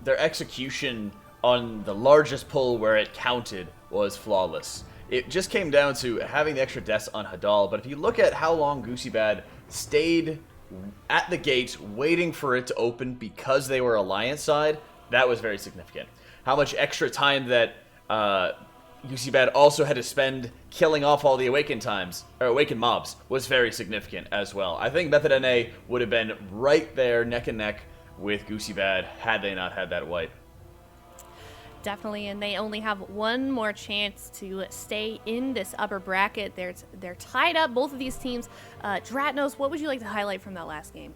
execution on the largest pull where it counted was flawless. It just came down to having the extra deaths on Hadal, but if you look at how long Goosy Bad stayed at the gate waiting for it to open because they were Alliance side, that was very significant. How much extra time that Goosy Bad also had to spend killing off all the awakened mobs was very significant as well. I think Method NA would have been right there neck and neck with Goosy Bad had they not had that wipe. Definitely, and they only have one more chance to stay in this upper bracket. They're tied up, both of these teams. Dratnos, what would you like to highlight from that last game?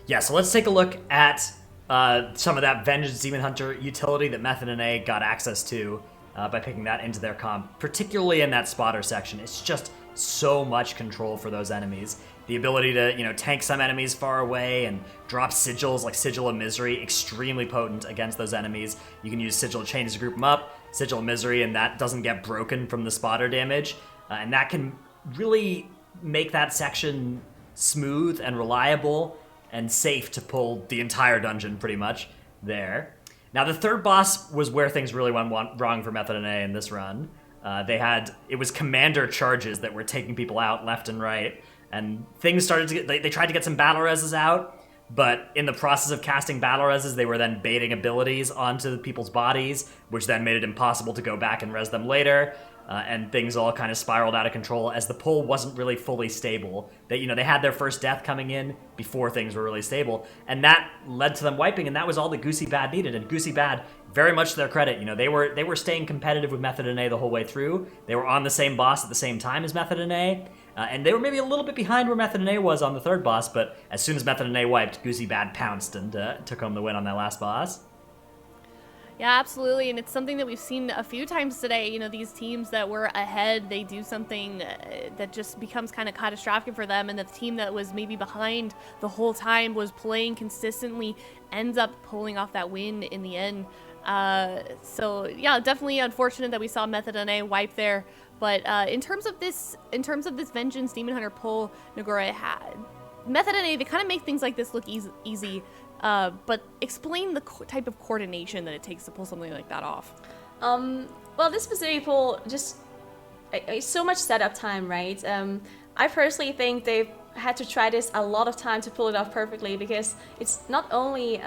Yeah, so let's take a look at some of that Vengeance Demon Hunter utility that Method NA got access to by picking that into their comp, particularly in that spotter section. It's just so much control for those enemies. The ability to, you know, tank some enemies far away and drop sigils like Sigil of Misery, extremely potent against those enemies. You can use Sigil of Chains to group them up, Sigil of Misery, and that doesn't get broken from the spotter damage. And that can really make that section smooth and reliable and safe to pull the entire dungeon pretty much there. Now, the third boss was where things really went wrong for Method NA in this run. It was commander charges that were taking people out left and right. And things started to get, they tried to get some battle reses out, but in the process of casting battle reses, they were then baiting abilities onto people's bodies, which then made it impossible to go back and res them later. And things all kind of spiraled out of control as the pull wasn't really fully stable. They had their first death coming in before things were really stable, and that led to them wiping, and that was all that Goosy Bad needed. And Goosy Bad, very much to their credit, they were staying competitive with Method NA the whole way through. They were on the same boss at the same time as Method NA, and they were maybe a little bit behind where Method NA was on the third boss, but as soon as Method NA wiped, Goosy Bad pounced and took home the win on that last boss. Yeah, absolutely, and it's something that we've seen a few times today. These teams that were ahead, they do something that just becomes kind of catastrophic for them, and the team that was maybe behind the whole time was playing consistently, ends up pulling off that win in the end. So yeah, definitely unfortunate that we saw Method NA wipe there. But in terms of this Vengeance Demon Hunter pull, Nagora, Method NA, they kind of make things like this look easy. But explain the type of coordination that it takes to pull something like that off. Well, this specific pull, just so much setup time, right? I personally think they've had to try this a lot of time to pull it off perfectly, because it's not only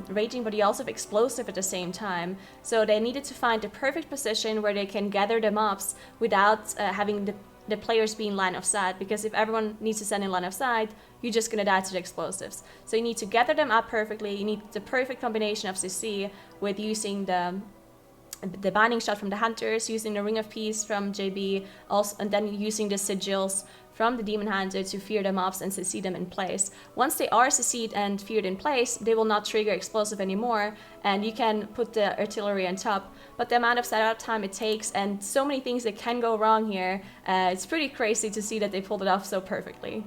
raging, but you also have explosive at the same time. So they needed to find the perfect position where they can gather the mobs without having the players be in line of sight, because if everyone needs to stand in line of sight, you're just gonna die to the explosives. So you need to gather them up perfectly. You need the perfect combination of CC with using the the binding shot from the Hunters, using the Ring of Peace from JB, also, and then using the sigils from the Demon Hunter to fear the mobs and CC them in place. Once they are CC'd and feared in place, they will not trigger explosive anymore, and you can put the artillery on top. But the amount of setup time it takes, and so many things that can go wrong here, it's pretty crazy to see that they pulled it off so perfectly.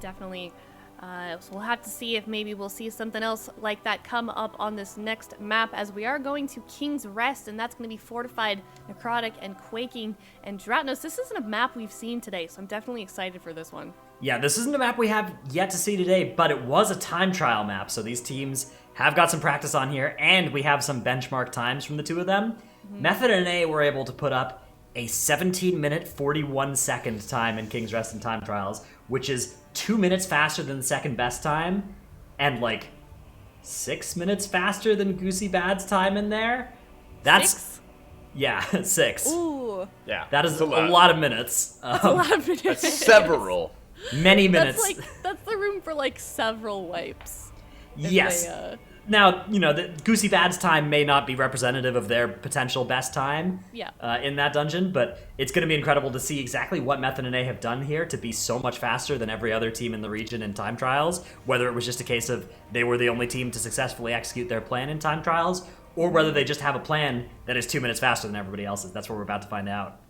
Definitely. So we'll have to see if maybe we'll see something else like that come up on this next map, as we are going to King's Rest, and that's going to be Fortified, Necrotic, and Quaking. And Dratnos, this isn't a map we've seen today, so I'm definitely excited for this one. Yeah, this isn't a map we have yet to see today, but it was a time trial map, so these teams have got some practice on here, and we have some benchmark times from the two of them. Method and A were able to put up a 17-minute, 41-second time in King's Rest and time trials, which is 2 minutes faster than the second best time, and like 6 minutes faster than Goosy Bad's time in there. That's 6? Yeah, 6. Ooh, Yeah, That is that's a lot of minutes. a lot of minutes. That's several. Many minutes. That's the room for like several wipes. if Yes. they, Now, the Goosy Bad's time may not be representative of their potential best time Yeah. in that dungeon, but it's going to be incredible to see exactly what Method and A have done here to be so much faster than every other team in the region in time trials, whether it was just a case of they were the only team to successfully execute their plan in time trials, or whether they just have a plan that is 2 minutes faster than everybody else's. That's what we're about to find out.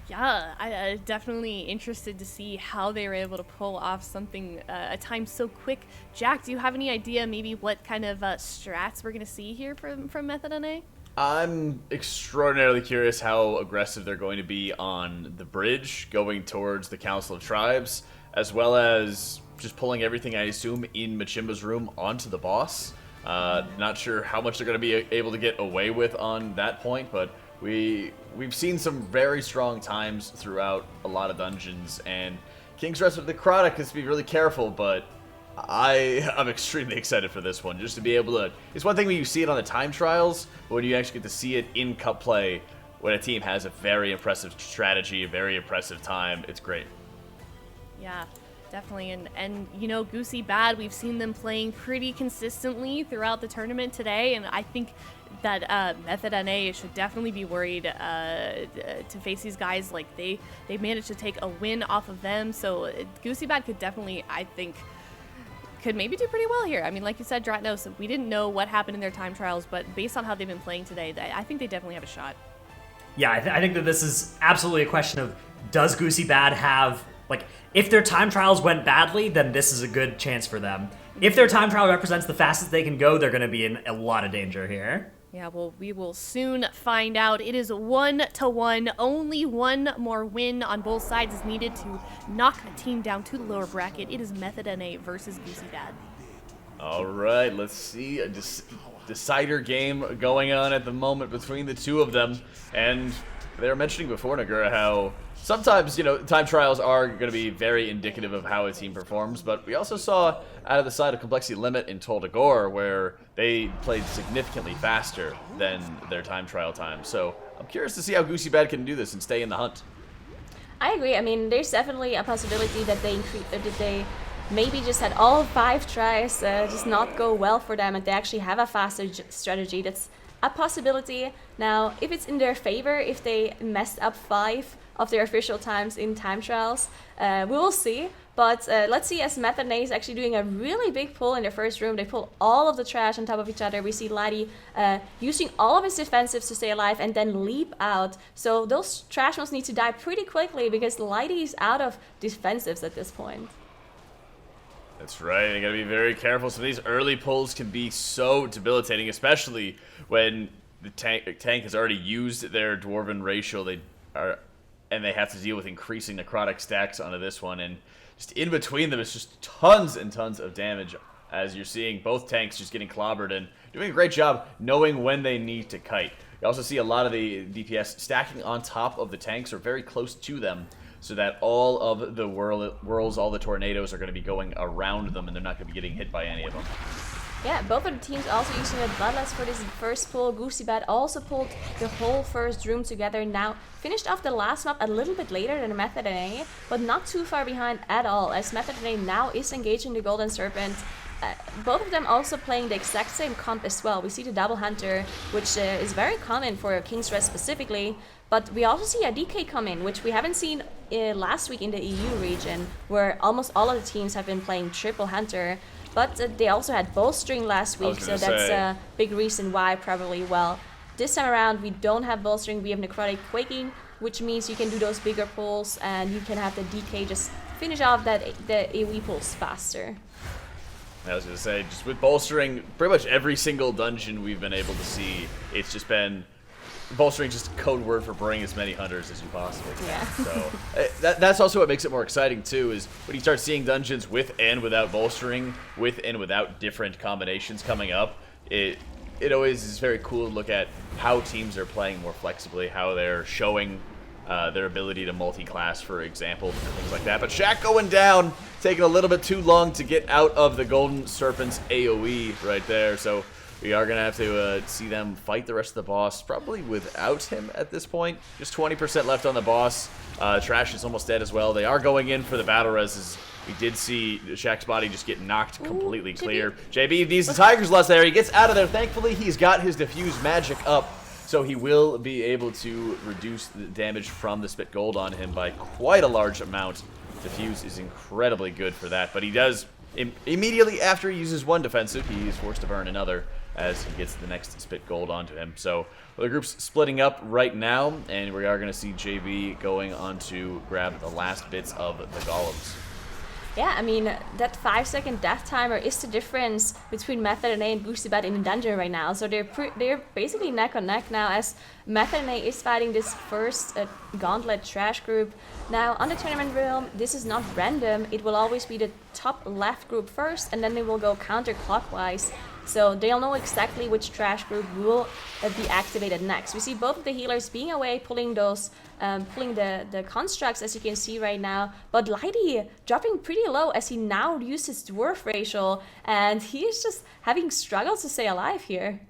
Yeah, I definitely interested to see how they were able to pull off something a time so quick. Jack, do you have any idea maybe what kind of strats we're going to see here from Method and A? I'm extraordinarily curious how aggressive they're going to be on the bridge, going towards the Council of Tribes, as well as just pulling everything, I assume, in Machimba's room onto the boss. Not sure how much they're going to be able to get away with on that point, but we've seen some very strong times throughout a lot of dungeons, and King's Rest with Necrotic has to be really careful, but I'm extremely excited for this one, just to be able to... It's one thing when you see it on the time trials, but when you actually get to see it in cup play, when a team has a very impressive strategy, a very impressive time, it's great. Yeah, definitely. And Goosy Bad, we've seen them playing pretty consistently throughout the tournament today, and I think that Method NA should definitely be worried to face these guys. Like, they managed to take a win off of them, so Goosy Bad could definitely, I think, could maybe do pretty well here. I mean, like you said, Dratnos, we didn't know what happened in their time trials, but based on how they've been playing today, I think they definitely have a shot. Yeah, I think that this is absolutely a question of, does Goosy Bad have... Like, if their time trials went badly, then this is a good chance for them. If their time trial represents the fastest they can go, they're going to be in a lot of danger here. Yeah, well, we will soon find out. It is 1-1. Only one more win on both sides is needed to knock a team down to the lower bracket. It is Method NA versus Goosy Bad. All right, let's see a decider game going on at the moment between the two of them. And they were mentioning before, Nagura, how sometimes, time trials are going to be very indicative of how a team performs, but we also saw out of the side of Complexity Limit in Tol Dagor where they played significantly faster than their time trial time. So I'm curious to see how Goosy Bad can do this and stay in the hunt. I agree. I mean, there's definitely a possibility that they maybe just had all 5 tries just not go well for them, and they actually have a faster strategy. That's a possibility. Now, if it's in their favor, if they messed up 5 of their official times in time trials, we will see. But let's see, as Method NA is actually doing a really big pull in their first room. They pull all of the trash on top of each other. We see Ladi using all of his defensives to stay alive and then leap out. So those trash must need to die pretty quickly because Ladi is out of defensives at this point. That's right, they gotta be very careful. So these early pulls can be so debilitating, especially when the tank has already used their Dwarven ratio. And they have to deal with increasing necrotic stacks onto this one, and just in between them, it's just tons and tons of damage, as you're seeing both tanks just getting clobbered and doing a great job knowing when they need to kite. You also see a lot of the DPS stacking on top of the tanks or very close to them, so that all of the whirls, all the tornadoes are going to be going around them, and they're not going to be getting hit by any of them. Yeah, both of the teams also using the Bloodlust for this first pull. Goosy Bad also pulled the whole first room together. Now, finished off the last map a little bit later than Method NA, but not too far behind at all, as Method NA now is engaging the Golden Serpent. both of them also playing the exact same comp as well. We see the Double Hunter, which is very common for King's Rest specifically, but we also see a DK come in, which we haven't seen last week in the EU region, where almost all of the teams have been playing Triple Hunter, but they also had Bowstring last week, so that's a big reason why probably. Well, this time around we don't have Bowstring, we have Necrotic Quaking, which means you can do those bigger pulls and you can have the DK just finish off the AoE pulls faster. I was going to say, just with bolstering, pretty much every single dungeon we've been able to see, it's just been bolstering, just a code word for bring as many hunters as you possibly can. Yeah. So that's also what makes it more exciting too, is when you start seeing dungeons with and without bolstering, with and without different combinations coming up, it always is very cool to look at how teams are playing more flexibly, how they're showing their ability to multi-class, for example, and things like that. But Shaq going down, taking a little bit too long to get out of the Golden Serpent's AoE right there. So we are going to have to see them fight the rest of the boss, probably without him at this point. Just 20% left on the boss. Trash is almost dead as well. They are going in for the battle reses. We did see Shaq's body just get knocked completely clear. JB needs the Tiger's Lust there. He gets out of there. Thankfully, he's got his diffuse magic up, so he will be able to reduce the damage from the Spit Gold on him by quite a large amount. Diffuse is incredibly good for that, but he does, immediately after he uses one defensive, he is forced to burn another as he gets the next Spit Gold onto him. So the group's splitting up right now, and we are going to see JB going on to grab the last bits of the golems. Yeah, I mean, that 5-second death timer is the difference between Method NA and Goosy Bad in the dungeon right now. So they're basically neck and neck now, as Method NA is fighting this first Gauntlet Trash group. Now, on the tournament realm, this is not random. It will always be the top left group first, and then they will go counterclockwise. So they'll know exactly which trash group will be activated next. We see both of the healers being away, pulling those, pulling the constructs, as you can see right now. But Lighty dropping pretty low as he now uses Dwarf Racial, and he is just having struggles to stay alive here.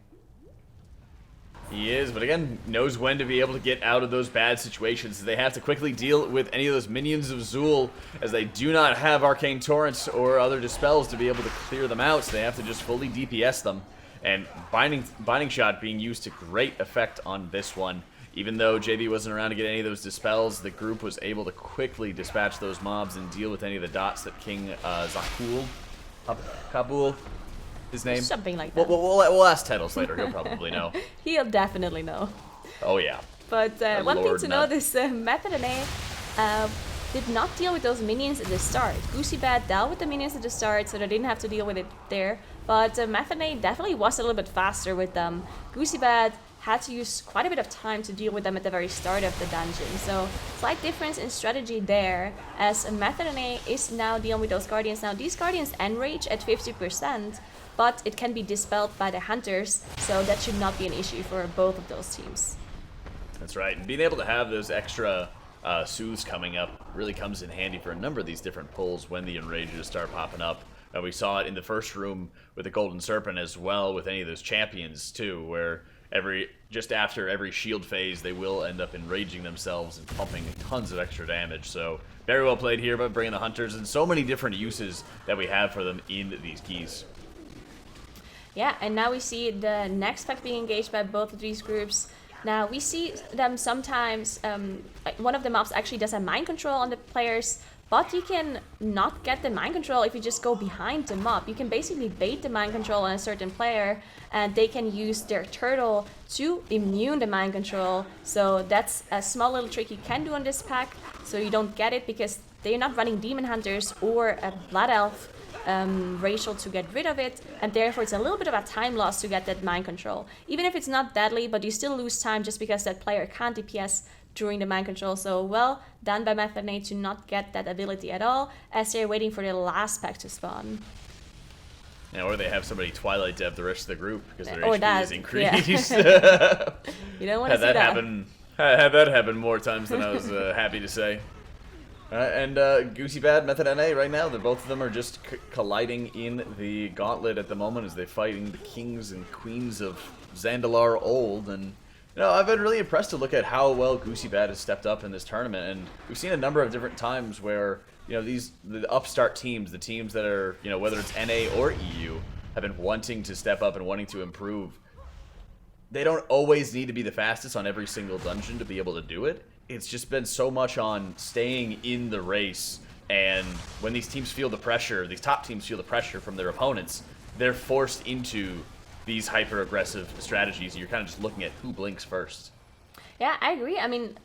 He is, but again, knows when to be able to get out of those bad situations. They have to quickly deal with any of those minions of Zool, as they do not have Arcane Torrents or other Dispels to be able to clear them out, so they have to just fully DPS them. And Binding Shot being used to great effect on this one. Even though JB wasn't around to get any of those Dispels, the group was able to quickly dispatch those mobs and deal with any of the dots that King Kabul, his name? Something like that. We'll ask Tettles later. He'll probably know. He'll definitely know. Oh, yeah. But one thing Lord to know, Nut. this Method NA did not deal with those minions at the start. Goosy Bad dealt with the minions at the start, so they didn't have to deal with it there. But Method NA definitely was a little bit faster with them. Goosy Bad had to use quite a bit of time to deal with them at the very start of the dungeon. So slight difference in strategy there, as Method NA is now dealing with those Guardians. Now these Guardians enrage at 50%, but it can be dispelled by the Hunters, so that should not be an issue for both of those teams. That's right, and being able to have those extra soothes coming up really comes in handy for a number of these different pulls when the enrages start popping up. We saw it in the first room with the Golden Serpent as well, with any of those champions too, where just after every shield phase they will end up enraging themselves and pumping tons of extra damage. So very well played here by bringing the Hunters, and so many different uses that we have for them in these keys. Yeah, and now we see the next pack being engaged by both of these groups. Now we see them sometimes, one of the mobs actually does a mind control on the players, but you can not get the mind control if you just go behind the mob. You can basically bait the mind control on a certain player, and they can use their turtle to immune the mind control. So that's a small little trick you can do on this pack, so you don't get it, because they're not running Demon Hunters or a Blood Elf racial to get rid of it, and therefore it's a little bit of a time loss to get that mind control. Even if it's not deadly, but you still lose time just because that player can't DPS during the mind control. So well done by Method NA to not get that ability at all, as they're waiting for the last pack to spawn. Yeah, or they have somebody Twilight Dev the rest of the group because their Or HP that, is increased. yeah. You don't want to see Had that. had that happen more times than I was happy to say. And Goosy Bad, Method NA right now, both of them are just colliding in the gauntlet at the moment as they're fighting the kings and queens of Zandalar Old. And I've been really impressed to look at how well Goosy Bad has stepped up in this tournament, and we've seen a number of different times where the upstart teams, the teams that are, whether it's NA or EU, have been wanting to step up and wanting to improve. They don't always need to be the fastest on every single dungeon to be able to do it. It's just been so much on staying in the race, and when these teams feel the pressure, these top teams feel the pressure from their opponents, they're forced into these hyper-aggressive strategies. You're kind of just looking at who blinks first. Yeah, I agree. I mean,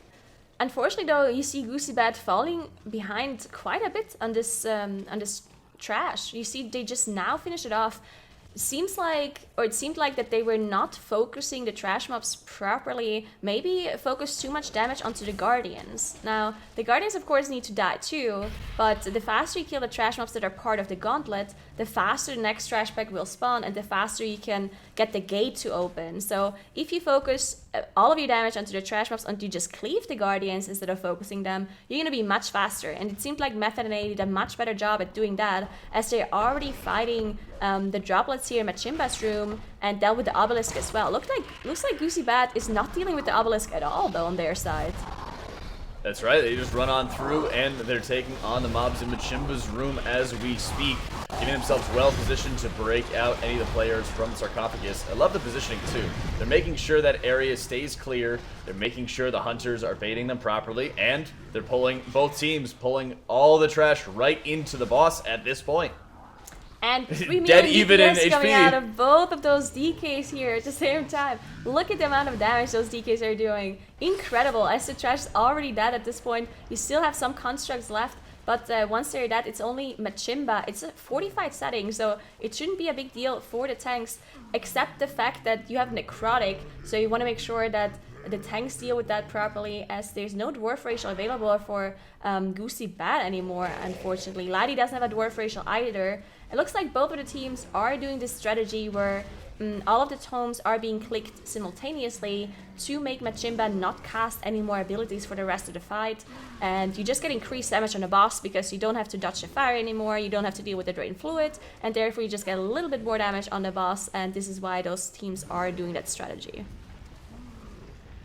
unfortunately, though, you see Goosy Bad falling behind quite a bit on this trash. You see, they just now finish it off. It seemed like that they were not focusing the trash mobs properly. Maybe focused too much damage onto the Guardians. Now, the Guardians, of course, need to die too, but the faster you kill the trash mobs that are part of the gauntlet, the faster the next trash pack will spawn, and the faster you can get the gate to open. So if you focus all of your damage onto the trash mobs and you just cleave the Guardians instead of focusing them, you're going to be much faster. And it seemed like Method and A did a much better job at doing that, as they're already fighting the droplets here in Machimba's room and dealt with the obelisk as well. Looks like Goosy Bad is not dealing with the obelisk at all, though, on their side. That's right, they just run on through, and they're taking on the mobs in Machimba's room as we speak, getting themselves well positioned to break out any of the players from the sarcophagus. I love the positioning too. They're making sure that area stays clear, they're making sure the hunters are baiting them properly, and they're both teams pulling all the trash right into the boss at this point. And 3 Dead million even in DPS coming HP. out of both of those DKs here at the same time. Look at the amount of damage those DKs are doing. Incredible. As the trash is already dead at this point, you still have some constructs left. But once they're dead, it's only Machimba. It's a fortified setting, so it shouldn't be a big deal for the tanks, except the fact that you have Necrotic. So you want to make sure that the tanks deal with that properly, as there's no dwarf racial available for Goosy Bad anymore, unfortunately. Ladi doesn't have a dwarf racial either. It looks like both of the teams are doing this strategy where all of the tomes are being clicked simultaneously to make Machimba not cast any more abilities for the rest of the fight. And you just get increased damage on the boss because you don't have to dodge the fire anymore, you don't have to deal with the drain fluid, and therefore you just get a little bit more damage on the boss, and this is why those teams are doing that strategy.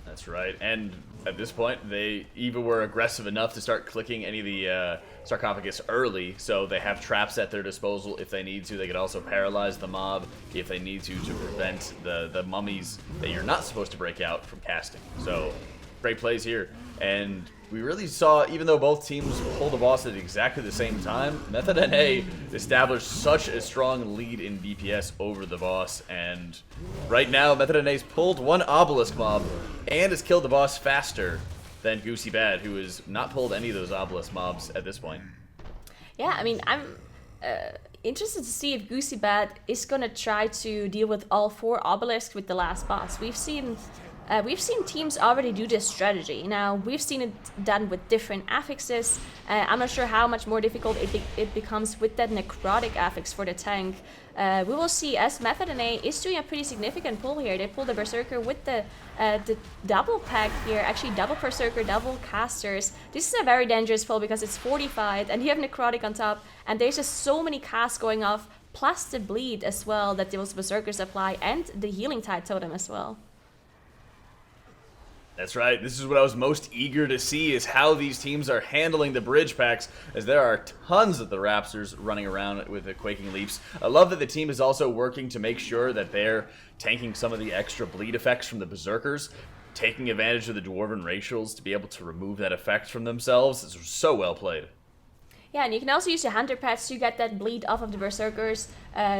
That's right, and at this point, they even were aggressive enough to start clicking any of the sarcophagus early, so they have traps at their disposal if they need to. They could also paralyze the mob if they need to prevent the mummies that you're not supposed to break out from casting. So, great plays here. And we really saw, even though both teams pulled the boss at exactly the same time, Method NA established such a strong lead in DPS over the boss. And right now, Method NA's pulled one obelisk mob and has killed the boss faster than Goosy Bad, who has not pulled any of those obelisk mobs at this point. Yeah, I mean, I'm interested to see if Goosy Bad is going to try to deal with all 4 obelisks with the last boss. We've seen teams already do this strategy. Now, we've seen it done with different affixes. I'm not sure how much more difficult it becomes with that necrotic affix for the tank. We will see, as Method NA is doing a pretty significant pull here. They pull the Berserker with the double pack here, actually double Berserker, double casters. This is a very dangerous pull because it's fortified, and you have necrotic on top, and there's just so many casts going off, plus the bleed as well that those Berserkers apply, and the healing tide totem as well. That's right. This is what I was most eager to see, is how these teams are handling the bridge packs, as there are tons of the Raptors running around with the Quaking Leaps. I love that the team is also working to make sure that they're tanking some of the extra bleed effects from the Berserkers, taking advantage of the Dwarven Racials to be able to remove that effect from themselves. It's so well played. Yeah, and you can also use your Hunter Pads to get that bleed off of the Berserkers,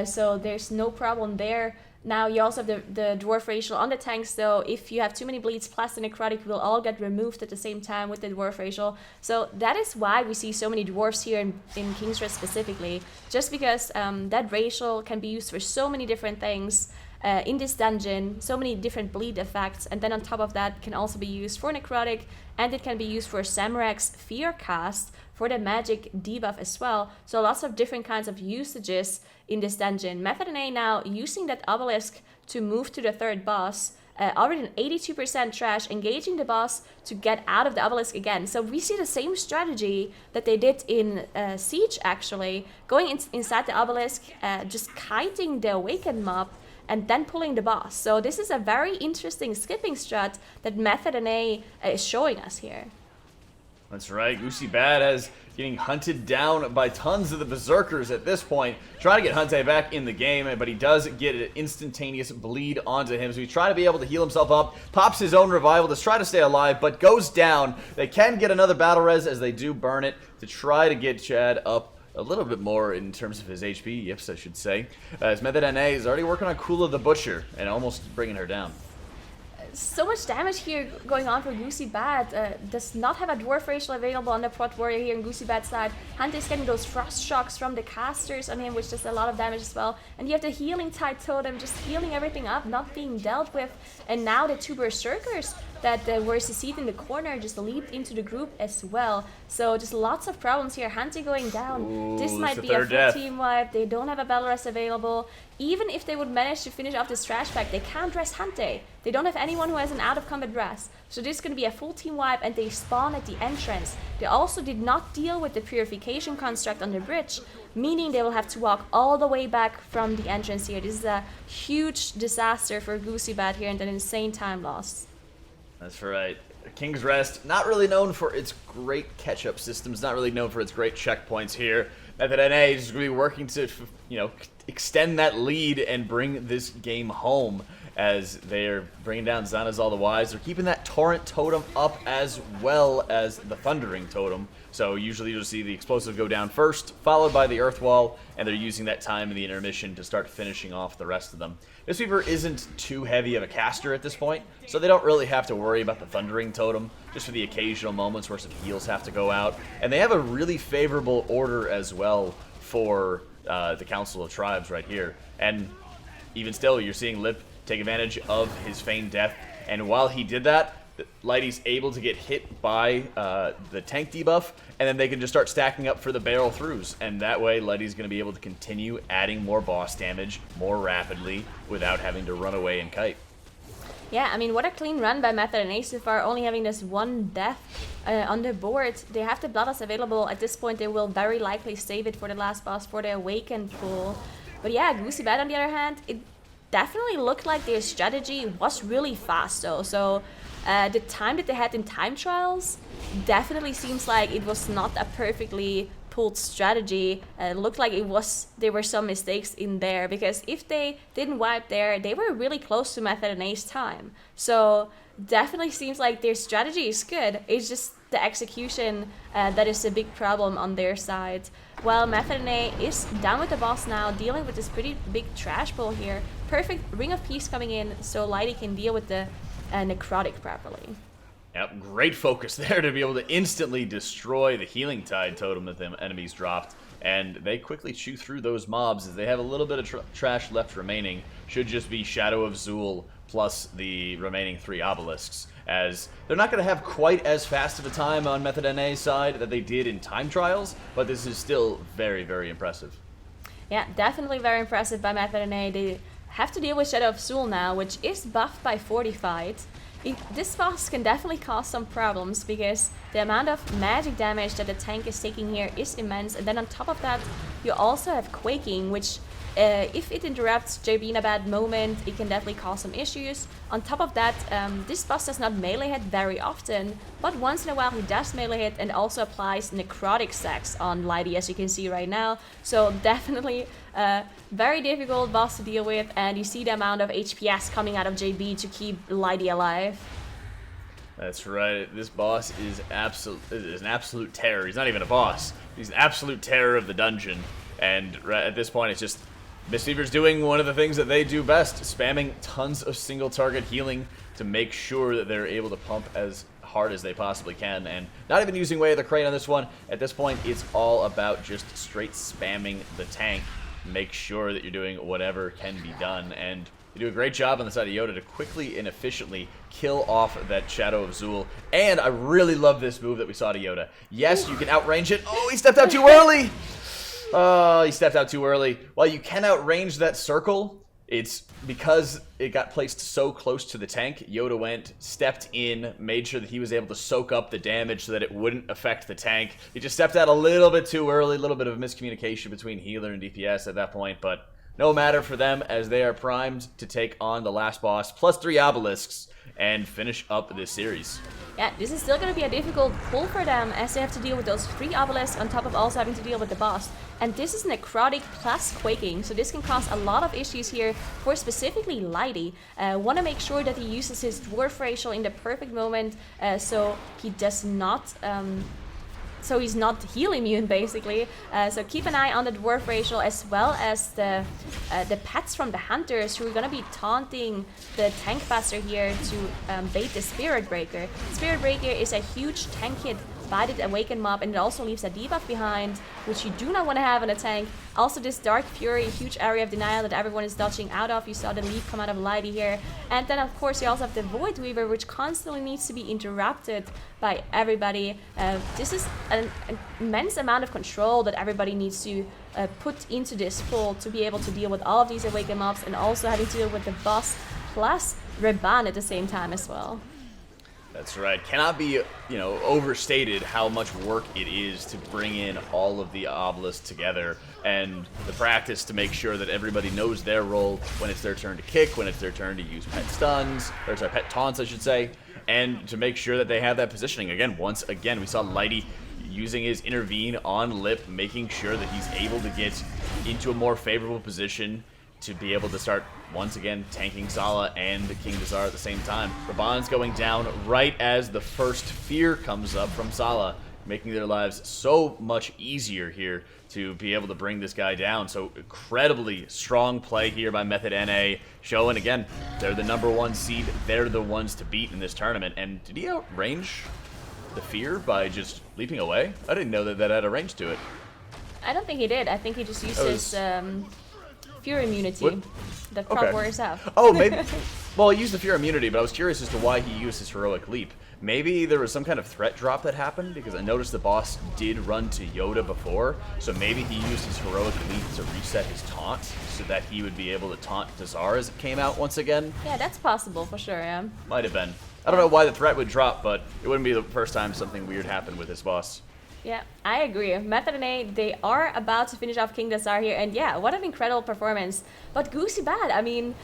so there's no problem there. Now, you also have the Dwarf Racial on the tanks, though. If you have too many bleeds, plus the Necrotic will all get removed at the same time with the Dwarf Racial. So that is why we see so many Dwarfs here in King's Rest specifically. Just because that Racial can be used for so many different things in this dungeon, so many different bleed effects. And then on top of that, can also be used for Necrotic, and it can be used for Samrak's Fear Cast, for the magic debuff as well. So lots of different kinds of usages in this dungeon. Method NA now using that obelisk to move to the third boss. Already an 82% trash, engaging the boss to get out of the obelisk again. So we see the same strategy that they did in Siege, actually. Going inside the obelisk, just kiting the awakened mob, and then pulling the boss. So this is a very interesting skipping strat that Method NA is showing us here. That's right. Goosy Bad has getting hunted down by tons of the Berserkers at this point. Trying to get Hunte back in the game, but he does get an instantaneous bleed onto him. So he's trying to be able to heal himself up. Pops his own revival to try to stay alive, but goes down. They can get another battle res as they do burn it to try to get Chad up a little bit more in terms of his HP. Yips, I should say. As Method NA is already working on Kula the Butcher and almost bringing her down. So much damage here going on for Goosy Bad. Does not have a Dwarf Racial available on the Prot Warrior here in Goosy Bad's side. Hunt is getting those Frost Shocks from the casters on him, which does a lot of damage as well. And you have the Healing Tide Totem just healing everything up, not being dealt with. And now the two Berserkers that were CC'd in the corner just leaped into the group as well. So just lots of problems here. Hunty going down. Ooh, this might be a full death. team wipe. They don't have a battle rest available. Even if they would manage to finish off this trash pack, they can't rest Hunte. They don't have anyone who has an out of combat rest. So this is going to be a full team wipe, and they spawn at the entrance. They also did not deal with the purification construct on the bridge, meaning they will have to walk all the way back from the entrance here. This is a huge disaster for Goosy Bad here and an insane time loss. That's right. King's Rest, not really known for its great catch-up systems, not really known for its great checkpoints here. Method NA is going to be working to, extend that lead and bring this game home as they're bringing down Zanazal the Wise. They're keeping that Torrent Totem up as well as the Thundering Totem. So usually you'll see the Explosive go down first, followed by the Earth Wall, and they're using that time in the intermission to start finishing off the rest of them. This Weaver isn't too heavy of a caster at this point, so they don't really have to worry about the Thundering Totem, just for the occasional moments where some heals have to go out. And they have a really favorable order as well for the Council of Tribes right here. And even still, you're seeing Lip take advantage of his feigned death, and while he did that, Lighty's able to get hit by the tank debuff, and then they can just start stacking up for the barrel throughs, and that way Lighty's going to be able to continue adding more boss damage more rapidly without having to run away and kite. Yeah, I mean, what a clean run by Method and Ace so far, only having this one death on the board. They have the Bloodlust available. At this point, they will very likely save it for the last boss for the Awakened pool. But yeah, Goosy Bad on the other hand, it definitely looked like their strategy was really fast though. So the time that they had in time trials definitely seems like it was not a perfectly pulled strategy. It looked like there were some mistakes in there, because if they didn't wipe there, they were really close to Method and Ace time. So definitely seems like their strategy is good. It's just the execution that is a big problem on their side. While Method and A is down with the boss now, dealing with this pretty big trash pull here. Perfect Ring of Peace coming in so Lighty can deal with the necrotic properly. Yep, great focus there to be able to instantly destroy the Healing Tide Totem that the enemies dropped. And they quickly chew through those mobs as they have a little bit of trash left remaining. Should just be Shadow of Zul plus the remaining 3 obelisks, as they're not going to have quite as fast of a time on Method NA's side that they did in time trials, but this is still very, very impressive. Yeah, definitely very impressive by Method NA. They have to deal with Shadow of Zul now, which is buffed by Fortified. This boss can definitely cause some problems, because the amount of magic damage that the tank is taking here is immense, and then on top of that you also have Quaking, which if it interrupts JB in a bad moment, it can definitely cause some issues. On top of that, this boss does not melee hit very often, but once in a while he does melee hit and also applies necrotic stacks on Lighty, as you can see right now. So definitely very difficult boss to deal with, and you see the amount of HPS coming out of JB to keep Lighty alive. That's right. This boss is an absolute terror. He's not even a boss. He's an absolute terror of the dungeon. And at this point, it's just Mistweaver's doing one of the things that they do best, spamming tons of single target healing to make sure that they're able to pump as hard as they possibly can, and not even using Way of the Crane on this one. At this point, it's all about just straight spamming the tank. Make sure that you're doing whatever can be done, and you do a great job on the side of Yoda to quickly and efficiently kill off that Shadow of Zul. And I really love this move that we saw to Yoda. Yes, you can outrange it. Oh, he stepped out too early! Oh, he stepped out too early. While you can outrange that circle, it's because it got placed so close to the tank. Yoda went, stepped in, made sure that he was able to soak up the damage so that it wouldn't affect the tank. He just stepped out a little bit too early, a little bit of miscommunication between healer and DPS at that point, but no matter for them as they are primed to take on the last boss plus 3 obelisks and finish up this series. Yeah, this is still going to be a difficult pull for them as they have to deal with those 3 obelisks on top of also having to deal with the boss. And this is necrotic plus quaking, so this can cause a lot of issues here for specifically Lighty. Want to make sure that he uses his dwarf racial in the perfect moment so he does not... so he's not heal immune, basically. So keep an eye on the dwarf racial as well as the pets from the hunters who are gonna be taunting the tank buster here to bait the spirit breaker. Spirit breaker is a huge tank hit by the awakened mob, and it also leaves a debuff behind, which you do not want to have in a tank. Also this Dark Fury, huge area of denial that everyone is dodging out of. You saw the leap come out of Lighty here. And then of course you also have the Void Weaver, which constantly needs to be interrupted by everybody. This is an immense amount of control that everybody needs to put into this pull to be able to deal with all of these awakened mobs, and also having to deal with the boss plus Reban at the same time as well. That's right. Cannot be, overstated how much work it is to bring in all of the obelisks together, and the practice to make sure that everybody knows their role when it's their turn to kick, when it's their turn to use pet stuns, or sorry, pet taunts, I should say, and to make sure that they have that positioning. Again, once again, we saw Lighty using his intervene on Lip, making sure that he's able to get into a more favorable position to be able to start, once again, tanking Sala and King Dazar at the same time. Raban's going down right as the first fear comes up from Sala, making their lives so much easier here to be able to bring this guy down. So incredibly strong play here by Method NA, showing again, they're the #1 seed, they're the ones to beat in this tournament. And did he outrange the fear by just leaping away? I didn't know that that had a range to it. I don't think he did. I think he just used his fear immunity that prop warriors have. Oh, maybe. Well, he used the fear immunity, but I was curious as to why he used his heroic leap. Maybe there was some kind of threat drop that happened, because I noticed the boss did run to Yoda before, so maybe he used his heroic leap to reset his taunt so that he would be able to taunt Dazar as it came out once again. Yeah, that's possible for sure, yeah. Might have been. I don't know why the threat would drop, but it wouldn't be the first time something weird happened with this boss. Yeah, I agree. Method NA, they are about to finish off King Dazar here, and yeah, what an incredible performance. But Goosy Bad, I mean,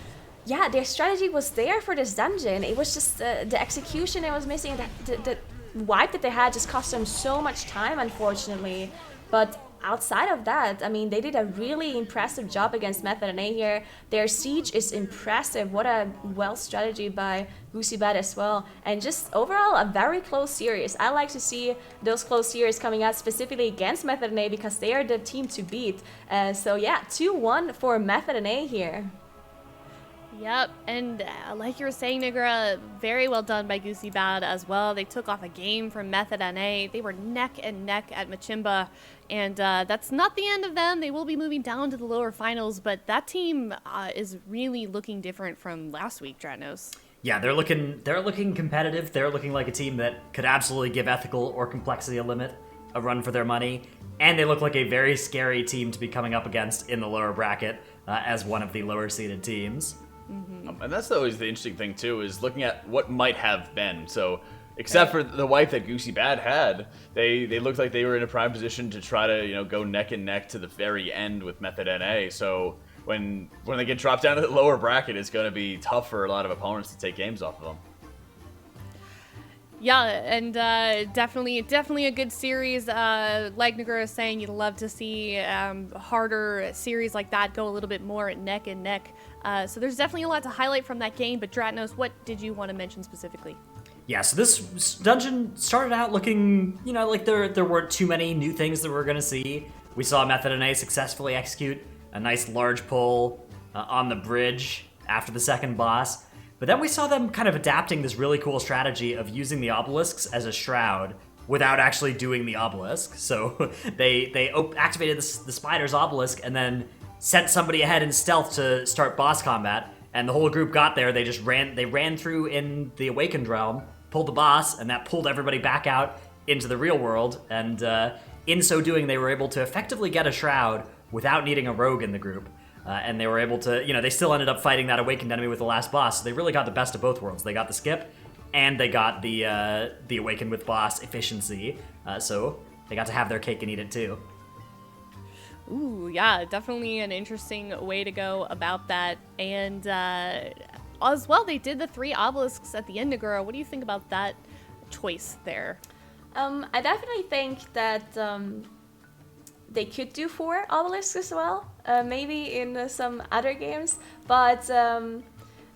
yeah, their strategy was there for this dungeon. It was just the execution it was missing. The wipe that they had just cost them so much time, unfortunately. But outside of that, I mean, they did a really impressive job against Method NA here. Their siege is impressive. What a well strategy by Goosy Bad as well. And just overall, a very close series. I like to see those close series coming out specifically against Method NA because they are the team to beat. So yeah, 2-1 for Method NA here. Yep, and like you were saying, Nigra, very well done by Goosy Bad as well. They took off a game from Method NA. They were neck and neck at Machimba, and that's not the end of them. They will be moving down to the lower finals, but that team is really looking different from last week, Dratnos. Yeah, they're looking competitive. They're looking like a team that could absolutely give Ethical or Complexity a limit a run for their money, and they look like a very scary team to be coming up against in the lower bracket as one of the lower seeded teams. Mm-hmm. And that's always the interesting thing too, is looking at what might have been. So except for the wipe that Goosy Bad had, they looked like they were in a prime position to try to go neck and neck to the very end with Method NA. So when they get dropped down to the lower bracket, it's going to be tough for a lot of opponents to take games off of them. Yeah, and definitely a good series. Like Nigra was saying, you'd love to see harder series like that go a little bit more neck and neck. So there's definitely a lot to highlight from that game, but Dratnos, what did you want to mention specifically? Yeah, so this dungeon started out looking, like there weren't too many new things that we're going to see. We saw Method NA successfully execute a nice large pull on the bridge after the second boss. But then we saw them kind of adapting this really cool strategy of using the obelisks as a shroud without actually doing the obelisk. So they activated the spider's obelisk and then sent somebody ahead in stealth to start boss combat. And the whole group got there. They ran through in the Awakened realm, pulled the boss, and that pulled everybody back out into the real world. And in so doing, they were able to effectively get a shroud without needing a rogue in the group. And they were able to, they still ended up fighting that Awakened enemy with the last boss. So they really got the best of both worlds. They got the skip, and they got the Awakened with boss efficiency. So they got to have their cake and eat it too. Ooh, yeah, definitely an interesting way to go about that. And as well, they did the 3 obelisks at the Endagora. What do you think about that choice there? I definitely think that they could do 4 obelisks as well, maybe in some other games, but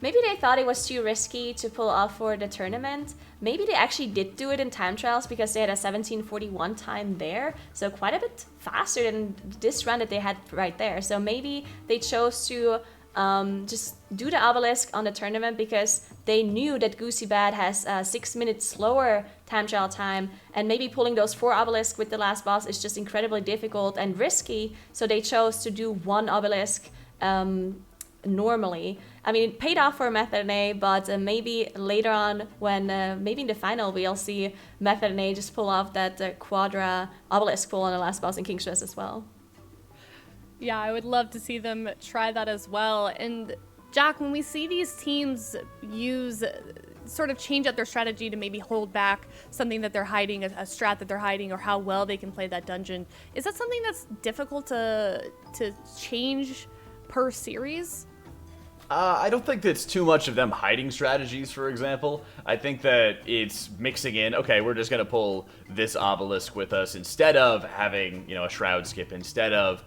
maybe they thought it was too risky to pull off for the tournament. Maybe they actually did do it in time trials because they had a 17:41 time there, so quite a bit faster than this run that they had right there. So maybe they chose to just do the obelisk on the tournament because they knew that Goosy Bad has a 6 minutes slower time trial time, and maybe pulling those 4 obelisks with the last boss is just incredibly difficult and risky, so they chose to do 1 obelisk normally. I mean, it paid off for Method NA, but maybe later on when maybe in the final we'll see Method NA just pull off that Quadra obelisk pull on the last boss in King's Dress as well. Yeah, I would love to see them try that as well. And Jack, when we see these teams use sort of change up their strategy to maybe hold back something that they're hiding, a strat that they're hiding, or how well they can play that dungeon, is that something that's difficult to change per series? I don't think that's too much of them hiding strategies, for example. I think that it's mixing in, okay, we're just going to pull this obelisk with us instead of having, a shroud skip, instead of,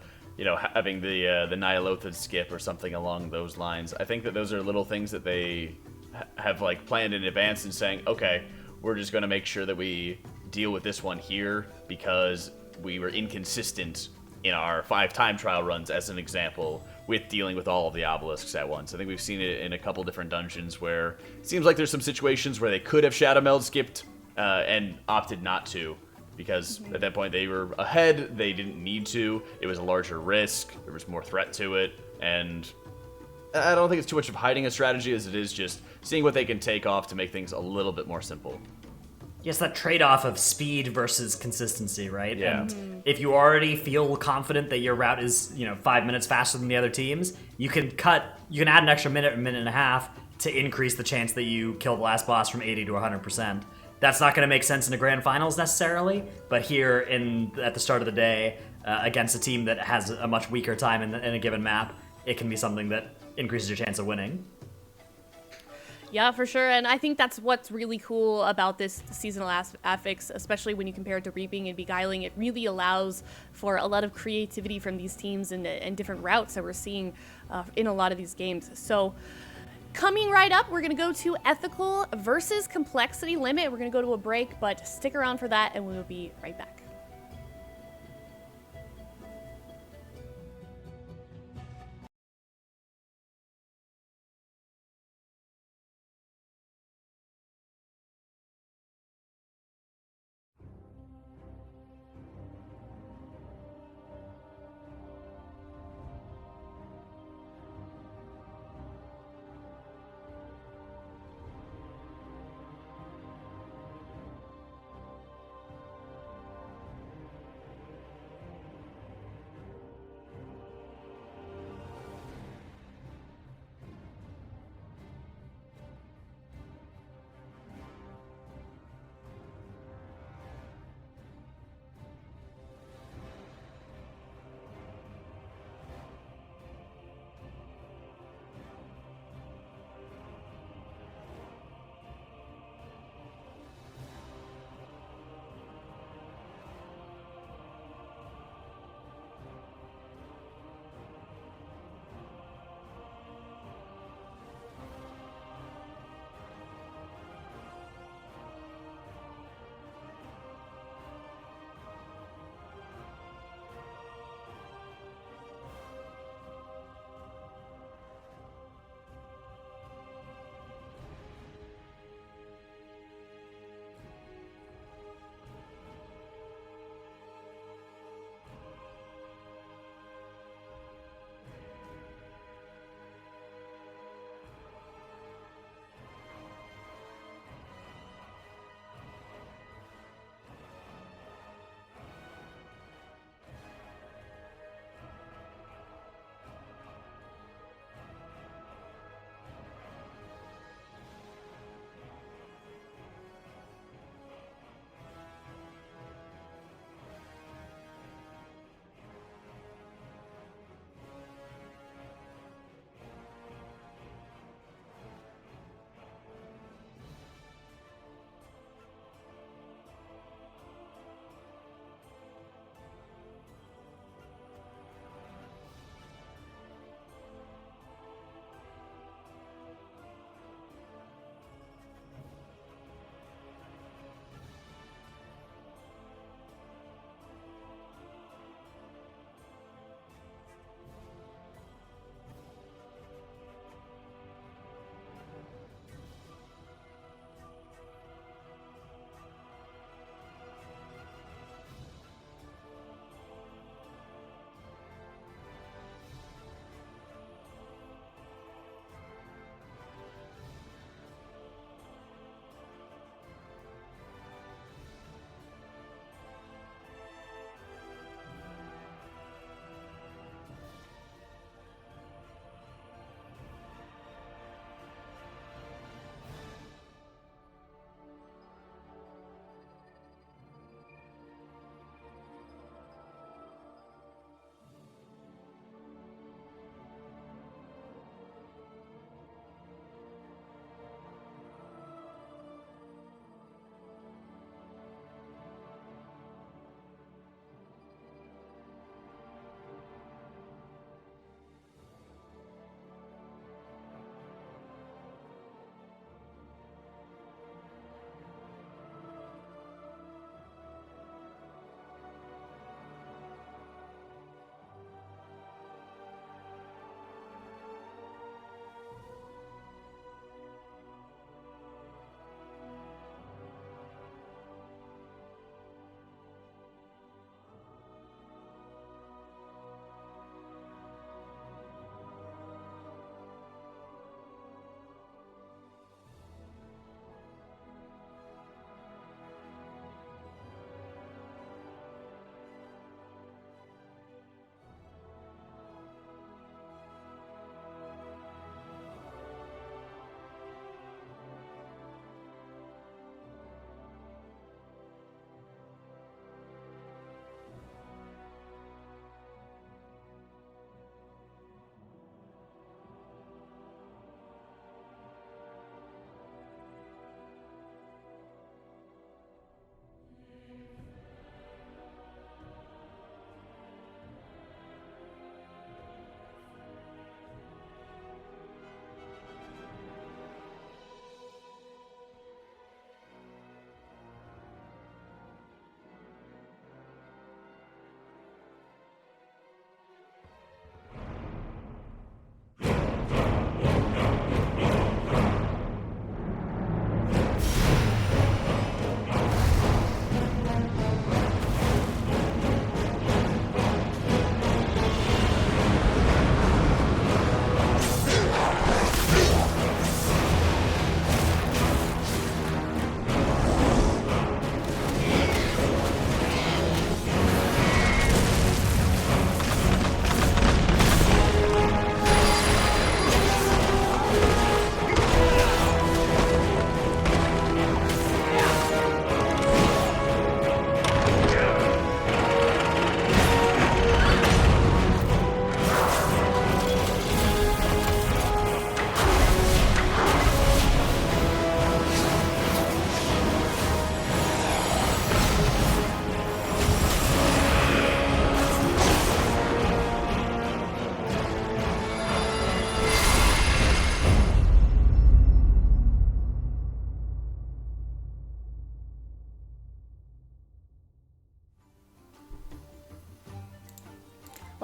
having the Nyalothid skip or something along those lines. I think that those are little things that they have, planned in advance and saying, okay, we're just going to make sure that we deal with this one here because we were inconsistent in our 5 time trial runs, as an example, with dealing with all of the obelisks at once. I think we've seen it in a couple different dungeons where it seems like there's some situations where they could have Shadow Meld skipped and opted not to, because at that point they were ahead, they didn't need to, it was a larger risk, there was more threat to it, and I don't think it's too much of hiding a strategy as it is just seeing what they can take off to make things a little bit more simple. Yes, that trade-off of speed versus consistency, right? Yeah. And if you already feel confident that your route is, 5 minutes faster than the other teams, you can add an extra minute and a half to increase the chance that you kill the last boss from 80 to 100%. That's not going to make sense in the grand finals necessarily, but here at the start of the day, against a team that has a much weaker time in a given map, it can be something that increases your chance of winning. Yeah, for sure. And I think that's what's really cool about this seasonal affix, especially when you compare it to Reaping and Beguiling. It really allows for a lot of creativity from these teams and different routes that we're seeing in a lot of these games. So coming right up, we're going to go to Ethical versus Complexity Limit. We're going to go to a break, but stick around for that and we will be right back.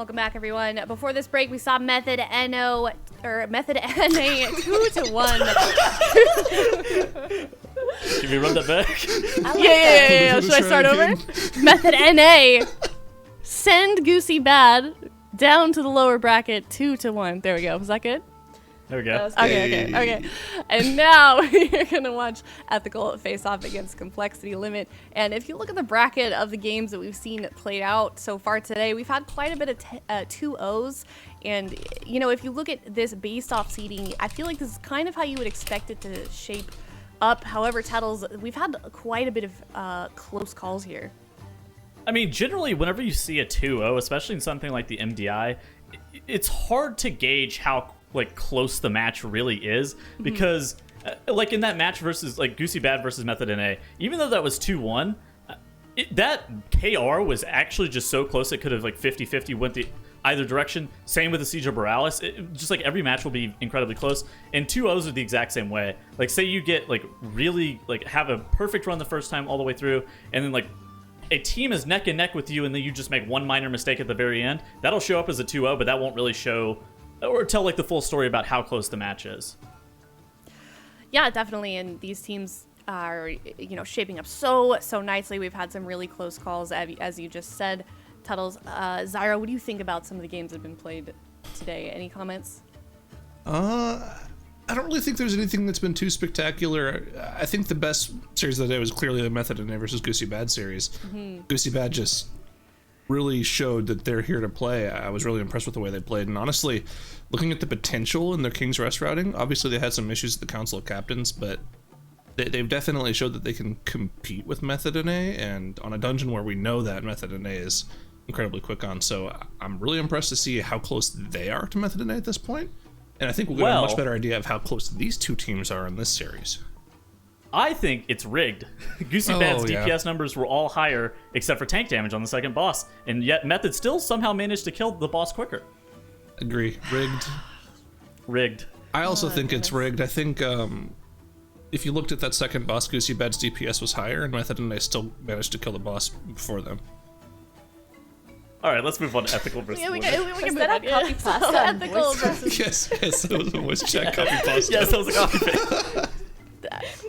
Welcome back, everyone. Before this break, we saw Method NA 2-1. Can we run that back? Yeah. Should I start over? Method NA send Goosy Bad down to the lower bracket 2-1. There we go. Was that good? There we go. Okay. And now we're going to watch Ethical face off against Complexity Limit. And if you look at the bracket of the games that we've seen played out so far today, we've had quite a bit of 2-0s. And, you know, if you look at this based off seeding, I feel like this is kind of how you would expect it to shape up. However, Tattles, we've had quite a bit of close calls here. I mean, generally, whenever you see a 2-0, especially in something like the MDI, it's hard to gauge how close the match really is, because like in that match versus Goosy Bad versus Method NA, even though that was 2-1, that KR was actually just so close it could have 50-50 went the either direction. Same with the Siege of Boralus. Just every match will be incredibly close, and 2-0s are the exact same way. Say you get really have a perfect run the first time all the way through, and then a team is neck and neck with you, and then you just make one minor mistake at the very end. That'll show up as a 2-0, but that won't really show or tell the full story about how close the match is. Yeah, definitely. And these teams are, shaping up so nicely. We've had some really close calls, as you just said. Tuttles, Zyro, what do you think about some of the games that have been played today? Any comments? I don't really think there's anything that's been too spectacular. I think the best series of the day was clearly the Method NA versus Goosy Bad series. Goosy Bad just really showed that they're here to play. I was really impressed with the way they played, and honestly, looking at the potential in their King's Rest routing, obviously they had some issues at the Council of Captains, but they've definitely showed that they can compete with Method NA, and on a dungeon where we know that Method NA is incredibly quick on, so I'm really impressed to see how close they are to Method NA at this point, and I think we'll get a much better idea of how close these two teams are in this series. I think it's rigged. Goosy Bad's DPS numbers were all higher except for tank damage on the second boss, and yet Method still somehow managed to kill the boss quicker. Agree. Rigged. I also think it's rigged. I think if you looked at that second boss, Goosy Bad's DPS was higher, and Method and I still managed to kill the boss before them. All right, let's move on to Ethical versus we Limit. can move on. Copy pasta and Ethical voice versus... Yes, that was a voice chat copy pasta. Yes, that was a copy paste.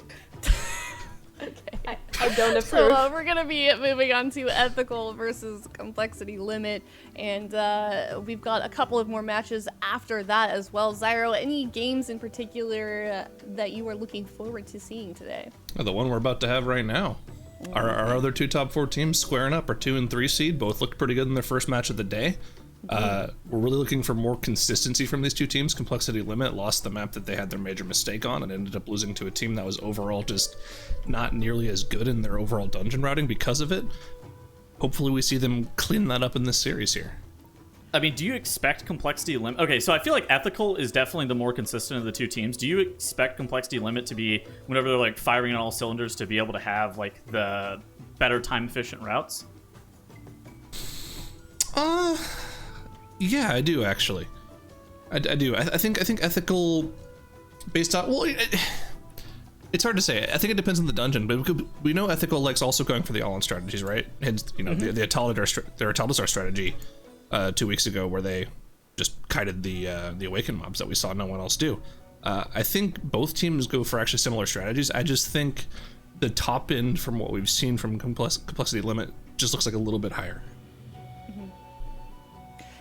I don't approve. So we're going to be moving on to Ethical versus Complexity Limit, and we've got a couple of more matches after that as well. Zyro, any games in particular that you are looking forward to seeing today? The one we're about to have right now. Our other two top 4 teams squaring up. Our 2 and 3 seed both looked pretty good in their first match of the day. We're really looking for more consistency from these two teams. Complexity Limit lost the map that they had their major mistake on and ended up losing to a team that was overall just not nearly as good in their overall dungeon routing because of it. Hopefully we see them clean that up in this series here. I mean, do you expect Complexity Limit... Okay, so I feel like Ethical is definitely the more consistent of the two teams. Do you expect Complexity Limit to be, whenever they're firing on all cylinders, to be able to have the better time-efficient routes? Yeah, I do actually. I do. I think Ethical, based on it's hard to say. I think it depends on the dungeon, but we know Ethical likes also going for the all-in strategies, right? Hence, the Ataldazar strategy 2 weeks ago, where they just kited the Awakened mobs that we saw no one else do. I think both teams go for actually similar strategies. I just think the top end from what we've seen from Complexity Limit just looks like a little bit higher.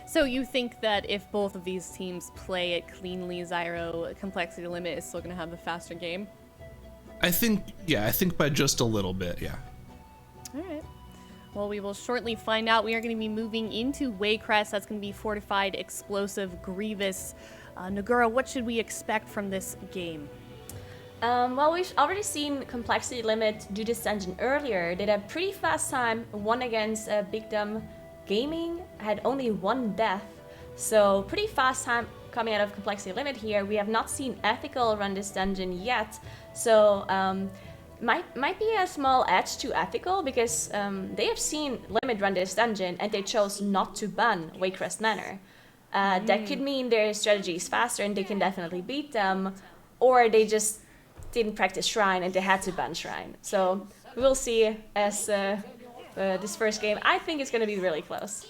So you think that if both of these teams play it cleanly, Zyro, Complexity Limit is still going to have the faster game? I think by just a little bit, yeah. All right. Well, we will shortly find out. We are going to be moving into Warcraft. That's going to be Fortified, Explosive, Grievous. Nagura, what should we expect from this game? Well, we've already seen Complexity Limit do this dungeon earlier. Did a pretty fast time, won against Big Dumb Gaming, had only 1 death. So pretty fast time coming out of Complexity Limit here. We have not seen Ethical run this dungeon yet. So might be a small edge to Ethical, because they have seen Limit run this dungeon and they chose not to ban Waycrest Manor. That could mean their strategy is faster and they can definitely beat them, or they just didn't practice Shrine and they had to ban Shrine. So we'll see as this first game. I think it's going to be really close.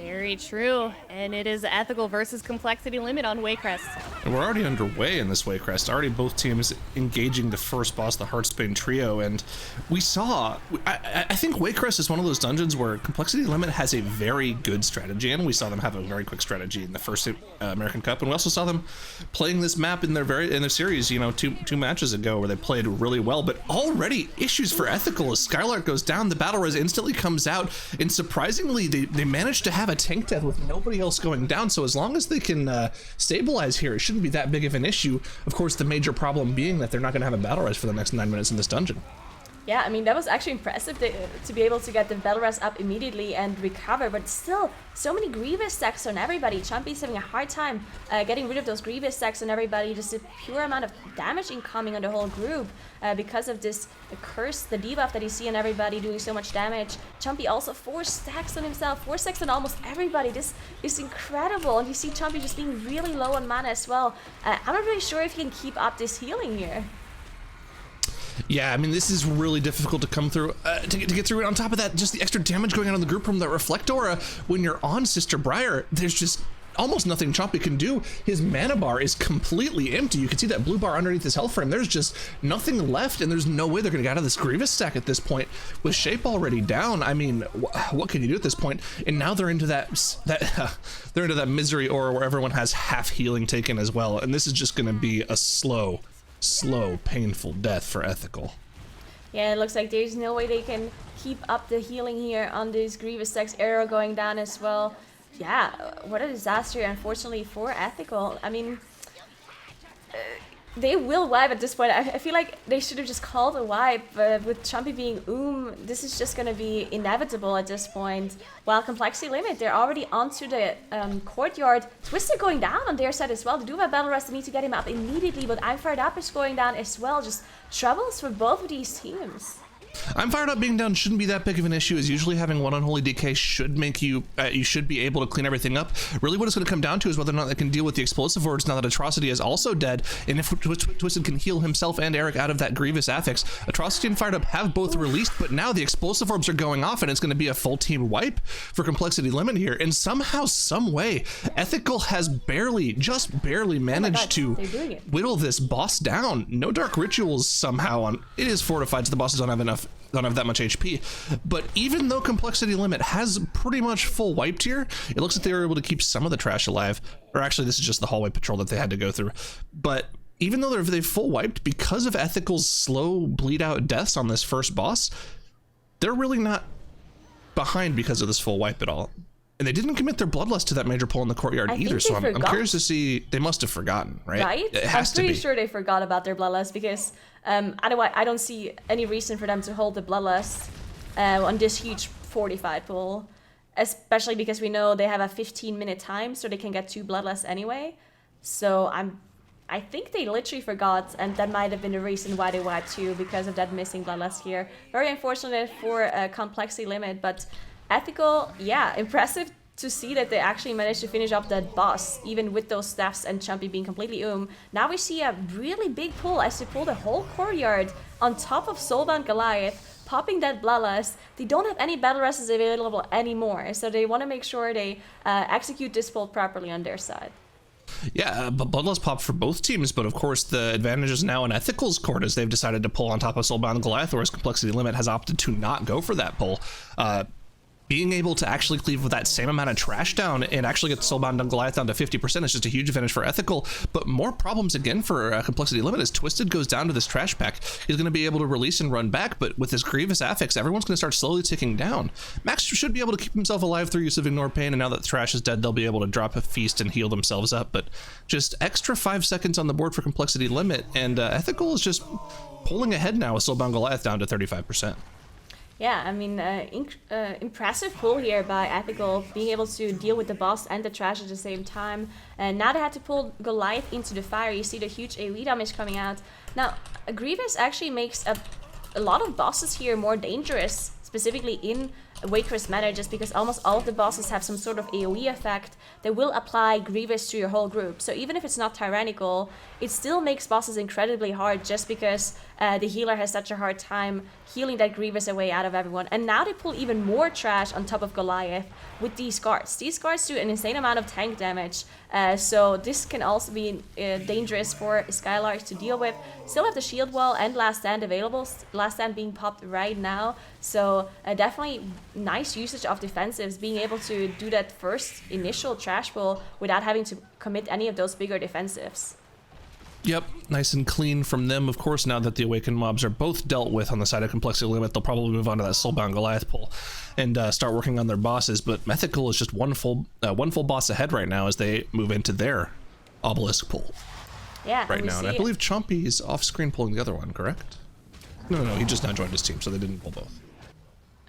Very true. And it is Ethical versus Complexity Limit on Waycrest. And we're already underway in this Waycrest. Already both teams engaging the first boss, the Heartsbane Trio, and we saw, I think Waycrest is one of those dungeons where Complexity Limit has a very good strategy, and we saw them have a very quick strategy in the first American Cup, and we also saw them playing this map in their series, you know, two matches ago, where they played really well. But already issues for Ethical as Skylark goes down, the battle res instantly comes out, and surprisingly they managed to have a tank death with nobody else going down. So as long as they can stabilize here, it shouldn't be that big of an issue. Of course, the major problem being that they're not going to have a battle res for the next 9 minutes in this dungeon. Yeah, I mean, that was actually impressive to be able to get the battle res up immediately and recover, but still, so many Grievous stacks on everybody. Chumpy's having a hard time getting rid of those Grievous stacks on everybody, just a pure amount of damage incoming on the whole group because of this curse, the debuff that you see on everybody doing so much damage. Chumpy also 4 stacks on himself, 4 stacks on almost everybody. This is incredible, and you see Chumpy just being really low on mana as well. I'm not really sure if he can keep up this healing here. Yeah, I mean, this is really difficult to come through, to get through it. On top of that, just the extra damage going on in the group from the Reflectora. When you're on Sister Briar, there's just almost nothing Chompy can do. His mana bar is completely empty. You can see that blue bar underneath his health frame. There's just nothing left, and there's no way they're going to get out of this Grievous stack at this point. With Shape already down, I mean, what can you do at this point? And now they're into they're into that misery aura where everyone has half healing taken as well, and this is just going to be a slow, painful death for Ethical. Yeah, it looks like there's no way they can keep up the healing here on this Grievous Stacks. Arrow going down as well. Yeah, what a disaster, unfortunately, for Ethical. I mean, they will wipe at this point. I feel like they should have just called a wipe, but with Chumpy being this is just going to be inevitable at this point. While Complexity Limit, they're already onto the courtyard. Twister going down on their side as well. They do have Battle Rest, they need to get him up immediately, but I'm Fired Up is going down as well. Just troubles for both of these teams. I'm Fired Up being down shouldn't be that big of an issue, as usually having one Unholy DK should make you, you should be able to clean everything up. Really what it's going to come down to is whether or not they can deal with the explosive words now that Atrocity is also dead, and if Twisted can heal himself and Eric out of that Grievous Affix. Atrocity and Fired Up have both released, but now the explosive orbs are going off, and it's going to be a full team wipe for Complexity Limit here, and somehow, some way, Ethical has just barely managed to whittle this boss down. No Dark Rituals somehow on, it is fortified, so the bosses don't have that much HP, but even though Complexity Limit has pretty much full wiped here, it looks like they were able to keep some of the trash alive. Or actually, this is just the hallway patrol that they had to go through. But even though they've full wiped, because of Ethical's slow bleed out deaths on this first boss, they're really not behind because of this full wipe at all. And they didn't commit their Bloodlust to that major pull in the courtyard either, so I'm curious to see. They must have forgotten, right? Right? It has I'm pretty sure they forgot about their Bloodlust, because otherwise I don't see any reason for them to hold the Bloodlust on this huge fortified pool, especially because we know they have a 15-minute time, so they can get 2 Bloodlusts anyway. So I think they literally forgot, and that might have been the reason why they wiped too, because of that missing Bloodlust here. Very unfortunate for Complexity Limit, but Ethical, yeah, impressive to see that they actually managed to finish up that boss, even with those staffs and Chumpy being completely Now we see a really big pull as they pull the whole courtyard on top of Soulbound Goliath, popping that Bloodlust. They don't have any battle rests available anymore, so they want to make sure they execute this pull properly on their side. Yeah, but Bloodlust popped for both teams, but of course the advantage is now in Ethical's court as they've decided to pull on top of Soulbound Goliath, whereas Complexity Limit has opted to not go for that pull. Being able to actually cleave with that same amount of trash down and actually get Soulbound Goliath down to 50% is just a huge advantage for Ethical, but more problems again for Complexity Limit as Twisted goes down to this trash pack. He's going to be able to release and run back, but with this Grievous Affix, everyone's going to start slowly ticking down. Max should be able to keep himself alive through use of Ignore Pain, and now that the trash is dead, they'll be able to drop a Feast and heal themselves up, but just extra 5 seconds on the board for Complexity Limit, and Ethical is just pulling ahead now with Soulbound Goliath down to 35%. Yeah, I mean, impressive pull here by Ethical, being able to deal with the boss and the trash at the same time. And now they had to pull Goliath into the fire. You see the huge AoE damage coming out. Now, Grievous actually makes a lot of bosses here more dangerous, specifically in Waitress matter, just because almost all of the bosses have some sort of AoE effect that will apply Grievous to your whole group. So even if it's not tyrannical, it still makes bosses incredibly hard, just because the healer has such a hard time healing that Grievous away out of everyone. And now they pull even more trash on top of Goliath with these guards. These guards do an insane amount of tank damage, so this can also be dangerous for Skylarks to deal with. Still have the shield wall and last stand available, last stand being popped right now, so definitely nice usage of defensives, being able to do that first initial trash pull without having to commit any of those bigger defensives. Yep, nice and clean from them. Of course, now that the Awakened mobs are both dealt with on the side of Complexity Limit, they'll probably move on to that Soulbound Goliath pull and start working on their bosses. But Mythical is just one full boss ahead right now as they move into their Obelisk pull Yeah, right now. And I believe Chompy is off-screen pulling the other one, correct? No, he just now joined his team, so they didn't pull both.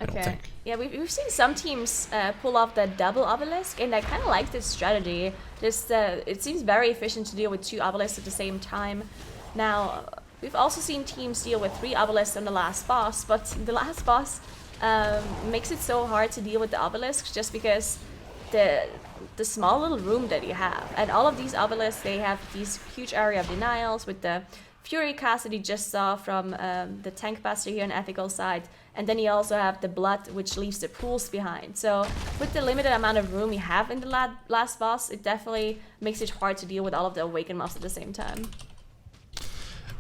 I don't think. Yeah, we've seen some teams pull off the double obelisk, and I kind of like this strategy. Just it seems very efficient to deal with 2 obelisks at the same time. Now, we've also seen teams deal with 3 obelisks on the last boss, but the last boss makes it so hard to deal with the obelisks, just because the small little room that you have. And all of these obelisks, they have these huge area of denials with the Fury cast that he just saw from the tank buster here on ethical side, and then you also have the blood, which leaves the pools behind. So with the limited amount of room you have in the last boss, it definitely makes it hard to deal with all of the awakened mobs at the same time.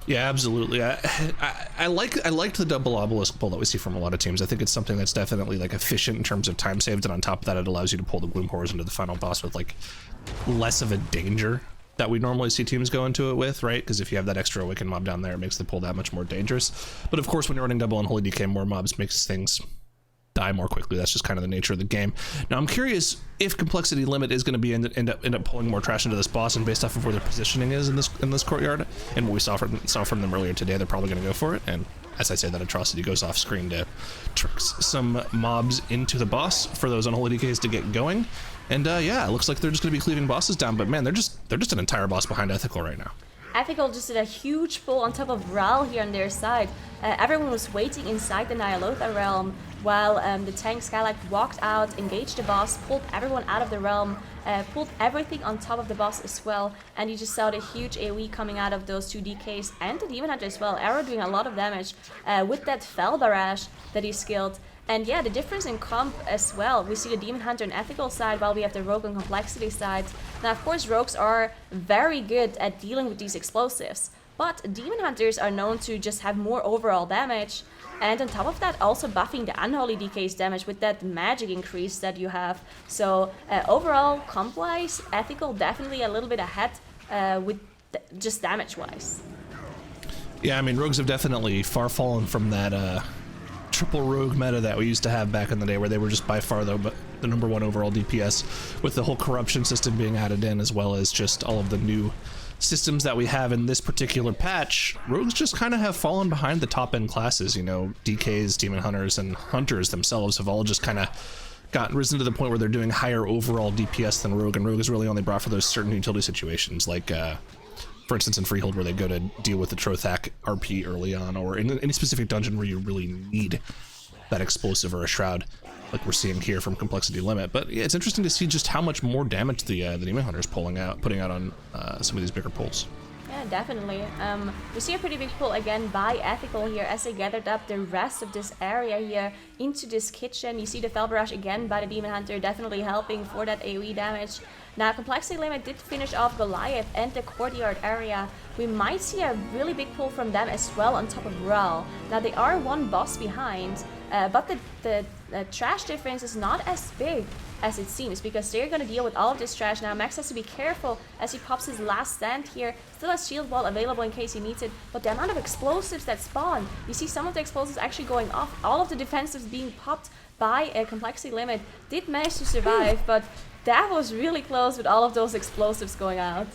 Yeah, absolutely. I liked the double obelisk pull that we see from a lot of teams. I think it's something that's definitely like efficient in terms of time saved, and on top of that, it allows you to pull the Gloom Horrors into the final boss with like less of a danger that we normally see teams go into it with, right? Because if you have that extra Awakened mob down there, it makes the pull that much more dangerous. But of course, when you're running double Unholy DK, more mobs makes things die more quickly. That's just kind of the nature of the game. Now, I'm curious if Complexity Limit is going to be end up pulling more trash into this boss, and based off of where their positioning is in this courtyard, and what we saw from them earlier today, they're probably going to go for it. And as I say, that Atrocity goes off screen to trick some mobs into the boss for those Unholy DKs to get going. And yeah, it looks like they're just going to be cleaving bosses down, but man, they're just an entire boss behind Ethical right now. Ethical just did a huge pull on top of Ral here on their side. Everyone was waiting inside the Nyalotha realm while the tank Skylight walked out, engaged the boss, pulled everyone out of the realm, pulled everything on top of the boss as well, and you just saw the huge AoE coming out of those 2 DKs and the Demon Hunter as well. Arrow doing a lot of damage with that Fell Barrage that he skilled. And yeah, the difference in comp as well. We see the Demon Hunter and Ethical side while we have the Rogue and Complexity side. Now, of course, Rogues are very good at dealing with these explosives, but Demon Hunters are known to just have more overall damage. And on top of that, also buffing the Unholy DK's damage with that magic increase that you have. So overall, comp-wise, Ethical definitely a little bit ahead with just damage-wise. Yeah, I mean, Rogues have definitely far fallen from that triple rogue meta that we used to have back in the day, where they were just by far the number 1 overall DPS, with the whole corruption system being added in, as well as just all of the new systems that we have in this particular patch. Rogues just kind of have fallen behind the top end classes. You know, DKs, Demon Hunters, and Hunters themselves have all just kind of gotten risen to the point where they're doing higher overall DPS than Rogue, and Rogue is really only brought for those certain utility situations, like for instance in Freehold, where they go to deal with the Trothak RP early on, or in any specific dungeon where you really need that explosive or a shroud, like we're seeing here from Complexity Limit. But yeah, it's interesting to see just how much more damage the Demon Hunter's putting out on some of these bigger pulls. Yeah, definitely. We see a pretty big pull again by Ethical here as they gathered up the rest of this area here into this kitchen. You see the Fell Barrage again by the Demon Hunter, definitely helping for that AoE damage. Now, Complexity Limit did finish off Goliath and the courtyard area. We might see a really big pull from them as well on top of Ral. Now, they are 1 boss behind, but the trash difference is not as big as it seems, because they're going to deal with all of this trash. Now, Max has to be careful as he pops his last stand here. Still has shield wall available in case he needs it, but the amount of explosives that spawn, you see some of the explosives actually going off. All of the defensives being popped by a Complexity Limit did manage to survive, but that was really close with all of those explosives going out.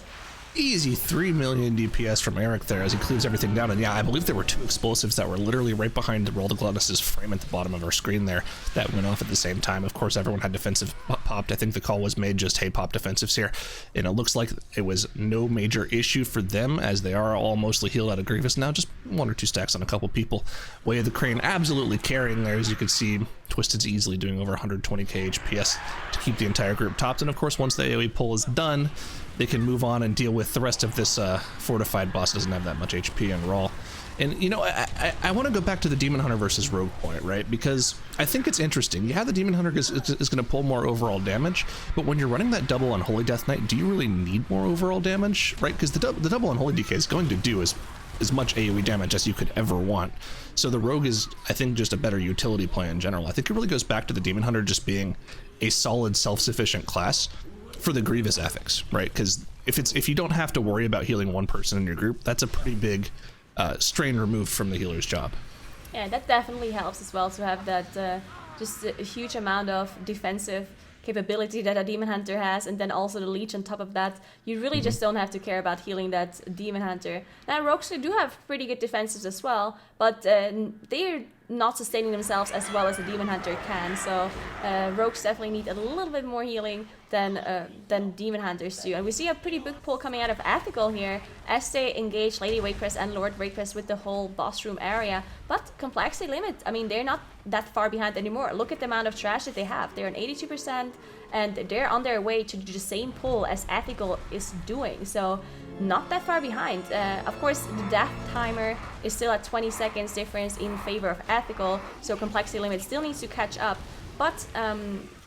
Easy 3 million DPS from Eric there as he cleaves everything down. And yeah, I believe there were 2 explosives that were literally right behind the Roll the Gluttonous' frame at the bottom of our screen there that went off at the same time. Of course, everyone had defensive popped. I think the call was made just, hey, pop defensives here. And it looks like it was no major issue for them, as they are all mostly healed out of Grievous now. Just 1 or 2 stacks on a couple people. Way of the Crane absolutely carrying there, as you can see. Twisted's easily doing over 120k HPS to keep the entire group topped. And of course, once the AoE pull is done, they can move on and deal with the rest of this fortified boss. Doesn't have that much HP and raw. And, you know, I want to go back to the Demon Hunter versus Rogue point, right? Because I think it's interesting. Yeah, the Demon Hunter is going to pull more overall damage, but when you're running that double on Holy Death Knight, do you really need more overall damage, right? Because the double on Holy DK is going to do as much AoE damage as you could ever want. So the Rogue is, I think, just a better utility play in general. I think it really goes back to the Demon Hunter just being a solid, self-sufficient class for the Grievous ethics, right? Because if you don't have to worry about healing one person in your group, that's a pretty big strain removed from the healer's job. Yeah, that definitely helps as well to have that just a huge amount of defensive capability that a Demon Hunter has, and then also the Leech on top of that. You really just don't have to care about healing that Demon Hunter. Now, Rogues do have pretty good defenses as well, but they're not sustaining themselves as well as a Demon Hunter can, so Rogues definitely need a little bit more healing than Demon Hunters do. And we see a pretty big pull coming out of Ethical here as they engage Lady Wakecrest and Lord Wakecrest with the whole boss room area. But Complexity Limit, I mean, they're not that far behind anymore. Look at the amount of trash that they have. They're on 82%, and they're on their way to do the same pull as Ethical is doing. So not that far behind. Of course, the death timer is still at 20 seconds difference in favor of Ethical, so Complexity Limit still needs to catch up. But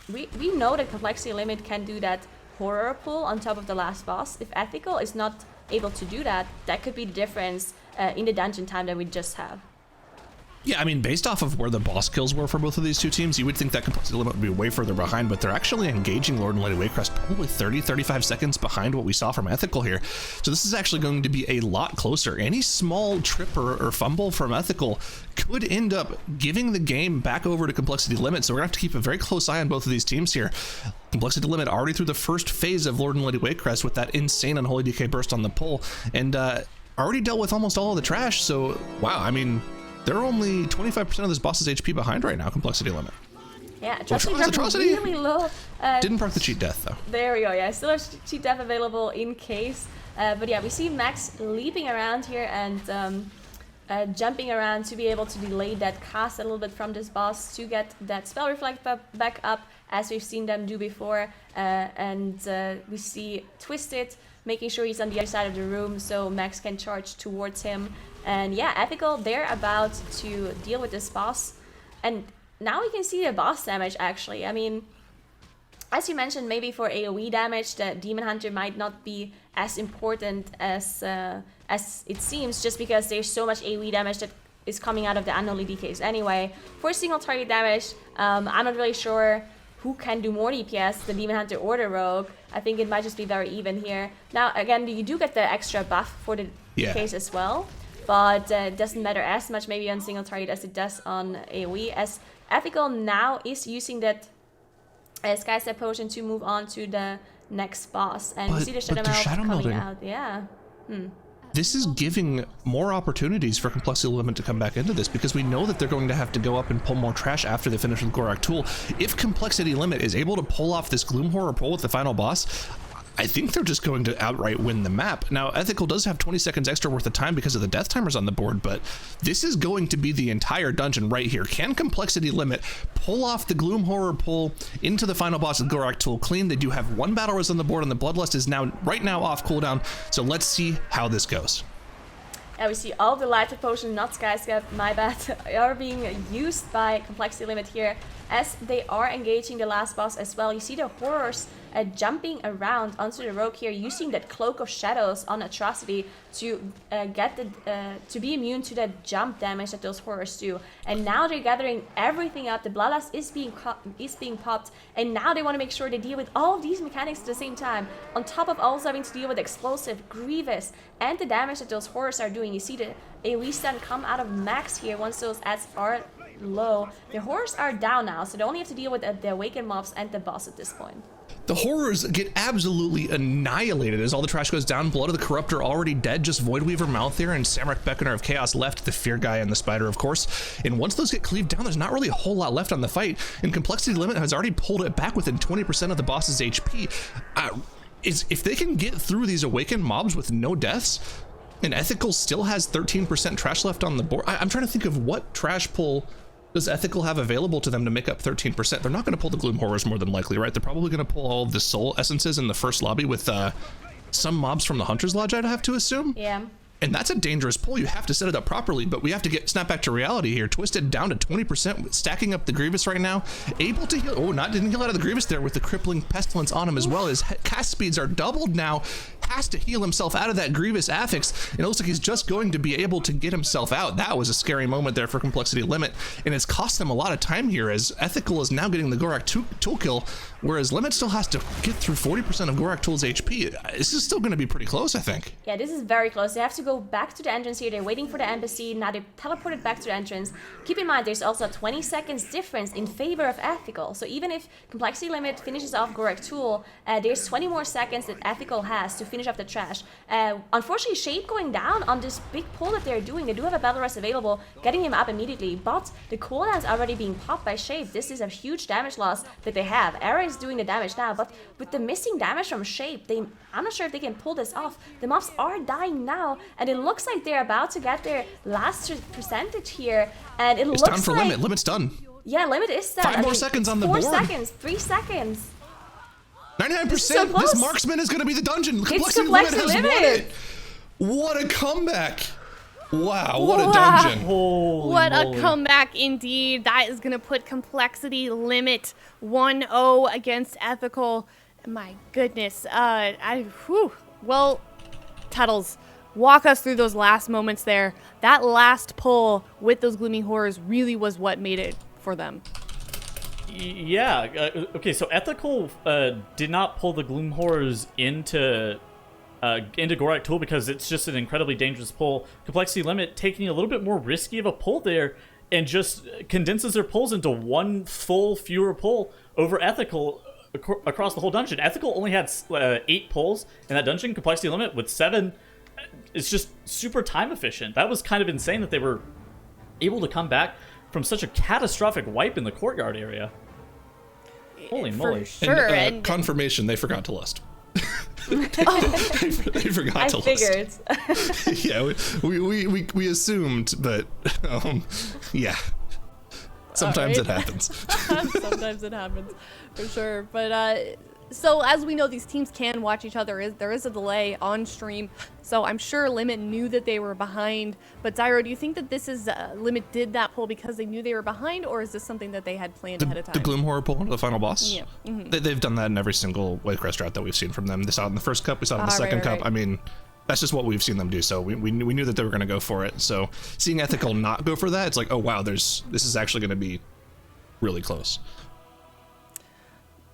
we know that Complexity Limit can do that horror pull on top of the last boss. If Ethical is not able to do that, that could be the difference in the dungeon time that we just have. Yeah, I mean, based off of where the boss kills were for both of these two teams, you would think that Complexity Limit would be way further behind, but they're actually engaging Lord and Lady Wakecrest probably 30-35 seconds behind what we saw from Ethical here. So this is actually going to be a lot closer. Any small trip or fumble from Ethical could end up giving the game back over to Complexity Limit, so we're going to have to keep a very close eye on both of these teams here. Complexity Limit already through the first phase of Lord and Lady Wakecrest with that insane Unholy DK burst on the pull, and already dealt with almost all of the trash, so wow, I mean, they're only 25% of this boss's HP behind right now, Complexity Limit. Yeah, Atrocity really low. Didn't proc the cheat death, though. There we go, yeah. Still have cheat death available in case. But yeah, we see Max leaping around here and jumping around to be able to delay that cast a little bit from this boss to get that spell reflect back up, as we've seen them do before. And we see Twisted making sure he's on the other side of the room so Max can charge towards him. And yeah, Ethical, they're about to deal with this boss. And now we can see the boss damage, actually. I mean, as you mentioned, maybe for AoE damage, the Demon Hunter might not be as important as it seems, just because there's so much AoE damage that is coming out of the Unholy DKs. Anyway, for single target damage, I'm not really sure who can do more DPS, the Demon Hunter or the Rogue. I think it might just be very even here. Now, again, you do get the extra buff for the DKs as well, but it doesn't matter as much maybe on single target as it does on AoE, as Ethical now is using that Sky Step Potion to move on to the next boss. And you see the Shadow Meld coming out. Yeah. This is giving more opportunities for Complexity Limit to come back into this, because we know that they're going to have to go up and pull more trash after they finish with Gorak Tool. If Complexity Limit is able to pull off this Gloom Horror pull with the final boss, I think they're just going to outright win the map. Now, Ethical does have 20 seconds extra worth of time because of the death timers on the board, but this is going to be the entire dungeon right here. Can Complexity Limit pull off the Gloom Horror pull into the final boss with Gorak Tool clean? They do have one battle res on the board, and the Bloodlust is right now off cooldown, so let's see how this goes. And we see all the Light Potion, not Skyscrap, my bad, are being used by Complexity Limit here, as they are engaging the last boss as well. You see the Horrors jumping around onto the Rogue here, using that Cloak of Shadows on Atrocity to to be immune to that jump damage that those Horrors do. And now they're gathering everything up. The Bloodlust is being popped, and now they want to make sure they deal with all of these mechanics at the same time, on top of also having to deal with Explosive, Grievous, and the damage that those Horrors are doing. You see the AoE stun come out of Max here once those ads are low. The Horrors are down now, so they only have to deal with the Awakened mobs and the boss at this point. The Horrors get absolutely annihilated as all the trash goes down. Blood of the Corruptor already dead, just Voidweaver, Malthair, and Samrak Beckoner of Chaos left, the Fear Guy and the Spider, of course. And once those get cleaved down, there's not really a whole lot left on the fight, and Complexity Limit has already pulled it back within 20% of the boss's HP. If they can get through these Awakened mobs with no deaths, and Ethical still has 13% trash left on the board. I'm trying to think of what trash pull does Ethical have available to them to make up 13%? They're not going to pull the Gloom Horrors more than likely, right? They're probably going to pull all of the Soul Essences in the first lobby with some mobs from the Hunter's Lodge, I'd have to assume. Yeah. And that's a dangerous pull. You have to set it up properly, but we have to snap back to reality here. Twisted down to 20%, stacking up the Grievous right now. Able to heal. Oh, didn't heal out of the Grievous there with the crippling pestilence on him as well. His cast speeds are doubled now. Has to heal himself out of that Grievous Affix. And it looks like he's just going to be able to get himself out. That was a scary moment there for Complexity Limit. And it's cost them a lot of time here as Ethical is now getting the Gorak tool kill, whereas Limit still has to get through 40% of Gorak Tool's HP. This is still going to be pretty close, I think. Yeah, this is very close. They have to go back to the entrance here. They're waiting for the embassy. Now they're teleported back to the entrance. Keep in mind, there's also a 20 seconds difference in favor of Ethical. So even if Complexity Limit finishes off Gorak Tool, there's 20 more seconds that Ethical has to finish off the trash. Unfortunately, Shape going down on this big pull that they're doing. They do have a Battle Rest available, getting him up immediately, but the cooldown's already being popped by Shape. This is a huge damage loss that they have. Era is doing the damage now, but with the missing damage from Shape, I'm not sure if they can pull this off. The mobs are dying now, and it looks like they're about to get their last percentage here, and it's looks down for like... Limit. Limit's done. Yeah, Limit is done. 5 more seconds on the board. 4 seconds, 3 seconds. 99%. So this marksman is going to be the dungeon. Complexity Limit Limit. has won it. What a comeback. Wow, what a dungeon. Holy What moly. a comeback indeed. That is going to put Complexity Limit 1-0 against Ethical. My goodness. Well, Tuttles, walk us through those last moments there. That last pull with those Gloomy Horrors really was what made it for them. Yeah. Okay, so Ethical did not pull the Gloom Horrors into Gorak Tool because it's just an incredibly dangerous pull. Complexity Limit taking a little bit more risky of a pull there and just condenses their pulls into one full fewer pull over Ethical across the whole dungeon. Ethical only had 8 pulls in that dungeon. Complexity Limit with 7. It's just super time efficient. That was kind of insane that they were able to come back from such a catastrophic wipe in the courtyard area. Holy moly. For sure. And, confirmation, they forgot to lust. they forgot to figured. lust. Yeah, we assumed, but yeah. Sometimes it happens. Sometimes it happens, for sure. But so as we know, these teams can watch each other. There is a delay on stream, so I'm sure Limit knew that they were behind. But Zyro, do you think that this is Limit did that pull because they knew they were behind, or is this something that they had planned ahead of time? The Gloom Horror pull into the final boss? Yeah. Mm-hmm. They've done that in every single Warcraft strat that we've seen from them. They saw it in the first cup, we saw it in the second cup. I mean, that's just what we've seen them do. So we knew that they were going to go for it. So seeing Ethical not go for that, it's like, oh wow, this is actually going to be really close.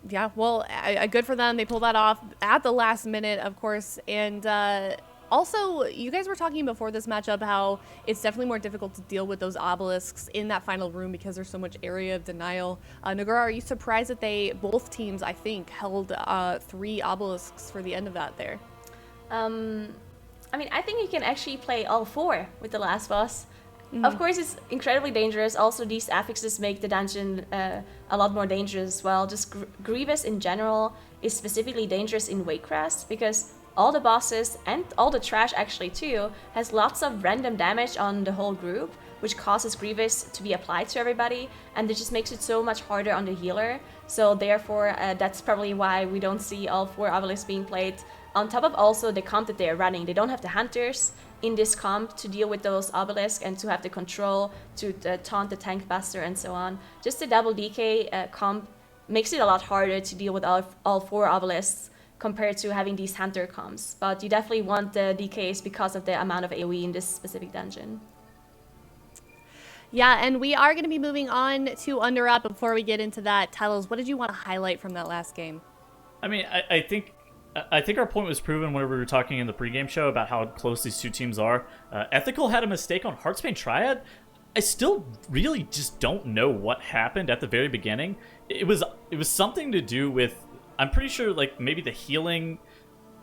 Yeah, well, good for them. They pulled that off at the last minute, of course. And also, you guys were talking before this matchup how it's definitely more difficult to deal with those obelisks in that final room because there's so much area of denial. Nagara, are you surprised that both teams, I think, held 3 obelisks for the end of that there? I mean, I think you can actually play all 4 with the last boss. Of course, it's incredibly dangerous. Also, these affixes make the dungeon a lot more dangerous as well. Just Grievous in general is specifically dangerous in Warcraft because all the bosses and all the trash actually too has lots of random damage on the whole group, which causes Grievous to be applied to everybody, and it just makes it so much harder on the healer. So therefore, that's probably why we don't see all 4 obelisks being played. On top of also the comp that they're running, they don't have the hunters in this comp to deal with those obelisks and to have the control to taunt the tank faster and so on. Just the double DK comp makes it a lot harder to deal with all 4 obelisks compared to having these hunter comps. But you definitely want the DKs because of the amount of AoE in this specific dungeon. Yeah, and we are going to be moving on to Underrot. Before we get into that, Tuttles, what did you want to highlight from that last game? I mean, I think our point was proven whenever we were talking in the pregame show about how close these two teams are. Ethical had a mistake on Heartsbane Triad. I still really just don't know what happened at the very beginning. It was something to do with, I'm pretty sure, like maybe the healing,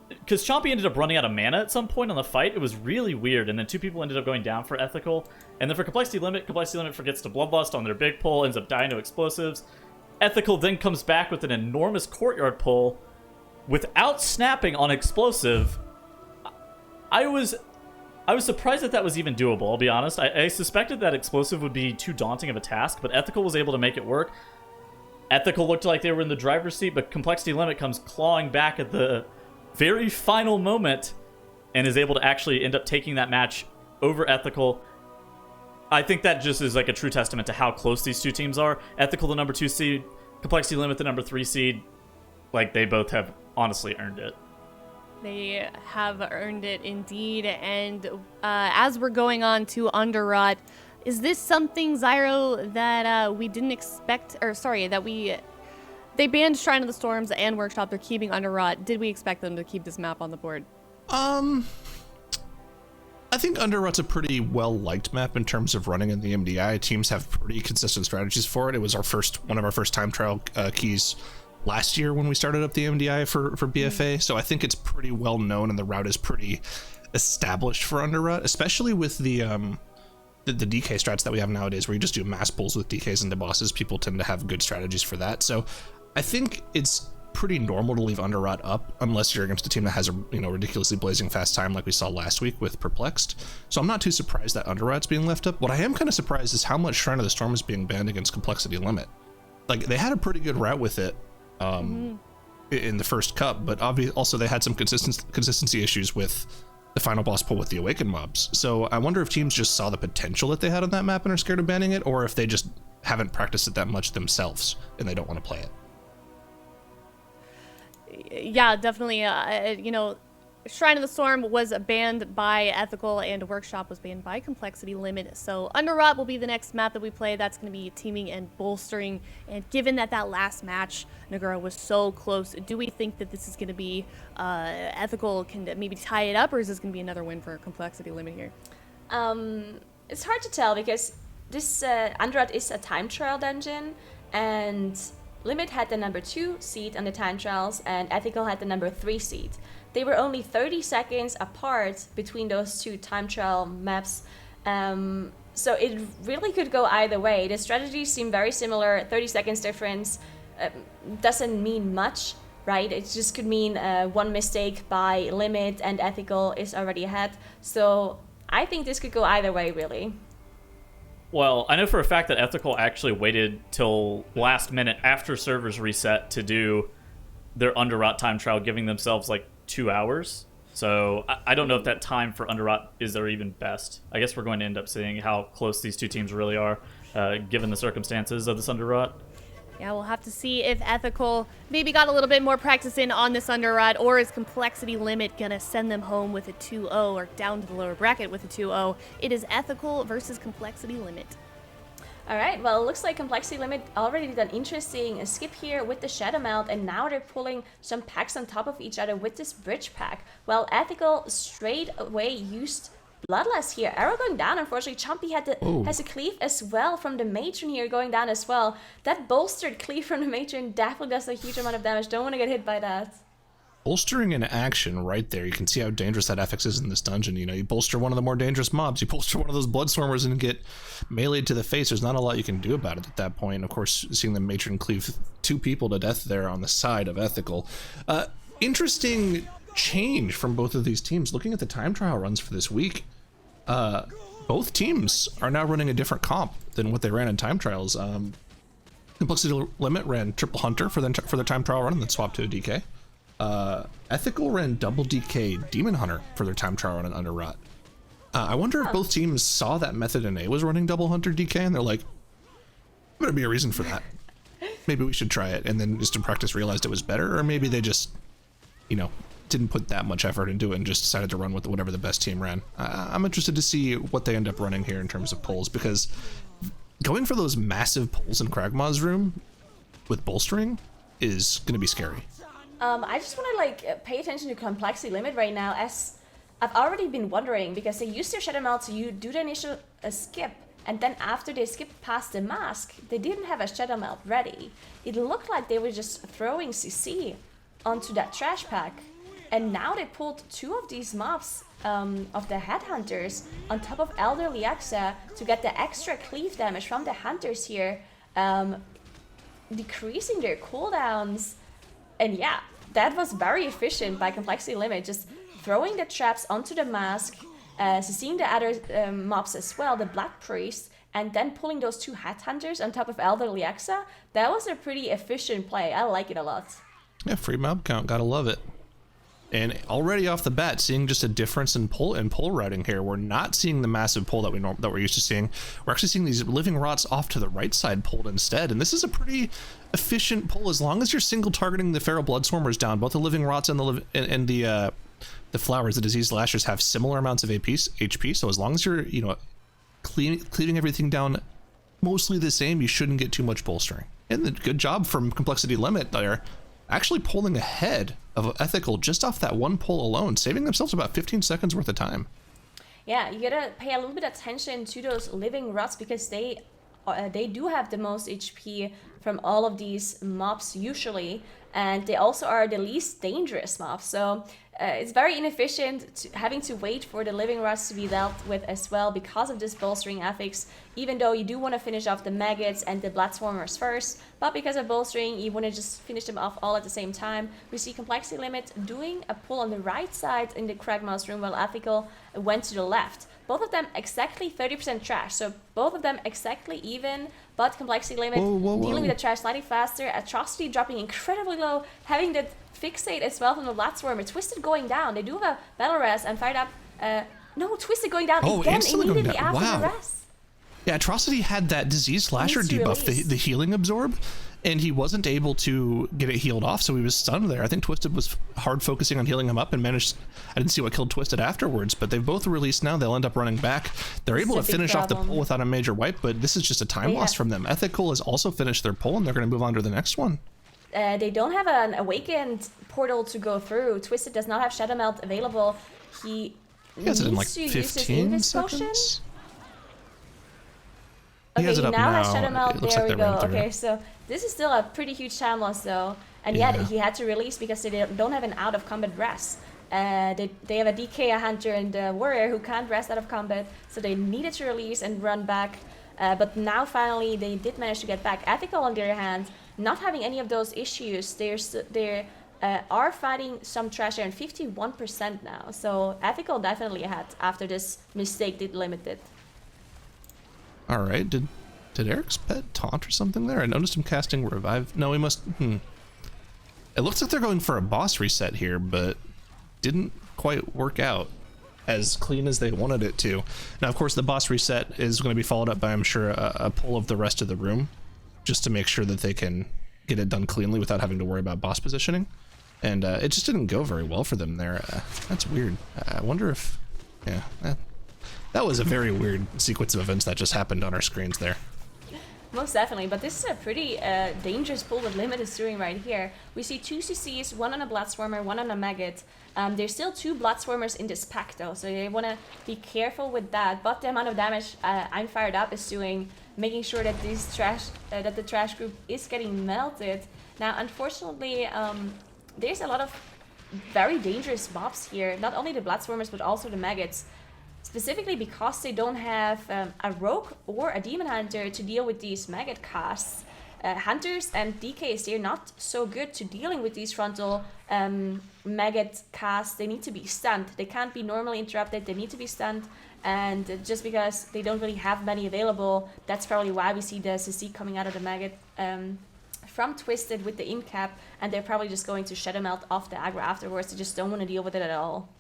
because Chompy ended up running out of mana at some point on the fight. It was really weird, and then 2 people ended up going down for Ethical. And then for Complexity Limit forgets to Bloodlust on their big pull, ends up dying to explosives. Ethical then comes back with an enormous courtyard pull without snapping on explosive. I was I was surprised that was even doable, I'll be honest. I suspected that Explosive would be too daunting of a task, but Ethical was able to make it work. Ethical looked like they were in the driver's seat, but Complexity Limit comes clawing back at the very final moment and is able to actually end up taking that match over Ethical. I think that just is like a true testament to how close these two teams are. Ethical, the number 2 seed, Complexity Limit, the number 3 seed. Like, they both have honestly earned it. They have earned it indeed. And as we're going on to Underrot, is this something, Zyro, that we didn't expect, or sorry, that they banned Shrine of the Storms and Workshop, they're keeping Underrot. Did we expect them to keep this map on the board? I think Underrot's a pretty well-liked map in terms of running in the MDI. Teams have pretty consistent strategies for it. It was one of our first time trial keys last year when we started up the MDI for BFA, so I think it's pretty well known and the route is pretty established for Underrot, especially with the DK strats that we have nowadays, where you just do mass pulls with DKs into bosses. People tend to have good strategies for that, so I think it's pretty normal to leave Underrot up unless you're against a team that has a ridiculously blazing fast time like we saw last week with Perplexed. So I'm not too surprised that Underrot's being left up. What I am kind of surprised is how much Shrine of the Storm is being banned against Complexity Limit. Like, they had a pretty good route with it in the first cup, but obviously also they had some consistency issues with the final boss pull with the Awakened mobs. So I wonder if teams just saw the potential that they had on that map and are scared of banning it, or if they just haven't practiced it that much themselves and they don't want to play it. Yeah, definitely. Shrine of the Storm was banned by Ethical and Workshop was banned by Complexity Limit. So Underrot will be the next map that we play. That's going to be teaming and bolstering. And given that last match, Nagura, was so close, do we think that this is going to be Ethical can maybe tie it up, or is this going to be another win for Complexity Limit here? It's hard to tell because this Underrot is a time trial dungeon, and Limit had the number 2 seed on the time trials, and Ethical had the number 3 seed. They were only 30 seconds apart between those two time trial maps, so it really could go either way. The strategies seem very similar. 30 seconds difference doesn't mean much, right? It just could mean one mistake by Limit and Ethical is already ahead. So I think this could go either way, really. Well, I know for a fact that Ethical actually waited till last minute after servers reset to do their Underrot time trial, giving themselves like 2 hours. So I don't know if that time for Underrot is their even best. I guess we're going to end up seeing how close these two teams really are, given the circumstances of this Underrot. Yeah, we'll have to see if Ethical maybe got a little bit more practice in on this Underrot, or is Complexity Limit going to send them home with a 2-0 or down to the lower bracket with a 2-0. It is Ethical versus Complexity Limit. All right, well, it looks like Complexity Limit already did an interesting skip here with the Shadow Melt, and now they're pulling some packs on top of each other with this bridge pack. Well, Ethical straight away used Bloodlust here. Arrow going down, unfortunately. Chompy has a cleave as well from the Matron here going down as well. That bolstered cleave from the Matron definitely does a huge amount of damage. Don't want to get hit by that. Bolstering in action right there. You can see how dangerous that FX is in this dungeon. You bolster one of the more dangerous mobs. You bolster one of those Bloodstormers and get meleeed to the face. There's not a lot you can do about it at that point. Of course, seeing the Matron cleave 2 people to death there on the side of Ethical. Interesting change from both of these teams. Looking at the time trial runs for this week, both teams are now running a different comp than what they ran in time trials. Complexity Limit ran Triple Hunter for their time trial run and then swapped to a DK. Ethical ran double DK Demon Hunter for their time trial run in Underrot. I wonder if both teams saw that Method NA was running double Hunter DK and they're like, better be a reason for that. Maybe we should try it, and then just in practice realized it was better, or maybe they just, didn't put that much effort into it and just decided to run with whatever the best team ran. I'm interested to see what they end up running here in terms of pulls, because going for those massive pulls in Kragmaw's room with bolstering is going to be scary. I just want to pay attention to Complexity Limit right now, as I've already been wondering, because they used their Shadow Melt to do the initial skip, and then after they skipped past the mask, they didn't have a Shadow Melt ready. It looked like they were just throwing CC onto that trash pack, and now they pulled 2 of these mobs of the Headhunters on top of Elderly Axa to get the extra cleave damage from the Hunters here, decreasing their cooldowns. And yeah, that was very efficient by Complexity Limit, just throwing the traps onto the mask So seeing the other mobs as well, the Black Priest, and then pulling those 2 Headhunters on top of Elderly Exa, that was a pretty efficient play. I like it a lot. Yeah, free mob count, gotta love it. And already off the bat, seeing just a difference in pull routing here. We're not seeing the massive pull that we're used to seeing. We're actually seeing these living rots off to the right side pulled instead. And this is a pretty efficient pull as long as you're single targeting the feral bloodswarmers down. Both the living rots and the flowers, the diseased lashers, have similar amounts of HP. So as long as you're cleaving everything down mostly the same, you shouldn't get too much bolstering. And the good job from Complexity Limit there, actually pulling ahead of Ethical just off that one pull alone, saving themselves about 15 seconds worth of time. Yeah, you gotta pay a little bit of attention to those living rots because they do have the most HP from all of these mobs usually, and they also are the least dangerous mobs. So it's very inefficient having to wait for the living rots to be dealt with as well because of this bolstering affix, even though you do want to finish off the maggots and the bloodswarmers first, but because of bolstering you want to just finish them off all at the same time. We see Complexity Limit doing a pull on the right side in the Cragmouse room while Ethical went to the left. Both of them exactly 30% trash, so both of them exactly even, but Complexity Limit dealing with the trash slightly faster, Atrocity dropping incredibly low, having that fixate as well from the Bloodswarmer, Twisted going down. They do have a battle res and fired up. No, Twisted going down again immediately after the res. Yeah, Atrocity had that disease slasher debuff, the healing absorb, and he wasn't able to get it healed off, so he was stunned there. I think Twisted was hard focusing on healing him up and managed. I didn't see what killed Twisted afterwards, but they've both released now. They'll end up running back. They're able to finish off the pull without a major wipe, but this is just a time loss from them. Ethical has also finished their pull, and they're going to move on to the next one. They don't have an Awakened portal to go through. Twisted does not have Shadow Melt available. He needs in like to use 15 his Invis seconds? Potion. He has Okay, it he up now now. has Shadow Melt. It looks There like we they ran go. through Okay, it. so this is still a pretty huge time loss though. And yet he had to release because they don't have an out of combat rest. They have a DK, a Hunter, and a Warrior who can't rest out of combat, so they needed to release and run back. But now finally they did manage to get back. Ethical on the other hand, not having any of those issues. They are fighting some trash and 51% now. So Ethical definitely ahead after this mistake did limit it. All right, did Eric's pet taunt or something there? I noticed him casting Revive. No, he must. It looks like they're going for a boss reset here, but didn't quite work out as clean as they wanted it to. Now, of course, the boss reset is going to be followed up by, I'm sure, a pull of the rest of the room, just to make sure that they can get it done cleanly without having to worry about boss positioning. And it just didn't go very well for them there. That's weird. I wonder if, yeah, that was a very weird sequence of events that just happened on our screens there. Most definitely, but this is a pretty dangerous pull that Limit is doing right here. We see 2 CCs, one on a Bloodswarmer, one on a Maggot. There's still 2 Bloodswarmers in this pack though, so you want to be careful with that. But the amount of damage I'm Fired Up is doing, making sure that that the trash group is getting melted. Now, unfortunately, there's a lot of very dangerous mobs here. Not only the Bloodswarmers, but also the Maggots. Specifically because they don't have a Rogue or a Demon Hunter to deal with these Maggot casts. Hunters and DKs, they're not so good to dealing with these frontal Maggot casts. They need to be stunned. They can't be normally interrupted. They need to be stunned. And just because they don't really have many available, that's probably why we see the CC coming out of the Maggot from Twisted with the Incap. And they're probably just going to Shadow Melt off the aggro afterwards. They just don't want to deal with it at all.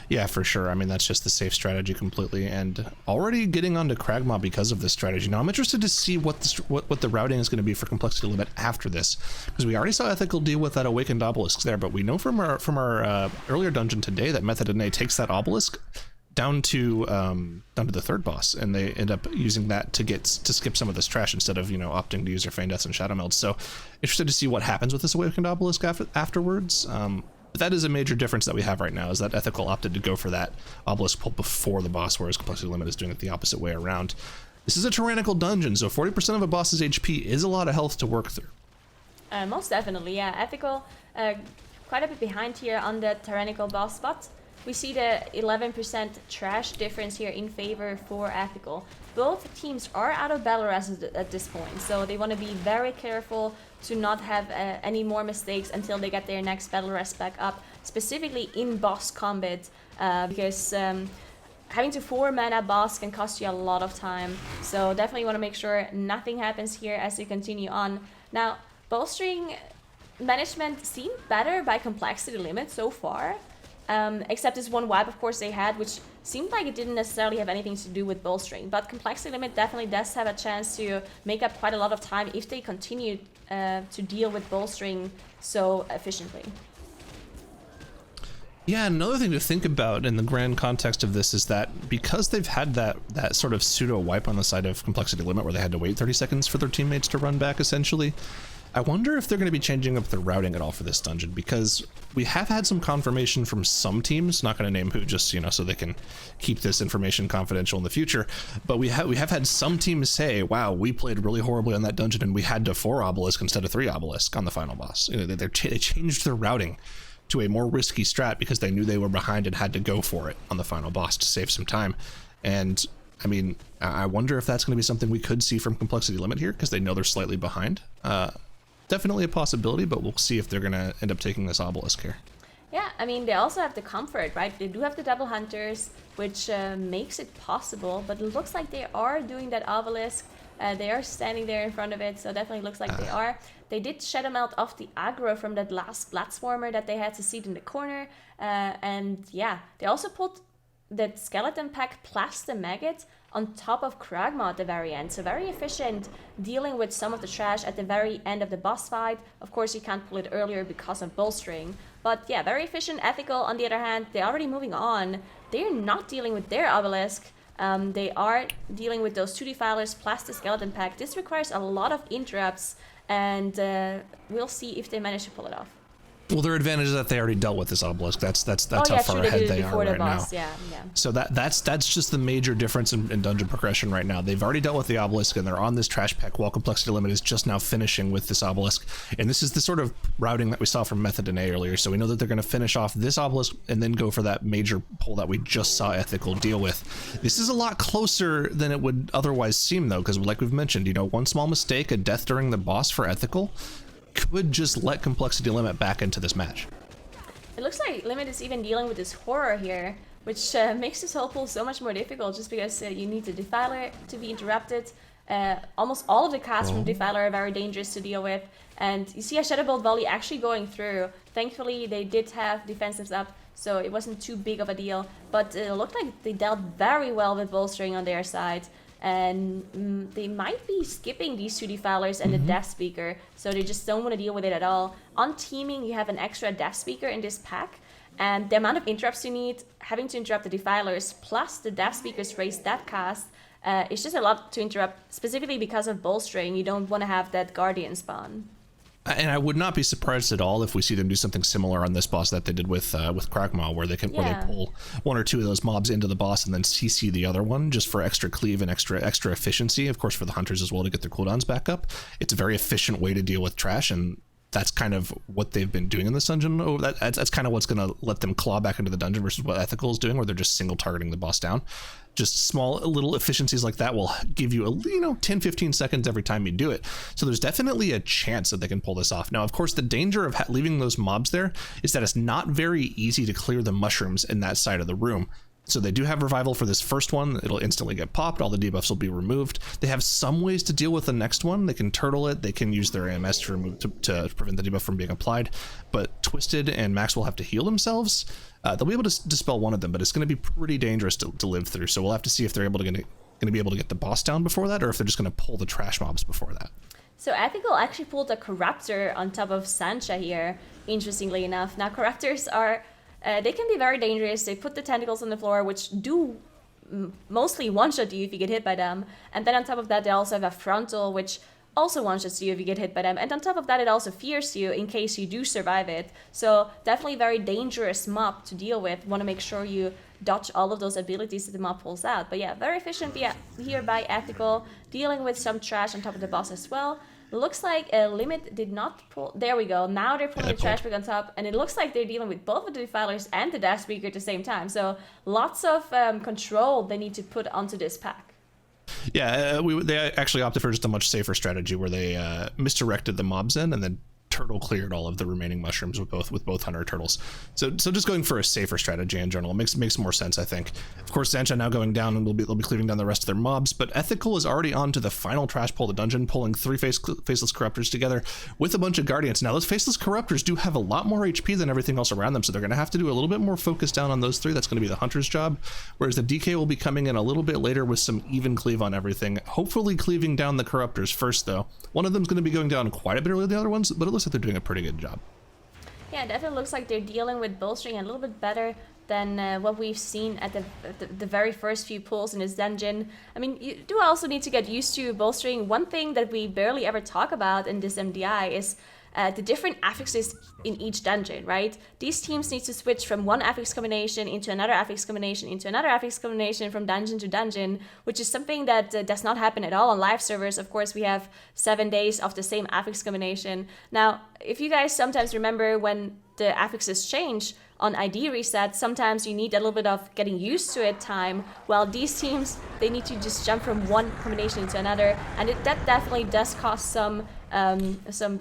Yeah, for sure. I mean, that's just the safe strategy completely, and already getting onto Kragmaw because of this strategy. Now, I'm interested to see what the routing is going to be for Complexity Limit after this, because we already saw Ethical deal with that Awakened Obelisk there, but we know from our earlier dungeon today that Method NA takes that Obelisk down to the third boss, and they end up using that to skip some of this trash instead of opting to use their Feign Deaths and Shadow Melds. So interested to see what happens with this Awakened Obelisk afterwards. But that is a major difference that we have right now, is that Ethical opted to go for that Obelisk pull before the boss, whereas Complexity Limit is doing it the opposite way around. This is a tyrannical dungeon, so 40% of a boss's HP is a lot of health to work through. Most definitely, yeah. Ethical quite a bit behind here on the tyrannical boss, but we see the 11% trash difference here in favor for Ethical. Both teams are out of battle res at this point, so they want to be very careful to not have any more mistakes until they get their next battle res back up, specifically in boss combat, because having to 4-mana boss can cost you a lot of time. So definitely want to make sure nothing happens here as you continue on. Now, bowstring management seemed better by complexity limit so far. Except this one wipe, of course, they had, which seemed like it didn't necessarily have anything to do with bowstring. But complexity limit definitely does have a chance to make up quite a lot of time if they continue to deal with bowstring so efficiently. Yeah, another thing to think about in the grand context of this is that because they've had that sort of pseudo wipe on the side of complexity limit where they had to wait 30 seconds for their teammates to run back, essentially, I wonder if they're going to be changing up their routing at all for this dungeon, because we have had some confirmation from some teams, not going to name who, just, so they can keep this information confidential in the future, but we have had some teams say, wow, we played really horribly on that dungeon and we had to 4 obelisk instead of 3 obelisk on the final boss. They changed their routing to a more risky strat because they knew they were behind and had to go for it on the final boss to save some time. And I mean, I wonder if that's going to be something we could see from complexity limit here, because they know they're slightly behind. Definitely a possibility, but we'll see if they're going to end up taking this obelisk here. Yeah, I mean, they also have the comfort, right? They do have the double hunters, which makes it possible, but it looks like they are doing that obelisk. They are standing there in front of it, so definitely looks like they are. They did shadow melt off the aggro from that last Bladeswarmer that they had to seat in the corner. And yeah, they also put that skeleton pack plus the maggot on top of Kragma at the very end. So very efficient dealing with some of the trash at the very end of the boss fight. Of course, you can't pull it earlier because of bowstring. But yeah, very efficient, ethical. On the other hand, they're already moving on. They're not dealing with their obelisk. They are dealing with those 2 defilers plus the skeleton pack. This requires a lot of interrupts, and we'll see if they manage to pull it off. Well, their advantage is that they already dealt with this obelisk. That's how far true, ahead they are the right boss. now. Yeah. So that's just the major difference in dungeon progression right now. They've already dealt with the obelisk and they're on this trash pack while complexity limit is just now finishing with this obelisk. And this is the sort of routing that we saw from Method NA earlier. So we know that they're going to finish off this obelisk and then go for that major pull that we just saw Ethical deal with. This is a lot closer than it would otherwise seem, though, because like we've mentioned, one small mistake, a death during the boss for Ethical, could just let complexity limit back into this match. It looks like Limit is even dealing with this horror here, which makes this whole pull so much more difficult just because you need the Defiler to be interrupted. Almost all of the casts from Defiler are very dangerous to deal with. And you see a Shadow Bolt volley actually going through. Thankfully, they did have defensives up, so it wasn't too big of a deal. But it looked like they dealt very well with bowstring on their side. And they might be skipping these 2 defilers and the Death Speaker, so they just don't want to deal with it at all. On teaming, you have an extra Death Speaker in this pack, and the amount of interrupts you need, having to interrupt the defilers, plus the Death Speakers raise that cast, it's just a lot to interrupt, specifically because of bowstring. You don't want to have that Guardian spawn. And I would not be surprised at all if we see them do something similar on this boss that they did with Kragma, where they pull 1 or 2 of those mobs into the boss and then CC the other one just for extra cleave and extra efficiency. Of course, for the hunters as well to get their cooldowns back up. It's a very efficient way to deal with trash, and that's kind of what they've been doing in this dungeon. That's kind of what's going to let them claw back into the dungeon versus what Ethical is doing, where they're just single targeting the boss down. Just small little efficiencies like that will give you 10-15 seconds every time you do it. So there's definitely a chance that they can pull this off. Now, of course, the danger of leaving those mobs there is that it's not very easy to clear the mushrooms in that side of the room. So they do have revival for this first one. It'll instantly get popped. All the debuffs will be removed. They have some ways to deal with the next one. They can turtle it. They can use their AMS to prevent the debuff from being applied. But Twisted and Max will have to heal themselves. They'll be able to dispel one of them, but it's going to be pretty dangerous to live through. So we'll have to see if they're going to be able to get the boss down before that, or if they're just going to pull the trash mobs before that. So Ethical actually pulled a Corruptor on top of Sancha here, interestingly enough. Now, Corruptors are... they can be very dangerous. They put the tentacles on the floor, which do mostly one-shot you if you get hit by them. And then on top of that, they also have a frontal, which also one-shots you if you get hit by them. And on top of that, it also fears you in case you do survive it. So definitely very dangerous mob to deal with. Want to make sure you dodge all of those abilities that the mob pulls out. But yeah, very efficient here by Ethical, dealing with some trash on top of the boss as well. Looks like a Limit did not pull. There we go. Now they're pulling the trash bag on top, and it looks like they're dealing with both of the defilers and the Death Speaker at the same time. So lots of control they need to put onto this pack. Yeah, they actually opted for just a much safer strategy where they misdirected the mobs in and then turtle cleared all of the remaining mushrooms with both hunter turtles. So just going for a safer strategy in general makes more sense, I think. Of course, Zancha now going down, and they'll be cleaving down the rest of their mobs, but Ethical is already on to the final trash pull of the dungeon, pulling 3 faceless corruptors together with a bunch of guardians. Now those faceless corruptors do have a lot more HP than everything else around them, so they're going to have to do a little bit more focus down on those 3. That's going to be the hunter's job, whereas the DK will be coming in a little bit later with some even cleave on everything, hopefully cleaving down the corruptors first, though. One of them's going to be going down quite a bit earlier than the other ones, but it looks like they're doing a pretty good job. Yeah, it definitely looks like they're dealing with bolstering a little bit better than what we've seen at the very first few pulls in this dungeon. I mean, you do also need to get used to bolstering. One thing that we barely ever talk about in this MDI is the different affixes in each dungeon, right? These teams need to switch from one affix combination into another affix combination into another affix combination from dungeon to dungeon, which is something that does not happen at all on live servers. Of course, we have 7 days of the same affix combination. Now, if you guys sometimes remember when the affixes change on ID reset, sometimes you need a little bit of getting used to it time, while these teams, they need to just jump from one combination into another, and that definitely does cost some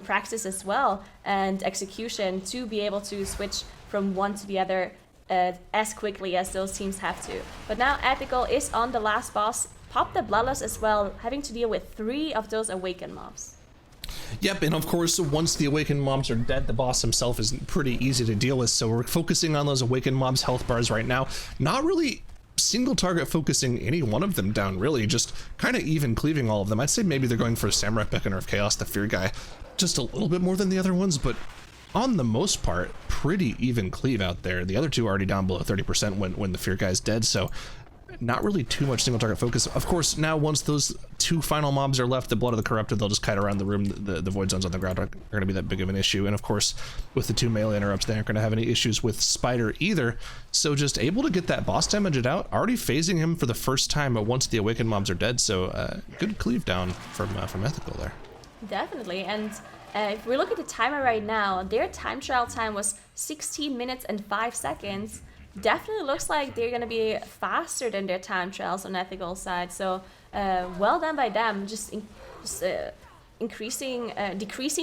practice as well and execution to be able to switch from one to the other as quickly as those teams have to. But now Ethical is on the last boss, Pop the Bloodlust as well, having to deal with 3 of those awakened mobs. Yep, and of course, once the awakened mobs are dead, the boss himself is pretty easy to deal with, so we're focusing on those awakened mobs' health bars right now. Not really single target focusing any one of them down, really, just kind of even cleaving all of them. I'd say maybe they're going for a Samurai Beckoner of Chaos, the Fear guy, just a little bit more than the other ones, but on the most part, pretty even cleave out there. The other 2 are already down below 30% when the Fear guy's dead, so not really too much single target focus. Of course, now once those 2 final mobs are left, the Blood of the Corrupted, they'll just kite around the room. The void zones on the ground aren't going to be that big of an issue. And of course, with the 2 melee interrupts, they aren't going to have any issues with Spider either. So just able to get that boss damage out, already phasing him for the first time once the awakened mobs are dead. So good cleave down from Ethical there. Definitely, and if we look at the timer right now, their time trial time was 16 minutes and 5 seconds. Definitely looks like they're going to be faster than their time trials on Ethical side. So well done by them, just decreasing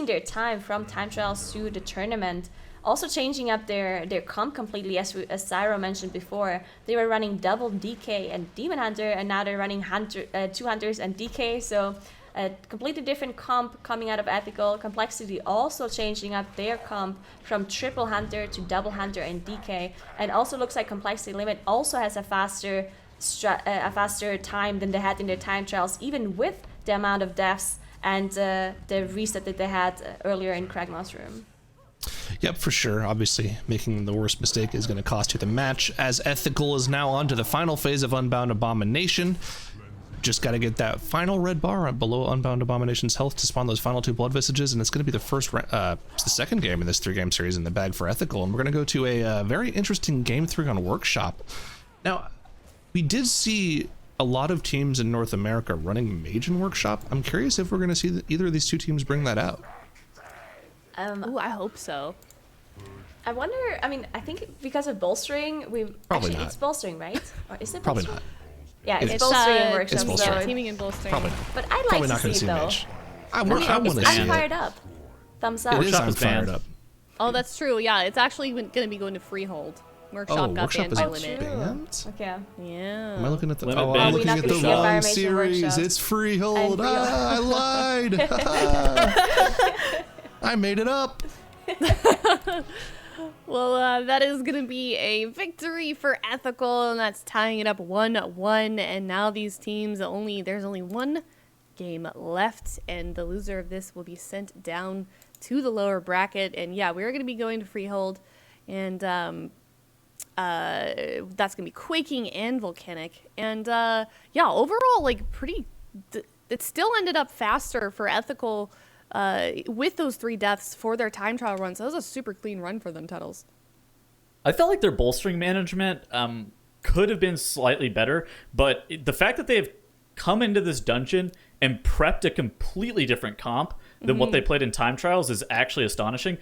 their time from time trials to the tournament. Also changing up their comp completely, as Syro mentioned before. They were running double DK and Demon Hunter, and now they're running 2 Hunters and DK. So a completely different comp coming out of Ethical. Complexity also changing up their comp from triple Hunter to double Hunter and DK. And also looks like Complexity Limit also has a faster time than they had in their time trials, even with the amount of deaths and the reset that they had earlier in Kragma's room. Yep, for sure. Obviously, making the worst mistake is going to cost you the match, as Ethical is now on to the final phase of Unbound Abomination. Just got to get that final red bar below Unbound Abomination's health to spawn those final 2 Blood Visages, and it's going to be the second game in this 3-game series in the bag for Ethical, and we're going to go to a very interesting Game 3 on Workshop. Now, we did see a lot of teams in North America running Mage in Workshop. I'm curious if we're going to see either of these 2 teams bring that out. Ooh, I hope so. I wonder, I mean, I think because of bolstering, Probably not. it's bolstering, right? Or is it Probably bolstering? not. Yeah, it's bolstering in Workshop. It's bolstering. So Teaming and bolstering. Probably not. but I'd Probably like not to going to see see it though. Mage. I want to see I'm it. fired up. Thumbs up. It is. Workshop I'm is banned. fired up. Oh, that's true. Yeah, it's actually going to be going to Freehold. Workshop got Workshop banned is by Oh, Limit. true. banned? Okay. Yeah. Am I looking at the? Limit Oh, ban. I'm Are we looking not at gonna the see a wrong Fire Mage in series. Workshop? It's Freehold. And I lied. I made it up. Well, that is going to be a victory for Ethical, and that's tying it up 1-1. And now these teams there's only 1 game left, and the loser of this will be sent down to the lower bracket. And yeah, we're going to be going to Freehold, and that's going to be Quaking and Volcanic. And yeah, overall, like it still ended up faster for Ethical with those 3 deaths for their time trial run. So that was a super clean run for them, Tuttles. I felt like their bolstering management could have been slightly better, but the fact that they have come into this dungeon and prepped a completely different comp than what they played in time trials is actually astonishing.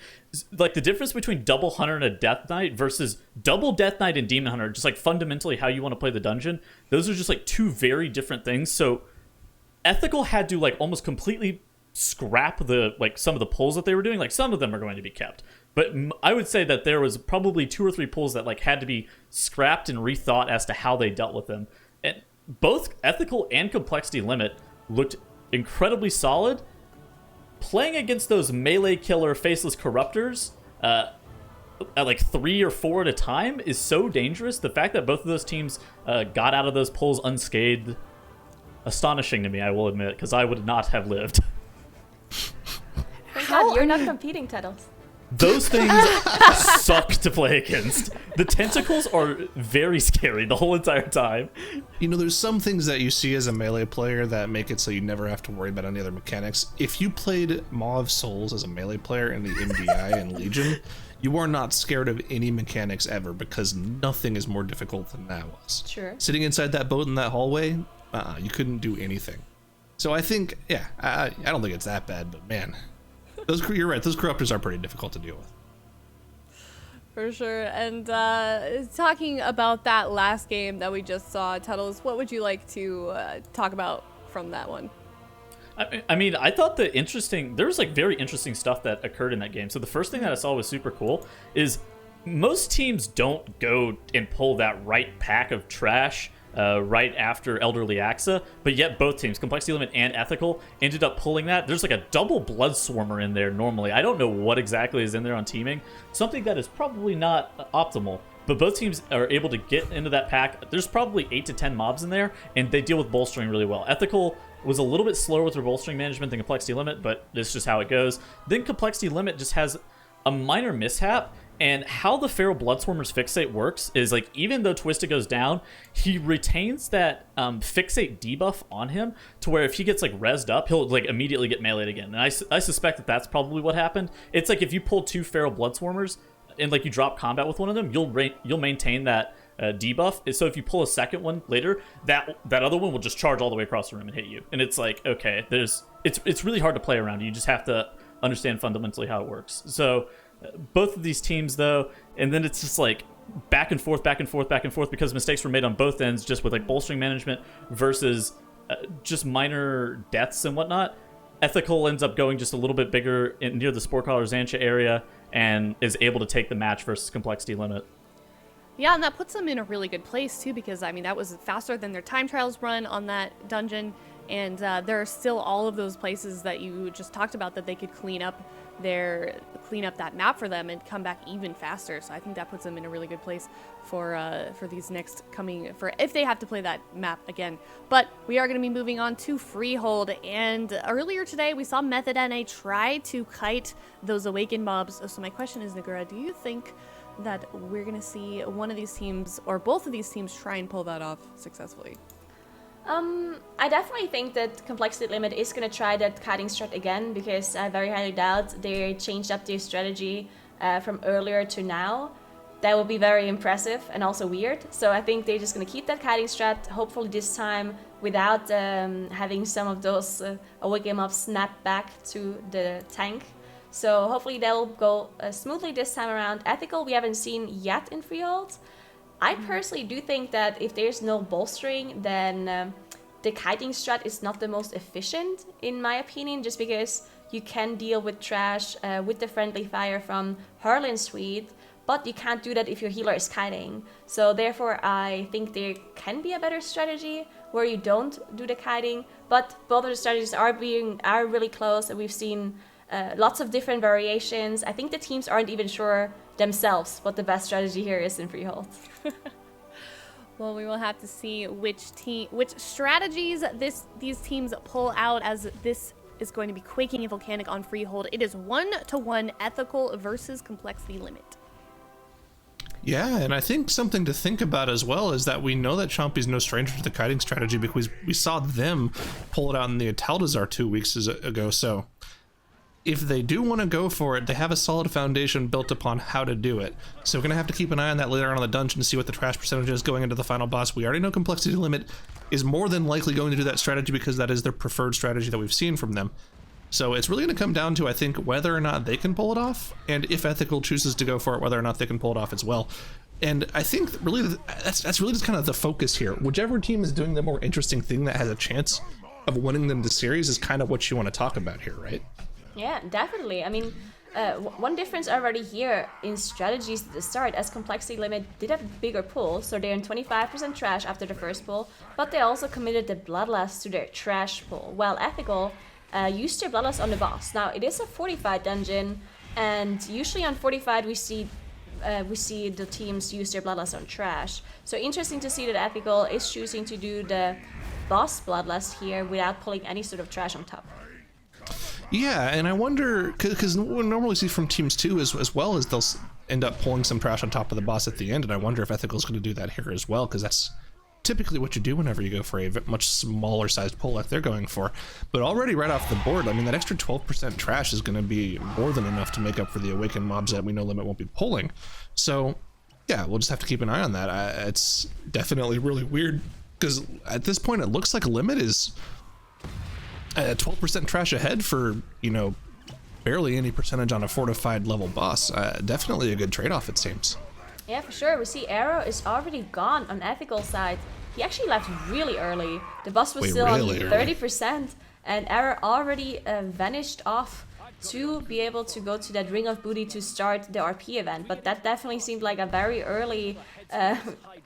Like the difference between double Hunter and a Death Knight versus double Death Knight and Demon Hunter, just like fundamentally how you want to play the dungeon, those are just like 2 very different things. So Ethical had to like almost completely scrap some of the pulls that they were doing. Like, some of them are going to be kept, but I would say that there was probably 2 or 3 pulls that like had to be scrapped and rethought as to how they dealt with them. And both Ethical and Complexity Limit looked incredibly solid. Playing against those melee killer faceless corruptors at like 3 or 4 at a time is so dangerous. The fact that both of those teams got out of those pulls unscathed, astonishing to me, I will admit, because I would not have lived. Thank God you're not competing, Tuddles. Those things suck to play against. The tentacles are very scary the whole entire time. You know, there's some things that you see as a melee player that make it so you never have to worry about any other mechanics. If you played Maw of Souls as a melee player in the MDI and Legion, you are not scared of any mechanics ever, because nothing is more difficult than that was. Sure. Sitting inside that boat in that hallway, you couldn't do anything. So I think, yeah, I don't think it's that bad, but man, you're right, those corruptors are pretty difficult to deal with. For sure. And talking about that last game that we just saw, Tuddles, what would you like to talk about from that one? I mean, I thought there was like very interesting stuff that occurred in that game. So the first thing that I saw was super cool is most teams don't go and pull that right pack of trash right after Elderly Axa, but yet both teams, Complexity Limit and Ethical, ended up pulling that. There's like a double Blood Swarmer in there normally. I don't know what exactly is in there on teaming. Something that is probably not optimal. But both teams are able to get into that pack. There's probably 8 to 10 mobs in there, and they deal with bolstering really well. Ethical was a little bit slower with their bolstering management than Complexity Limit, but it's just how it goes. Then Complexity Limit just has a minor mishap, and how the Feral Bloodswarmer's fixate works is, like, even though Twisted goes down, he retains that fixate debuff on him to where if he gets, like, rezzed up, he'll, like, immediately get meleeed again. And I suspect that that's probably what happened. It's like if you pull 2 Feral Bloodswarmers and, like, you drop combat with one of them, you'll maintain that debuff. So if you pull a second one later, that other one will just charge all the way across the room and hit you. And it's like, okay, it's really hard to play around. You just have to understand fundamentally how it works. So both of these teams, though, and then it's just like back and forth because mistakes were made on both ends, just with like bolstering management versus just minor deaths and whatnot. Ethical ends up going just a little bit bigger near the Spore Collar Xantia area and is able to take the match versus Complexity Limit. Yeah, and that puts them in a really good place, too, because, I mean, that was faster than their time trials run on that dungeon, and there are still all of those places that you just talked about that they could clean up that map for them and come back even faster. So I think that puts them in a really good place for these next coming, for if they have to play that map again. But we are going to be moving on to Freehold, and earlier today we saw Method NA try to kite those awakened mobs. So my question is, Nagura, do you think that we're going to see one of these teams or both of these teams try and pull that off successfully? I definitely think that Complexity Limit is going to try that kiting strat again, because I very highly doubt they changed up their strategy from earlier to now. That would be very impressive and also weird. So I think they're just going to keep that kiting strat, hopefully this time without having some of those awaken mobs snap back to the tank. So hopefully that'll go smoothly this time around. Ethical we haven't seen yet in Freehold. I personally do think that if there's no bolstering, then the kiting strat is not the most efficient, in my opinion, just because you can deal with trash with the friendly fire from Harlan Suite, but you can't do that if your healer is kiting. So therefore, I think there can be a better strategy where you don't do the kiting, but both of the strategies are really close, and we've seen lots of different variations. I think the teams aren't even sure themselves what the best strategy here is in Freehold. Well, we will have to see which strategies these teams pull out, as this is going to be Quaking and Volcanic on Freehold. It is 1-to-1 Ethical versus Complexity Limit. Yeah, and I think something to think about as well is that we know that Chompy's no stranger to the kiting strategy because we saw them pull it out in the Ataldazar 2 weeks ago. So if they do want to go for it, they have a solid foundation built upon how to do it. So we're going to have to keep an eye on that later on in the dungeon to see what the trash percentage is going into the final boss. We already know Complexity Limit is more than likely going to do that strategy because that is their preferred strategy that we've seen from them. So it's really going to come down to, I think, whether or not they can pull it off, and if Ethical chooses to go for it, whether or not they can pull it off as well. And I think really that's really just kind of the focus here. Whichever team is doing the more interesting thing that has a chance of winning them the series is kind of what you want to talk about here, right? Yeah, definitely. I mean, one difference already here in strategies at the start, as Complexity Limit did have a bigger pull, so they're in 25% trash after the first pull, but they also committed the Bloodlust to their trash pull, while Ethical used their Bloodlust on the boss. Now, it is a fortified dungeon, and usually on fortified we see the teams use their Bloodlust on trash. So interesting to see that Ethical is choosing to do the boss Bloodlust here without pulling any sort of trash on top. Yeah, and I wonder, because what we normally see from teams too, as well as they'll end up pulling some trash on top of the boss at the end, and I wonder if Ethical's going to do that here as well, because that's typically what you do whenever you go for a much smaller sized pull like they're going for. But already right off the board, I mean, that extra 12% trash is going to be more than enough to make up for the awakened mobs that we know Limit won't be pulling. So yeah, we'll just have to keep an eye on that. It's definitely really weird, because at this point it looks like Limit is 12% trash ahead for, you know, barely any percentage on a fortified level boss. Definitely a good trade-off, it seems. Yeah, for sure. We see Arrow is already gone on Ethical side. He actually left really early. The boss was still really on 30%, and Arrow already vanished off to be able to go to that Ring of Booty to start the RP event. But that definitely seemed like a very early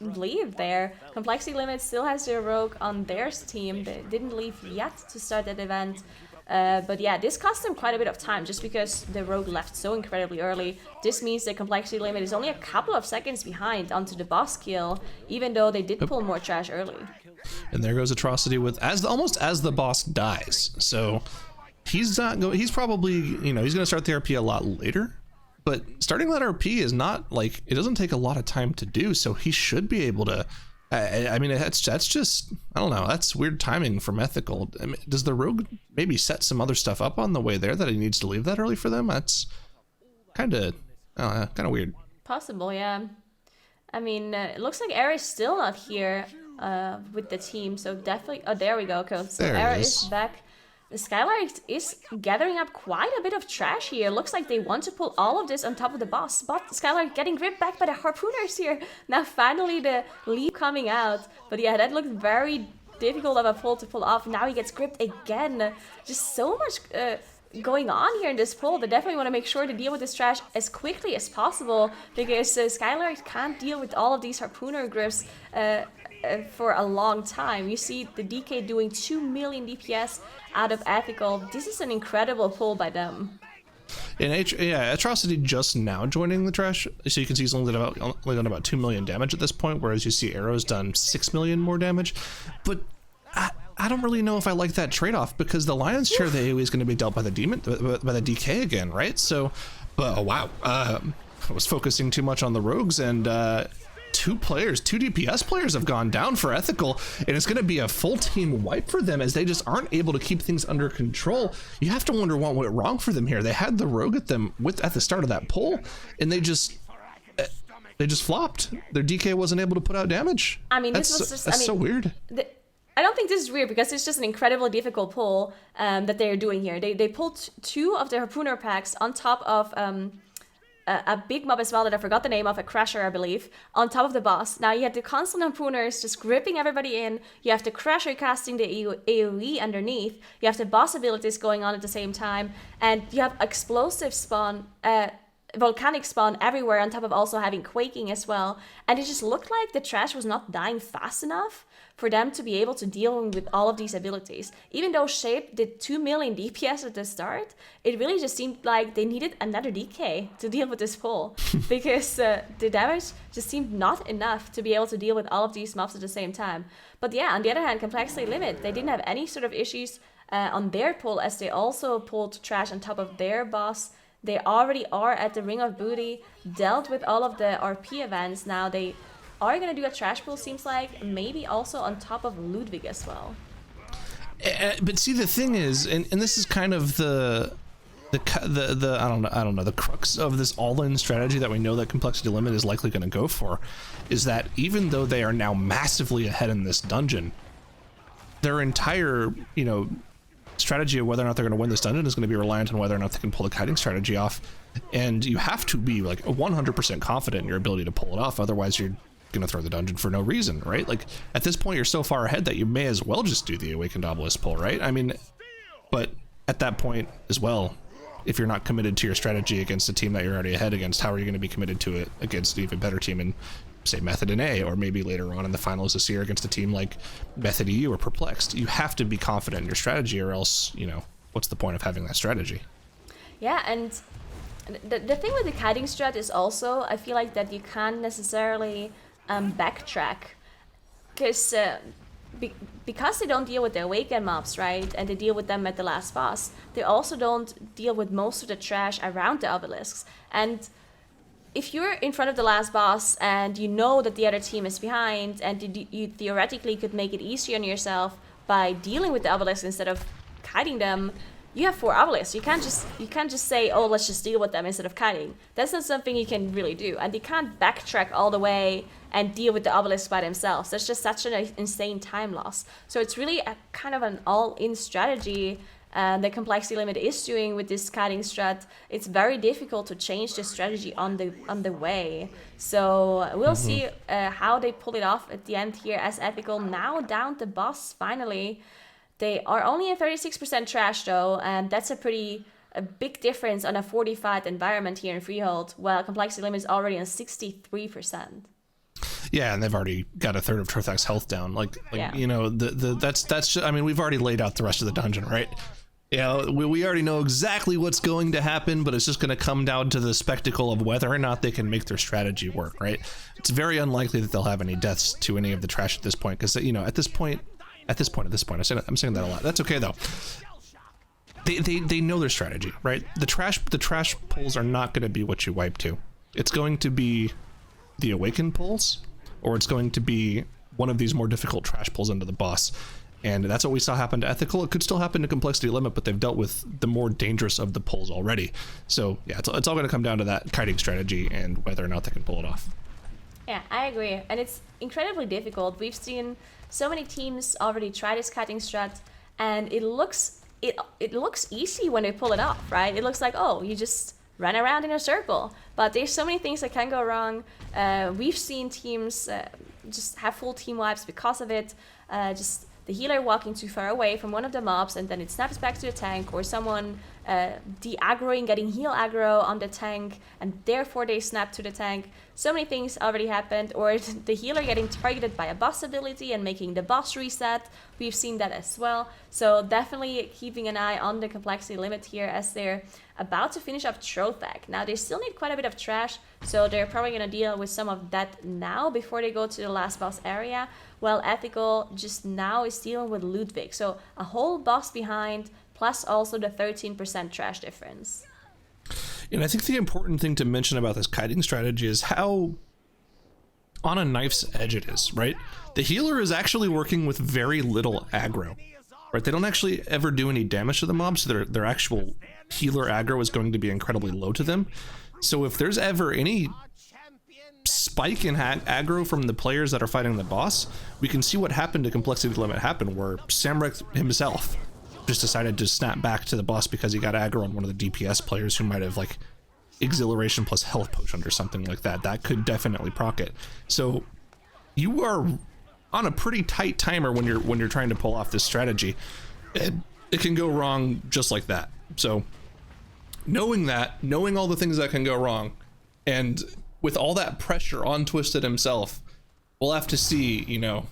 leave there. Complexity Limit still has their Rogue on their team. They didn't leave yet to start that event. But yeah, this cost them quite a bit of time just because the Rogue left so incredibly early. This means the Complexity Limit is only a couple of seconds behind onto the boss kill, even though they did pull more trash early. And there goes Atrocity with almost as the boss dies. So he's probably, you know, he's going to start the RP a lot later. But starting that RP is not like, it doesn't take a lot of time to do, so he should be able to. I mean, that's just, I don't know, that's weird timing from Ethical. I mean, does the Rogue maybe set some other stuff up on the way there that he needs to leave that early for them? That's kind of weird. Possible, yeah. I mean, it looks like Era is still not here with the team, so definitely. Oh, there we go. Okay, so Era is back. The Skylight is gathering up quite a bit of trash here. Looks like they want to pull all of this on top of the boss, but Skylight getting gripped back by the Harpooners here. Now finally the leap coming out. But yeah, that looked very difficult of a pull to pull off. Now he gets gripped again. Just so much going on here in this pull. They definitely want to make sure to deal with this trash as quickly as possible, because Skylight can't deal with all of these Harpooner grips for a long time. You see the DK doing 2 million DPS out of Ethical. This is an incredible pull by them. And Atrocity just now joining the trash, so you can see he's only done about 2 million damage at this point, whereas you see Arrow's done 6 million more damage. But I don't really know if I like that trade-off, because the lion's share of the AoE is going to be dealt by the DK again, right? So, but oh wow, I was focusing too much on the rogues, and two DPS players have gone down for Ethical, and it's going to be a full team wipe for them as they just aren't able to keep things under control. You have to wonder what went wrong for them here. They had the rogue at them at the start of that pull, and they just flopped. Their DK wasn't able to put out damage. I mean, that's so weird. I don't think this is weird, because it's just an incredibly difficult pull that they're doing here. They pulled 2 of the Harpooner packs on top of a big mob as well that I forgot the name of, a Crasher, I believe, on top of the boss. Now you have the constant Harpooners just gripping everybody in. You have the Crasher casting the AoE underneath. You have the boss abilities going on at the same time. And you have explosive spawn, volcanic spawn everywhere, on top of also having quaking as well. And it just looked like the trash was not dying fast enough for them to be able to deal with all of these abilities. Even though Shape did 2 million DPS at the start, it really just seemed like they needed another DK to deal with this pull, because the damage just seemed not enough to be able to deal with all of these mobs at the same time. But yeah, on the other hand, Complexity Limit, they didn't have any sort of issues on their pull, as they also pulled trash on top of their boss. They already are at the Ring of Booty, dealt with all of the RP events. Now they are going to do a trash pull, seems like, maybe also on top of Ludwig as well. But see, the thing is, and this is kind of the I don't know, the crux of this all-in strategy that we know that Complexity Limit is likely going to go for, is that even though they are now massively ahead in this dungeon, their entire, you know, strategy of whether or not they're going to win this dungeon is going to be reliant on whether or not they can pull the kiting strategy off. And you have to be like 100% confident in your ability to pull it off, otherwise you're going to throw the dungeon for no reason, right? Like, at this point, you're so far ahead that you may as well just do the Awakened Obelisk pull, right? I mean, but at that point as well, if you're not committed to your strategy against a team that you're already ahead against, how are you going to be committed to it against an even better team in, say, Method in A, or maybe later on in the finals this year against a team like Method EU or Perplexed? You have to be confident in your strategy, or else, you know, what's the point of having that strategy? Yeah, and the thing with the kiting strat is also, I feel like that you can't necessarily backtrack, because because they don't deal with the Awakened mobs, right, and they deal with them at the last boss, they also don't deal with most of the trash around the obelisks. And if you're in front of the last boss and you know that the other team is behind, and you theoretically could make it easier on yourself by dealing with the obelisks instead of kiting them, you have 4 obelisks. You can't just say, oh, let's just deal with them instead of kiting. That's not something you can really do. And they can't backtrack all the way and deal with the obelisks by themselves. That's just such an insane time loss. So it's really a kind of an all-in strategy the complexity limit is doing with this kiting strat. It's very difficult to change the strategy on the way. So we'll see how they pull it off at the end here, as Ethical now down the boss finally. They are only at 36% trash though, and that's a big difference on a fortified environment here in Freehold, while complexity limit is already on 63%. Yeah, and they've already got a third of Trithak's health down. Like Yeah. you know, that's just, I mean, we've already laid out the rest of the dungeon, right? You know, we already know exactly what's going to happen, but it's just going to come down to the spectacle of whether or not they can make their strategy work, right? It's very unlikely that they'll have any deaths to any of the trash at this point, because, you know, at this point, I'm saying that a lot. That's okay though. They know their strategy, right? The trash pulls are not going to be what you wipe to. It's going to be the Awakened pulls, or it's going to be one of these more difficult trash pulls into the boss. And that's what we saw happen to Ethical. It could still happen to Complexity Limit, but they've dealt with the more dangerous of the pulls already. So yeah, it's all going to come down to that kiting strategy and whether or not they can pull it off. Yeah, I agree. And it's incredibly difficult. We've seen so many teams already try this kiting strat, and it looks easy when they pull it off, right? It looks like, oh, you just run around in a circle. But there's so many things that can go wrong. We've seen teams just have full team wipes because of it. Just the healer walking too far away from one of the mobs, and then it snaps back to the tank, or someone de-aggroing, getting heal aggro on the tank, and therefore they snap to the tank. So many things already happened, or the healer getting targeted by a boss ability and making the boss reset. We've seen that as well. So definitely keeping an eye on the complexity limit here, as they're about to finish up Trothak. Now they still need quite a bit of trash, so they're probably going to deal with some of that now before they go to the last boss area, while Ethical just now is dealing with Ludwig. So a whole boss behind, plus also the 13% trash difference. And I think the important thing to mention about this kiting strategy is how on a knife's edge it is, right? The healer is actually working with very little aggro, right? They don't actually ever do any damage to the mobs, so their actual healer aggro is going to be incredibly low to them. So if there's ever any spike in aggro from the players that are fighting the boss, we can see what happened to Complexity Limit happen, where Samrek himself just decided to snap back to the boss because he got aggro on one of the DPS players who might have like exhilaration plus health potion or something like that. That could definitely proc it. So you are on a pretty tight timer when you're trying to pull off this strategy. It can go wrong just like that. So knowing all the things that can go wrong, and with all that pressure on Twisted himself, we'll have to see, you know,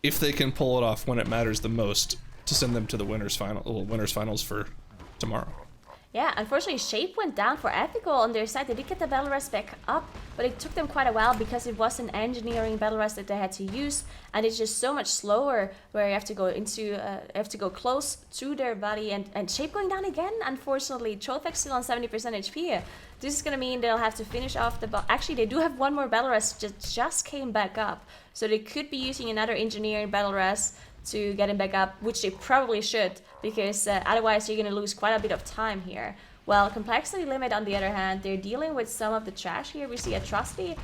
if they can pull it off when it matters the most to send them to the winners finals for tomorrow. Yeah, unfortunately, Shape went down for Ethical on their side. They did get the Battle Rest back up, but it took them quite a while because it was an engineering Battle Rest that they had to use, and it's just so much slower where you have to go close to their body, and Shape going down again, unfortunately. Trothak's still on 70% HP. This is gonna mean they'll have to finish off the actually, they do have one more Battle Rest just came back up, so they could be using another engineering Battle Rest to get him back up, which they probably should, because otherwise you're going to lose quite a bit of time here. Well, Complexity Limit, on the other hand, they're dealing with some of the trash here. We see Atrocity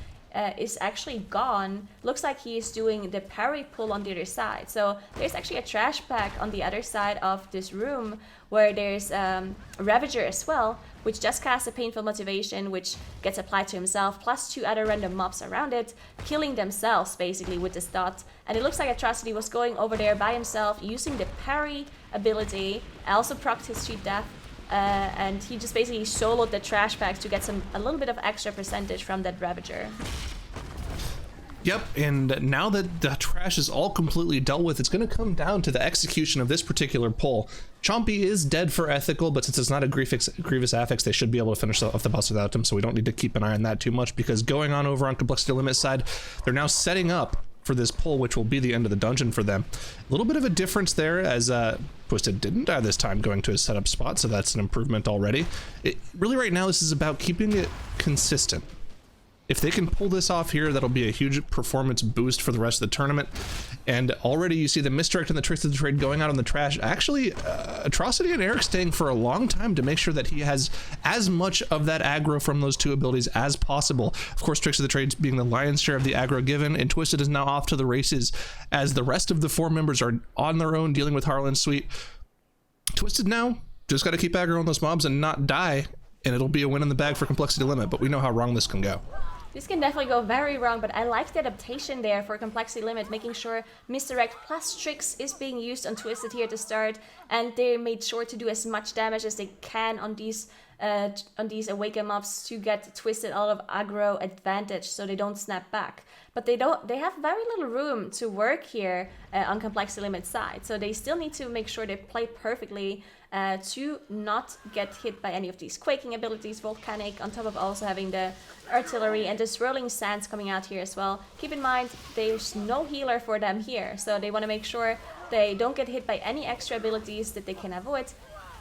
is actually gone. Looks like he is doing the parry pull on the other side. So there's actually a trash pack on the other side of this room where there's Ravager as well, which just casts a painful motivation, which gets applied to himself, plus 2 other random mobs around it, killing themselves basically with this dot. And it looks like Atrocity was going over there by himself, using the parry ability, also procced his cheat death, and he just basically soloed the trash packs to get a little bit of extra percentage from that Ravager. Yep, and now that the trash is all completely dealt with, it's going to come down to the execution of this particular pull. Chompy is dead for ethical, but since it's not a grievous affix, they should be able to finish off the boss without him, so we don't need to keep an eye on that too much, because going on over on Complexity Limit side, they're now setting up for this pull, which will be the end of the dungeon for them. A little bit of a difference there, as Twisted didn't die this time going to his setup spot, so that's an improvement already. Really right now, this is about keeping it consistent. If they can pull this off here, that'll be a huge performance boost for the rest of the tournament. And already you see the misdirect and the tricks of the trade going out on the trash. Actually, Atrocity and Eric staying for a long time to make sure that he has as much of that aggro from those 2 abilities as possible. Of course, tricks of the trades being the lion's share of the aggro given, and Twisted is now off to the races as the rest of the 4 members are on their own dealing with Harlan's Suite. Twisted now just got to keep aggro on those mobs and not die, and it'll be a win in the bag for Complexity Limit, but we know how wrong this can go. This can definitely go very wrong, but I like the adaptation there for Complexity Limit, making sure Misdirect plus Tricks is being used on Twisted here to start, and they made sure to do as much damage as they can on these Awaken mobs to get Twisted out of aggro advantage so they don't snap back. But they have very little room to work here on Complexity Limit side, so they still need to make sure they play perfectly to not get hit by any of these quaking abilities, volcanic, on top of also having the artillery and the swirling sands coming out here as well. Keep in mind, there's no healer for them here, so they want to make sure they don't get hit by any extra abilities that they can avoid.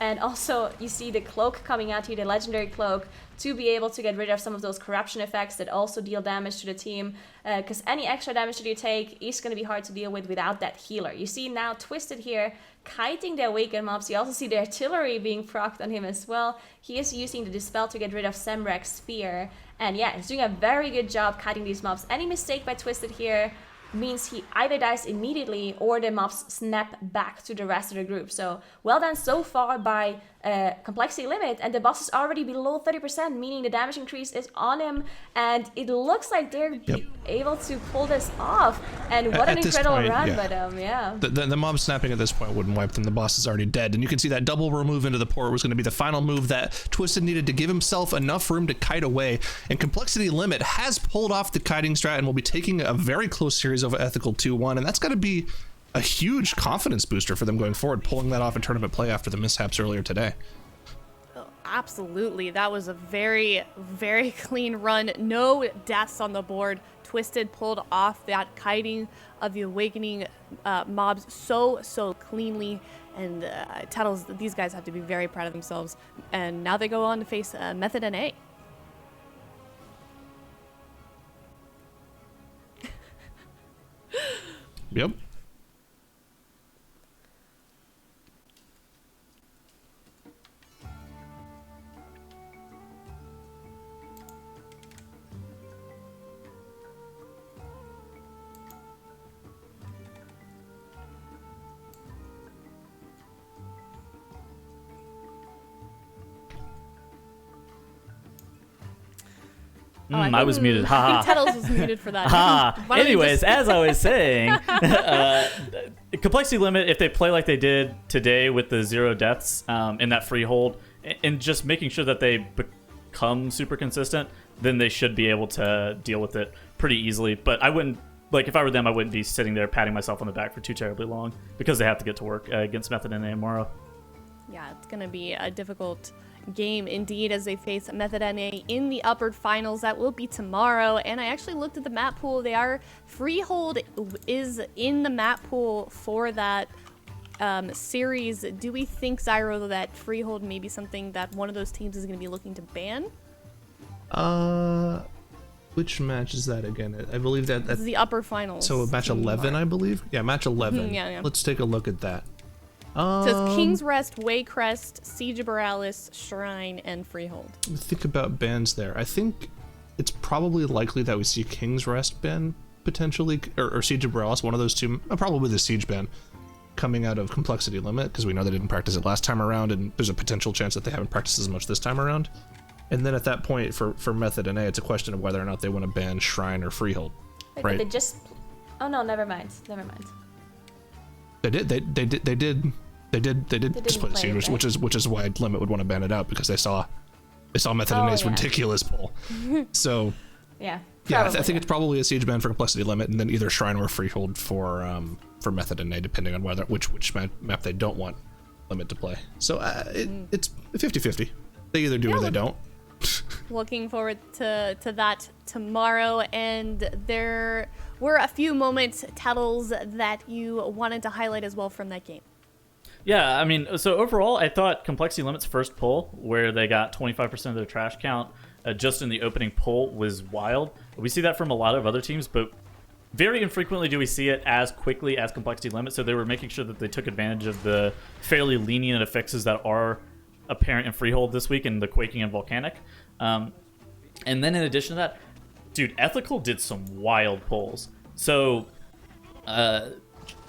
And also, you see the cloak coming out here, the legendary cloak, to be able to get rid of some of those corruption effects that also deal damage to the team. Because any extra damage that you take is going to be hard to deal with without that healer. You see now Twisted here, kiting the Awaken mobs. You also see the artillery being procced on him as well. He is using the Dispel to get rid of Semrek's Spear. And yeah, he's doing a very good job kiting these mobs. Any mistake by Twisted here means he either dies immediately or the mobs snap back to the rest of the group. So well done so far by Complexity Limit, and the boss is already below 30%, meaning the damage increase is on him, and it looks like they're able to pull this off. And what an incredible run by them. The mob snapping at this point wouldn't wipe them. The boss is already dead, and you can see that double remove into the port was going to be the final move that Twisted needed to give himself enough room to kite away, and Complexity Limit has pulled off the kiting strat and will be taking a very close series over Ethical 2-1, and that's got to be a huge confidence booster for them going forward, pulling that off in tournament play after the mishaps earlier today. Oh, absolutely. That was a very, very clean run. No deaths on the board. Twisted pulled off that kiting of the Awakening mobs so cleanly. And Tuttles, these guys have to be very proud of themselves. And now they go on to face Method NA. Yep. I was muted. Ha. Tuttles was muted for that. Anyways, as I was saying, Complexity Limit, if they play like they did today with the 0 deaths in that Freehold, and just making sure that they become super consistent, then they should be able to deal with it pretty easily. But I wouldn't, like, if I were them, I wouldn't be sitting there patting myself on the back for too terribly long, because they have to get to work against Method NA tomorrow. Yeah, it's going to be a difficult game indeed as they face Method NA in the upper finals. That will be tomorrow. And I actually looked at the map pool. Freehold is in the map pool for that series. Do we think, Zyro, that Freehold may be something that one of those teams is going to be looking to ban? Which match is that again? I believe that this is the upper finals. So match 11, I believe. Yeah, match 11. Yeah. Let's take a look at that. It says King's Rest, Waycrest, Siege of Boralus, Shrine, and Freehold. Think about bans there. I think it's probably likely that we see King's Rest ban potentially, or Siege of Boralus, one of those two, probably the Siege ban, coming out of Complexity Limit, because we know they didn't practice it last time around, and there's a potential chance that they haven't practiced as much this time around. And then at that point, for Method NA, it's a question of whether or not they want to ban Shrine or Freehold. Wait, right? But they just... Oh no, never mind. They did just play the play it, Siege, right? which is why Limit would want to ban it out, because they saw Method NA's yeah. ridiculous pull. So Yeah. yeah, I probably, think it's probably a Siege ban for Complexity Limit, and then either Shrine or Freehold for Method NA, depending on which map they don't want Limit to play. So it's 50-50. They either do or they don't. Looking forward to that tomorrow. And there were a few moments, Tattles, that you wanted to highlight as well from that game. Yeah, I mean, so overall, I thought Complexity Limit's first pull, where they got 25% of their trash count just in the opening pull, was wild. We see that from a lot of other teams, but very infrequently do we see it as quickly as Complexity Limit, so they were making sure that they took advantage of the fairly lenient affixes that are apparent in Freehold this week in the Quaking and Volcanic. And then in addition to that, dude, Ethical did some wild pulls. So,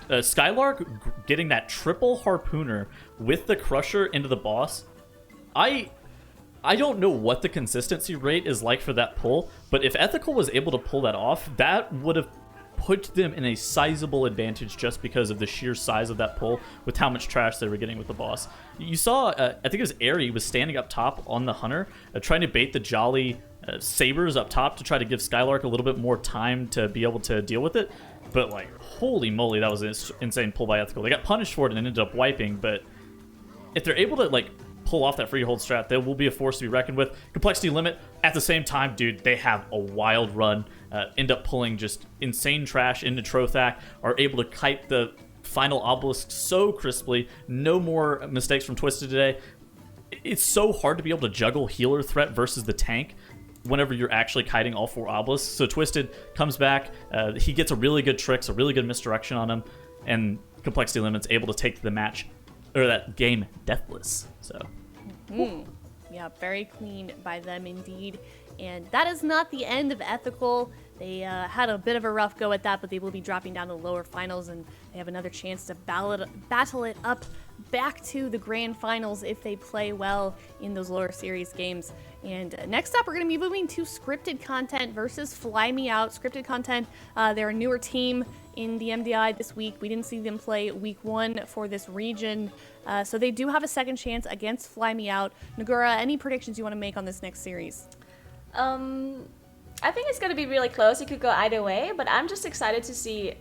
Skylark getting that triple harpooner with the crusher into the boss. I don't know what the consistency rate is like for that pull, but if Ethical was able to pull that off, that would have put them in a sizable advantage just because of the sheer size of that pull with how much trash they were getting with the boss. You saw, I think it was Airy was standing up top on the Hunter, trying to bait the Jolly Sabers up top to try to give Skylark a little bit more time to be able to deal with it. But, like, holy moly, that was an insane pull by Ethical. They got punished for it and ended up wiping, but if they're able to, like, pull off that Freehold strat, they will be a force to be reckoned with. Complexity Limit, at the same time, dude, they have a wild run. End up pulling just insane trash into Trothak, are able to kite the final obelisk so crisply. No more mistakes from Twisted today. It's so hard to be able to juggle healer threat versus the tank whenever you're actually kiting all 4 obelisks. So Twisted comes back, he gets a really good tricks, a really good misdirection on him, and Complexity Limit's able to take the match, or that game, deathless. So Yeah, very clean by them indeed. And that is not the end of Ethical. They had a bit of a rough go at that, but they will be dropping down to the lower finals, and they have another chance to battle it up back to the grand finals if they play well in those lower series games. And next up, we're going to be moving to Scripted Content versus Fly Me Out. Scripted Content, they're a newer team in the MDI this week. We didn't see them play week 1 for this region, so they do have a second chance against Fly Me Out. Nagura, any predictions you want to make on this next series? I think it's going to be really close. It could go either way, but I'm just excited to see,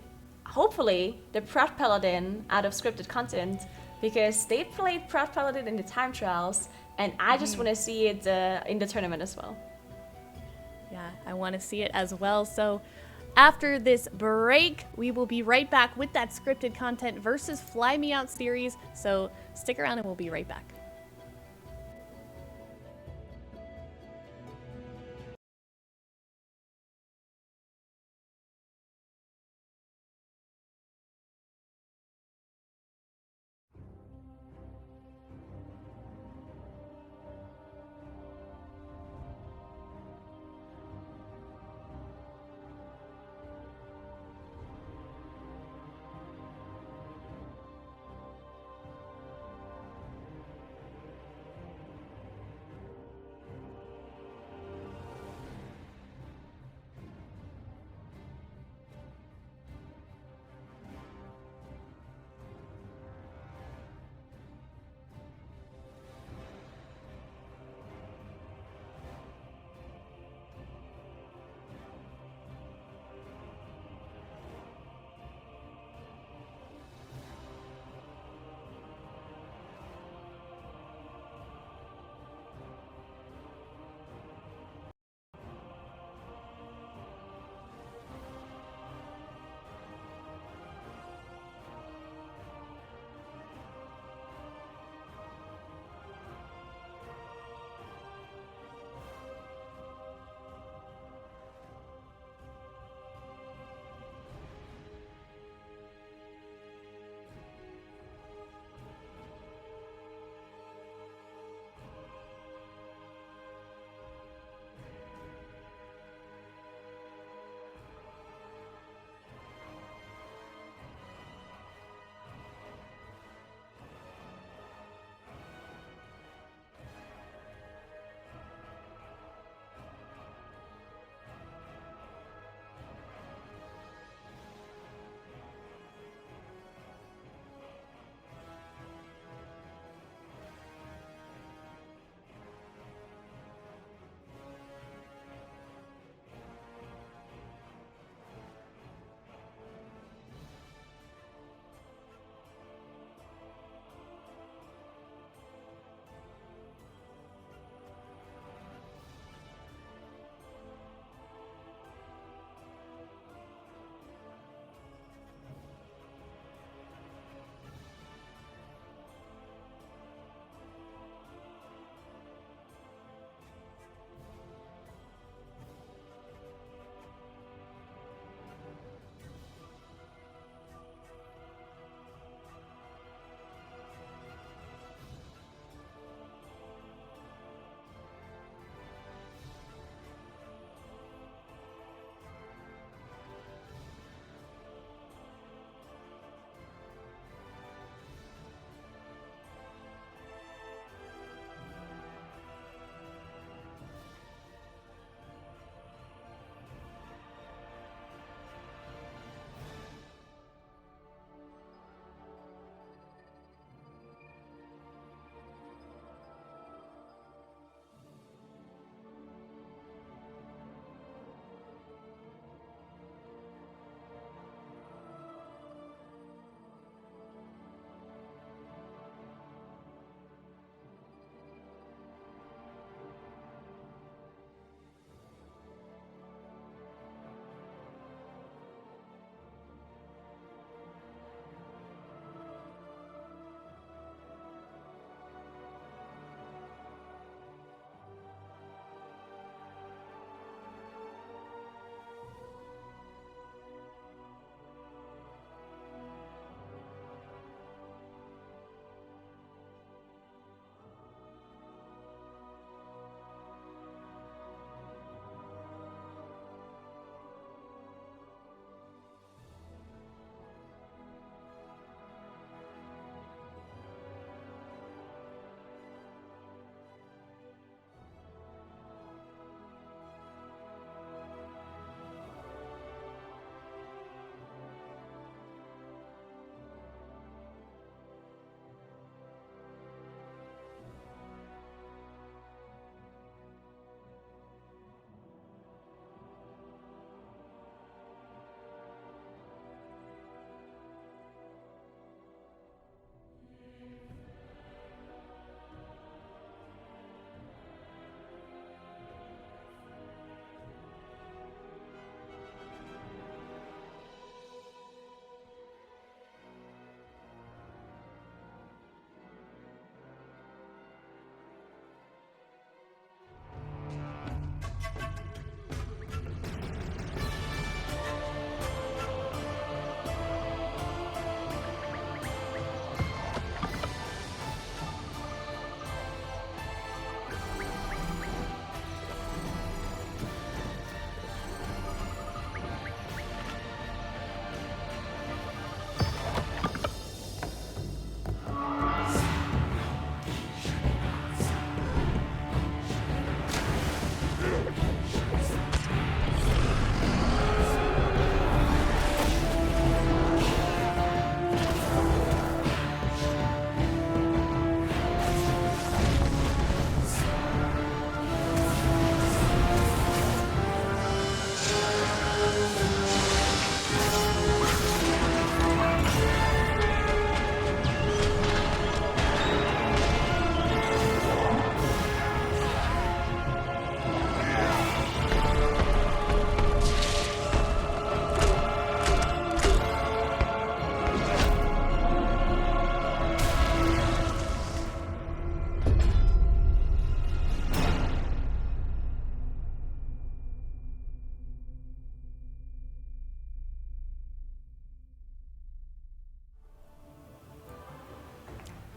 hopefully, the Proud Paladin out of Scripted Content, because they played Proud Paladin in the time trials, and I just want to see it in the tournament as well. Yeah, I want to see it as well. So after this break, we will be right back with that Scripted Content versus Fly Me Out series. So stick around and we'll be right back.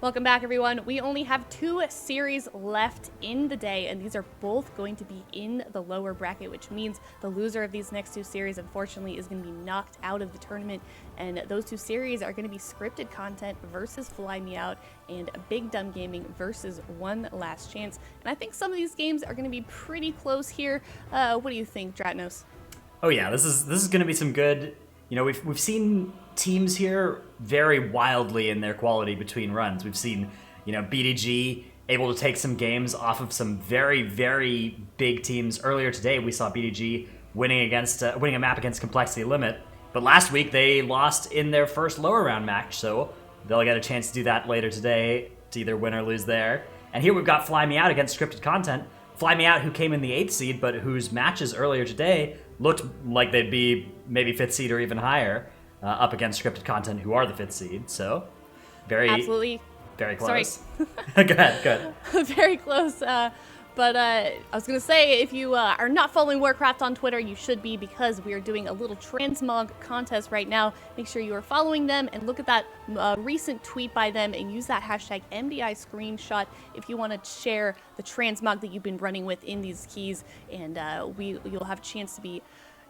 Welcome back, everyone. We only have 2 series left in the day, and these are both going to be in the lower bracket, which means the loser of these next 2 series, unfortunately, is going to be knocked out of the tournament. And those 2 series are going to be Scripted Content versus Fly Me Out and Big Dumb Gaming versus One Last Chance. And I think some of these games are going to be pretty close here. What do you think, Dratnos? Oh yeah, this is going to be some good. You know, we've seen teams here vary wildly in their quality between runs. We've seen, BDG able to take some games off of some very, very big teams. Earlier today, we saw BDG winning a map against Complexity Limit. But last week, they lost in their first lower round match, so they'll get a chance to do that later today to either win or lose there. And here we've got Fly Me Out against Scripted Content. Fly Me Out, who came in the 8th seed, but whose matches earlier today looked like they'd be maybe 5th seed or even higher, up against Scripted Content, who are the 5th seed. So, Absolutely. Very close. Sorry. Go ahead. Very close. But I was going to say, if you are not following Warcraft on Twitter, you should be, because we are doing a little transmog contest right now. Make sure you are following them and look at that recent tweet by them and use that hashtag MDI screenshot if you want to share the transmog that you've been running with in these keys. And you'll have a chance to be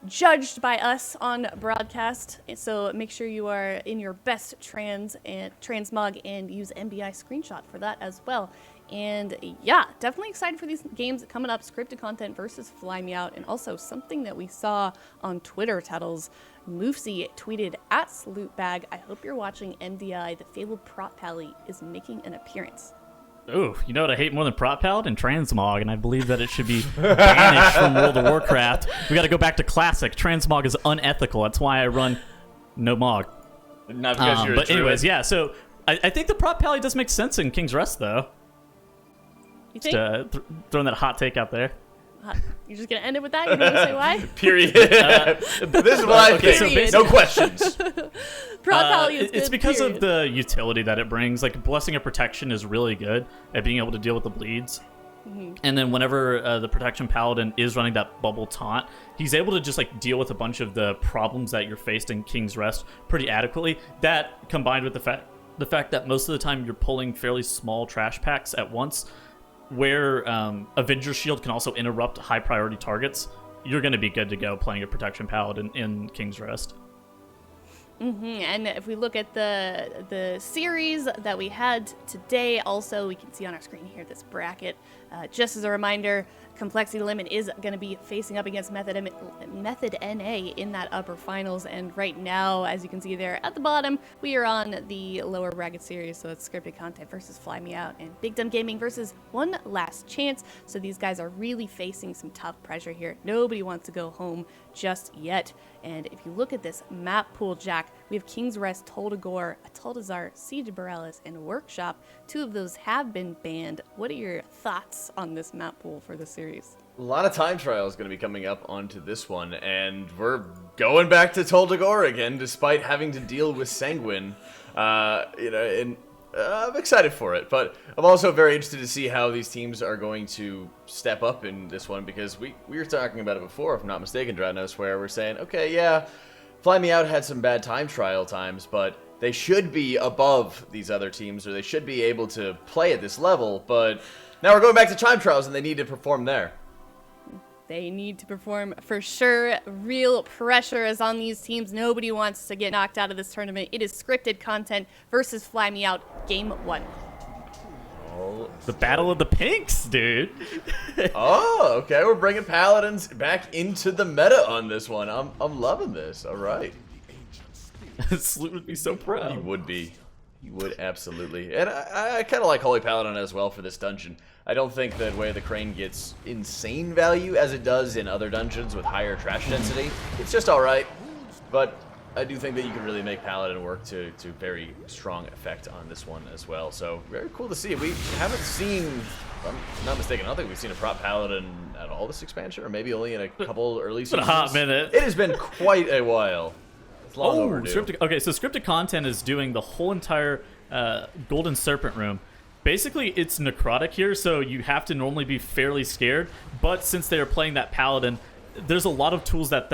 judged by us on broadcast. So make sure you are in your best transmog and use MDI screenshot for that as well. And yeah, definitely excited for these games coming up. Scripted Content versus Fly Me Out. And also something that we saw on Twitter, Tattles. Moofsy tweeted at SaluteBag, "I hope you're watching MDI. The fabled prop pally is making an appearance." Ooh, you know what I hate more than Prop Palette and Transmog, and I believe that it should be banished from World of Warcraft. We got to go back to Classic. Transmog is unethical. That's why I run no Mog. Not because you're a But anyways, druid. yeah, so I think the Prop Palette does make sense in King's Rest, though. You think? Just throwing that hot take out there. You're just going to end it with that? You don't want to say why? Period. This is what I okay, think. so No questions. Prop pally is It's good, because period. of the utility that it brings. Like, Blessing of Protection is really good at being able to deal with the bleeds. And then whenever the Protection Paladin is running that bubble taunt, he's able to just deal with a bunch of the problems that you're faced in King's Rest pretty adequately. That combined with the fact that most of the time you're pulling fairly small trash packs at once, where Avenger Shield can also interrupt high priority targets, you're going to be good to go playing a Protection Paladin in King's Rest. And if we look at the series that we had today, also we can see on our screen here this bracket. Just as a reminder, Complexity Limit is going to be facing up against Method NA in that upper finals. And right now, as you can see there at the bottom, we are on the lower bracket series. So it's Scripted Content versus Fly Me Out and Big Dumb Gaming versus One Last Chance. So these guys are really facing some tough pressure here. Nobody wants to go home just yet. And if you look at this map pool, Jack, we have King's Rest, Toldagor, Ataldazar, Siege of Boralus, and Workshop. 2 of those have been banned. What are your thoughts on this map pool for the series? A lot of time trials going to be coming up onto this one, and we're going back to Toldagor again, despite having to deal with Sanguine. I'm excited for it, but I'm also very interested to see how these teams are going to step up in this one, because we were talking about it before, if I'm not mistaken, Dratnos, where we're saying, okay, yeah, Fly Me Out had some bad time trial times, but they should be above these other teams, or they should be able to play at this level, but now we're going back to time trials, and they need to perform there. They need to perform for sure. Real pressure is on these teams. Nobody wants to get knocked out of this tournament. It is Scripted Content versus Fly Me Out, Game 1. The Battle of the Pinks, dude. Oh, okay, we're bringing Paladins back into the meta on this one. I'm loving this. All right. Salute would be so proud. He would be. He would absolutely. And I kind of like Holy Paladin as well for this dungeon. I don't think that Way of the Crane gets insane value as it does in other dungeons with higher trash density. It's just alright. But I do think that you can really make Paladin work to very strong effect on this one as well. So very cool to see. We haven't seen, if I'm not mistaken, I don't think we've seen a prop Paladin at all this expansion, or maybe only in a couple early It's been seasons. a hot minute. It has been quite a while. It's long overdue. Okay, so Scripted Content is doing the whole entire Golden Serpent room. Basically, it's necrotic here, so you have to normally be fairly scared. But since they are playing that Paladin, there's a lot of tools that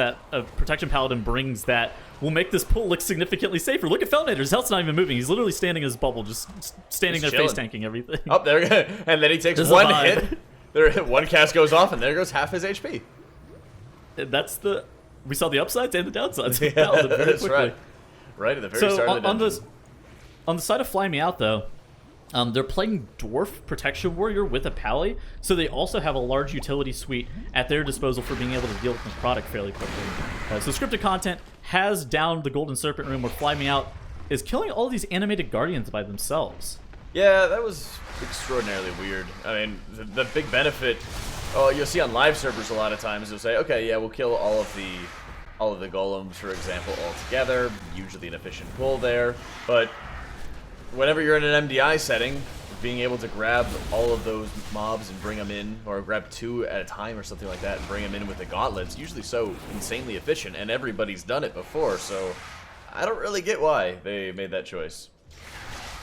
Protection Paladin brings that will make this pull look significantly safer. Look at Felnator. His health's not even moving. He's literally standing in his bubble, just standing He's there, face tanking everything. Oh, there, and then he takes There's a one vibe. hit. There, one cast goes off, and there goes half his HP. That's the. We saw the upsides and the downsides. Yeah, Paladin very that's quickly. right. Right at the very start of the dungeon. On the side of Fly Me Out, though, they're playing Dwarf Protection Warrior with a Pally, so they also have a large utility suite at their disposal for being able to deal with Necrotic fairly quickly. So scripted content has downed the Golden Serpent room where Fly Me Out is killing all these animated guardians by themselves. Yeah, that was extraordinarily weird. I mean, the big benefit, you'll see on live servers a lot of times, they'll say, okay, yeah, we'll kill all of the golems, for example, all together. Usually an efficient pull there, but whenever you're in an MDI setting, being able to grab all of those mobs and bring them in, or grab 2 at a time or something like that and bring them in with the gauntlets, usually so insanely efficient, and everybody's done it before, so I don't really get why they made that choice.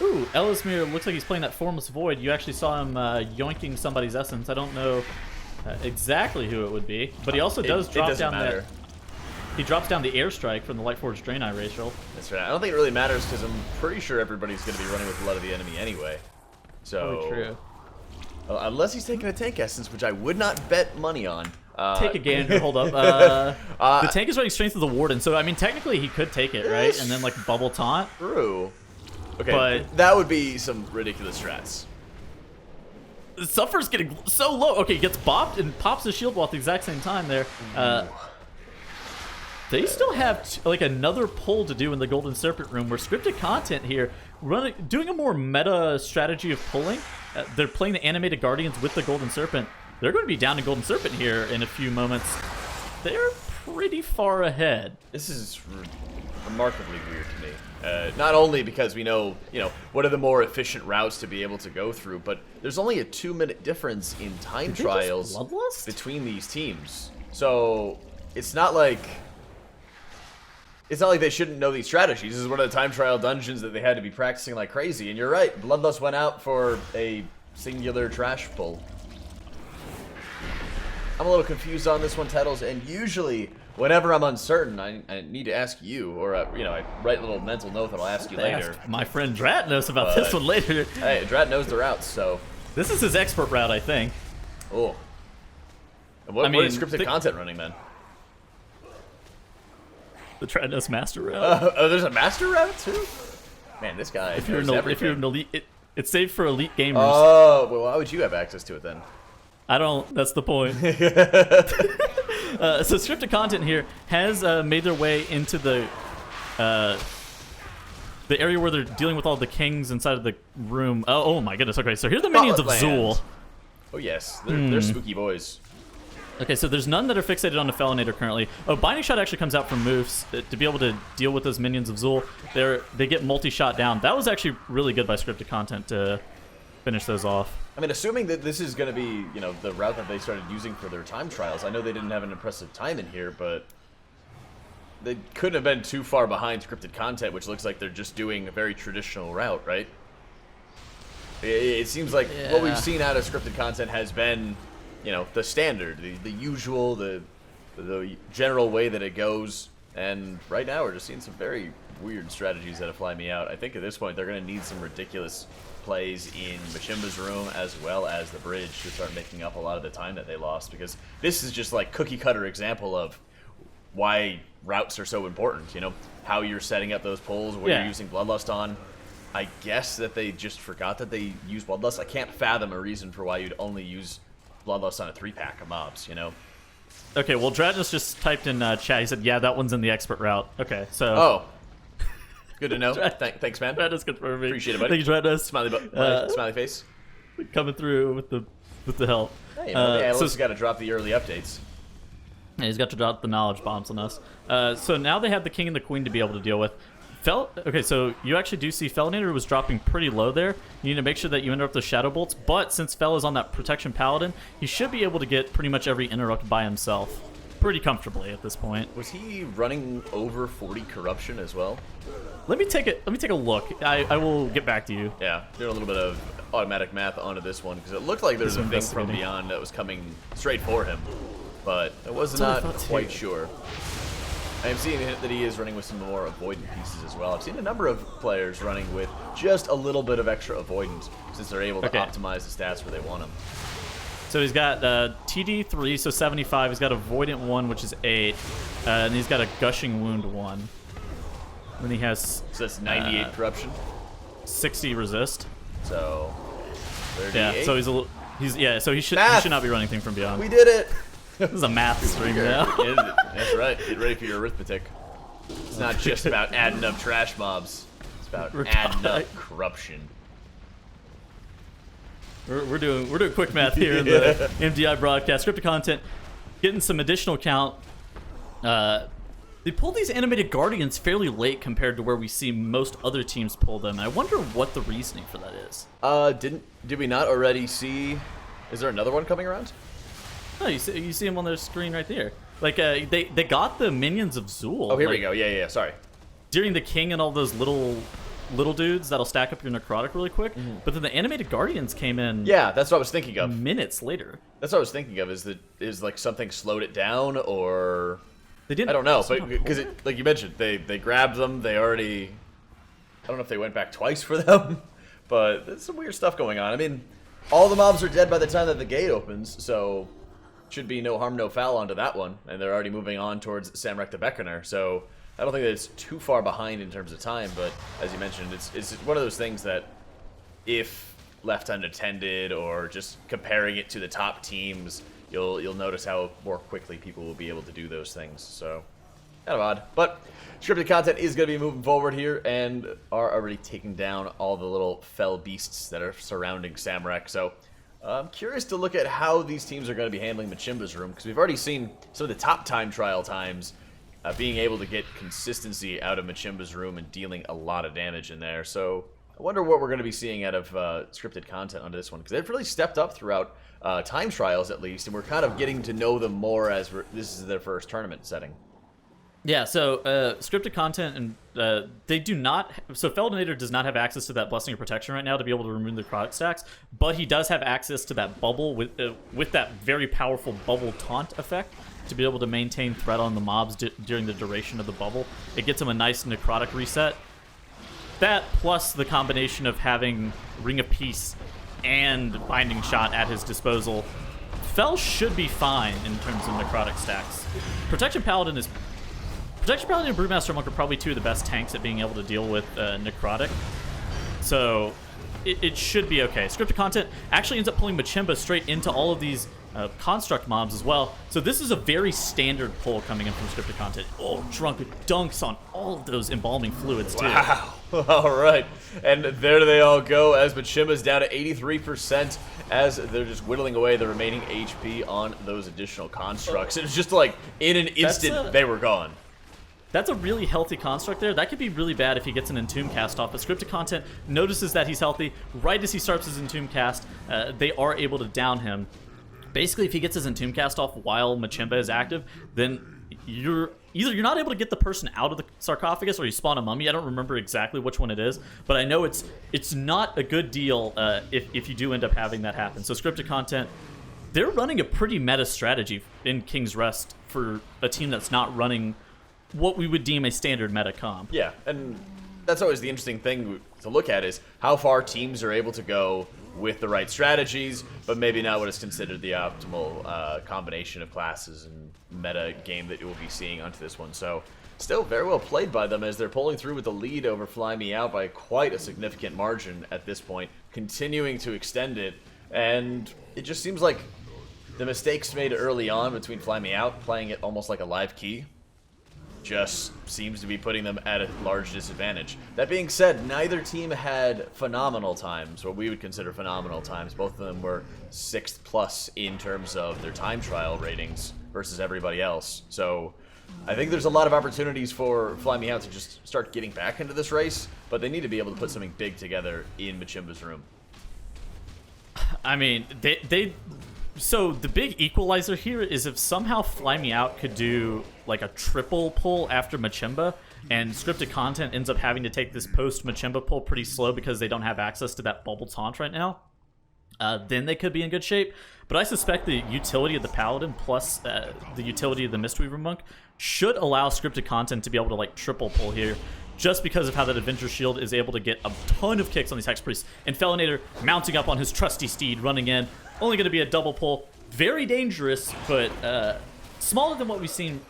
Ooh, Ellismere looks like he's playing that Formless Void. You actually saw him yoinking somebody's essence. I don't know exactly who it would be, but he also does drop down matter. He drops down the airstrike from the Lightforged Draenei Racial. That's right. I don't think it really matters because I'm pretty sure everybody's going to be running with Blood of the Enemy anyway. So, Probably true. Unless he's taking a tank essence, which I would not bet money on. Take a gander. Hold up. The tank is running Strength of the Warden, so I mean technically he could take it, right? And then like bubble taunt. True. Okay, But that would be some ridiculous strats. Suffer's getting so low. Okay, he gets bopped and pops his shield wall at the exact same time there. They still have like another pull to do in the Golden Serpent room where scripted content here doing a more meta strategy of pulling. They're playing the animated guardians with the Golden Serpent. They're going to be down to Golden Serpent here in a few moments. They're pretty far ahead. This is remarkably weird to me. Not only because we know, what are the more efficient routes to be able to go through, but there's only a 2-minute difference in time trials between these teams. So it's not like they shouldn't know these strategies. This is one of the time trial dungeons that they had to be practicing like crazy. And you're right, Bloodlust went out for a singular trash pull. I'm a little confused on this one, Tettles, and usually whenever I'm uncertain, I need to ask you, or I write a little mental note that I'll ask you later. My friend Drat knows about this one later. Hey, Drat knows the routes, so This is his expert route, I think. Oh. What is scripted content running then? The Drat knows master route. There's a master route too? Man, this guy If you're everything. an elite, it's saved for elite gamers. Oh, well, why would you have access to it then? I don't. That's the point. So scripted content here has made their way into the area where they're dealing with all the kings inside of the room. Oh my goodness. Okay, so here's the minions of Zool. Oh yes, they're spooky boys. Okay, so there's none that are fixated on the Felinator currently. Oh, Binding Shot actually comes out from Moose to be able to deal with those minions of Zool. They get multi-shot down. That was actually really good by scripted content to finish those off. I mean, assuming that this is going to be, the route that they started using for their time trials. I know they didn't have an impressive time in here, but they couldn't have been too far behind scripted content, which looks like they're just doing a very traditional route, right? It seems like what we've seen out of scripted content has been, the standard, the usual, the general way that it goes. And right now we're just seeing some very weird strategies that fly me out. I think at this point they're going to need some ridiculous plays in Machimba's room as well as the bridge to start making up a lot of the time that they lost, because this is just like cookie cutter example of why routes are so important, how you're setting up those pulls, what you're using Bloodlust on. I guess that they just forgot that they use Bloodlust. I can't fathom a reason for why you'd only use Bloodlust on a 3-pack of mobs, Okay, well, Dradnus just typed in chat. He said, yeah, that one's in the expert route. Okay, so... Oh. Good to know. Thanks, man. Dradnus confirming. Appreciate it, buddy. Thank you, Dradnus. Smiley face. Coming through with the help. Hey, Alice got to drop the early updates. Yeah, he's got to drop the knowledge bombs on us. So now they have the king and the queen to be able to deal with. Okay, so you actually do see Felinator was dropping pretty low there. You need to make sure that you interrupt the Shadow Bolts, but since Fel is on that Protection Paladin, he should be able to get pretty much every interrupt by himself pretty comfortably at this point. Was he running over 40 corruption as well? Let me take a look. I will get back to you. Yeah, doing a little bit of automatic math onto this one, because it looked like there's a thing from beyond that was coming straight for him, but I was not quite sure. I'm seeing that he is running with some more avoidant pieces as well. I've seen a number of players running with just a little bit of extra avoidance since they're able to optimize the stats where they want them. So he's got TD 3, so 75. He's got Avoidant 1, which is 8. And he's got a Gushing Wound 1. Then he has... So that's 98 corruption. 60 resist. So 38. Yeah, so he's a little... so he should not be running anything from beyond. We did it! This is a math stream now. That's right. Get ready for your arithmetic. It's not just about adding up trash mobs. It's about adding up corruption. We're doing quick math here in the MDI broadcast. Scripted content, getting some additional count. They pulled these animated guardians fairly late compared to where we see most other teams pull them. I wonder what the reasoning for that is. Did we not already see? Is there another one coming around? No, you see him on their screen right there. Like they got the minions of Zool. Oh, here we go. Yeah. Sorry. During the king and all those little dudes that'll stack up your necrotic really quick. But then the animated guardians came in. Yeah, that's what I was thinking of. Minutes later. That's what I was thinking of. Is like something slowed it down, or they didn't? I don't know, but because like you mentioned, they grabbed them. They already. I don't know if they went back twice for them, but there's some weird stuff going on. I mean, all the mobs are dead by the time that the gate opens, so should be no harm, no foul onto that one, and they're already moving on towards Samrek the Beckoner. So I don't think that it's too far behind in terms of time, but as you mentioned, it's one of those things that if left unattended or just comparing it to the top teams, you'll notice how more quickly people will be able to do those things. So kind of odd, but scripted content is going to be moving forward here and are already taking down all the little fell beasts that are surrounding Samrek. So I'm curious to look at how these teams are going to be handling Machimba's room, because we've already seen some of the top time trial times being able to get consistency out of Machimba's room and dealing a lot of damage in there. So I wonder what we're going to be seeing out of scripted content onto this one, because they've really stepped up throughout time trials at least, and we're kind of getting to know them more as this is their first tournament setting. Yeah, so scripted content, and they do not... So Feldinator does not have access to that Blessing of Protection right now to be able to remove the product stacks, but he does have access to that bubble with that very powerful bubble taunt effect to be able to maintain threat on the mobs during the duration of the bubble. It gets him a nice necrotic reset. That plus the combination of having Ring of Peace and Binding Shot at his disposal, Fel should be fine in terms of necrotic stacks. Protection Paladin and Brewmaster Monk are probably two of the best tanks at being able to deal with necrotic. So it should be okay. Scripted content actually ends up pulling Machimba straight into all of these construct mobs as well. So this is a very standard pull coming in from scripted content. Oh, Drunk dunks on all of those embalming fluids too. Wow. All right. And there they all go as Machimba's down to 83% as they're just whittling away the remaining HP on those additional constructs. It was just like in an instant they were gone. That's a really healthy construct there. That could be really bad if he gets an Entomb cast off. But scripted content notices that he's healthy. Right as he starts his Entomb cast, they are able to down him. Basically, if he gets his Entomb cast off while Machimba is active, then you're not able to get the person out of the sarcophagus, or you spawn a mummy. I don't remember exactly which one it is, but I know it's not a good deal if you do end up having that happen. So scripted content, they're running a pretty meta strategy in King's Rest for a team that's not running what we would deem a standard meta comp. Yeah, and that's always the interesting thing to look at is how far teams are able to go with the right strategies, but maybe not what is considered the optimal combination of classes and meta game that you will be seeing onto this one. So still very well played by them as they're pulling through with the lead over Fly Me Out by quite a significant margin at this point, continuing to extend it. And it just seems like the mistakes made early on between Fly Me Out, playing it almost like a live key, just seems to be putting them at a large disadvantage. That being said, neither team had phenomenal times, what we would consider phenomenal times. Both of them were 6th plus in terms of their time trial ratings versus everybody else. So I think there's a lot of opportunities for Fly Me Out to just start getting back into this race, but they need to be able to put something big together in Machimba's room. I mean, so the big equalizer here is if somehow Fly Me Out could do like a triple pull after Machimba, and scripted content ends up having to take this post Machimba pull pretty slow because they don't have access to that bubble taunt right now. then they could be in good shape. But I suspect the utility of the Paladin plus the utility of the Mistweaver Monk should allow scripted content to be able to like triple pull here, just because of how that Adventure Shield is able to get a ton of kicks on these Hex Priests. And Felinator mounting up on his trusty steed, running in, only going to be a double pull. Very dangerous, but smaller than what we've seen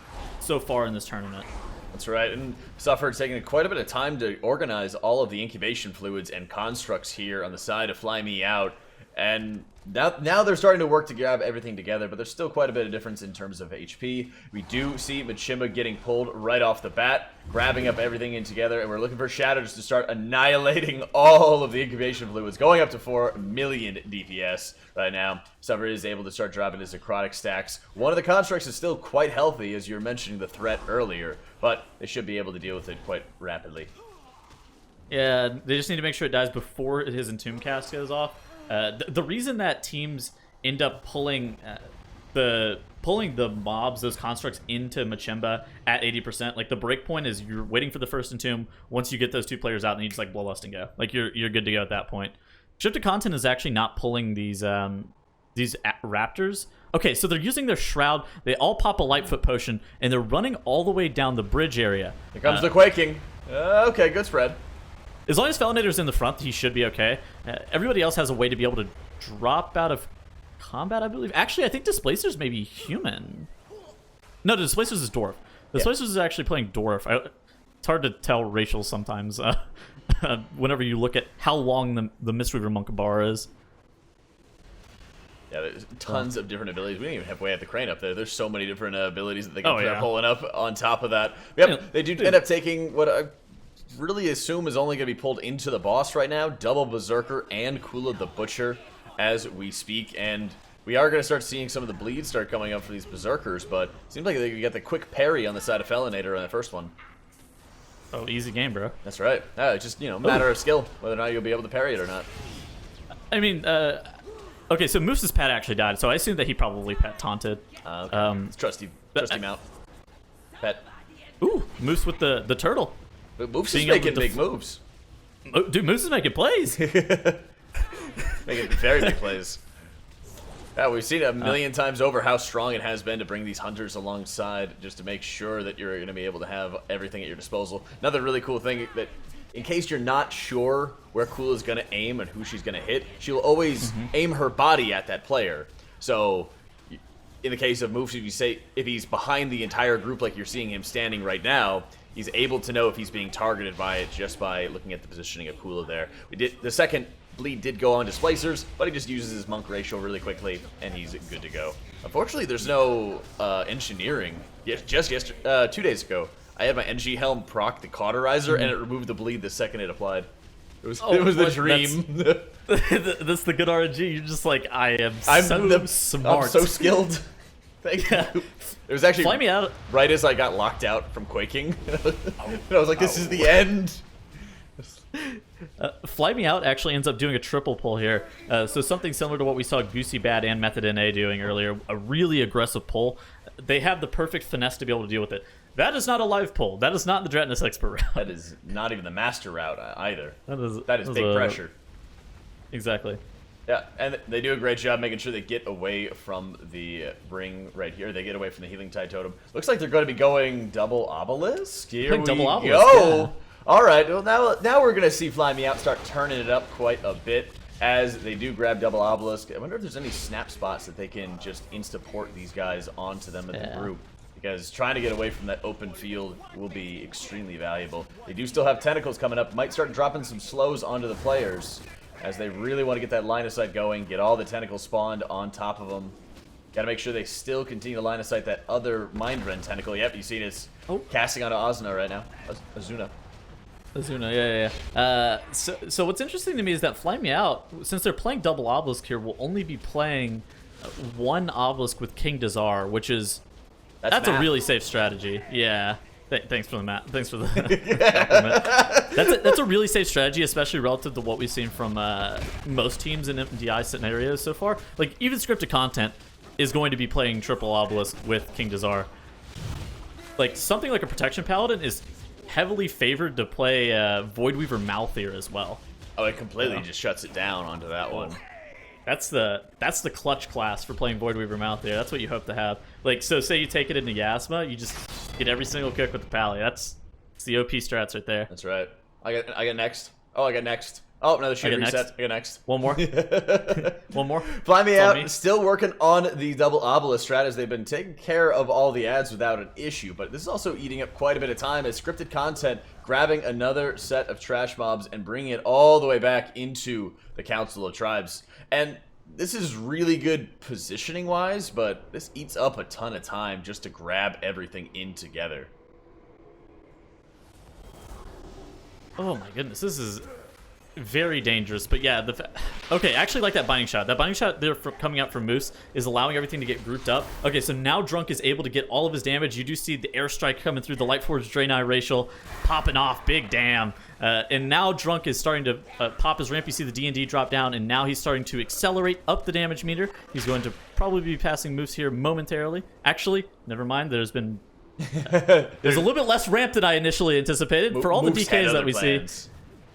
so far in this tournament. That's right, and Suffer taking quite a bit of time to organize all of the incubation fluids and constructs here on the side to Fly Me Out. And now they're starting to work to grab everything together, but there's still quite a bit of difference in terms of HP. We do see Machimba getting pulled right off the bat, grabbing up everything in together, and we're looking for Shadows to start annihilating all of the incubation fluids, going up to 4 million DPS right now. Suffer is able to start dropping his necrotic stacks. One of the constructs is still quite healthy, as you were mentioning the threat earlier, but they should be able to deal with it quite rapidly. Yeah, they just need to make sure it dies before his Entomb cast goes off. The reason that teams end up pulling the mobs, those constructs, into Machimba at 80%, like the break point is you're waiting for the first Entomb. Once you get those 2 players out, and you just like Bloodlust and go. Like you're good to go at that point. Shifted Content is actually not pulling these Raptors. Okay, so they're using their Shroud. They all pop a Lightfoot potion, and they're running all the way down the bridge area. Here comes the Quaking. Okay, good spread. As long as Felinator's in the front, he should be okay. Everybody else has a way to be able to drop out of combat, I believe. Actually, I think Displacer's maybe human. No, Displacer's is Dwarf. Displacer's is actually playing Dwarf. It's hard to tell racial sometimes whenever you look at how long the Mistweaver Monk bar is. Yeah, there's tons of different abilities. We don't even have Way at the Crane up there. There's so many different abilities that they can start pulling up on top of that. Yep, they do end up taking what I really assume is only going to be pulled into the boss right now. Double Berserker and Kula the Butcher as we speak. And we are going to start seeing some of the bleeds start coming up for these Berserkers, but it seems like they could get the quick parry on the side of Felinator on the first one. Oh, easy game, bro. That's right. It's just, matter of skill, whether or not you'll be able to parry it or not. I mean, okay, so Moose's pet actually died, so I assume that he probably pet taunted. Okay. It's trusty mount. Pet. Ooh, Moose with the turtle. But Moose is making big moves. Dude, Moose is making plays. Making very big plays. Yeah, we've seen it a million times over how strong it has been to bring these hunters alongside just to make sure that you're going to be able to have everything at your disposal. Another really cool thing that, in case you're not sure where Kula's going to aim and who she's going to hit, she'll always aim her body at that player. So, in the case of Moose, if he's behind the entire group like you're seeing him standing right now, he's able to know if he's being targeted by it just by looking at the positioning of Kula there. The second bleed did go on Displacers, but he just uses his Monk ratio really quickly, and he's good to go. Unfortunately, there's no engineering. Just 2 days ago, I had my NG Helm proc the Cauterizer, and it removed the bleed the second it applied. It was the dream. That's the good RNG. You're just like, I'm so smart. I'm so skilled. Thank you. It was actually Fly Me Out. Right as I got locked out from quaking. And I was like, this is the end. Fly Me Out actually ends up doing a triple pull here. So something similar to what we saw Goosy Bad and Method NA doing earlier. A really aggressive pull. They have the perfect finesse to be able to deal with it. That is not a live pull. That is not the Dratnus Expert route. That is not even the Master route either. That is big pressure. Exactly. Yeah, and they do a great job making sure they get away from the ring right here. They get away from the Healing Tide Totem. Looks like they're going to be going double Obelisk. Here we go. Yeah. All right, well, now we're going to see Fly Me Out start turning it up quite a bit as they do grab double Obelisk. I wonder if there's any snap spots that they can just insta-port these guys onto them in the group. Because trying to get away from that open field will be extremely valuable. They do still have tentacles coming up. Might start dropping some slows onto the players as they really want to get that line of sight going, get all the tentacles spawned on top of them. Got to make sure they still continue to line of sight that other Mind Rend tentacle. Yep, you see this casting onto Azuna right now. Azuna, yeah. So what's interesting to me is that Fly Me Out, since they're playing double Obelisk here, will only be playing one Obelisk with King Dazar, which is that's a really safe strategy. Yeah. Thanks for the map. Thanks for the compliment. That's a really safe strategy, especially relative to what we've seen from most teams in MDI scenarios so far. Like, even scripted content is going to be playing triple Obelisk with King Dazar. Like, something like a Protection Paladin is heavily favored to play Voidweaver Malthier as well. Oh, it completely just shuts it down onto that one. That's the clutch class for playing Void Weaver Mount there. That's what you hope to have. Like, so say you take it into Yasma, you just get every single kick with the Pally. That's the OP strats right there. That's right. I get next. Oh, I got next. Oh, another shield reset. I got next. One more. One more. Fly Me Out, still working on the double obelisk strat as they've been taking care of all the ads without an issue, but this is also eating up quite a bit of time as scripted content grabbing another set of trash mobs and bringing it all the way back into the Council of Tribes. And this is really good positioning-wise, but this eats up a ton of time just to grab everything in together. Oh my goodness, this is very dangerous. But yeah, okay, I actually like that binding shot. That binding shot there coming out from Moose is allowing everything to get grouped up. Okay, so now Drunk is able to get all of his damage. You do see the airstrike coming through, the Light Forge Draenei Racial popping off, big damn. And now Drunk is starting to pop his ramp. You see the D&D drop down, and now he's starting to accelerate up the damage meter. He's going to probably be passing Moose here momentarily. Actually, never mind, there's been... there's a little bit less ramp than I initially anticipated for all the DKs that we see.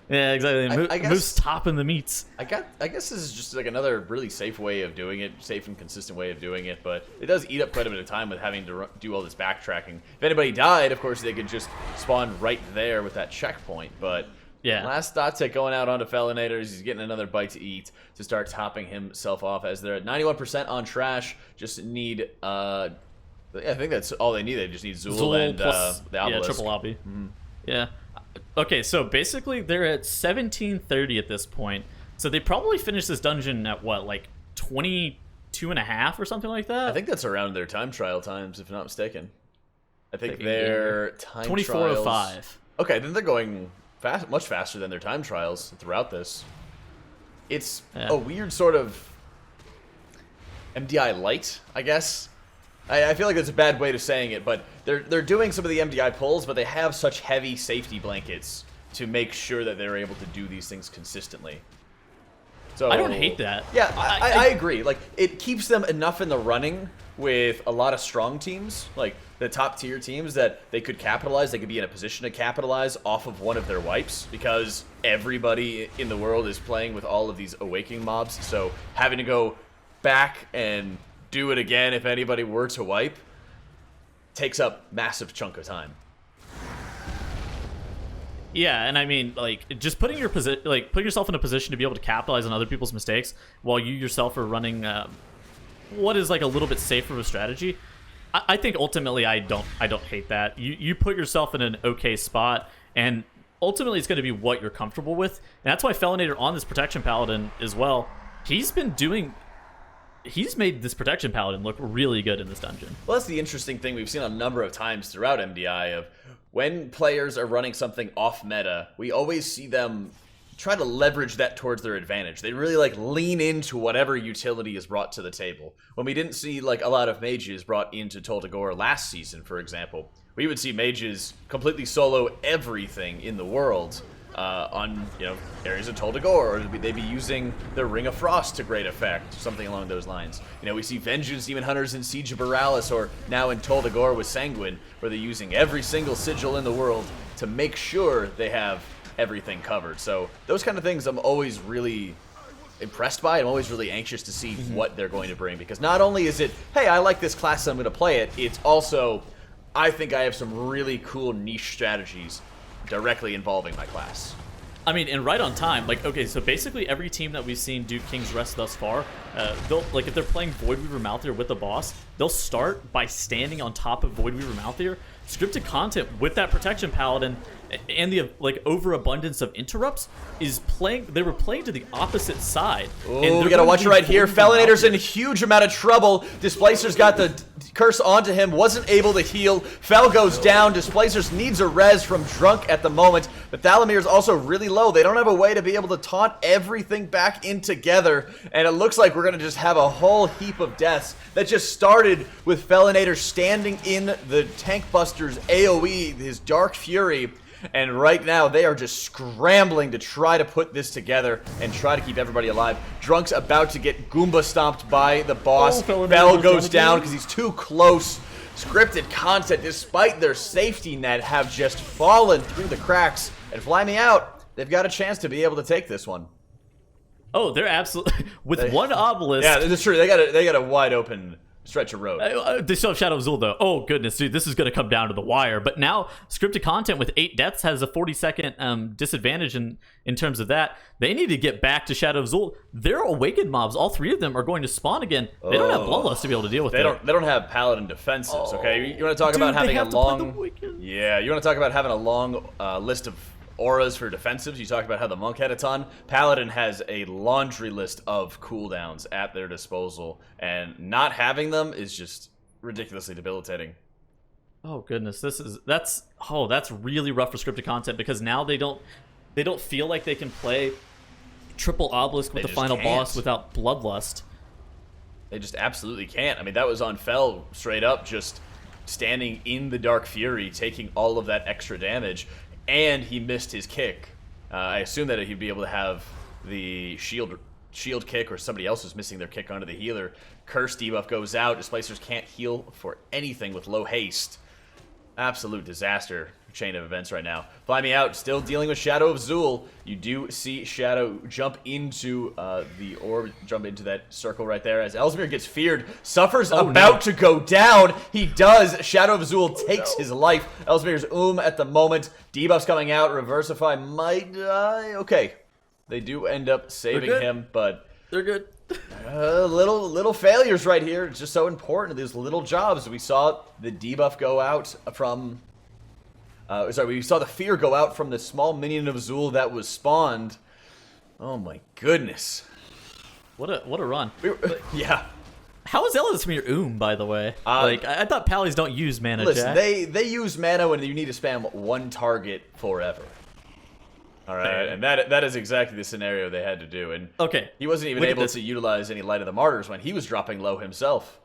Yeah, exactly. I guess, Moose topping the meats. I guess this is just like another really safe way of doing it, safe and consistent way of doing it, but it does eat up quite a bit of time with having to do all this backtracking. If anybody died, of course, they could just spawn right there with that checkpoint, but yeah. Last thought tech going out onto Fellinators. He's getting another bite to eat to start topping himself off as they're at 91% on trash. Just need, I think that's all they need. They just need Zool and plus, the Obelisk. triple lobby. Yeah. Okay, so basically they're at 1730 at this point. So they probably finished this dungeon at what, like 22 and a half or something like that? I think that's around their time trial times, if I'm not mistaken. I think their time 24:05. trials... Okay, then they're going fast, much faster than their time trials throughout this. It's a weird sort of MDI light, I guess. I feel like that's a bad way of saying it, but they're doing some of the MDI pulls, but they have such heavy safety blankets to make sure that they're able to do these things consistently. So I don't hate that. Yeah, I agree. Like, it keeps them enough in the running with a lot of strong teams, like the top tier teams, that they could capitalize. They could be in a position to capitalize off of one of their wipes because everybody in the world is playing with all of these awakening mobs. So having to go back and do it again if anybody were to wipe takes up massive chunk of time. Yeah, and I mean, like, just putting yourself in a position to be able to capitalize on other people's mistakes while you yourself are running what is like a little bit safer of a strategy. I think ultimately I don't hate that. You put yourself in an okay spot, and ultimately it's going to be what you're comfortable with, and that's why Felinator on this Protection Paladin as well. He's made this Protection Paladin look really good in this dungeon. Well, that's the interesting thing we've seen a number of times throughout MDI of when players are running something off meta, we always see them try to leverage that towards their advantage. They really like lean into whatever utility is brought to the table. When we didn't see like a lot of mages brought into Tol Dagor last season, for example, we would see mages completely solo everything in the world on areas of Tol Dagor, or they'd be using the Ring of Frost to great effect, something along those lines. We see Vengeance Demon Hunters in Siege of Boralus, or now in Tol Dagor with Sanguine, where they're using every single sigil in the world to make sure they have everything covered. So those kind of things I'm always really impressed by. I'm always really anxious to see what they're going to bring, because not only is it, hey, I like this class, so I'm going to play it, it's also, I think I have some really cool niche strategies directly involving my class. I mean, and right on time. Like, okay, so basically every team that we've seen do King's Rest thus far, they'll, like, if they're playing Void Weaver Malthier with the boss, they'll start by standing on top of Void Weaver Malthier, scripted content with that Protection Paladin, and the overabundance of interrupts is playing. They were playing to the opposite side. Oh, we gotta watch it right here. Felinator's in a huge amount of trouble. Displacer's got the curse onto him, wasn't able to heal. Fel goes down. Displacer's needs a res from Drunk at the moment, but Thalamir's also really low. They don't have a way to be able to taunt everything back in together, and it looks like we're gonna just have a whole heap of deaths that just started with Felinator standing in the Tank Buster's AoE, his Dark Fury. And right now, they are just scrambling to try to put this together and try to keep everybody alive. Drunk's about to get Goomba stomped by the boss. Bell goes down because he's too close. Scripted content, despite their safety net, have just fallen through the cracks. And Fly Me Out, they've got a chance to be able to take this one. Oh, they're absolutely with one obelisk. Yeah, that's true. They got a wide open stretch of road. They still have Shadow of Zul though. Oh goodness, dude, this is going to come down to the wire. But now scripted content with 8 deaths has a 40-second disadvantage in terms of that. They need to get back to Shadow of Zul. Their awakened mobs, all 3 of them, are going to spawn again. They don't have Bloodlust to be able to deal with it. They don't have Paladin defensives. Okay, you want to talk about having a long? Yeah, you want to talk about having a long list of auras for defensives. You talk about how the monk had a ton. Paladin has a laundry list of cooldowns at their disposal, and not having them is just ridiculously debilitating. Oh goodness, that's really rough for scripted content because now they don't feel like they can play triple obelisk with the final boss without Bloodlust. They just absolutely can't. I mean, that was on Fel straight up, just standing in the Dark Fury, taking all of that extra damage. And he missed his kick. I assume that he'd be able to have the shield kick, or somebody else is missing their kick onto the healer. Curse debuff goes out. Displacers can't heal for anything with low haste. Absolute disaster chain of events right now. Fly Me Out still dealing with Shadow of Zul. You do see Shadow jump into the orb, jump into that circle right there as Ellesmere gets feared. Suffer's to go down. He does. Shadow of Zul takes his life. Ellesmere's at the moment. Debuff's coming out. Reversify might die. Okay. They do end up saving him, but they're good. Little failures right here. It's just so important. These little jobs. We saw the debuff go out from... we saw the fear go out from the small minion of Zul that was spawned. Oh my goodness. What a run. Yeah. How is Ellesmere by the way? I thought Pallies don't use mana, listen, Jack. they use mana when you need to spam one target forever. Alright, and that is exactly the scenario they had to do. And okay, he wasn't even able to utilize any Light of the Martyrs when he was dropping low himself.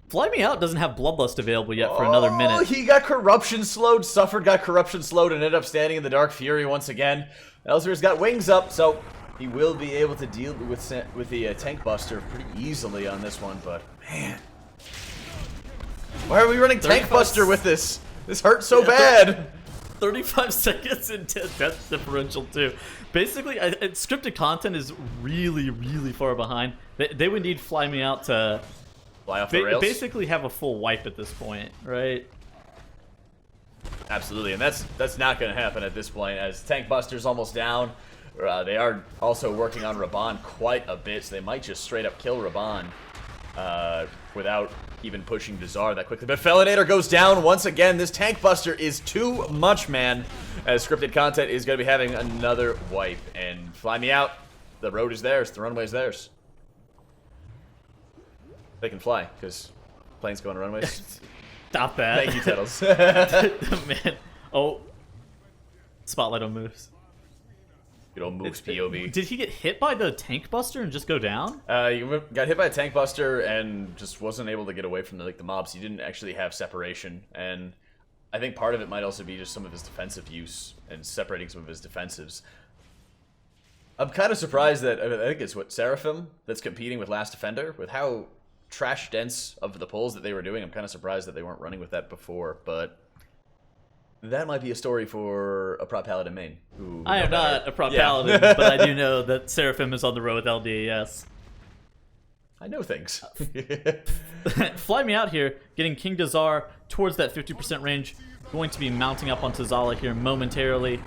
Fly Me Out doesn't have Bloodlust available yet for another minute. He got corruption slowed. Suffered got corruption slowed and ended up standing in the Dark Fury once again. Ellesmere's got wings up, so he will be able to deal with the Tank Buster pretty easily on this one. But man, why are we running Tank Buster with this? This hurts so bad. 35 seconds in death differential too. Basically, scripted content is really, really far behind. They would need Fly Me Out to fly off the rails. Basically have a full wipe at this point, right? Absolutely, and that's not going to happen at this point as Tank Buster's almost down. They are also working on Raban quite a bit, so they might just straight up kill Raban without even pushing Bizarre that quickly. But Felinator goes down once again. This Tank Buster is too much, man, as scripted content is going to be having another wipe. And Fly Me Out, the road is theirs, the runway is theirs. They can fly, because planes go on runways. Stop that. Thank you, Tettles. Man. Oh. Spotlight on moves. Good old moves POV. Did he get hit by the Tank Buster and just go down? He got hit by a Tank Buster and just wasn't able to get away from the mobs. He didn't actually have separation, and I think part of it might also be just some of his defensive use and separating some of his defensives. I'm kind of surprised that, I think it's Seraphim that's competing with Last Defender, with how trash dense of the pulls that they were doing. I'm kind of surprised that they weren't running with that before, but that might be a story for a prop paladin main. I am not a prop paladin, but I do know that Seraphim is on the road with LDAS. I know things. Fly Me Out here, getting King Dazar towards that 50% range, going to be mounting up on Tazala here momentarily.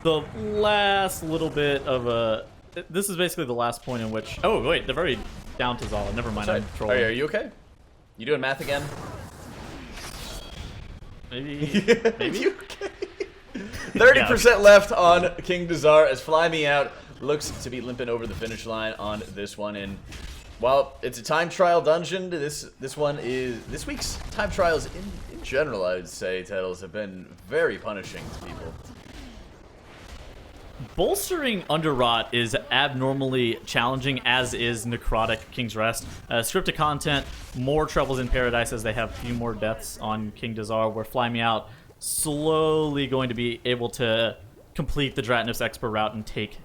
The last little bit of a... This is basically the last point in which... Oh, wait, they're very down Tazala. Never mind, I'm trolling. Are you okay? You doing math again? Maybe. Maybe. You okay? 30% left on King Dazar as Fly Me Out looks to be limping over the finish line on this one. And while it's a time trial dungeon, this week's time trials in general, I would say, Tettles, have been very punishing to people. Bolstering Underrot is abnormally challenging, as is Necrotic King's Rest. Scripted content, more Troubles in Paradise as they have a few more deaths on King Dazar, where Fly Me Out slowly going to be able to complete the Dratnus Expert route and take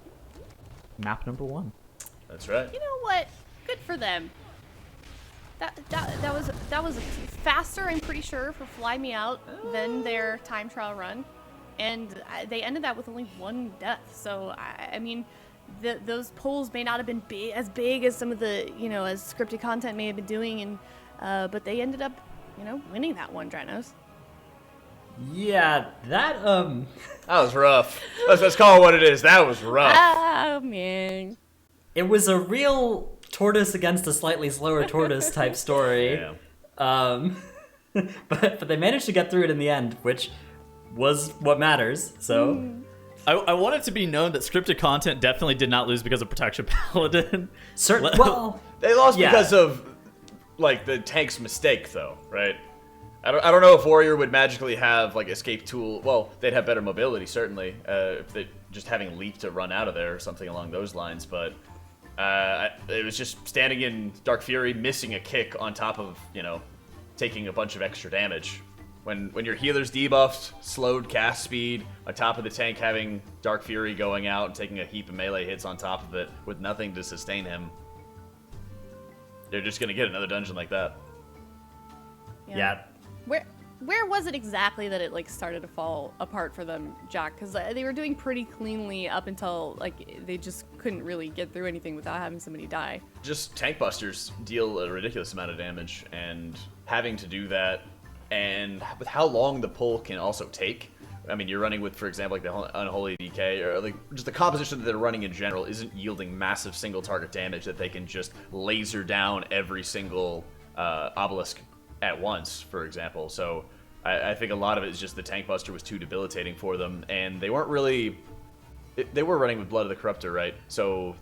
map number 1. That's right. You know what? Good for them. That was faster, I'm pretty sure, for Fly Me Out than their time trial run. And they ended that with only 1 death. So, I mean, those polls may not have been as big as some of the, as scripted content may have been doing, and but they ended up, winning that one, Dranos. Yeah, that That was rough. Let's call it what it is. That was rough. Oh man. it was a real tortoise against a slightly slower tortoise type story. Yeah. But they managed to get through it in the end, which was what matters. So I want it to be known that scripted content definitely did not lose because of Protection Paladin. certainly, well, They lost Yeah. because of like the tank's mistake, though, right? I don't know if Warrior would magically have like escape tool. Well, they'd have better mobility certainly if they just having leap to run out of there or something along those lines. But it was just standing in Dark Fury, missing a kick on top of taking a bunch of extra damage. When your healer's debuffed, slowed cast speed, on top of the tank having Dark Fury going out and taking a heap of melee hits on top of it with nothing to sustain him, they're just gonna get another dungeon like that. yeah. Where was it exactly that it started to fall apart for them, Jack? Because they were doing pretty cleanly up until they just couldn't really get through anything without having somebody die. Just tank busters deal a ridiculous amount of damage, and having to do that, and with how long the pull can also take. I mean, you're running with, for example, like the Unholy DK, or like just the composition that they're running in general isn't yielding massive single target damage that they can just laser down every single obelisk at once, for example. So I think a lot of it is just the tank buster was too debilitating for them, and they weren't really. They were running with Blood of the Corruptor, right? So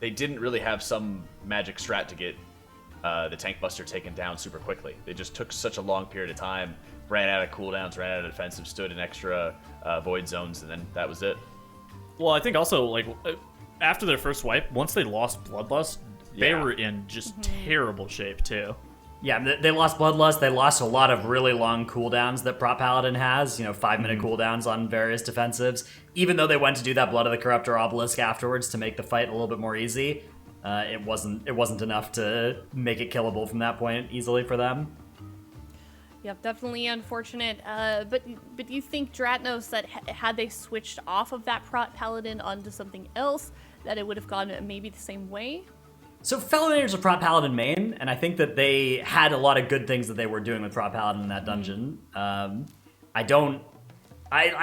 they didn't really have some magic strat to get the tank buster taken down super quickly. They just took such a long period of time, ran out of cooldowns, ran out of defensive, stood in extra void zones, and then that was it. Well, I think also after their first wipe, once they lost Bloodlust, they Yeah. were in just terrible shape too. Yeah, they lost Bloodlust. They lost a lot of really long cooldowns that Prop Paladin has, 5-minute cooldowns on various defensives. Even though they went to do that Blood of the Corruptor obelisk afterwards to make the fight a little bit more easy, it wasn't enough to make it killable from that point easily for them. Yep, definitely unfortunate. But do you think, Dratnos, that had they switched off of that Paladin onto something else, that it would have gone maybe the same way? So Felinator's a Prop Paladin main, and I think that they had a lot of good things that they were doing with Prop Paladin in that dungeon. I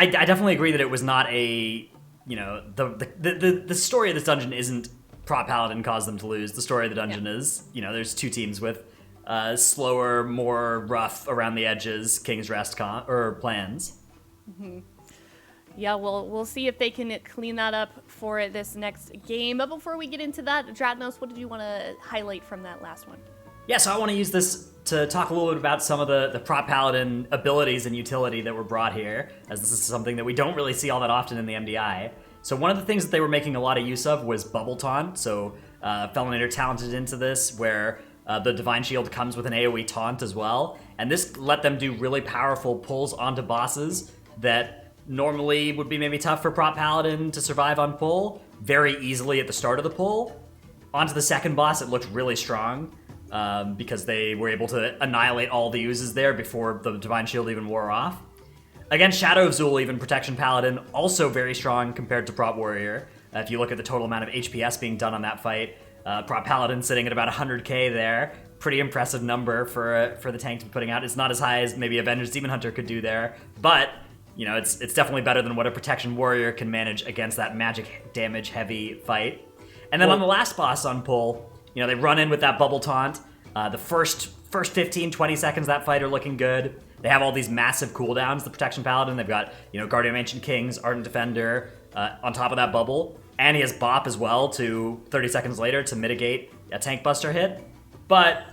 definitely agree that it was not a, the story of this dungeon isn't Prop Paladin caused them to lose. The story of the dungeon is, there's two teams with slower, more rough around the edges King's Rest plans. Yeah, well, we'll see if they can clean that up for this next game. But before we get into that, Dratnos, what did you want to highlight from that last one? Yeah, so I want to use this to talk a little bit about some of the Prop Paladin abilities and utility that were brought here, as this is something that we don't really see all that often in the MDI. So one of the things that they were making a lot of use of was Bubble Taunt. So Felinator talented into this, where the Divine Shield comes with an AoE taunt as well. And this let them do really powerful pulls onto bosses that normally would be maybe tough for Prop Paladin to survive on pull very easily at the start of the pull. Onto the second boss, it looked really strong because they were able to annihilate all the uses there before the Divine Shield even wore off. Against Shadow of Zul, even Protection Paladin, also very strong compared to Prop Warrior. If you look at the total amount of HPS being done on that fight, Prop Paladin sitting at about 100k there. Pretty impressive number for the tank to be putting out. It's not as high as maybe Avengers Demon Hunter could do there, but it's definitely better than what a Protection Warrior can manage against that magic damage heavy fight. And then on the last boss on pull, they run in with that Bubble Taunt. The first 15, 20 seconds of that fight are looking good. They have all these massive cooldowns, the Protection Paladin. They've got, Guardian of Ancient Kings, Ardent Defender, on top of that bubble. And he has Bop as well to 30 seconds later to mitigate a Tank Buster hit. But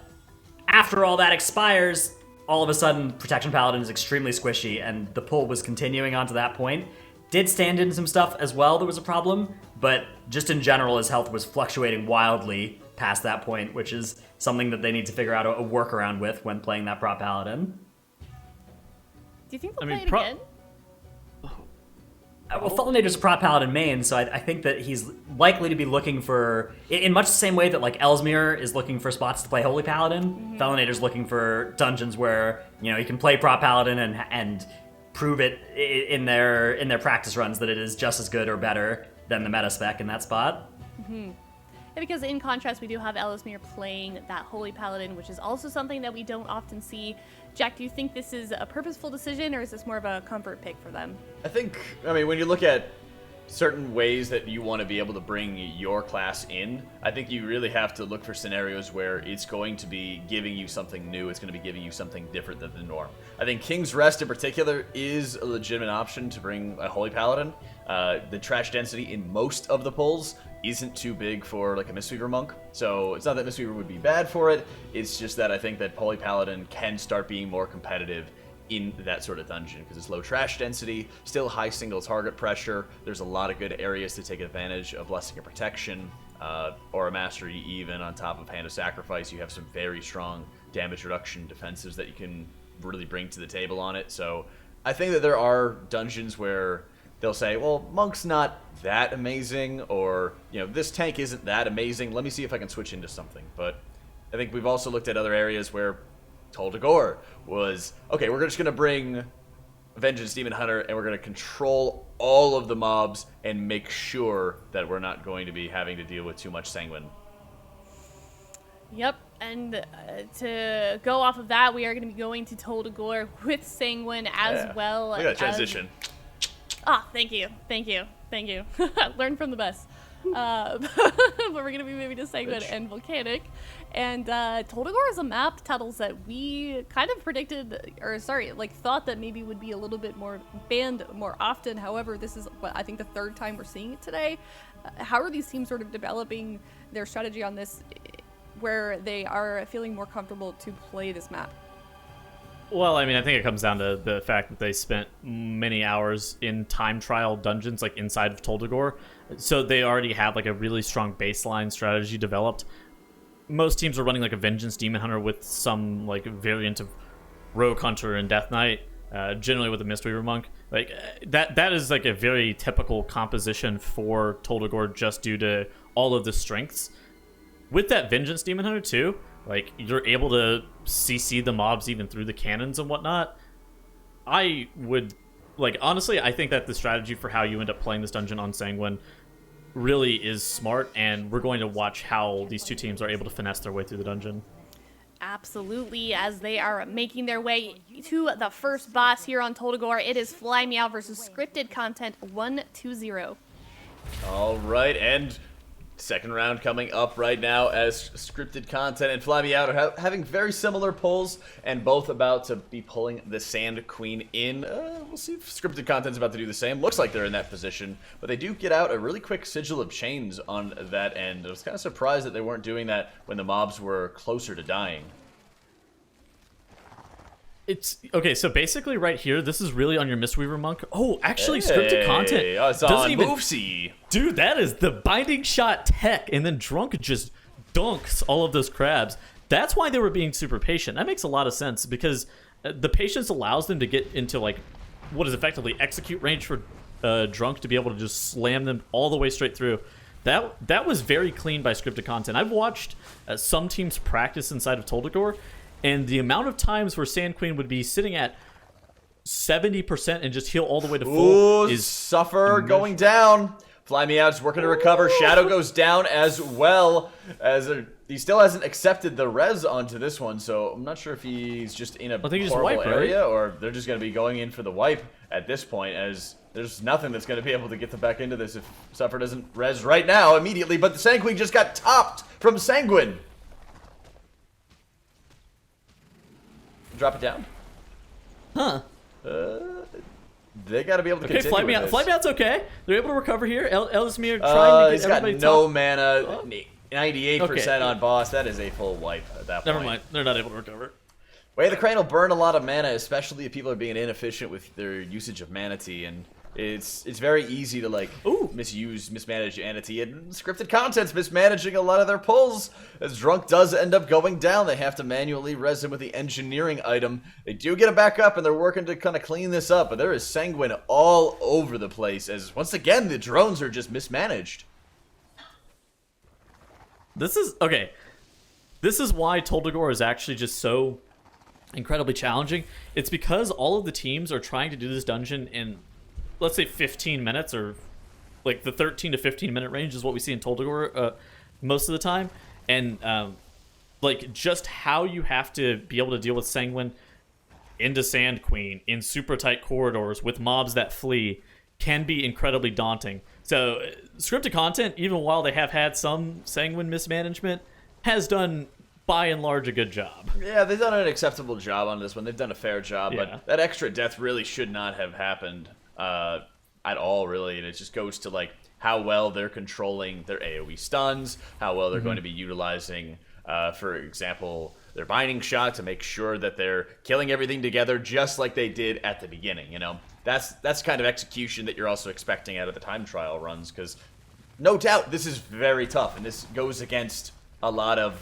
after all that expires, all of a sudden, Protection Paladin is extremely squishy, and the pull was continuing on to that point. Did stand in some stuff as well that was a problem, but just in general, his health was fluctuating wildly past that point, which is something that they need to figure out a workaround with when playing that Prop Paladin. Do you think they'll play it Pro- again? Well, Felinator's a Prop Paladin main, so I think that he's likely to be looking for, in much the same way that like Ellesmere is looking for spots to play Holy Paladin, Felinator's looking for dungeons where, he can play Prop Paladin and prove it in their practice runs that it is just as good or better then the meta spec in that spot. Yeah, because in contrast, we do have Ellesmere playing that Holy Paladin, which is also something that we don't often see. Jack, do you think this is a purposeful decision, or is this more of a comfort pick for them? I mean, when you look at certain ways that you want to be able to bring your class in, I think you really have to look for scenarios where it's going to be giving you something new, it's going to be giving you something different than the norm. I think King's Rest in particular is a legitimate option to bring a Holy Paladin. The trash density in most of the pulls isn't too big for like a Mistweaver Monk, so it's not that Mistweaver would be bad for it, it's just that I think that Holy Paladin can start being more competitive in that sort of dungeon because it's low trash density, still high single target pressure. There's a lot of good areas to take advantage of Blessing of Protection, or a Mastery even on top of Hand of Sacrifice. You have some very strong damage reduction defenses that you can really bring to the table on it. So I think that there are dungeons where they'll say, well, Monk's not that amazing, or, you know, this tank isn't that amazing. Let me see if I can switch into something. But I think we've also looked at other areas where Tol Dagor was, okay, we're just going to bring Vengeance Demon Hunter and we're going to control all of the mobs and make sure that we're not going to be having to deal with too much Sanguine. Yep, and to go off of that, we are going to be going to Tol Dagor with Sanguine as well. Look at that transition. Thank you. Learn from the best. But we're going to be moving to Sanguine and Volcanic. And Tol Dagor is a map, Tuttles, that we kind of thought that maybe would be a little bit more banned more often. However, this is, I think the third time we're seeing it today. How are these teams sort of developing their strategy on this, where they are feeling more comfortable to play this map? Well, I mean, I think it comes down to the fact that they spent many hours in time trial dungeons, like inside of Tol Dagor, so they already have like a really strong baseline strategy developed. Most teams are running like a Vengeance Demon Hunter with some like variant of Rogue Hunter and Death Knight, generally with a Mistweaver Monk. Like that is like a very typical composition for Tol Dagor, just due to all of the strengths. With that Vengeance Demon Hunter too, like you're able to CC the mobs even through the cannons and whatnot. I would, like, honestly, I think that the strategy for how you end up playing this dungeon on Sanguine really is smart, and we're going to watch how these two teams are able to finesse their way through the dungeon. Absolutely, as they are making their way to the first boss here on Tol Dagor. It is Fly Me Out versus Scripted Content 1-2-0. All right, and second round coming up right now as Scripted Content and Fly Me Out are having very similar pulls, and both about to be pulling the Sand Queen in. We'll see if Scripted Content's about to do the same. Looks like they're in that position, but they do get out a really quick Sigil of Chains on that end. I was kind of surprised that they weren't doing that when the mobs were closer to dying. It's okay, so basically right here, this is really on your Mistweaver Monk. Oh, actually, Scripted Content it's doesn't on even Movesy. Dude, that is the binding shot tech, and then Drunk just dunks all of those crabs. That's why they were being super patient. That makes a lot of sense, because the patience allows them to get into like what is effectively execute range for Drunk to be able to just slam them all the way straight through. That was very clean by Scripted Content. I've watched some teams practice inside of Tol Dagor, and the amount of times where Sand Queen would be sitting at 70% and just heal all the way to full is Suffer going down. Fly Me Out is working to recover. Shadow goes down as well, as he still hasn't accepted the res onto this one, so I'm not sure if he's just in a horrible area, or they're just going to be going in for the wipe at this point, as there's nothing that's going to be able to get them back into this if Suffer doesn't res right now immediately, but the Sanguine just got topped from Sanguine. Drop it down. Huh. They got to be able to continue Fly Me with Out. this. Fly Me Out's okay. They're able to recover here. Ellesmere trying to get he's got everybody no top. mana. 98% Okay. on boss. That is a full wipe at that point. Never mind. They're not able to recover. Way the Crane will burn a lot of mana, especially if people are being inefficient with their usage of Mana Tea, and it's very easy to like mismanage Mana Tea, and Scripted Content's mismanaging a lot of their pulls. As Drunk does end up going down, they have to manually res him with the engineering item. They do get it back up, and they're working to kind of clean this up, but there is Sanguine all over the place, as once again the drones are just mismanaged. This is okay. This is why Tol Dagor is actually just so incredibly challenging. It's because all of the teams are trying to do this dungeon in, let's say, 15 minutes or like the 13 to 15 minute range is what we see in Toldagor most of the time, and like just how you have to be able to deal with Sanguine into Sand Queen in super tight corridors with mobs that flee can be incredibly daunting. So scripted content, even while they have had some Sanguine mismanagement, has done by and large a good job. Yeah, they've done an acceptable job on this one. They've done a fair job, Yeah. but that extra death really should not have happened at all, really. And it just goes to like how well they're controlling their AoE stuns, how well they're going to be utilizing, for example, their binding shot to make sure that they're killing everything together just like they did at the beginning. You know, that's kind of execution that you're also expecting out of the time trial runs, because no doubt this is very tough, and this goes against a lot of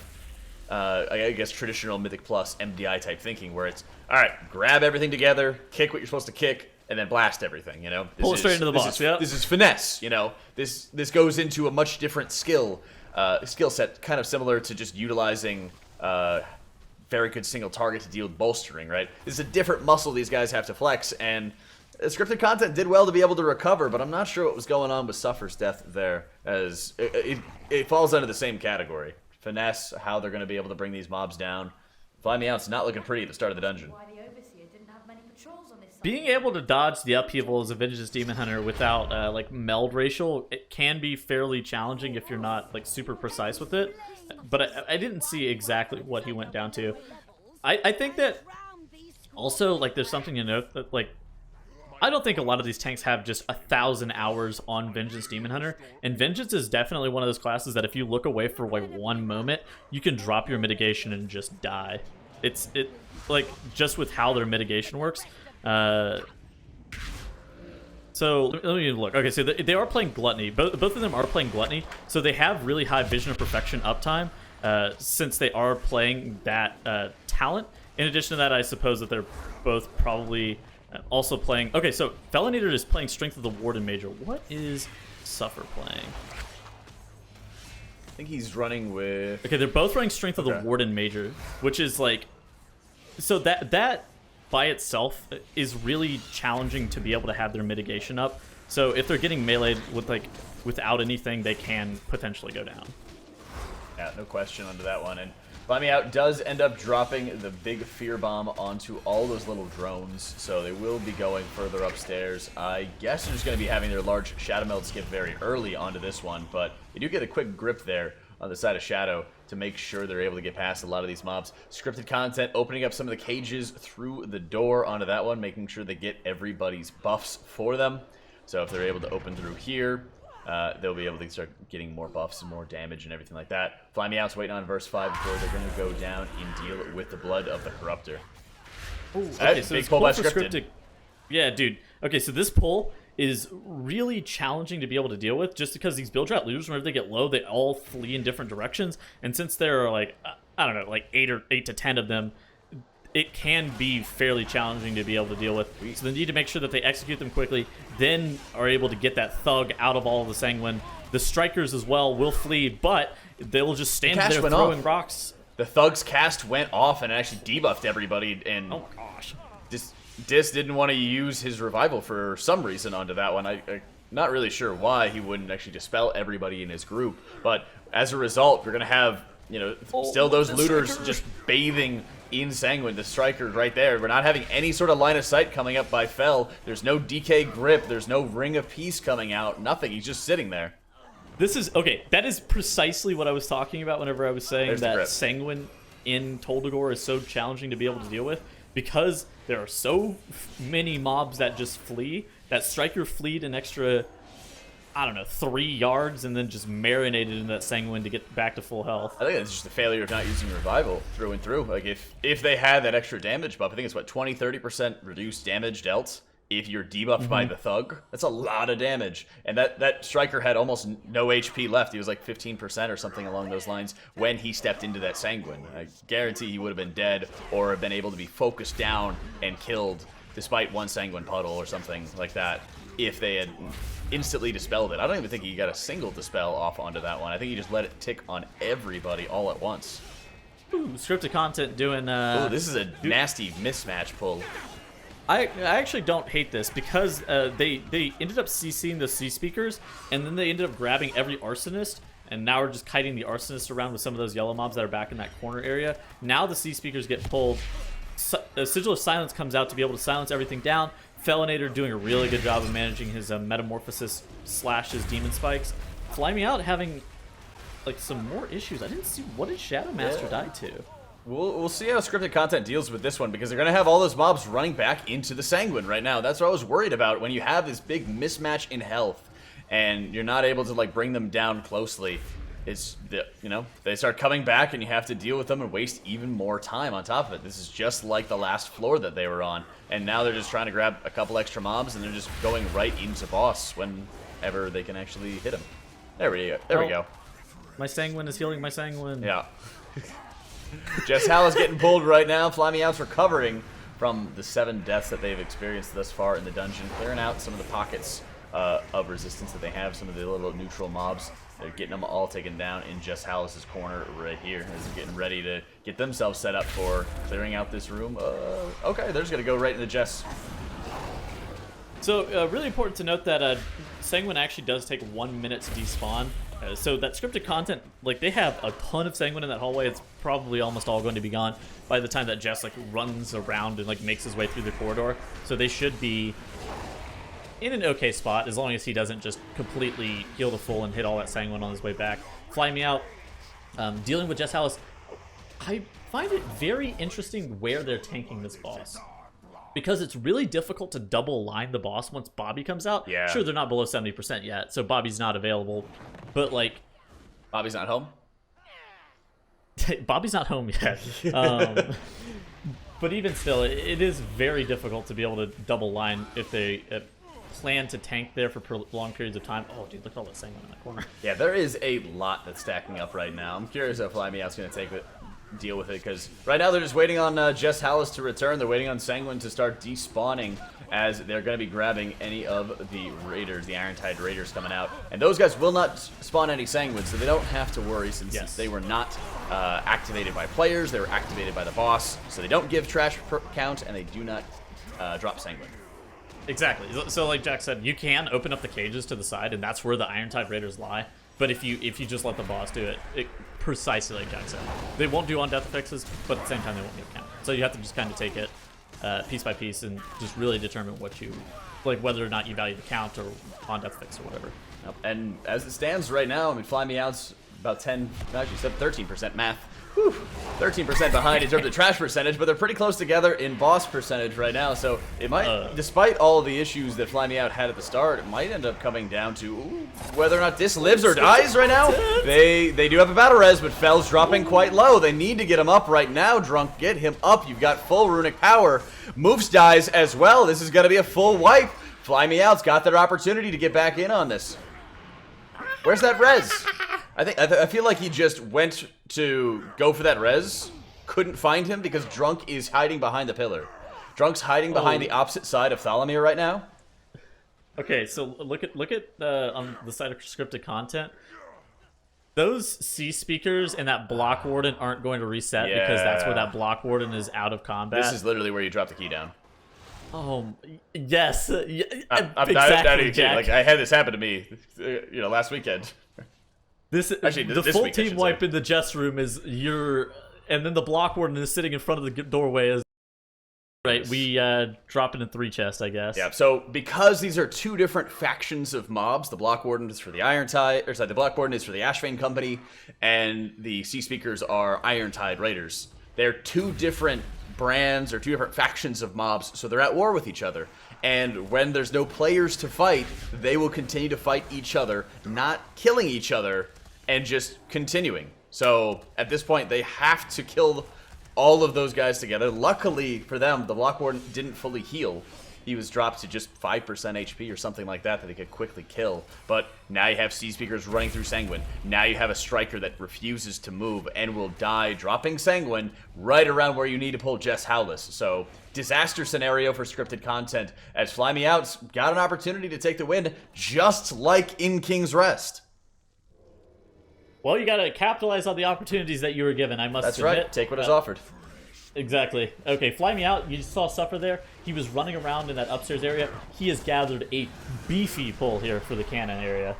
I guess traditional Mythic Plus MDI type thinking, where it's all right, grab everything together, kick what you're supposed to kick, and then blast everything. You know, Pull it straight into the boss. Yeah, this is finesse. You know, this goes into a much different skill set, kind of similar to just utilizing very good single target to deal with bolstering. Right, this is a different muscle these guys have to flex, and scripted content did well to be able to recover, but I'm not sure what was going on with Suffer's death there, as it falls under the same category. Finesse, how they're going to be able to bring these mobs down. Fly Me Out's not looking pretty at the start of the dungeon. Being able to dodge the upheaval as a Vengeance Demon Hunter without like meld racial, it can be fairly challenging if you're not like super precise with it. But I didn't see exactly what he went down to. I think that also like there's something to note that like I don't think a lot of these tanks have just 1,000 hours on Vengeance Demon Hunter, and Vengeance is definitely one of those classes that if you look away for like one moment, you can drop your mitigation and just die. It like just with how their mitigation works. So let me look. Okay, so they are playing Gluttony. Both of them are playing Gluttony, so they have really high Vision of Perfection uptime since they are playing that talent. In addition to that, I suppose that they're both probably also playing... Okay, so Felinator is playing Strength of the Warden Major. What is Suffer playing? I think he's running with... Okay, they're both running Strength of the Warden Major, which is like... So that by itself is really challenging to be able to have their mitigation up. So if they're getting meleeed with like without anything, they can potentially go down. Yeah, no question under that one. And Fly Me Out does end up dropping the big Fear Bomb onto all those little drones, so they will be going further upstairs. I guess they're just going to be having their large Shadow Meld skip very early onto this one, but they do get a quick grip there on the side of Shadow to make sure they're able to get past a lot of these mobs. Scripted content opening up some of the cages through the door onto that one, making sure they get everybody's buffs for them. So if they're able to open through here, they'll be able to start getting more buffs and more damage and everything like that. Fly Me Out's waiting on verse 5 before they're going to go down and deal with the blood of the Corruptor. Ooh, okay, so big this pull by for Scripted. Yeah, dude. Okay, so this pull is really challenging to be able to deal with just because these build drought looters, whenever they get low, they all flee in different directions. And since there are like, I don't know, like 8 to 10 of them, it can be fairly challenging to be able to deal with. So they need to make sure that they execute them quickly, then are able to get that thug out of all of the Sanguine. The strikers as well will flee, but they'll just stand there throwing rocks. The thug's cast went off and actually debuffed everybody, and oh gosh, Dis didn't want to use his revival for some reason onto that one. I'm not really sure why he wouldn't actually dispel everybody in his group, but as a result, we're going to have, you know, still those looters just bathing in Sanguine. The striker right there. We're not having any sort of line of sight coming up by Fel. There's no DK grip. There's no Ring of Peace coming out. Nothing. He's just sitting there. This is, okay, that is precisely what I was talking about whenever I was saying that Sanguine in Toldagor is so challenging to be able to deal with, because there are so many mobs that just flee. That striker fleed an extra, I don't know, 3 yards and then just marinated in that Sanguine to get back to full health. I think it's just a failure of not using revival through and through. Like if they had that extra damage buff, I think it's what, 20-30% reduced damage dealt if you're debuffed by the thug. That's a lot of damage. And that striker had almost no HP left. He was like 15% or something along those lines when he stepped into that Sanguine. I guarantee he would have been dead or have been able to be focused down and killed despite one Sanguine puddle or something like that if they had instantly dispelled it. I don't even think he got a single dispel off onto that one. I think he just let it tick on everybody all at once. Ooh, scripted content doing... Ooh, this is a nasty mismatch pull. I actually don't hate this because they ended up CCing the C speakers, and then they ended up grabbing every arsonist, and now we're just kiting the arsonist around with some of those yellow mobs that are back in that corner area. Now the C speakers get pulled. Sigil of Silence comes out to be able to silence everything down. Felinator doing a really good job of managing his metamorphosis / his demon spikes. Fly Me Out having like some more issues. I didn't see, what did Shadow Master die to? We'll see how scripted content deals with this one, because they're going to have all those mobs running back into the Sanguine right now. That's what I was worried about when you have this big mismatch in health and you're not able to like bring them down closely. It's, they start coming back and you have to deal with them and waste even more time on top of it. This is just like the last floor that they were on. And now they're just trying to grab a couple extra mobs and they're just going right into boss whenever they can actually hit him. There we go. There we go. My Sanguine is healing my Sanguine. Yeah. Jess Hal is getting pulled right now. Fly Me Out's recovering from the 7 deaths that they've experienced thus far in the dungeon, clearing out some of the pockets of resistance that they have, some of the little neutral mobs. They're getting them all taken down in Jess Hallis' corner right here as they're getting ready to get themselves set up for clearing out this room. Okay, they're just going to go right into Jess. So, really important to note that Sanguine actually does take 1 minute to despawn. So that scripted content, like, they have a ton of Sanguine in that hallway. It's probably almost all going to be gone by the time that Jess, like, runs around and, like, makes his way through the corridor. So they should be in an okay spot, as long as he doesn't just completely heal to full and hit all that Sanguine on his way back. Fly Me Out, dealing with Jess Hallis. I find it very interesting where they're tanking this boss, because it's really difficult to double line the boss once Bobby comes out. Yeah. Sure, they're not below 70% yet, so Bobby's not available. But, like... Bobby's not home? Bobby's not home yet. But even still, it is very difficult to be able to double line if they plan to tank there for prolonged periods of time. Oh, dude, look at all that Sanguine in that corner. Yeah, there is a lot that's stacking up right now. I'm curious how Fly Me Out's going to deal with it, because right now they're just waiting on Jess Hallis to return. They're waiting on Sanguine to start despawning, as they're going to be grabbing any of the Raiders, the Irontide Raiders coming out. And those guys will not spawn any Sanguine, so they don't have to worry, since they were not activated by players. They were activated by the boss, so they don't give trash count, and they do not drop Sanguine. Exactly. So like Jack said, you can open up the cages to the side, and that's where the Irontide Raiders lie. But if you just let the boss do it, precisely like Jack said, they won't do on-death fixes, but at the same time they won't give count. So you have to just kind of take it piece by piece and just really determine what you, like, whether or not you value the count or on-death fix or whatever. Yep. And as it stands right now, I mean, Fly Me Out's about 10, actually 13% math. Whew, 13% behind in terms of trash percentage, but they're pretty close together in boss percentage right now. So it might, despite all of the issues that Fly Me Out had at the start, it might end up coming down to whether or not this lives or dies right now. They do have a battle res, but Fell's dropping quite low. They need to get him up right now. Drunk, get him up. You've got full runic power. Moose dies as well. This is going to be a full wipe. Fly Me Out's got their opportunity to get back in on this. Where's that res? I feel like he just went to go for that res, couldn't find him because Drunk is hiding behind the pillar. Drunk's hiding behind the opposite side of Thalamir right now. Okay, so look at on the side of scripted content. Those C speakers and that block warden aren't going to reset because that's where that block warden is out of combat. This is literally where you drop the key down. Oh yes, exactly. Jack. Like I had this happen to me, last weekend. The full team wipe in the Jess room is and then the block warden is sitting in front of the doorway. As right, we drop it in 3 chests, I guess. Yeah. So because these are 2 different factions of mobs, the block warden is for the the block warden is for the Ashvane Company, and the C speakers are Irontide Raiders. They're 2 different brands or 2 different factions of mobs, so they're at war with each other. And when there's no players to fight, they will continue to fight each other, not killing each other, and just continuing. So at this point, they have to kill all of those guys together. Luckily for them, the block warden didn't fully heal. He was dropped to just 5% HP or something like that they could quickly kill. But now you have C speakers running through Sanguine. Now you have a striker that refuses to move and will die, dropping Sanguine right around where you need to pull Jess Howlis. So disaster scenario for scripted content, as Fly Me Out's got an opportunity to take the win, just like in King's Rest. Well, you got to capitalize on the opportunities that you were given, I must admit. That's right. Take what is offered. Exactly. Okay, Fly Me Out, you saw Suffer there. He was running around in that upstairs area. He has gathered a beefy pull here for the cannon area.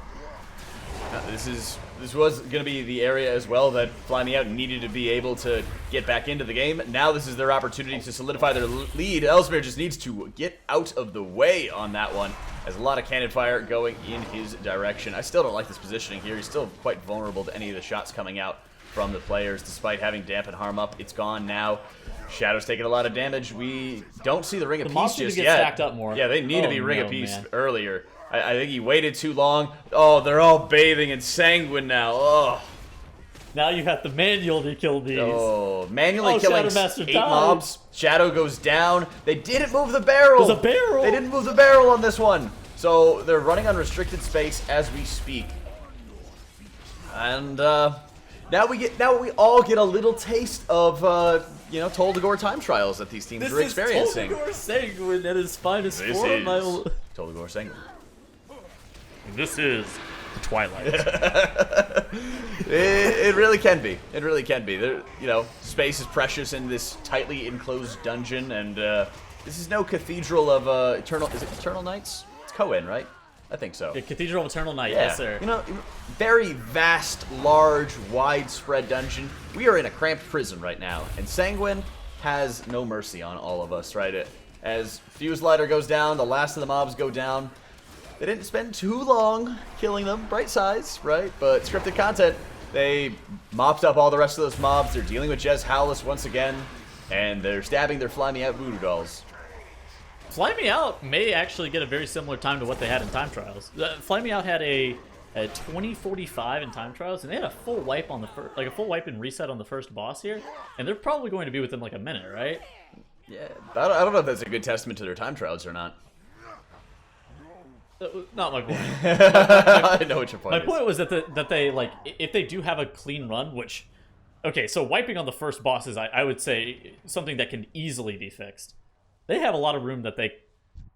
This was going to be the area as well that Fly Me Out needed to be able to get back into the game. Now this is their opportunity to solidify their lead. Ellesmere just needs to get out of the way on that one. As a lot of cannon fire going in his direction. I still don't like this positioning here. He's still quite vulnerable to any of the shots coming out from the players. Despite having Dampen Harm up, it's gone now. Shadow's taking a lot of damage. We don't see the Ring of Peace just yet. Stacked up more. Yeah, they need to be Ring of Peace earlier. I think he waited too long. Oh, they're all bathing in Sanguine now. Oh. Now you have to manually kill these. Oh, manually killing Shadowmaster 8 died. mobs. Shadow goes down. They didn't move the barrel. There's a barrel. They didn't move the barrel on this one. So they're running on restricted space as we speak. And now we all get a little taste of Toldagor time trials that these teams are experiencing. This is Toldagor Sanguine at his finest This form. is Toldagor Sanguine. This is the Twilight. It really can be. It really can be. There, space is precious in this tightly enclosed dungeon, and this is no Cathedral of Eternal. Is it Eternal Knights? It's Cohen, right? I think so. The Cathedral of Eternal Night, Yeah. yes, sir. Very vast, large, widespread dungeon. We are in a cramped prison right now, and Sanguine has no mercy on all of us, right? As Fuse Lighter goes down, the last of the mobs go down. They didn't spend too long killing them, Bright Size, right? But scripted content, they mopped up all the rest of those mobs. They're dealing with Jez Howless once again, and they're stabbing their Fly Me Out voodoo dolls. Fly Me Out may actually get a very similar time to what they had in time trials. Fly Me Out had a 2045 in time trials, and they had a full wipe on the a full wipe and reset on the first boss here, and they're probably going to be within like a minute, right? Yeah, I don't know if that's a good testament to their time trials or not. Not my point. I know what your point My is. point was that they like if they do have a clean run, which okay, so wiping on the first boss is I would say something that can easily be fixed. They have a lot of room that they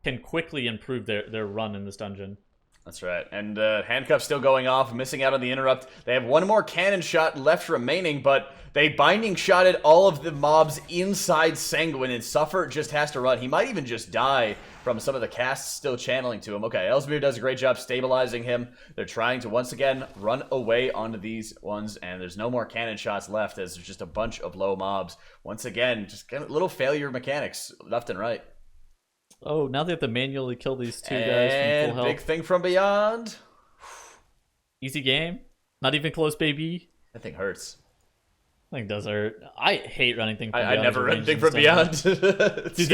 can quickly improve their run in this dungeon. That's right. And Handcuff's still going off, missing out on the interrupt. They have one more cannon shot left remaining, but they binding shotted all of the mobs inside Sanguine, and Suffer just has to run. He might even just die from some of the casts still channeling to him. Okay, Ellesmere does a great job stabilizing him. They're trying to once again run away onto these ones, and there's no more cannon shots left as there's just a bunch of low mobs. Once again, just kind of little failure mechanics left and right. Oh, now they have to manually kill these two guys from full health. Big thing from beyond. Easy game. Not even close, baby. That thing hurts. I think it does hurt. I hate running thing from I beyond. never run Range thing in from this beyond. Dude,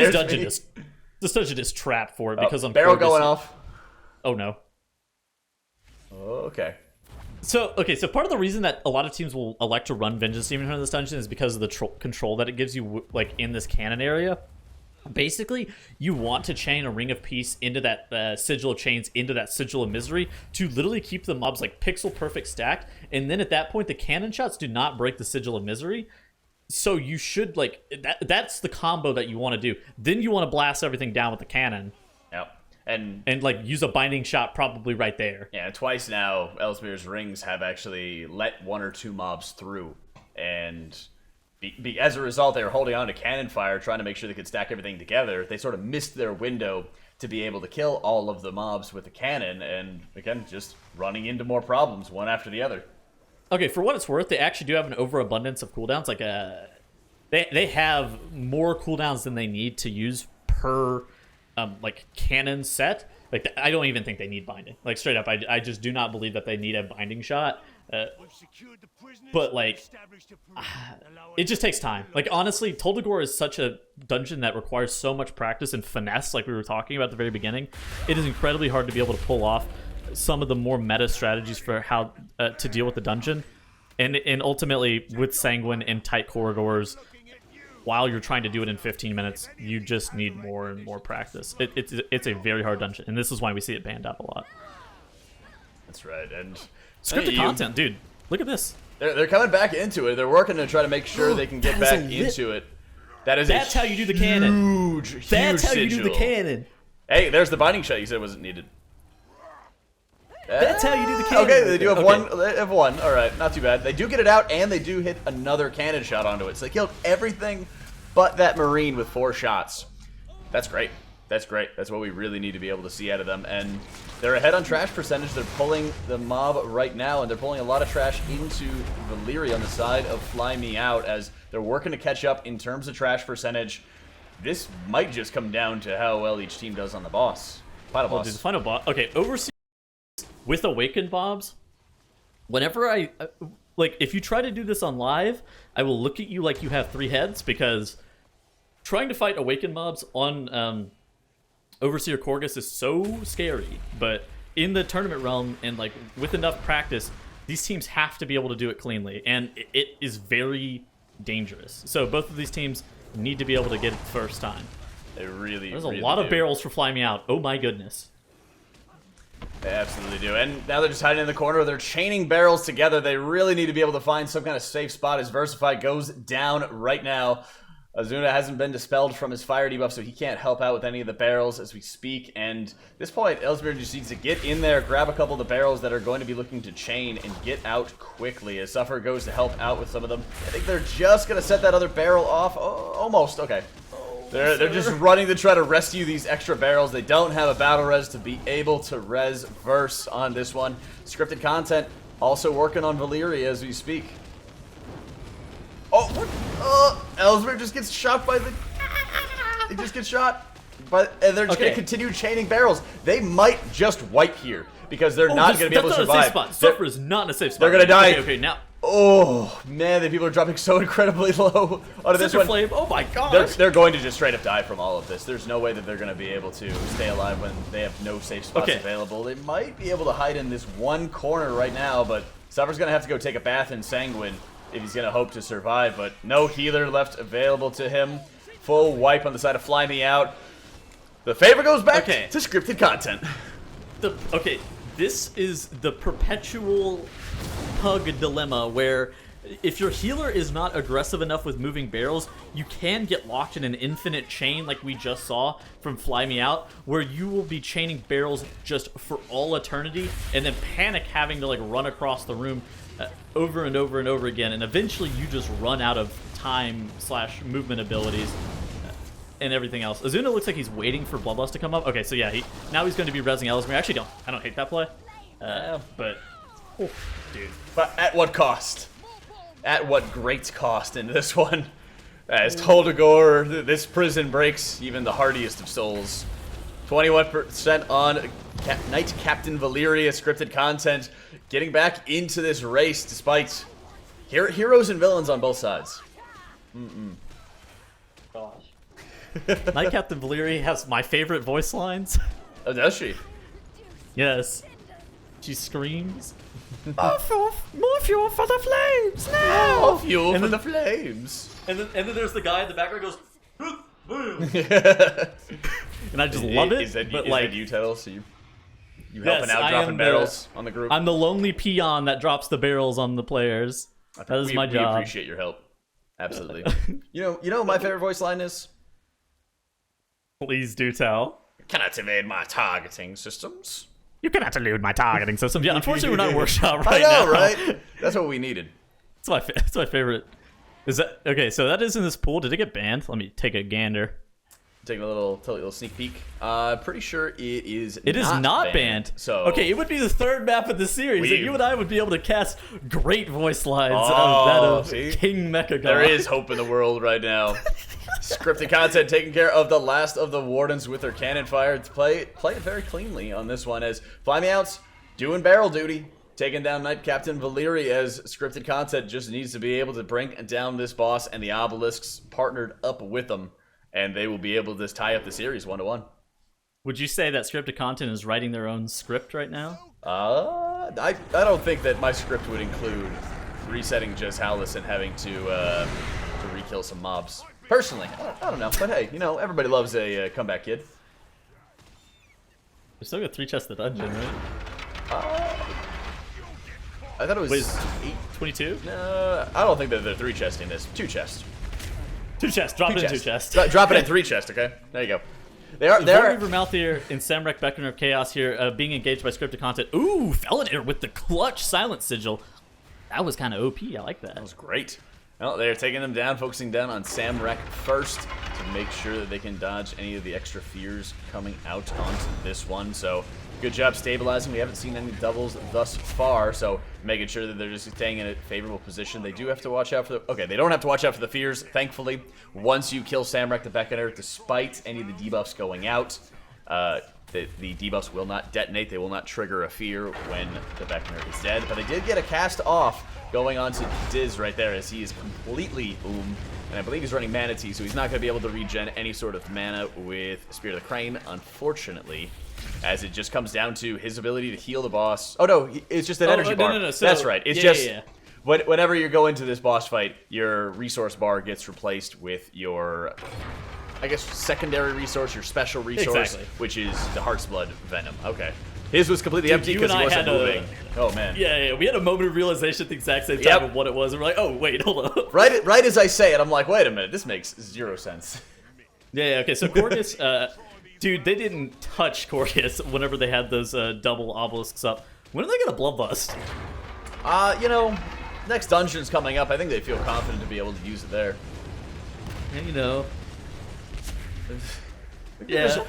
this dungeon is trapped for it because I'm barrel going off. Oh no. Okay. So part of the reason that a lot of teams will elect to run Vengeance Demon Hunter in this dungeon is because of the control that it gives you, like in this cannon area. Basically, you want to chain a Ring of Peace into that Sigil of Chains, into that Sigil of Misery, to literally keep the mobs like pixel perfect stacked, and then at that point, the cannon shots do not break the Sigil of Misery. So you should, like, that's the combo that you want to do. Then you want to blast everything down with the cannon. Yep. And like, use a binding shot probably right there. yeah, twice now, Ellesmere's rings have actually let one or two mobs through, and as a result, they were holding on to cannon fire, trying to make sure they could stack everything together. They sort of missed their window to be able to kill all of the mobs with the cannon, and again, just running into more problems one after the other. Okay, for what it's worth, they actually do have an overabundance of cooldowns. Like, they have more cooldowns than they need to use per like cannon set. Like, I don't even think they need binding. Like, straight up, I just do not believe that they need a binding shot. But like, it just takes time. Like, honestly, Toldagor is such a dungeon that requires so much practice and finesse, like we were talking about at the very beginning. It is incredibly hard to be able to pull off some of the more meta strategies for how to deal with the dungeon, and ultimately with Sanguine and tight corridors, while you're trying to do it in 15 minutes, you just need more and more practice. It's a very hard dungeon, and this is why we see it banned out a lot. That's right, and Scripted content, dude. Look at this. They're coming back into it. They're working to try to make sure they can get back into it. That's how you do the cannon. Huge That's how you do sigil. the cannon. Hey, there's the binding shot you said wasn't needed. That's how you do the cannon. Okay, they do have one. They have one. All right, not too bad. They do get it out, and they do hit another cannon shot onto it. So they killed everything but that Marine with 4 shots. That's great. That's great. That's what we really need to be able to see out of them. And they're ahead on trash percentage. They're pulling the mob right now, and they're pulling a lot of trash into Valyria on the side of Fly Me Out as they're working to catch up in terms of trash percentage. This might just come down to how well each team does on the boss. Final boss. Dude, the final boss. Okay, Overseer with Awakened mobs. Whenever I... like, if you try to do this on live, I will look at you like you have 3 heads, because trying to fight Awakened mobs on Overseer Corgus is so scary. But in the tournament realm, and like with enough practice, these teams have to be able to do it cleanly, and it is very dangerous. So both of these teams need to be able to get it the first time. They really, There's really a lot do. of barrels for Fly Me Out. Oh my goodness. They absolutely do. And now they're just hiding in the corner. They're chaining barrels together. They really need to be able to find some kind of safe spot as Versify goes down right now. Azuna hasn't been dispelled from his fire debuff, so he can't help out with any of the barrels as we speak. And at this point, Ellsbury just needs to get in there, grab a couple of the barrels that are going to be looking to chain, and get out quickly as Suffer goes to help out with some of them. I think they're just going to set that other barrel off. Oh, almost. Okay. They're just running to try to rescue these extra barrels. They don't have a battle res to be able to res Verse on this one. Scripted content also working on Valyria as we speak. Oh, what? Ellsbury just gets shot by the... He just gets shot. And they're just going to continue chaining barrels. They might just wipe here because they're not going to be able to survive. That's not a safe spot. Suffer is not in a safe spot. They're going to die. Okay, now... Oh, man, the people are dropping so incredibly low onto this one. Flame. Oh my gosh. They're going to just straight up die from all of this. There's no way that they're going to be able to stay alive when they have no safe spots available. They might be able to hide in this one corner right now, but Suffer's going to have to go take a bath in Sanguine if he's going to hope to survive. But no healer left available to him. Full wipe on the side of Fly Me Out. The favor goes back to scripted content. This is the perpetual Pug dilemma where if your healer is not aggressive enough with moving barrels, you can get locked in an infinite chain like we just saw from Fly Me Out, where you will be chaining barrels just for all eternity and then panic having to like run across the room over and over and over again, and eventually you just run out of time / movement abilities and everything else. Azuna looks like he's waiting for Bloodlust to come up. Okay, so yeah, now he's going to be rezzing Ellsbury. Actually, I don't hate that play, but dude. But at what cost? At what great cost in this one? As Toldagor, this prison breaks even the hardiest of souls. 21% on Knight Captain Valyria scripted content. Getting back into this race despite heroes and villains on both sides. Gosh. Knight Captain Valyria has my favorite voice lines. Oh, does she? Yes. She screams, more fuel for the flames now! More fuel for the flames. And then there's the guy in the background goes, boom. And I just love it. Is that you, Tuttle? So you helping out dropping barrels on the group? I'm the lonely peon that drops the barrels on the players. That is my job. We appreciate your help. Absolutely. you know what my favorite voice line is? Please do tell. Can activate my targeting systems. You cannot elude my targeting system. Yeah, unfortunately we're not in workshop right now. I know, right? That's what we needed. That's my favorite. Is that okay? So that is in this pool. Did it get banned? Let me take a gander. Taking a little sneak peek. Pretty sure it is. It is not banned. So okay, it would be the third map of the series, and you and I would be able to cast great voice lines of that of King Mechagon. There is hope in the world right now. Scripted content taking care of the last of the Wardens with their cannon fire. Play it very cleanly on this one as Fly Me Out's doing barrel duty. Taking down Knight Captain Valyria as scripted content just needs to be able to bring down this boss, and the obelisks partnered up with them, and they will be able to tie up the series 1-1. Would you say that scripted content is writing their own script right now? I don't think that my script would include resetting Jez Howless and having to re-kill some mobs. Personally, I don't know, but hey, everybody loves a comeback kid. We still got 3 chests the dungeon, right? I thought it was 22? No, I don't think that they're 3 chesting this. 2 chests. 2 chests. Drop it in 2 chests. Drop it in 3 chests, okay? There you go. They are. Reaver Malthier and Samrek Beckoner of Chaos here being engaged by scripted content. Ooh, Felinator with the clutch Silent Sigil. That was kind of OP. I like that. That was great. Well, they're taking them down, focusing down on Samrek first to make sure that they can dodge any of the extra fears coming out onto this one. So good job stabilizing. We haven't seen any doubles thus far, so making sure that they're just staying in a favorable position. They do have to watch out for the... Okay, they don't have to watch out for the fears, thankfully. Once you kill Samrek the Beckoner, despite any of the debuffs going out, the debuffs will not detonate. They will not trigger a fear when the Beckoner is dead. But they did get a cast off going on to Diz right there, as he is completely boom. And I believe he's running Mana Tea, so he's not going to be able to regen any sort of mana with Spirit of the Crane, unfortunately, as it just comes down to his ability to heal the boss. Oh, no, it's just an energy bar. No. So, that's right. It's whenever you go into this boss fight, your resource bar gets replaced with your, I guess, secondary resource, your special resource, Exactly. which is the Heart's Blood Venom. Okay. His was completely empty because he wasn't moving. Oh, man. Yeah, we had a moment of realization at the exact same time of what it was, and we're like, oh, wait, hold up. Right as I say it, I'm like, wait a minute, this makes 0 sense. Yeah, okay, so Corgus, dude, they didn't touch Corgus whenever they had those double obelisks up. When are they going to bloodlust? You know, next dungeon's coming up. I think they feel confident to be able to use it there. Yeah, you know.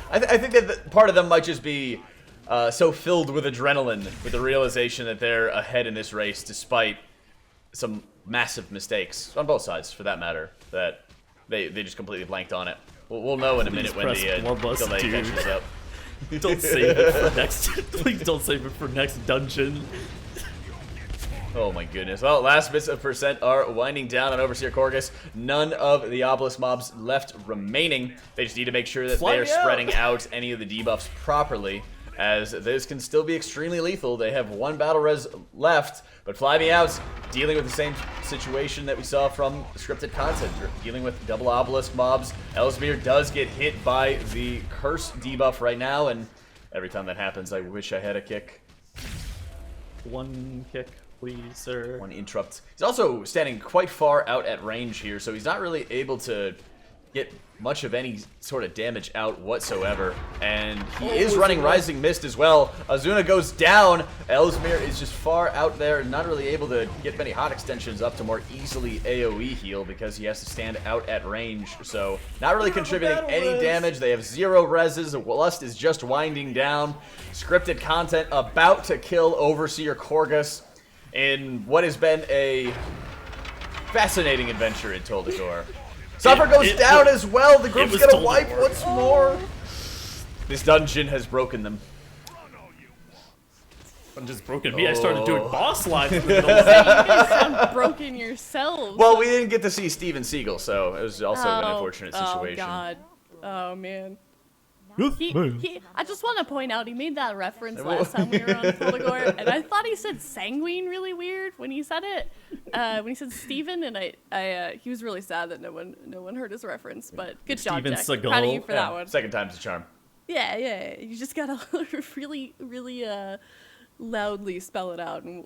I think that part of them might just be so filled with adrenaline with the realization that they're ahead in this race despite some massive mistakes on both sides, for that matter, that they just completely blanked on it. We'll know in a minute when the delay catches up. Don't save it for next. Please don't save it for next dungeon. Oh my goodness. Well, last bits of percent are winding down on Overseer Corgus. None of the obelisk mobs left remaining. They just need to make sure that they are spreading out any of the debuffs properly, as this can still be extremely lethal. They have 1 battle res left, but Fly Me Out's dealing with the same situation that we saw from scripted content, dealing with double obelisk mobs. Ellesmere does get hit by the curse debuff right now, and every time that happens, I wish I had a kick. 1 kick, please, sir. 1 interrupt. He's also standing quite far out at range here, so he's not really able to get much of any sort of damage out whatsoever. And he is running Rising Mist as well. Azuna goes down. Ellesmere is just far out there, not really able to get many hot extensions up to more easily AoE heal because he has to stand out at range. So not really contributing any damage. They have 0 reses. Lust is just winding down. Scripted content about to kill Overseer Corgus in what has been a fascinating adventure in Toldagor. Suffer goes down as well. The group's gonna wipe once more. This dungeon has broken them. Dungeon's broken me. I started doing boss lines. You guys sound broken yourselves. Well, we didn't get to see Steven Seagal, so it was also an unfortunate situation. Oh, God. Oh, man. I just want to point out, he made that reference last time we were on Toldagor, and I thought he said sanguine really weird when he said it. When he said Steven, and he was really sad that no one heard his reference. But good job, Steven Jack. Seagal. Proud of you for that one. Second time's a charm. Yeah. You just gotta really loudly spell it out, and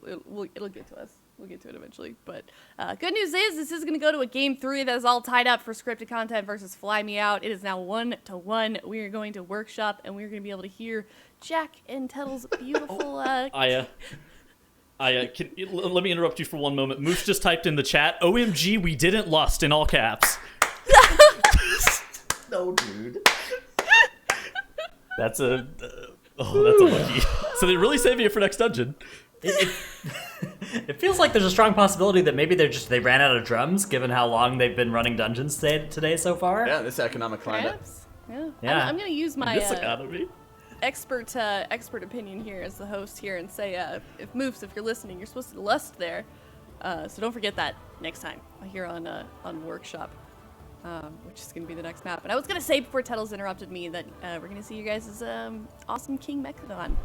it'll get to us. We'll get to it eventually. But good news is this is going to go to a game 3 that is all tied up for scripted content versus Fly Me Out. It is now 1-1. We are going to workshop, and we're going to be able to hear Jack and Tettle's beautiful... let me interrupt you for 1 moment. Moose just typed in the chat, OMG, we didn't lust, in all caps. No, dude. That's a lucky. So they really save you for next dungeon. It feels like there's a strong possibility that maybe they ran out of drums, given how long they've been running dungeons today so far. Yeah, this economic climate. Perhaps? Yeah. Yeah. I'm going to use my This economy. expert opinion here as the host here and say, if Moofs, if you're listening, you're supposed to lust there. So don't forget that next time here on Workshop, which is going to be the next map. And I was going to say before Tettles interrupted me that we're going to see you guys' awesome King Mechadon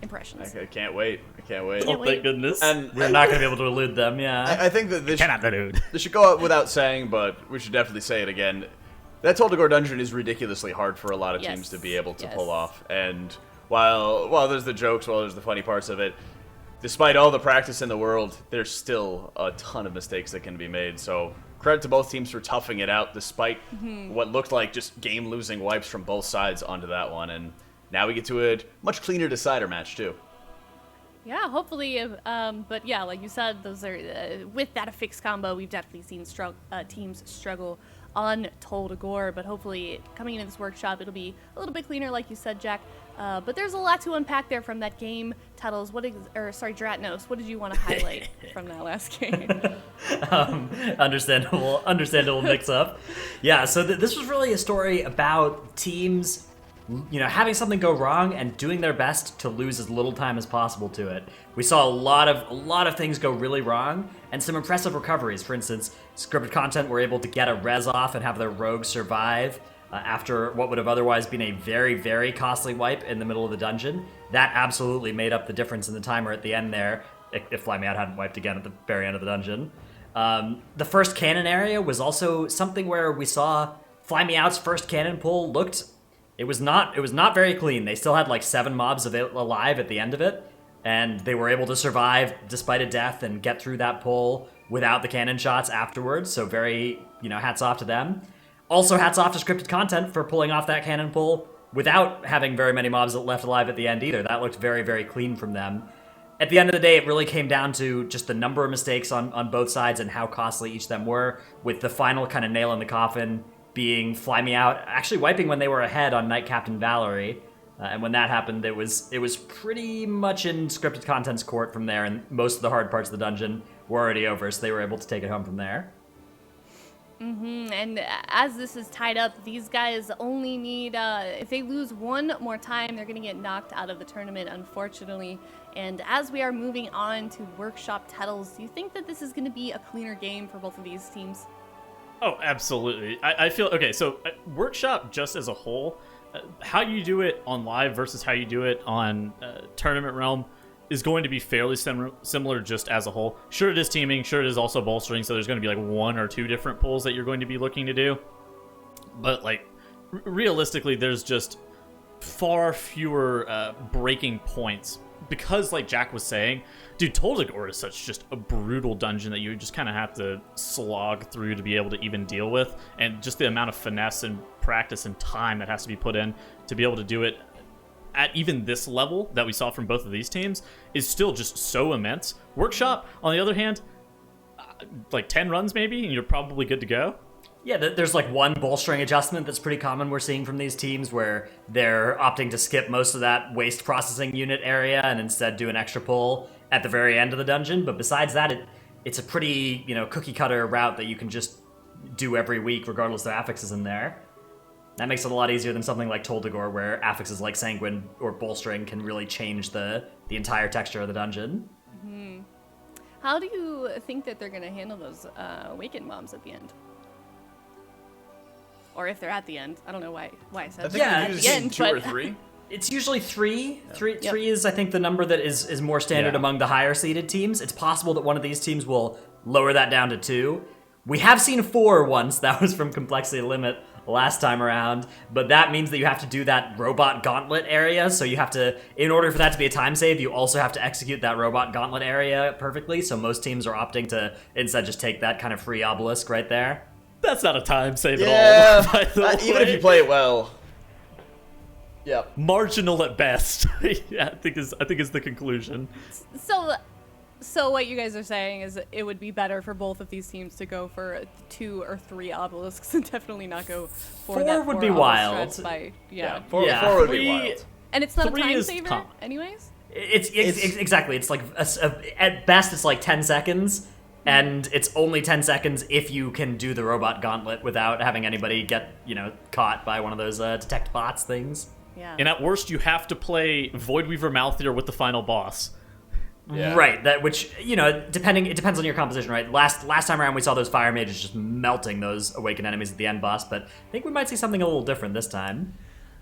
impressions. I can't wait. Oh, thank goodness. And We're not going to be able to elude them, yeah. I think that this Cannot elude. This should go out without saying, but we should definitely say it again. That Toldagor dungeon is ridiculously hard for a lot of teams to be able to pull off. And while there's the jokes, while there's the funny parts of it, despite all the practice in the world, there's still a ton of mistakes that can be made. So credit to both teams for toughing it out, despite what looked like just game-losing wipes from both sides onto that one. And now we get to a much cleaner decider match, too. Yeah, hopefully. But yeah, like you said, those are with that affix combo. We've definitely seen teams struggle on Tol Dagor, but hopefully coming into this workshop, it'll be a little bit cleaner, like you said, Jack. But there's a lot to unpack there from that game. Tuttles, Dratnos, what did you want to highlight from that last game? Understandable mix-up. Yeah, so this was really a story about teams, having something go wrong and doing their best to lose as little time as possible to it. We saw a lot of things go really wrong, and some impressive recoveries. For instance, scripted content were able to get a res off and have their rogue survive after what would have otherwise been a very, very costly wipe in the middle of the dungeon. That absolutely made up the difference in the timer at the end there, if Fly Me Out hadn't wiped again at the very end of the dungeon. The first cannon area was also something where we saw Fly Me Out's first cannon pull it was not very clean. They still had like 7 mobs alive at the end of it, and they were able to survive despite a death and get through that pull without the cannon shots afterwards, so very, hats off to them. Also, hats off to scripted content for pulling off that cannon pull without having very many mobs left alive at the end either. That looked very, very clean from them. At the end of the day, it really came down to just the number of mistakes on both sides and how costly each of them were, with the final kind of nail in the coffin being Fly Me Out actually wiping when they were ahead on Knight Captain Valerie. And when that happened, it was pretty much in scripted content's court from there, and most of the hard parts of the dungeon were already over, so they were able to take it home from there. And as this is tied up, these guys only need, if they lose one more time, they're going to get knocked out of the tournament, unfortunately. And as we are moving on to Workshop Tuttles, do you think that this is going to be a cleaner game for both of these teams? Oh, absolutely. I feel, okay, so Workshop just as a whole, how you do it on live versus how you do it on Tournament Realm is going to be fairly similar just as a whole. Sure, it is teaming. Sure, it is also bolstering. So there's going to be like 1 or 2 different pulls that you're going to be looking to do. But like realistically, there's just far fewer breaking points because, like Jack was saying, dude, Tol Dagor is such just a brutal dungeon that you just kind of have to slog through to be able to even deal with, and just the amount of finesse and practice and time that has to be put in to be able to do it at even this level that we saw from both of these teams is still just so immense. Workshop, on the other hand, like 10 runs maybe, and you're probably good to go. Yeah, there's like one bolstering adjustment that's pretty common we're seeing from these teams where they're opting to skip most of that waste processing unit area and instead do an extra pull at the very end of the dungeon. But besides that, it's a pretty, cookie cutter route that you can just do every week regardless of affixes in there. That makes it a lot easier than something like Tol Dagor, where affixes like Sanguine or Bolstering can really change the entire texture of the dungeon. Mm-hmm. How do you think that they're going to handle those Awakened mobs at the end? Or if they're at the end. I don't know why I said I think at it's the end. 2 or 3. It's usually 3. Yeah. Three is, I think, the number that is more standard among the higher seeded teams. It's possible that one of these teams will lower that down to 2. We have seen 4 once. That was from Complexity Limit last time around, but that means that you have to do that robot gauntlet area, so you have to, in order for that to be a time save, you also have to execute that robot gauntlet area perfectly, so most teams are opting to instead just take that kind of free obelisk right there. That's not a time save at all, by the way. Even if you play it well. Yep. Marginal at best. Yeah, I think is the conclusion. So what you guys are saying is it would be better for both of these teams to go for 2 or 3 obelisks and definitely not go for 4 that would be obelisk wild. threats by, Four would be wild. And it's not a 3 time is saver common. anyways? It's exactly. It's like at best it's like 10 seconds, and it's only 10 seconds if you can do the robot gauntlet without having anybody get caught by one of those detect bots things. Yeah. And at worst, you have to play Voidweaver Malthier with the final boss. Yeah. Right. That which it depends on your composition, right? Last time around we saw those fire mages just melting those awakened enemies at the end boss, but I think we might see something a little different this time.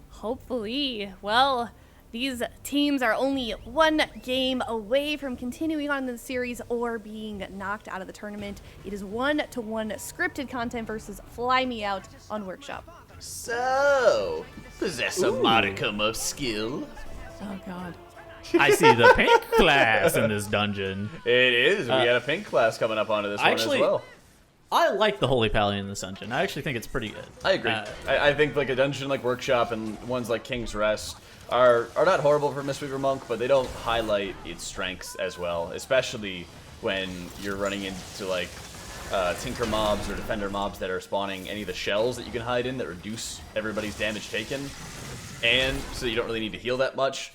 Hopefully. Well, these teams are only 1 game away from continuing on in the series or being knocked out of the tournament. It is 1-to-1 scripted content versus Fly Me Out on Workshop. So, possess a modicum of skill. Oh, God. I see the pink class in this dungeon. It is. We got a pink class coming up onto this one actually, as well. I like the Holy Paladin in this dungeon. I actually think it's pretty good. I agree. I think like a dungeon like Workshop and ones like King's Rest are not horrible for Mistweaver Monk, but they don't highlight its strengths as well, especially when you're running into like Tinker mobs or Defender mobs that are spawning any of the shells that you can hide in that reduce everybody's damage taken, and so you don't really need to heal that much,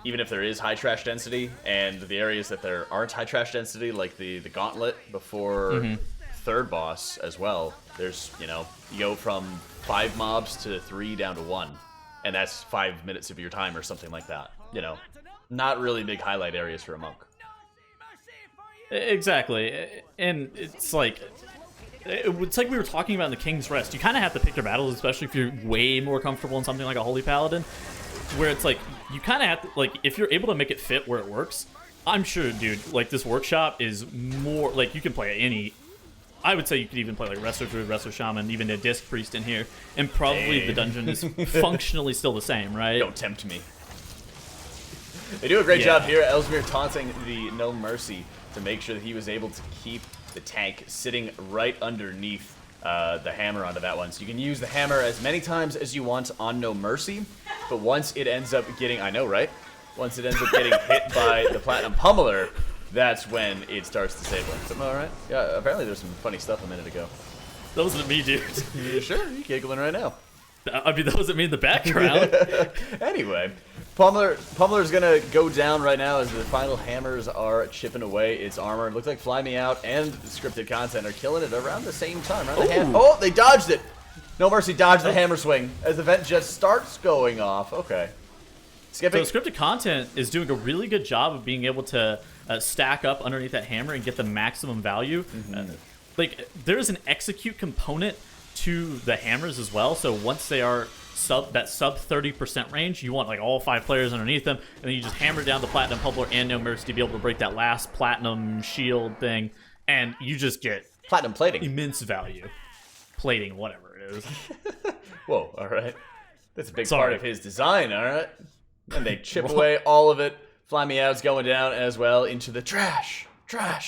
even if there is high trash density. And the areas that there aren't high trash density, like the gauntlet before third boss as well, there's, you go from 5 mobs to 3 down to 1, and that's 5 minutes of your time or something like that. Not really big highlight areas for a monk. Exactly, and it's like we were talking about in the King's Rest. You kind of have to pick your battles, especially if you're way more comfortable in something like a Holy Paladin, where it's like you kind of have to, like, if you're able to make it fit where it works. I'm sure, dude, like this Workshop is more like you can play any. I would say you could even play like Wrestler Druid, Wrestler Shaman, even a Disc Priest in here, and probably the dungeon is functionally still the same, right? Don't tempt me. They do a great job here. Ellesmere taunting the No Mercy to make sure that he was able to keep the tank sitting right underneath the hammer onto that one. So you can use the hammer as many times as you want on No Mercy, but once it ends up getting, I know, right? Once it ends up getting hit by the Platinum Pummeler, that's when it starts disabling. So, all right. Yeah, apparently there's some funny stuff a minute ago. That wasn't me, dude. You sure? You're giggling right now. I mean, that wasn't me in the background. Anyway, Pummeler's gonna go down right now as the final hammers are chipping away its armor. It looks like Fly Me Out and scripted content are killing it around the same time. Oh, they dodged it! No Mercy dodged the hammer swing as the vent just starts going off. Okay. Skipping. So scripted content is doing a really good job of being able to stack up underneath that hammer and get the maximum value. Like, there's an execute component to the hammers as well. So once they are sub 30% range, you want like all 5 players underneath them, and then you just hammer down the Platinum Pummeler and No Mercy to be able to break that last platinum shield thing, and you just get platinum plating, immense value. Plating, whatever it is. Whoa, all right. That's a big part of his design, all right. And they chip away all of it. Fly Me Out's going down as well into the trash. There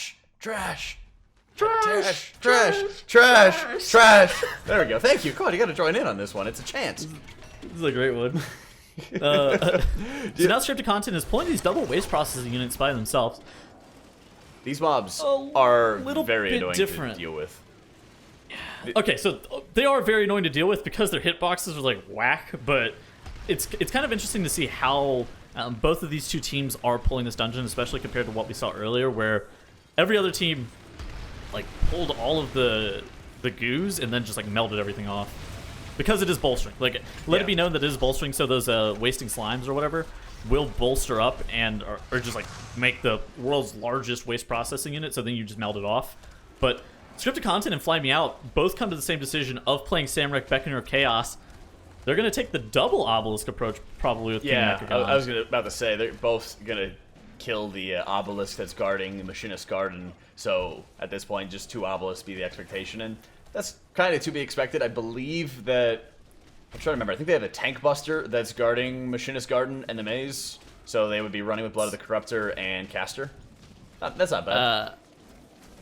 we go. Thank you. Come on, you got to join in on this one. It's a chant. This is a great one. So now scripted content is pulling these double waste processing units by themselves. These mobs are very annoying different to deal with. Okay, so they are very annoying to deal with because their hitboxes are like whack, but it's kind of interesting to see how both of these two teams are pulling this dungeon, especially compared to what we saw earlier, where every other team like pulled all of the goos and then just like melted everything off because it is bolstering. Like, let it be known that it is bolstering, so those wasting slimes or whatever will bolster up and or just like make the world's largest waste processing unit. So then you just melt it off. But scripted content and Fly Me Out both come to the same decision of playing Samrak Beckoner of Chaos. They're gonna take the double obelisk approach probably with King Mechagon. I was about to say they're both gonna kill the obelisk that's guarding the Machinist Garden. So at this point, just 2 obelisks be the expectation, and that's kind of to be expected. I believe that, I'm trying to remember, I think they have a Tank Buster that's guarding Machinist Garden and the Maze, so they would be running with Blood of the Corruptor and Caster. That's not bad.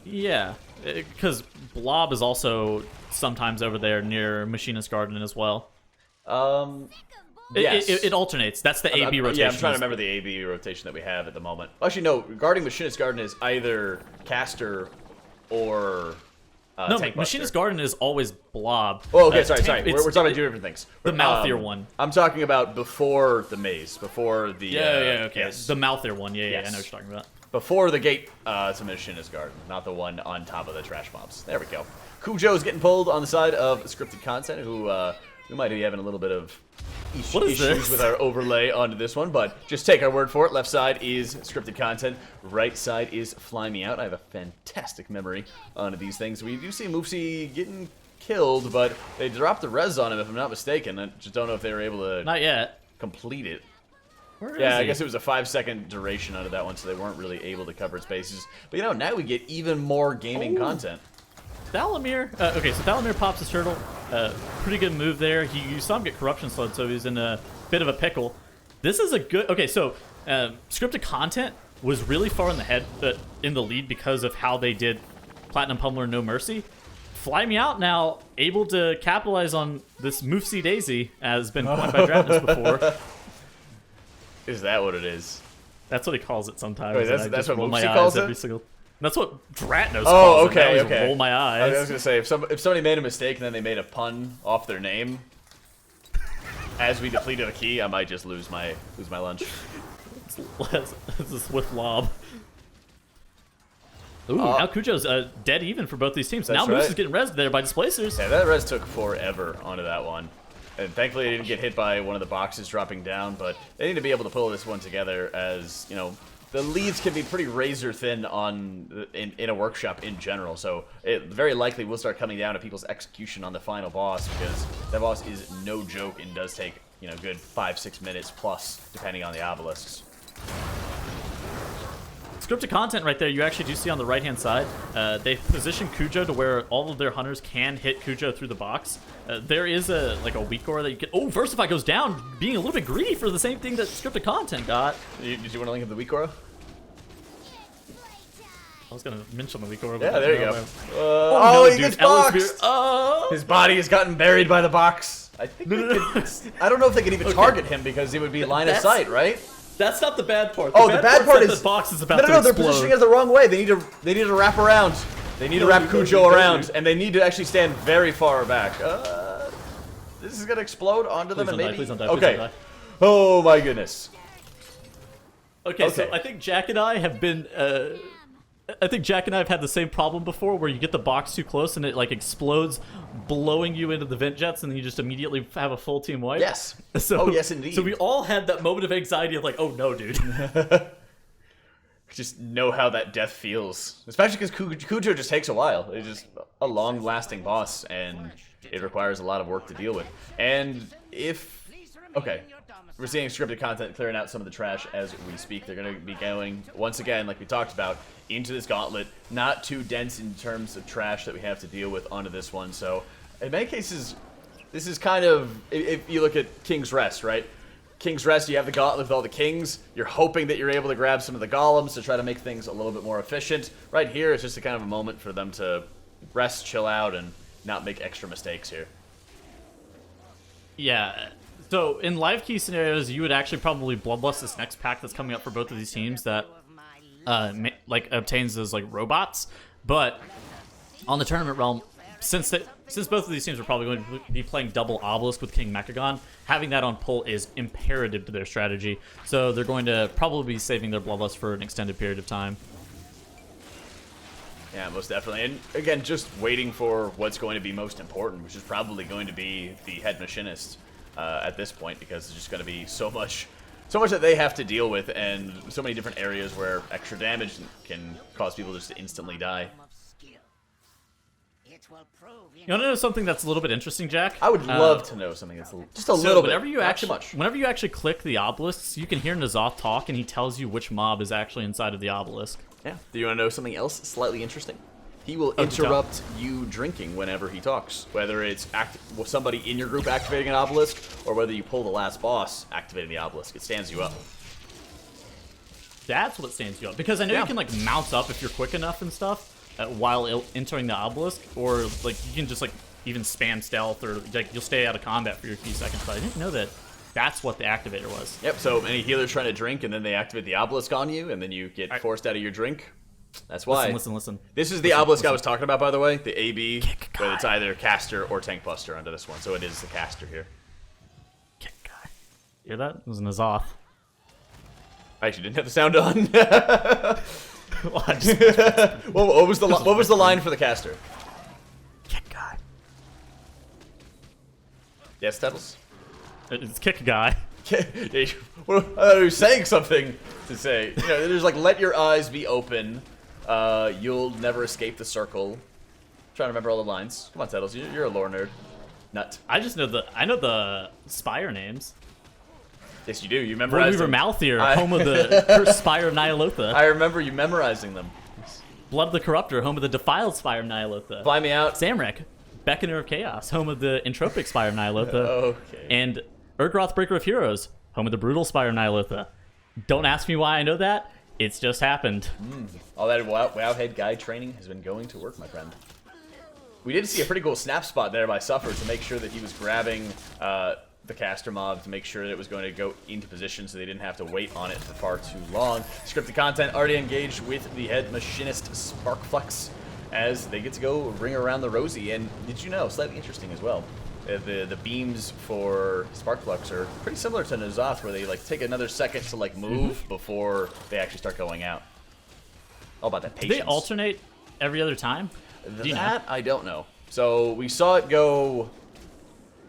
Yeah, because Blob is also sometimes over there near Machinist Garden as well. Yes. It alternates. That's the AB rotation. Yeah, I'm trying to remember the AB rotation that we have at the moment. Actually, no. Guarding Machinist Garden is either Caster or no, Tank Machinist Buster. Garden is always Blob. Oh, okay, sorry. We're talking about 2 different things. The Malthier one. I'm talking about before the maze, before the... okay. Yes. The Malthier one, yeah, Yes. I know what you're talking about. Before the gate to Machinist Garden, not the one on top of the trash mobs. There we go. Cujo's getting pulled on the side of scripted content, who we might be having a little bit of issues with our overlay onto this one, but just take our word for it. Left side is scripted content. Right side is Fly Me Out. I have a fantastic memory onto these things. We do see Moopsy getting killed, but they dropped the res on him, if I'm not mistaken. I just don't know if they were able to Not yet. complete it. Where is Yeah, I he? guess it was a 5-second duration out of that one, so they weren't really able to cover its bases. But now we get even more gaming content. Thalamir. Okay, so Thalamir pops his turtle. Pretty good move there. You saw him get corruption slowed, so he's in a bit of a pickle. This is a good. Okay, so scripted content was really far in the lead because of how they did Platinum Pummeler No Mercy. Fly Me Out now able to capitalize on this Moofsy Daisy, as been coined by Dratnus before. Is that what it is? That's what he calls it sometimes. Wait, and I that's just what roll my Moofsy eyes calls it? every single. That's what Dratnos Oh, calls it. okay, Now he's okay. Roll my eyes. I was gonna say if somebody made a mistake and then they made a pun off their name, as we depleted a key, I might just lose my lunch. It's a swift lob. Ooh, now Kujo's dead even for both these teams. Now That's Moose right. is getting rezzed there by Displacers. Yeah, that res took forever onto that one. And thankfully, they didn't get hit by one of the boxes dropping down, but they need to be able to pull this one together as, you know, the leads can be pretty razor thin in a workshop in general, so it very likely will start coming down to people's execution on the final boss, because that boss is no joke and does take, you know, good 5-6 minutes plus, depending on the obelisks. Scripted content right there, you actually do see on the right-hand side. They've positioned Kujo to where all of their hunters can hit Kujo through the box. There is a weak aura that you can... Oh, Versify goes down, being a little bit greedy for the same thing that scripted content got. Did you want to link up the weak aura? I was going to mention the weak aura. Yeah, there you go. no, he dude, gets Ellis boxed! His body has gotten buried by the box. I think I don't know if they can even target him because it would be line of sight, right? That's not the bad part. The bad part that is the box is about no, to they're explode. positioning it the wrong way. They need to wrap around. They need to wrap Kujo around, and they need to actually stand very far back. This is gonna explode onto them, and maybe. Please don't die, okay. please don't die. Oh my goodness. Okay, so I think Jack and I have been. I think Jack and I have had the same problem before, where you get the box too close and it like explodes, blowing you into the vent jets, and then you just immediately have a full team wipe. Yes. So, oh yes, indeed. So we all had that moment of anxiety of like, oh no, dude. Just know how that death feels, especially because Kujo just takes a while. It's just a long-lasting boss, and it requires a lot of work to deal with. And if we're seeing scripted content clearing out some of the trash as we speak. They're going to be going, once again, like we talked about, into this gauntlet. Not too dense in terms of trash that we have to deal with onto this one. So, in many cases, this is kind of, if you look at King's Rest, right? King's Rest, you have the gauntlet with all the kings. You're hoping that you're able to grab some of the golems to try to make things a little bit more efficient. Right here, it's just a kind of a moment for them to rest, chill out, and not make extra mistakes here. Yeah. So in live key scenarios, you would actually probably bloodlust this next pack that's coming up for both of these teams that obtains those like robots. But on the tournament realm, since both of these teams are probably going to be playing double obelisk with King Mechagon, having that on pull is imperative to their strategy. So they're going to probably be saving their bloodlust for an extended period of time. Yeah, most definitely. And again, just waiting for what's going to be most important, which is probably going to be the head machinist at this point, because there's just going to be so much that they have to deal with, and so many different areas where extra damage can cause people just to instantly die. You want to know something that's a little bit interesting, Jack? I would love to know something that's just a little bit. Whenever you actually click the obelisks, you can hear N'Zoth talk, and he tells you which mob is actually inside of the obelisk. Yeah. Do you want to know something else slightly interesting? He will interrupt you drinking whenever he talks, whether it's somebody in your group activating an obelisk, or whether you pull the last boss activating the obelisk. It stands you up. That's what stands you up, because I know you can like mount up if you're quick enough and stuff while entering the obelisk, or like you can just like even spam stealth, or like you'll stay out of combat for your few seconds. But I didn't know that that's what the activator was. Yep. So any healer's trying to drink, and then they activate the obelisk on you, and then you get forced out of your drink. That's why. Listen. This is the obelisk I was talking about, by the way. The AB, where it's either caster or tank buster under this one. So it is the caster here. Kick guy. You hear that? It was N'Zoth. I actually didn't have the sound on. What was the line for the caster? Kick guy. Yes, Tettles? It's kick guy. I thought he was saying something to say. You know, there's like, let your eyes be open. You'll never escape the circle. I'm trying to remember all the lines. Come on, Tettles, you're a lore nerd. Nut. I know the Spire names. Yes, you do. You memorized them. Malthier, home of the cursed Spire of Nyalotha. I remember you memorizing them. Blood of the Corruptor, home of the defiled Spire of Nyalotha. Fly me out. Samrek, Beckoner of Chaos, home of the entropic Spire of Nyalotha. Okay. And Urgroth, Breaker of Heroes, home of the brutal Spire of Nyalotha. Don't ask me why I know that. It's just happened. All that wowhead guide training has been going to work, my friend. We did see a pretty cool snap spot there by Suffer to make sure that he was grabbing the caster mob to make sure that it was going to go into position so they didn't have to wait on it for far too long. Scripted content already engaged with the head machinist Sparkflux as they get to go ring around the Rosie. And did you know, slightly interesting as well, the beams for Sparkflux are pretty similar to N'Zoth, where they like take another second to like move before they actually start going out. All about that patience. Do they alternate every other time? Do you know? That I don't know. So we saw it go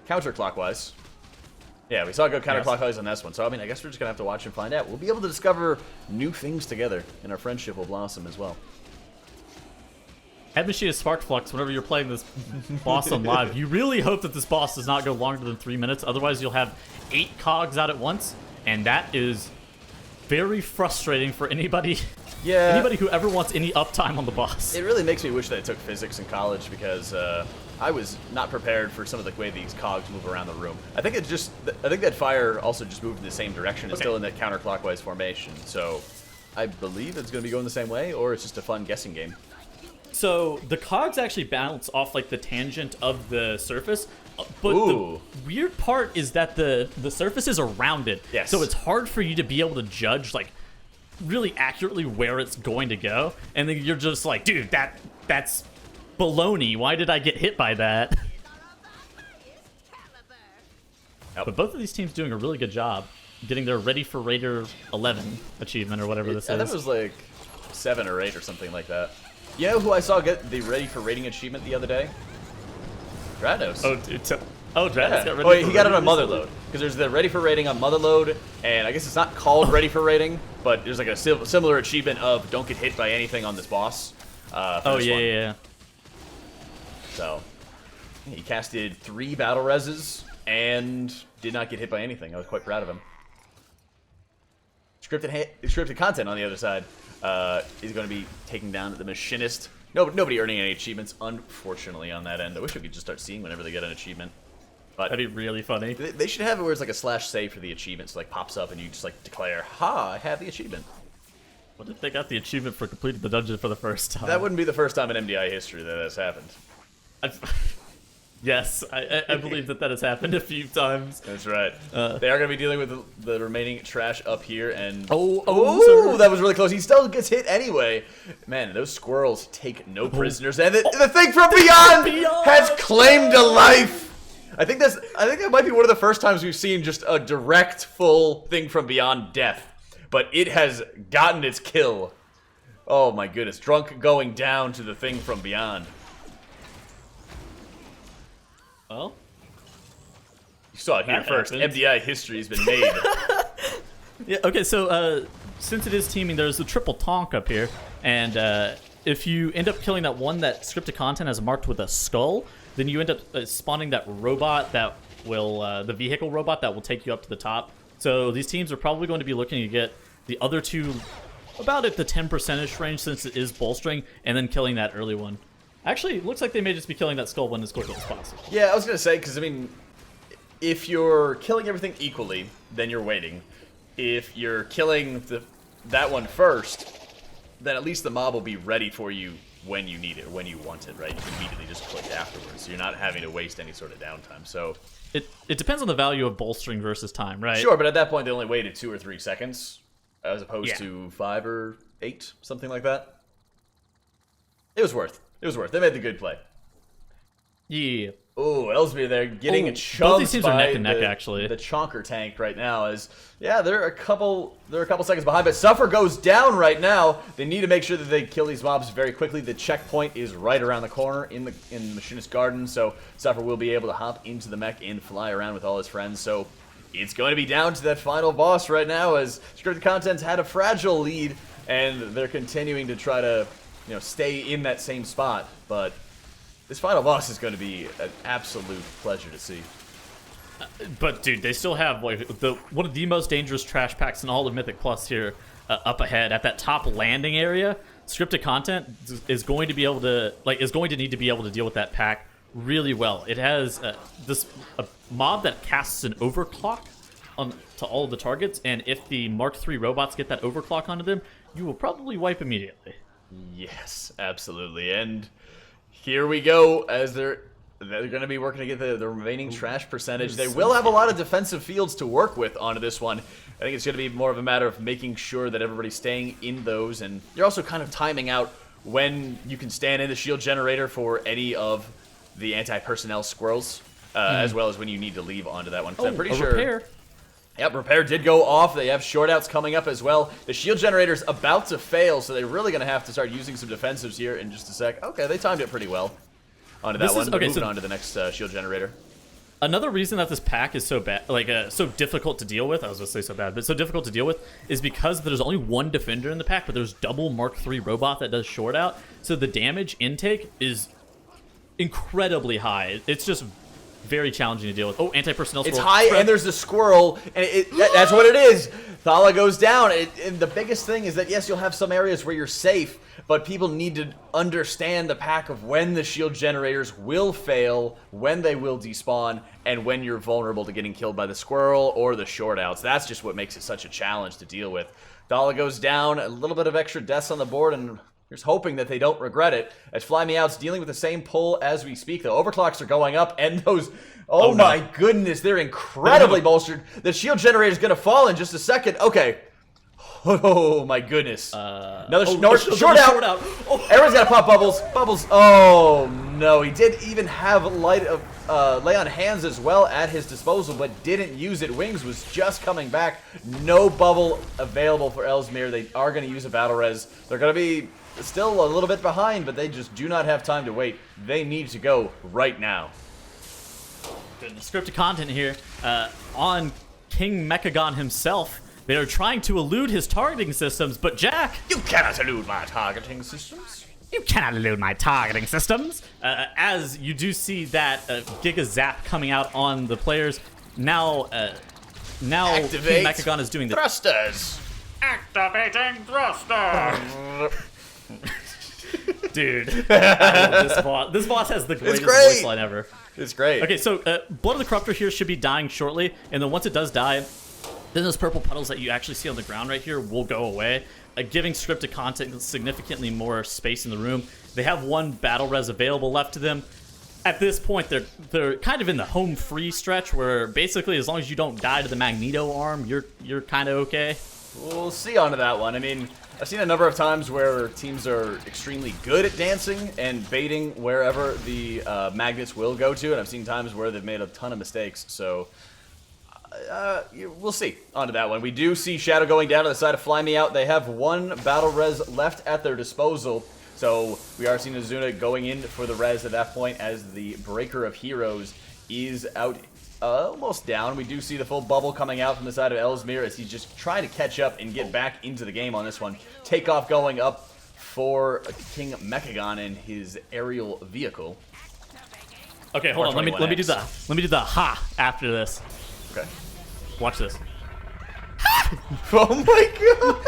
counterclockwise. Yeah, we saw it go counterclockwise on this one. So I mean, I guess we're just gonna have to watch and find out. We'll be able to discover new things together, and our friendship will blossom as well. Head Machine is Sparkflux. Whenever you're playing this boss on live, you really hope that this boss does not go longer than 3 minutes. Otherwise, you'll have 8 cogs out at once, and that is very frustrating for anybody. Yeah. Anybody who ever wants any uptime on the boss. It really makes me wish that I took physics in college because I was not prepared for some of the way these cogs move around the room. I think that fire also just moved in the same direction. It's still in that counterclockwise formation. So I believe it's going to be going the same way, or it's just a fun guessing game. So the cogs actually bounce off like the tangent of the surface, but Ooh. the weird part is that the surfaces are rounded. Yes. So it's hard for you to be able to judge like really accurately where it's going to go, and then you're just like, dude, that's baloney. Why did I get hit by that? Yep. But both of these teams doing a really good job getting their Ready for Raider 11 achievement or whatever this I is. thought it was like 7 or 8 or something like that. You know who I saw get the Ready for Rating achievement the other day? Drados. Oh, dude, Drados Yeah. got Ready Oh, for he got it Raider on Motherload. Because there's the Ready for Rating on Motherload, and I guess it's not called Ready for Rating, but there's like a similar achievement of don't get hit by anything on this boss. For Oh, this yeah, one. yeah. So, he casted 3 battle reses and did not get hit by anything. I was quite proud of him. Scripted content on the other side is going to be taking down the machinist. Nobody earning any achievements, unfortunately, on that end. I wish we could just start seeing whenever they get an achievement. But That'd be really funny. they should have it where it's like a /save for the achievement, so like pops up and you just like declare, "Ha! I have the achievement." What if they got the achievement for completing the dungeon for the first time? That wouldn't be the first time in MDI history that has happened. Yes, I believe that has happened a few times. That's right. They are going to be dealing with the remaining trash up here, and Oh, that was really close. He still gets hit anyway. Man, those squirrels take no prisoners, and the thing from beyond has claimed a life. I think that might be one of the first times we've seen just a direct, full thing from beyond death, but it has gotten its kill. Oh my goodness, drunk going down to the thing from beyond. Well, You saw it here That first. happened. MDI history has been made. yeah. Okay, so since it is teaming, there's a triple tonk up here, and if you end up killing that one that scripted content has marked with a skull, then you end up spawning that robot that will, the vehicle robot that will take you up to the top. So these teams are probably going to be looking to get the other two about at the 10% range since it is bolstering, and then killing that early one. Actually, it looks like they may just be killing that skull one as quickly as possible. Yeah, I was going to say, because, I mean, if you're killing everything equally, then you're waiting. If you're killing that one first, then at least the mob will be ready for you when you need it, or when you want it, right? You can immediately just click afterwards, so you're not having to waste any sort of downtime. So It depends on the value of bolstering versus time, right? sure, but at that point, they only waited 2 or 3 seconds, as opposed Yeah. to 5 or 8, something like that. It was worth. It was worth. They made the good play. Yeah. Oh, Ellsbury there getting Oh, a both chunk these teams are neck and neck, actually. The chonker tank right now is, yeah, they're a couple seconds behind, but Suffer goes down right now. They need to make sure that they kill these mobs very quickly. The checkpoint is right around the corner in the Machinist Garden, so Suffer will be able to hop into the mech and fly around with all his friends. So it's going to be down to that final boss right now, as Scripted Content's had a fragile lead, and they're continuing to try to, stay in that same spot, but this final boss is going to be an absolute pleasure to see. But dude, they still have like one of the most dangerous trash packs in all of Mythic Plus here up ahead at that top landing area. Scripted Content is going to be able to need to be able to deal with that pack really well. It has a mob that casts an overclock to all of the targets, and if the Mark III robots get that overclock onto them, you will probably wipe immediately. Yes, absolutely. And Here we go, as they're going to be working to get the remaining trash percentage. They will have a lot of defensive fields to work with onto this one. I think it's going to be more of a matter of making sure that everybody's staying in those, and you're also kind of timing out when you can stand in the shield generator for any of the anti-personnel squirrels, as well as when you need to leave onto that one. 'Cause I'm pretty sure. Repair. Yep, repair did go off. They have short outs coming up as well. The shield generator's about to fail, so they're really going to have to start using some defensives here in just a sec. Okay, they timed it pretty well onto that one. Moving on to the next shield generator. Another reason that this pack is so bad, so difficult to deal with, I was going to say so bad, but so difficult to deal with, is because there's only one defender in the pack, but there's double Mark III robot that does short out, so the damage intake is incredibly high. It's just very challenging to deal with. Oh, anti-personnel squirrel. It's high, and there's the squirrel, and that's what it is. Thala goes down, and the biggest thing is that, yes, you'll have some areas where you're safe, but people need to understand the pack of when the shield generators will fail, when they will despawn, and when you're vulnerable to getting killed by the squirrel or the short outs. That's just what makes it such a challenge to deal with. Thala goes down, a little bit of extra deaths on the board, and here's hoping that they don't regret it, as Fly Me Out's dealing with the same pull as we speak. The overclocks are going up, and those, oh my goodness, they're incredibly bolstered. The shield generator is going to fall in just a second. Okay. Oh my goodness. Another short out. Oh. Everyone's got to pop bubbles. Bubbles. Oh no, he did even have Lay on Hands as well at his disposal, but didn't use it. Wings was just coming back. No bubble available for Ellesmere. They are going to use a battle res. They're going to be still a little bit behind, but they just do not have time to wait. They need to go right now. Good. The scripted content here on King Mechagon himself. They are trying to elude his targeting systems, but Jack... You cannot elude my targeting systems. You cannot elude my targeting systems. As you do see that Giga Zap coming out on the players. Now King Mechagon is doing the... Thrusters. Activating thrusters. Dude, this boss has the greatest voice line ever. It's great. Okay, so Blood of the Corruptor here should be dying shortly, and then once it does die, then those purple puddles that you actually see on the ground right here will go away, giving scripted content significantly more space in the room. They have one battle res available left to them. At this point, they're kind of in the home free stretch where basically as long as you don't die to the Magneto arm, you're kind of okay. We'll see onto that one. I mean, I've seen a number of times where teams are extremely good at dancing and baiting wherever the magnets will go to, and I've seen times where they've made a ton of mistakes, so we'll see onto that one. We do see Shadow going down to the side of Fly Me Out. They have one battle res left at their disposal, so we are seeing Azuna going in for the res at that point as the Breaker of Heroes is out. Almost down. We do see the full bubble coming out from the side of Ellesmere as he's just trying to catch up and get back into the game on this one. Takeoff going up for King Mechagon and his aerial vehicle. Okay, hold on. Let me do the ha after this. Okay. Watch this. Oh my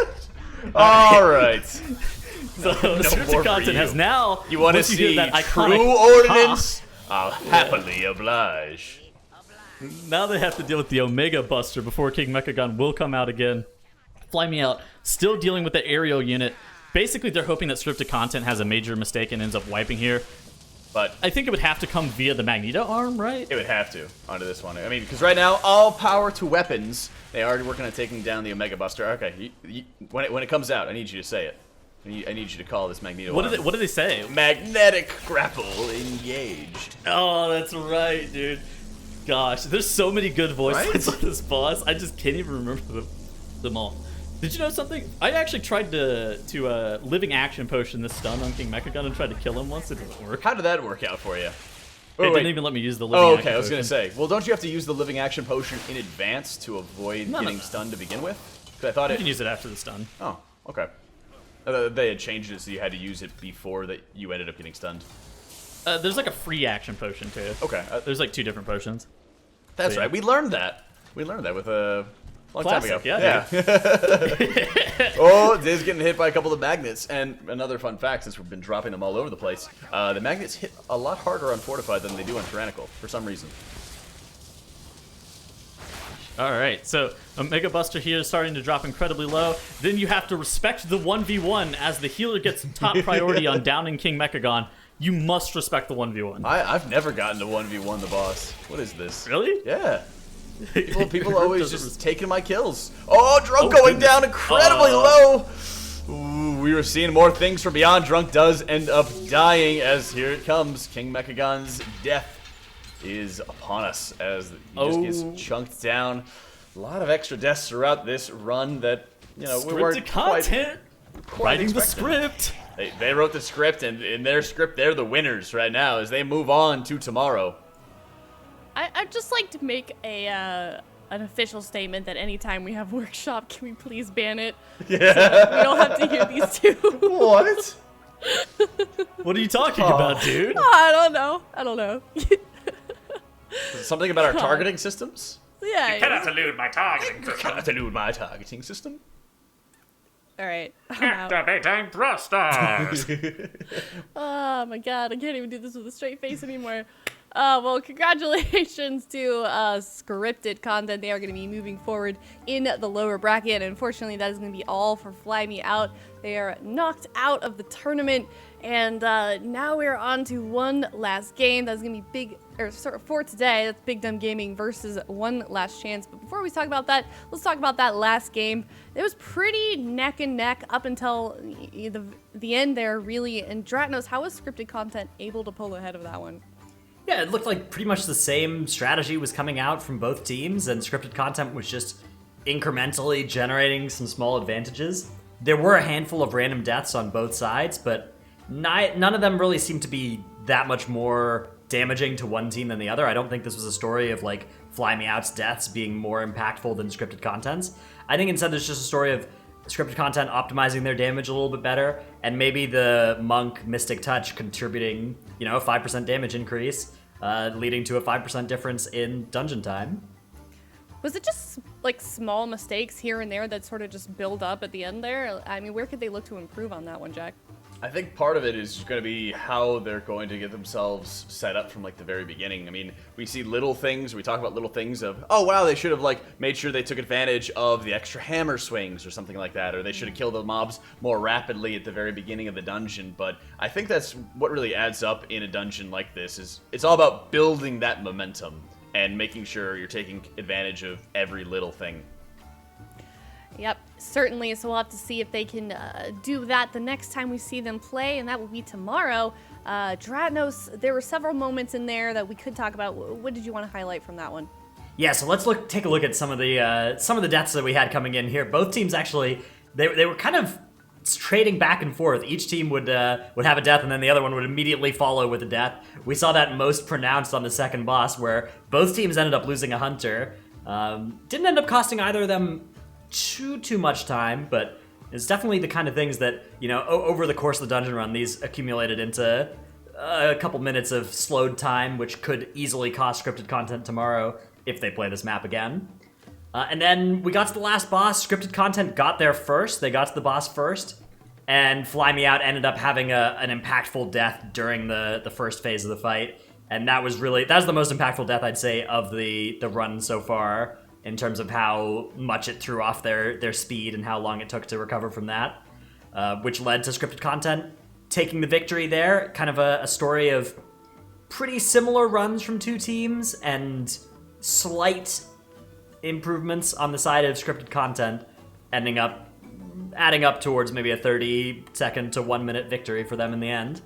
god! All right. So the scripted content has now. You want to see that true ordnance? I'll happily oblige. Now they have to deal with the Omega Buster before King Mechagon will come out again. Fly Me Out, still dealing with the aerial unit. Basically, they're hoping that scripted content has a major mistake and ends up wiping here. But I think it would have to come via the Magneto arm, right? It would have to onto this one. I mean, because right now, all power to weapons. They are working on taking down the Omega Buster. Okay, when it comes out, I need you to say it. I need you to call this Magneto arm. What do they say? Magnetic grapple engaged. Oh, that's right, dude. Gosh, there's so many good voice lines on this boss. I just can't even remember them all. Did you know something? I actually tried to Living Action Potion this stun on King Mechagon and tried to kill him once. It didn't work. How did that work out for you? It didn't even let me use the Living Action Potion. I was going to say. Well, don't you have to use the Living Action Potion in advance to avoid getting stunned to begin with? I thought you can use it after the stun. Oh, okay. They had changed it so you had to use it before that you ended up getting stunned. There's like a free action potion too. Okay. There's like 2 different potions. That's right. We learned that. We learned that with a long Classic, time ago. Yeah. Oh, Diz getting hit by a couple of magnets. And another fun fact, since we've been dropping them all over the place, the magnets hit a lot harder on Fortified than they do on Tyrannical, for some reason. Alright, so Omega Buster here is starting to drop incredibly low. Then you have to respect the 1v1 as the healer gets top priority on downing King Mechagon. You must respect the 1v1. I've never gotten to 1v1 the boss. What is this? Really? Yeah. People always just taking my kills. Oh, Drunk Oh, going goodness. down incredibly low. Ooh, we were seeing more things from beyond. Drunk does end up dying as here it comes. King Mechagon's death is upon us as he just gets chunked down. A lot of extra deaths throughout this run that, we weren't Scripted content. quite Writing the expecting. script. They wrote the script, and in their script, they're the winners right now as they move on to tomorrow. I'd just like to make an official statement that anytime we have workshop, can we please ban it? Yeah. So we don't have to hear these two. What? What are you talking about, dude? I don't know. Something about our targeting systems? Yeah. Cannot elude my targeting Cannot elude my targeting system. All right. I'm out. Activating thrusters. Oh my god, I can't even do this with a straight face anymore. Well, congratulations to scripted content. They are going to be moving forward in the lower bracket. And unfortunately, that is going to be all for Fly Me Out. They are knocked out of the tournament. And now we're on to one last game. That's going to be big, or for today. That's Big Dumb Gaming versus One Last Chance. But before we talk about that, let's talk about that last game. It was pretty neck and neck up until the end there, really. And Dratnos, how was scripted content able to pull ahead of that one? Yeah, it looked like pretty much the same strategy was coming out from both teams, and scripted content was just incrementally generating some small advantages. There were a handful of random deaths on both sides, but none of them really seemed to be that much more damaging to one team than the other. I don't think this was a story of like Fly Me Out's deaths being more impactful than scripted content's. I think instead it's just a story of scripted content optimizing their damage a little bit better, and maybe the Monk Mystic Touch contributing, a 5% damage increase, leading to a 5% difference in dungeon time. Was it just like small mistakes here and there that sort of just build up at the end there? I mean, where could they look to improve on that one, Jack? I think part of it is going to be how they're going to get themselves set up from like the very beginning. I mean, we see little things, we talk about little things of, oh wow, they should have like made sure they took advantage of the extra hammer swings or something like that, or they should have killed the mobs more rapidly at the very beginning of the dungeon. But I think that's what really adds up in a dungeon like this, is it's all about building that momentum and making sure you're taking advantage of every little thing. Yep, certainly. So we'll have to see if they can do that the next time we see them play, and that will be tomorrow. Dratnos, there were several moments in there that we could talk about. What did you want to highlight from that one? Yeah, so let's take a look at some of the deaths that we had coming in here. Both teams actually, they were kind of trading back and forth. Each team would have a death, and then the other one would immediately follow with a death. We saw that most pronounced on the second boss, where both teams ended up losing a hunter. Didn't end up costing either of them too much time, but it's definitely the kind of things that, over the course of the dungeon run, these accumulated into a couple minutes of slowed time, which could easily cost scripted content tomorrow if they play this map again. And then we got to the last boss. Scripted content got there first. They got to the boss first, and Fly Me Out ended up having an impactful death during the first phase of the fight, and that was the most impactful death, I'd say, of the run so far, in terms of how much it threw off their speed and how long it took to recover from that, which led to scripted content taking the victory there. Kind of a story of pretty similar runs from two teams and slight improvements on the side of scripted content, adding up towards maybe a 30-second to 1-minute victory for them in the end.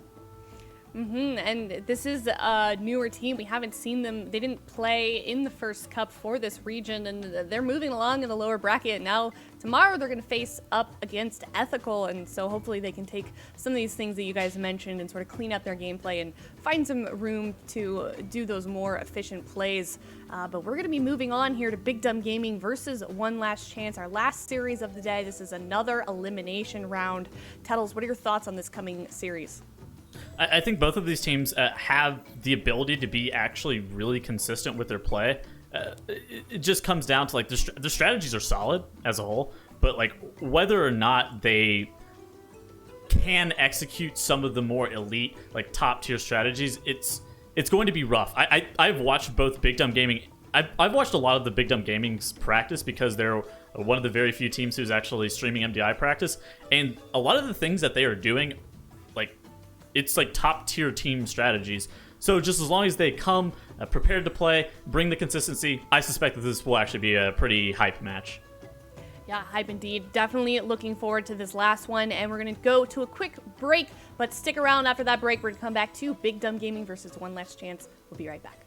And this is a newer team. We haven't seen them. They didn't play in the first cup for this region, and they're moving along in the lower bracket. Now, tomorrow they're going to face up against Ethical, and so hopefully they can take some of these things that you guys mentioned and sort of clean up their gameplay and find some room to do those more efficient plays. But we're going to be moving on here to Big Dumb Gaming versus One Last Chance, our last series of the day. This is another elimination round. Tettles, what are your thoughts on this coming series? I think both of these teams have the ability to be actually really consistent with their play. It just comes down to like the strategies are solid as a whole, but like whether or not they can execute some of the more elite, like top tier strategies, it's going to be rough. I've watched both Big Dumb Gaming. I've watched a lot of the Big Dumb Gaming's practice because they're one of the very few teams who's actually streaming MDI practice, and a lot of the things that they are doing, like, it's like top tier team strategies. So just as long as they come prepared to play, bring the consistency, I suspect that this will actually be a pretty hype match. Yeah, hype indeed. Definitely looking forward to this last one, and we're going to go to a quick break, but stick around after that break. We're going to come back to Big Dumb Gaming versus One Last Chance. We'll be right back.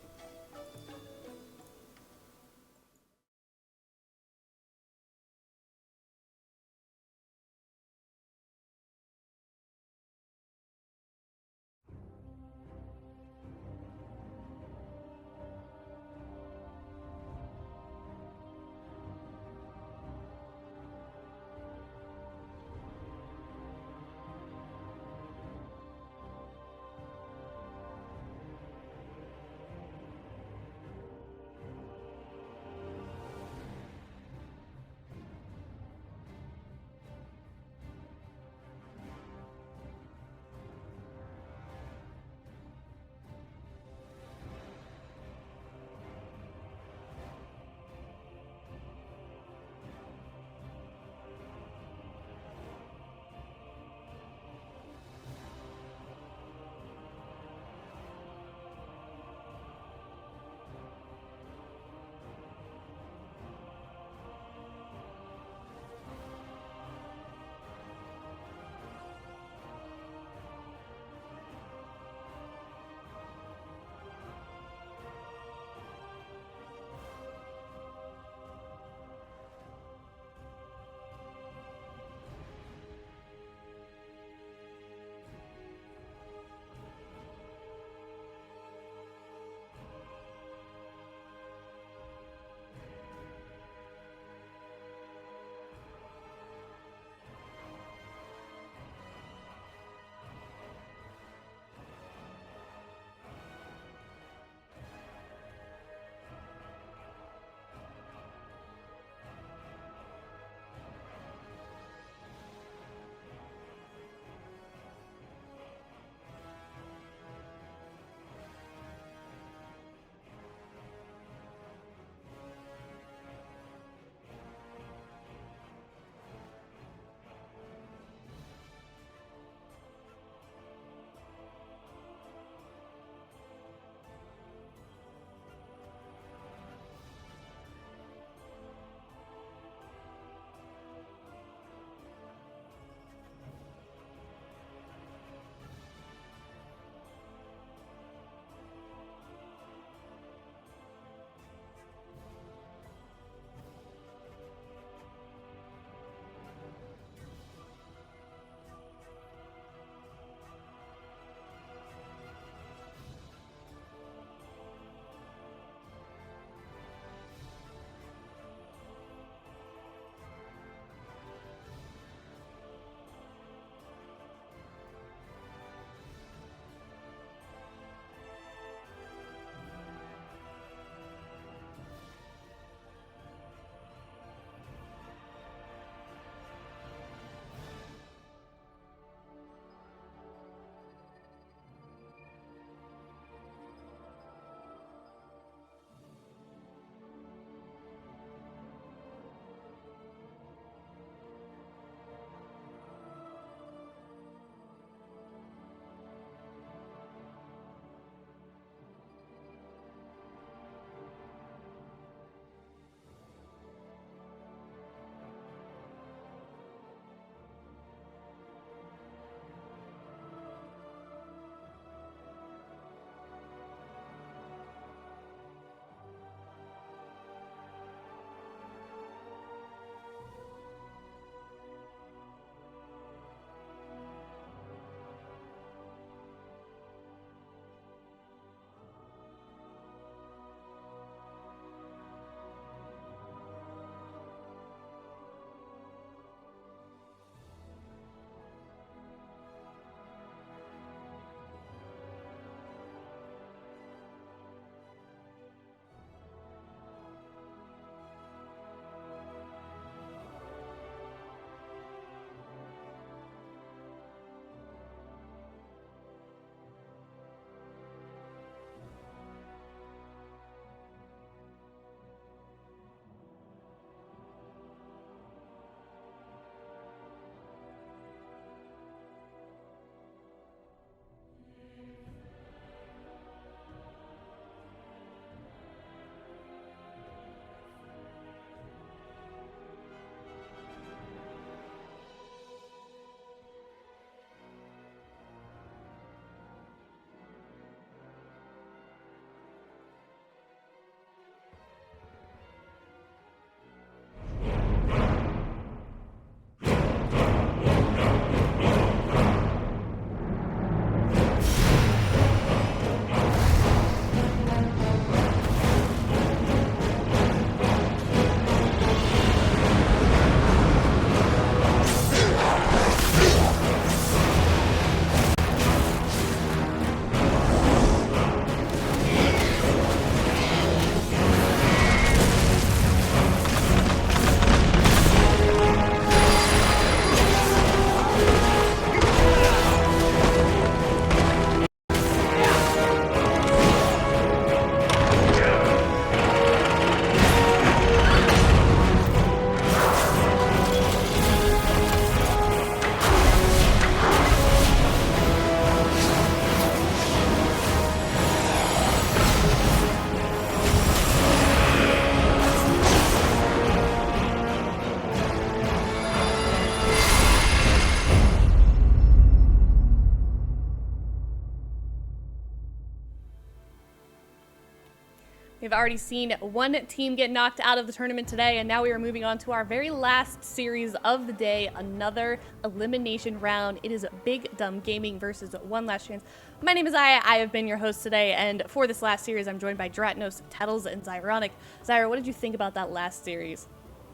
We've already seen one team get knocked out of the tournament today, and now we are moving on to our very last series of the day, another elimination round. It is Big Dumb Gaming versus One Last Chance. My name is Aya. I have been your host today, and for this last series, I'm joined by Dratnos, Tettles, and Zyronic. Zyra, what did you think about that last series?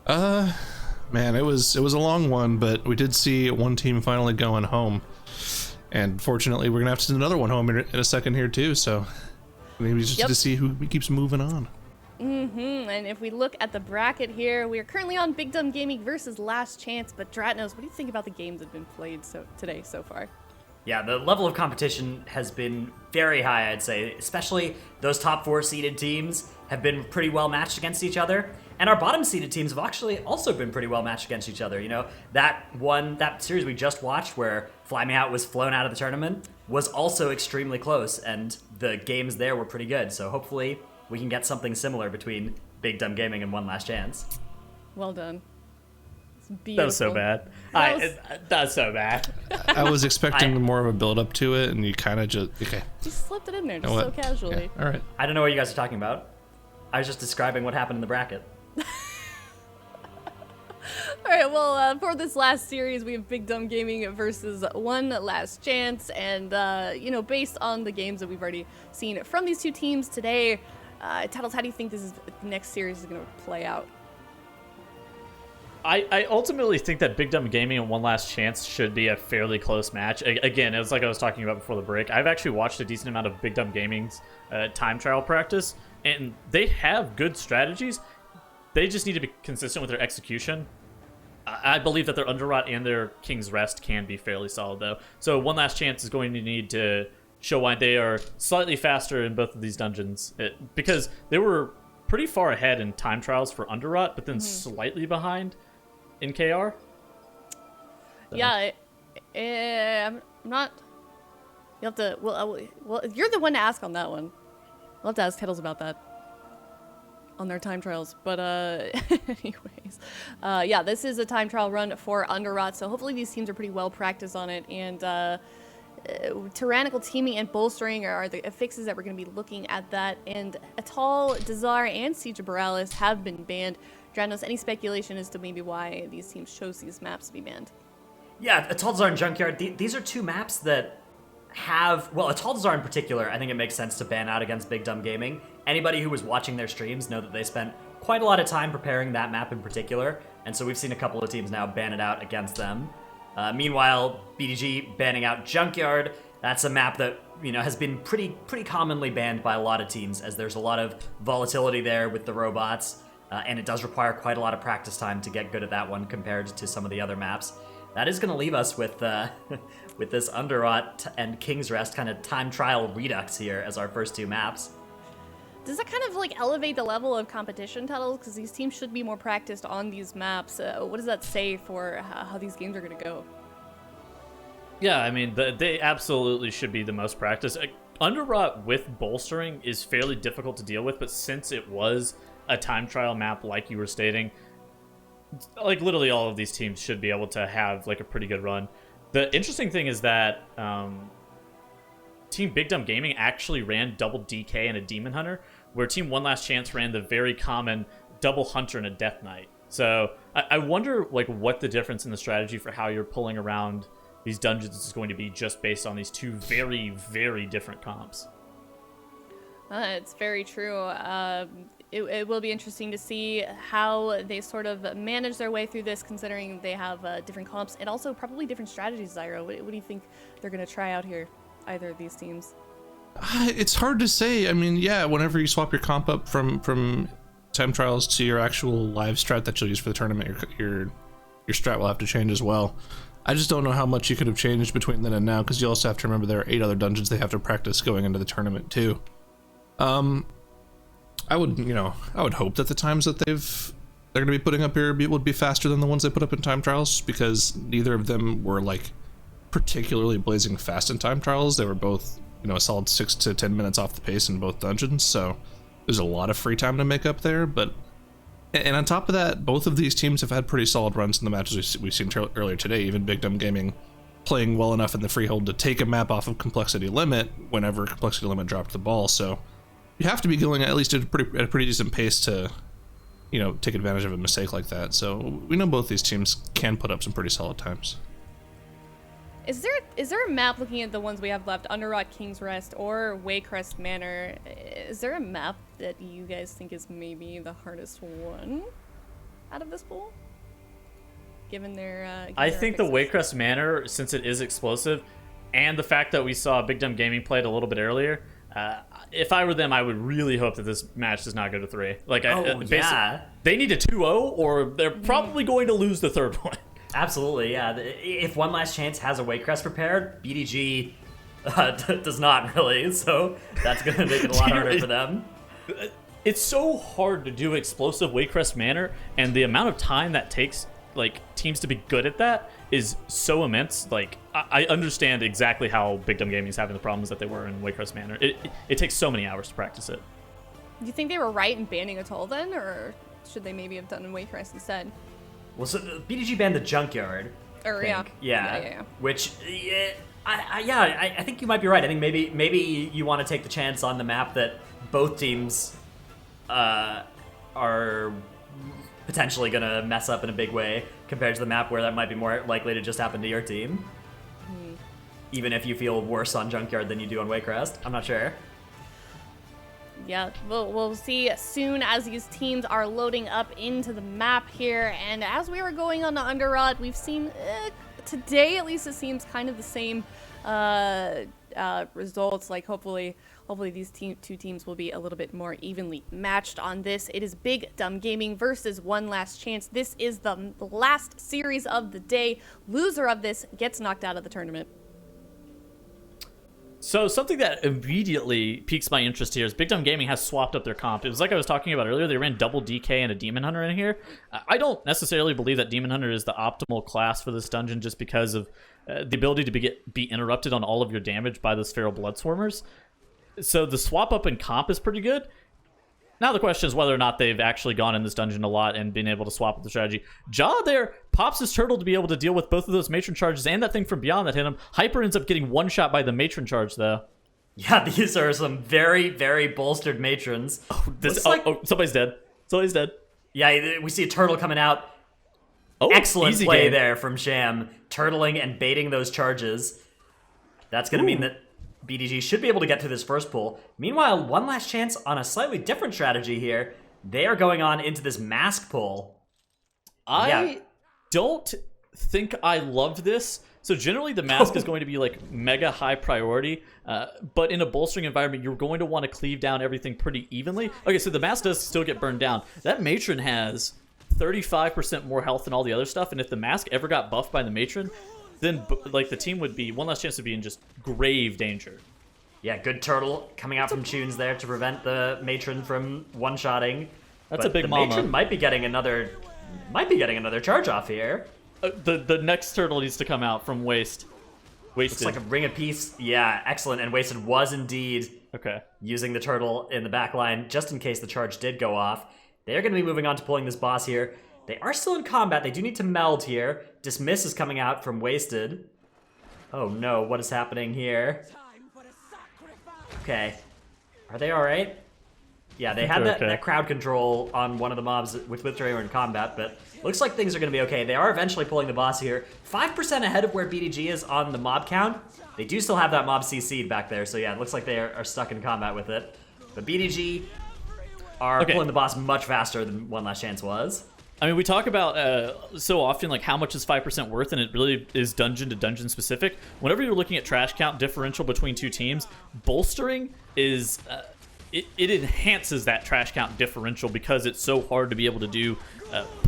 Man, it was a long one, but we did see one team finally going home. And fortunately, we're going to have to send another one home in a second here, too, so maybe just to see who keeps moving on. And if we look at the bracket here, we are currently on Big Dumb Gaming versus Last Chance, but Dratnos, what do you think about the games that have been played today so far? Yeah, the level of competition has been very high, I'd say. Especially those top 4 seeded teams have been pretty well matched against each other. And our bottom seeded teams have actually also been pretty well matched against each other. You know, that series we just watched where Fly Me Out was flown out of the tournament was also extremely close, and the games there were pretty good. So hopefully we can get something similar between Big Dumb Gaming and One Last Chance. Well done. It's beautiful. That was so bad. That's so bad. I was expecting more of a build up to it, and you kind of just slipped it in there just so casually. Yeah, all right. I don't know what you guys are talking about. I was just describing what happened in the bracket. All right, well, for this last series, we have Big Dumb Gaming versus One Last Chance, and, based on the games that we've already seen from these two teams today, Tattles, how do you think the next series is going to play out? I ultimately think that Big Dumb Gaming and One Last Chance should be a fairly close match. Again, it's like I was talking about before the break. I've actually watched a decent amount of Big Dumb Gaming's time trial practice, and they have good strategies. They just need to be consistent with their execution. I believe that their Underrot and their King's Rest can be fairly solid, though. So One Last Chance is going to need to show why they are slightly faster in both of these dungeons. Because they were pretty far ahead in time trials for Underrot, but then slightly behind in KR. So. Yeah, I'm not... You'll have to... Well, you're the one to ask on that one. I'll have to ask Kettles about that on their time trials, but anyways, this is a time trial run for Underrot, so hopefully these teams are pretty well practiced on it, and tyrannical teaming and bolstering are the fixes that we're going to be looking at that, and Atal, Dazar, and Siege of Boralus have been banned. Dranos, any speculation as to maybe why these teams chose these maps to be banned? Yeah, Atal, Dazar, and Junkyard, these are two maps that have, well, Atal, Dazar in particular, I think it makes sense to ban out against Big Dumb Gaming. Anybody who was watching their streams know that they spent quite a lot of time preparing that map in particular, and so we've seen a couple of teams now ban it out against them. Meanwhile, BDG banning out Junkyard, that's a map that, has been pretty commonly banned by a lot of teams, as there's a lot of volatility there with the robots, and it does require quite a lot of practice time to get good at that one compared to some of the other maps. That is going to leave us with with this Underrot and King's Rest kind of time trial redux here as our first two maps. Does that kind of elevate the level of competition, Tuttles? Because these teams should be more practiced on these maps. What does that say for how these games are going to go? Yeah, I mean, they absolutely should be the most practiced. Underrot with bolstering is fairly difficult to deal with, but since it was a time trial map, like you were stating, literally all of these teams should be able to have a pretty good run. The interesting thing is that Team Big Dumb Gaming actually ran double DK and a Demon Hunter, where Team One Last Chance ran the very common double Hunter and a Death Knight. So I wonder what the difference in the strategy for how you're pulling around these dungeons is going to be just based on these two very, very different comps. It's very true. It will be interesting to see how they sort of manage their way through this, considering they have different comps and also probably different strategies, Zyro. What do you think they're going to try out here, either of these teams? It's hard to say. I mean, yeah, whenever you swap your comp up from time trials to your actual live strat that you'll use for the tournament, your strat will have to change as well. I just don't know how much you could have changed between then and now, because you also have to remember there are 8 other dungeons they have to practice going into the tournament too. I would hope that the times that they're going to be putting up here would be faster than the ones they put up in time trials, because neither of them were particularly blazing fast in time trials. They were both, a solid 6 to 10 minutes off the pace in both dungeons, so there's a lot of free time to make up there. And on top of that, both of these teams have had pretty solid runs in the matches we've seen earlier today. Even Big Dumb Gaming playing well enough in the Freehold to take a map off of Complexity Limit whenever Complexity Limit dropped the ball. So you have to be going at least at a pretty decent pace to, take advantage of a mistake like that. So we know both these teams can put up some pretty solid times. Is there a map, looking at the ones we have left, Underrot, King's Rest, or Waycrest Manor, is there a map that you guys think is maybe the hardest one out of this pool? Given their I think the fixes? Waycrest Manor, since it is explosive, and the fact that we saw Big Dumb Gaming play it a little bit earlier, if I were them, I would really hope that this match does not go to 3. Like, they need a 2-0, or they're probably going to lose the third one. Absolutely, yeah. If One Last Chance has a Waycrest prepared, BDG does not really, so that's going to make it a lot harder for them. It's so hard to do explosive Waycrest Manor, and the amount of time that takes, like, teams to be good at that is so immense. Like, I understand exactly how Big Dumb Gaming is having the problems that they were in Waycrest Manor. It takes so many hours to practice it. Do you think they were right in banning a toll then, or should they maybe have done Waycrest instead? Well, so BDG banned the Junkyard. Or I think. yeah. Yeah. Which, I think you might be right. I think maybe you want to take the chance on the map that both teams are potentially going to mess up in a big way compared to the map where that might be more likely to just happen to your team. Even if you feel worse on Junkyard than you do on Waycrest. I'm not sure. Yeah, we'll see soon as these teams are loading up into the map here. And as we were going on the Underrot, we've seen today, at least, it seems kind of the same results. Like, hopefully these two teams will be a little bit more evenly matched on this. It is Big Dumb Gaming versus One Last Chance. This is the last series of the day. Loser of this gets knocked out of the tournament. So something that immediately piques my interest here is Big Dumb Gaming has swapped up their comp. It was like I was talking about earlier. They ran double DK and a Demon Hunter in here. I don't necessarily believe that Demon Hunter is the optimal class for this dungeon just because of the ability to be interrupted on all of your damage by those Feral Bloodswarmers. So the swap up in comp is pretty good. Now the question is whether or not they've actually gone in this dungeon a lot and been able to swap up the strategy. Jaw there pops his turtle to be able to deal with both of those matron charges and that thing from beyond that hit him. Hyper ends up getting one shot by the matron charge though. Yeah, these are some very, very bolstered matrons. Somebody's dead. Somebody's dead. Yeah, we see a turtle coming out. Oh, excellent easy play game there from Sham, turtling and baiting those charges. That's going to mean that BDG should be able to get through this first pool. Meanwhile, One Last Chance on a slightly different strategy here. They are going on into this mask pool. I don't think I love this. So generally the mask is going to be like mega high priority, but in a bolstering environment, you're going to want to cleave down everything pretty evenly. Okay, so the mask does still get burned down. That matron has 35% more health than all the other stuff, and if the mask ever got buffed by the matron, then like the team would be One Last Chance to be in just grave danger. Yeah, good turtle coming out from Tunes there to prevent the matron from one-shotting. That's a big mama. The matron might be getting another charge off here. The next turtle needs to come out from Wasted. Looks like a ring of peace. Yeah, excellent. And Wasted was indeed using the turtle in the back line just in case the charge did go off. They're going to be moving on to pulling this boss here. They are still in combat. They do need to meld here. Dismiss is coming out from Wasted. Oh no, what is happening here? Okay. Are they alright? Yeah, they had that crowd control on one of the mobs with which they were in combat, but looks like things are going to be okay. They are eventually pulling the boss here. 5% ahead of where BDG is on the mob count. They do still have that mob CC'd back there, so yeah, it looks like they are stuck in combat with it. But BDG are pulling the boss much faster than One Last Chance was. I mean, we talk about so often like how much is 5% worth, and it really is dungeon to dungeon specific. Whenever you're looking at trash count differential between two teams, bolstering is it enhances that trash count differential because it's so hard to be able to do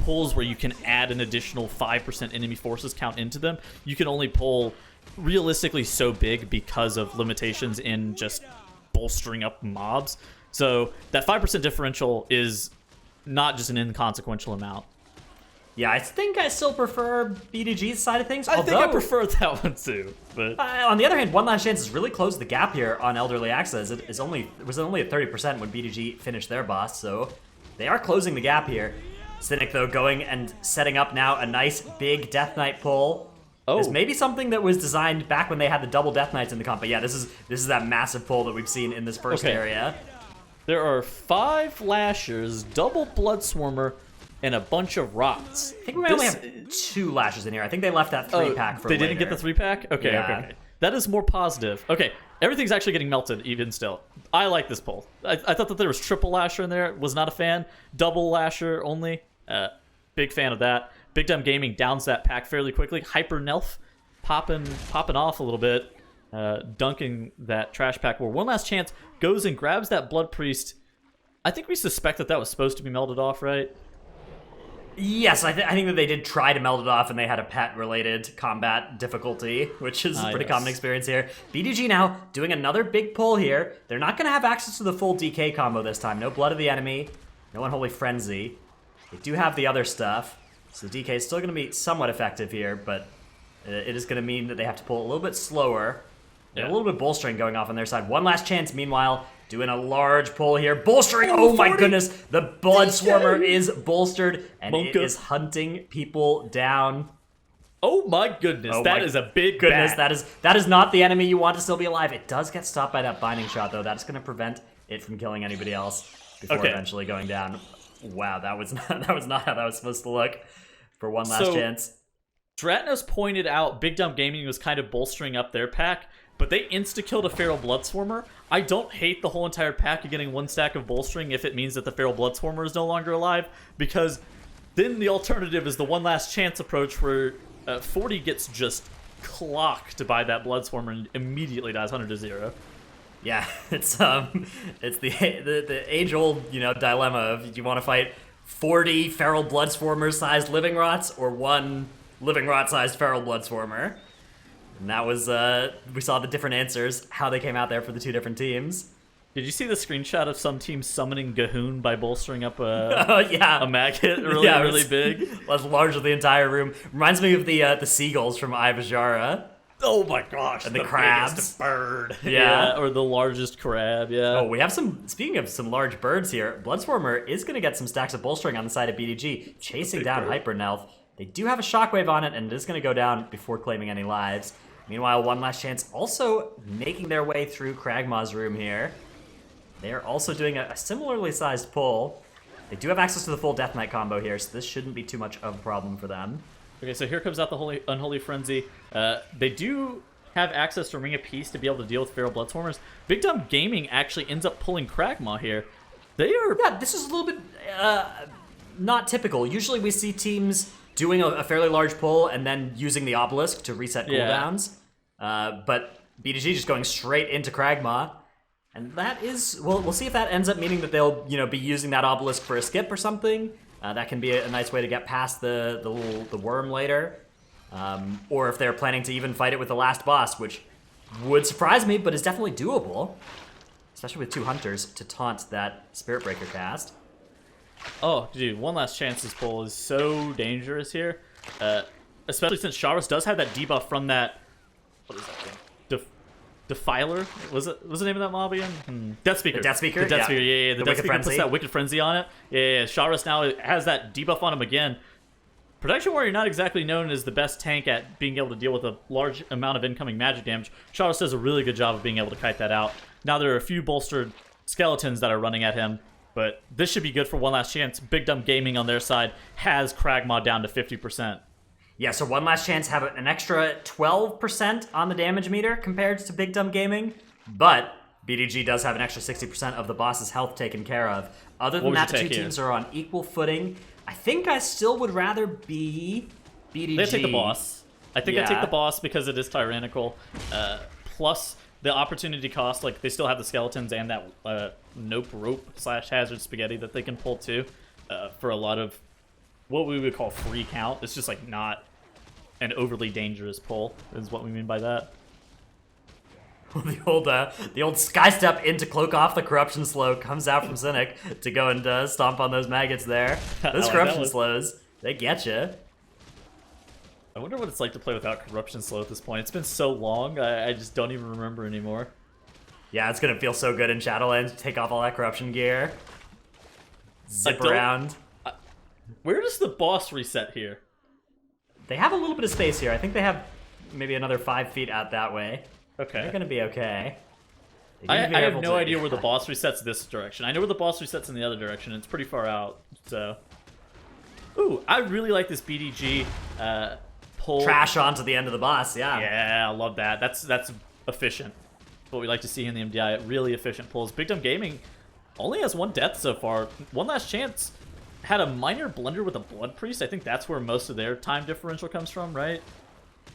pulls where you can add an additional 5% enemy forces count into them. You can only pull realistically so big because of limitations in just bolstering up mobs. So that 5% differential is not just an inconsequential amount. Yeah, I think I still prefer BDG's side of things. I think I prefer that one too. But on the other hand, One Last Chance has really closed the gap here on Elderly Access. It was only at 30% when BDG finished their boss, so they are closing the gap here. Cynic, though, going and setting up now a nice big Death Knight pull. Oh. This may be something that was designed back when they had the double Death Knights in the comp, but yeah, this is that massive pull that we've seen in this first area. There are 5 Lashers, double Blood Swarmer, and a bunch of Rots. I think we might only have 2 Lashers in here. I think they left that 3-pack for They later. didn't get the 3-pack? Okay, Yeah. okay. That is more positive. Okay, everything's actually getting melted even still. I like this pull. I thought that there was triple Lasher in there. Was not a fan. Double Lasher only. Big fan of that. Big Dumb Gaming downs that pack fairly quickly. Hyper Nelf popping off a little bit. Dunking that trash pack where One Last Chance goes and grabs that Blood Priest. I think we suspect that was supposed to be melted off, right? Yes, I think that they did try to melt it off, and they had a pet-related combat difficulty, which is a pretty common experience here. BDG now doing another big pull here. They're not going to have access to the full DK combo this time. No Blood of the Enemy, no Unholy Frenzy. They do have the other stuff, so the DK is still going to be somewhat effective here, but it is going to mean that they have to pull a little bit slower. Yeah. A little bit bolstering going off on their side. One Last Chance, meanwhile, doing a large pull here. Bolstering! Oh my goodness! The Blood Swarmer is bolstered, and it is hunting people down. Oh my goodness, that is a big goodness. bat. That is not the enemy you want to still be alive. It does get stopped by that binding shot, though. That's going to prevent it from killing anybody else before eventually going down. Wow, that was not how that was supposed to look for One Last Chance. Dratnos pointed out Big Dumb Gaming was kind of bolstering up their pack, but they insta-killed a Feral Bloodswarmer. I don't hate the whole entire pack of getting 1 stack of bolstering if it means that the Feral Bloodswarmer is no longer alive, because then the alternative is the One Last Chance approach where 40 gets just clocked by that Bloodswarmer and immediately dies 100-0. Yeah, it's the age-old dilemma of, do you want to fight 40 Feral Bloodswarmer-sized Living Rots or 1 Living Rot-sized Feral Bloodswarmer? And that was, we saw the different answers, how they came out there for the 2 different teams. Did you see the screenshot of some team summoning Gahoon by bolstering up a maggot really big? That's large of the entire room. Reminds me of the seagulls from Ivajara. Oh my gosh, and the crabs. Biggest bird. Yeah, or the largest crab, yeah. Oh, we have speaking of some large birds here, Bloodswarmer is going to get some stacks of bolstering on the side of BDG, chasing down Hypernelf. They do have a shockwave on it, and it is going to go down before claiming any lives. Meanwhile, One Last Chance also making their way through Kragmaw's room here. They're also doing a similarly sized pull. They do have access to the full Death Knight combo here, so this shouldn't be too much of a problem for them. Okay, so here comes out the Unholy Frenzy. They do have access to Ring of Peace to be able to deal with Feral Bloodswarmers. Big Dumb Gaming actually ends up pulling Kragmaw here. They are... Yeah, this is a little bit not typical. Usually we see teams doing a fairly large pull and then using the Obelisk to reset cooldowns. But BDG just going straight into Kragmaw. And that is... we'll see if that ends up meaning that they'll be using that Obelisk for a skip or something. That can be a nice way to get past the worm later. Or if they're planning to even fight it with the last boss, which would surprise me, but is definitely doable. Especially with 2 hunters to taunt that Spirit Breaker cast. Oh, dude, One Last Chance's pull is so dangerous here. Especially since Sharos does have that debuff from that... what is that thing? Defiler? Was the name of that mob again? Death Speaker. The Death Speaker? The Death Speaker, yeah. The Death Speaker Frenzy. puts that Wicked Frenzy on it. Yeah. Sharos now has that debuff on him again. Protection Warrior not exactly known as the best tank at being able to deal with a large amount of incoming magic damage. Sharos does a really good job of being able to kite that out. Now there are a few bolstered skeletons that are running at him, but this should be good for One Last Chance. Big Dumb Gaming on their side has Kragmaw down to 50%. Yeah, so One Last Chance have an extra 12% on the damage meter compared to Big Dumb Gaming, but BDG does have an extra 60% of the boss's health taken care of. Other than that, the 2 teams are on equal footing. I think I still would rather be BDG. They take the boss. I think I take the boss because it is tyrannical. Plus the opportunity cost, like they still have the skeletons and that nope rope / hazard spaghetti that they can pull too for a lot of what we would call free count. It's just like not an overly dangerous pull is what we mean by that. The old sky step into cloak off the corruption slow comes out from Cynic to go and stomp on those maggots there. Those corruption slows, they get you. I wonder what it's like to play without corruption slow at this point. It's been so long, I just don't even remember anymore. Yeah, it's gonna feel so good in Shadowlands. Take off all that corruption gear, zip around. Where does the boss reset here? They have a little bit of space here. I think they have maybe another 5 feet out that way. Okay. They're gonna be okay. I have no idea where the boss resets this direction. I know where the boss resets in the other direction, and it's pretty far out, so... Ooh, I really like this BDG pull. Trash onto the end of the boss, yeah. Yeah, I love that. That's efficient. What we like to see in the MDI, really efficient pulls. Big Dumb Gaming only has 1 death so far. One Last Chance had a minor blunder with a Blood Priest. I think that's where most of their time differential comes from, right?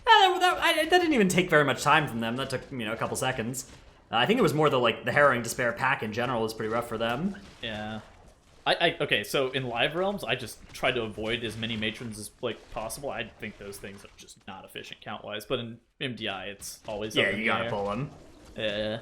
That didn't even take very much time from them. That took, a couple seconds. I think it was more the Harrowing Despair pack in general was pretty rough for them. Yeah. Okay, so in Live Realms, I just try to avoid as many matrons as possible. I think those things are just not efficient count-wise, but in MDI, it's always Yeah, you gotta pull them. Yeah.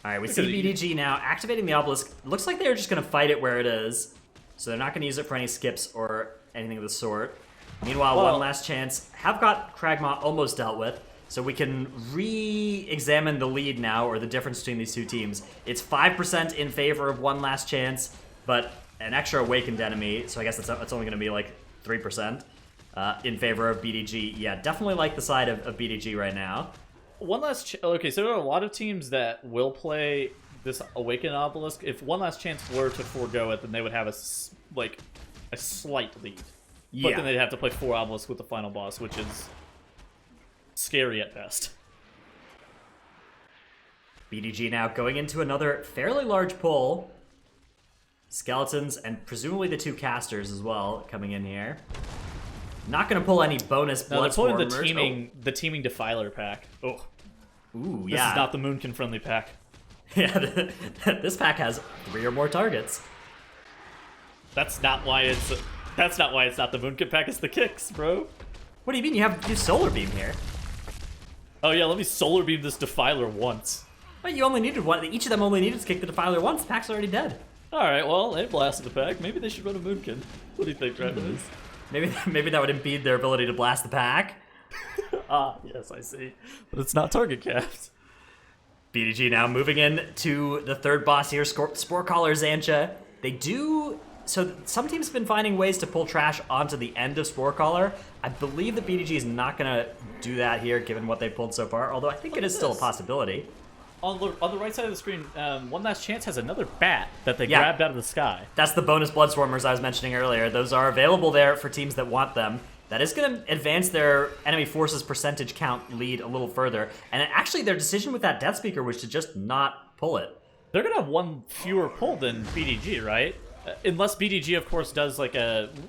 All right, we see BDG now activating the obelisk. Looks like they're just gonna fight it where it is, so they're not gonna use it for any skips or anything of the sort. Meanwhile, One Last Chance have got Kragma almost dealt with, so we can re-examine the lead now, or the difference between these two teams. It's 5% in favor of One Last Chance, but an extra awakened enemy, so I guess it's only going to be 3% in favor of BDG. Yeah, definitely like the side of BDG right now. Okay, so there are a lot of teams that will play this Awakened Obelisk. If One Last Chance were to forego it, then they would have a slight lead. Yeah. But then they'd have to play 4 Obelisks with the final boss, which is scary at best. BDG now going into another fairly large pull. Skeletons, and presumably the 2 casters as well, coming in here. Not going to pull any bonus No, they're pulling Bloodstormers. the teaming Defiler pack. Oh. Ooh, This yeah. is not the Moonkin-friendly pack. Yeah, this pack has 3 or more targets. That's not why it's not the Moonkin pack, it's the kicks, bro. What do you mean? You have Solar Beam here. Oh yeah, let me Solar Beam this Defiler once. Well, you only needed one. Each of them only needed to kick the Defiler once. The pack's already dead. Alright, well, they blasted the pack. Maybe they should run a Moonkin. What do you think, Travis? Maybe that would impede their ability to blast the pack. Yes, I see. But it's not target capped. BDG now moving in to the 3rd boss here, Spore Caller Xancha. They do... So some teams have been finding ways to pull trash onto the end of Spore Caller. I believe that BDG is not going to do that here, given what they've pulled so far, although I think it is still a possibility. On the right side of the screen, One Last Chance has another bat that they grabbed out of the sky. That's the bonus Bloodstormers I was mentioning earlier. Those are available there for teams that want them. That is going to advance their enemy forces percentage count lead a little further. And actually, their decision with that Death Speaker was to just not pull it. They're going to have 1 fewer pull than BDG, right? Unless BDG, of course, does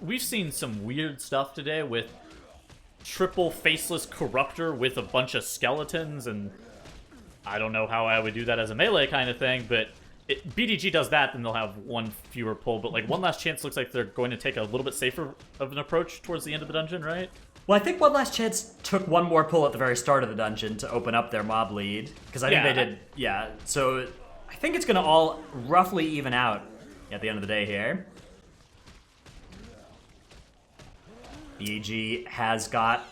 We've seen some weird stuff today with triple Faceless Corruptor with a bunch of skeletons, and I don't know how I would do that as a melee kind of thing, but BDG does that, then they'll have 1 fewer pull. But One Last Chance looks like they're going to take a little bit safer of an approach towards the end of the dungeon, right? Well, I think One Last Chance took 1 more pull at the very start of the dungeon to open up their mob lead, because I think they did. Yeah, so I think it's going to all roughly even out at the end of the day here. BDG has got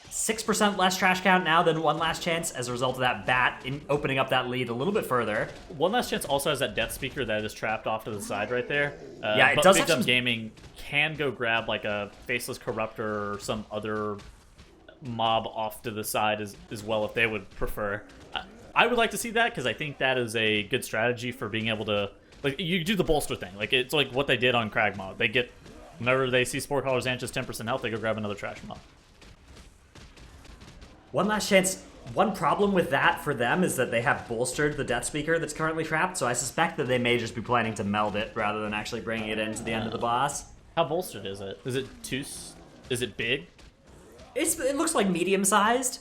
6% less trash count now than One Last Chance as a result of that bat in opening up that lead a little bit further. One Last Chance also has that Death Speaker that is trapped off to the side right there. Yeah, it but does Big have Dumb some... Gaming can go grab a Faceless Corruptor or some other mob off to the side as well if they would prefer. I would like to see that because I think that is a good strategy for being able to... you do the bolster thing. It's like what they did on Kragma. They get... Whenever they see Spore Caller's Ancha's 10% health, they go grab another trash mob. One Last Chance, one problem with that for them is that they have bolstered the Death Speaker that's currently trapped, so I suspect that they may just be planning to meld it rather than actually bringing it into the end of the boss. How bolstered is it? Is it big? It looks like medium-sized.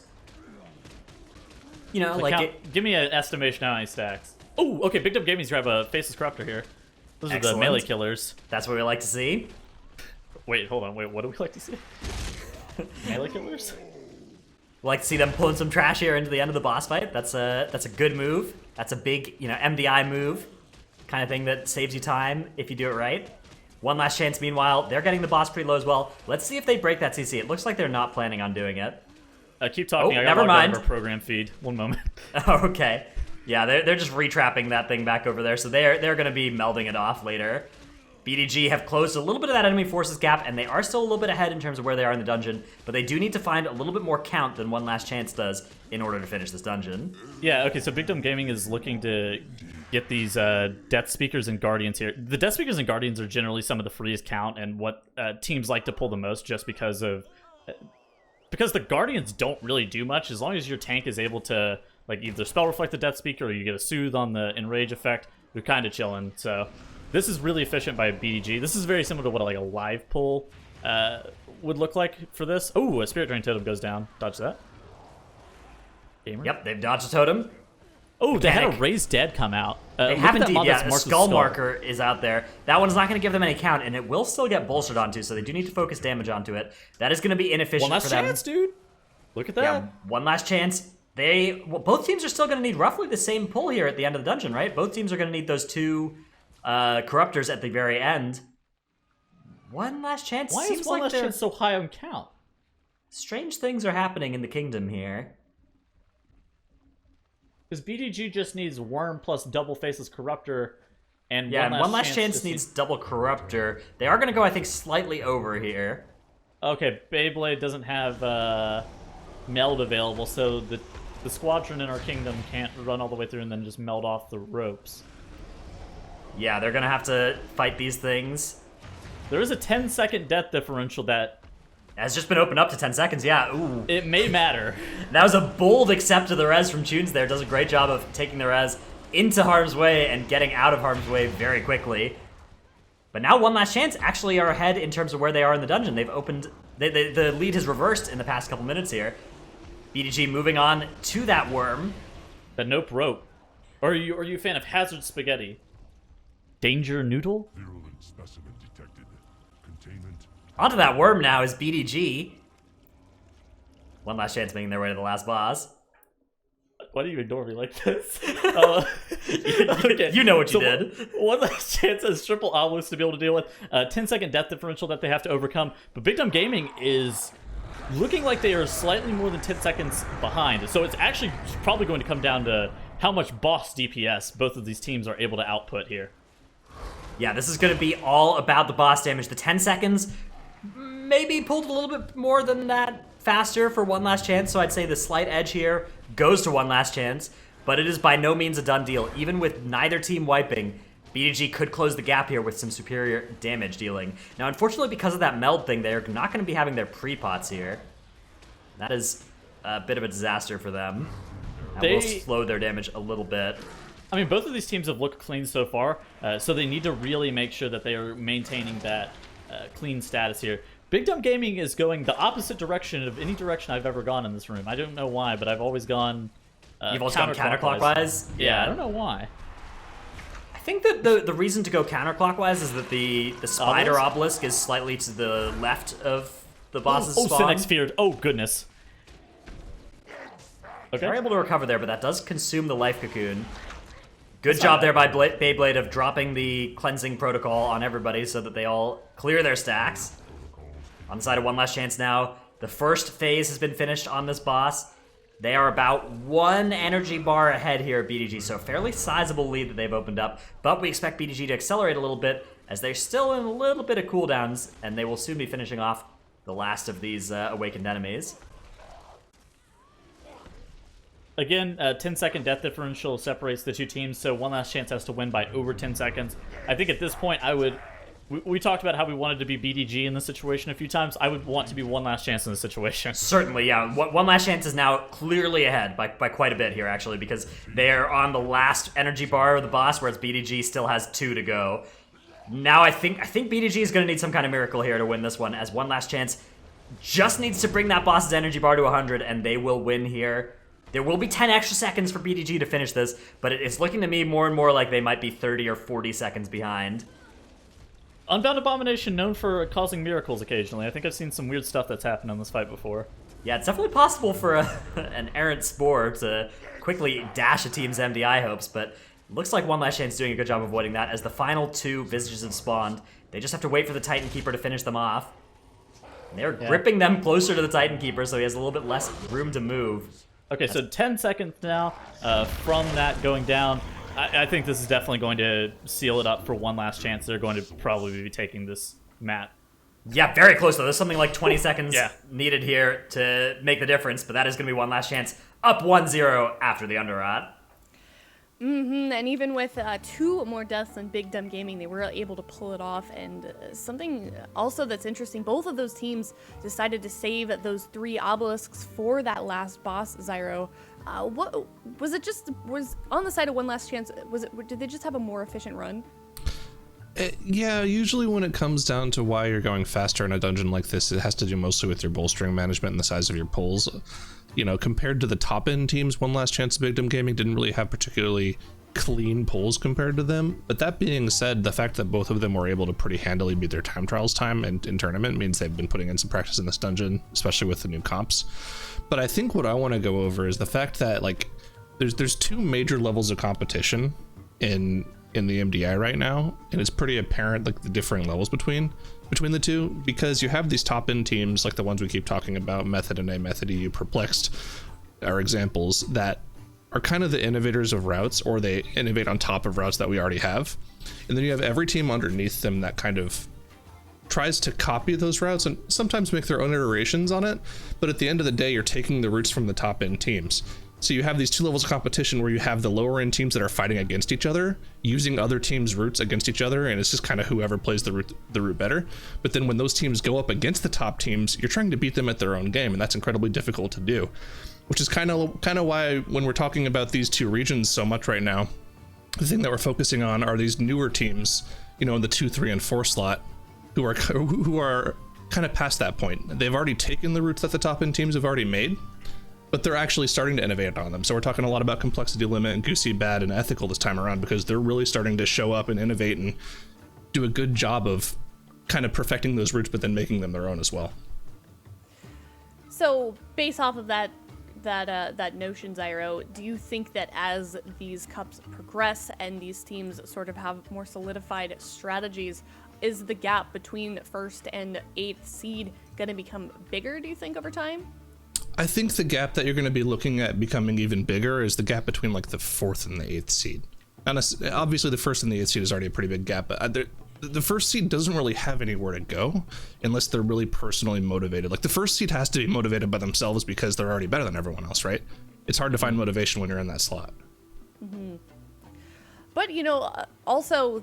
You know, Give me an estimation how many stacks. Oh, okay, Big Dumb Gaming's grab a Faceless Corruptor here. Those are the melee killers. That's what we like to see. Wait, hold on. Wait, what do we like to see? Melee killers? We like to see them pulling some trash here into the end of the boss fight. That's a good move. That's a big, MDI move. Kind of thing that saves you time if you do it right. One Last Chance, meanwhile, they're getting the boss pretty low as well. Let's see if they break that CC. It looks like they're not planning on doing it. Keep talking. I got never mind. Our program feed. One moment. Okay. Yeah, they're just retrapping that thing back over there, so they're going to be melding it off later. BDG have closed a little bit of that enemy forces gap, and they are still a little bit ahead in terms of where they are in the dungeon, but they do need to find a little bit more count than One Last Chance does in order to finish this dungeon. Yeah, okay, so Big Dumb Gaming is looking to get these Death Speakers and Guardians here. The Death Speakers and Guardians are generally some of the freest count and what teams like to pull the most just because of... because the Guardians don't really do much. As long as your tank is able to like either spell reflect the Death Speaker or you get a soothe on the enrage effect, you're kind of chilling. So this is really efficient by BDG. This is very similar to what like a live pull would look like for this. Oh, a Spirit Drain Totem goes down. Dodge that. Gamer. Yep, they've dodged a totem. Oh, they had a Mechanic. Raised Dead come out. They look have at that indeed, mod that's yeah. The marked with skull marker is out there. That one's not going to give them any count, and it will still get bolstered onto, so they do need to focus damage onto it. That is going to be inefficient One last for them. chance, dude. Look at that. Yeah, one last chance. Both teams are still going to need roughly the same pull here at the end of the dungeon, right? Both teams are going to need those two corruptors at the very end. One last chance. Why seems is One like Last Chance so high on count? strange things are happening in the kingdom here. Because BDG just needs Worm plus Double Faceless Corruptor, and Yeah, One Last Chance Chance needs double corruptor. They are going to go, I think, slightly over here. Okay, Beyblade doesn't have meld available, so the squadron in our kingdom can't run all the way through and then just meld off the ropes. Yeah, they're going to have to fight these things. There is a 10-second death differential that Has just been opened up to 10 seconds, yeah. Ooh. it may matter. That was a bold accept to the res from Tunes there. Does a great job of taking the res into harm's way and getting out of harm's way very quickly. But now One Last Chance actually are ahead in terms of where they are in the dungeon. They've opened... the lead has reversed in the past couple minutes here. BDG moving on to that worm. The Nope Rope. Or are you a fan of Hazard Spaghetti? Danger Noodle? Virulent specimen detected. Containment. Onto that worm now is BDG. One Last Chance making their way to the last boss. Why do you ignore me like this? Okay. You know what you So did. One Last Chance has triple obelisk to be able to deal with. 10-second death differential that they have to overcome. But Big Dumb Gaming is looking like they are slightly more than 10 seconds behind. So it's actually probably going to come down to how much boss DPS both of these teams are able to output here. Yeah, this is going to be all about the boss damage. The 10 seconds maybe pulled a little bit more than that faster for One Last Chance, so I'd say the slight edge here goes to One Last Chance, but it is by no means a done deal. Even with neither team wiping, BDG could close the gap here with some superior damage dealing. Now, unfortunately, because of that meld thing, they're not going to be having their pre-pots here. That is a bit of a disaster for them. That will slow their damage a little bit. I mean, both of these teams have looked clean so far, so they need to really make sure that they are maintaining that clean status here. Big Dumb Gaming is going the opposite direction of any direction I've ever gone in this room. I don't know why, but I've always gone You've always gone counterclockwise? Yeah, I don't know why. I think that the reason to go counterclockwise is that the spider obelisk is slightly to the left of the boss's spawn. Synex feared. Oh, goodness. Okay. They're able to recover there, but that does consume the life cocoon. Good job there by Beyblade of dropping the cleansing protocol on everybody so that they all clear their stacks. On the side of One Last Chance now, the first phase has been finished on this boss. They are about 1 energy bar ahead here at BDG, so a fairly sizable lead that they've opened up. But we expect BDG to accelerate a little bit as they're still in a little bit of cooldowns, and they will soon be finishing off the last of these awakened enemies. Again, 10-second death differential separates the two teams, so One Last Chance has to win by over 10 seconds. I think at this point, I would... We talked about how we wanted to be BDG in this situation a few times. I would want to be One Last Chance in this situation. Certainly, yeah. One Last Chance is now clearly ahead by quite a bit here, actually, because they're on the last energy bar of the boss, whereas BDG still has 2 to go. Now I think BDG is going to need some kind of miracle here to win this one, as One Last Chance just needs to bring that boss's energy bar to 100, and they will win here. There will be 10 extra seconds for BDG to finish this, but it's looking to me more and more like they might be 30 or 40 seconds behind. Unbound Abomination, known for causing miracles occasionally. I think I've seen some weird stuff that's happened in this fight before. Yeah, it's definitely possible for an errant spore to quickly dash a team's MDI hopes, but looks like One Last Chance doing a good job of avoiding that as the final 2 visages have spawned. They just have to wait for the Titan Keeper to finish them off. And they're gripping them closer to the Titan Keeper, so he has a little bit less room to move. Okay, so 10 seconds now from that going down. I think this is definitely going to seal it up for one last chance. They're going to probably be taking this map. Yeah, very close though. There's something like 20 seconds Yeah. needed here to make the difference, but that is going to be one last chance. Up 1-0 after the Underrot. And even with 2 more deaths than Big Dumb Gaming, they were able to pull it off. And something also that's interesting, both of those teams decided to save those 3 obelisks for that last boss, Zyro. What was it? Was on the side of one last chance? Did they just have a more efficient run? Yeah, usually when it comes down to why you're going faster in a dungeon like this, it has to do mostly with your bolstering management and the size of your pulls. You know, compared to the top end teams, One Last Chance Big Dumb Gaming didn't really have particularly clean pulls compared to them. But that being said, the fact that both of them were able to pretty handily beat their time trials time and in tournament means they've been putting in some practice in this dungeon, especially with the new comps. But I think what I want to go over is the fact that like there's 2 major levels of competition in the MDI right now, and it's pretty apparent like the differing levels between the two, because you have these top end teams like the ones we keep talking about, Method NA, Method EU, Perplexed are examples that are kind of the innovators of routes, or they innovate on top of routes that we already have. And then you have every team underneath them that kind of tries to copy those routes and sometimes make their own iterations on it, but at the end of the day you're taking the routes from the top end teams. So you have these 2 levels of competition where you have the lower end teams that are fighting against each other, using other teams' routes against each other, and it's just kind of whoever plays the route better. But then when those teams go up against the top teams, you're trying to beat them at their own game, and that's incredibly difficult to do. Which is kind of why when we're talking about these 2 regions so much right now, the thing that we're focusing on are these newer teams, you know, in the 2, 3, and 4 slot, who are kind of past that point. They've already taken the routes that the top end teams have already made, but they're actually starting to innovate on them. So we're talking a lot about Complexity Limit and Goosy Bad and Ethical this time around, because they're really starting to show up and innovate and do a good job of kind of perfecting those routes, but then making them their own as well. So based off of that notion, Zyro, do you think that as these cups progress and these teams sort of have more solidified strategies, is the gap between 1st and 8th seed going to become bigger, do you think, over time? I think the gap that you're going to be looking at becoming even bigger is the gap between like the 4th and the 8th seed. And obviously the 1st and the 8th seed is already a pretty big gap, but the 1st seed doesn't really have anywhere to go unless they're really personally motivated. Like the 1st seed has to be motivated by themselves because they're already better than everyone else, right? It's hard to find motivation when you're in that slot. Mm-hmm. But, you know, also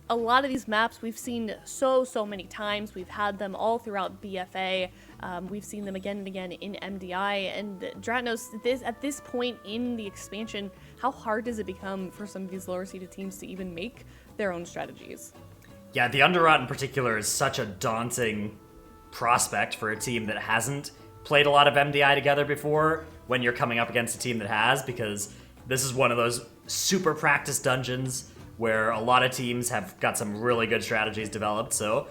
a lot of these maps we've seen so many times. We've had them all throughout BFA. We've seen them again and again in MDI. And Dratnos, at this point in the expansion, how hard does it become for some of these lower seeded teams to even make their own strategies? Yeah, the Underrot in particular is such a daunting prospect for a team that hasn't played a lot of MDI together before when you're coming up against a team that has, because this is one of those super practice dungeons where a lot of teams have got some really good strategies developed. So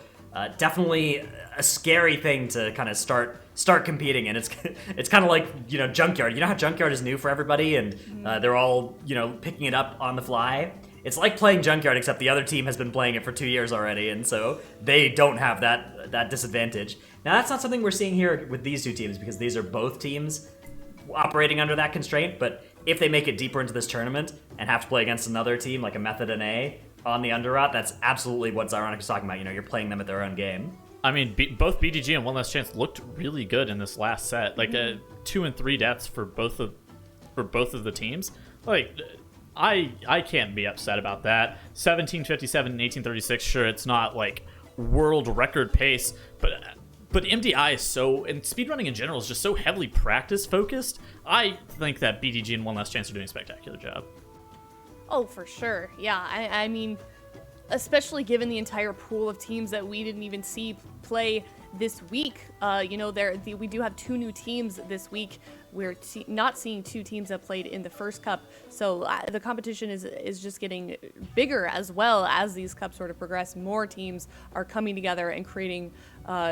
definitely a scary thing to kind of start competing in. It's kind of like, you know, Junkyard. You know how Junkyard is new for everybody and they're all, you know, picking it up on the fly? It's like playing Junkyard, except the other team has been playing it for 2 years already, and so they don't have that disadvantage. Now, that's not something we're seeing here with these 2 teams, because these are both teams operating under that constraint, but if they make it deeper into this tournament and have to play against another team like a Method NA on the Underrot, that's absolutely what Zyronic was talking about. You know, you're playing them at their own game. I mean, both BDG and One Last Chance looked really good in this last set. Like 2 and 3 deaths for both of the teams. Like, I can't be upset about that. 1757 and 1836. Sure, it's not like world record pace, but MDI is so, and speedrunning in general is just so heavily practice focused. I think that BDG and One Last Chance are doing a spectacular job. Oh, for sure. Yeah, I mean, especially given the entire pool of teams that we didn't even see play this week. You know, we do have 2 new teams this week. We're not seeing 2 teams that played in the first cup, so the competition is just getting bigger as well as these cups sort of progress. More teams are coming together and creating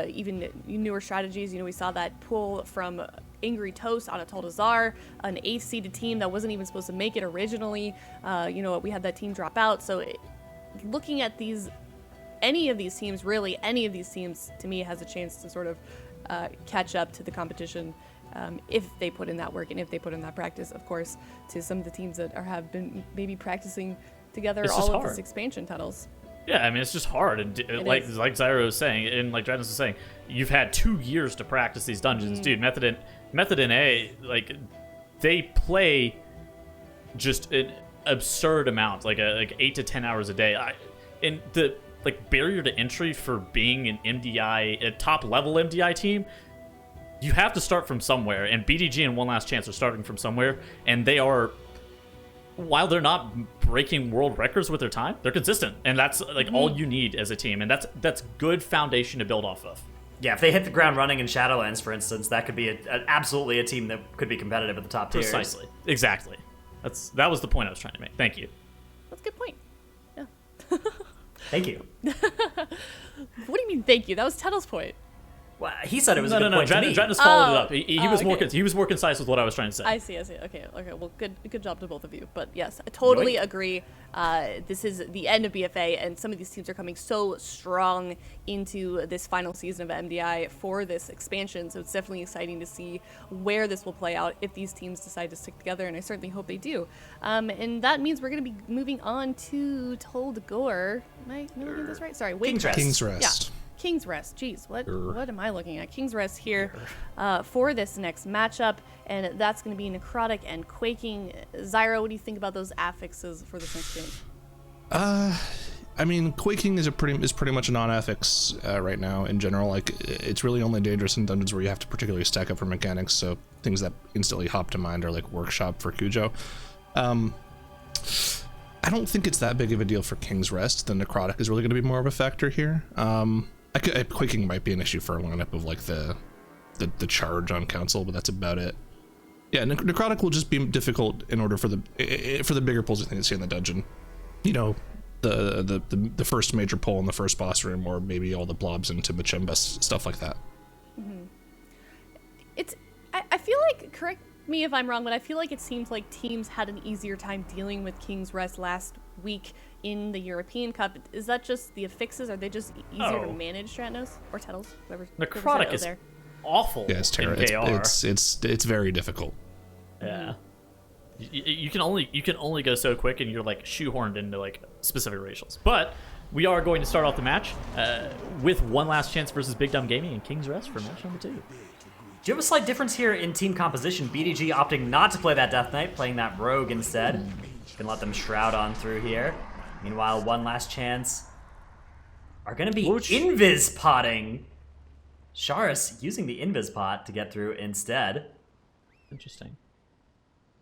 even newer strategies. You know, we saw that pull from Angry Toast on a Toldazar, an 8th seeded team that wasn't even supposed to make it originally. You know, we had that team drop out. So looking at any of these teams, to me, has a chance to sort of catch up to the competition if they put in that work and if they put in that practice, of course, to some of the teams that have been maybe practicing together It's all just of hard. this expansion titles. Yeah, I mean, it's just hard. And like is. Zyro was saying, and like Dragnus was saying, you've had 2 years to practice these dungeons. Dude, Method in A, like, they play just an absurd amount, like 8 to 10 hours a day. And the like barrier to entry for being an MDI, a top level MDI team, you have to start from somewhere. And BDG and One Last Chance are starting from somewhere, and they are, while they're not breaking world records with their time, they're consistent, and that's like all you need as a team, and that's good foundation to build off of. Yeah, if they hit the ground running in Shadowlands, for instance, that could be absolutely a team that could be competitive at the top tiers. Precisely, exactly. That was the point I was trying to make. Thank you. That's a good point. Yeah. Thank you. What do you mean, thank you? That was Tettle's point. Well, he said it was a good No. point to me. Dragnus followed Oh. it up. He was more okay. he was more concise with what I was trying to say. I see. Okay. Well, good job to both of you. But yes, I totally Yoink. agree. This is the end of BFA, and some of these teams are coming so strong into this final season of MDI for this expansion. So it's definitely exciting to see where this will play out if these teams decide to stick together, and I certainly hope they do. And that means we're going to be moving on to Told Gore. Am I looking at this right? Sorry, King's Rest. King's Rest. Yeah. King's Rest. Jeez, what am I looking at? King's Rest here for this next matchup, and that's going to be Necrotic and Quaking. Zyro, what do you think about those affixes for this next game? I mean, Quaking is pretty much a non-affix right now in general. Like, it's really only dangerous in dungeons where you have to particularly stack up for mechanics. So things that instantly hop to mind are like Workshop for Cujo. I don't think it's that big of a deal for King's Rest. The Necrotic is really going to be more of a factor here. Quaking might be an issue for a lineup of like the charge on council, but that's about it. Yeah, Necrotic will just be difficult in order for the bigger pulls you see in the dungeon. You know, the first major pull in the first boss room, or maybe all the blobs into Machemba, stuff like that. I feel like, correct me if I'm wrong, but I feel like it seems like teams had an easier time dealing with King's Rest last week in the European Cup. Is that just the affixes? Are they just easier to manage, Stratnos or Tettles? Whoever's Necrotic is awful. Yeah, it's terrible. in KR. It's very difficult. Yeah. You can only go so quick, and you're like shoehorned into like specific racials. But we are going to start off the match with One Last Chance versus Big Dumb Gaming and King's Rest for match number 2. Do you have a slight difference here in team composition? BDG opting not to play that Death Knight, playing that Rogue instead. Can let them shroud on through here. Meanwhile, One Last Chance are going to be invis potting. Sharis using the invis pot to get through instead. Interesting.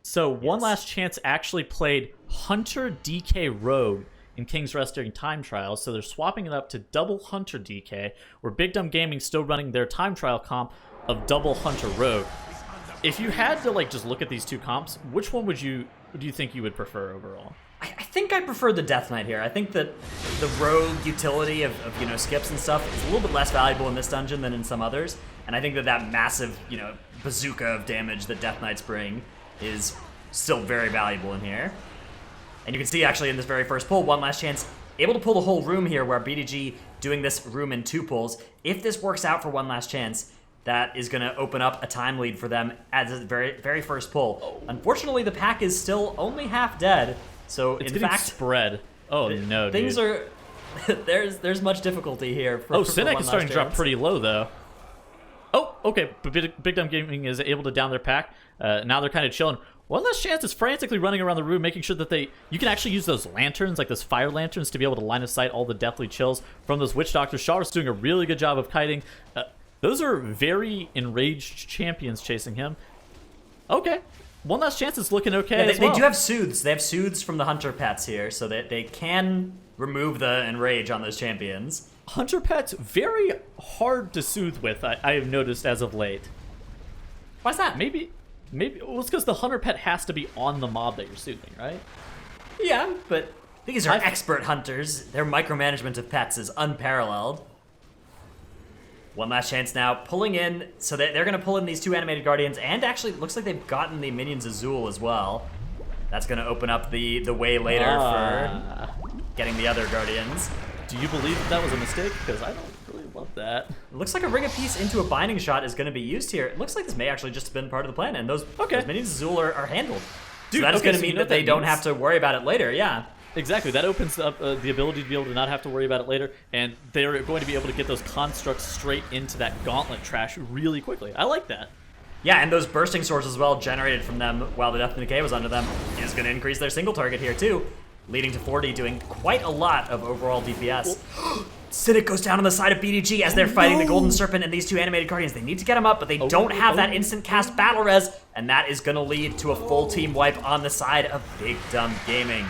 So One Last Chance actually played Hunter DK Rogue in King's Rest during time trials, so they're swapping it up to double Hunter DK, where Big Dumb Gaming's still running their time trial comp of double Hunter Rogue. If you had to like just look at these two comps, which one do you think you would prefer overall? I think I prefer the Death Knight here. I think that the Rogue utility of skips and stuff is a little bit less valuable in this dungeon than in some others, and I think that massive bazooka of damage that Death Knights bring is still very valuable in here. And you can see actually in this very first pull, One Last Chance able to pull the whole room here, where BDG doing this room in 2 pulls. If this works out for One Last Chance, that is going to open up a time lead for them as the very, very first pull. Unfortunately, the pack is still only half dead, so It's in getting fact,4 Oh no, things dude. are there's much difficulty here. For Sinek One is starting Last to drop Chance. pretty low though. Oh, okay, but Big Dumb Gaming is able to down their pack. Now they're kind of chilling. One Last Chance is frantically running around the room, making sure that you can actually use those lanterns, like those fire lanterns, to be able to line of sight all the deathly chills from those Witch Doctors. Shara's doing a really good job of kiting. Those are very enraged champions chasing him. Okay. One Last Chance is looking okay as well. They do have soothes. They have soothes from the Hunter pets here, so that they can remove the enrage on those champions. Hunter pets, very hard to soothe with, I have noticed as of late. Why's that? Maybe well, it's because the Hunter pet has to be on the mob that you're soothing, right? Yeah, but these are expert hunters. Their micromanagement of pets is unparalleled. One Last Chance now pulling in, so they're going to pull in these 2 animated guardians, and actually it looks like they've gotten the minions Azul as well. That's going to open up the way later for getting the other guardians. Do you believe that was a mistake? Because I don't really Love that. It looks like a Ring of Peace into a Binding Shot is going to be used here. It looks like this may actually just have been part of the plan, and those minions of Azul are handled. Dude, so that is going to so mean you know that they what don't means? have to worry about it later, yeah. Exactly. That opens up the ability to be able to not have to worry about it later, and they're going to be able to get those constructs straight into that gauntlet trash really quickly. I like that. Yeah, and those bursting swords as well generated from them while the Death and Decay was under them is going to increase their single target here too, leading to 40 doing quite a lot of overall DPS. Cynic goes down on the side of BDG as they're fighting the Golden Serpent and these two animated Guardians. They need to get him up, but they don't have that instant cast battle res, and that is going to lead to a full team wipe on the side of Big Dumb Gaming.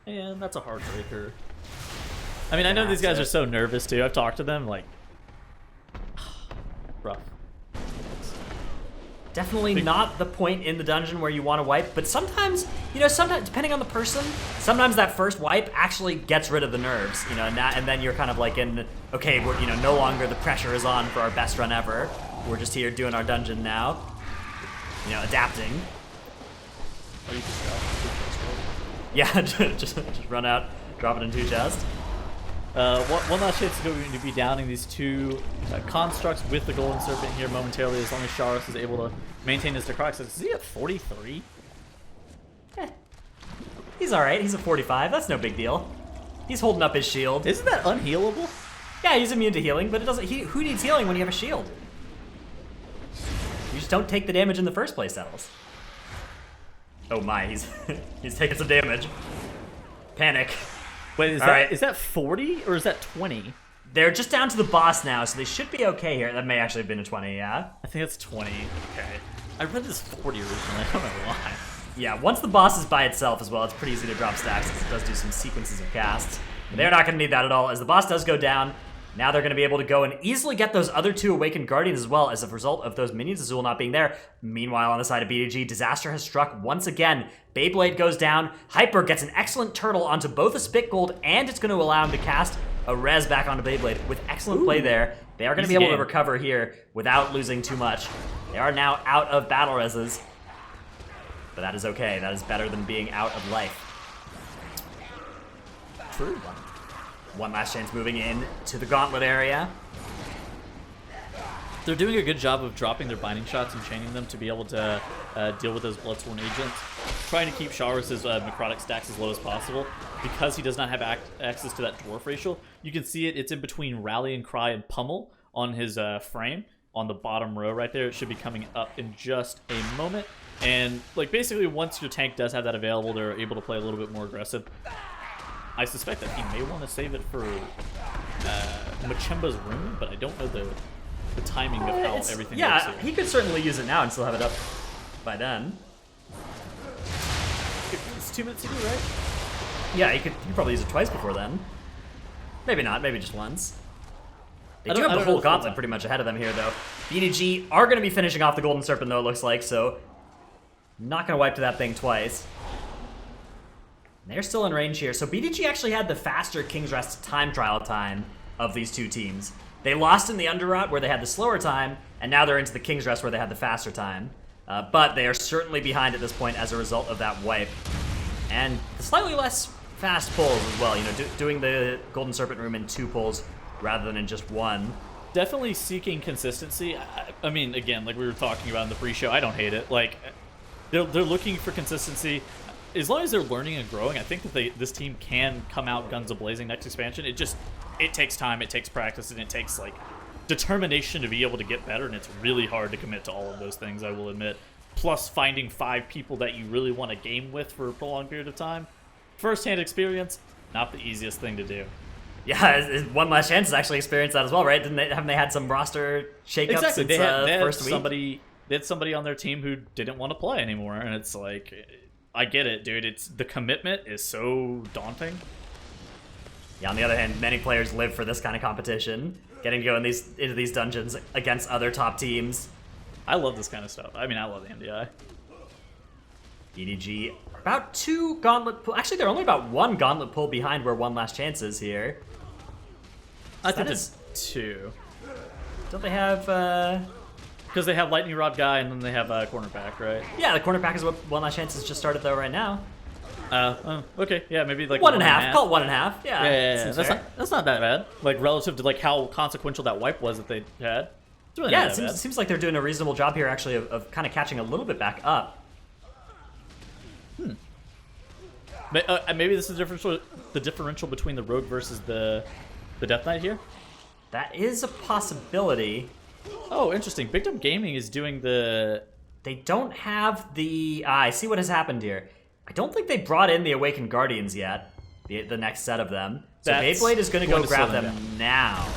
And that's a heartbreaker. I mean, I know these guys are so nervous too. I've talked to them, like, rough. Definitely not the point in the dungeon where you want to wipe, but sometimes, sometimes, depending on the person, sometimes that first wipe actually gets rid of the nerves, and then you're kind of like okay, we're, no longer the pressure is on for our best run ever. We're just here doing our dungeon now, adapting. Or you just go. Yeah, just run out, drop it in 2 chests. One last chance to go to be downing these two constructs with the Golden Serpent here momentarily, as long as Sharos is able to maintain his necrotic. Is he at 43? He's alright, he's at 45, that's no big deal. He's holding up his shield. Isn't that unhealable? Yeah, he's immune to healing, but it doesn't. Who needs healing when you have a shield? You just don't take the damage in the first place, Settles. Oh my, he's taking some damage. Panic. Wait, is that 40 or is that 20? They're just down to the boss now, so they should be okay here. That may actually have been a 20, yeah? I think it's 20. Okay. I read this 40 originally. I don't know why. Yeah, once the boss is by itself as well, it's pretty easy to drop stacks since it does do some sequences of casts. But they're not going to need that at all. As the boss does go down, now they're going to be able to go and easily get those other 2 Awakened Guardians as well as a result of those minions of Azul not being there. Meanwhile, on the side of BDG, disaster has struck once again. Beyblade goes down. Hyper gets an excellent turtle onto both a Spit Gold, and it's going to allow him to cast a res back onto Beyblade with excellent play there. They are going to be able to recover here without losing too much. They are now out of battle reses. But that is okay. That is better than being out of life. True. One last chance moving in to the gauntlet area. They're doing a good job of dropping their binding shots and chaining them to be able to deal with those Bloodsworn agents. Trying to keep Sharos' necrotic stacks as low as possible. Because he does not have access to that dwarf racial, you can see it's in between Rallying Cry and Pummel on his frame. On the bottom row right there, it should be coming up in just a moment. And like basically once your tank does have that available, they're able to play a little bit more aggressive. I suspect that he may want to save it for Machemba's Rune, but I don't know the timing of how everything works here. He could certainly use it now and still have it up by then. It's 2 minutes to do, right? Yeah, he could probably use it twice before then. Maybe not, maybe just once. They do have the whole gauntlet pretty much ahead of them here, though. BDG are going to be finishing off the Golden Serpent, though, it looks like, so not going to wipe to that thing twice. They're still in range here. So BDG actually had the faster King's Rest time trial time of these two teams. They lost in the Underrot where they had the slower time, and now they're into the King's Rest where they had the faster time. But they are certainly behind at this point as a result of that wipe. And the slightly less fast pulls as well, doing the Golden Serpent room in 2 pulls rather than in just 1. Definitely seeking consistency. I mean, again, like we were talking about in the pre-show, I don't hate it. Like, they're looking for consistency. As long as they're learning and growing, I think that this team can come out guns a-blazing next expansion. It takes time, it takes practice, and it takes, like, determination to be able to get better, and it's really hard to commit to all of those things, I will admit. Plus, finding 5 people that you really want to game with for a prolonged period of time. First-hand experience, not the easiest thing to do. Yeah, One Last Chance has actually experienced that as well, right? Haven't they had some roster shakeups exactly. since they had first week? They had somebody on their team who didn't want to play anymore, and it's like, I get it, dude. The commitment is so daunting. Yeah, on the other hand, many players live for this kind of competition, getting to go into these dungeons against other top teams. I love this kind of stuff. I mean, I love the MDI. EDG are about 2 gauntlet pull. Actually, they're only about 1 gauntlet pull behind where One Last Chance is here. I think it's 2. Don't they have... Because they have Lightning Rod guy and then they have cornerback, right? Yeah, the cornerback is what One Last Chance has just started though right now. Okay, yeah, maybe like One and a half. Call it 1.5. Yeah. Yeah. seems That's fair. not that bad. Like relative to like how consequential that wipe was that they had. It's really Yeah, not it that seems like they're doing a reasonable job here, actually, of kind of catching a little bit back up. Maybe this is the differential between the rogue versus the Death Knight here. That is a possibility. Oh, interesting. Big Dumb Gaming is doing the. They don't have the... I see what has happened here. I don't think they brought in the Awakened Guardians yet, the next set of them. So That's Beyblade is going to going go to grab slow them them now.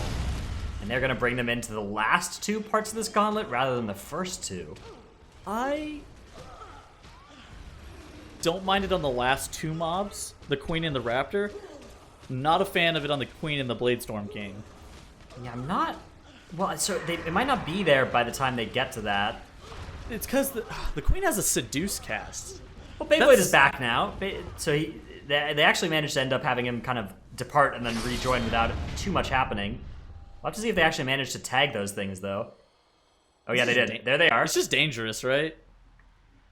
And they're going to bring them into the last 2 parts of this gauntlet rather than the first 2. I don't mind it on the last 2 mobs, the Queen and the Raptor. Not a fan of it on the Queen and the Bladestorm King. Yeah, I'm not... Well, so it might not be there by the time they get to that. It's because the Queen has a Seduce cast. Well, Beyblade That's- is back now, so they actually managed to end up having him kind of depart and then rejoin without too much happening. We'll have to see if they actually managed to tag those things, though. Oh yeah, they did. There they are. It's just dangerous, right?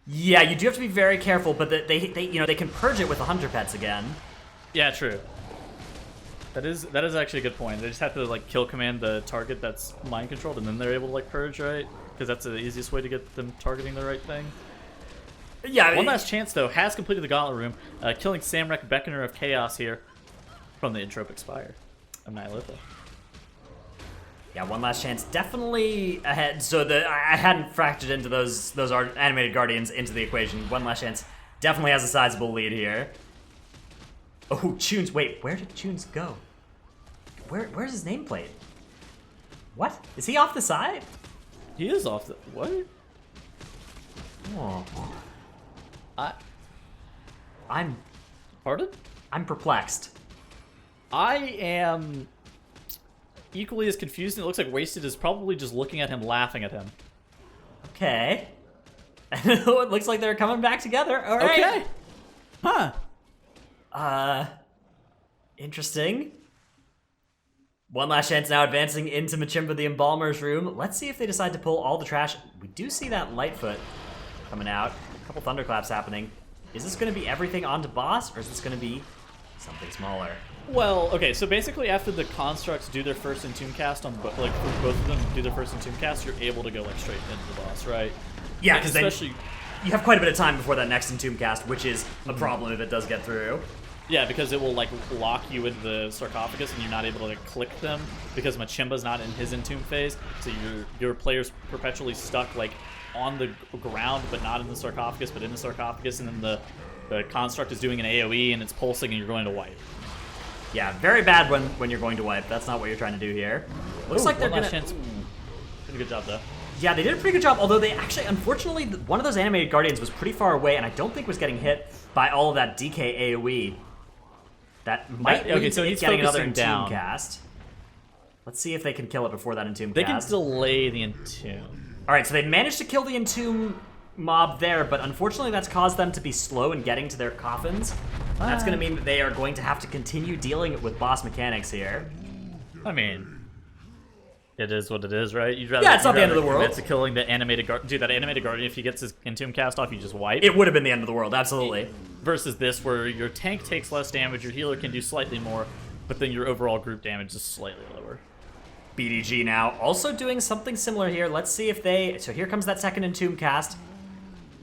Yeah, you do have to be very careful, but they can purge it with the hunter pets again. Yeah, true. That is actually a good point. They just have to like kill command the target that's mind controlled, and then they're able to like purge, right? Because that's the easiest way to get them targeting the right thing. Yeah. One last chance though has completed the Gauntlet Room, killing Samrek Beckoner of Chaos here from the Entropic Spire of Nihilitha. Yeah, one last chance. Definitely ahead. So I hadn't factored into those animated guardians into the equation. One last chance. Definitely has a sizable lead here. Oh, Tunes. Wait, where did Tunes go? Where's his nameplate? What? Is he off the side? He is off the what? Oh. I'm pardon? I'm perplexed. I am equally as confused, and it looks like Wasted is probably just looking at him, laughing at him. Okay. It looks like they're coming back together. All right. Okay. Huh. Interesting. One last chance now, advancing into Machimba the Embalmer's room. Let's see if they decide to pull all the trash. We do see that Lightfoot coming out. A couple thunderclaps happening. Is this going to be everything onto boss, or is this going to be something smaller? Well, okay, so basically after the constructs do their first Entomb cast on both of them do their first Entomb cast, you're able to go like straight into the boss, right? Yeah, because especially you have quite a bit of time before that next Entomb cast, which is a problem if it does get through. yeah, because it will like lock you into the sarcophagus and you're not able to like click them because Machimba's not in his Entomb phase, so your player's perpetually stuck like on the ground but not in the sarcophagus but in the sarcophagus, and then the construct is doing an AoE and it's pulsing and you're going to wipe. Yeah, very bad when you're going to wipe. That's not what you're trying to do here. Looks like they're one gonna... last chance. Pretty good job though. Yeah, they did a pretty good job, although they actually, unfortunately, one of those animated guardians was pretty far away, and I don't think was getting hit by all of that DK AoE. That might Okay, lead so to it he's getting another focusing Entomb down. cast. Let's see if they can kill it before that Entomb They cast. can delay the Entomb. Alright, so they managed to kill the Entomb mob there, but unfortunately that's caused them to be slow in getting to their coffins. That's going to mean that they are going to have to continue dealing with boss mechanics here. I mean, it is what it is, right? You'd rather, Yeah, it's not you'd the end of rather the world. commit to killing the animated guard. Dude, that animated guardian, if he gets his Entomb cast off, you just wipe. It would have been the end of the world, absolutely. Versus this, where your tank takes less damage, your healer can do slightly more, but then your overall group damage is slightly lower. BDG now also doing something similar here. Let's see if they... So here comes that second Entomb cast.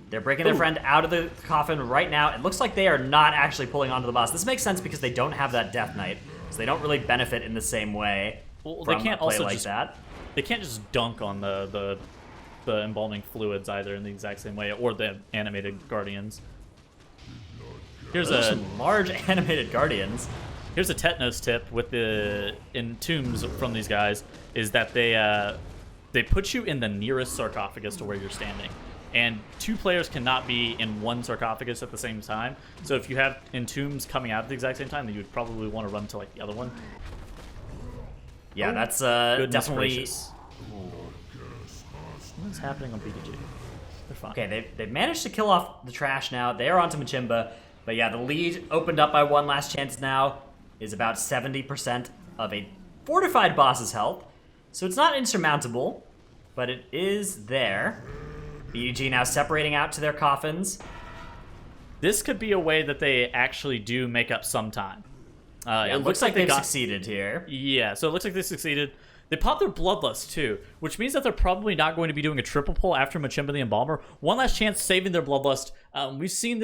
They're breaking their friend out of the coffin right now. It looks like they are not actually pulling onto the boss. This makes sense because they don't have that Death Knight, so they don't really benefit in the same way Well, from they can't a play also like just that. They can't just dunk on the embalming fluids either in the exact same way, or the animated guardians. Here's Those are a some large animated guardians. Here's a Tetnos tip with the Entombs from these guys, is that they put you in the nearest sarcophagus to where you're standing. And 2 players cannot be in one sarcophagus at the same time. So if you have Entombs coming out at the exact same time, then you would probably want to run to like the other one. Yeah, that's Goodness definitely... gracious. What's happening on BDG? They're fine. Okay, they've managed to kill off the trash now. They are onto Machimba. But yeah, the lead opened up by one last chance now is about 70% of a fortified boss's health. So it's not insurmountable, but it is there. BDG now separating out to their coffins. this could be a way that they actually do make up some time. It looks like they've succeeded here. Yeah, so it looks like they succeeded. They popped their Bloodlust too, which means that they're probably not going to be doing a triple pull after Machimba the Embalmer. One last chance saving their Bloodlust. We've seen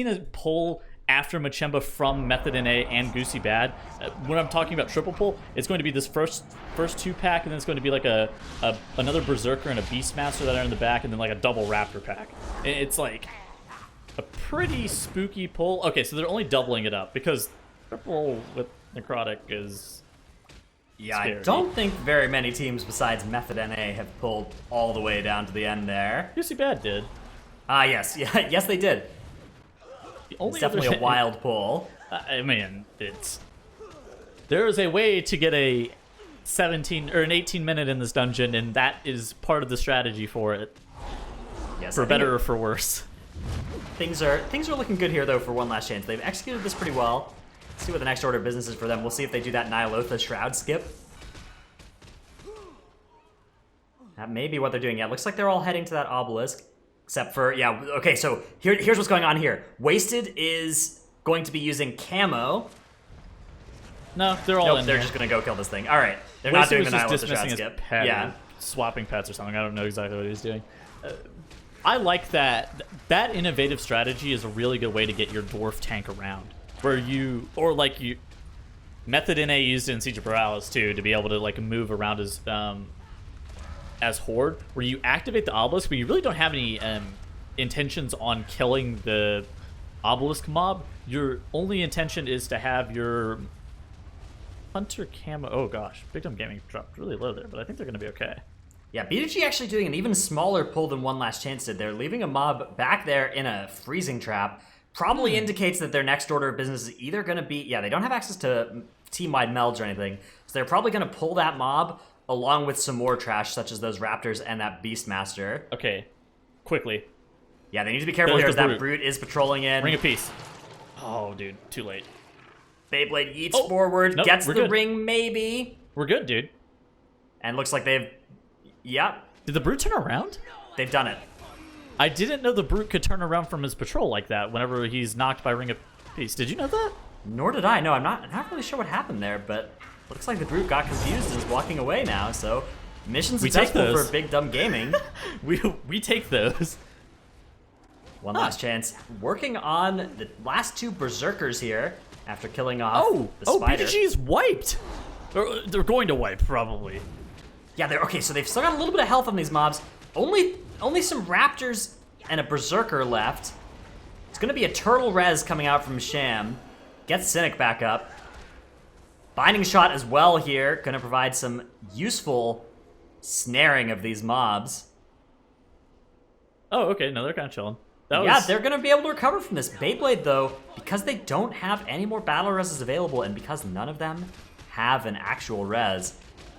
a pull after Machimba from Method NA and Goosy Bad. When I'm talking about triple pull, it's going to be this first 2-pack, and then it's going to be like another Berserker and a Beastmaster that are in the back, and then like a double Raptor pack. It's like a pretty spooky pull. Okay, so they're only doubling it up because triple with Necrotic is... Yeah, scary. I don't think very many teams besides Method NA have pulled all the way down to the end there. Goosy Bad did. Yes, yes they did. It's definitely a wild pull. I mean, there is a way to get a 17 or an 18 minute in this dungeon, and that is part of the strategy for it. Yes, for better or for worse. Things are looking good here though for one last chance. They've executed this pretty well. Let's see what the next order of business is for them. We'll see if they do that Nyalotha Shroud skip. That may be what they're doing. Yeah, it looks like they're all heading to that obelisk. Except for, yeah, okay, so here's what's going on here. Wasted is going to be using camo. No, they're all Nope, in they're here. just going to go kill this thing. All right, they're Wasted not doing the was just Nyalotha Shroud dismissing skip. his pet, Yeah. swapping pets or something. I don't know exactly what he's doing. I like that. That innovative strategy is a really good way to get your dwarf tank around. Method NA used it in Siege of Boralus too, to be able to like move around as Horde, where you activate the obelisk, but you really don't have any intentions on killing the obelisk mob. Your only intention is to have your hunter camo. Oh gosh, Big Dumb Gaming dropped really low there, but I think they're going to be okay. Yeah, BDG actually doing an even smaller pull than One Last Chance did. They're leaving a mob back there in a freezing trap. Probably indicates that their next order of business is either going to be... Yeah, they don't have access to team-wide melds or anything, so they're probably going to pull that mob along with some more trash, such as those Raptors and that Beastmaster. Okay, quickly. Yeah, they need to be careful here as that Brute is patrolling in. Ring of Peace. Oh, dude, too late. Beyblade yeets forward, nope, gets we're the good. ring maybe. We're good, dude. And looks like they've... Yep, Did the Brute turn around? they've done it. I didn't know the Brute could turn around from his patrol like that whenever he's knocked by Ring of Peace. Did you know that? Nor did I. No, I'm not really sure what happened there, but looks like the Brute got confused and is walking away now, so mission We take successful those. for Big Dumb Gaming. We take those. One last chance. Working on the last two Berserkers here after killing off the spider. BDG's wiped. Or, they're going to wipe, probably. Yeah, they're okay, so they've still got a little bit of health on these mobs. Only some Raptors and a Berserker left. It's gonna be a turtle res coming out from Sham. Gets Cynic back up. Binding Shot as well here, gonna provide some useful snaring of these mobs. Oh, okay, no, they're kind of chilling. Yeah, they're gonna be able to recover from this. Beyblade, though, because they don't have any more battle reses available, and because none of them have an actual res,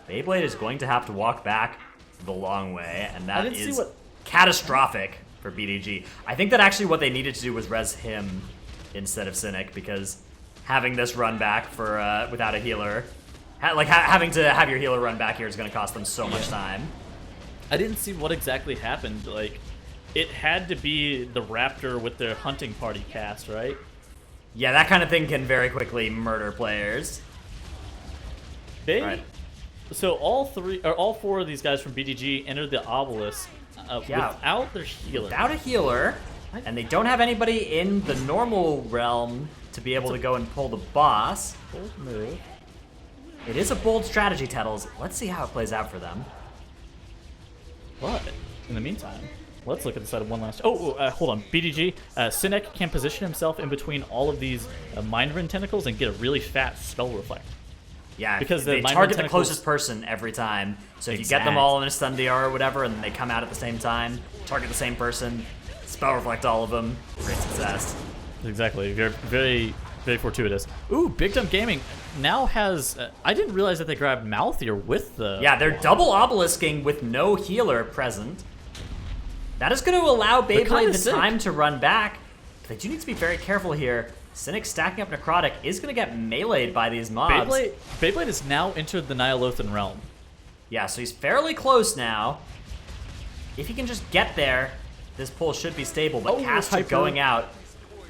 Beyblade is going to have to walk back the long way, and that is catastrophic for BDG. I think that actually what they needed to do was res him instead of Cynic, because having this run back for without a healer, having to have your healer run back here is going to cost them so much time. I didn't see what exactly happened. Like, it had to be the Raptor with their hunting party cast, right? Yeah, that kind of thing can very quickly murder players. Right. So all four of these guys from BDG entered the obelisk without their healer. Without a healer, and they don't have anybody in the normal realm to be able to go and pull the boss. Bold move. It is a bold strategy, Tettles. Let's see how it plays out for them. But in the meantime, let's look at the side of one last. Hold on. BDG, Cynic can position himself in between all of these Mind Rend tentacles and get a really fat spell reflect. Yeah, because they target the closest person every time. So if you get them all in a stun DR or whatever, and they come out at the same time, target the same person, spell reflect all of them, great success. Exactly. Very, very fortuitous. Ooh, Big Dumb Gaming now has... I didn't realize that they grabbed Mouthier with the... Yeah, they're double obelisking with no healer present. That is going to allow Beyblade the time to run back. But they do need to be very careful here. Cynic stacking up Necrotic is going to get meleeed by these mobs. Beyblade has now entered the Nyalothan realm. Yeah, so he's fairly close now. If he can just get there, this pull should be stable. But Caster going out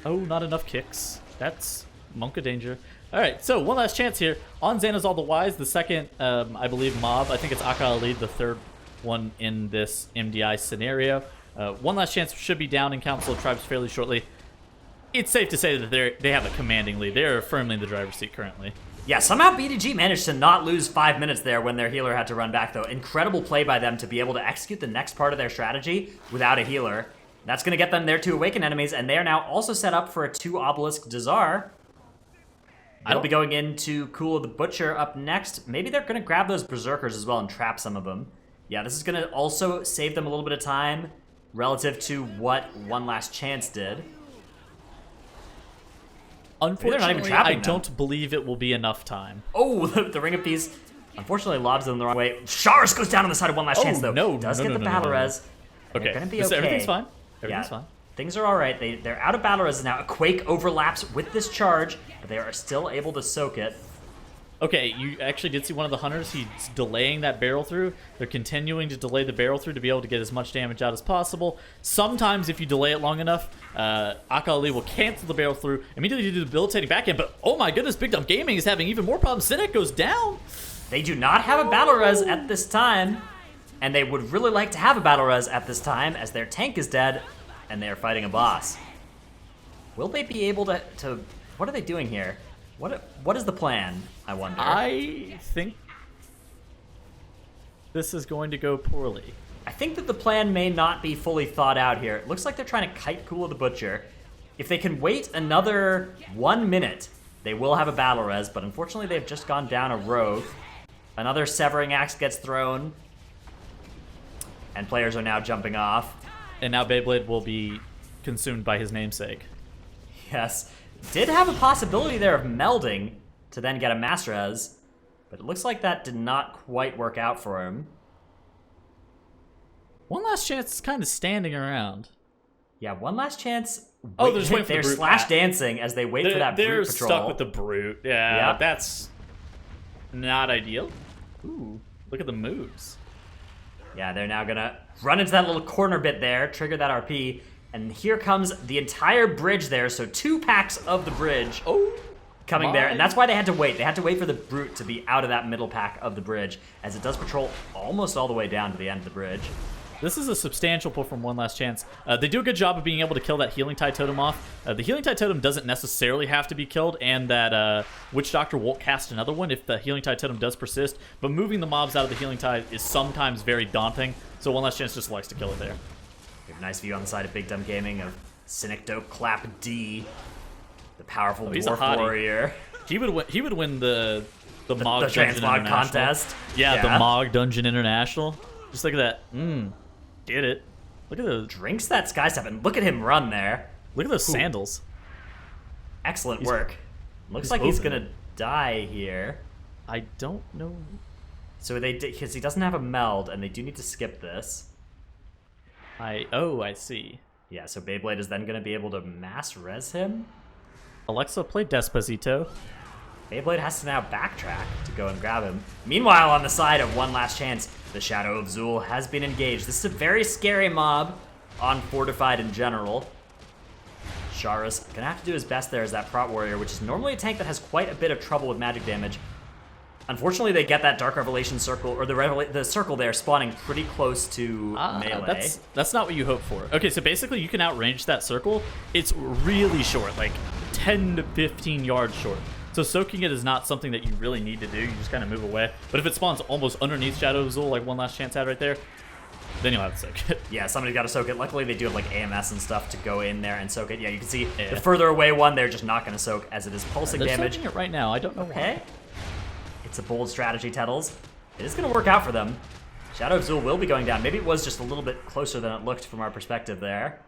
Oh, not enough kicks. That's Monka danger. All right, so one last chance here on Xana's All the Wise. The second, I believe, mob. I think it's Aka Ali, the third one in this MDI scenario. One last chance should be down in Council of Tribes fairly shortly. It's safe to say that they have a commanding lead. They're firmly in the driver's seat currently. Yeah, somehow BDG managed to not lose 5 minutes there when their healer had to run back, though. Incredible play by them to be able to execute the next part of their strategy without a healer. That's going to get them their 2 awakened enemies, and they are now also set up for a 2 obelisk Dazar. They'll be going into Kula the Butcher up next. Maybe they're going to grab those Berserkers as well and trap some of them. Yeah, this is going to also save them a little bit of time relative to what One Last Chance did. Unfortunately, I don't believe it will be enough time. Oh, the Ring of Peace, unfortunately, lobs them the wrong way. Sharis goes down on the side of One Last Chance, though. Does get the battle res. Okay, they're gonna be okay. Everything's fine. Everything's fine. Things are all right. They're out of battle res now. A Quake overlaps with this charge, but they are still able to soak it. Okay, you actually did see one of the hunters. He's delaying that barrel through. They're continuing to delay the barrel through to be able to get as much damage out as possible. Sometimes, if you delay it long enough, Aka Ali will cancel the barrel through, immediately do the debilitating backhand. But oh my goodness, Big Dumb Gaming is having even more problems. Cynic goes down. They do not have a battle res at this time, and they would really like to have a battle res at this time, as their tank is dead, and they are fighting a boss. Will they be able to what are they doing here? What is the plan, I wonder? I think this is going to go poorly. I think that the plan may not be fully thought out here. It looks like they're trying to kite Kula the Butcher. If they can wait another 1 minute, they will have a battle res, but unfortunately they've just gone down a rogue. Another Severing Axe gets thrown, and players are now jumping off. And now Beyblade will be consumed by his namesake. Yes. Did have a possibility there of melding to then get a mass res, but it looks like that did not quite work out for him. One Last Chance is kind of standing around. Yeah, One Last Chance. Oh, they're just waiting for they're the brute. slash dancing as they wait for that brute patrol. They're stuck with the brute. Yeah, Yep. That's not ideal. Ooh, look at the moves. Yeah, they're now gonna run into that little corner bit there, trigger that RP, and here comes the entire bridge there, so 2 packs of the bridge coming there, and that's why they had to wait. They had to wait for the brute to be out of that middle pack of the bridge, as it does patrol almost all the way down to the end of the bridge. This is a substantial pull from One Last Chance. They do a good job of being able to kill that Healing Tide Totem off. The Healing Tide Totem doesn't necessarily have to be killed, and that Witch Doctor won't cast another one if the Healing Tide Totem does persist, but moving the mobs out of the Healing Tide is sometimes very daunting, so One Last Chance just likes to kill it there. We have a nice view on the side of Big Dumb Gaming of Cynic Dope Clap D, the powerful he's a dwarf hottie. warrior. He would win the Mog The Dungeon Transmog International. contest. Yeah, the Mog Dungeon International. Just look at that. Did it. Look at those. Drinks that Sky Step, and look at him run there. Look at those sandals. Excellent work. Looks he's like he's open. gonna die here. I don't know. So because he doesn't have a meld, and they do need to skip this. I see. Yeah, so Beyblade is then going to be able to mass res him. Alexa, play Despacito. Beyblade has to now backtrack to go and grab him. Meanwhile, on the side of One Last Chance, the Shadow of Zul has been engaged. This is a very scary mob on Fortified in general. Sharis gonna have to do his best there as that Prot Warrior, which is normally a tank that has quite a bit of trouble with magic damage. Unfortunately, they get that Dark Revelation circle, or the circle there, spawning pretty close to melee. That's not what you hope for. Okay, so basically you can outrange that circle. It's really short, like 10 to 15 yards short. So soaking it is not something that you really need to do. You just kind of move away. But if it spawns almost underneath Shadow of Zul, like One Last Chance had right there, then you'll have to soak it. Yeah, somebody's got to soak it. Luckily, they do have like AMS and stuff to go in there and soak it. Yeah, you can see the further away one, they're just not going to soak as it is pulsing They're damage. soaking it right now. I don't know why. It's a bold strategy, Tettles. It is going to work out for them. Shadow of Zul will be going down. Maybe it was just a little bit closer than it looked from our perspective there.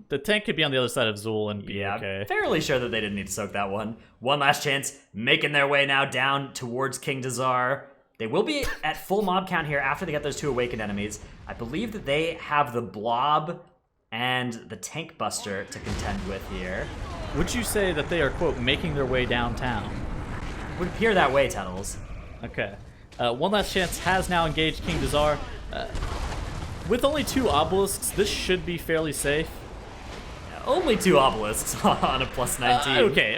The tank could be on the other side of Zul and be okay. Fairly sure that they didn't need to soak that one. One Last Chance, making their way now down towards King Dazar. They will be at full mob count here after they get those 2 awakened enemies. I believe that they have the Blob and the Tank Buster to contend with here. Would you say that they are, quote, making their way downtown? Would appear that way, Tunnels. Okay. One Last Chance has now engaged King Dazar. With only 2 obelisks, this should be fairly safe. only 2 obelisks on a plus 19. Okay.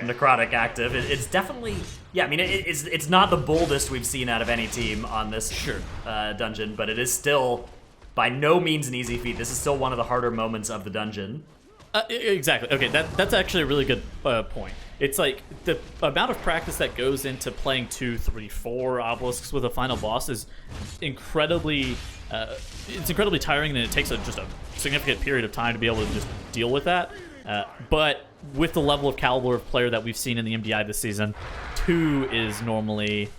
Necrotic active. It's definitely, yeah. I mean, it's not the boldest we've seen out of any team on this dungeon, but it is still by no means an easy feat. This is still one of the harder moments of the dungeon. Exactly. Okay, that's actually a really good point. It's like the amount of practice that goes into playing 2, 3, 4 obelisks with a final boss is incredibly. It's incredibly tiring, and it takes just a significant period of time to be able to just deal with that. But with the level of caliber of player that we've seen in the MDI this season, 2 is normally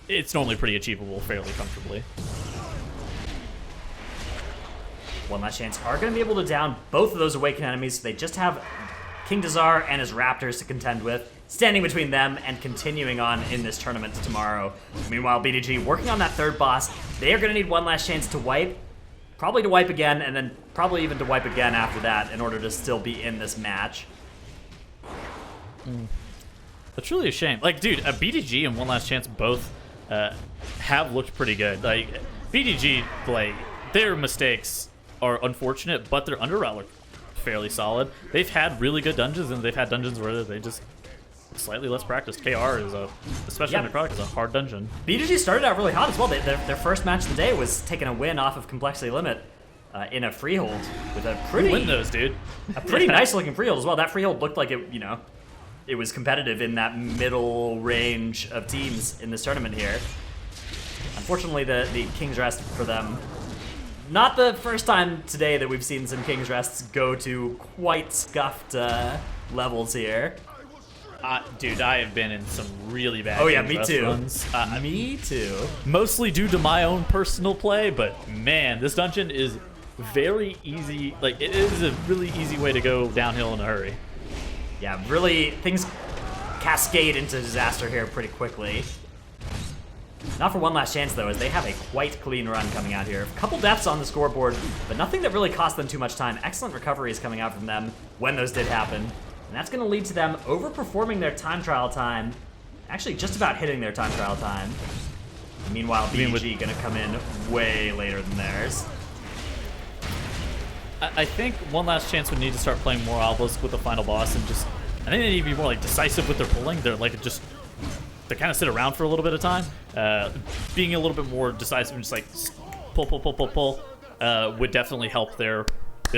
pretty achievable fairly comfortably. One Last Chance are going to be able to down both of those Awakened enemies, so they just have King Dazar and his Raptors to contend with, standing between them and continuing on in this tournament tomorrow. Meanwhile, BDG working on that third boss. They are going to need One Last Chance to wipe, probably to wipe again, and then probably even to wipe again after that in order to still be in this match. It's really a shame. Like, dude, BDG and One Last Chance both have looked pretty good. Like, BDG, like, their mistakes are unfortunate, but their Underrot look fairly solid. They've had really good dungeons, and they've had dungeons where they just slightly less practice. KR is especially in Necrotic, is a hard dungeon. BDG started out really hot as well. Their first match of the day was taking a win off of Complexity Limit in a Freehold with a pretty Who win those, dude? a pretty nice looking Freehold as well. That Freehold looked like it was competitive in that middle range of teams in this tournament here. Unfortunately, the King's Rest for them. Not the first time today that we've seen some King's Rests go to quite scuffed levels here. Dude, I have been in some really bad Oh yeah, King's me Rest too. runs. Me too. Mostly due to my own personal play, but man, this dungeon is very easy. Like, it is a really easy way to go downhill in a hurry. Yeah, really, things cascade into disaster here pretty quickly. Not for One Last Chance, though, as they have a quite clean run coming out here. A couple deaths on the scoreboard, but nothing that really cost them too much time. Excellent recoveries coming out from them when those did happen. And that's going to lead to them overperforming their time trial time. Actually, just about hitting their time trial time. Meanwhile, BG going to come in way later than theirs. I think One Last Chance would need to start playing more Obelisk with the final boss, and just, I think they need to be more like decisive with their pulling. They're like just, they kind of sit around for a little bit of time. Being a little bit more decisive and just like pull would definitely help their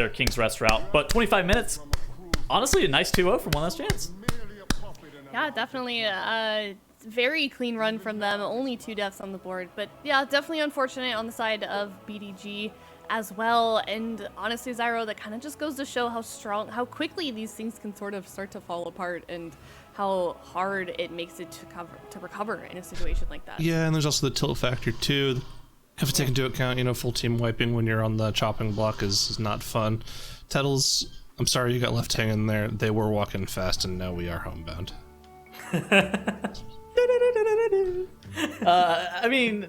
King's Rest route. But 25 minutes, honestly, a nice 2-0 from One Last Chance. Yeah, definitely a very clean run from them. Only 2 deaths on the board. But yeah, definitely unfortunate on the side of BDG as well. And honestly, Zyro, that kind of just goes to show how quickly these things can sort of start to fall apart and how hard it makes it to recover in a situation like that. Yeah, and there's also the tilt factor too. Have to take into account, full team wiping when you're on the chopping block is not fun. Tettles, I'm sorry you got left hanging there. They were walking fast, and now we are homebound. I mean,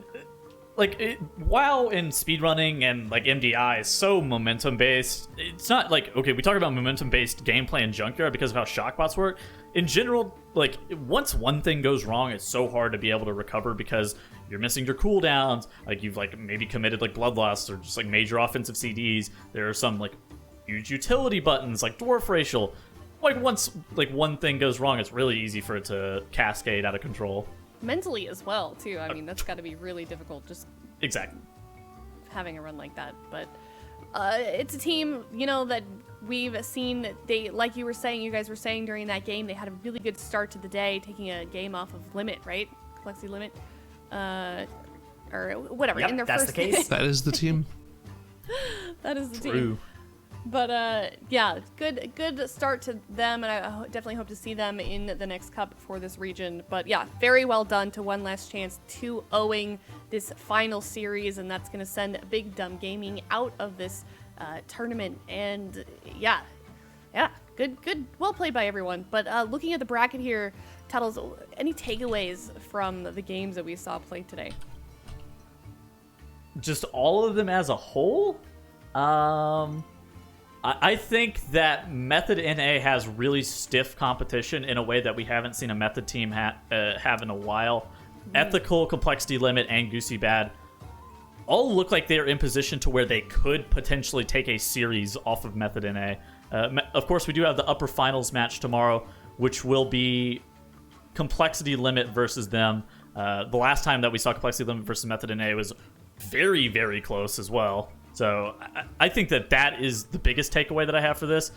like, WoW in speedrunning and like MDI is so momentum based. It's not like, okay, we talk about momentum based gameplay in Junkyard because of how shockbots work. In general, like, once one thing goes wrong, it's so hard to be able to recover because you're missing your cooldowns. Like, you've like maybe committed like bloodlust or just like major offensive CDs. There are some like huge utility buttons like dwarf racial. Like, once like one thing goes wrong, it's really easy for it to cascade out of control. Mentally as well, too. I mean, that's got to be really difficult just Exactly. having a run like that. But it's a team, that we've seen. They, like you guys were saying during that game, they had a really good start to the day, taking a game off of Limit, right? Complexity Limit, or whatever. Yep, in their that's first the case. That is the team. That is the team. True. But yeah, good start to them, and I definitely hope to see them in the next cup for this region. But yeah, very well done to One Last Chance 2-0ing this final series, and that's gonna send Big Dumb Gaming out of this tournament. And yeah, good, well played by everyone. But looking at the bracket here, Tuttles, any takeaways from the games that we saw played today? Just all of them as a whole? I think that Method NA has really stiff competition in a way that we haven't seen a Method team have in a while. Ethical, Complexity Limit, and Goosy Bad all look like they're in position to where they could potentially take a series off of Method NA. Of course, we do have the upper finals match tomorrow, which will be Complexity Limit versus them. The last time that we saw Complexity Limit versus Method NA was very, very close as well. So I think that is the biggest takeaway that I have for this.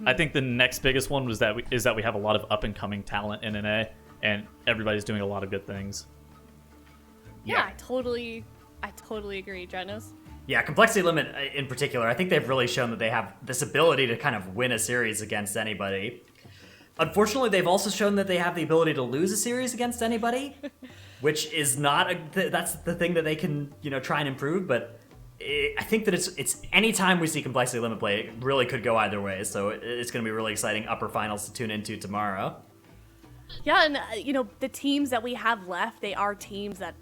I think the next biggest one is that we have a lot of up-and-coming talent in NA, and everybody's doing a lot of good things. Yeah, I totally agree, Genos. Yeah, Complexity Limit in particular, I think they've really shown that they have this ability to kind of win a series against anybody. Unfortunately, they've also shown that they have the ability to lose a series against anybody, which is not that's the thing that they can, try and improve, but I think that it's any time we see Complexity Limit play, it really could go either way, so it's going to be really exciting upper finals to tune into tomorrow. Yeah, and the teams that we have left, they are teams that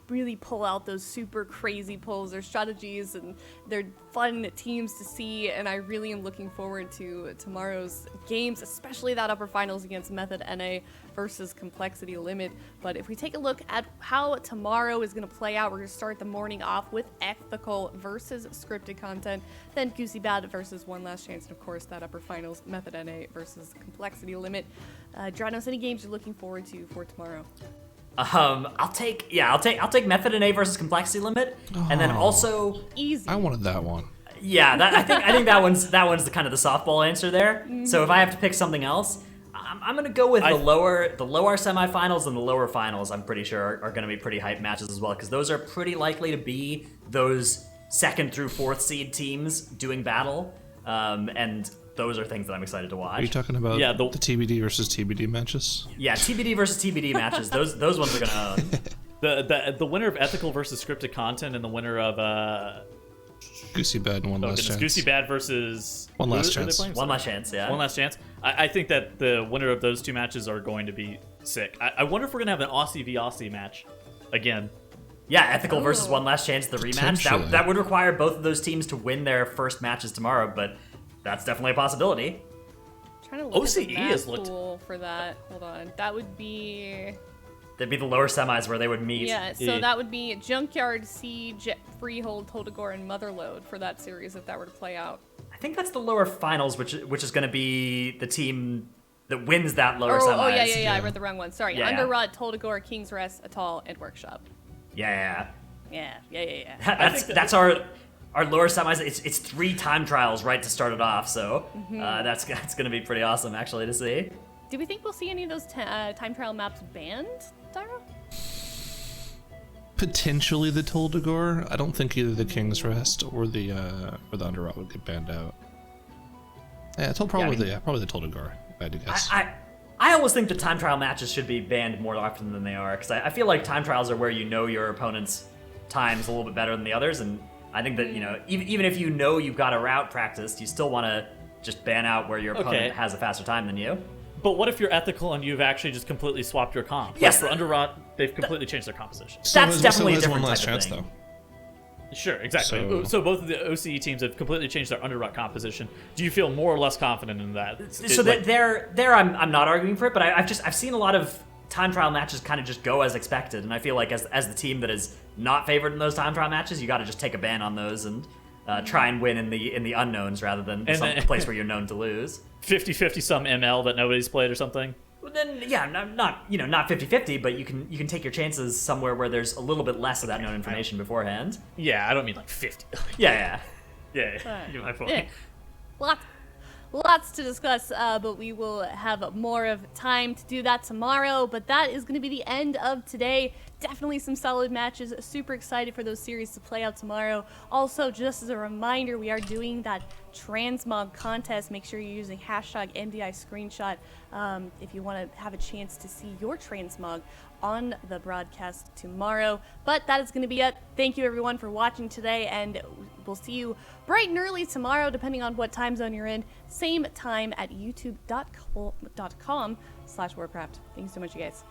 really pull out those super crazy pulls. Their strategies, and they're fun teams to see, and I really am looking forward to tomorrow's games, especially that upper finals against Method NA versus Complexity Limit. But if we take a look at how tomorrow is going to play out, we're going to start the morning off with Ethical versus Scripted Content, then Goosy Bad versus One Last Chance, and of course that upper finals, Method NA versus Complexity Limit. Dranos, any games you're looking forward to for tomorrow? I'll take Method NA versus Complexity Limit, and then also Easy. I wanted that one. yeah, I think that one's the kind of the softball answer there. So if I have to pick something else, I'm gonna go with the lower semifinals and the lower finals. I'm pretty sure are gonna be pretty hype matches as well, because those are pretty likely to be those 2nd through 4th seed teams doing battle, and those are things that I'm excited to watch. Are you talking about the TBD versus TBD matches? Yeah, TBD versus TBD matches. Those ones are gonna own. The winner of Ethical versus Scripted Content and the winner of Goosey Bad and One Last Chance. Goosey Bad versus One Last Chance. One Last Chance, yeah. One Last Chance. I think that the winner of those two matches are going to be sick. I wonder if we're gonna have an Aussie v Aussie match again. Yeah, Ethical versus One Last Chance, the rematch. That would require both of those teams to win their first matches tomorrow, but that's definitely a possibility. I'm trying to look OCE at the has map looked pool for that. Hold on. That would be... There'd be the lower semis where they would meet. Yeah, so that would be Junkyard, Siege, Freehold, Totagor, and Motherlode for that series if that were to play out. I think that's the lower finals, which is going to be the team that wins that lower semis. Oh, yeah. I read the wrong one. Sorry. Yeah. Underrot, Totagor, King's Rest, Atoll, and Workshop. Yeah. Yeah. That's our lower semis. It's 3 time trials right to start it off, so that's going to be pretty awesome actually to see. Do we think we'll see any of those time trial maps banned, Tyro? Potentially the Toldagor. I don't think either the King's Rest or the Underrot would get banned out. Yeah, probably the Toldagor. If I had to guess. I always think the time trial matches should be banned more often than they are, because I feel like time trials are where you know your opponent's times a little bit better than the others, and I think that even if you've got a route practiced, you still want to just ban out where your opponent has a faster time than you. But what if you're Ethical and you've actually just completely swapped your comp? Yes. Like for Underrot, they've completely changed their composition. That's definitely a One different Last type of Chance, thing. though. Sure, exactly. So both of the OCE teams have completely changed their Underrot composition. Do you feel more or less confident in that? I'm not arguing for it, but I've seen a lot of time trial matches kind of just go as expected, and I feel like as the team that is not favored in those time trial matches, you got to just take a ban on those and try and win in the unknowns rather than some place where you're known to lose. 50-50 some ML that nobody's played or something. Well, then yeah, not 50-50, but you can take your chances somewhere where there's a little bit less of that known information beforehand. Yeah, I don't mean like 50. Yeah. Yeah. You get my point. Yeah. Lots to discuss, but we will have more of time to do that tomorrow. But that is going to be the end of today. Definitely some solid matches. Super excited for those series to play out tomorrow. Also, just as a reminder, we are doing that transmog contest. Make sure you're using hashtag MDI screenshot if you want to have a chance to see your transmog on the broadcast tomorrow. But that is going to be it. Thank you everyone for watching today, and we'll see you bright and early tomorrow, depending on what time zone you're in. Same time at youtube.com/Warcraft. Thanks so much, you guys.